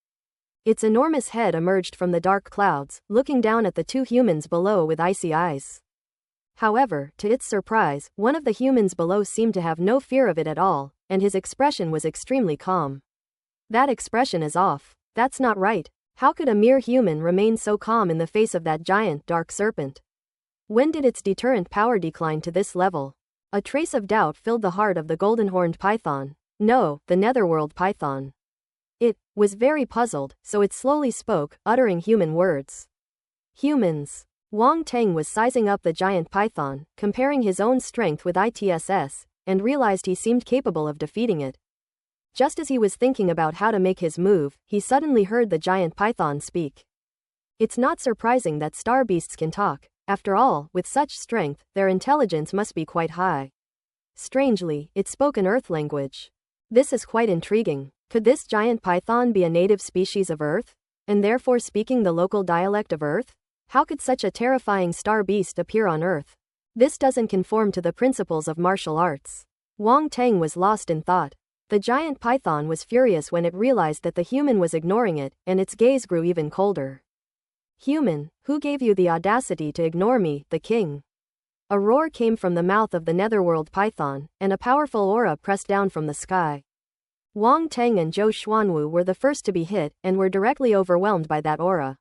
Its enormous head emerged from the dark clouds, looking down at the two humans below with icy eyes. However, to its surprise, one of the humans below seemed to have no fear of it at all, and his expression was extremely calm. That expression is off. That's not right. How could a mere human remain so calm in the face of that giant, dark serpent? When did its deterrent power decline to this level? A trace of doubt filled the heart of the golden-horned python. No, the netherworld python. It was very puzzled, so it slowly spoke, uttering human words. Humans. Wang Teng was sizing up the giant python, comparing his own strength with its, and realized he seemed capable of defeating it. Just as he was thinking about how to make his move, he suddenly heard the giant python speak. It's not surprising that star beasts can talk. After all, with such strength, their intelligence must be quite high. Strangely, it spoke an earth language. This is quite intriguing. Could this giant python be a native species of Earth, and therefore speaking the local dialect of Earth? How could such a terrifying star beast appear on Earth? This doesn't conform to the principles of martial arts. Wang Teng was lost in thought. The giant python was furious when it realized that the human was ignoring it, and its gaze grew even colder. Human, who gave you the audacity to ignore me, the king? A roar came from the mouth of the netherworld python, and a powerful aura pressed down from the sky. Wang Teng and Zhou Xuanwu were the first to be hit, and were directly overwhelmed by that aura.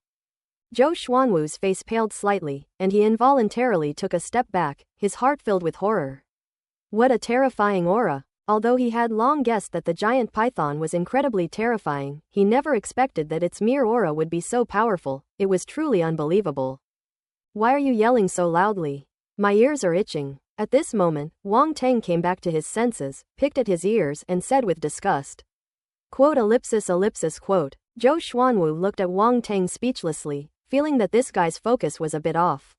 Zhou Xuanwu's face paled slightly, and he involuntarily took a step back, his heart filled with horror. What a terrifying aura! Although he had long guessed that the giant python was incredibly terrifying, he never expected that its mere aura would be so powerful. It was truly unbelievable. Why are you yelling so loudly? My ears are itching. At this moment, Wang Teng came back to his senses, picked at his ears, and said with disgust. Quote ellipsis ellipsis quote. Zhou Xuanwu looked at Wang Teng speechlessly, feeling that this guy's focus was a bit off.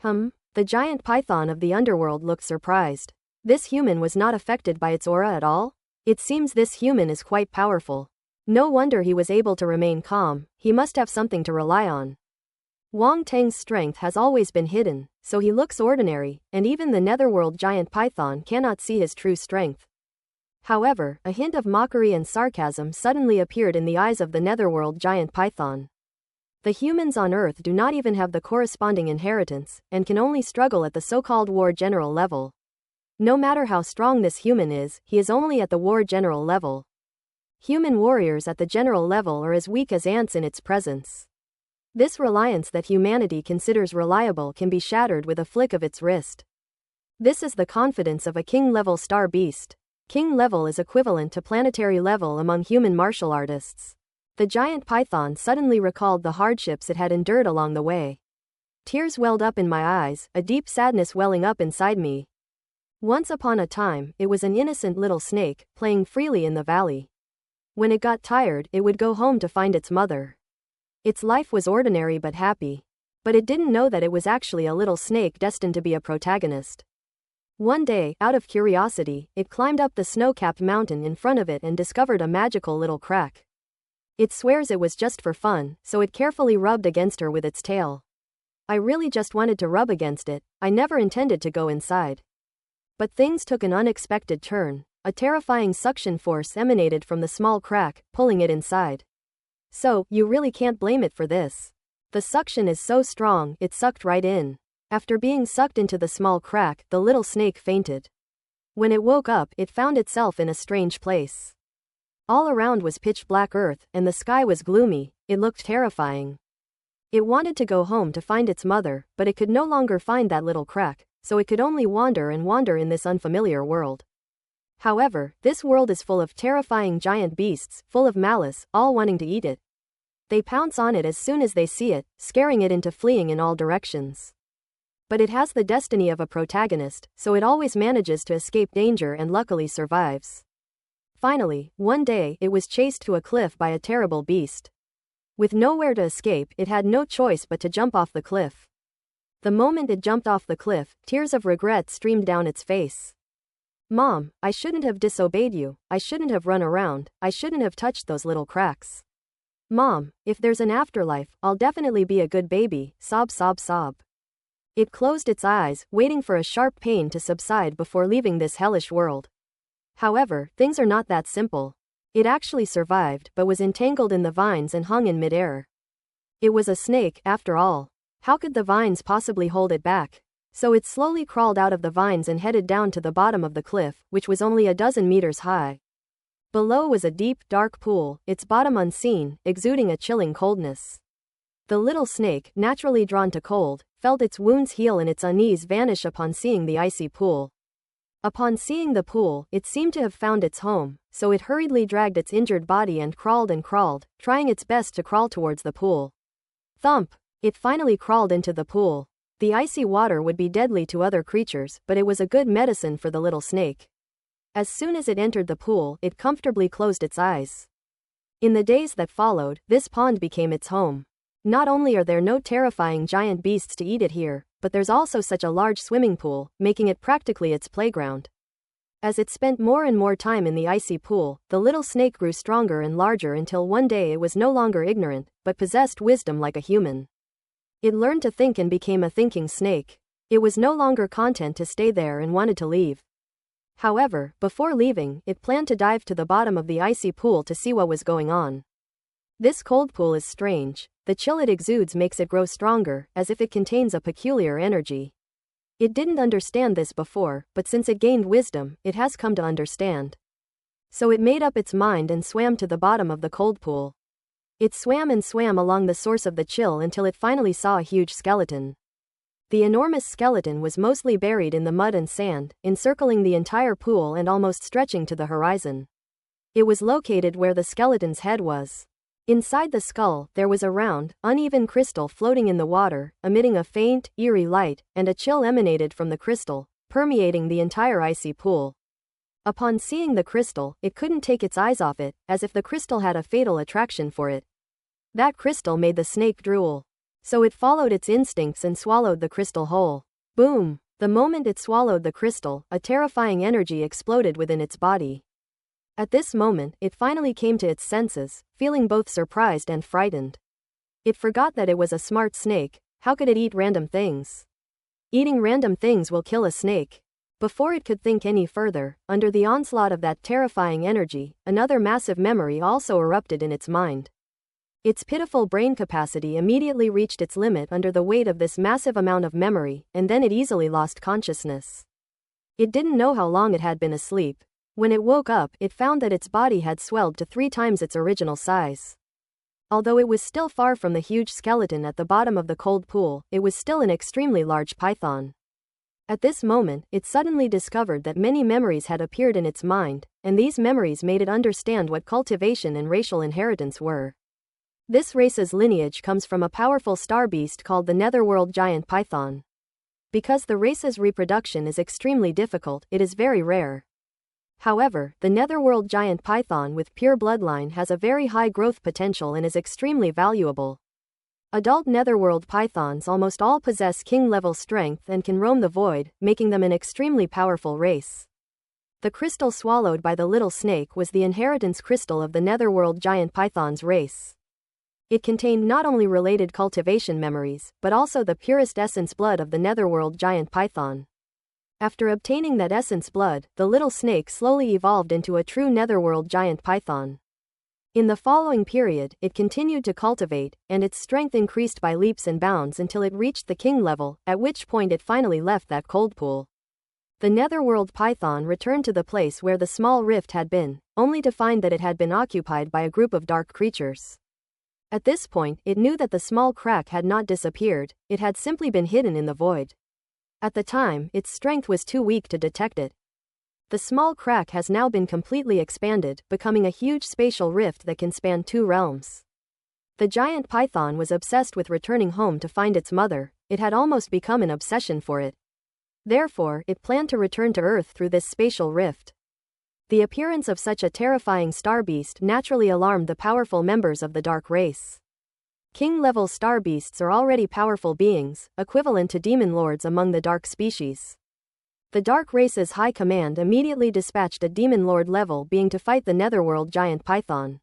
The giant python of the underworld looked surprised. This human was not affected by its aura at all? It seems this human is quite powerful. No wonder he was able to remain calm, he must have something to rely on. Wang Teng's strength has always been hidden, so he looks ordinary, and even the netherworld giant python cannot see his true strength. However, a hint of mockery and sarcasm suddenly appeared in the eyes of the netherworld giant python. The humans on Earth do not even have the corresponding inheritance, and can only struggle at the so-called war general level. No matter how strong this human is, he is only at the war general level. Human warriors at the general level are as weak as ants in its presence. This reliance that humanity considers reliable can be shattered with a flick of its wrist. This is the confidence of a king-level star beast. King level is equivalent to planetary level among human martial artists. The giant python suddenly recalled the hardships it had endured along the way. Tears welled up in my eyes, a deep sadness welling up inside me. Once upon a time, it was an innocent little snake, playing freely in the valley. When it got tired, it would go home to find its mother. Its life was ordinary but happy. But it didn't know that it was actually a little snake destined to be a protagonist. One day, out of curiosity, it climbed up the snow-capped mountain in front of it and discovered a magical little crack. It swears it was just for fun, so it carefully rubbed against her with its tail. I really just wanted to rub against it, I never intended to go inside. But things took an unexpected turn. A terrifying suction force emanated from the small crack, pulling it inside. So, you really can't blame it for this. The suction is so strong, it sucked right in. After being sucked into the small crack, the little snake fainted. When it woke up, it found itself in a strange place. All around was pitch black earth, and the sky was gloomy. It looked terrifying. It wanted to go home to find its mother, but it could no longer find that little crack, so it could only wander and wander in this unfamiliar world. However, this world is full of terrifying giant beasts, full of malice, all wanting to eat it. They pounce on it as soon as they see it, scaring it into fleeing in all directions. But it has the destiny of a protagonist, so it always manages to escape danger and luckily survives. Finally, one day, it was chased to a cliff by a terrible beast. With nowhere to escape, it had no choice but to jump off the cliff. The moment it jumped off the cliff, tears of regret streamed down its face. Mom, I shouldn't have disobeyed you, I shouldn't have run around, I shouldn't have touched those little cracks. Mom, if there's an afterlife, I'll definitely be a good baby, sob sob sob. It closed its eyes, waiting for a sharp pain to subside before leaving this hellish world. However, things are not that simple. It actually survived, but was entangled in the vines and hung in midair. It was a snake, after all. How could the vines possibly hold it back? So it slowly crawled out of the vines and headed down to the bottom of the cliff, which was only a dozen meters high. Below was a deep, dark pool, its bottom unseen, exuding a chilling coldness. The little snake, naturally drawn to cold, felt its wounds heal and its unease vanish upon seeing the icy pool. Upon seeing the pool, it seemed to have found its home, so it hurriedly dragged its injured body and crawled, trying its best to crawl towards the pool. Thump! It finally crawled into the pool. The icy water would be deadly to other creatures, but it was a good medicine for the little snake. As soon as it entered the pool, it comfortably closed its eyes. In the days that followed, this pond became its home. Not only are there no terrifying giant beasts to eat it here, but there's also such a large swimming pool, making it practically its playground. As it spent more and more time in the icy pool, the little snake grew stronger and larger until one day it was no longer ignorant, but possessed wisdom like a human. It learned to think and became a thinking snake. It was no longer content to stay there and wanted to leave. However, before leaving, it planned to dive to the bottom of the icy pool to see what was going on. This cold pool is strange. The chill it exudes makes it grow stronger, as if it contains a peculiar energy. It didn't understand this before, but since it gained wisdom, it has come to understand. So it made up its mind and swam to the bottom of the cold pool. It swam and swam along the source of the chill until it finally saw a huge skeleton. The enormous skeleton was mostly buried in the mud and sand, encircling the entire pool and almost stretching to the horizon. It was located where the skeleton's head was. Inside the skull, there was a round, uneven crystal floating in the water, emitting a faint, eerie light, and a chill emanated from the crystal, permeating the entire icy pool. Upon seeing the crystal, it couldn't take its eyes off it, as if the crystal had a fatal attraction for it. That crystal made the snake drool. So it followed its instincts and swallowed the crystal whole. Boom! The moment it swallowed the crystal, a terrifying energy exploded within its body. At this moment, it finally came to its senses, feeling both surprised and frightened. It forgot that it was a smart snake. How could it eat random things? Eating random things will kill a snake. Before it could think any further, under the onslaught of that terrifying energy, another massive memory also erupted in its mind. Its pitiful brain capacity immediately reached its limit under the weight of this massive amount of memory, and then it easily lost consciousness. It didn't know how long it had been asleep. When it woke up, it found that its body had swelled to 3 times its original size. Although it was still far from the huge skeleton at the bottom of the cold pool, it was still an extremely large python. At this moment, it suddenly discovered that many memories had appeared in its mind, and these memories made it understand what cultivation and racial inheritance were. This race's lineage comes from a powerful star beast called the netherworld giant python. Because the race's reproduction is extremely difficult, it is very rare. However, the netherworld giant python with pure bloodline has a very high growth potential and is extremely valuable. Adult netherworld pythons almost all possess king-level strength and can roam the void, making them an extremely powerful race. The crystal swallowed by the little snake was the inheritance crystal of the netherworld giant python's race. It contained not only related cultivation memories, but also the purest essence blood of the netherworld giant python. After obtaining that essence blood, the little snake slowly evolved into a true netherworld giant python. In the following period, it continued to cultivate, and its strength increased by leaps and bounds until it reached the king level, at which point it finally left that cold pool. The netherworld python returned to the place where the small rift had been, only to find that it had been occupied by a group of dark creatures. At this point, it knew that the small crack had not disappeared, it had simply been hidden in the void. At the time, its strength was too weak to detect it. The small crack has now been completely expanded, becoming a huge spatial rift that can span 2 realms. The giant python was obsessed with returning home to find its mother, it had almost become an obsession for it. Therefore, it planned to return to Earth through this spatial rift. The appearance of such a terrifying star beast naturally alarmed the powerful members of the dark race. King-level star beasts are already powerful beings, equivalent to demon lords among the dark species. The dark race's high command immediately dispatched a demon lord level being to fight the netherworld giant python.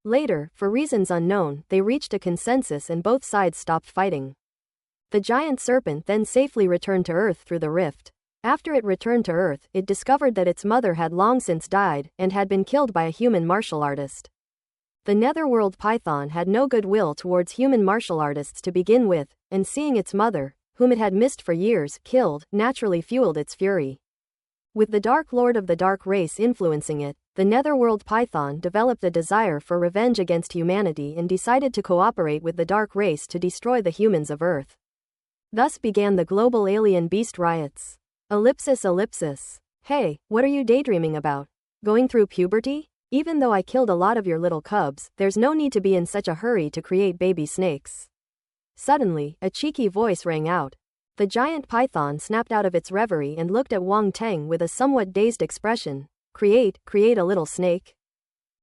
Later, for reasons unknown, they reached a consensus and both sides stopped fighting. The giant serpent then safely returned to Earth through the rift. After it returned to Earth, it discovered that its mother had long since died, and had been killed by a human martial artist. The netherworld python had no goodwill towards human martial artists to begin with, and seeing its mother, whom it had missed for years, killed, naturally fueled its fury. With the Dark Lord of the Dark Race influencing it, the netherworld python developed a desire for revenge against humanity and decided to cooperate with the Dark Race to destroy the humans of Earth. Thus began the global alien beast riots. Ellipsis. Hey, what are you daydreaming about? Going through puberty? Even though I killed a lot of your little cubs, there's no need to be in such a hurry to create baby snakes. Suddenly, a cheeky voice rang out. The giant python snapped out of its reverie and looked at Wang Teng with a somewhat dazed expression. Create a little snake?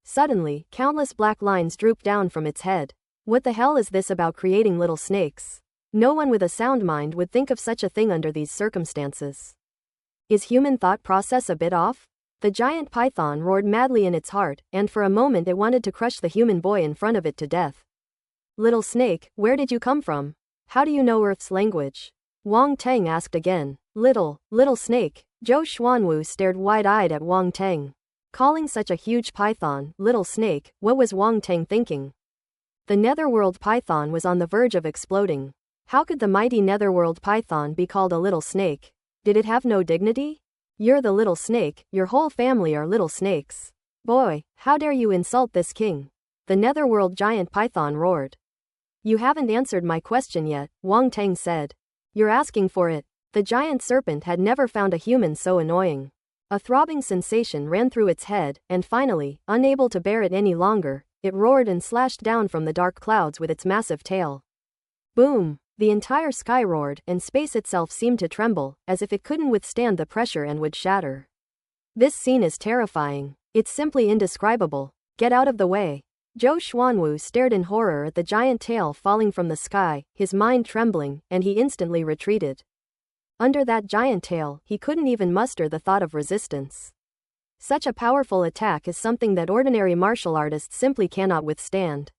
Suddenly, countless black lines drooped down from its head. What the hell is this about creating little snakes? No one with a sound mind would think of such a thing under these circumstances. Is human thought process a bit off? The giant python roared madly in its heart, and for a moment it wanted to crush the human boy in front of it to death. Little snake, where did you come from? How do you know Earth's language? Wang Teng asked again. Little snake. Zhou Xuanwu stared wide-eyed at Wang Teng. Calling such a huge python, little snake, what was Wang Teng thinking? The netherworld python was on the verge of exploding. How could the mighty netherworld python be called a little snake? Did it have no dignity? You're the little snake, your whole family are little snakes. Boy, how dare you insult this king? The netherworld giant python roared. You haven't answered my question yet, Wang Teng said. You're asking for it. The giant serpent had never found a human so annoying. A throbbing sensation ran through its head, and finally, unable to bear it any longer, it roared and slashed down from the dark clouds with its massive tail. Boom! The entire sky roared, and space itself seemed to tremble, as if it couldn't withstand the pressure and would shatter. This scene is terrifying. It's simply indescribable. Get out of the way. Zhou Xuanwu stared in horror at the giant tail falling from the sky, his mind trembling, and he instantly retreated. Under that giant tail, he couldn't even muster the thought of resistance. Such a powerful attack is something that ordinary martial artists simply cannot withstand.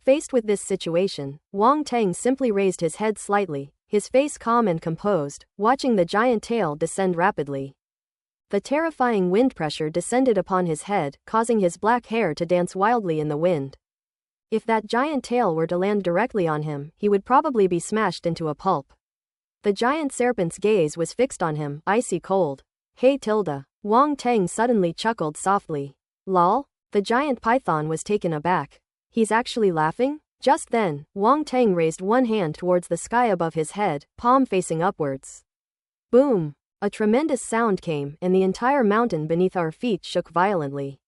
Faced with this situation, Wang Teng simply raised his head slightly, his face calm and composed, watching the giant tail descend rapidly. The terrifying wind pressure descended upon his head, causing his black hair to dance wildly in the wind. If that giant tail were to land directly on him, he would probably be smashed into a pulp. The giant serpent's gaze was fixed on him, icy cold. Hey Tilda. Wang Teng suddenly chuckled softly. Lol? The giant python was taken aback. He's actually laughing? Just then, Wang Teng raised one hand towards the sky above his head, palm facing upwards. Boom! A tremendous sound came, and the entire mountain beneath our feet shook violently.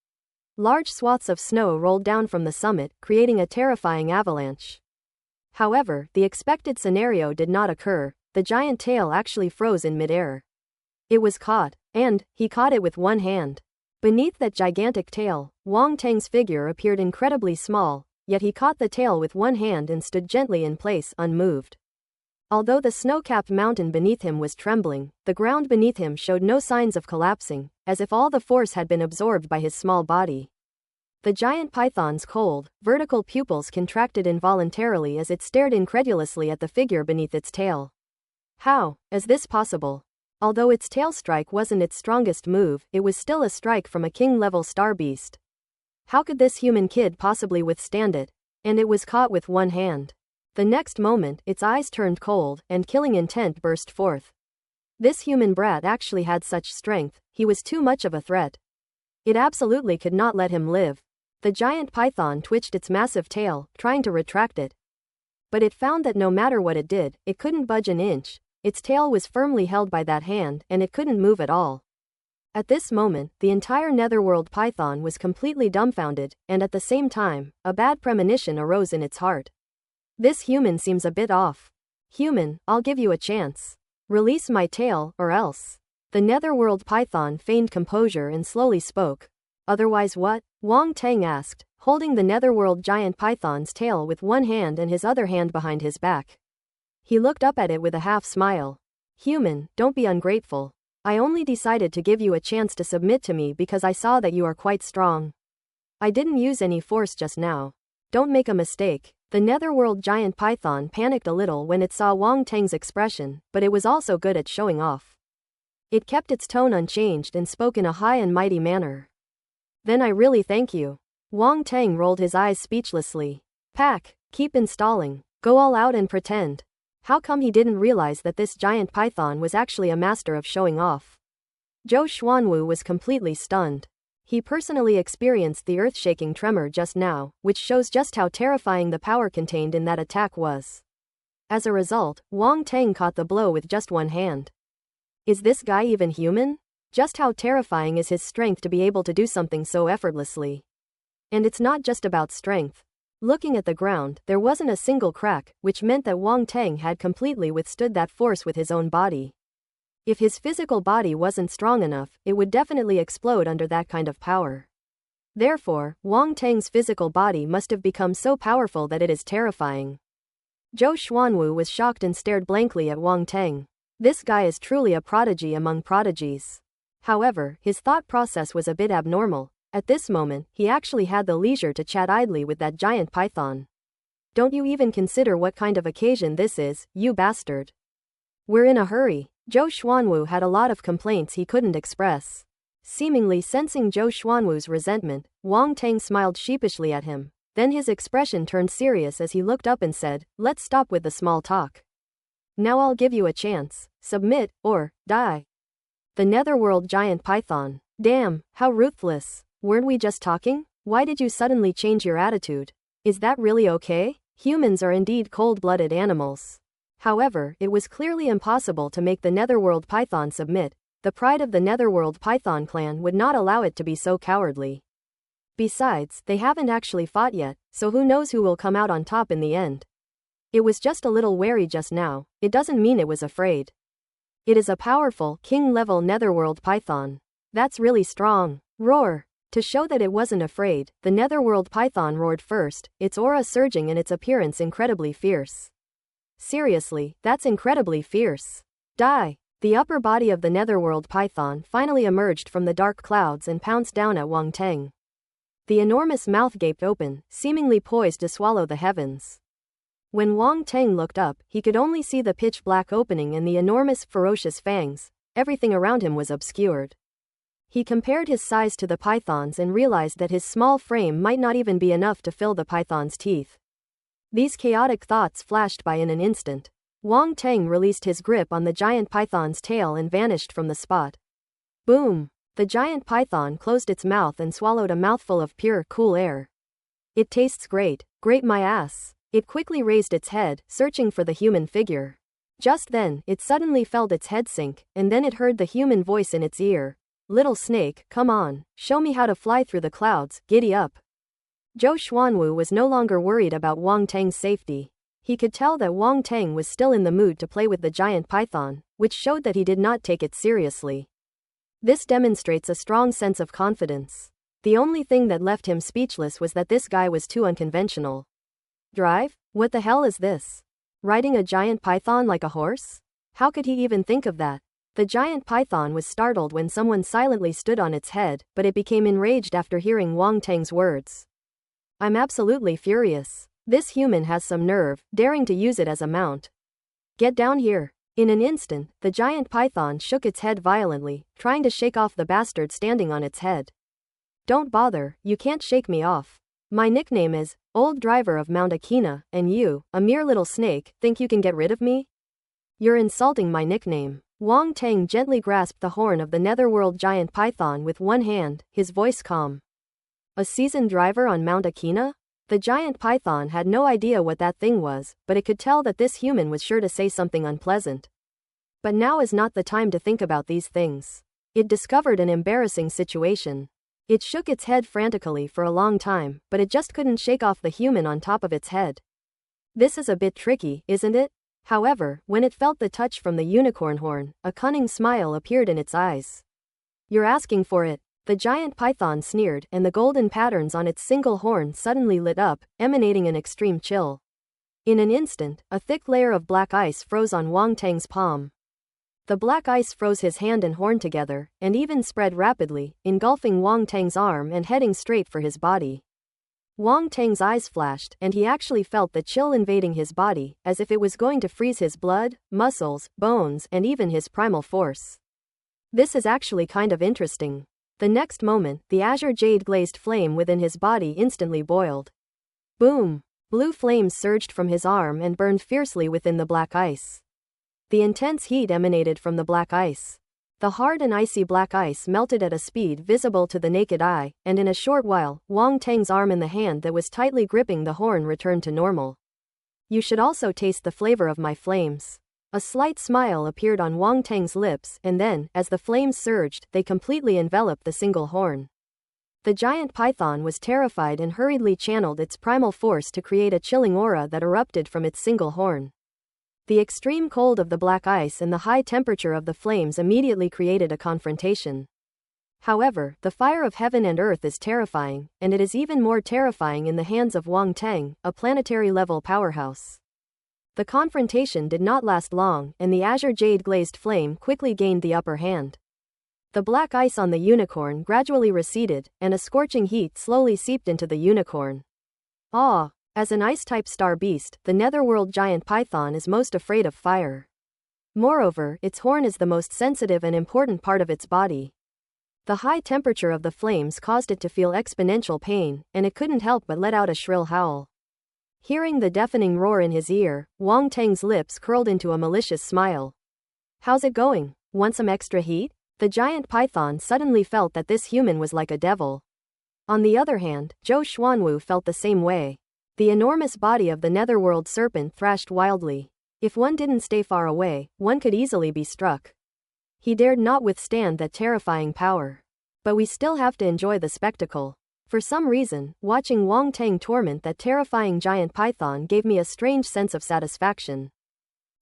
Large swaths of snow rolled down from the summit, creating a terrifying avalanche. However, the expected scenario did not occur. The giant tail actually froze in midair. It was caught, and he caught it with one hand. Beneath that gigantic tail, Wang Teng's figure appeared incredibly small, yet he caught the tail with one hand and stood gently in place, unmoved. Although the snow-capped mountain beneath him was trembling, the ground beneath him showed no signs of collapsing, as if all the force had been absorbed by his small body. The giant python's cold, vertical pupils contracted involuntarily as it stared incredulously at the figure beneath its tail. How is this possible? Although its tail strike wasn't its strongest move, it was still a strike from a king-level star beast. How could this human kid possibly withstand it? And it was caught with one hand. The next moment, its eyes turned cold, and killing intent burst forth. This human brat actually had such strength, he was too much of a threat. It absolutely could not let him live. The giant python twitched its massive tail, trying to retract it. But it found that no matter what it did, it couldn't budge an inch. Its tail was firmly held by that hand, and it couldn't move at all. At this moment, the entire netherworld python was completely dumbfounded, and at the same time, a bad premonition arose in its heart. This human seems a bit off. Human, I'll give you a chance. Release my tail, or else. The netherworld python feigned composure and slowly spoke. Otherwise what? Wang Teng asked, holding the netherworld giant python's tail with one hand and his other hand behind his back. He looked up at it with a half-smile. Human, don't be ungrateful. I only decided to give you a chance to submit to me because I saw that you are quite strong. I didn't use any force just now. Don't make a mistake. The netherworld giant python panicked a little when it saw Wang Teng's expression, but it was also good at showing off. It kept its tone unchanged and spoke in a high and mighty manner. Then I really thank you. Wang Teng rolled his eyes speechlessly. Pack, keep installing. Go all out and pretend. How come he didn't realize that this giant python was actually a master of showing off? Zhou Xuanwu was completely stunned. He personally experienced the earth-shaking tremor just now, which shows just how terrifying the power contained in that attack was. As a result, Wang Teng caught the blow with just one hand. Is this guy even human? Just how terrifying is his strength to be able to do something so effortlessly? And it's not just about strength. Looking at the ground, there wasn't a single crack, which meant that Wang Teng had completely withstood that force with his own body. If his physical body wasn't strong enough, it would definitely explode under that kind of power. Therefore, Wang Teng's physical body must have become so powerful that it is terrifying. Zhou Xuanwu was shocked and stared blankly at Wang Teng. This guy is truly a prodigy among prodigies. However, his thought process was a bit abnormal. At this moment, he actually had the leisure to chat idly with that giant python. Don't you even consider what kind of occasion this is, you bastard? We're in a hurry. Zhou Xuanwu had a lot of complaints he couldn't express. Seemingly sensing Zhou Xuanwu's resentment, Wang Teng smiled sheepishly at him. Then his expression turned serious as he looked up and said, "Let's stop with the small talk. Now I'll give you a chance. Submit, or die." The netherworld giant python. Damn, how ruthless. Weren't we just talking? Why did you suddenly change your attitude? Is that really okay? Humans are indeed cold-blooded animals. However, it was clearly impossible to make the netherworld python submit. The pride of the netherworld python clan would not allow it to be so cowardly. Besides, they haven't actually fought yet, so who knows who will come out on top in the end. It was just a little wary just now. It doesn't mean it was afraid. It is a powerful, king-level netherworld python. That's really strong. Roar. To show that it wasn't afraid, the netherworld python roared first, its aura surging and its appearance incredibly fierce. Seriously, that's incredibly fierce. Die. The upper body of the netherworld python finally emerged from the dark clouds and pounced down at Wang Teng. The enormous mouth gaped open, seemingly poised to swallow the heavens. When Wang Teng looked up, he could only see the pitch-black opening and the enormous, ferocious fangs. Everything around him was obscured. He compared his size to the python's and realized that his small frame might not even be enough to fill the python's teeth. These chaotic thoughts flashed by in an instant. Wang Teng released his grip on the giant python's tail and vanished from the spot. Boom! The giant python closed its mouth and swallowed a mouthful of pure, cool air. It tastes great. Great my ass. It quickly raised its head, searching for the human figure. Just then, it suddenly felt its head sink, and then it heard the human voice in its ear. "Little snake, come on. Show me how to fly through the clouds, giddy up." Zhou Xuanwu was no longer worried about Wang Teng's safety. He could tell that Wang Teng was still in the mood to play with the giant python, which showed that he did not take it seriously. This demonstrates a strong sense of confidence. The only thing that left him speechless was that this guy was too unconventional. Drive? What the hell is this? Riding a giant python like a horse? How could he even think of that? The giant python was startled when someone silently stood on its head, but it became enraged after hearing Wang Teng's words. I'm absolutely furious. This human has some nerve, daring to use it as a mount. Get down here. In an instant, the giant python shook its head violently, trying to shake off the bastard standing on its head. Don't bother, you can't shake me off. My nickname is Old Driver of Mount Akina, and you, a mere little snake, think you can get rid of me? You're insulting my nickname. Wang Teng gently grasped the horn of the netherworld giant python with one hand, his voice calm. A seasoned driver on Mount Akina? The giant python had no idea what that thing was, but it could tell that this human was sure to say something unpleasant. But now is not the time to think about these things. It discovered an embarrassing situation. It shook its head frantically for a long time, but it just couldn't shake off the human on top of its head. This is a bit tricky, isn't it? However, when it felt the touch from the unicorn horn, a cunning smile appeared in its eyes. You're asking for it. The giant python sneered, and the golden patterns on its single horn suddenly lit up, emanating an extreme chill. In an instant, a thick layer of black ice froze on Wang Teng's palm. The black ice froze his hand and horn together, and even spread rapidly, engulfing Wang Teng's arm and heading straight for his body. Wang Teng's eyes flashed, and he actually felt the chill invading his body, as if it was going to freeze his blood, muscles, bones, and even his primal force. This is actually kind of interesting. The next moment, the azure jade-glazed flame within his body instantly boiled. Boom! Blue flames surged from his arm and burned fiercely within the black ice. The intense heat emanated from the black ice. The hard and icy black ice melted at a speed visible to the naked eye, and in a short while, Wang Teng's arm in the hand that was tightly gripping the horn returned to normal. You should also taste the flavor of my flames. A slight smile appeared on Wang Teng's lips, and then, as the flames surged, they completely enveloped the single horn. The giant python was terrified and hurriedly channeled its primal force to create a chilling aura that erupted from its single horn. The extreme cold of the black ice and the high temperature of the flames immediately created a confrontation. However, the fire of heaven and earth is terrifying, and it is even more terrifying in the hands of Wang Teng, a planetary-level powerhouse. The confrontation did not last long, and the azure jade-glazed flame quickly gained the upper hand. The black ice on the unicorn gradually receded, and a scorching heat slowly seeped into the unicorn. Ah! As an ice-type star beast, the netherworld giant python is most afraid of fire. Moreover, its horn is the most sensitive and important part of its body. The high temperature of the flames caused it to feel exponential pain, and it couldn't help but let out a shrill howl. Hearing the deafening roar in his ear, Wang Teng's lips curled into a malicious smile. How's it going? Want some extra heat? The giant python suddenly felt that this human was like a devil. On the other hand, Zhou Xuanwu felt the same way. The enormous body of the netherworld serpent thrashed wildly. If one didn't stay far away, one could easily be struck. He dared not withstand that terrifying power. But we still have to enjoy the spectacle. For some reason, watching Wang Teng torment that terrifying giant python gave me a strange sense of satisfaction.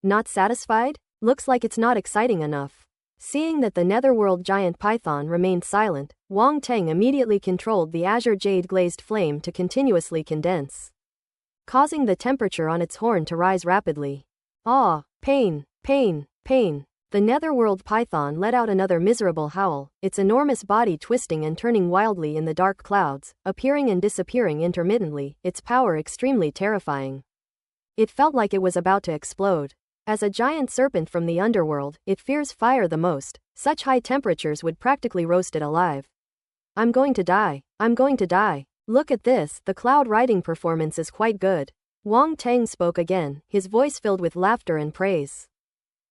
Not satisfied? Looks like it's not exciting enough. Seeing that the netherworld giant python remained silent, Wang Teng immediately controlled the azure jade-glazed flame to continuously condense, causing the temperature on its horn to rise rapidly. Ah! Pain! Pain! Pain! The netherworld python let out another miserable howl, its enormous body twisting and turning wildly in the dark clouds, appearing and disappearing intermittently, its power extremely terrifying. It felt like it was about to explode. As a giant serpent from the underworld, it fears fire the most. Such high temperatures would practically roast it alive. I'm going to die. I'm going to die. Look at this, the cloud riding performance is quite good. Wang Teng spoke again, his voice filled with laughter and praise.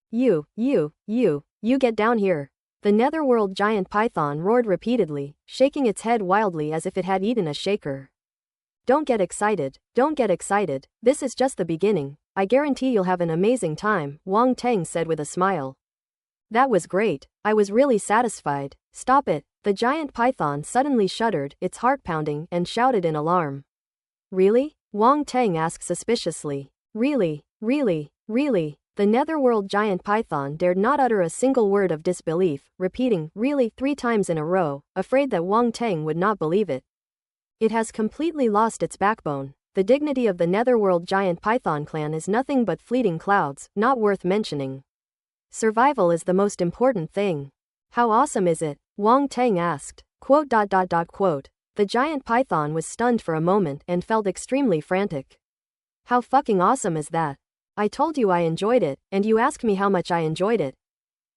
You get down here. The netherworld giant python roared repeatedly, shaking its head wildly as if it had eaten a shaker. Don't get excited, this is just the beginning. I guarantee you'll have an amazing time, Wang Teng said with a smile. That was great, I was really satisfied. Stop it. The giant python suddenly shuddered, its heart pounding, and shouted in alarm. Really? Wang Teng asked suspiciously. Really? The netherworld giant python dared not utter a single word of disbelief, repeating, really, 3 times in a row, afraid that Wang Teng would not believe it. It has completely lost its backbone. The dignity of the netherworld giant python clan is nothing but fleeting clouds, not worth mentioning. Survival is the most important thing. How awesome is it? Wang Teng asked. Quote. The giant python was stunned for a moment and felt extremely frantic. How fucking awesome is that? I told you I enjoyed it, and you ask me how much I enjoyed it.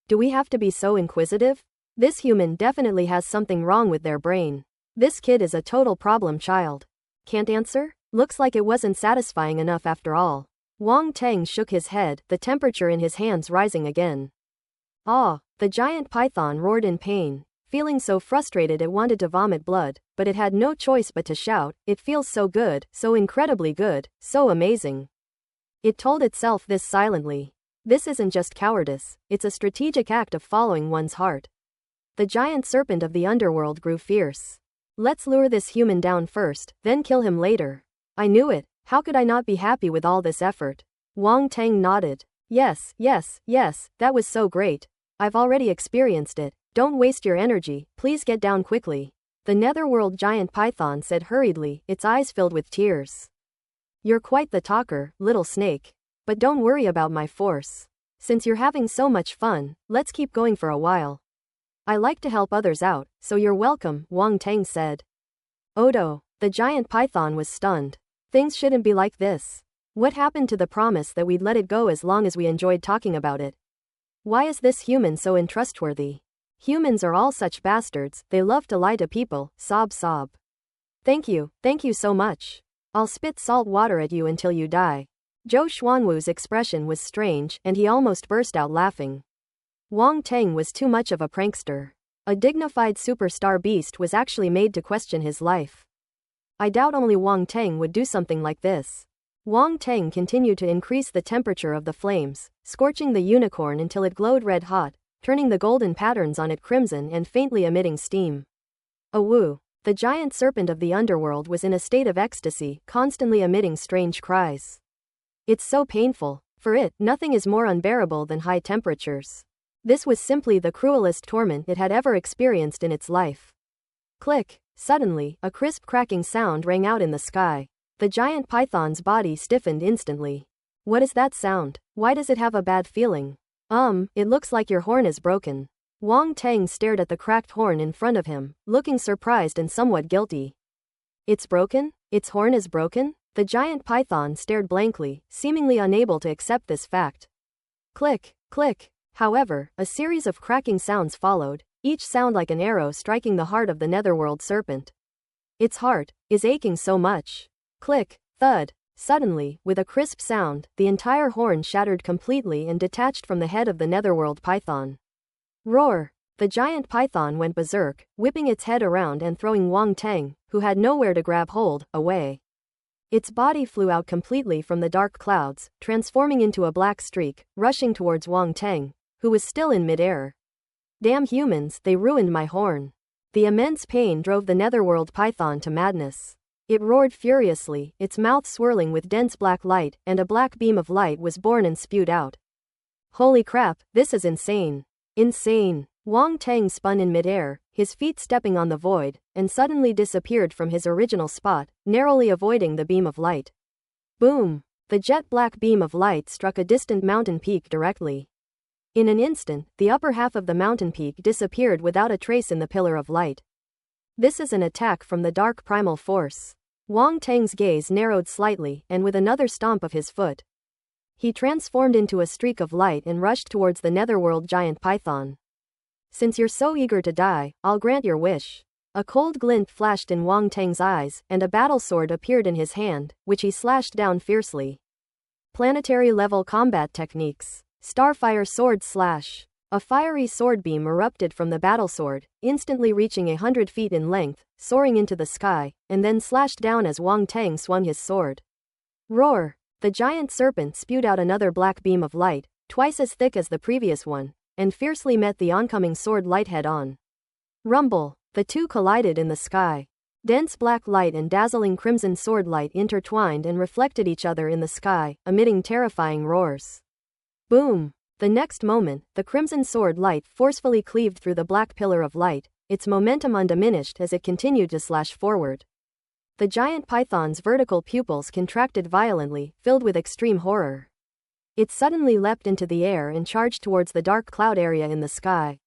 Do we have to be so inquisitive? This human definitely has something wrong with their brain. This kid is a total problem child. Can't answer? Looks like it wasn't satisfying enough after all. Wang Teng shook his head, the temperature in his hands rising again. Ah! The giant python roared in pain, feeling so frustrated it wanted to vomit blood, but it had no choice but to shout, "It feels so good, so incredibly good, so amazing." It told itself this silently. This isn't just cowardice, it's a strategic act of following one's heart. The giant serpent of the underworld grew fierce. Let's lure this human down first, then kill him later. I knew it. How could I not be happy with all this effort? Wang Teng nodded. Yes, that was so great. I've already experienced it. Don't waste your energy, please get down quickly. The netherworld giant python said hurriedly, its eyes filled with tears. You're quite the talker, little snake. But don't worry about my force. Since you're having so much fun, let's keep going for a while. I like to help others out, so you're welcome, Wang Teng said. Odo, the giant python was stunned. Things shouldn't be like this. What happened to the promise that we'd let it go as long as we enjoyed talking about it? Why is this human so untrustworthy? Humans are all such bastards, they love to lie to people, sob. Thank you so much. I'll spit salt water at you until you die. Zhou Xuanwu's expression was strange, and he almost burst out laughing. Wang Teng was too much of a prankster. A dignified superstar beast was actually made to question his life. I doubt only Wang Teng would do something like this. Wang Teng continued to increase the temperature of the flames, scorching the unicorn until it glowed red hot, turning the golden patterns on it crimson and faintly emitting steam. Awoo! The giant serpent of the underworld was in a state of ecstasy, constantly emitting strange cries. It's so painful. For it, nothing is more unbearable than high temperatures. This was simply the cruelest torment it had ever experienced in its life. Click! Suddenly, a crisp cracking sound rang out in the sky. The giant python's body stiffened instantly. What is that sound? Why does it have a bad feeling? It looks like your horn is broken. Wang Teng stared at the cracked horn in front of him, looking surprised and somewhat guilty. It's broken? Its horn is broken? The giant python stared blankly, seemingly unable to accept this fact. Click! However, a series of cracking sounds followed, each sound like an arrow striking the heart of the netherworld serpent. Its heart is aching so much. Click! Thud! Suddenly, with a crisp sound, the entire horn shattered completely and detached from the head of the netherworld python. Roar! The giant python went berserk, whipping its head around and throwing Wang Teng, who had nowhere to grab hold, away. Its body flew out completely from the dark clouds, transforming into a black streak, rushing towards Wang Teng, who was still in midair. Damn humans, they ruined my horn. The immense pain drove the netherworld python to madness. It roared furiously, its mouth swirling with dense black light, and a black beam of light was born and spewed out. Holy crap, this is insane. Insane. Wang Teng spun in midair, his feet stepping on the void, and suddenly disappeared from his original spot, narrowly avoiding the beam of light. Boom! The jet-black beam of light struck a distant mountain peak directly. In an instant, the upper half of the mountain peak disappeared without a trace in the pillar of light. This is an attack from the dark primal force. Wang Teng's gaze narrowed slightly, and with another stomp of his foot, he transformed into a streak of light and rushed towards the netherworld giant python. Since you're so eager to die, I'll grant your wish. A cold glint flashed in Wang Teng's eyes, and a battle sword appeared in his hand, which he slashed down fiercely. Planetary-level combat techniques. Starfire Sword Slash. A fiery sword beam erupted from the battlesword, instantly reaching 100 feet in length, soaring into the sky, and then slashed down as Wang Teng swung his sword. Roar! The giant serpent spewed out another black beam of light, twice as thick as the previous one, and fiercely met the oncoming sword light head-on. Rumble! The two collided in the sky. Dense black light and dazzling crimson sword light intertwined and reflected each other in the sky, emitting terrifying roars. Boom! The next moment, the crimson sword light forcefully cleaved through the black pillar of light, its momentum undiminished as it continued to slash forward. The giant python's vertical pupils contracted violently, filled with extreme horror. It suddenly leapt into the air and charged towards the dark cloud area in the sky.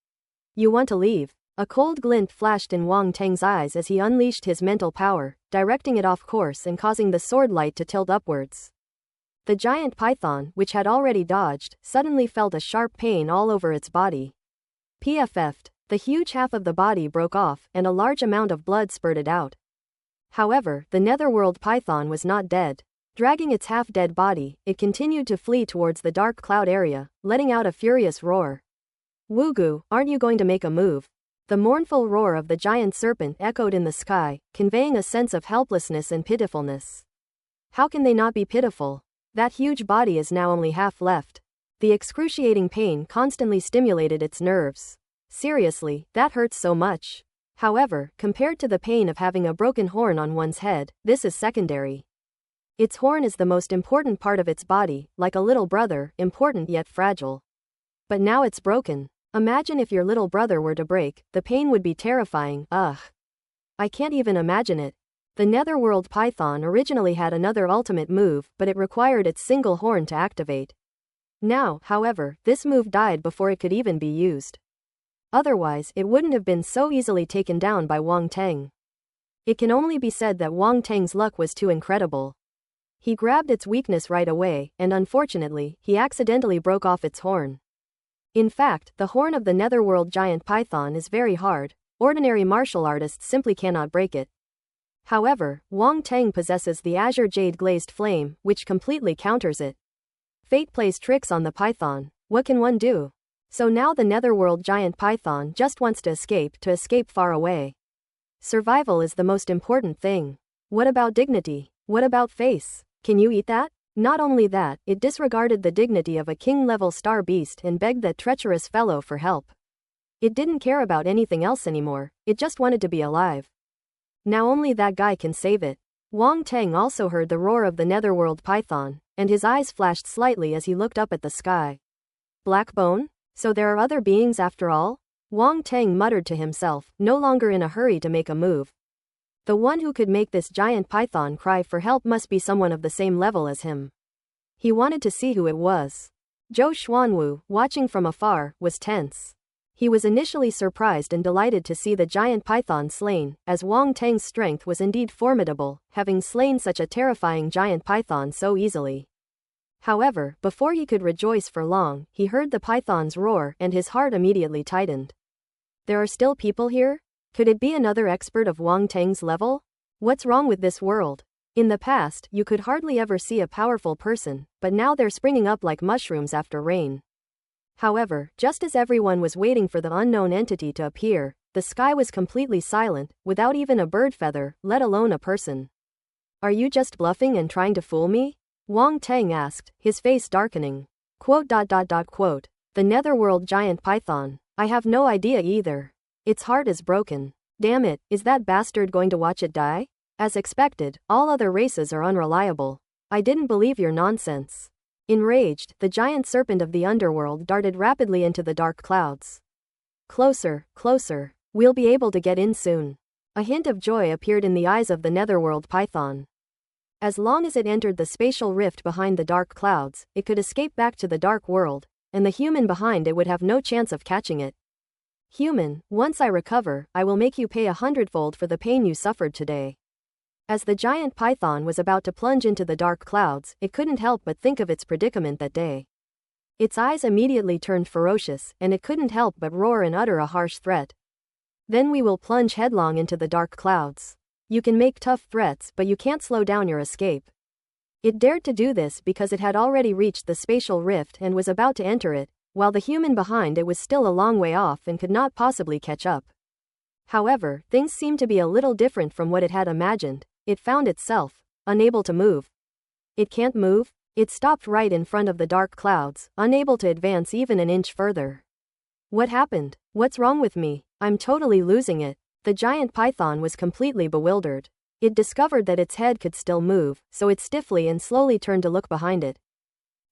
You want to leave? A cold glint flashed in Wang Teng's eyes as he unleashed his mental power, directing it off course and causing the sword light to tilt upwards. The giant python, which had already dodged, suddenly felt a sharp pain all over its body. PFF'd. The huge half of the body broke off, and a large amount of blood spurted out. However, the netherworld python was not dead. Dragging its half-dead body, it continued to flee towards the dark cloud area, letting out a furious roar. Wugu, aren't you going to make a move? The mournful roar of the giant serpent echoed in the sky, conveying a sense of helplessness and pitifulness. How can they not be pitiful? That huge body is now only half left. The excruciating pain constantly stimulated its nerves. Seriously, that hurts so much. However, compared to the pain of having a broken horn on one's head, this is secondary. Its horn is the most important part of its body, like a little brother, important yet fragile. But now it's broken. Imagine if your little brother were to break, the pain would be terrifying. Ugh. I can't even imagine it. The netherworld python originally had another ultimate move, but it required its single horn to activate. Now, however, this move died before it could even be used. Otherwise, it wouldn't have been so easily taken down by Wang Teng. It can only be said that Wang Teng's luck was too incredible. He grabbed its weakness right away, and unfortunately, he accidentally broke off its horn. In fact, the horn of the netherworld giant python is very hard. Ordinary martial artists simply cannot break it. However, Wang Teng possesses the azure jade glazed flame, which completely counters it. Fate plays tricks on the python. What can one do? So now the netherworld giant python just wants to escape far away. Survival is the most important thing. What about dignity? What about face? Can you eat that? Not only that, it disregarded the dignity of a king-level star beast and begged that treacherous fellow for help. It didn't care about anything else anymore, it just wanted to be alive. Now only that guy can save it. Wang Teng also heard the roar of the netherworld python, and his eyes flashed slightly as he looked up at the sky. Black bone? So there are other beings after all? Wang Teng muttered to himself, no longer in a hurry to make a move. The one who could make this giant python cry for help must be someone of the same level as him. He wanted to see who it was. Zhou Xuanwu, watching from afar, was tense. He was initially surprised and delighted to see the giant python slain, as Wang Teng's strength was indeed formidable, having slain such a terrifying giant python so easily. However, before he could rejoice for long, he heard the python's roar and his heart immediately tightened. There are still people here? Could it be another expert of Wang Teng's level? What's wrong with this world? In the past, you could hardly ever see a powerful person, but now they're springing up like mushrooms after rain. However, just as everyone was waiting for the unknown entity to appear, the sky was completely silent, without even a bird feather, let alone a person. Are you just bluffing and trying to fool me? Wang Teng asked, his face darkening. Quote. The netherworld giant python. I have no idea either. Its heart is broken. Damn it, is that bastard going to watch it die? As expected, all other races are unreliable. I didn't believe your nonsense. Enraged, the giant serpent of the underworld darted rapidly into the dark clouds. Closer, closer. We'll be able to get in soon. A hint of joy appeared in the eyes of the netherworld python. As long as it entered the spatial rift behind the dark clouds, it could escape back to the dark world, and the human behind it would have no chance of catching it. Human, once I recover, I will make you pay 100-fold for the pain you suffered today. As the giant python was about to plunge into the dark clouds, it couldn't help but think of its predicament that day. Its eyes immediately turned ferocious, and it couldn't help but roar and utter a harsh threat. Then we will plunge headlong into the dark clouds. You can make tough threats, but you can't slow down your escape. It dared to do this because it had already reached the spatial rift and was about to enter it, while the human behind it was still a long way off and could not possibly catch up. However, things seemed to be a little different from what it had imagined. It found itself unable to move. It can't move? It stopped right in front of the dark clouds, unable to advance even an inch further. What happened? What's wrong with me? I'm totally losing it. The giant python was completely bewildered. It discovered that its head could still move, so it stiffly and slowly turned to look behind it.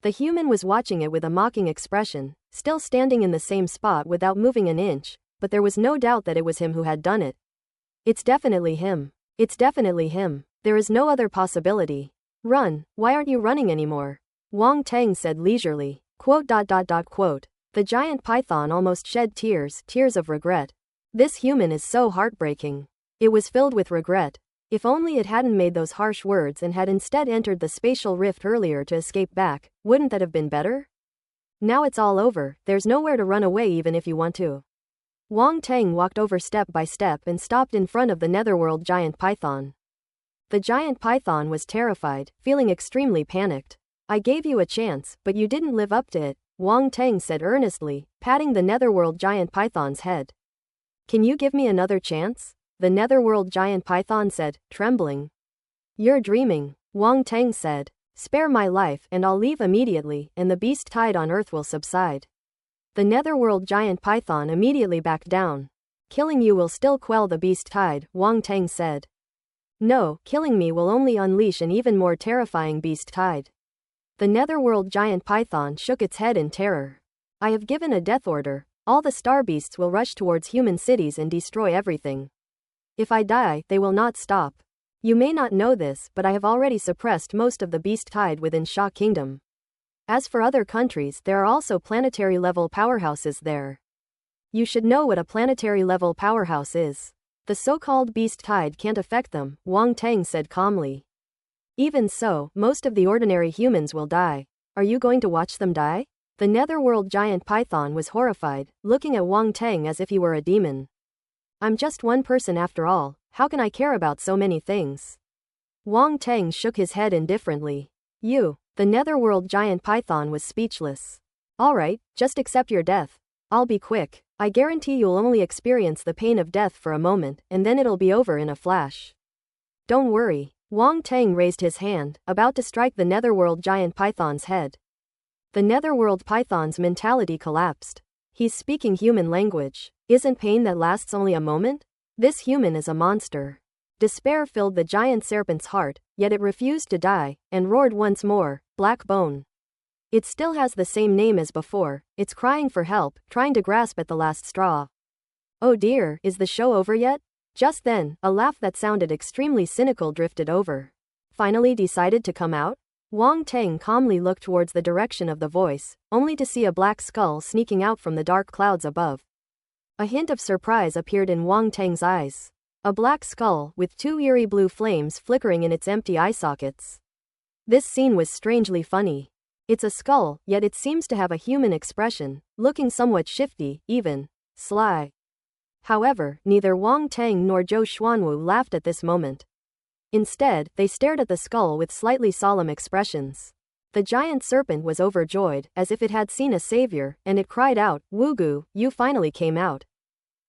The human was watching it with a mocking expression, still standing in the same spot without moving an inch, but there was no doubt that it was him who had done it. It's definitely him. It's definitely him. There is no other possibility. Run, why aren't you running anymore? Wang Teng said leisurely. Quote. The giant python almost shed tears of regret. This human is so heartbreaking. It was filled with regret. If only it hadn't made those harsh words and had instead entered the spatial rift earlier to escape back, wouldn't that have been better? Now it's all over, there's nowhere to run away even if you want to. Wang Teng walked over step by step and stopped in front of the netherworld giant python. The giant python was terrified, feeling extremely panicked. I gave you a chance, but you didn't live up to it, Wang Teng said earnestly, patting the netherworld giant python's head. Can you give me another chance? The netherworld giant python said, trembling. You're dreaming, Wang Teng said. Spare my life and I'll leave immediately, and the beast tide on earth will subside. The netherworld giant python immediately backed down. Killing you will still quell the beast tide, Wang Teng said. No, killing me will only unleash an even more terrifying beast tide. The netherworld giant python shook its head in terror. I have given a death order. All the star beasts will rush towards human cities and destroy everything. If I die, they will not stop. You may not know this, but I have already suppressed most of the beast tide within Sha Kingdom. As for other countries, there are also planetary-level powerhouses there. You should know what a planetary-level powerhouse is. The so-called beast tide can't affect them, Wang Teng said calmly. Even so, most of the ordinary humans will die. Are you going to watch them die? The netherworld giant python was horrified, looking at Wang Teng as if he were a demon. I'm just one person after all, how can I care about so many things? Wang Teng shook his head indifferently. You. The netherworld giant python was speechless. Alright, just accept your death. I'll be quick. I guarantee you'll only experience the pain of death for a moment, and then it'll be over in a flash. Don't worry. Wang Teng raised his hand, about to strike the netherworld giant python's head. The netherworld python's mentality collapsed. He's speaking human language. Isn't pain that lasts only a moment? This human is a monster. Despair filled the giant serpent's heart, yet it refused to die, and roared once more, Black Bone. It still has the same name as before, it's crying for help, trying to grasp at the last straw. Oh dear, is the show over yet? Just then, a laugh that sounded extremely cynical drifted over. Finally decided to come out? Wang Teng calmly looked towards the direction of the voice, only to see a black skull sneaking out from the dark clouds above. A hint of surprise appeared in Wang Teng's eyes. A black skull, with two eerie blue flames flickering in its empty eye sockets. This scene was strangely funny. It's a skull, yet it seems to have a human expression, looking somewhat shifty, even sly. However, neither Wang Teng nor Zhou Xuanwu laughed at this moment. Instead, they stared at the skull with slightly solemn expressions. The giant serpent was overjoyed, as if it had seen a savior, and it cried out, Wugu, you finally came out.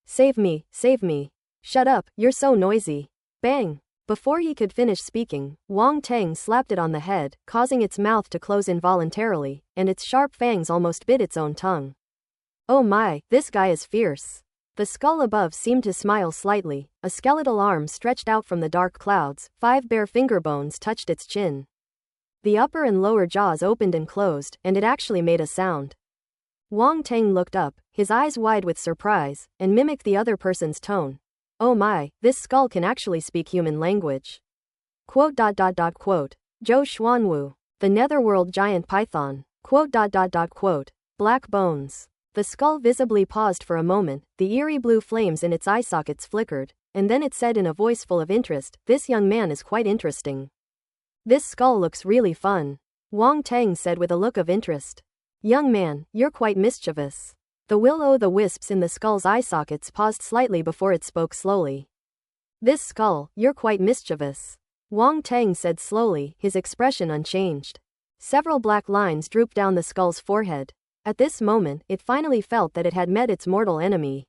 Save me, save me. Shut up, you're so noisy. Bang! Before he could finish speaking, Wang Teng slapped it on the head, causing its mouth to close involuntarily, and its sharp fangs almost bit its own tongue. Oh my, this guy is fierce. The skull above seemed to smile slightly, a skeletal arm stretched out from the dark clouds, 5 bare finger bones touched its chin. The upper and lower jaws opened and closed, and it actually made a sound. Wang Teng looked up, his eyes wide with surprise, and mimicked the other person's tone. Oh my, this skull can actually speak human language. Quote. Zhou Xuanwu. The netherworld giant python. Quote. Black bones. The skull visibly paused for a moment, the eerie blue flames in its eye sockets flickered, and then it said in a voice full of interest, this young man is quite interesting. This skull looks really fun. Wang Teng said with a look of interest. Young man, you're quite mischievous. The will-o'-the-wisps in the skull's eye sockets paused slightly before it spoke slowly. This skull, you're quite mischievous. Wang Teng said slowly, his expression unchanged. Several black lines drooped down the skull's forehead. At this moment, it finally felt that it had met its mortal enemy.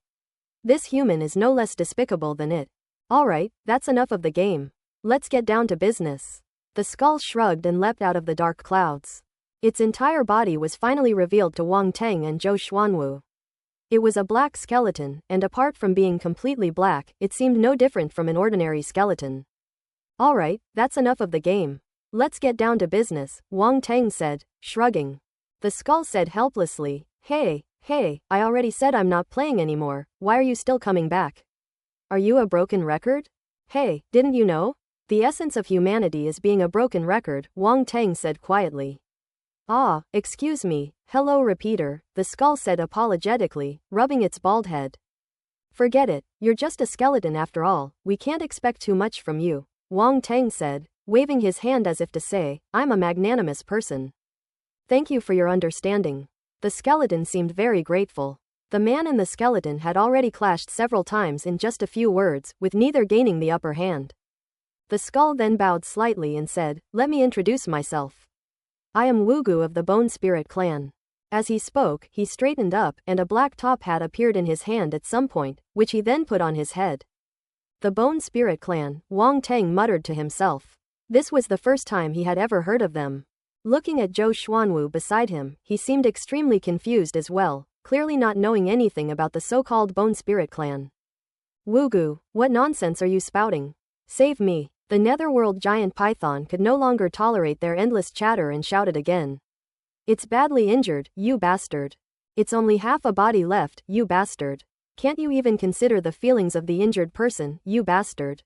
This human is no less despicable than it. Alright, that's enough of the game. Let's get down to business. The skull shrugged and leapt out of the dark clouds. Its entire body was finally revealed to Wang Teng and Zhou Xuanwu. It was a black skeleton, and apart from being completely black, it seemed no different from an ordinary skeleton. Alright, that's enough of the game. Let's get down to business, Wang Tang said, shrugging. The skull said helplessly, Hey, I already said I'm not playing anymore, why are you still coming back? Are you a broken record? Hey, didn't you know? The essence of humanity is being a broken record, Wang Tang said quietly. Ah, excuse me, hello repeater, the skull said apologetically, rubbing its bald head. Forget it, you're just a skeleton after all, we can't expect too much from you, Wang Tang said, waving his hand as if to say, I'm a magnanimous person. Thank you for your understanding. The skeleton seemed very grateful. The man and the skeleton had already clashed several times in just a few words, with neither gaining the upper hand. The skull then bowed slightly and said, Let me introduce myself. I am Wugu of the Bone Spirit clan. As he spoke, he straightened up, and a black top hat appeared in his hand at some point, which he then put on his head. The Bone Spirit clan, Wang Tang muttered to himself. This was the first time he had ever heard of them. Looking at Zhou Xuanwu beside him, he seemed extremely confused as well, clearly not knowing anything about the so-called Bone Spirit clan. Wugu, what nonsense are you spouting? Save me. The netherworld giant python could no longer tolerate their endless chatter and shouted again. It's badly injured, you bastard. It's only half a body left, you bastard. Can't you even consider the feelings of the injured person, you bastard?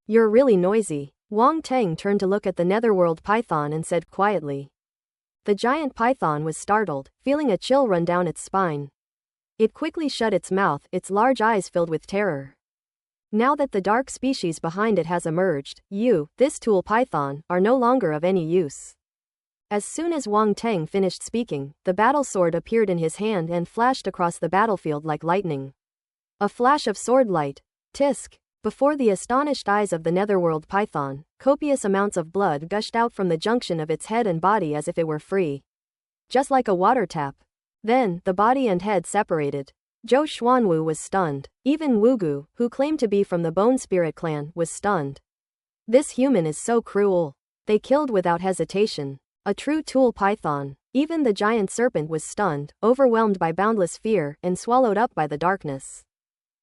You're really noisy. Wang Tang turned to look at the netherworld python and said quietly. The giant python was startled, feeling a chill run down its spine. It quickly shut its mouth, its large eyes filled with terror. Now that the dark species behind it has emerged, you, this tool python, are no longer of any use. As soon as Wang Tang finished speaking, the battle sword appeared in his hand and flashed across the battlefield like lightning. A flash of sword light. Tisk. Before the astonished eyes of the netherworld python, copious amounts of blood gushed out from the junction of its head and body as if it were free. Just like a water tap. Then, the body and head separated. Zhou Xuanwu was stunned. Even Wugu, who claimed to be from the Bone Spirit clan, was stunned. This human is so cruel. They killed without hesitation. A true tool python. Even the giant serpent was stunned, overwhelmed by boundless fear, and swallowed up by the darkness.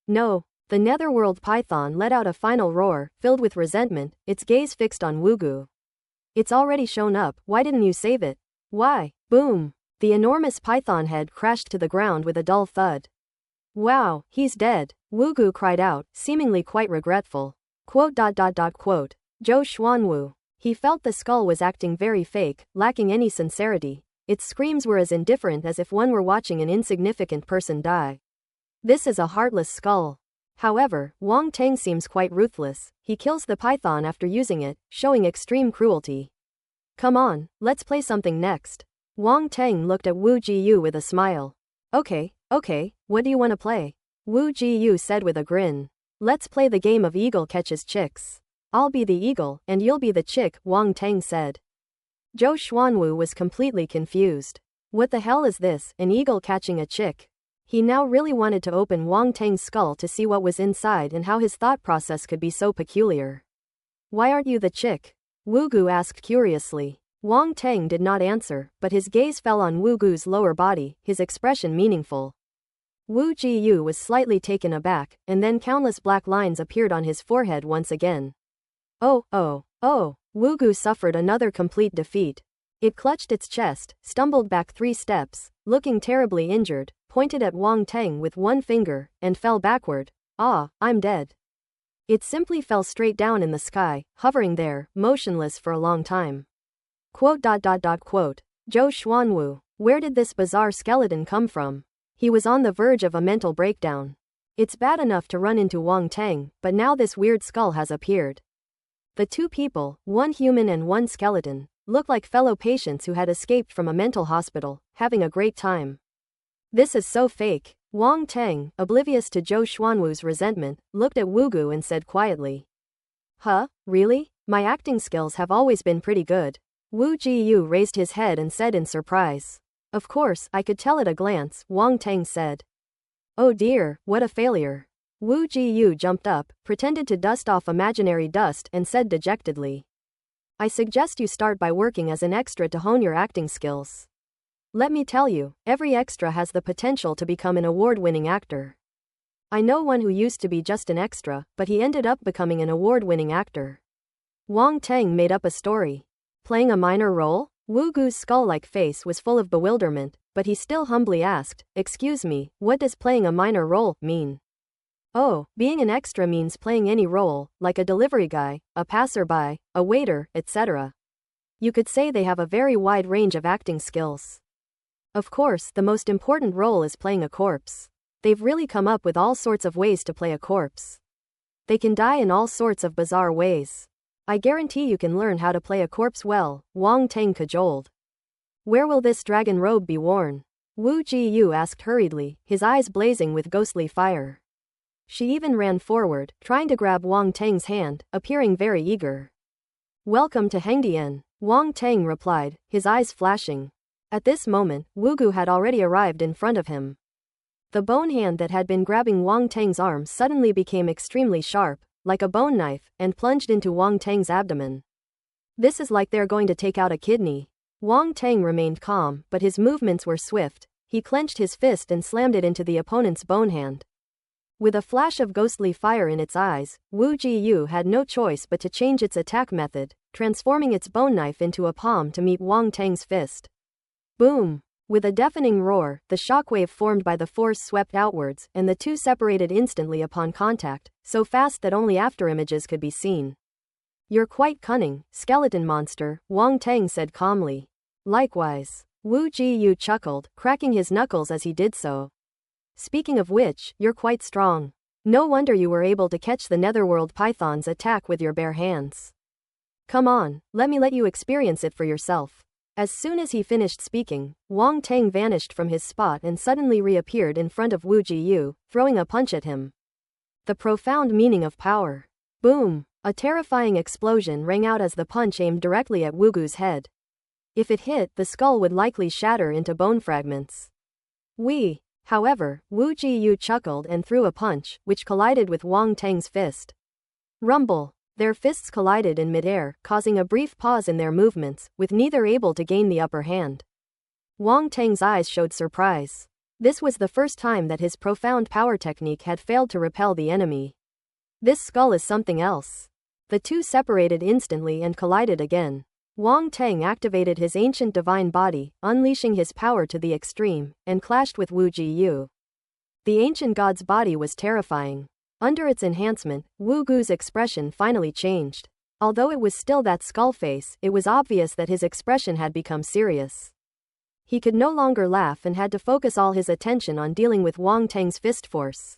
No. The netherworld python let out a final roar, filled with resentment, its gaze fixed on Wugu. It's already shown up, why didn't you save it? Why? Boom. The enormous python head crashed to the ground with a dull thud. Wow, he's dead, Wugu cried out, seemingly quite regretful. Quote. Zhou Xuanwu. He felt the skull was acting very fake, lacking any sincerity. Its screams were as indifferent as if one were watching an insignificant person die. This is a heartless skull. However, Wang Tang seems quite ruthless. He kills the python after using it, showing extreme cruelty. Come on, let's play something next. Wang Tang looked at Wu Jiyu with a smile. Okay, what do you want to play? Wu Jiyu said with a grin. Let's play the game of eagle catches chicks. I'll be the eagle, and you'll be the chick, Wang Tang said. Zhou Xuanwu was completely confused. What the hell is this, an eagle catching a chick? He now really wanted to open Wang Tang's skull to see what was inside and how his thought process could be so peculiar. Why aren't you the chick? Wugu asked curiously. Wang Tang did not answer, but his gaze fell on Wugu's lower body, his expression meaningful. Wu Jiyu was slightly taken aback, and then countless black lines appeared on his forehead once again. Oh, Wugu suffered another complete defeat. It clutched its chest, stumbled back 3 steps, looking terribly injured, pointed at Wang Tang with one finger, and fell backward. Ah, I'm dead. It simply fell straight down in the sky, hovering there, motionless for a long time. Quote. Zhou Xuanwu. Where did this bizarre skeleton come from? He was on the verge of a mental breakdown. It's bad enough to run into Wang Tang, but now this weird skull has appeared. The 2 people, one human and one skeleton, looked like fellow patients who had escaped from a mental hospital, having a great time. This is so fake. Wang Tang, oblivious to Zhou Xuanwu's resentment, looked at Wugu and said quietly. Huh, really? My acting skills have always been pretty good. Wu Jiyu raised his head and said in surprise. Of course, I could tell at a glance, Wang Tang said. Oh dear, what a failure. Wu Jiyu jumped up, pretended to dust off imaginary dust, and said dejectedly. I suggest you start by working as an extra to hone your acting skills. Let me tell you, every extra has the potential to become an award-winning actor. I know one who used to be just an extra, but he ended up becoming an award-winning actor. Wang Tang made up a story. Playing a minor role? Wu Gu's skull-like face was full of bewilderment, but he still humbly asked, "Excuse me, what does playing a minor role mean?" "Oh, being an extra means playing any role, like a delivery guy, a passerby, a waiter, etc. You could say they have a very wide range of acting skills. Of course, the most important role is playing a corpse. They've really come up with all sorts of ways to play a corpse. They can die in all sorts of bizarre ways. I guarantee you can learn how to play a corpse well," Wang Teng cajoled. "Where will this dragon robe be worn?" Wu Jiyu asked hurriedly, his eyes blazing with ghostly fire. She even ran forward, trying to grab Wang Teng's hand, appearing very eager. "Welcome to Hengdian," Wang Teng replied, his eyes flashing. At this moment, Wu Gu had already arrived in front of him. The bone hand that had been grabbing Wang Teng's arm suddenly became extremely sharp, like a bone knife, and plunged into Wang Teng's abdomen. "This is like they're going to take out a kidney." Wang Teng remained calm, but his movements were swift. He clenched his fist and slammed it into the opponent's bone hand. With a flash of ghostly fire in its eyes, Wu Jiyu had no choice but to change its attack method, transforming its bone knife into a palm to meet Wang Teng's fist. Boom! With a deafening roar, the shockwave formed by the force swept outwards, and the two separated instantly upon contact, so fast that only afterimages could be seen. "You're quite cunning, skeleton monster," Wang Teng said calmly. "Likewise." Wu Jiyu chuckled, cracking his knuckles as he did so. "Speaking of which, you're quite strong. No wonder you were able to catch the Netherworld Python's attack with your bare hands. Come on, let me let you experience it for yourself." As soon as he finished speaking, Wang Teng vanished from his spot and suddenly reappeared in front of Wu Jiyu, throwing a punch at him. The profound meaning of power. Boom! A terrifying explosion rang out as the punch aimed directly at Wu Gu's head. If it hit, the skull would likely shatter into bone fragments. However, Wu Jiyu chuckled and threw a punch, which collided with Wang Teng's fist. Rumble! Their fists collided in midair, causing a brief pause in their movements, with neither able to gain the upper hand. Wang Teng's eyes showed surprise. This was the first time that his profound power technique had failed to repel the enemy. This skull is something else. The two separated instantly and collided again. Wang Teng activated his ancient divine body, unleashing his power to the extreme, and clashed with Wu Jiyu. The ancient god's body was terrifying. Under its enhancement, Wu Gu's expression finally changed. Although it was still that skull face, it was obvious that his expression had become serious. He could no longer laugh and had to focus all his attention on dealing with Wang Teng's fist force.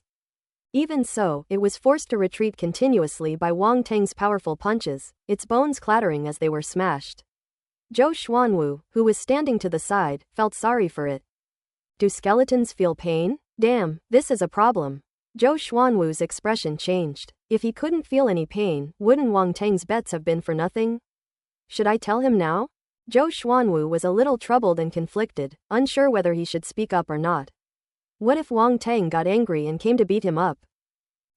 Even so, it was forced to retreat continuously by Wang Teng's powerful punches, its bones clattering as they were smashed. Zhou Xuanwu, who was standing to the side, felt sorry for it. "Do skeletons feel pain? Damn, this is a problem." Zhou Xuanwu's expression changed. If he couldn't feel any pain, wouldn't Wang Teng's bets have been for nothing? "Should I tell him now?" Zhou Xuanwu was a little troubled and conflicted, unsure whether he should speak up or not. What if Wang Teng got angry and came to beat him up?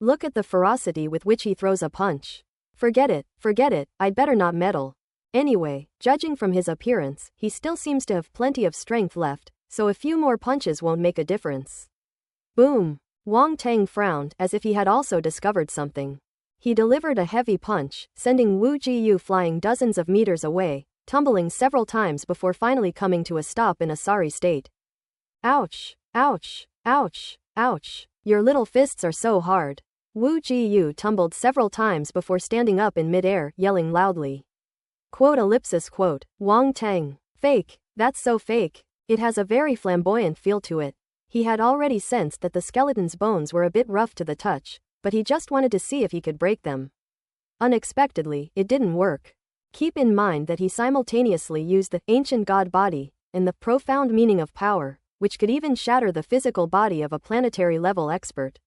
Look at the ferocity with which he throws a punch. Forget it, I'd better not meddle. Anyway, judging from his appearance, he still seems to have plenty of strength left, so a few more punches won't make a difference. Boom! Wang Teng frowned, as if he had also discovered something. He delivered a heavy punch, sending Wu Jiyu flying dozens of meters away, tumbling several times before finally coming to a stop in a sorry state. "Ouch! Ouch! Ouch! Ouch! Your little fists are so hard." Wu Jiyu tumbled several times before standing up in midair, yelling loudly. Wang Teng. "Fake, that's so fake. It has a very flamboyant feel to it." He had already sensed that the skeleton's bones were a bit rough to the touch, but he just wanted to see if he could break them. Unexpectedly, it didn't work. Keep in mind that he simultaneously used the ancient god body and the profound meaning of power, which could even shatter the physical body of a planetary-level expert.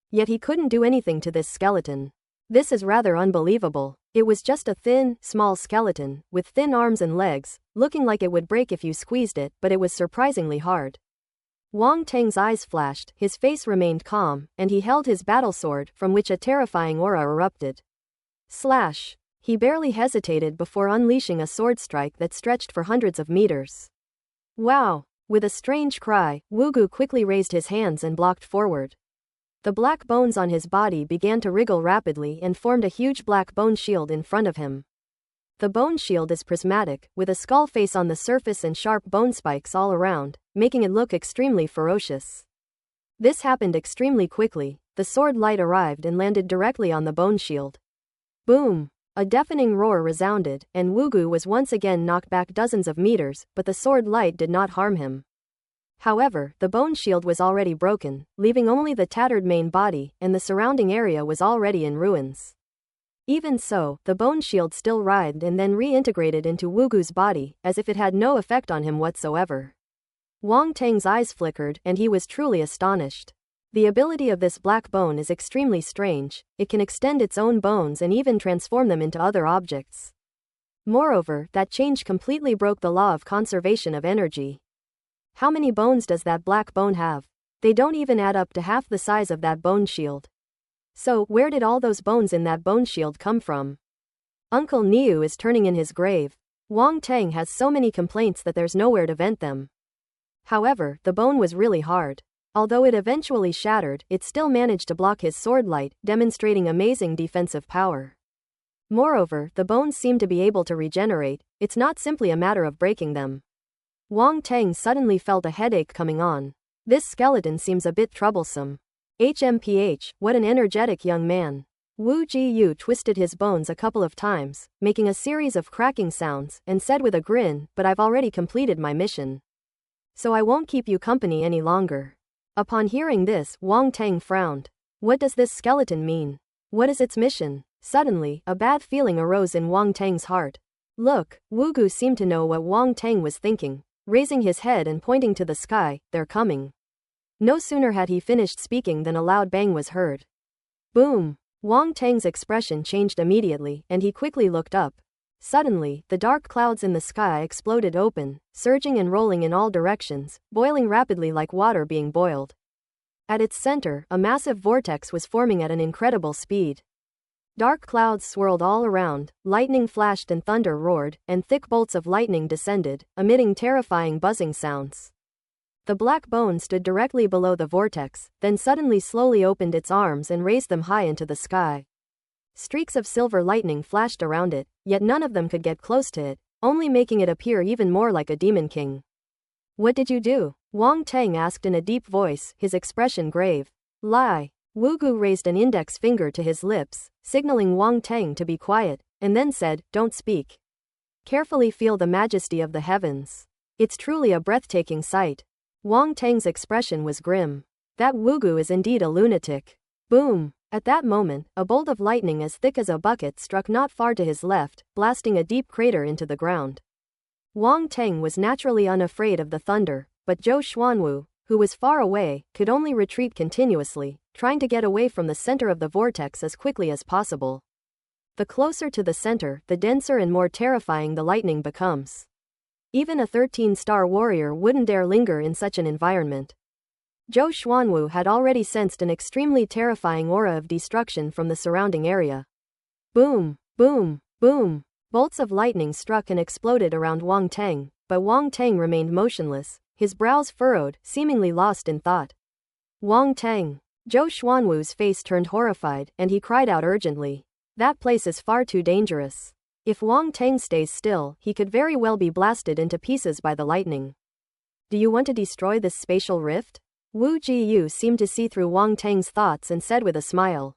Yet he couldn't do anything to this skeleton. This is rather unbelievable. It was just a thin, small skeleton, with thin arms and legs, looking like it would break if you squeezed it, but it was surprisingly hard. Wang Teng's eyes flashed, his face remained calm, and he held his battle sword, from which a terrifying aura erupted. Slash! He barely hesitated before unleashing a sword strike that stretched for hundreds of meters. Wow! With a strange cry, Wu Gu quickly raised his hands and blocked forward. The black bones on his body began to wriggle rapidly and formed a huge black bone shield in front of him. The bone shield is prismatic, with a skull face on the surface and sharp bone spikes all around, making it look extremely ferocious. This happened extremely quickly. The sword light arrived and landed directly on the bone shield. Boom! A deafening roar resounded, and Wugu was once again knocked back dozens of meters, but the sword light did not harm him. However, the bone shield was already broken, leaving only the tattered main body, and the surrounding area was already in ruins. Even so, the bone shield still writhed and then reintegrated into Wugu's body, as if it had no effect on him whatsoever. Wang Tang's eyes flickered, and he was truly astonished. The ability of this black bone is extremely strange. It can extend its own bones and even transform them into other objects. Moreover, that change completely broke the law of conservation of energy. How many bones does that black bone have? They don't even add up to half the size of that bone shield. So, where did all those bones in that bone shield come from? Uncle Niu is turning in his grave. Wang Tang has so many complaints that there's nowhere to vent them. However, the bone was really hard. Although it eventually shattered, it still managed to block his sword light, demonstrating amazing defensive power. Moreover, the bones seem to be able to regenerate. It's not simply a matter of breaking them. Wang Tang suddenly felt a headache coming on. This skeleton seems a bit troublesome. HMPH, what an energetic young man. Wu Jiyu twisted his bones a couple of times, making a series of cracking sounds, and said with a grin, "But I've already completed my mission. So I won't keep you company any longer." Upon hearing this, Wang Tang frowned. What does this skeleton mean? What is its mission? Suddenly, a bad feeling arose in Wang Tang's heart. Look, Wugu seemed to know what Wang Tang was thinking. Raising his head and pointing to the sky, "They're coming." No sooner had he finished speaking than a loud bang was heard. Boom! Wang Tang's expression changed immediately, and he quickly looked up. Suddenly, the dark clouds in the sky exploded open, surging and rolling in all directions, boiling rapidly like water being boiled. At its center, a massive vortex was forming at an incredible speed. Dark clouds swirled all around, lightning flashed and thunder roared, and thick bolts of lightning descended, emitting terrifying buzzing sounds. The black bone stood directly below the vortex, then suddenly slowly opened its arms and raised them high into the sky. Streaks of silver lightning flashed around it, yet none of them could get close to it, only making it appear even more like a demon king. "What did you do?" Wang Tang asked in a deep voice, his expression grave. "Lie." Wugu raised an index finger to his lips, signaling Wang Tang to be quiet, and then said, "Don't speak. Carefully feel the majesty of the heavens. It's truly a breathtaking sight." Wang Tang's expression was grim. That Wugu is indeed a lunatic. Boom! At that moment, a bolt of lightning as thick as a bucket struck not far to his left, blasting a deep crater into the ground. Wang Tang was naturally unafraid of the thunder, but Zhou Xuanwu, who was far away, could only retreat continuously, trying to get away from the center of the vortex as quickly as possible. The closer to the center, the denser and more terrifying the lightning becomes. Even a 13-star warrior wouldn't dare linger in such an environment. Zhou Xuanwu had already sensed an extremely terrifying aura of destruction from the surrounding area. Boom! Boom! Boom! Bolts of lightning struck and exploded around Wang Tang, but Wang Tang remained motionless, his brows furrowed, seemingly lost in thought. "Wang Tang!" Zhou Xuanwu's face turned horrified, and he cried out urgently. "That place is far too dangerous. If Wang Tang stays still, he could very well be blasted into pieces by the lightning. Do you want to destroy this spatial rift?" Wu Jiyu seemed to see through Wang Tang's thoughts and said with a smile.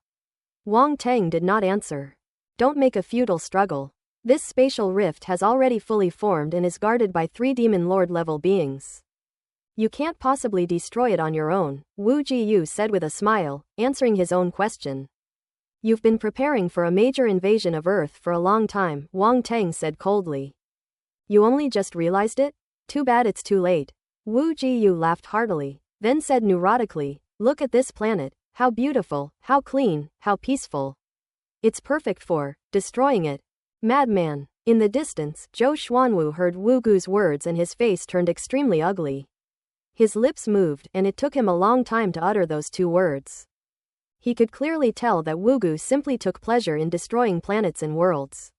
Wang Tang did not answer. "Don't make a futile struggle. This spatial rift has already fully formed and is guarded by 3 Demon Lord level beings. You can't possibly destroy it on your own," Wu Jiyu said with a smile, answering his own question. "You've been preparing for a major invasion of Earth for a long time," Wang Tang said coldly. "You only just realized it? Too bad it's too late." Wu Jiyu laughed heartily, then said neurotically, "Look at this planet, how beautiful, how clean, how peaceful. It's perfect for destroying it." "Madman." In the distance, Zhou Xuanwu heard Wu Gu's words and his face turned extremely ugly. His lips moved, and it took him a long time to utter those 2 words. He could clearly tell that Wugu simply took pleasure in destroying planets and worlds.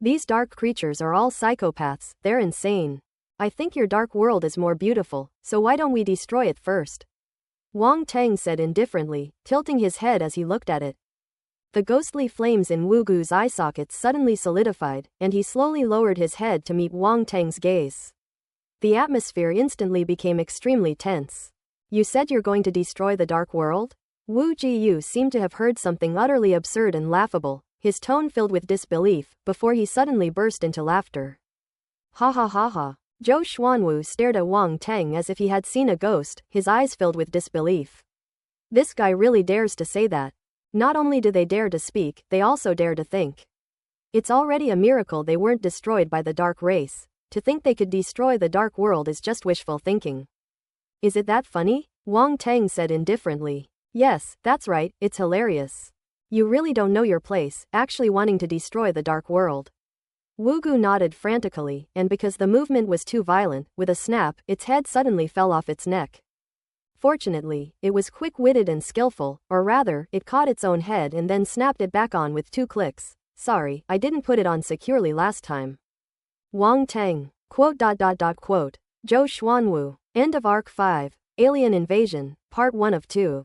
"These dark creatures are all psychopaths, they're insane. I think your dark world is more beautiful, so why don't we destroy it first?" Wang Tang said indifferently, tilting his head as he looked at it. The ghostly flames in Wu Gu's eye sockets suddenly solidified, and he slowly lowered his head to meet Wang Teng's gaze. The atmosphere instantly became extremely tense. You said you're going to destroy the dark world? Wu Jiyu seemed to have heard something utterly absurd and laughable, his tone filled with disbelief, before he suddenly burst into laughter. Ha ha ha ha. Zhou Xuanwu stared at Wang Teng as if he had seen a ghost, his eyes filled with disbelief. This guy really dares to say that. Not only do they dare to speak, they also dare to think. It's already a miracle they weren't destroyed by the dark race. To think they could destroy the dark world is just wishful thinking. Is it that funny? Wang Teng said indifferently. Yes, that's right, it's hilarious. You really don't know your place, actually wanting to destroy the dark world. Wu Gu nodded frantically, and because the movement was too violent, with a snap, its head suddenly fell off its neck. Fortunately, it was quick-witted and skillful, or rather, it caught its own head and then snapped it back on with 2 clicks. Sorry, I didn't put it on securely last time. Wang Teng. Quote. Zhou Xuanwu. End of Arc 5. Alien Invasion, Part 1 of 2.